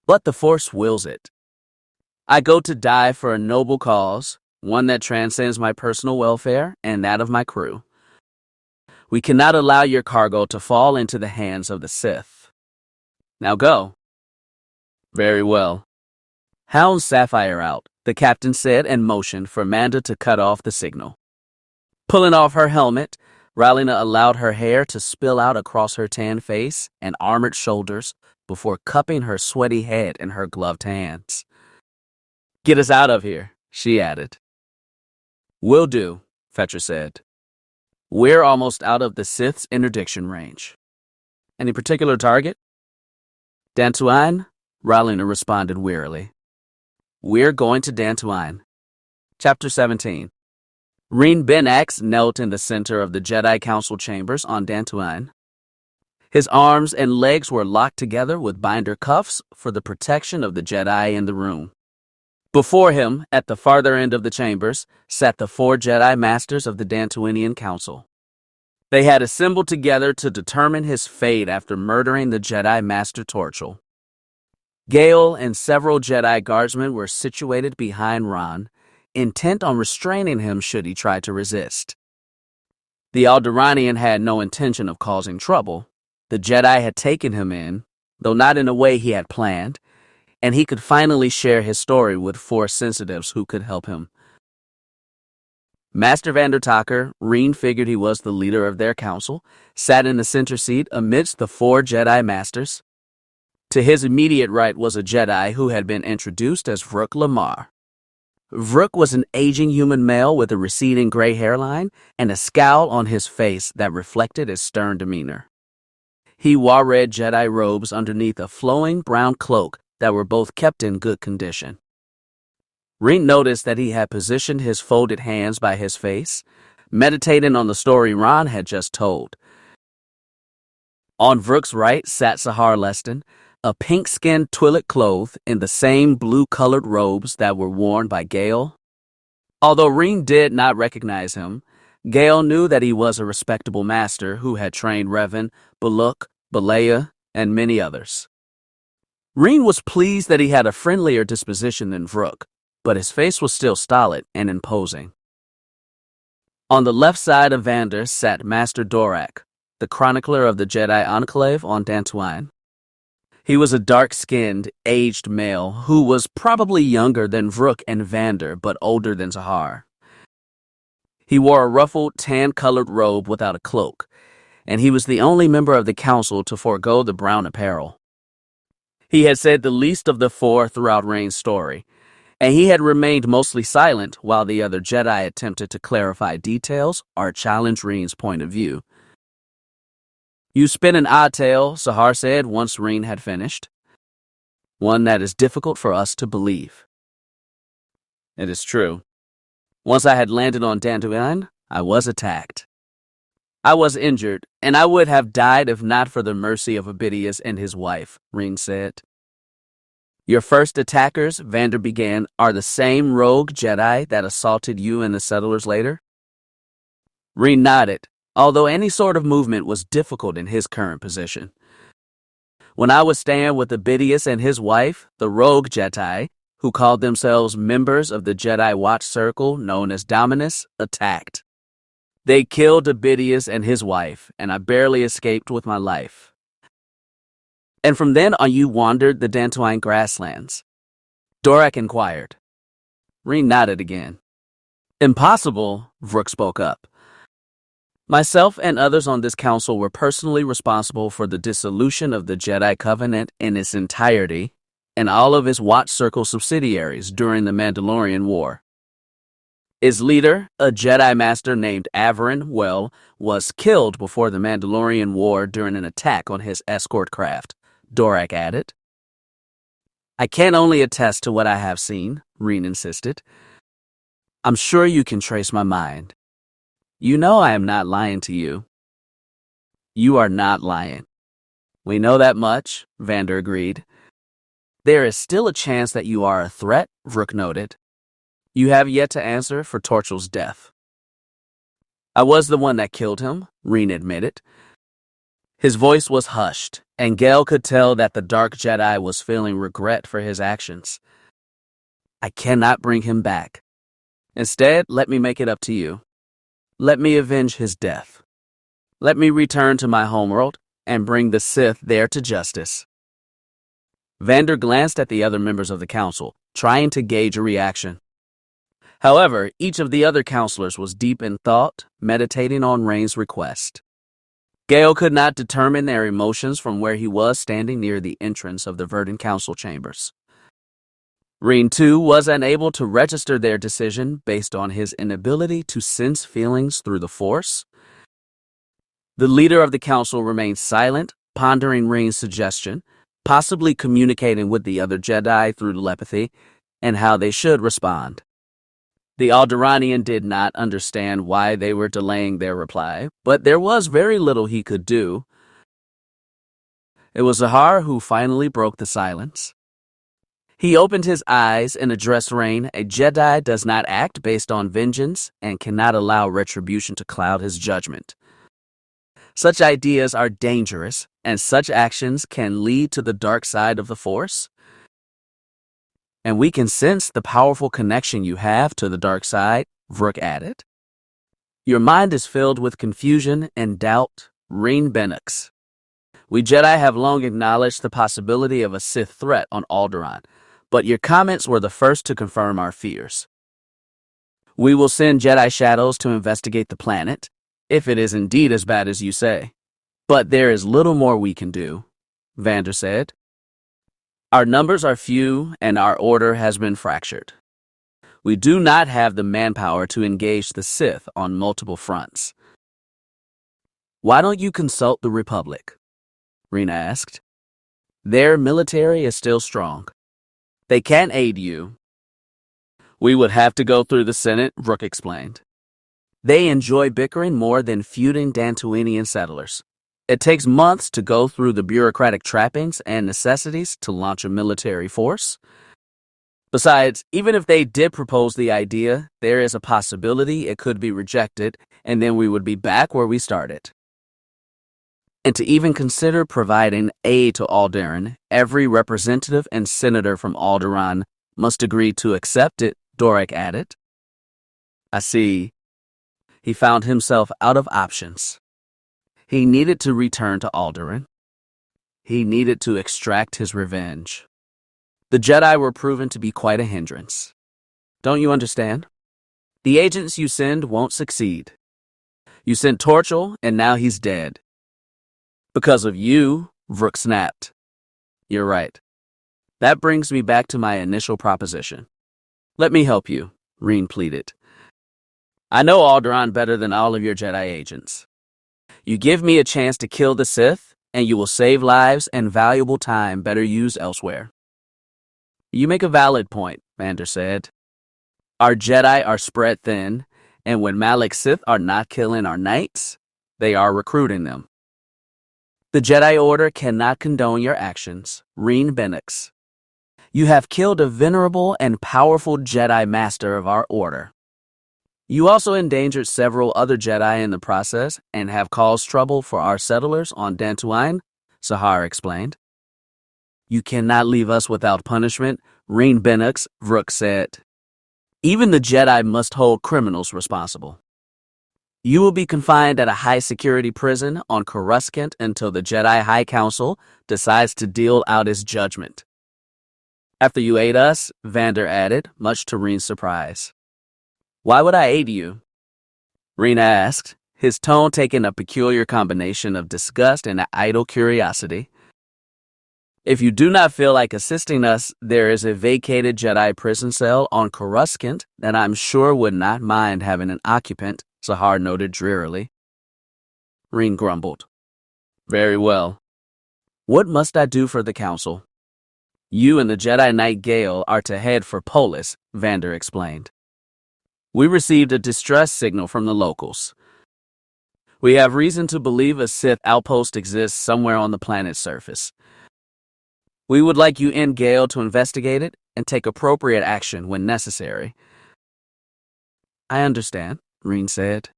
but the Force wills it. I go to die for a noble cause, one that transcends my personal welfare and that of my crew. We cannot allow your cargo to fall into the hands of the Sith. Now go. Very well. Hound Sapphire out, the captain said and motioned for Manda to cut off the signal. Pulling off her helmet, Rylena allowed her hair to spill out across her tan face and armored shoulders before cupping her sweaty head in her gloved hands. Get us out of here, she added. Will do, Petra said. We're almost out of the Sith's interdiction range. Any particular target? Dantooine, Rylena responded wearily. We're going to Dantooine. Chapter 17. Raen Benax knelt in the center of the Jedi Council chambers on Dantooine. His arms and legs were locked together with binder cuffs for the protection of the Jedi in the room. Before him, at the farther end of the chambers, sat the 4 Jedi Masters of the Dantooinian Council. They had assembled together to determine his fate after murdering the Jedi Master Torchel. Gale and several Jedi guardsmen were situated behind Raen, intent on restraining him should he try to resist. The Alderaanian had no intention of causing trouble. The Jedi had taken him in, though not in a way he had planned, and he could finally share his story with 4 sensitives who could help him. Master Vander Taker, Raen figured he was the leader of their council, sat in the center seat amidst the 4 Jedi Masters. To his immediate right was a Jedi who had been introduced as Vrook Lamar. Vrook was an aging human male with a receding gray hairline and a scowl on his face that reflected his stern demeanor. He wore red Jedi robes underneath a flowing brown cloak that were both kept in good condition. Raen noticed that he had positioned his folded hands by his face, meditating on the story Raen had just told. On Vrook's right sat Sahar Leston, a pink-skinned Twi'lek clothed in the same blue-colored robes that were worn by Gale. Although Raen did not recognize him, Gale knew that he was a respectable master who had trained Revan, Baluk, Balea, and many others. Raen was pleased that he had a friendlier disposition than Vrook, but his face was still stolid and imposing. On the left side of Vander sat Master Dorak, the chronicler of the Jedi Enclave on Dantooine. He was a dark-skinned, aged male who was probably younger than Vrook and Vander, but older than Sahar. He wore a ruffled, tan-colored robe without a cloak, and he was the only member of the council to forego the brown apparel. He had said the least of the 4 throughout Rain's story, and he had remained mostly silent while the other Jedi attempted to clarify details or challenge Rain's point of view. "You spin an odd tale," Sahar said once Raen had finished. "One that is difficult for us to believe." "It is true. Once I had landed on Dantooine, I was attacked. I was injured, and I would have died if not for the mercy of Abidius and his wife," Raen said. "Your first attackers," Vander began, "are the same rogue Jedi that assaulted you and the settlers later?" Raen nodded, although any sort of movement was difficult in his current position. "When I was staying with Abidius and his wife, the rogue Jedi, who called themselves members of the Jedi Watch Circle known as Dominus, attacked. They killed Abidius and his wife, and I barely escaped with my life." "And from then on you wandered the Dantooine grasslands?" Dorak inquired. Raen nodded again. "Impossible," Vrook spoke up. "Myself and others on this council were personally responsible for the dissolution of the Jedi Covenant in its entirety and all of its Watch Circle subsidiaries during the Mandalorian War. Its leader, a Jedi Master named Averin, was killed before the Mandalorian War during an attack on his escort craft," Dorak added. "I can only attest to what I have seen," Raen insisted. "I'm sure you can trace my mind. You know I am not lying to you." "You are not lying." "We know that much," Vander agreed. "There is still a chance that you are a threat," Vrook noted. "You have yet to answer for Torchel's death." "I was the one that killed him," Raen admitted. His voice was hushed, and Gale could tell that the Dark Jedi was feeling regret for his actions. "I cannot bring him back. Instead, let me make it up to you. Let me avenge his death. Let me return to my homeworld and bring the Sith there to justice." Vander glanced at the other members of the council, trying to gauge a reaction. However, each of the other counselors was deep in thought, meditating on Rain's request. Gale could not determine their emotions from where he was standing near the entrance of the Verdant Council chambers. Raen, too, was unable to register their decision based on his inability to sense feelings through the Force. The leader of the council remained silent, pondering Rain's suggestion, possibly communicating with the other Jedi through telepathy, and how they should respond. The Alderaanian did not understand why they were delaying their reply, but there was very little he could do. It was Sahar who finally broke the silence. He opened his eyes and addressed Raen. A Jedi does not act based on vengeance and cannot allow retribution to cloud his judgment. Such ideas are dangerous, and such actions can lead to the dark side of the Force. And we can sense the powerful connection you have to the dark side, Vrook added. Your mind is filled with confusion and doubt, Raen Benax. We Jedi have long acknowledged the possibility of a Sith threat on Alderaan, but your comments were the first to confirm our fears. We will send Jedi Shadows to investigate the planet, if it is indeed as bad as you say. But there is little more we can do, Vander said. Our numbers are few and our order has been fractured. We do not have the manpower to engage the Sith on multiple fronts. Why don't you consult the Republic? Raen asked. Their military is still strong. They can aid you. We would have to go through the Senate, Vrook explained. They enjoy bickering more than feuding Dantooinian settlers. It takes months to go through the bureaucratic trappings and necessities to launch a military force. Besides, even if they did propose the idea, there is a possibility it could be rejected, and then we would be back where we started. And to even consider providing aid to Alderaan, every representative and senator from Alderaan must agree to accept it, Doric added. I see. He found himself out of options. He needed to return to Alderaan. He needed to extract his revenge. The Jedi were proven to be quite a hindrance. Don't you understand? The agents you send won't succeed. You sent Torchel, and now he's dead. Because of you, Vrook snapped. You're right. That brings me back to my initial proposition. Let me help you, Raen pleaded. I know Alderaan better than all of your Jedi agents. You give me a chance to kill the Sith, and you will save lives and valuable time better used elsewhere. You make a valid point, Vander said. Our Jedi are spread thin, and when Malak Sith are not killing our knights, they are recruiting them. The Jedi Order cannot condone your actions, Raen Benax. You have killed a venerable and powerful Jedi Master of our Order. You also endangered several other Jedi in the process and have caused trouble for our settlers on Dantooine, Sahar explained. You cannot leave us without punishment, Raen Benax, Vrook said. Even the Jedi must hold criminals responsible. You will be confined at a high-security prison on Coruscant until the Jedi High Council decides to deal out its judgment. After you aid us, Vander added, much to Raen's surprise. Why would I aid you? Raen asked, his tone taking a peculiar combination of disgust and idle curiosity. If you do not feel like assisting us, there is a vacated Jedi prison cell on Coruscant that I'm sure would not mind having an occupant, Sahar noted drearily. Raen grumbled. Very well. What must I do for the council? You and the Jedi Knight Gale are to head for Polis, Vander explained. We received a distress signal from the locals. We have reason to believe a Sith outpost exists somewhere on the planet's surface. We would like you and Gale to investigate it and take appropriate action when necessary. I understand, Raen said.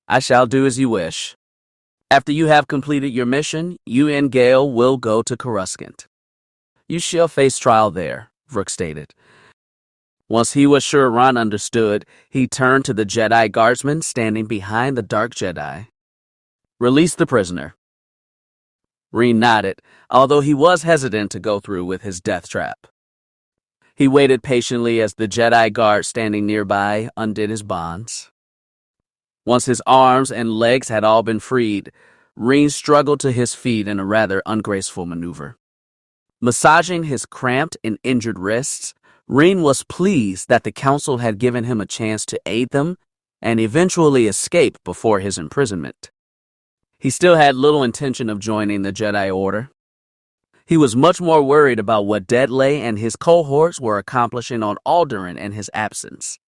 I shall do as you wish. After you have completed your mission, you and Gale will go to Coruscant. You shall face trial there, Vrook stated. Once he was sure Ron understood, he turned to the Jedi guardsman standing behind the Dark Jedi. Release the prisoner. Raen nodded, although he was hesitant to go through with his death trap. He waited patiently as the Jedi guard standing nearby undid his bonds. Once his arms and legs had all been freed, Raen struggled to his feet in a rather ungraceful maneuver. Massaging his cramped and injured wrists, Raen was pleased that the council had given him a chance to aid them and eventually escape before his imprisonment. He still had little intention of joining the Jedi Order. He was much more worried about what Deadlay and his cohorts were accomplishing on Alderaan in his absence.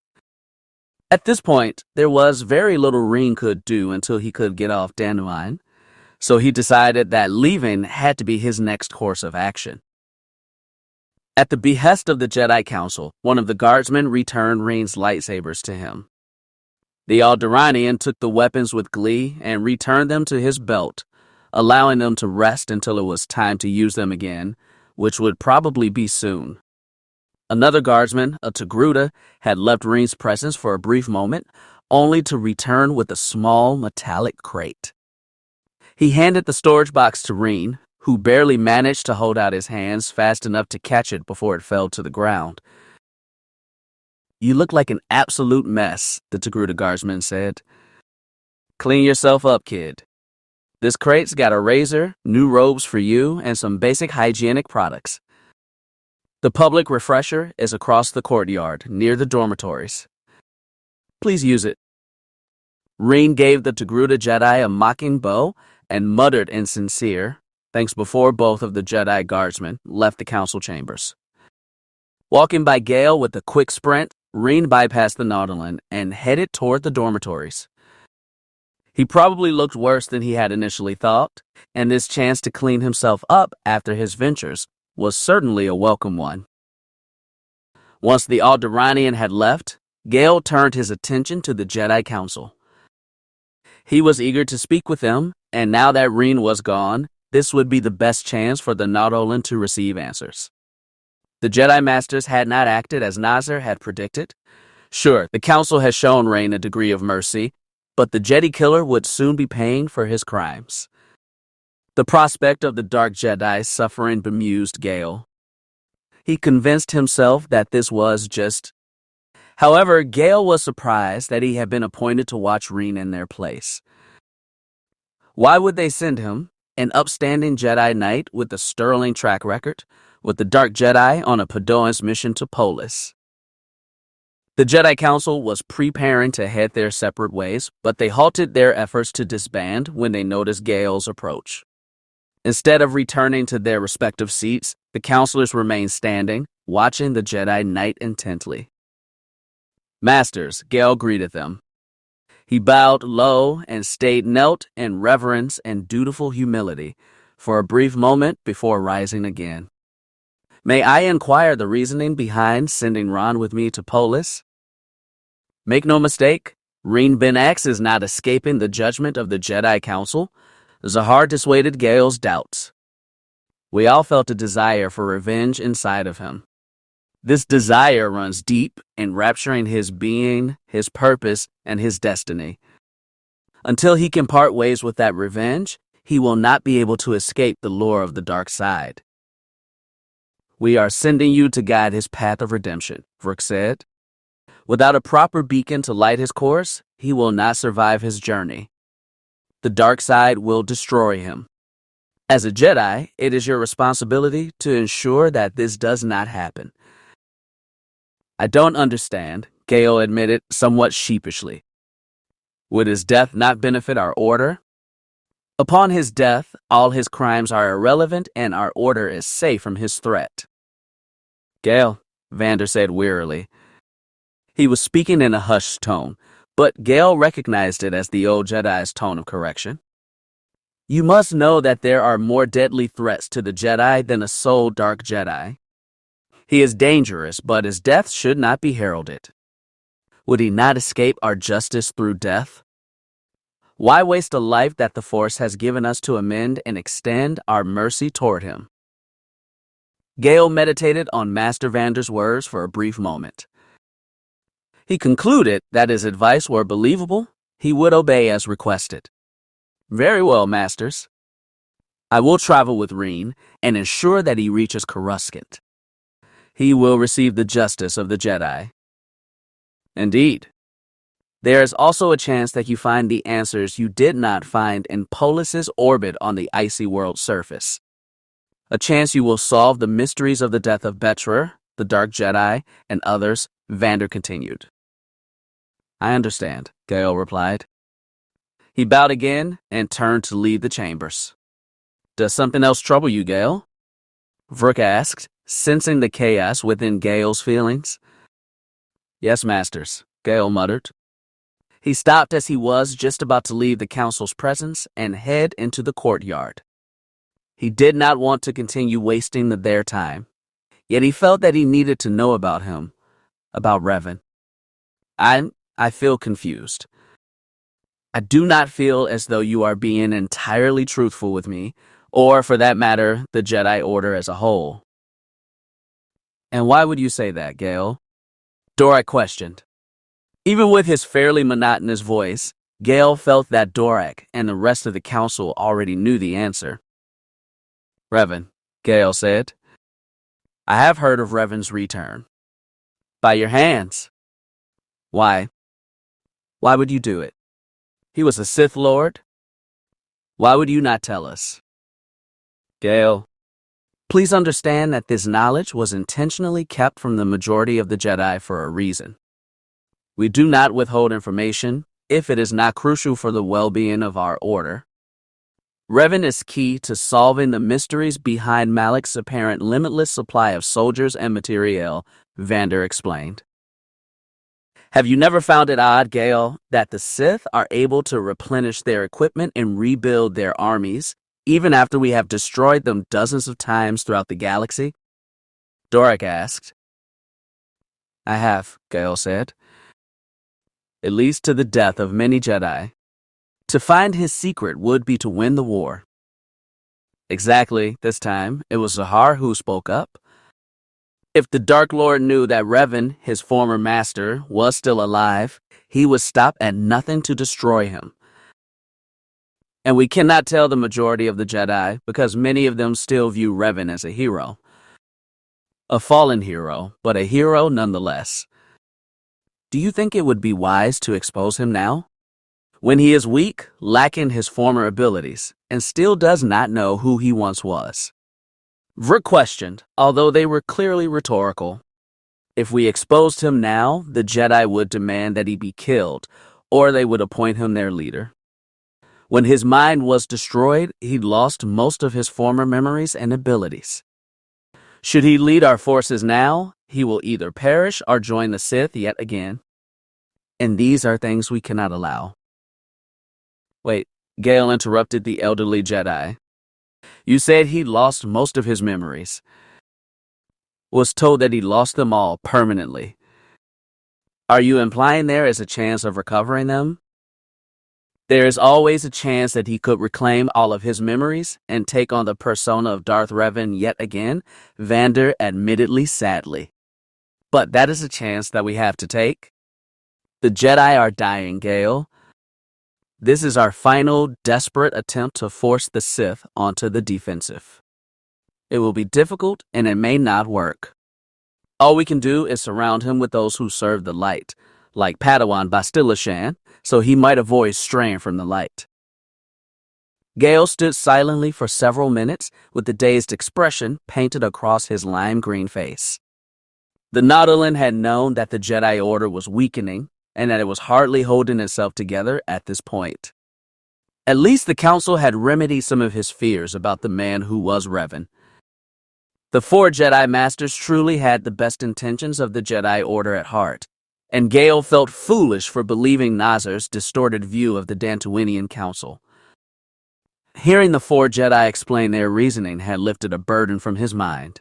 At this point, there was very little Raen could do until he could get off Dantooine, so he decided that leaving had to be his next course of action. At the behest of the Jedi Council, one of the guardsmen returned Raen's lightsabers to him. The Alderaanian took the weapons with glee and returned them to his belt, allowing them to rest until it was time to use them again, which would probably be soon. Another guardsman, a Togruta, had left Raen's presence for a brief moment, only to return with a small metallic crate. He handed the storage box to Raen, who barely managed to hold out his hands fast enough to catch it before it fell to the ground. "You look like an absolute mess," the Togruta guardsman said. "Clean yourself up, kid. This crate's got a razor, new robes for you, and some basic hygienic products. The public refresher is across the courtyard, near the dormitories. Please use it." Raen gave the Togruta Jedi a mocking bow and muttered in sincere thanks before both of the Jedi guardsmen left the council chambers. Walking by Gale with a quick sprint, Raen bypassed the Nautolan and headed toward the dormitories. He probably looked worse than he had initially thought, and this chance to clean himself up after his ventures was certainly a welcome one. Once the Alderaanian had left, Gale turned his attention to the Jedi Council. He was eager to speak with them, and now that Raen was gone, this would be the best chance for the Nautolan to receive answers. The Jedi Masters had not acted as Nazir had predicted. Sure, the Council has shown Raen a degree of mercy, but the Jedi killer would soon be paying for his crimes. The prospect of the Dark Jedi suffering bemused Gale. He convinced himself that this was just... However, Gale was surprised that he had been appointed to watch Raen in their place. Why would they send him, an upstanding Jedi Knight with a sterling track record, with the Dark Jedi on a Padoan's mission to Polis? The Jedi Council was preparing to head their separate ways, but they halted their efforts to disband when they noticed Gale's approach. Instead of returning to their respective seats, the counselors remained standing, watching the Jedi Knight intently. "Masters," Gale greeted them. He bowed low and stayed knelt in reverence and dutiful humility for a brief moment before rising again. "May I inquire the reasoning behind sending Raen with me to Polis? Make no mistake, Raen Benax is not escaping the judgment of the Jedi Council." Zahar dissuaded Gale's doubts. We all felt a desire for revenge inside of him. This desire runs deep, enrapturing his being, his purpose, and his destiny. Until he can part ways with that revenge, he will not be able to escape the lure of the dark side. "We are sending you to guide his path of redemption," Vrook said. "Without a proper beacon to light his course, he will not survive his journey. The dark side will destroy him. As a Jedi, it is your responsibility to ensure that this does not happen." "I don't understand," Gale admitted somewhat sheepishly. "Would his death not benefit our order?" "Upon his death, all his crimes are irrelevant and our order is safe from his threat." "Gale," Vander said wearily. He was speaking in a hushed tone, but Gale recognized it as the old Jedi's tone of correction. "You must know that there are more deadly threats to the Jedi than a sole Dark Jedi. He is dangerous, but his death should not be heralded. Would he not escape our justice through death? Why waste a life that the Force has given us to amend and extend our mercy toward him?" Gale meditated on Master Vander's words for a brief moment. He concluded that his advice were believable, he would obey as requested. "Very well, Masters. I will travel with Raen and ensure that he reaches Coruscant. He will receive the justice of the Jedi." "Indeed. There is also a chance that you find the answers you did not find in Polis's orbit on the icy world's surface. A chance you will solve the mysteries of the death of Betra, the Dark Jedi, and others," Vander continued. "I understand," Gale replied. He bowed again and turned to leave the chambers. "Does something else trouble you, Gale?" Vrook asked, sensing the chaos within Gale's feelings. "Yes, Masters," Gale muttered. He stopped as he was just about to leave the council's presence and head into the courtyard. He did not want to continue wasting their time. Yet he felt that he needed to know about him, about Revan. I feel confused. I do not feel as though you are being entirely truthful with me, or for that matter, the Jedi Order as a whole. And why would you say that, Gale? Dvorak questioned. Even with his fairly monotonous voice, Gale felt that Dvorak and the rest of the council already knew the answer. Revan, Gale said. I have heard of Revan's return. By your hands. Why? Why would you do it? He was a Sith Lord. Why would you not tell us? Gale, please understand that this knowledge was intentionally kept from the majority of the Jedi for a reason. We do not withhold information if it is not crucial for the well-being of our order. Revan is key to solving the mysteries behind Malak's apparent limitless supply of soldiers and materiel, Vander explained. Have you never found it odd, Gale, that the Sith are able to replenish their equipment and rebuild their armies, even after we have destroyed them dozens of times throughout the galaxy? Dvorak asked. I have, Gale said. It leads to the death of many Jedi. To find his secret would be to win the war. Exactly, this time, it was Zahar who spoke up. If the Dark Lord knew that Revan, his former master, was still alive, he would stop at nothing to destroy him. And we cannot tell the majority of the Jedi because many of them still view Revan as a hero. A fallen hero, but a hero nonetheless. Do you think it would be wise to expose him now? When he is weak, lacking his former abilities, and still does not know who he once was. Vrik questioned, although they were clearly rhetorical. If we exposed him now, the Jedi would demand that he be killed, or they would appoint him their leader. When his mind was destroyed, he lost most of his former memories and abilities. Should he lead our forces now, he will either perish or join the Sith yet again. And these are things we cannot allow. Wait, Gale interrupted the elderly Jedi. You said he lost most of his memories. Was told that he lost them all permanently. Are you implying there is a chance of recovering them? There is always a chance that he could reclaim all of his memories and take on the persona of Darth Revan yet again, Vander admittedly sadly. But that is a chance that we have to take. The Jedi are dying, Gale. This is our final, desperate attempt to force the Sith onto the defensive. It will be difficult, and it may not work. All we can do is surround him with those who serve the light, like Padawan Bastila, so he might avoid straying from the light. Gale stood silently for several minutes, with the dazed expression painted across his lime-green face. The Nautolan had known that the Jedi Order was weakening, and that it was hardly holding itself together at this point. At least the Council had remedied some of his fears about the man who was Revan. The 4 Jedi Masters truly had the best intentions of the Jedi Order at heart, and Gale felt foolish for believing Nazar's distorted view of the Dantooinian Council. Hearing the 4 Jedi explain their reasoning had lifted a burden from his mind.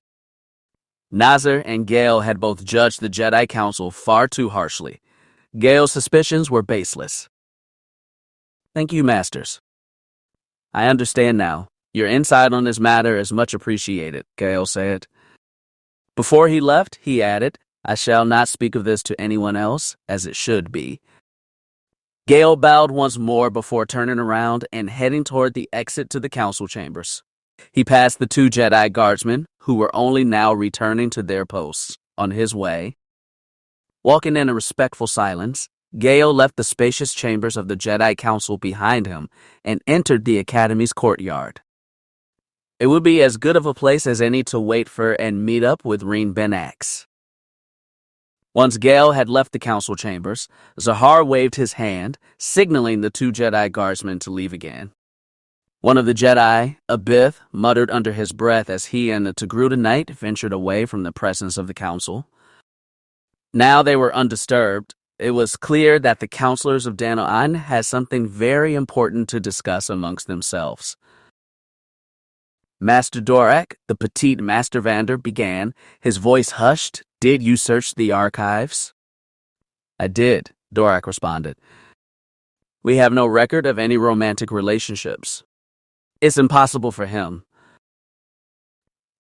Nazar and Gale had both judged the Jedi Council far too harshly. Gale's suspicions were baseless. Thank you, Masters. I understand now. Your insight on this matter is much appreciated, Gale said. Before he left, he added, I shall not speak of this to anyone else, as it should be. Gale bowed once more before turning around and heading toward the exit to the council chambers. He passed the 2 Jedi guardsmen, who were only now returning to their posts, on his way. Walking in a respectful silence, Gale left the spacious chambers of the Jedi Council behind him and entered the Academy's courtyard. It would be as good of a place as any to wait for and meet up with Raen Benax. Once Gale had left the council chambers, Zahar waved his hand, signaling the 2 Jedi guardsmen to leave again. One of the Jedi, Abith, muttered under his breath as he and the Togruta Knight ventured away from the presence of the council. Now they were undisturbed. It was clear that the counselors of Alderaan had something very important to discuss amongst themselves. Master Dorak, the petite Master Vander, began, his voice hushed. Did you search the archives? I did, Dorak responded. We have no record of any romantic relationships. It's impossible for him.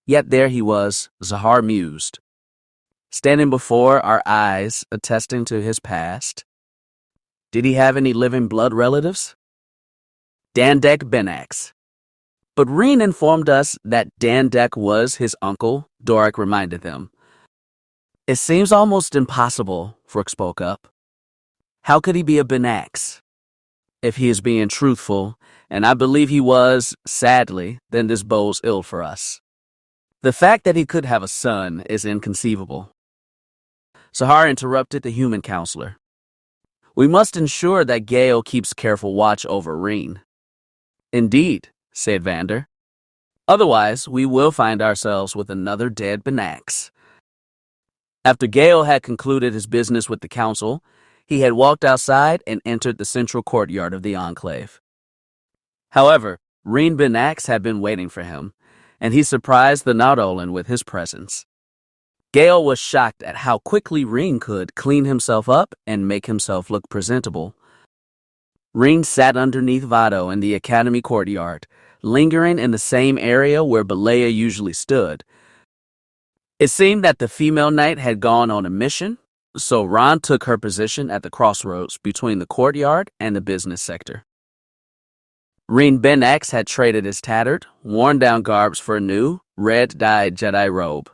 Yet there he was, Zahar mused, standing before our eyes, attesting to his past. Did he have any living blood relatives? Raen Benax. But Raen informed us that Raen was his uncle, Dorak reminded them. It seems almost impossible, Frooke spoke up. How could he be a Benax? If he is being truthful, and I believe he was, sadly, then this bodes ill for us. The fact that he could have a son is inconceivable. Zahar interrupted the human counselor. We must ensure that Gale keeps careful watch over Raen. Indeed, said Vander. Otherwise, we will find ourselves with another dead Benax. After Gale had concluded his business with the council, he had walked outside and entered the central courtyard of the Enclave. However, Raen Benax had been waiting for him, and he surprised the Nautolan with his presence. Gale was shocked at how quickly Raen could clean himself up and make himself look presentable. Raen sat underneath Vado in the Academy courtyard, lingering in the same area where Balea usually stood. It seemed that the female knight had gone on a mission, so Ron took her position at the crossroads between the courtyard and the business sector. Raen Benax had traded his tattered, worn-down garbs for a new, red-dyed Jedi robe.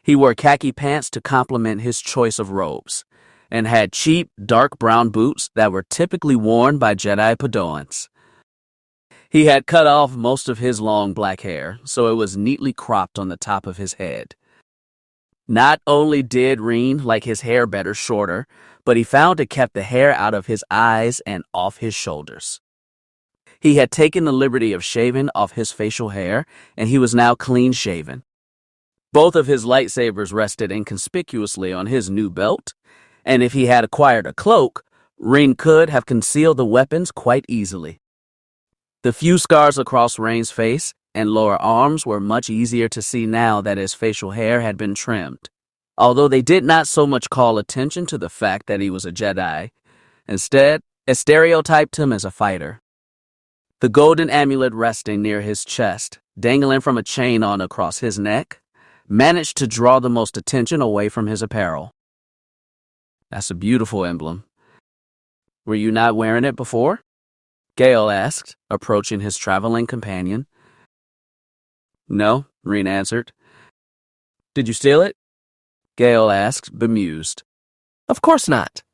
He wore khaki pants to complement his choice of robes, and had cheap, dark brown boots that were typically worn by Jedi Padawans. He had cut off most of his long black hair, so it was neatly cropped on the top of his head. Not only did Raen like his hair better shorter, but he found it kept the hair out of his eyes and off his shoulders. He had taken the liberty of shaving off his facial hair, and he was now clean-shaven. Both of his lightsabers rested inconspicuously on his new belt, and if he had acquired a cloak, Raen could have concealed the weapons quite easily. The few scars across Rain's face and lower arms were much easier to see now that his facial hair had been trimmed, although they did not so much call attention to the fact that he was a Jedi. Instead, it stereotyped him as a fighter. The golden amulet resting near his chest, dangling from a chain on across his neck, managed to draw the most attention away from his apparel. That's a beautiful emblem. Were you not wearing it before? Gale asked, approaching his traveling companion. No, Raen answered. Did you steal it? Gale asked, bemused. Of course not.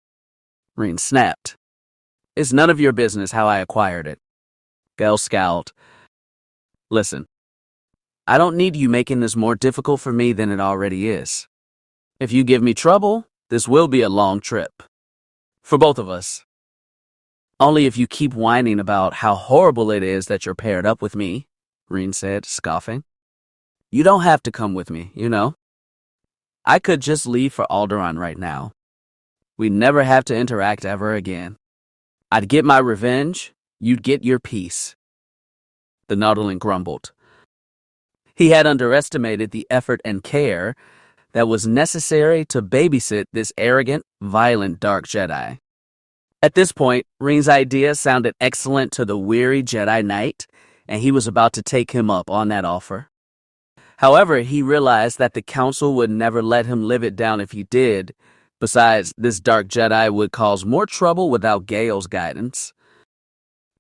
Raen snapped. It's none of your business how I acquired it. Gale scowled. Listen, I don't need you making this more difficult for me than it already is. If you give me trouble, this will be a long trip. For both of us. Only if you keep whining about how horrible it is that you're paired up with me, Raen said, scoffing. You don't have to come with me, you know. I could just leave for Alderaan right now. We'd never have to interact ever again. I'd get my revenge, you'd get your peace. The Nautolan grumbled. He had underestimated the effort and care that was necessary to babysit this arrogant, violent Dark Jedi. At this point, Rain's idea sounded excellent to the weary Jedi Knight, and he was about to take him up on that offer. However, he realized that the Council would never let him live it down if he did. Besides, this Dark Jedi would cause more trouble without Gale's guidance.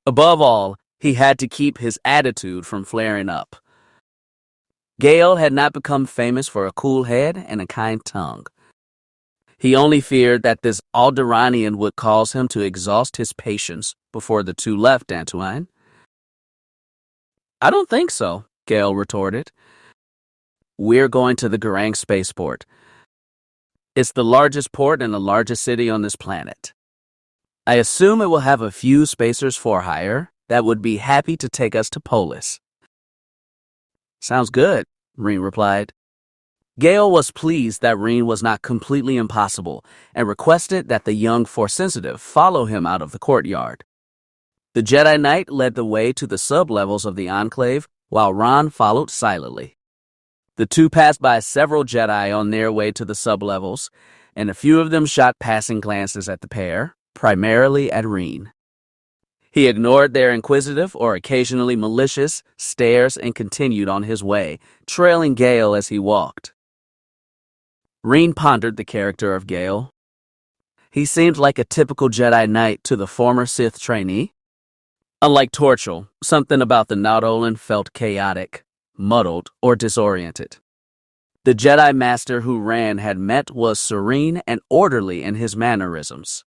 Above all, he had to keep his attitude from flaring up. Gale had not become famous for a cool head and a kind tongue. He only feared that this Alderaanian would cause him to exhaust his patience before the two left Antoine. I don't think so, Gale retorted. We're going to the Garang spaceport. It's the largest port and the largest city on this planet. I assume it will have a few spacers for hire that would be happy to take us to Polis. Sounds good, Raen replied. Gale was pleased that Raen was not completely impossible and requested that the young Force-sensitive follow him out of the courtyard. The Jedi Knight led the way to the sub-levels of the Enclave while Raen followed silently. The two passed by several Jedi on their way to the sublevels, and a few of them shot passing glances at the pair, primarily at Raen. He ignored their inquisitive or occasionally malicious stares and continued on his way, trailing Gale as he walked. Raen pondered the character of Gale. He seemed like a typical Jedi Knight to the former Sith trainee. Unlike Torchel, something about the Nautolan felt chaotic, muddled, or disoriented. The Jedi Master who Raen had met was serene and orderly in his mannerisms.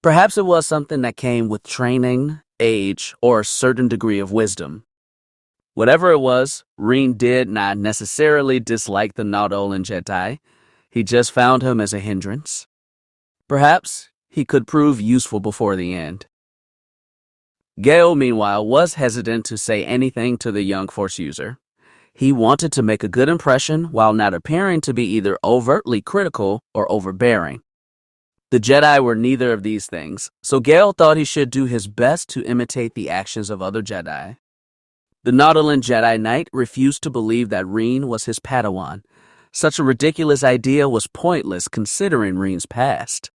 Perhaps it was something that came with training, age, or a certain degree of wisdom. Whatever it was, Raen did not necessarily dislike the Nautolan Jedi. He just found him as a hindrance. Perhaps he could prove useful before the end. Gale, meanwhile, was hesitant to say anything to the young Force user. He wanted to make a good impression while not appearing to be either overtly critical or overbearing. The Jedi were neither of these things, so Gale thought he should do his best to imitate the actions of other Jedi. The Nautolan Jedi Knight refused to believe that Raen was his Padawan. Such a ridiculous idea was pointless considering Raen's past.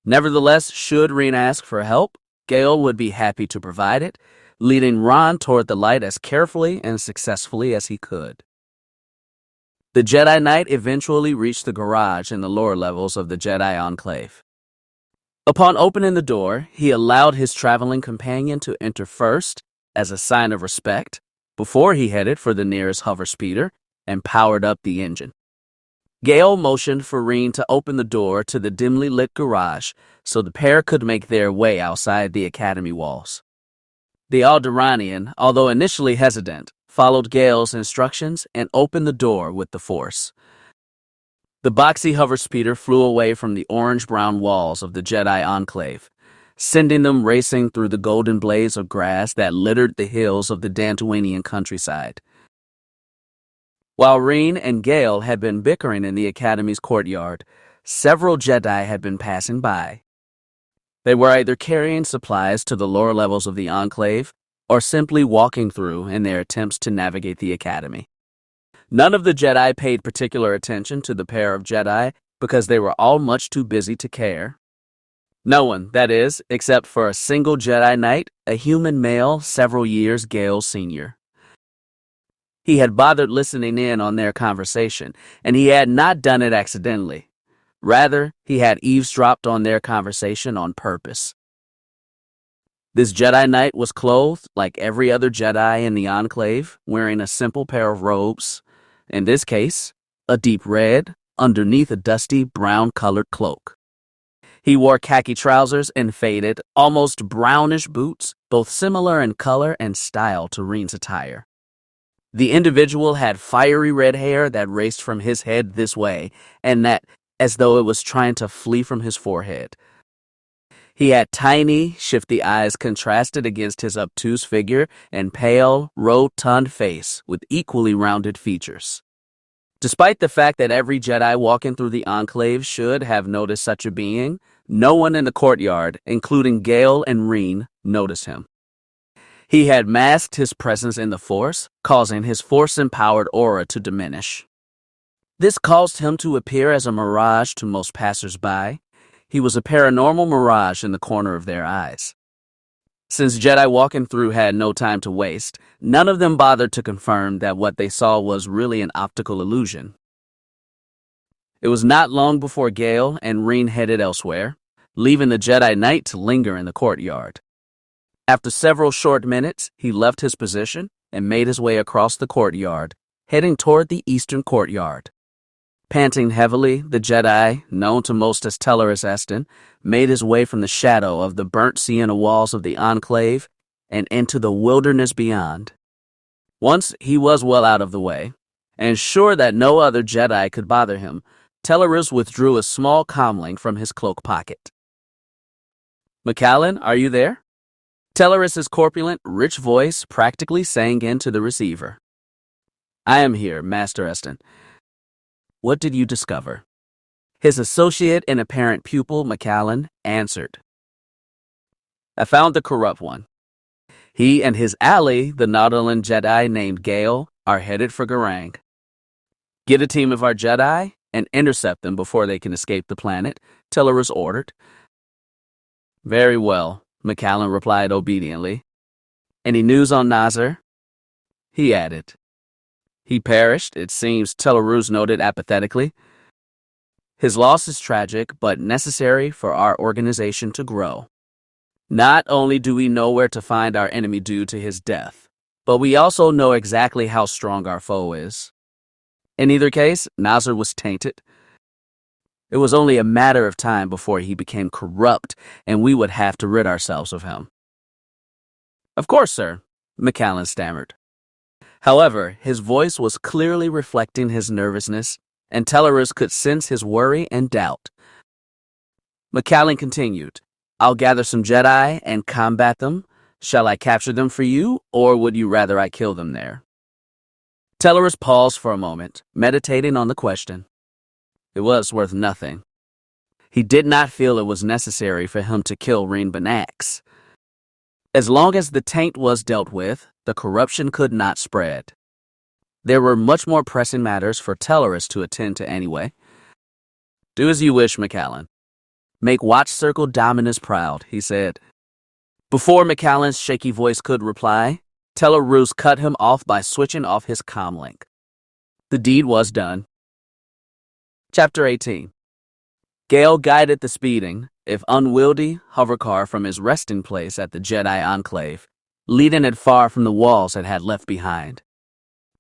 Nevertheless, should Raen ask for help, Gale would be happy to provide it, leading Raen toward the light as carefully and successfully as he could. The Jedi Knight eventually reached the garage in the lower levels of the Jedi Enclave. Upon opening the door, he allowed his traveling companion to enter first as a sign of respect, before he headed for the nearest hover speeder and powered up the engine. Gale motioned for Raen to open the door to the dimly lit garage so the pair could make their way outside the academy walls. The Alderaanian, although initially hesitant, followed Gale's instructions and opened the door with the force. The boxy hover speeder flew away from the orange-brown walls of the Jedi Enclave, sending them racing through the golden blades of grass that littered the hills of the Dantooinian countryside. While Raen and Gale had been bickering in the Academy's courtyard, several Jedi had been passing by. They were either carrying supplies to the lower levels of the Enclave or simply walking through in their attempts to navigate the Academy. None of the Jedi paid particular attention to the pair of Jedi because they were all much too busy to care. No one, that is, except for a single Jedi Knight, a human male several years Gale's senior. He had bothered listening in on their conversation, and he had not done it accidentally. Rather, he had eavesdropped on their conversation on purpose. This Jedi Knight was clothed like every other Jedi in the Enclave, wearing a simple pair of robes, in this case, a deep red, underneath a dusty brown-colored cloak. He wore khaki trousers and faded, almost brownish boots, both similar in color and style to Raen's attire. The individual had fiery red hair that raced from his head this way, and that, as though it was trying to flee from his forehead. He had tiny, shifty eyes contrasted against his obtuse figure and pale, rotund face with equally rounded features. Despite the fact that every Jedi walking through the Enclave should have noticed such a being, no one in the courtyard, including Gale and Raen, noticed him. He had masked his presence in the Force, causing his Force-empowered aura to diminish. This caused him to appear as a mirage to most passers-by. He was a paranormal mirage in the corner of their eyes. Since Jedi walking through had no time to waste, none of them bothered to confirm that what they saw was really an optical illusion. It was not long before Gale and Raen headed elsewhere, leaving the Jedi Knight to linger in the courtyard. After several short minutes, he left his position and made his way across the courtyard, heading toward the eastern courtyard. Panting heavily, the Jedi, known to most as Estin, made his way from the shadow of the burnt sienna walls of the Enclave and into the wilderness beyond. Once he was well out of the way, and sure that no other Jedi could bother him, Tellerus withdrew a small comlink from his cloak pocket. "Macallan, are you there?" Tellerus's corpulent, rich voice practically sang into the receiver. "I am here, Master Estin. What did you discover?" His associate and apparent pupil, Macallan, answered. "I found the Corrupt One. He and his ally, the Nautolan Jedi named Gale, are headed for Garang. Get a team of our Jedi and intercept them before they can escape the planet, Tellerus ordered. Very well, McCallan replied obediently. Any news on Nazar? He added. He perished, it seems, Tellerus noted apathetically. His loss is tragic, but necessary for our organization to grow. Not only do we know where to find our enemy due to his death, but we also know exactly how strong our foe is. In either case, Nazar was tainted. It was only a matter of time before he became corrupt, and we would have to rid ourselves of him. Of course, sir, McCallan stammered. However, his voice was clearly reflecting his nervousness, and Tellerus could sense his worry and doubt. McCallan continued, I'll gather some Jedi and combat them. Shall I capture them for you, or would you rather I kill them there? Tellerus paused for a moment, meditating on the question. It was worth nothing. He did not feel it was necessary for him to kill Raen Benax. As long as the taint was dealt with, the corruption could not spread. There were much more pressing matters for Tellerus to attend to anyway. Do as you wish, McCallan. Make Watch Circle Dominus proud, he said. Before McCallan's shaky voice could reply, Tellerus cut him off by switching off his comlink. The deed was done. Chapter 18. Gale guided the speeding, if unwieldy, hovercar from his resting place at the Jedi Enclave, leading it far from the walls it had left behind.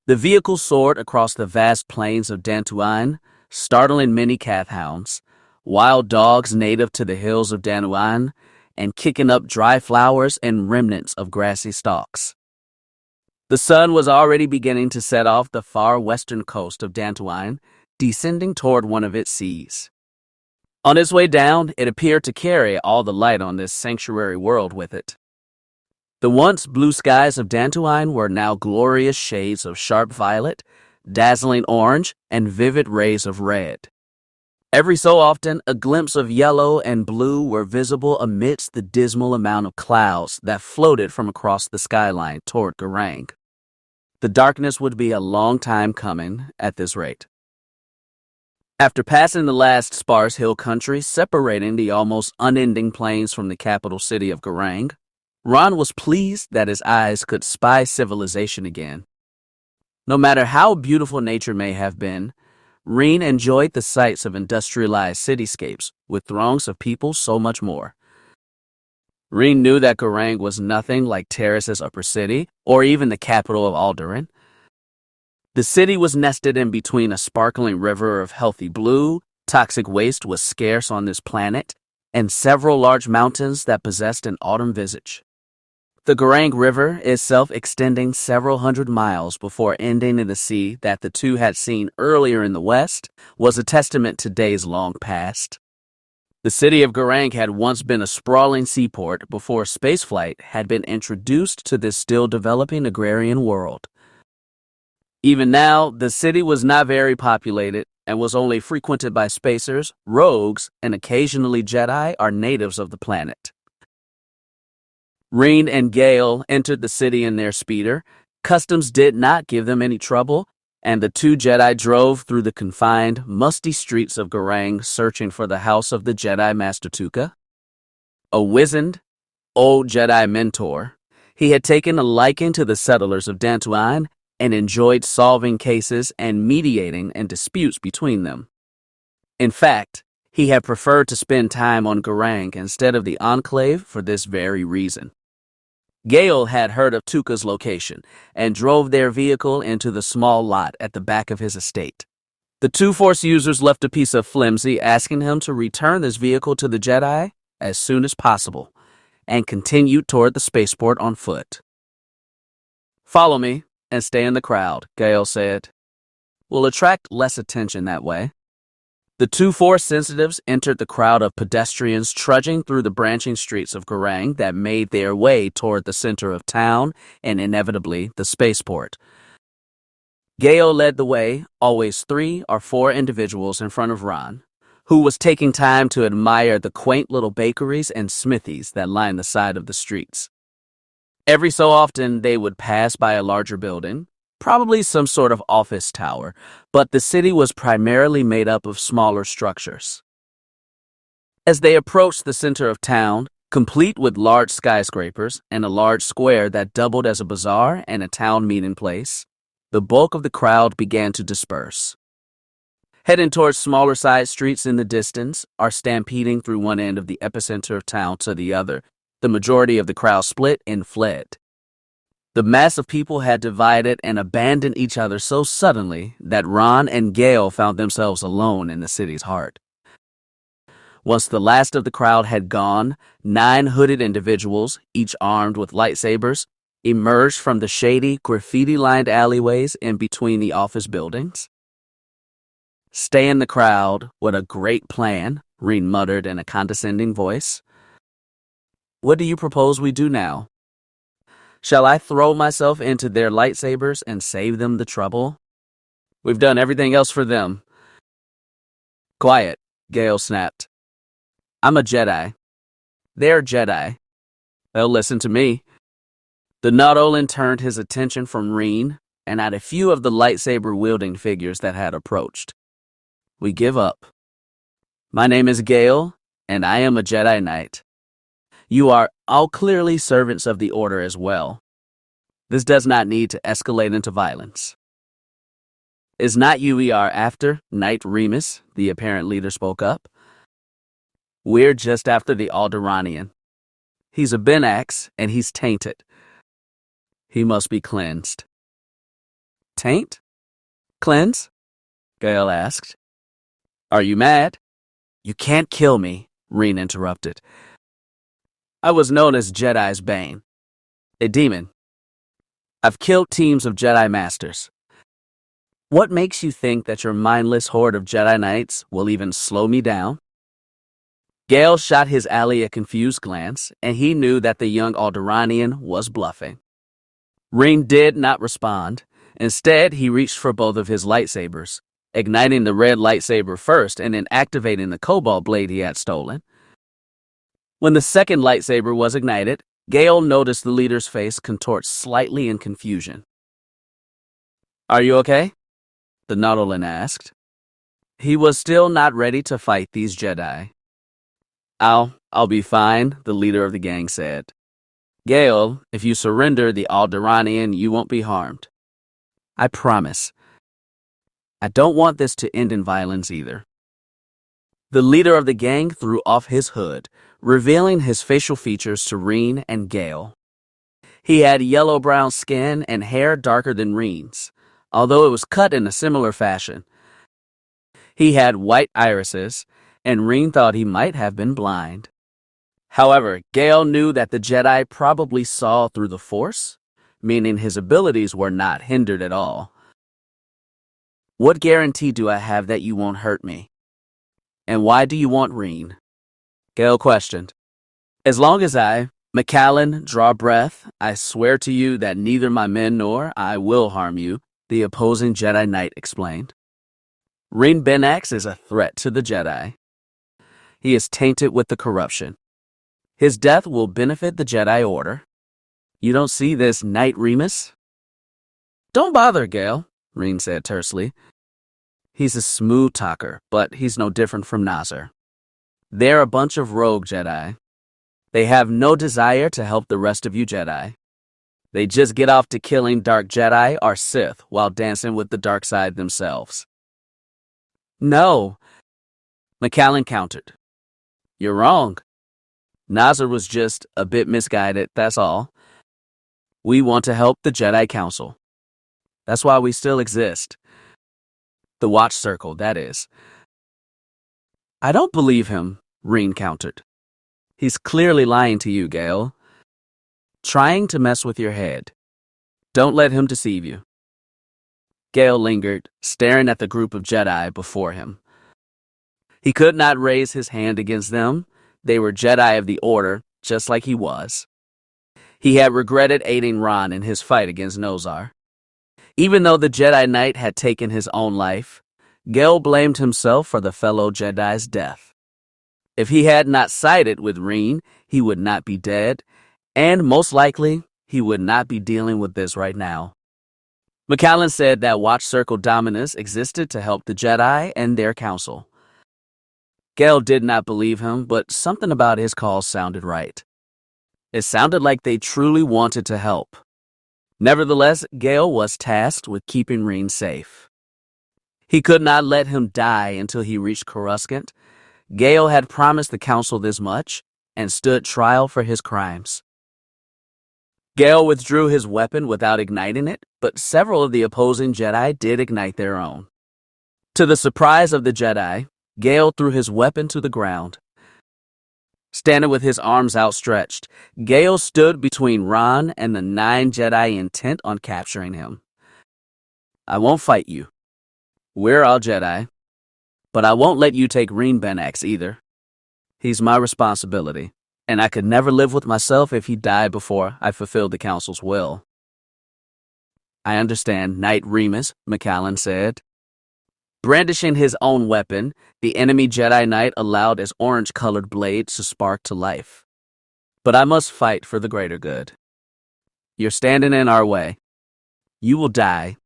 The vehicle soared across the vast plains of Dantooine, startling many calf-hounds, wild dogs native to the hills of Dantooine, and kicking up dry flowers and remnants of grassy stalks. The sun was already beginning to set off the far western coast of Dantooine, descending toward one of its seas. On its way down, it appeared to carry all the light on this sanctuary world with it. The once blue skies of Dantooine were now glorious shades of sharp violet, dazzling orange, and vivid rays of red. Every so often, a glimpse of yellow and blue were visible amidst the dismal amount of clouds that floated from across the skyline toward Garang. The darkness would be a long time coming at this rate. After passing the last sparse hill country separating the almost unending plains from the capital city of Garang, Ron was pleased that his eyes could spy civilization again. No matter how beautiful nature may have been, Raen enjoyed the sights of industrialized cityscapes with throngs of people so much more. Raen knew that Garang was nothing like Terrace's upper city or even the capital of Alderaan. The city was nested in between a sparkling river of healthy blue, toxic waste was scarce on this planet, and several large mountains that possessed an autumn visage. The Garang River, itself extending several hundred miles before ending in the sea that the two had seen earlier in the west, was a testament to days long past. The city of Garang had once been a sprawling seaport before spaceflight had been introduced to this still developing agrarian world. Even now, the city was not very populated and was only frequented by spacers, rogues, and occasionally Jedi or natives of the planet. Raen and Gale entered the city in their speeder. Customs did not give them any trouble, and the two Jedi drove through the confined, musty streets of Garang searching for the house of the Jedi Master Tuka. A wizened, old Jedi mentor, he had taken a liking to the settlers of Dantooine and enjoyed solving cases and mediating in disputes between them. In fact, he had preferred to spend time on Garang instead of the Enclave for this very reason. Gale had heard of Tuka's location and drove their vehicle into the small lot at the back of his estate. The two Force users left a piece of flimsy asking him to return this vehicle to the Jedi as soon as possible and continued toward the spaceport on foot. "Follow me and stay in the crowd," Gale said. "We'll attract less attention that way." The two Force sensitives entered the crowd of pedestrians trudging through the branching streets of Garang that made their way toward the center of town and inevitably the spaceport. Gale led the way, always 3 or 4 individuals in front of Ron, who was taking time to admire the quaint little bakeries and smithies that lined the side of the streets. Every so often, they would pass by a larger building, probably some sort of office tower, but the city was primarily made up of smaller structures. As they approached the center of town, complete with large skyscrapers and a large square that doubled as a bazaar and a town meeting place, the bulk of the crowd began to disperse. Heading towards smaller side streets in the distance, or stampeding through one end of the epicenter of town to the other, the majority of the crowd split and fled. The mass of people had divided and abandoned each other so suddenly that Raen and Gale found themselves alone in the city's heart. Once the last of the crowd had gone, 9 hooded individuals, each armed with lightsabers, emerged from the shady, graffiti-lined alleyways in between the office buildings. "Stay in the crowd, what a great plan," Raen muttered in a condescending voice. "What do you propose we do now? Shall I throw myself into their lightsabers and save them the trouble? We've done everything else for them." "Quiet," Gale snapped. "I'm a Jedi. They're Jedi. They'll listen to me." The Nautolan turned his attention from Raen and at a few of the lightsaber-wielding figures that had approached. "We give up. My name is Gale, and I am a Jedi Knight. You are all clearly servants of the Order as well. This does not need to escalate into violence." "It's not you we are after, Knight Remus," the apparent leader spoke up. "We're just after the Alderaanian. He's a Benax, and he's tainted. He must be cleansed." "Taint? Cleanse?" Gale asked. "Are you mad?" "You can't kill me," Raen interrupted. "I was known as Jedi's Bane. A demon. I've killed teams of Jedi Masters. What makes you think that your mindless horde of Jedi Knights will even slow me down?" Gale shot his ally a confused glance, and he knew that the young Alderaanian was bluffing. Raen did not respond. Instead, he reached for both of his lightsabers, igniting the red lightsaber first and then activating the cobalt blade he had stolen. When the second lightsaber was ignited, Gale noticed the leader's face contort slightly in confusion. "Are you okay?" the Nautolan asked. He was still not ready to fight these Jedi. I'll be fine," the leader of the gang said. "Gale, if you surrender the Alderaanian, you won't be harmed. I promise. I don't want this to end in violence either." The leader of the gang threw off his hood, revealing his facial features to Raen and Gale. He had yellow-brown skin and hair darker than Raen's, although it was cut in a similar fashion. He had white irises, and Raen thought he might have been blind. However, Gale knew that the Jedi probably saw through the Force, meaning his abilities were not hindered at all. "What guarantee do I have that you won't hurt me? And why do you want Raen?" Gale questioned. "As long as I, Macallan, draw breath, I swear to you that neither my men nor I will harm you," the opposing Jedi Knight explained. "Raen Benax is a threat to the Jedi. He is tainted with the corruption. His death will benefit the Jedi Order. You don't see this, Knight Remus?" "Don't bother, Gale," Raen said tersely. "He's a smooth talker, but he's no different from Nazar. They're a bunch of rogue Jedi. They have no desire to help the rest of you Jedi. They just get off to killing dark Jedi or Sith while dancing with the dark side themselves." "No," Macallan countered. "You're wrong. Nazar was just a bit misguided, that's all. We want to help the Jedi Council. That's why we still exist. The Watch Circle, that is." "I don't believe him," Raen countered. "He's clearly lying to you, Gale. Trying to mess with your head. Don't let him deceive you." Gale lingered, staring at the group of Jedi before him. He could not raise his hand against them. They were Jedi of the Order, just like he was. He had regretted aiding Raen in his fight against Nozar. Even though the Jedi Knight had taken his own life, Gale blamed himself for the fellow Jedi's death. If he had not sided with Raen, he would not be dead, and most likely, he would not be dealing with this right now. McCallan said that Watch Circle Dominus existed to help the Jedi and their council. Gale did not believe him, but something about his calls sounded right. It sounded like they truly wanted to help. Nevertheless, Gale was tasked with keeping Raen safe. He could not let him die until he reached Coruscant. Gale had promised the council this much and stood trial for his crimes. Gale withdrew his weapon without igniting it, but several of the opposing Jedi did ignite their own. To the surprise of the Jedi, Gale threw his weapon to the ground. Standing with his arms outstretched, Gale stood between Raen and the 9 Jedi intent on capturing him. I won't fight you. We're all Jedi. But I won't let you take Raen Benax either. He's my responsibility, and I could never live with myself if he died before I fulfilled the Council's will. I understand, Knight Remus, McCallan said. Brandishing his own weapon, the enemy Jedi Knight allowed his orange-colored blade to spark to life. But I must fight for the greater good. You're standing in our way. You will die.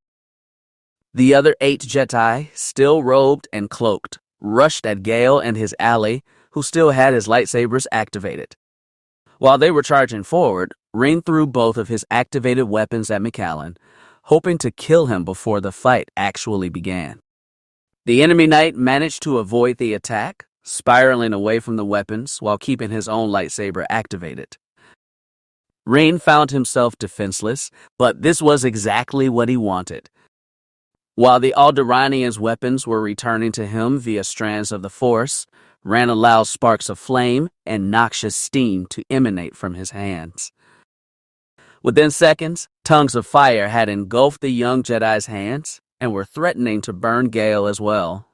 The other 8 Jedi, still robed and cloaked, rushed at Gale and his ally, who still had his lightsabers activated. While they were charging forward, Raen threw both of his activated weapons at McCallan, hoping to kill him before the fight actually began. The enemy knight managed to avoid the attack, spiraling away from the weapons while keeping his own lightsaber activated. Raen found himself defenseless, but this was exactly what he wanted. While the Alderaanians' weapons were returning to him via strands of the Force, Raen allowed sparks of flame and noxious steam to emanate from his hands. Within seconds, tongues of fire had engulfed the young Jedi's hands and were threatening to burn Gale as well.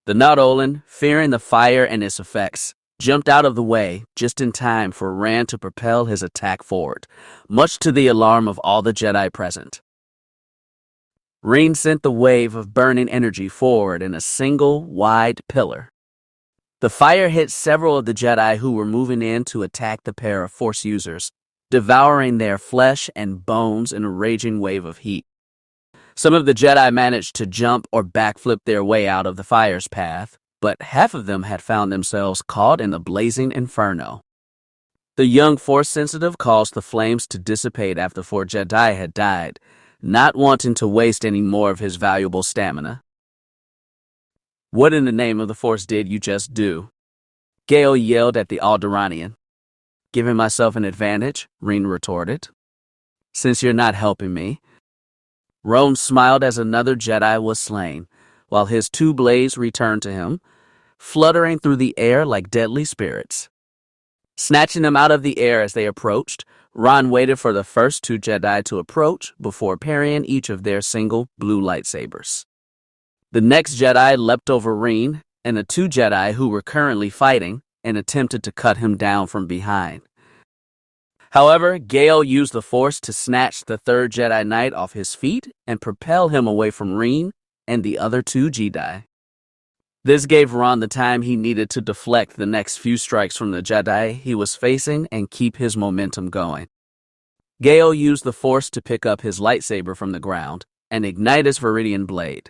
The Nautolan, fearing the fire and its effects, jumped out of the way just in time for Raen to propel his attack forward, much to the alarm of all the Jedi present. Raen sent the wave of burning energy forward in a single, wide pillar. The fire hit several of the Jedi who were moving in to attack the pair of Force users, devouring their flesh and bones in a raging wave of heat. Some of the Jedi managed to jump or backflip their way out of the fire's path, but half of them had found themselves caught in the blazing inferno. The young Force-sensitive caused the flames to dissipate after 4 Jedi had died, not wanting to waste any more of his valuable stamina. What in the name of the Force did you just do? Gale yelled at the Alderaanian. Giving myself an advantage, Raen retorted. Since you're not helping me. Roan smiled as another Jedi was slain, while his 2 blades returned to him, fluttering through the air like deadly spirits. Snatching them out of the air as they approached, Raen waited for the first 2 Jedi to approach before parrying each of their single blue lightsabers. The next Jedi leapt over Raen and the 2 Jedi who were currently fighting and attempted to cut him down from behind. However, Gale used the Force to snatch the 3rd Jedi Knight off his feet and propel him away from Raen and the other 2 Jedi. This gave Raen the time he needed to deflect the next few strikes from the Jedi he was facing and keep his momentum going. Gale used the Force to pick up his lightsaber from the ground and ignite his Viridian blade.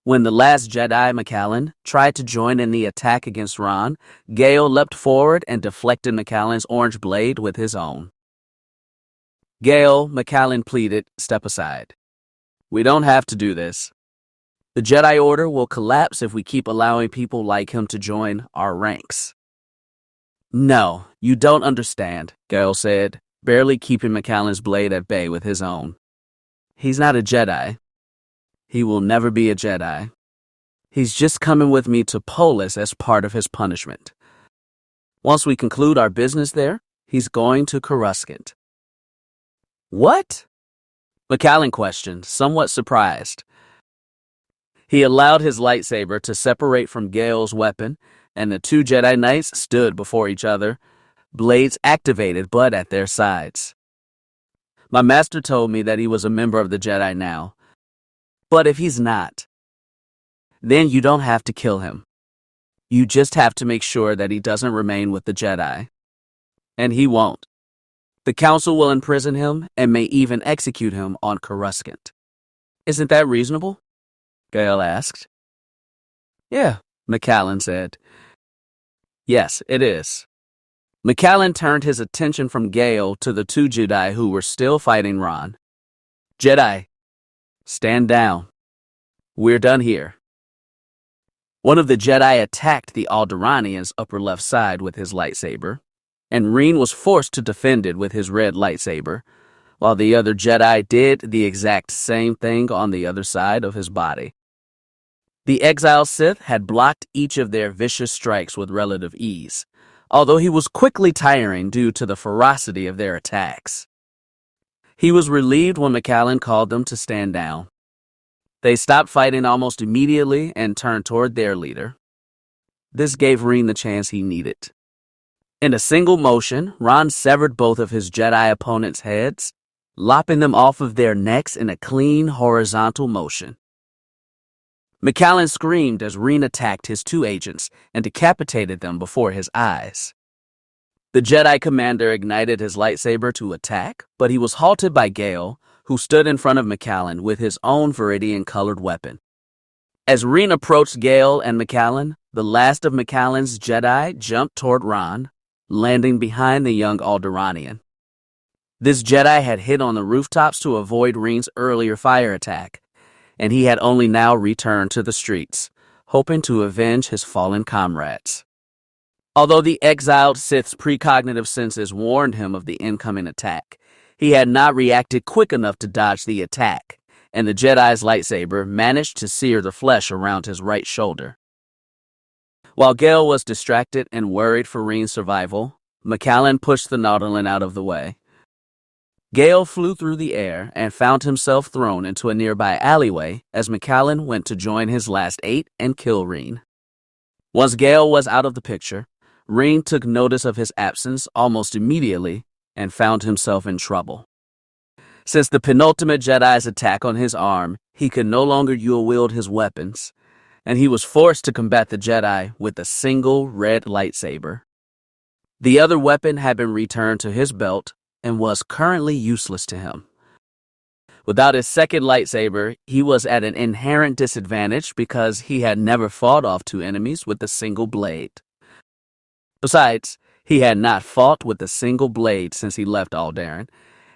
When the last Jedi, McCallan, tried to join in the attack against Raen, Gale leapt forward and deflected McCallan's orange blade with his own. Gale, McCallan pleaded, step aside. We don't have to do this. The Jedi Order will collapse if we keep allowing people like him to join our ranks. No, you don't understand, Gale said, barely keeping McCallan's blade at bay with his own. He's not a Jedi. He will never be a Jedi. He's just coming with me to Polis as part of his punishment. Once we conclude our business there, he's going to Coruscant. What? McCallan questioned, somewhat surprised. He allowed his lightsaber to separate from Gale's weapon, and the 2 Jedi Knights stood before each other, blades activated but at their sides. My master told me that he was a member of the Jedi now. But if he's not, then you don't have to kill him. You just have to make sure that he doesn't remain with the Jedi. And he won't. The council will imprison him and may even execute him on Coruscant. Isn't that reasonable? Gale asked. Yeah, McCallan said. Yes, it is. McCallan turned his attention from Gale to the two Jedi who were still fighting Raen. Jedi, stand down. We're done here. One of the Jedi attacked the Alderaanian's upper left side with his lightsaber, and Raen was forced to defend it with his red lightsaber, while the other Jedi did the exact same thing on the other side of his body. The exiled Sith had blocked each of their vicious strikes with relative ease, although he was quickly tiring due to the ferocity of their attacks. He was relieved when McCallan called them to stand down. They stopped fighting almost immediately and turned toward their leader. This gave Raen the chance he needed. In a single motion, Raen severed both of his Jedi opponents' heads, lopping them off of their necks in a clean, horizontal motion. McCallan screamed as Raen attacked his two agents and decapitated them before his eyes. The Jedi commander ignited his lightsaber to attack, but he was halted by Gale, who stood in front of McCallan with his own Viridian-colored weapon. As Raen approached Gale and McCallan, the last of McCallan's Jedi jumped toward Raen, landing behind the young Alderaanian. This Jedi had hid on the rooftops to avoid Raen's earlier fire attack, and he had only now returned to the streets, hoping to avenge his fallen comrades. Although the exiled Sith's precognitive senses warned him of the incoming attack, he had not reacted quick enough to dodge the attack, and the Jedi's lightsaber managed to sear the flesh around his right shoulder. While Gale was distracted and worried for Raen's survival, McCallan pushed the Nautolan out of the way. Gale flew through the air and found himself thrown into a nearby alleyway as McCallan went to join his last 8 and kill Raen. Once Gale was out of the picture, Raen took notice of his absence almost immediately and found himself in trouble. Since the penultimate Jedi's attack on his arm, he could no longer wield his weapons, and he was forced to combat the Jedi with a single red lightsaber. The other weapon had been returned to his belt and was currently useless to him. Without his second lightsaber, he was at an inherent disadvantage because he had never fought off two enemies with a single blade. Besides, he had not fought with a single blade since he left Alderaan,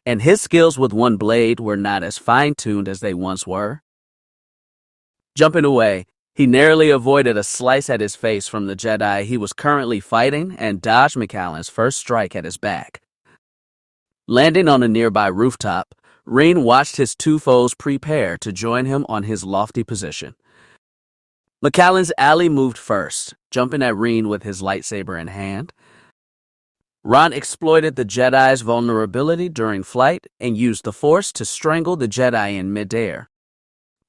and his skills with one blade were not as fine-tuned as they once were. Jumping away, he narrowly avoided a slice at his face from the Jedi he was currently fighting and dodged McCallan's first strike at his back. Landing on a nearby rooftop, Raen watched his two foes prepare to join him on his lofty position. McCallan's ally moved first, jumping at Raen with his lightsaber in hand. Raen exploited the Jedi's vulnerability during flight and used the Force to strangle the Jedi in midair.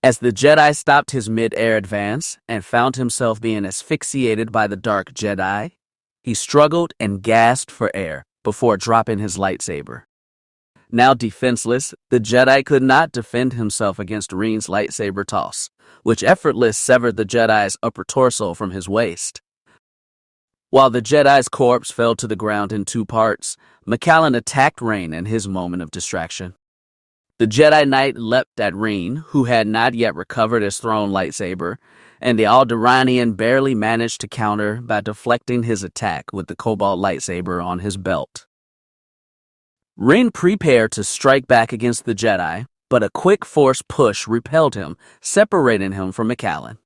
As the Jedi stopped his mid-air advance and found himself being asphyxiated by the Dark Jedi, he struggled and gasped for air before dropping his lightsaber. Now defenseless, the Jedi could not defend himself against Raen's lightsaber toss, which effortlessly severed the Jedi's upper torso from his waist. While the Jedi's corpse fell to the ground in 2 parts, McCallan attacked Raen in his moment of distraction. The Jedi Knight leapt at Raen, who had not yet recovered his thrown lightsaber, and the Alderaanian barely managed to counter by deflecting his attack with the cobalt lightsaber on his belt. Raen prepared to strike back against the Jedi, but a quick Force push repelled him, separating him from McCallan.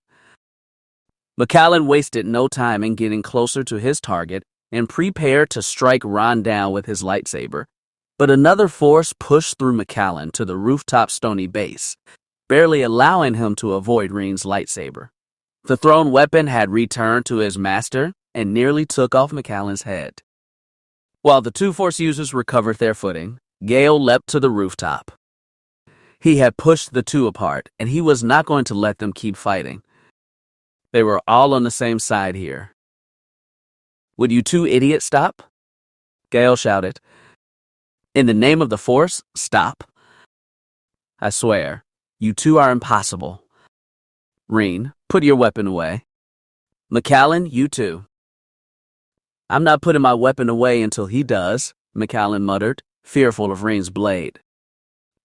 McCallan wasted no time in getting closer to his target and prepared to strike Raen down with his lightsaber, but another Force pushed through McCallan to the rooftop stony base, barely allowing him to avoid Raen's lightsaber. The thrown weapon had returned to his master and nearly took off McCallan's head. While the 2 Force users recovered their footing, Gale leapt to the rooftop. He had pushed the 2 apart, and he was not going to let them keep fighting. They were all on the same side here. "Would you 2 idiots stop?" Gale shouted. "In the name of the Force, stop. I swear, you 2 are impossible. Raen, put your weapon away. McCallan, you too." "I'm not putting my weapon away until he does," McCallan muttered, fearful of Raen's blade.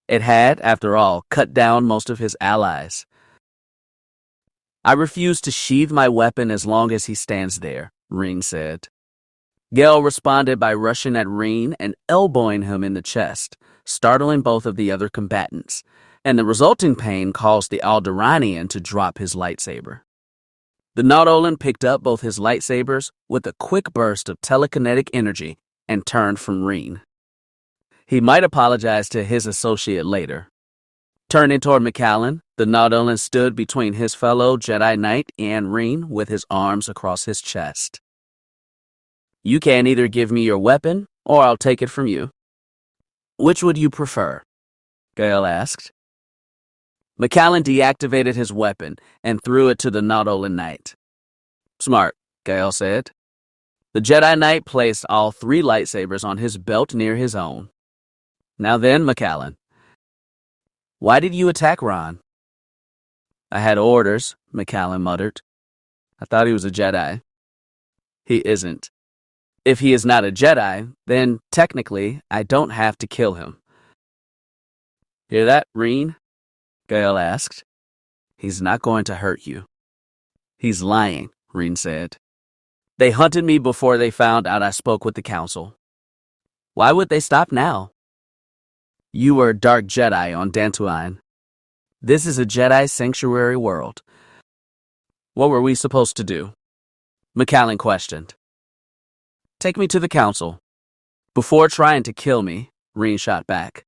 It had, after all, cut down most of his allies. I refuse to sheathe my weapon as long as he stands there, Raen said. Gale responded by rushing at Raen and elbowing him in the chest, startling both of the other combatants, and the resulting pain caused the Alderaanian to drop his lightsaber. The Nautolan picked up both his lightsabers with a quick burst of telekinetic energy and turned from Raen. He might apologize to his associate later. Turning toward Macallan, the Nautolan stood between his fellow Jedi Knight and Raen with his arms across his chest. You can either give me your weapon, or I'll take it from you. Which would you prefer? Gale asked. Macallan deactivated his weapon and threw it to the Nautolan Knight. Smart, Gale said. The Jedi Knight placed all 3 lightsabers on his belt near his own. Now then, Macallan. Why did you attack Raen? I had orders, Macallan muttered. I thought he was a Jedi. He isn't. If he is not a Jedi, then technically I don't have to kill him. Hear that, Raen? Gale asked. He's not going to hurt you. He's lying, Raen said. They hunted me before they found out I spoke with the Council. Why would they stop now? You were a dark Jedi on Dantooine. This is a Jedi sanctuary world. What were we supposed to do? Macallan questioned. Take me to the Council. Before trying to kill me, Raen shot back.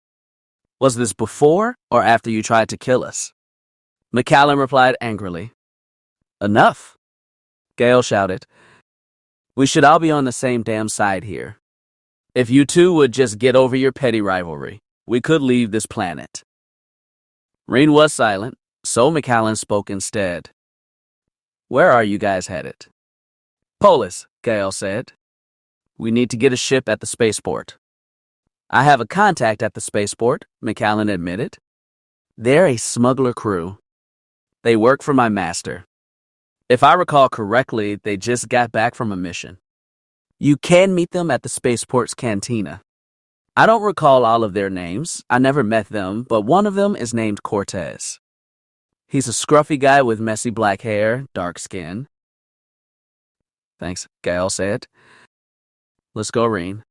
Was this before or after you tried to kill us? Macallan replied angrily. Enough, Gale shouted. We should all be on the same damn side here. If you two would just get over your petty rivalry, we could leave this planet. Raen was silent, so Macallan spoke instead. Where are you guys headed? Polis, Gale said. We need to get a ship at the spaceport. I have a contact at the spaceport, Macallan admitted. They're a smuggler crew. They work for my master. If I recall correctly, they just got back from a mission. You can meet them at the spaceport's cantina. I don't recall all of their names. I never met them, but one of them is named Cortez. He's a scruffy guy with messy black hair, dark skin. Thanks, Gale said. Let's go, Raen.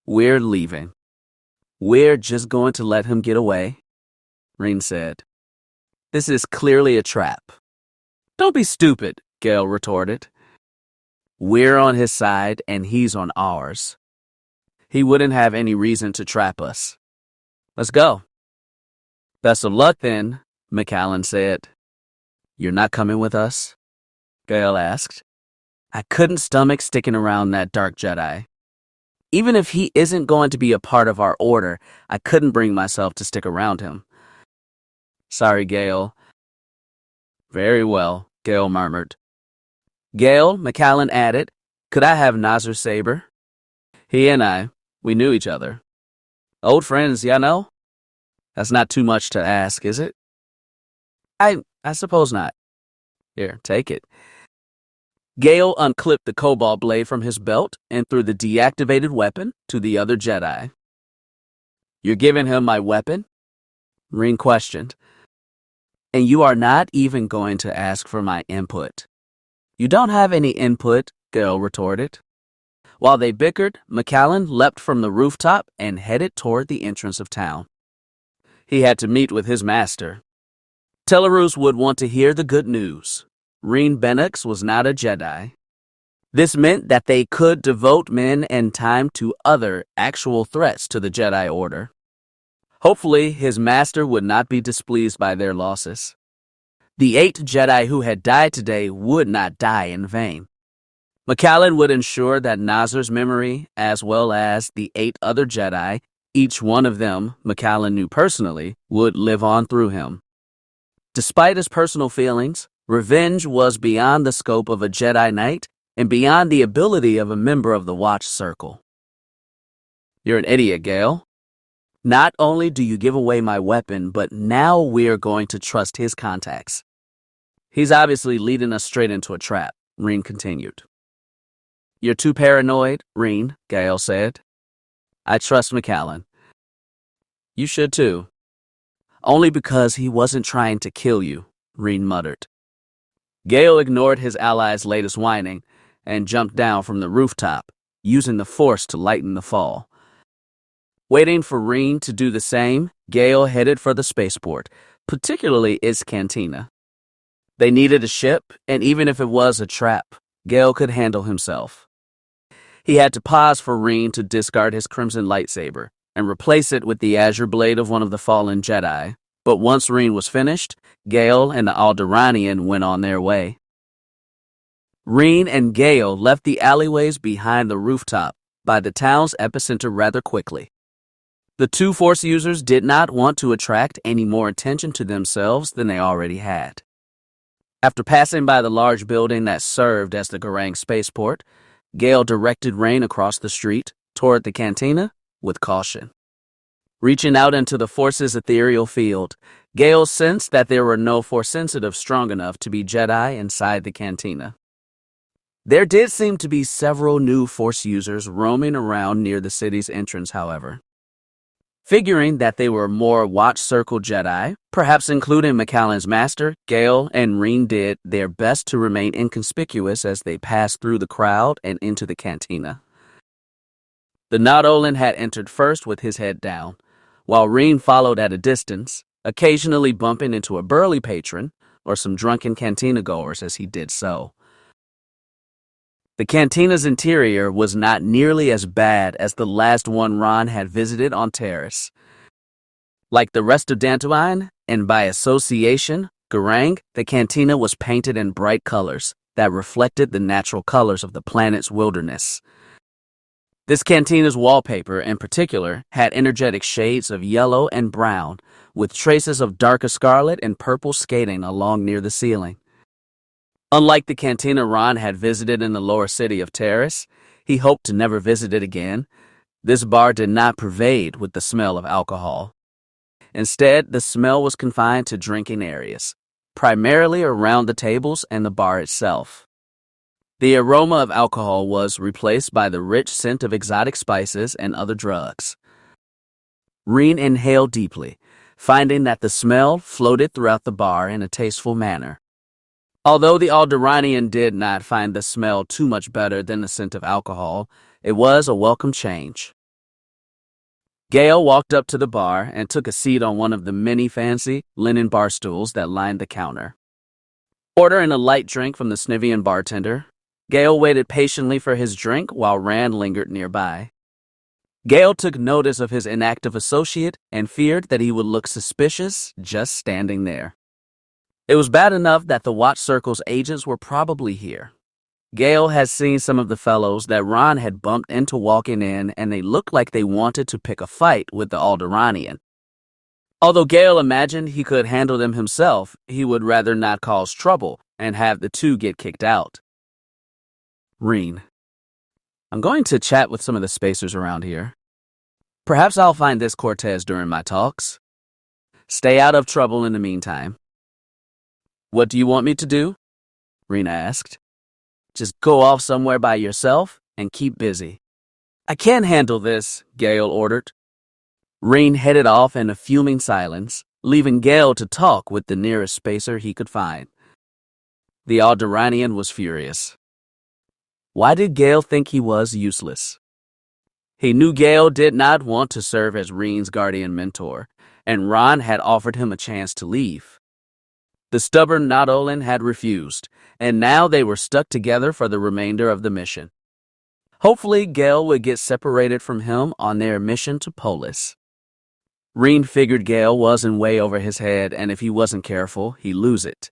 We're leaving. We're just going to let him get away, Raen said. This is clearly a trap. Don't be stupid, Gale retorted. We're on his side and he's on ours. He wouldn't have any reason to trap us. Let's go. Best of luck then, Macallan said. You're not coming with us? Gale asked. I couldn't stomach sticking around that dark Jedi. Even if he isn't going to be a part of our order, I couldn't bring myself to stick around him. Sorry, Gale. Very well, Gale murmured. Gale, Macallan added, could I have Nazar's saber? He and I, we knew each other. Old friends, ya know? That's not too much to ask, is it? I suppose not. Here, take it. Gale unclipped the cobalt blade from his belt and threw the deactivated weapon to the other Jedi. You're giving him my weapon? Raen questioned. And you are not even going to ask for my input. You don't have any input, Gale retorted. While they bickered, Macallan leapt from the rooftop and headed toward the entrance of town. He had to meet with his master. Telarus would want to hear the good news. Raen Benax was not a Jedi. This meant that they could devote men and time to other actual threats to the Jedi Order. Hopefully, his master would not be displeased by their losses. The 8 Jedi who had died today would not die in vain. Macallan would ensure that Nazar's memory, as well as the 8 other Jedi, each one of them Macallan knew personally, would live on through him. Despite his personal feelings, revenge was beyond the scope of a Jedi Knight and beyond the ability of a member of the Watch Circle. You're an idiot, Gale. Not only do you give away my weapon, but now we're going to trust his contacts. He's obviously leading us straight into a trap, Raen continued. You're too paranoid, Raen, Gale said. I trust Macallan. You should too. Only because he wasn't trying to kill you, Raen muttered. Gale ignored his ally's latest whining and jumped down from the rooftop, using the force to lighten the fall. Waiting for Raen to do the same, Gale headed for the spaceport, particularly its cantina. They needed a ship, and even if it was a trap, Gale could handle himself. He had to pause for Raen to discard his crimson lightsaber and replace it with the azure blade of one of the fallen Jedi. But once Raen was finished, Gale and the Alderaanian went on their way. Raen and Gale left the alleyways behind the rooftop by the town's epicenter rather quickly. The two Force users did not want to attract any more attention to themselves than they already had. After passing by the large building that served as the Garang spaceport, Gale directed Raen across the street toward the cantina with caution. Reaching out into the Force's ethereal field, Gale sensed that there were no Force sensitives strong enough to be Jedi inside the cantina. There did seem to be several new Force users roaming around near the city's entrance, however. Figuring that they were more Watch Circle Jedi, perhaps including Macallan's master, Gale and Raen did their best to remain inconspicuous as they passed through the crowd and into the cantina. The Nautolan had entered first with his head down, while Raen followed at a distance, occasionally bumping into a burly patron or some drunken cantina goers as he did so. The cantina's interior was not nearly as bad as the last one Ron had visited on Terrace. Like the rest of Dantooine, and by association, Garang, the cantina was painted in bright colors that reflected the natural colors of the planet's wilderness. This cantina's wallpaper, in particular, had energetic shades of yellow and brown, with traces of darker scarlet and purple skating along near the ceiling. Unlike the cantina Ron had visited in the lower city of Terrace, he hoped to never visit it again. This bar did not pervade with the smell of alcohol. Instead, the smell was confined to drinking areas, primarily around the tables and the bar itself. The aroma of alcohol was replaced by the rich scent of exotic spices and other drugs. Raen inhaled deeply, finding that the smell floated throughout the bar in a tasteful manner. Although the Alderaanian did not find the smell too much better than the scent of alcohol, it was a welcome change. Gale walked up to the bar and took a seat on one of the many fancy linen bar stools that lined the counter. Ordering a light drink from the Snivian bartender, Gale waited patiently for his drink while Rand lingered nearby. Gale took notice of his inactive associate and feared that he would look suspicious just standing there. It was bad enough that the Watch Circle's agents were probably here. Gale had seen some of the fellows that Ron had bumped into walking in, and they looked like they wanted to pick a fight with the Alderaanian. Although Gale imagined he could handle them himself, he would rather not cause trouble and have the two get kicked out. Raen, I'm going to chat with some of the spacers around here. Perhaps I'll find this Cortez during my talks. Stay out of trouble in the meantime. What do you want me to do? Raen asked. Just go off somewhere by yourself and keep busy. I can't handle this, Gale ordered. Raen headed off in a fuming silence, leaving Gale to talk with the nearest spacer he could find. The Alderaanian was furious. Why did Gale think he was useless? He knew Gale did not want to serve as Raen's guardian mentor, and Ron had offered him a chance to leave. The stubborn Nautolan had refused, and now they were stuck together for the remainder of the mission. Hopefully, Gale would get separated from him on their mission to Polis. Raen figured Gale wasn't way over his head, and if he wasn't careful, he'd lose it.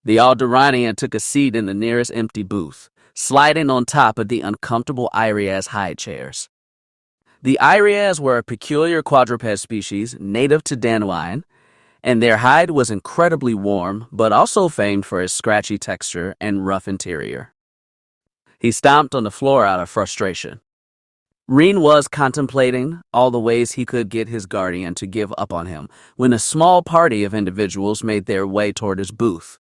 The Alderaanian took a seat in the nearest empty booth, sliding on top of the uncomfortable Iriaz hide chairs. The Iriaz were a peculiar quadruped species native to Dantooine, and their hide was incredibly warm, but also famed for its scratchy texture and rough interior. He stomped on the floor out of frustration. Raen was contemplating all the ways he could get his guardian to give up on him when a small party of individuals made their way toward his booth.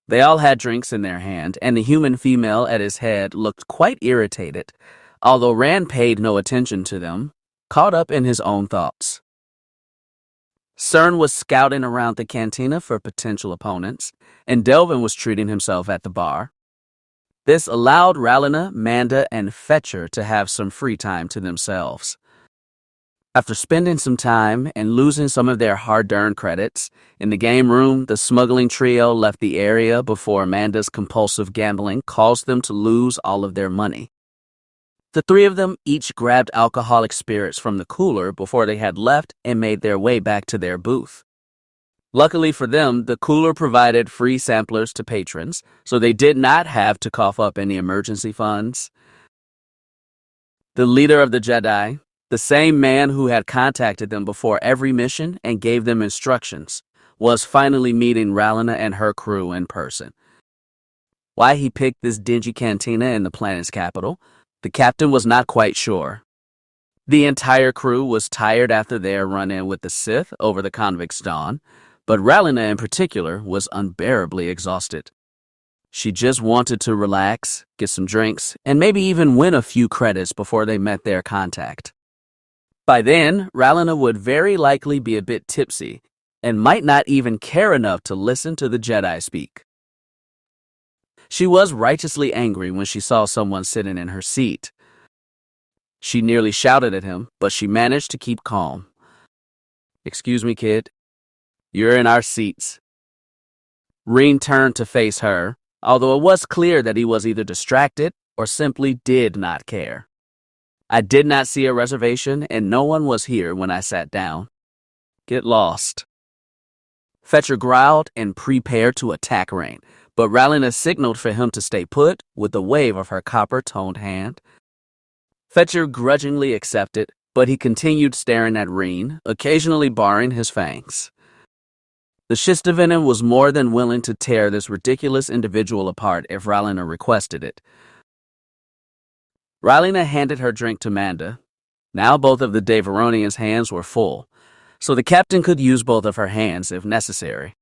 They all had drinks in their hand, and the human female at his head looked quite irritated, although Raen paid no attention to them, caught up in his own thoughts. Cern was scouting around the cantina for potential opponents, and Delvin was treating himself at the bar. This allowed Rallena, Manda, and Fetcher to have some free time to themselves. After spending some time and losing some of their hard-earned credits, in the game room, the smuggling trio left the area before Amanda's compulsive gambling caused them to lose all of their money. The three of them each grabbed alcoholic spirits from the cooler before they had left and made their way back to their booth. Luckily for them, the cooler provided free samplers to patrons, so they did not have to cough up any emergency funds. The leader of the Jedi, the same man who had contacted them before every mission and gave them instructions, was finally meeting Rallena and her crew in person. Why he picked this dingy cantina in the planet's capital, the captain was not quite sure. The entire crew was tired after their run-in with the Sith over the CONVICT'S dawn, but Rallena in particular was unbearably exhausted. She just wanted to relax, get some drinks, and maybe even win a few credits before they met their contact. By then, Rallena would very likely be a bit tipsy and might not even care enough to listen to the Jedi speak. She was righteously angry when she saw someone sitting in her seat. She nearly shouted at him, but she managed to keep calm. "Excuse me, kid. You're in our seats." Raen turned to face her, although it was clear that he was either distracted or simply did not care. "I did not see a reservation, and no one was here when I sat down. Get lost." Fetcher growled and prepared to attack Raen, but Rallena signaled for him to stay put with a wave of her copper-toned hand. Fetcher grudgingly accepted, but he continued staring at Raen, occasionally baring his fangs. The Shistavenin was more than willing to tear this ridiculous individual apart if Rallena requested it. Rallena handed her drink to Manda. Now both of the Devaronians' hands were full, so the captain could use both of her hands if necessary.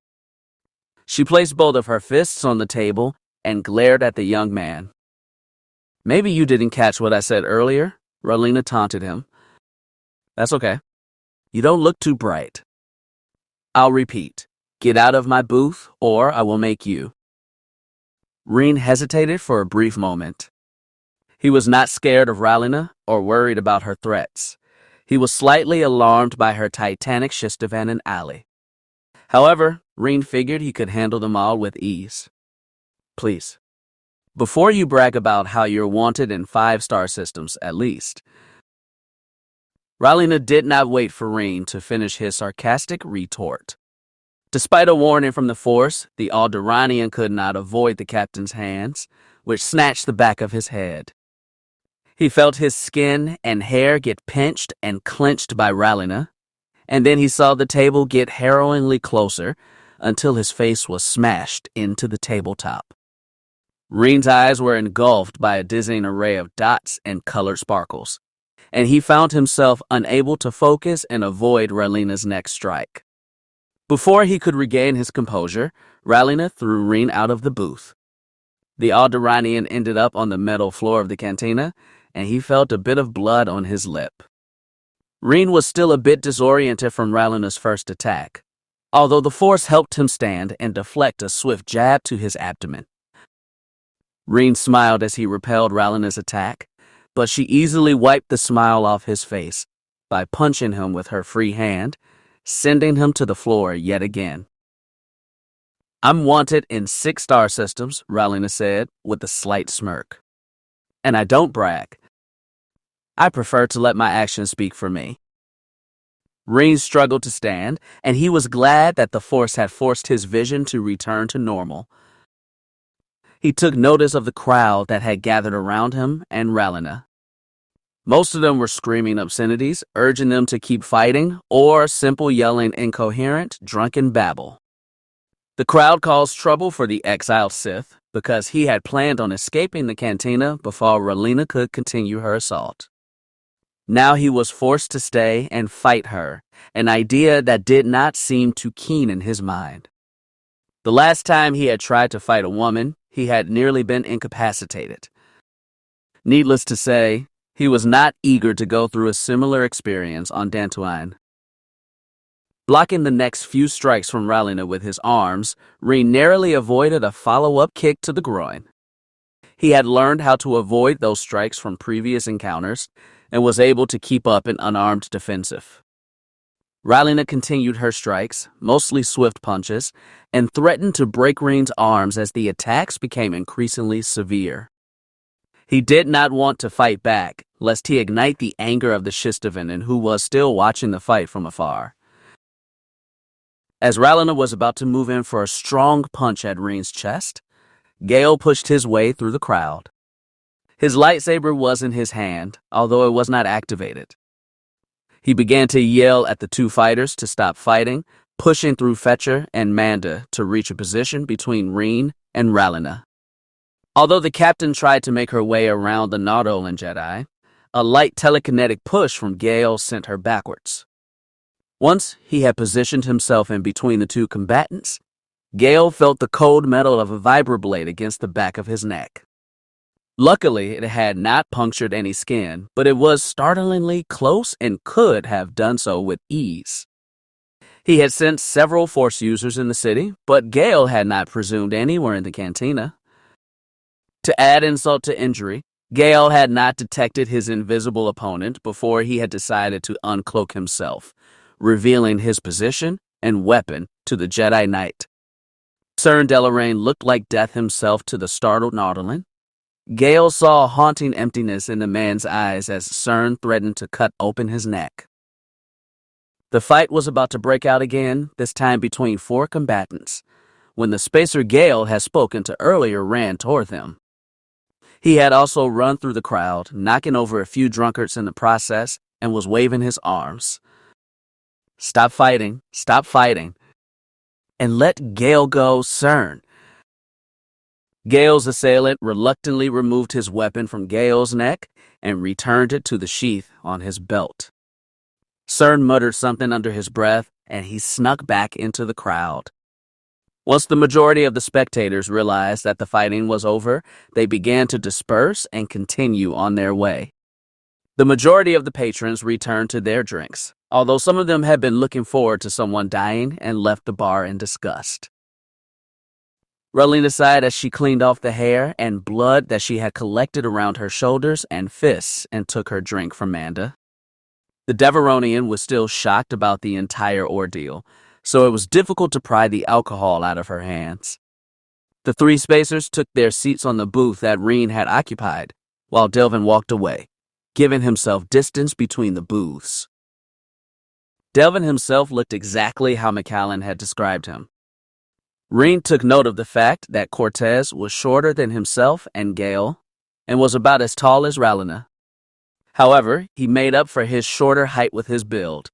She placed both of her fists on the table and glared at the young man. "Maybe you didn't catch what I said earlier," Rallena taunted him. "That's okay. You don't look too bright. I'll repeat. Get out of my booth, or I will make you." Raen hesitated for a brief moment. He was not scared of Rallena or worried about her threats. He was slightly alarmed by her titanic Shistavenin ally. However, Raen figured he could handle them all with ease. "Please, before you brag about how you're wanted in 5-star systems at least." Rallena did not wait for Raen to finish his sarcastic retort. Despite a warning from the Force, the Alderaanian could not avoid the captain's hands, which snatched the back of his head. He felt his skin and hair get pinched and clenched by Rallena, and then he saw the table get harrowingly closer until his face was smashed into the tabletop. Raen's eyes were engulfed by a dizzying array of dots and colored sparkles, and he found himself unable to focus and avoid Rallena's next strike. Before he could regain his composure, Rallena threw Raen out of the booth. The Alderaanian ended up on the metal floor of the cantina, and he felt a bit of blood on his lip. Raen was still a bit disoriented from Rallena's first attack, although the Force helped him stand and deflect a swift jab to his abdomen. Raen smiled as he repelled Rallena's attack, but she easily wiped the smile off his face by punching him with her free hand, sending him to the floor yet again. "I'm wanted in 6-star systems," Rallena said with a slight smirk. "And I don't brag. I prefer to let my actions speak for me." Raen struggled to stand, and he was glad that the Force had forced his vision to return to normal. He took notice of the crowd that had gathered around him and Rallena. Most of them were screaming obscenities, urging them to keep fighting, or simple yelling incoherent, drunken babble. The crowd caused trouble for the exiled Sith because he had planned on escaping the cantina before Rallena could continue her assault. Now he was forced to stay and fight her, an idea that did not seem too keen in his mind. The last time he had tried to fight a woman, he had nearly been incapacitated. Needless to say, He was not eager to go through a similar experience on Dantooine. Blocking the next few strikes from Rhalyna with his arms, Raen narrowly avoided a follow-up kick to the groin. He had learned how to avoid those strikes from previous encounters and was able to keep up an unarmed defensive. Rhalyna continued her strikes, mostly swift punches, and threatened to break Raen's arms as the attacks became increasingly severe. He did not want to fight back, lest he ignite the anger of the SWTOR, who was still watching the fight from afar. As Rhalyna was about to move in for a strong punch at Raen's chest, Gale pushed his way through the crowd. His lightsaber was in his hand, although it was not activated. He began to yell at the two fighters to stop fighting, pushing through Fetcher and Manda to reach a position between Raen and Rhalyna. Although the captain tried to make her way around the Nautolan Jedi, a light telekinetic push from Gale sent her backwards. Once he had positioned himself in between the two combatants, Gale felt the cold metal of a vibroblade against the back of his neck. Luckily, it had not punctured any skin, but it was startlingly close and could have done so with ease. He had sent several Force users in the city, but Gale had not presumed any were in the cantina. To add insult to injury, Gale had not detected his invisible opponent before he had decided to uncloak himself, revealing his position and weapon to the Jedi Knight. Cern Delarain looked like death himself to the startled Nautolan. Gale saw a haunting emptiness in the man's eyes as Cern threatened to cut open his neck. The fight was about to break out again, this time between four combatants, when the spacer Gale had spoken to earlier ran toward them. He had also run through the crowd, knocking over a few drunkards in the process, and was waving his arms. Stop fighting, and let Gale go, Cern. Gale's assailant reluctantly removed his weapon from Gale's neck and returned it to the sheath on his belt. Cern muttered something under his breath, and he snuck back into the crowd. Once the majority of the spectators realized that the fighting was over, they began to disperse and continue on their way. The majority of the patrons returned to their drinks, although some of them had been looking forward to someone dying and left the bar in disgust. Rhalyna sighed as she cleaned off the hair and blood that she had collected around her shoulders and fists and took her drink from Manda. The Devaronian was still shocked about the entire ordeal, so it was difficult to pry the alcohol out of her hands. The three spacers took their seats on the booth that Raen had occupied, while Delvin walked away, giving himself distance between the booths. Delvin himself looked exactly how Macallan had described him. Raen took note of the fact that Cortez was shorter than himself and Gale, and was about as tall as Rhalyna. However, he made up for his shorter height with his build.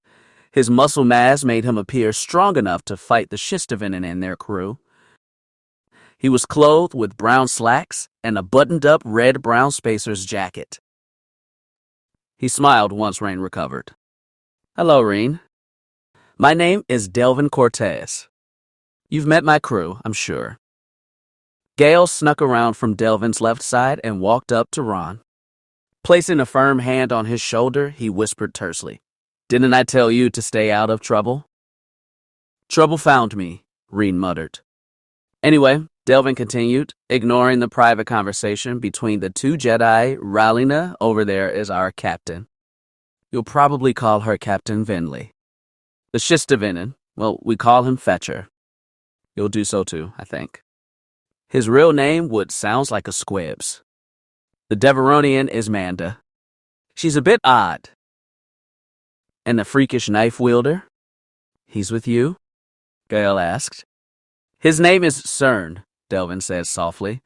His muscle mass made him appear strong enough to fight the SWTOR and their crew. He was clothed with brown slacks and a buttoned-up red-brown spacer's jacket. He smiled once Raen recovered. "Hello, Raen. My name is Delvin Cortez. You've met my crew, I'm sure." Gale snuck around from Delvin's left side and walked up to Ron. Placing a firm hand on his shoulder, he whispered tersely, "Didn't I tell you to stay out of trouble?" "Trouble found me," Raen muttered. Anyway, Delvin continued, ignoring the private conversation between the two Jedi. Rhalyna over there is our captain. You'll probably call her Captain Venley. The SWTOR, well, we call him Fetcher. You'll do so too, I think. His real name would sounds like a squibs. The Devaronian is Manda. She's a bit odd. And the freakish knife wielder? He's with you? Gale asked. His name is Cern, Delvin said softly.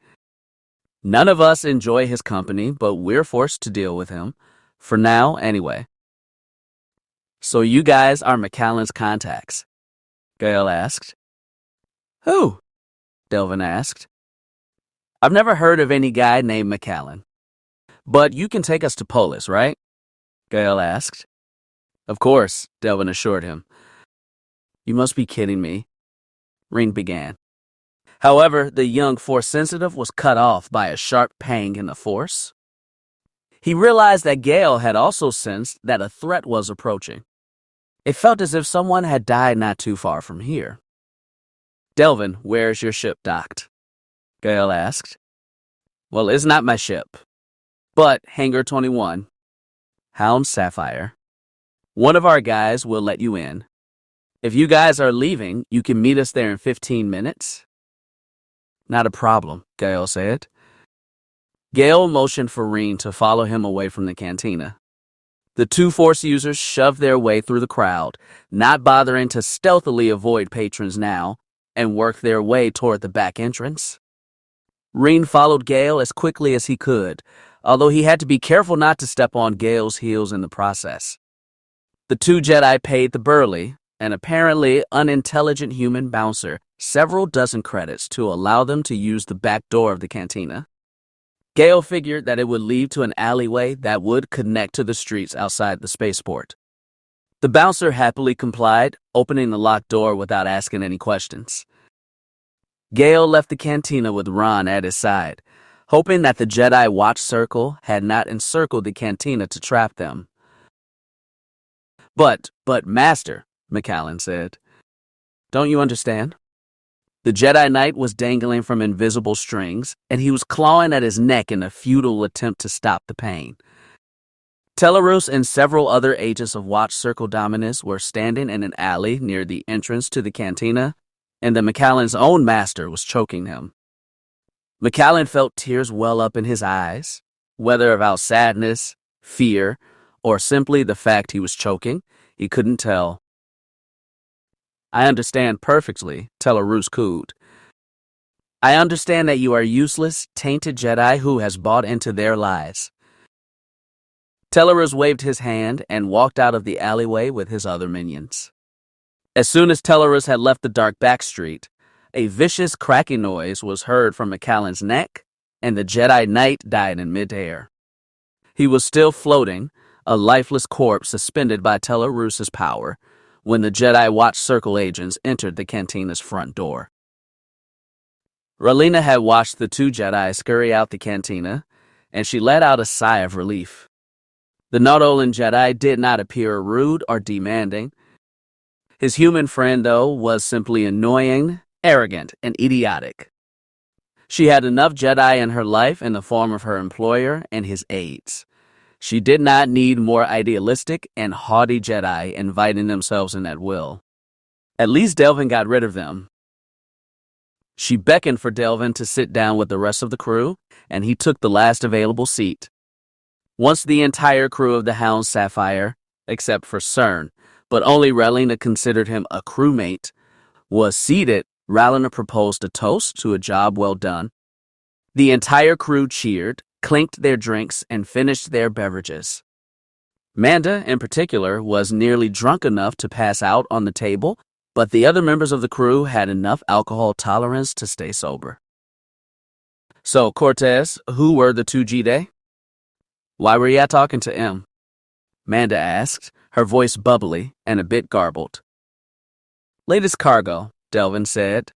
None of us enjoy his company, but we're forced to deal with him. For now, anyway. So you guys are Macallan's contacts? Gale asked. Who? Delvin asked. I've never heard of any guy named Macallan. But you can take us to Polis, right? Gale asked. Of course, Delvin assured him. You must be kidding me, Raen began. However, the young Force sensitive was cut off by a sharp pang in the Force. He realized that Gale had also sensed that a threat was approaching. It felt as if someone had died not too far from here. "Delvin, where's your ship docked?" Gale asked. "Well, it's not my ship, but Hangar 21, Hound Sapphire. One of our guys will let you in. If you guys are leaving, you can meet us there in 15 minutes. "Not a problem," Gale said. Gale motioned for Raen to follow him away from the cantina. The two Force users shoved their way through the crowd, not bothering to stealthily avoid patrons now, and worked their way toward the back entrance. Raen followed Gale as quickly as he could, although he had to be careful not to step on Gale's heels in the process. The two Jedi paid the burly, an apparently unintelligent human bouncer, several dozen credits to allow them to use the back door of the cantina. Gale figured that it would lead to an alleyway that would connect to the streets outside the spaceport. The bouncer happily complied, opening the locked door without asking any questions. Gale left the cantina with Raen at his side, hoping that the Jedi Watch Circle had not encircled the cantina to trap them. But, Master," McAllen said, "don't you understand? The Jedi Knight was dangling from invisible strings, and he was clawing at his neck in a futile attempt to stop the pain. Telarus and several other agents of Watch Circle Dominus were standing in an alley near the entrance to the cantina, and the McAllen's own master was choking him. McAllen felt tears well up in his eyes, whether about sadness, fear, or simply the fact he was choking, he couldn't tell. "I understand perfectly," Telarus cooed. "I understand that you are useless, tainted Jedi who has bought into their lies." Telarus waved his hand and walked out of the alleyway with his other minions. As soon as Telarus had left the dark back street, a vicious cracking noise was heard from McAllen's neck, and the Jedi Knight died in midair. He was still floating, a lifeless corpse suspended by Telarus's power, when the Jedi Watch Circle agents entered the cantina's front door. Ralina had watched the two Jedi scurry out the cantina, and she let out a sigh of relief. The Nautolan Jedi did not appear rude or demanding. His human friend, though, was simply annoying, arrogant, and idiotic. She had enough Jedi in her life in the form of her employer and his aides. She did not need more idealistic and haughty Jedi inviting themselves in at will. At least Delvin got rid of them. She beckoned for Delvin to sit down with the rest of the crew, and he took the last available seat. Once the entire crew of the Hound Sapphire, except for Cern, but only Ralina considered him a crewmate, was seated, Ralina proposed a toast to a job well done. The entire crew cheered, clinked their drinks, and finished their beverages. Manda, in particular, was nearly drunk enough to pass out on the table, but the other members of the crew had enough alcohol tolerance to stay sober. "So, Cortez, who were the two Jedi?" "Why were ya talking to M?" Manda asked, her voice bubbly and a bit garbled. "Latest cargo," Delvin said.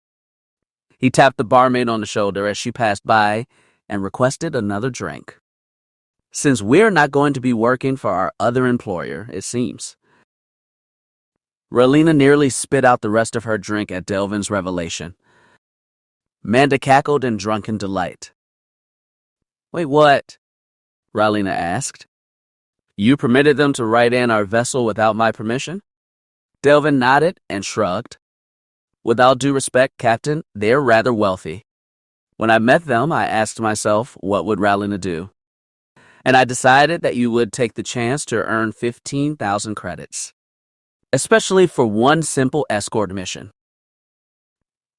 He tapped the barmaid on the shoulder as she passed by and requested another drink. "Since we're not going to be working for our other employer, it seems." Ralina nearly spit out the rest of her drink at Delvin's revelation. Manda cackled in drunken delight. "Wait, what?" Ralina asked. "You permitted them to ride in our vessel without my permission?" Delvin nodded and shrugged. "With all due respect, Captain, they're rather wealthy. When I met them, I asked myself, what would Ralina do? And I decided that you would take the chance to earn 15,000 credits. Especially for one simple escort mission."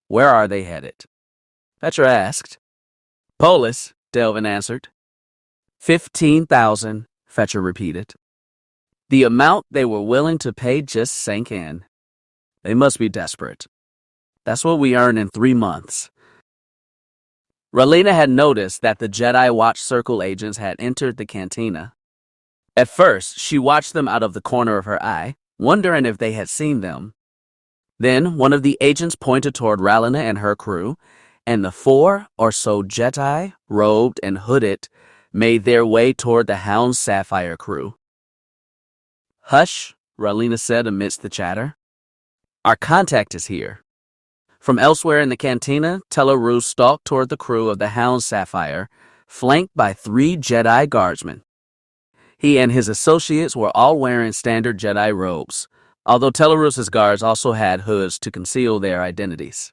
"Where are they headed?" Petra asked. "Polis," Delvin answered. 15,000, Fetcher repeated. The amount they were willing to pay just sank in. They must be desperate. That's what we earn in 3 months. Ralina had noticed that the Jedi Watch Circle agents had entered the cantina. At first, she watched them out of the corner of her eye, wondering if they had seen them. Then one of the agents pointed toward Ralina and her crew, and the 4 or so Jedi, robed and hooded, made their way toward the Hound Sapphire crew. "Hush," Ralina said amidst the chatter. "Our contact is here." From elsewhere in the cantina, Tellaroo stalked toward the crew of the Hound Sapphire, flanked by 3 Jedi guardsmen. He and his associates were all wearing standard Jedi robes, although Tellaroo's guards also had hoods to conceal their identities.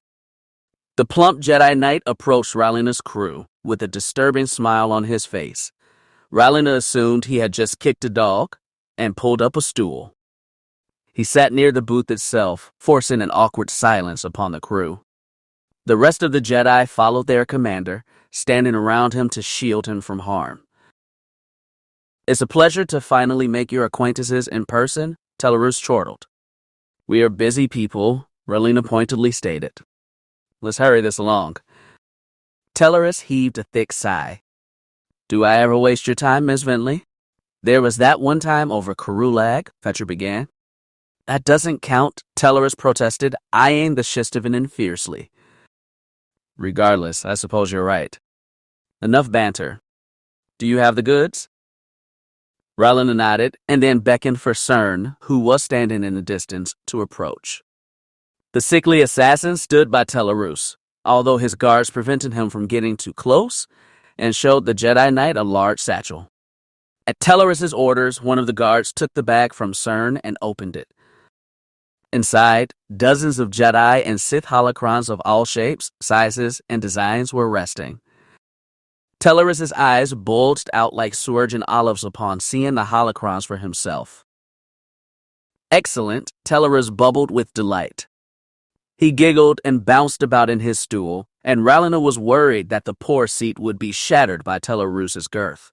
The plump Jedi Knight approached Ralina's crew with a disturbing smile on his face. Ralina assumed he had just kicked a dog and pulled up a stool. He sat near the booth itself, forcing an awkward silence upon the crew. The rest of the Jedi followed their commander, standing around him to shield him from harm. "It's a pleasure to finally make your acquaintances in person," Tellaroo chortled. "We are busy people," Ralina pointedly stated. "Let's hurry this along." Tellaroo heaved a thick sigh. "Do I ever waste your time, Miss Venley? There was that one time over Karulag," Fetcher began. "That doesn't count," Tellaroo protested, eyeing the Shistavinan fiercely. "Regardless, I suppose you're right. Enough banter. Do you have the goods?" Ralina nodded and then beckoned for Cern, who was standing in the distance, to approach. The sickly assassin stood by Tellaroo, although his guards prevented him from getting too close, and showed the Jedi Knight a large satchel. At Tellaroo' orders, one of the guards took the bag from Cern and opened it. Inside, dozens of Jedi and Sith holocrons of all shapes, sizes, and designs were resting. Tellaroo' eyes bulged out like surgeon olives upon seeing the holocrons for himself. "Excellent," Tellaroo bubbled with delight. He giggled and bounced about in his stool, and Ralina was worried that the poor seat would be shattered by Tellaroo' girth.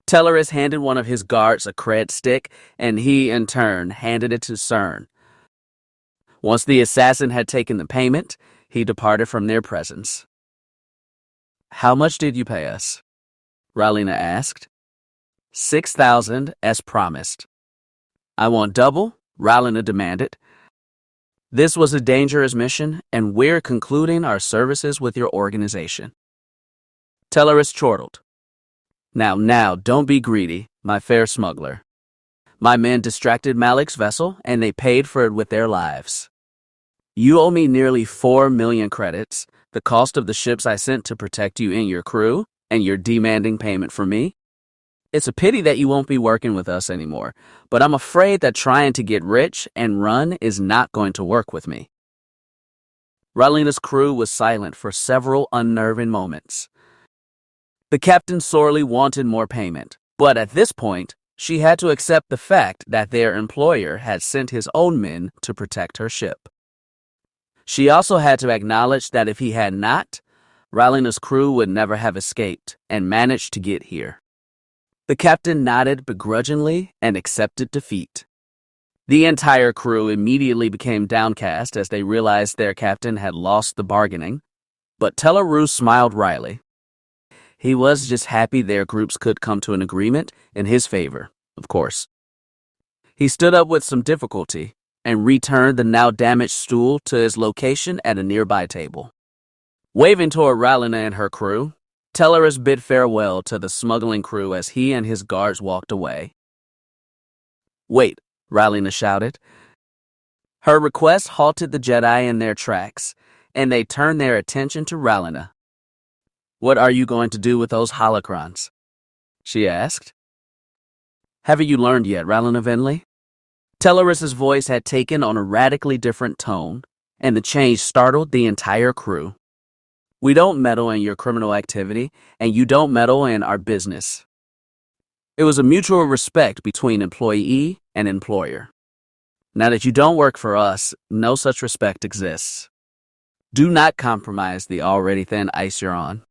Tellaroo handed one of his guards a cred stick, and he, in turn, handed it to Cern. Once the assassin had taken the payment, he departed from their presence. "How much did you pay us?" Ralina asked. 6,000, as promised." "I want double," Ralina demanded. "This was a dangerous mission, and we're concluding our services with your organization." Tellaroo chortled. Now, don't be greedy, my fair smuggler. My men distracted Malak's vessel, and they paid for it with their lives. You owe me nearly 4 million credits, the cost of the ships I sent to protect you and your crew, and you're demanding payment from me. It's a pity that you won't be working with us anymore, but I'm afraid that trying to get rich and run is not going to work with me. Ralina's crew was silent for several unnerving moments. The captain sorely wanted more payment, but at this point, she had to accept the fact that their employer had sent his own men to protect her ship. She also had to acknowledge that if he had not, Ralina's crew would never have escaped and managed to get here. The captain nodded begrudgingly and accepted defeat. The entire crew immediately became downcast as they realized their captain had lost the bargaining, but Tellaroo smiled wryly. He was just happy their groups could come to an agreement in his favor, of course. He stood up with some difficulty and returned the now damaged stool to its location at a nearby table. Waving toward Ralina and her crew, Tellaroo bid farewell to the smuggling crew as he and his guards walked away. "Wait," Ralina shouted. Her request halted the Jedi in their tracks, and they turned their attention to Ralina. "What are you going to do with those holocrons?" she asked. "Haven't you learned yet, Ralina Venley?" Tellaroo's voice had taken on a radically different tone, and the change startled the entire crew. "We don't meddle in your criminal activity, and you don't meddle in our business. It was a mutual respect between employee and employer. Now that you don't work for us, no such respect exists. Do not compromise the already thin ice you're on."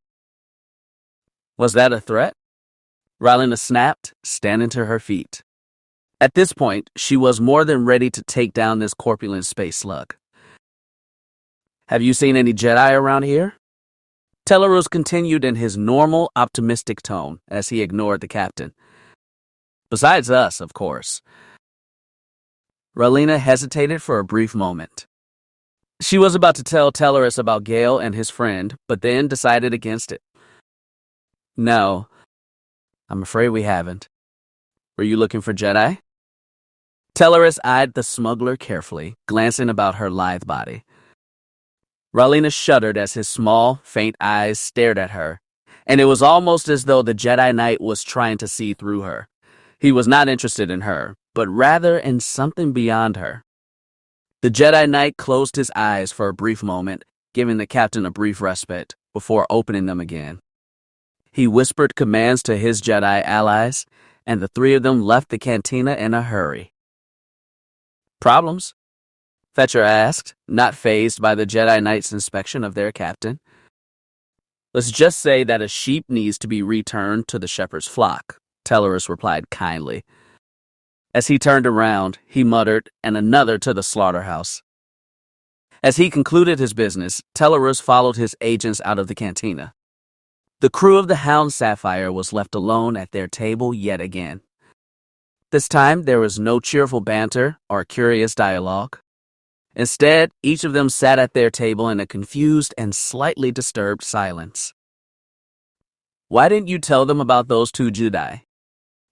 "Was that a threat?" Ralina snapped, standing to her feet. At this point, she was more than ready to take down this corpulent space slug. "Have you seen any Jedi around here?" Tellaroo continued in his normal, optimistic tone as he ignored the captain. "Besides us, of course." Ralina hesitated for a brief moment. She was about to tell Tellaroo about Gale and his friend, but then decided against it. "No, I'm afraid we haven't. Were you looking for Jedi? Tellerus eyed the smuggler carefully, glancing about her lithe body. Ralina shuddered as his small, faint eyes stared at her, and it was almost as though the Jedi Knight was trying to see through her. He was not interested in her, but rather in something beyond her. The Jedi Knight closed his eyes for a brief moment, giving the captain a brief respite, before opening them again. He whispered commands to his Jedi allies, and the three of them left the cantina in a hurry. Problems? Fetcher asked, not fazed by the Jedi Knight's inspection of their captain. Let's just say that a sheep needs to be returned to the shepherd's flock, Tellerus replied kindly. As he turned around, he muttered, and another to the slaughterhouse. As he concluded his business, Tellerus followed his agents out of the cantina. The crew of the Hound Sapphire was left alone at their table yet again. This time, there was no cheerful banter or curious dialogue. Instead, each of them sat at their table in a confused and slightly disturbed silence. Why didn't you tell them about those two Jedi?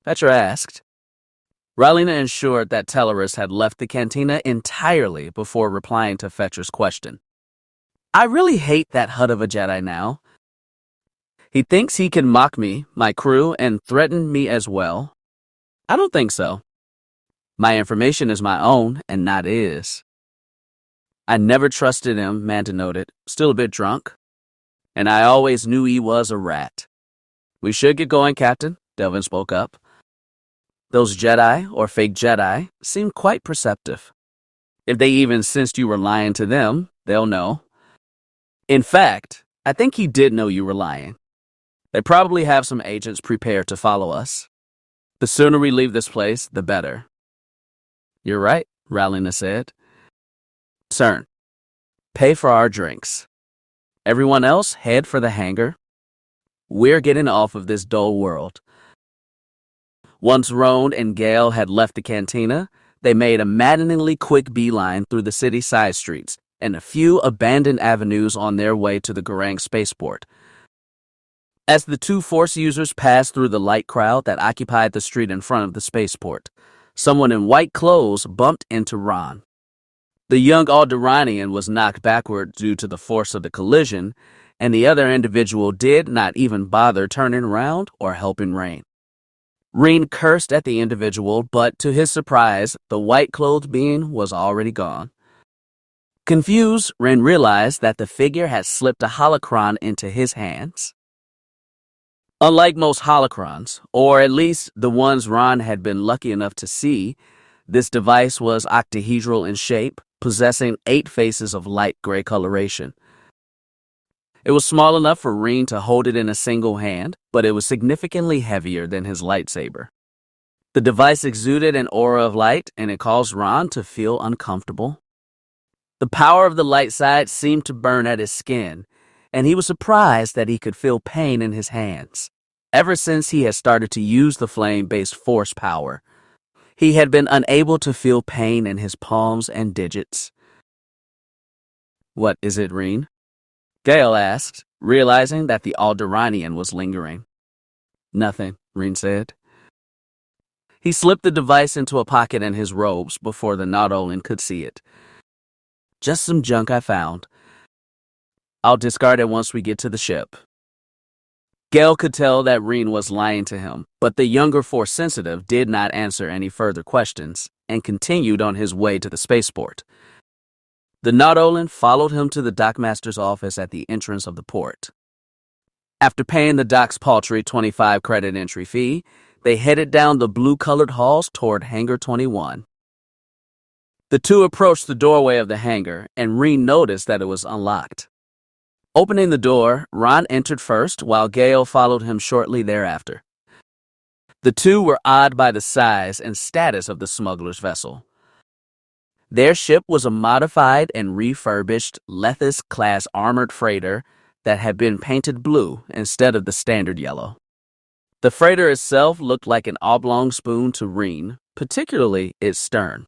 Fetcher asked. Ralina ensured that Tellerus had left the cantina entirely before replying to Fetcher's question. I really hate that hut of a Jedi now. He thinks he can mock me, my crew, and threaten me as well. I don't think so. My information is my own and not his. I never trusted him, Manta noted, still a bit drunk. And I always knew he was a rat. We should get going, Captain, Delvin spoke up. Those Jedi, or fake Jedi, seem quite perceptive. If they even sensed you were lying to them, they'll know. In fact, I think he did know you were lying. They probably have some agents prepared to follow us. The sooner we leave this place, the better. You're right, Ralina said. Cern, pay for our drinks. Everyone else, head for the hangar. We're getting off of this dull world. Once Roan and Gale had left the cantina, they made a maddeningly quick beeline through the city side streets and a few abandoned avenues on their way to the Garang spaceport. As the two Force users passed through the light crowd that occupied the street in front of the spaceport, someone in white clothes bumped into Raen. The young Alderaanian was knocked backward due to the force of the collision, and the other individual did not even bother turning around or helping Raen. Raen cursed at the individual, but to his surprise, the white-clothed being was already gone. Confused, Raen realized that the figure had slipped a holocron into his hands. Unlike most holocrons, or at least the ones Raen had been lucky enough to see, this device was octahedral in shape, possessing 8 faces of light gray coloration. It was small enough for Raen to hold it in a single hand, but it was significantly heavier than his lightsaber. The device exuded an aura of light, and it caused Raen to feel uncomfortable. The power of the light side seemed to burn at his skin, and he was surprised that he could feel pain in his hands. Ever since he had started to use the flame-based force power, he had been unable to feel pain in his palms and digits. What is it, Raen? Gale asked, realizing that the Alderaanian was lingering. Nothing, Raen said. He slipped the device into a pocket in his robes before the Nautolan could see it. Just some junk I found. I'll discard it once we get to the ship. Gale could tell that Raen was lying to him, but the younger Force sensitive did not answer any further questions and continued on his way to the spaceport. The Nautolan followed him to the dockmaster's office at the entrance of the port. After paying the dock's paltry 25 credit entry fee, they headed down the blue-colored halls toward Hangar 21. The two approached the doorway of the hangar, and Raen noticed that it was unlocked. Opening the door, Raen entered first, while Gale followed him shortly thereafter. The two were awed by the size and status of the smuggler's vessel. Their ship was a modified and refurbished Lethis-class armored freighter that had been painted blue instead of the standard yellow. The freighter itself looked like an oblong spoon to Raen, particularly its stern.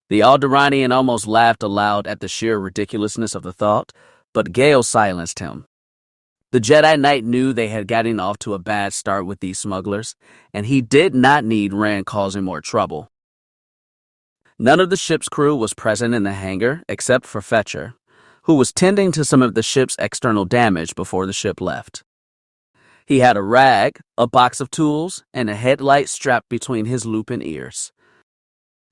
The Alderaanian almost laughed aloud at the sheer ridiculousness of the thought, but Gale silenced him. The Jedi Knight knew they had gotten off to a bad start with these smugglers, and he did not need Raen causing more trouble. None of the ship's crew was present in the hangar except for Fetcher, who was tending to some of the ship's external damage before the ship left. He had a rag, a box of tools, and a headlight strapped between his lupin ears.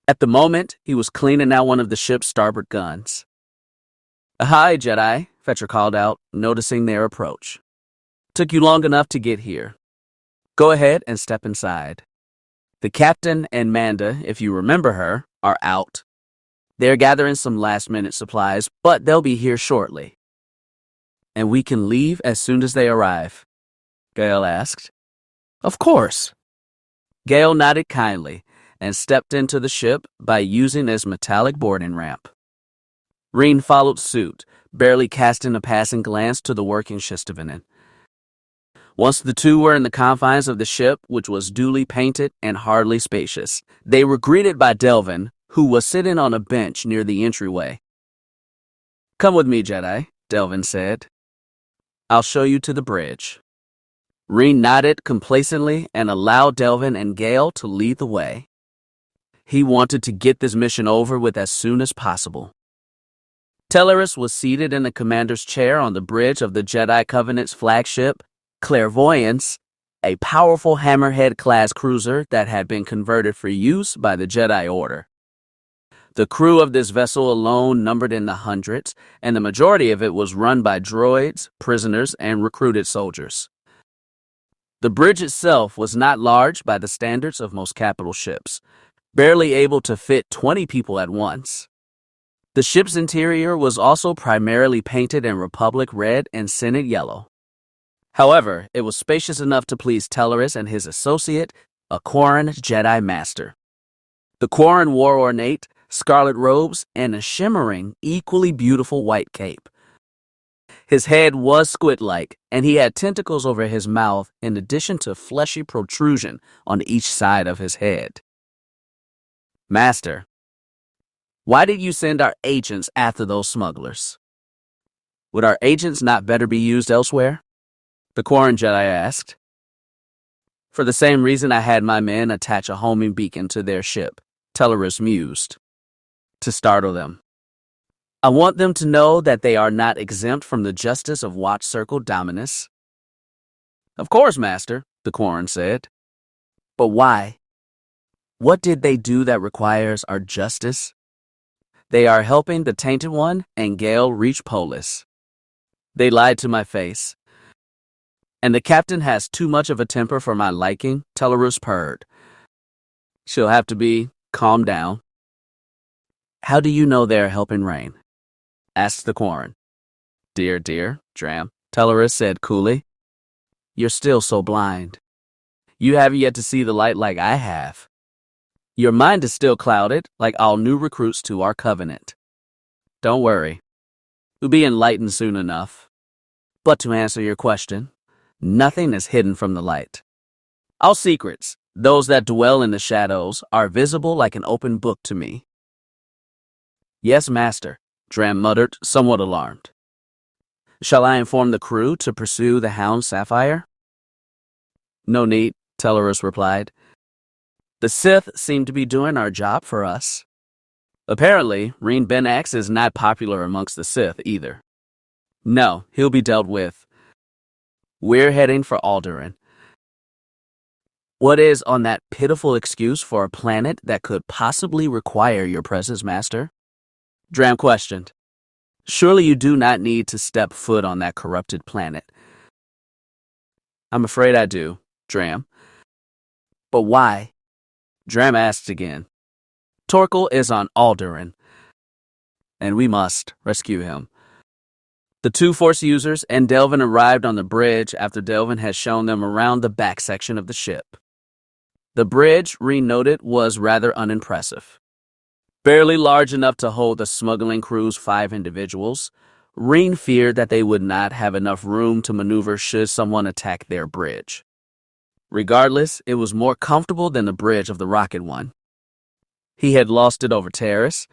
At the moment, he was cleaning out one of the ship's starboard guns. "Hi, Jedi," Fetcher called out, noticing their approach. "Took you long enough to get here. Go ahead and step inside. The captain and Manda, if you remember her, are out. They're gathering some last-minute supplies, but they'll be here shortly." "And we can leave as soon as they arrive?" Gale asked. "Of course." Gale nodded kindly and stepped into the ship by using its metallic boarding ramp. Raen followed suit, barely casting a passing glance to the working Shistavinin. Once the two were in the confines of the ship, which was duly painted and hardly spacious, they were greeted by Delvin, who was sitting on a bench near the entryway. "Come with me, Jedi," Delvin said. "I'll show you to the bridge." Raen nodded complacently and allowed Delvin and Gale to lead the way. He wanted to get this mission over with as soon as possible. Tellerus was seated in the commander's chair on the bridge of the Jedi Covenant's flagship, Clairvoyance, a powerful Hammerhead-class cruiser that had been converted for use by the Jedi Order. The crew of this vessel alone numbered in the hundreds, and the majority of it was run by droids, prisoners, and recruited soldiers. The bridge itself was not large by the standards of most capital ships, barely able to fit 20 people at once. The ship's interior was also primarily painted in Republic red and Senate yellow. However, it was spacious enough to please Tellerus and his associate, a Quarren Jedi Master. The Quarren wore ornate, scarlet robes and a shimmering, equally beautiful white cape. His head was squid-like, and he had tentacles over his mouth in addition to fleshy protrusion on each side of his head. "Master, why did you send our agents after those smugglers? Would our agents not better be used elsewhere?" the Quarren Jedi asked. "For the same reason I had my men attach a homing beacon to their ship," Tellerus mused. "To startle them. I want them to know that they are not exempt from the justice of Watch Circle Dominus." "Of course, Master," the Quarren said. "But why? What did they do that requires our justice?" "They are helping the Tainted One and Gale reach Polis. They lied to my face. And the captain has too much of a temper for my liking," Tellerus purred. "She'll have to be calmed down." "How do you know they're helping Raen?" asked the Quarren. Dear, Dram," Tellerus said coolly. "You're still so blind. You haven't yet to see the light like I have. Your mind is still clouded, like all new recruits to our covenant. Don't worry. You'll be enlightened soon enough. But to answer your question, nothing is hidden from the light. All secrets, those that dwell in the shadows, are visible like an open book to me." "Yes, Master," Dram muttered, somewhat alarmed. "Shall I inform the crew to pursue the Hound Sapphire?" "No need," Tellerus replied. "The Sith seem to be doing our job for us. Apparently, Raen Benax is not popular amongst the Sith either. No, he'll be dealt with. We're heading for Alderaan." "What is on that pitiful excuse for a planet that could possibly require your presence, Master?" Dram questioned. "Surely you do not need to step foot on that corrupted planet." "I'm afraid I do, Dram." "But why?" Dram asked again. "Torkel is on Alderaan, and we must rescue him." The two Force users and Delvin arrived on the bridge after Delvin had shown them around the back section of the ship. The bridge, Raen noted, was rather unimpressive. Barely large enough to hold the smuggling crew's 5 individuals, Raen feared that they would not have enough room to maneuver should someone attack their bridge. Regardless, it was more comfortable than the bridge of the Rocket One. He had lost it over Terrace,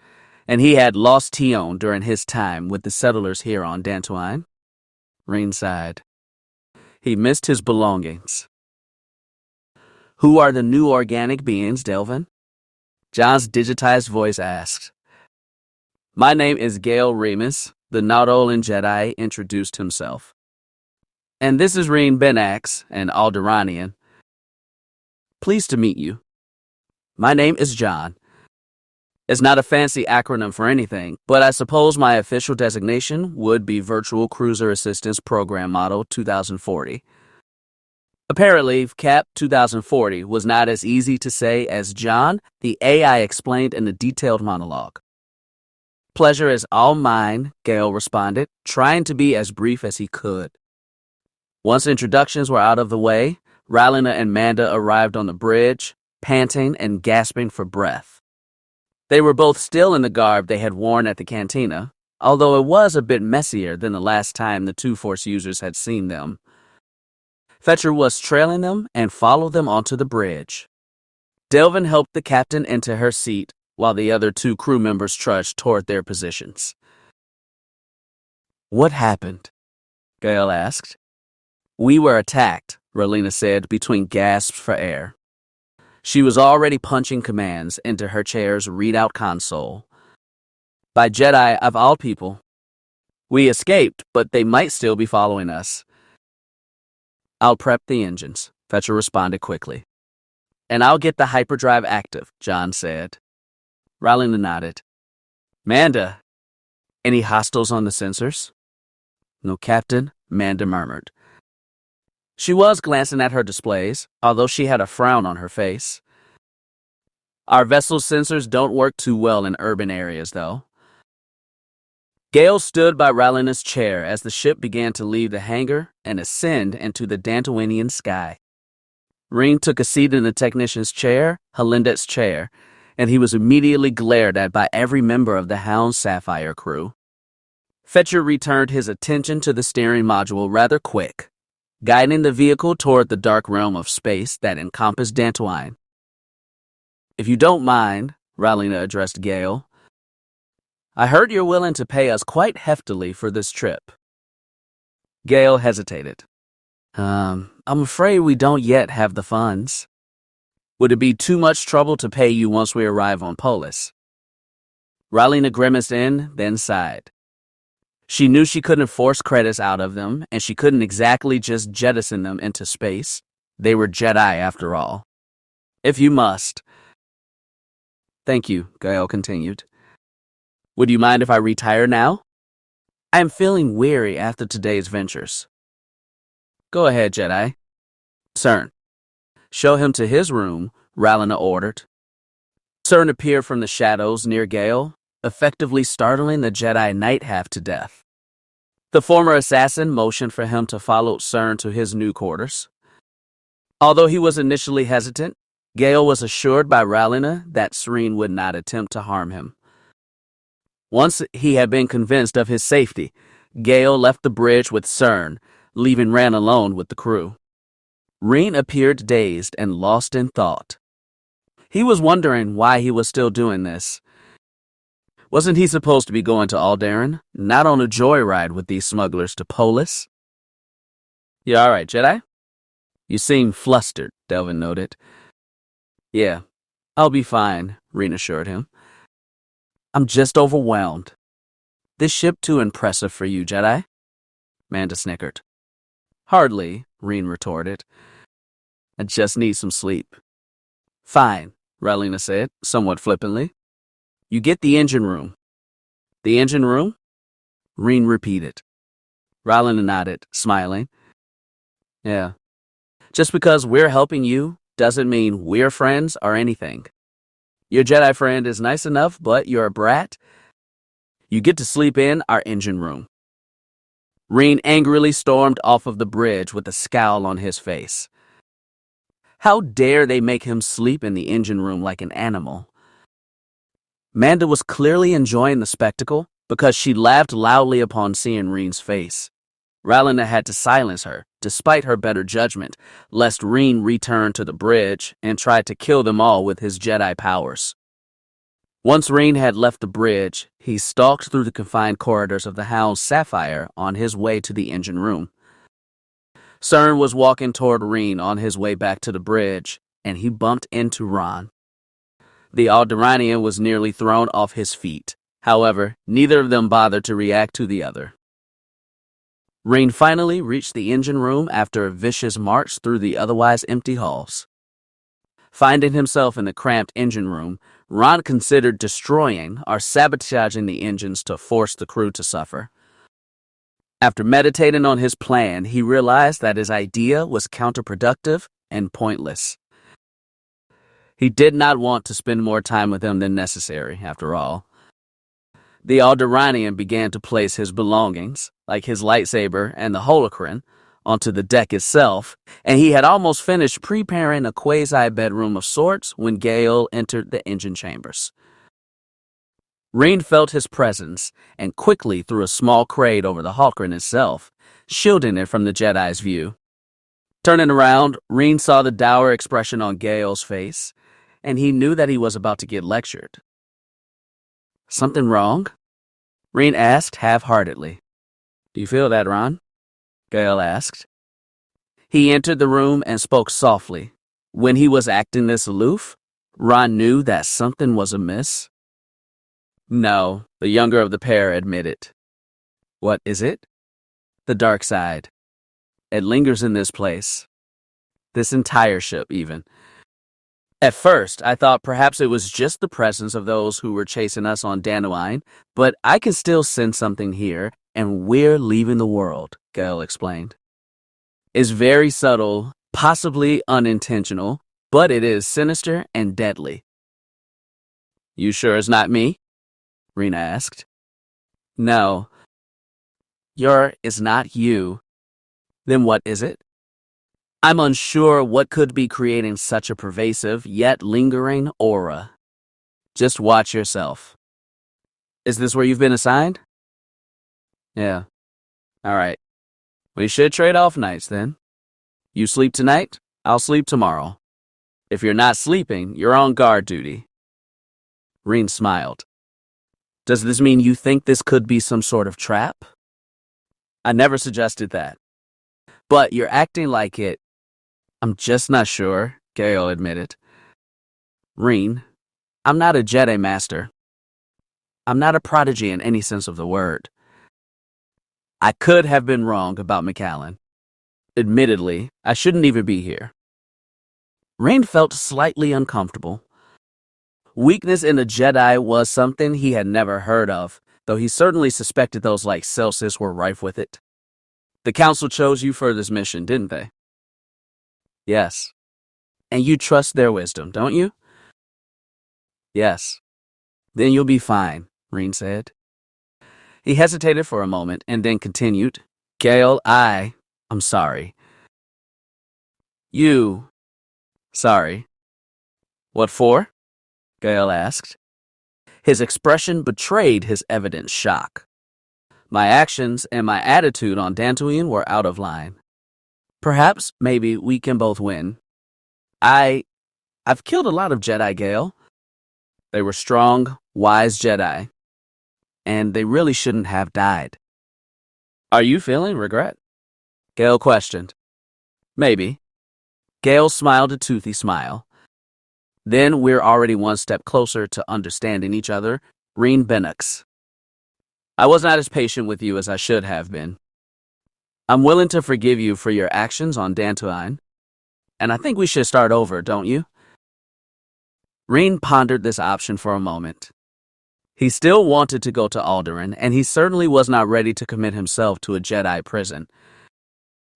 and he had lost Tion during his time with the settlers here on Dantooine. Raen sighed. He missed his belongings. Who are the new organic beings, Delvin? John's digitized voice asked. My name is Gale Remus, the Nautolan Jedi introduced himself. And this is Raen Benax, an Alderaanian. Pleased to meet you. My name is John. It's not a fancy acronym for anything, but I suppose my official designation would be Virtual Cruiser Assistance Program Model 2040. Apparently, CAP 2040 was not as easy to say as John, the AI explained in a detailed monologue. Pleasure is all mine, Gale responded, trying to be as brief as he could. Once introductions were out of the way, Rallina and Manda arrived on the bridge, panting and gasping for breath. They were both still in the garb they had worn at the cantina, although it was a bit messier than the last time the two Force users had seen them. Fetcher was trailing them and followed them onto the bridge. Delvin helped the captain into her seat while the other two crew members trudged toward their positions. What happened? Gale asked. We were attacked, Rallina said between gasps for air. She was already punching commands into her chair's readout console. By Jedi of all people. We escaped, but they might still be following us. I'll prep the engines, Fetcher responded quickly. And I'll get the hyperdrive active, John said. Rallina nodded. Manda, any hostiles on the sensors? No, Captain, Manda murmured. She was glancing at her displays, although she had a frown on her face. Our vessel's sensors don't work too well in urban areas, though. Gale stood by Rallina's chair as the ship began to leave the hangar and ascend into the Dantooinian sky. Raen took a seat in the technician's chair, Halindet's chair, and he was immediately glared at by every member of the Hound Sapphire crew. Fetcher returned his attention to the steering module rather quick, guiding the vehicle toward the dark realm of space that encompassed Dantooine. If you don't mind, Rallina addressed Gale, I heard you're willing to pay us quite heftily for this trip. Gale hesitated. I'm afraid we don't yet have the funds. Would it be too much trouble to pay you once we arrive on Polis? Rallina grimaced then sighed. She knew she couldn't force credits out of them, and she couldn't exactly just jettison them into space. They were Jedi, after all. If you must. Thank you, Gale continued. Would you mind if I retire now? I am feeling weary after today's ventures. Go ahead, Jedi. CERN. Show him to his room, Rallina ordered. CERN appeared from the shadows near Gale, effectively startling the Jedi Knight half to death. The former assassin motioned for him to follow CERN to his new quarters. Although he was initially hesitant, Gale was assured by Rallina that Serene would not attempt to harm him. Once he had been convinced of his safety, Gale left the bridge with CERN, leaving Raen alone with the crew. Raen appeared dazed and lost in thought. He was wondering why he was still doing this. Wasn't he supposed to be going to Alderaan, not on a joyride with these smugglers to Polis? You all right, Jedi? You seem flustered, Delvin noted. Yeah, I'll be fine, Raen assured him. I'm just overwhelmed. This ship too impressive for you, Jedi? Manda snickered. Hardly, Raen retorted. I just need some sleep. Fine, Rallina said, somewhat flippantly. You get the engine room. The engine room? Raen repeated. Rallina nodded, smiling. Yeah. Just because we're helping you doesn't mean we're friends or anything. Your Jedi friend is nice enough, but you're a brat. You get to sleep in our engine room. Raen angrily stormed off of the bridge with a scowl on his face. How dare they make him sleep in the engine room like an animal? Manda was clearly enjoying the spectacle because she laughed loudly upon seeing Raen's face. Rallina had to silence her, despite her better judgment, lest Raen return to the bridge and try to kill them all with his Jedi powers. Once Raen had left the bridge, he stalked through the confined corridors of the Hound Sapphire on his way to the engine room. Cern was walking toward Raen on his way back to the bridge, and he bumped into Raen. The Alderaanian was nearly thrown off his feet. However, neither of them bothered to react to the other. Raen finally reached the engine room after a vicious march through the otherwise empty halls. Finding himself in the cramped engine room, Raen considered destroying or sabotaging the engines to force the crew to suffer. After meditating on his plan, he realized that his idea was counterproductive and pointless. He did not want to spend more time with them than necessary, after all. The Alderaanian began to place his belongings, like his lightsaber and the holocron, onto the deck itself, and he had almost finished preparing a quasi-bedroom of sorts when Gale entered the engine chambers. Raen felt his presence and quickly threw a small crate over the holocron itself, shielding it from the Jedi's view. Turning around, Raen saw the dour expression on Gale's face, and he knew that he was about to get lectured. "Something wrong?" Raen asked half-heartedly. "Do you feel that, Raen?" Gale asked. He entered the room and spoke softly. When he was acting this aloof, Raen knew that something was amiss. "No," the younger of the pair admitted. "What is it?" "The dark side. It lingers in this place. This entire ship, even. At first, I thought perhaps it was just the presence of those who were chasing us on Dantooine, but I can still sense something here, and we're leaving the world," Gale explained. "It's very subtle, possibly unintentional, but it is sinister and deadly." "You sure it's not me?" Raen asked. "No. It's not you. Then what is it?" "I'm unsure what could be creating such a pervasive yet lingering aura. Just watch yourself." "Is this where you've been assigned?" "Yeah." "All right. We should trade off nights then. You sleep tonight, I'll sleep tomorrow. If you're not sleeping, you're on guard duty." Raen smiled. "Does this mean you think this could be some sort of trap?" "I never suggested that. But you're acting like it." "I'm just not sure," Gale admitted. "Raen, I'm not a Jedi Master. I'm not a prodigy in any sense of the word. I could have been wrong about McAllen. Admittedly, I shouldn't even be here." Raen felt slightly uncomfortable. Weakness in a Jedi was something he had never heard of, though he certainly suspected those like Celsus were rife with it. "The Council chose you for this mission, didn't they?" "Yes. And you trust their wisdom, don't you?" "Yes." "Then you'll be fine," Raen said. He hesitated for a moment and then continued, "Gale, I'm sorry." "You... sorry." "What for?" Gale asked. His expression betrayed his evident shock. "My actions and my attitude on Dantooine were out of line. Perhaps, maybe, we can both win. I've killed a lot of Jedi, Gale. They were strong, wise Jedi. And they really shouldn't have died." "Are you feeling regret?" Gale questioned. "Maybe." Gale smiled a toothy smile. "Then we're already one step closer to understanding each other, Raen Benax. I was not as patient with you as I should have been. I'm willing to forgive you for your actions on Dantooine, and I think we should start over, don't you?" Raen pondered this option for a moment. He still wanted to go to Alderaan, and he certainly was not ready to commit himself to a Jedi prison.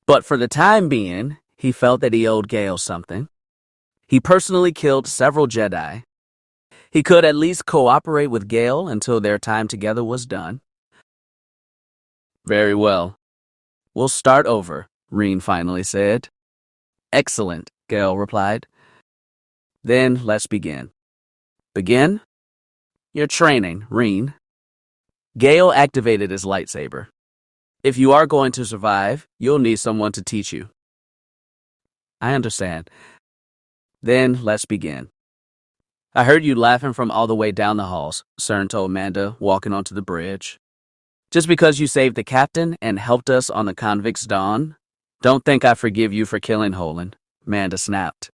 But for the time being, he felt that he owed Gale something. He personally killed several Jedi. He could at least cooperate with Gale until their time together was done. "Very well. We'll start over," Raen finally said. "Excellent," Gale replied. "Then let's begin." "Begin?" "Your training, Raen." Gale activated his lightsaber. "If you are going to survive, you'll need someone to teach you." "I understand." "Then let's begin." "I heard you laughing from all the way down the halls," Cern told Manda, walking onto the bridge. "Just because you saved the captain and helped us on the Convict's Dawn, Don't think I forgive you for killing Holand, Manda snapped.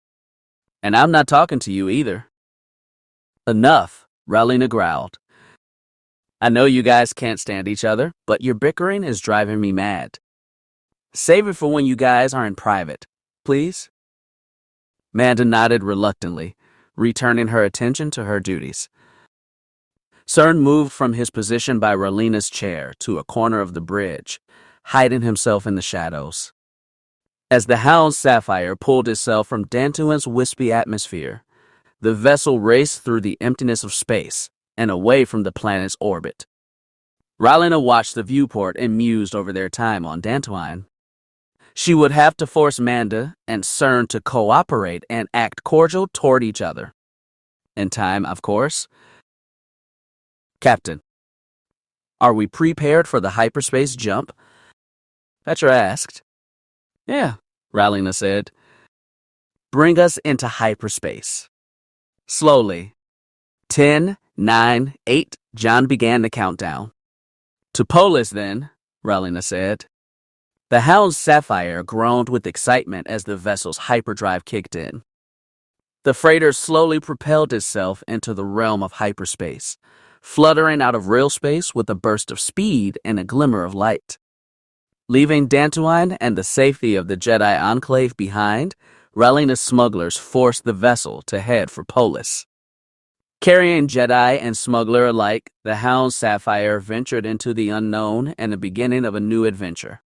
And I'm not talking to you either. Enough, Rowlena growled. I know you guys can't stand each other, but your bickering is driving me mad. Save it for when you guys are in private, please? Manda nodded reluctantly, returning her attention to her duties. Cern moved from his position by Rowlena's chair to a corner of the bridge, hiding himself in the shadows. As the Hound Sapphire pulled itself from Dantooin's wispy atmosphere, the vessel raced through the emptiness of space and away from the planet's orbit. Rowlena watched the viewport and mused over their time on Dantooine. She would have to force Manda and Cern to cooperate and act cordial toward each other. In time, of course. Captain, are we prepared for the hyperspace jump? Petra asked. Yeah, Rowlena said. Bring us into hyperspace. Slowly. 10, 9, 8, John began the countdown. To Polis, then, Rowlena said. The Hound Sapphire groaned with excitement as the vessel's hyperdrive kicked in. The freighter slowly propelled itself into the realm of hyperspace, fluttering out of real space with a burst of speed and a glimmer of light. Leaving Dantooine and the safety of the Jedi Enclave behind, Rowlena's smugglers forced the vessel to head for Polis. Carrying Jedi and smuggler alike, the Hound Sapphire ventured into the unknown and the beginning of a new adventure.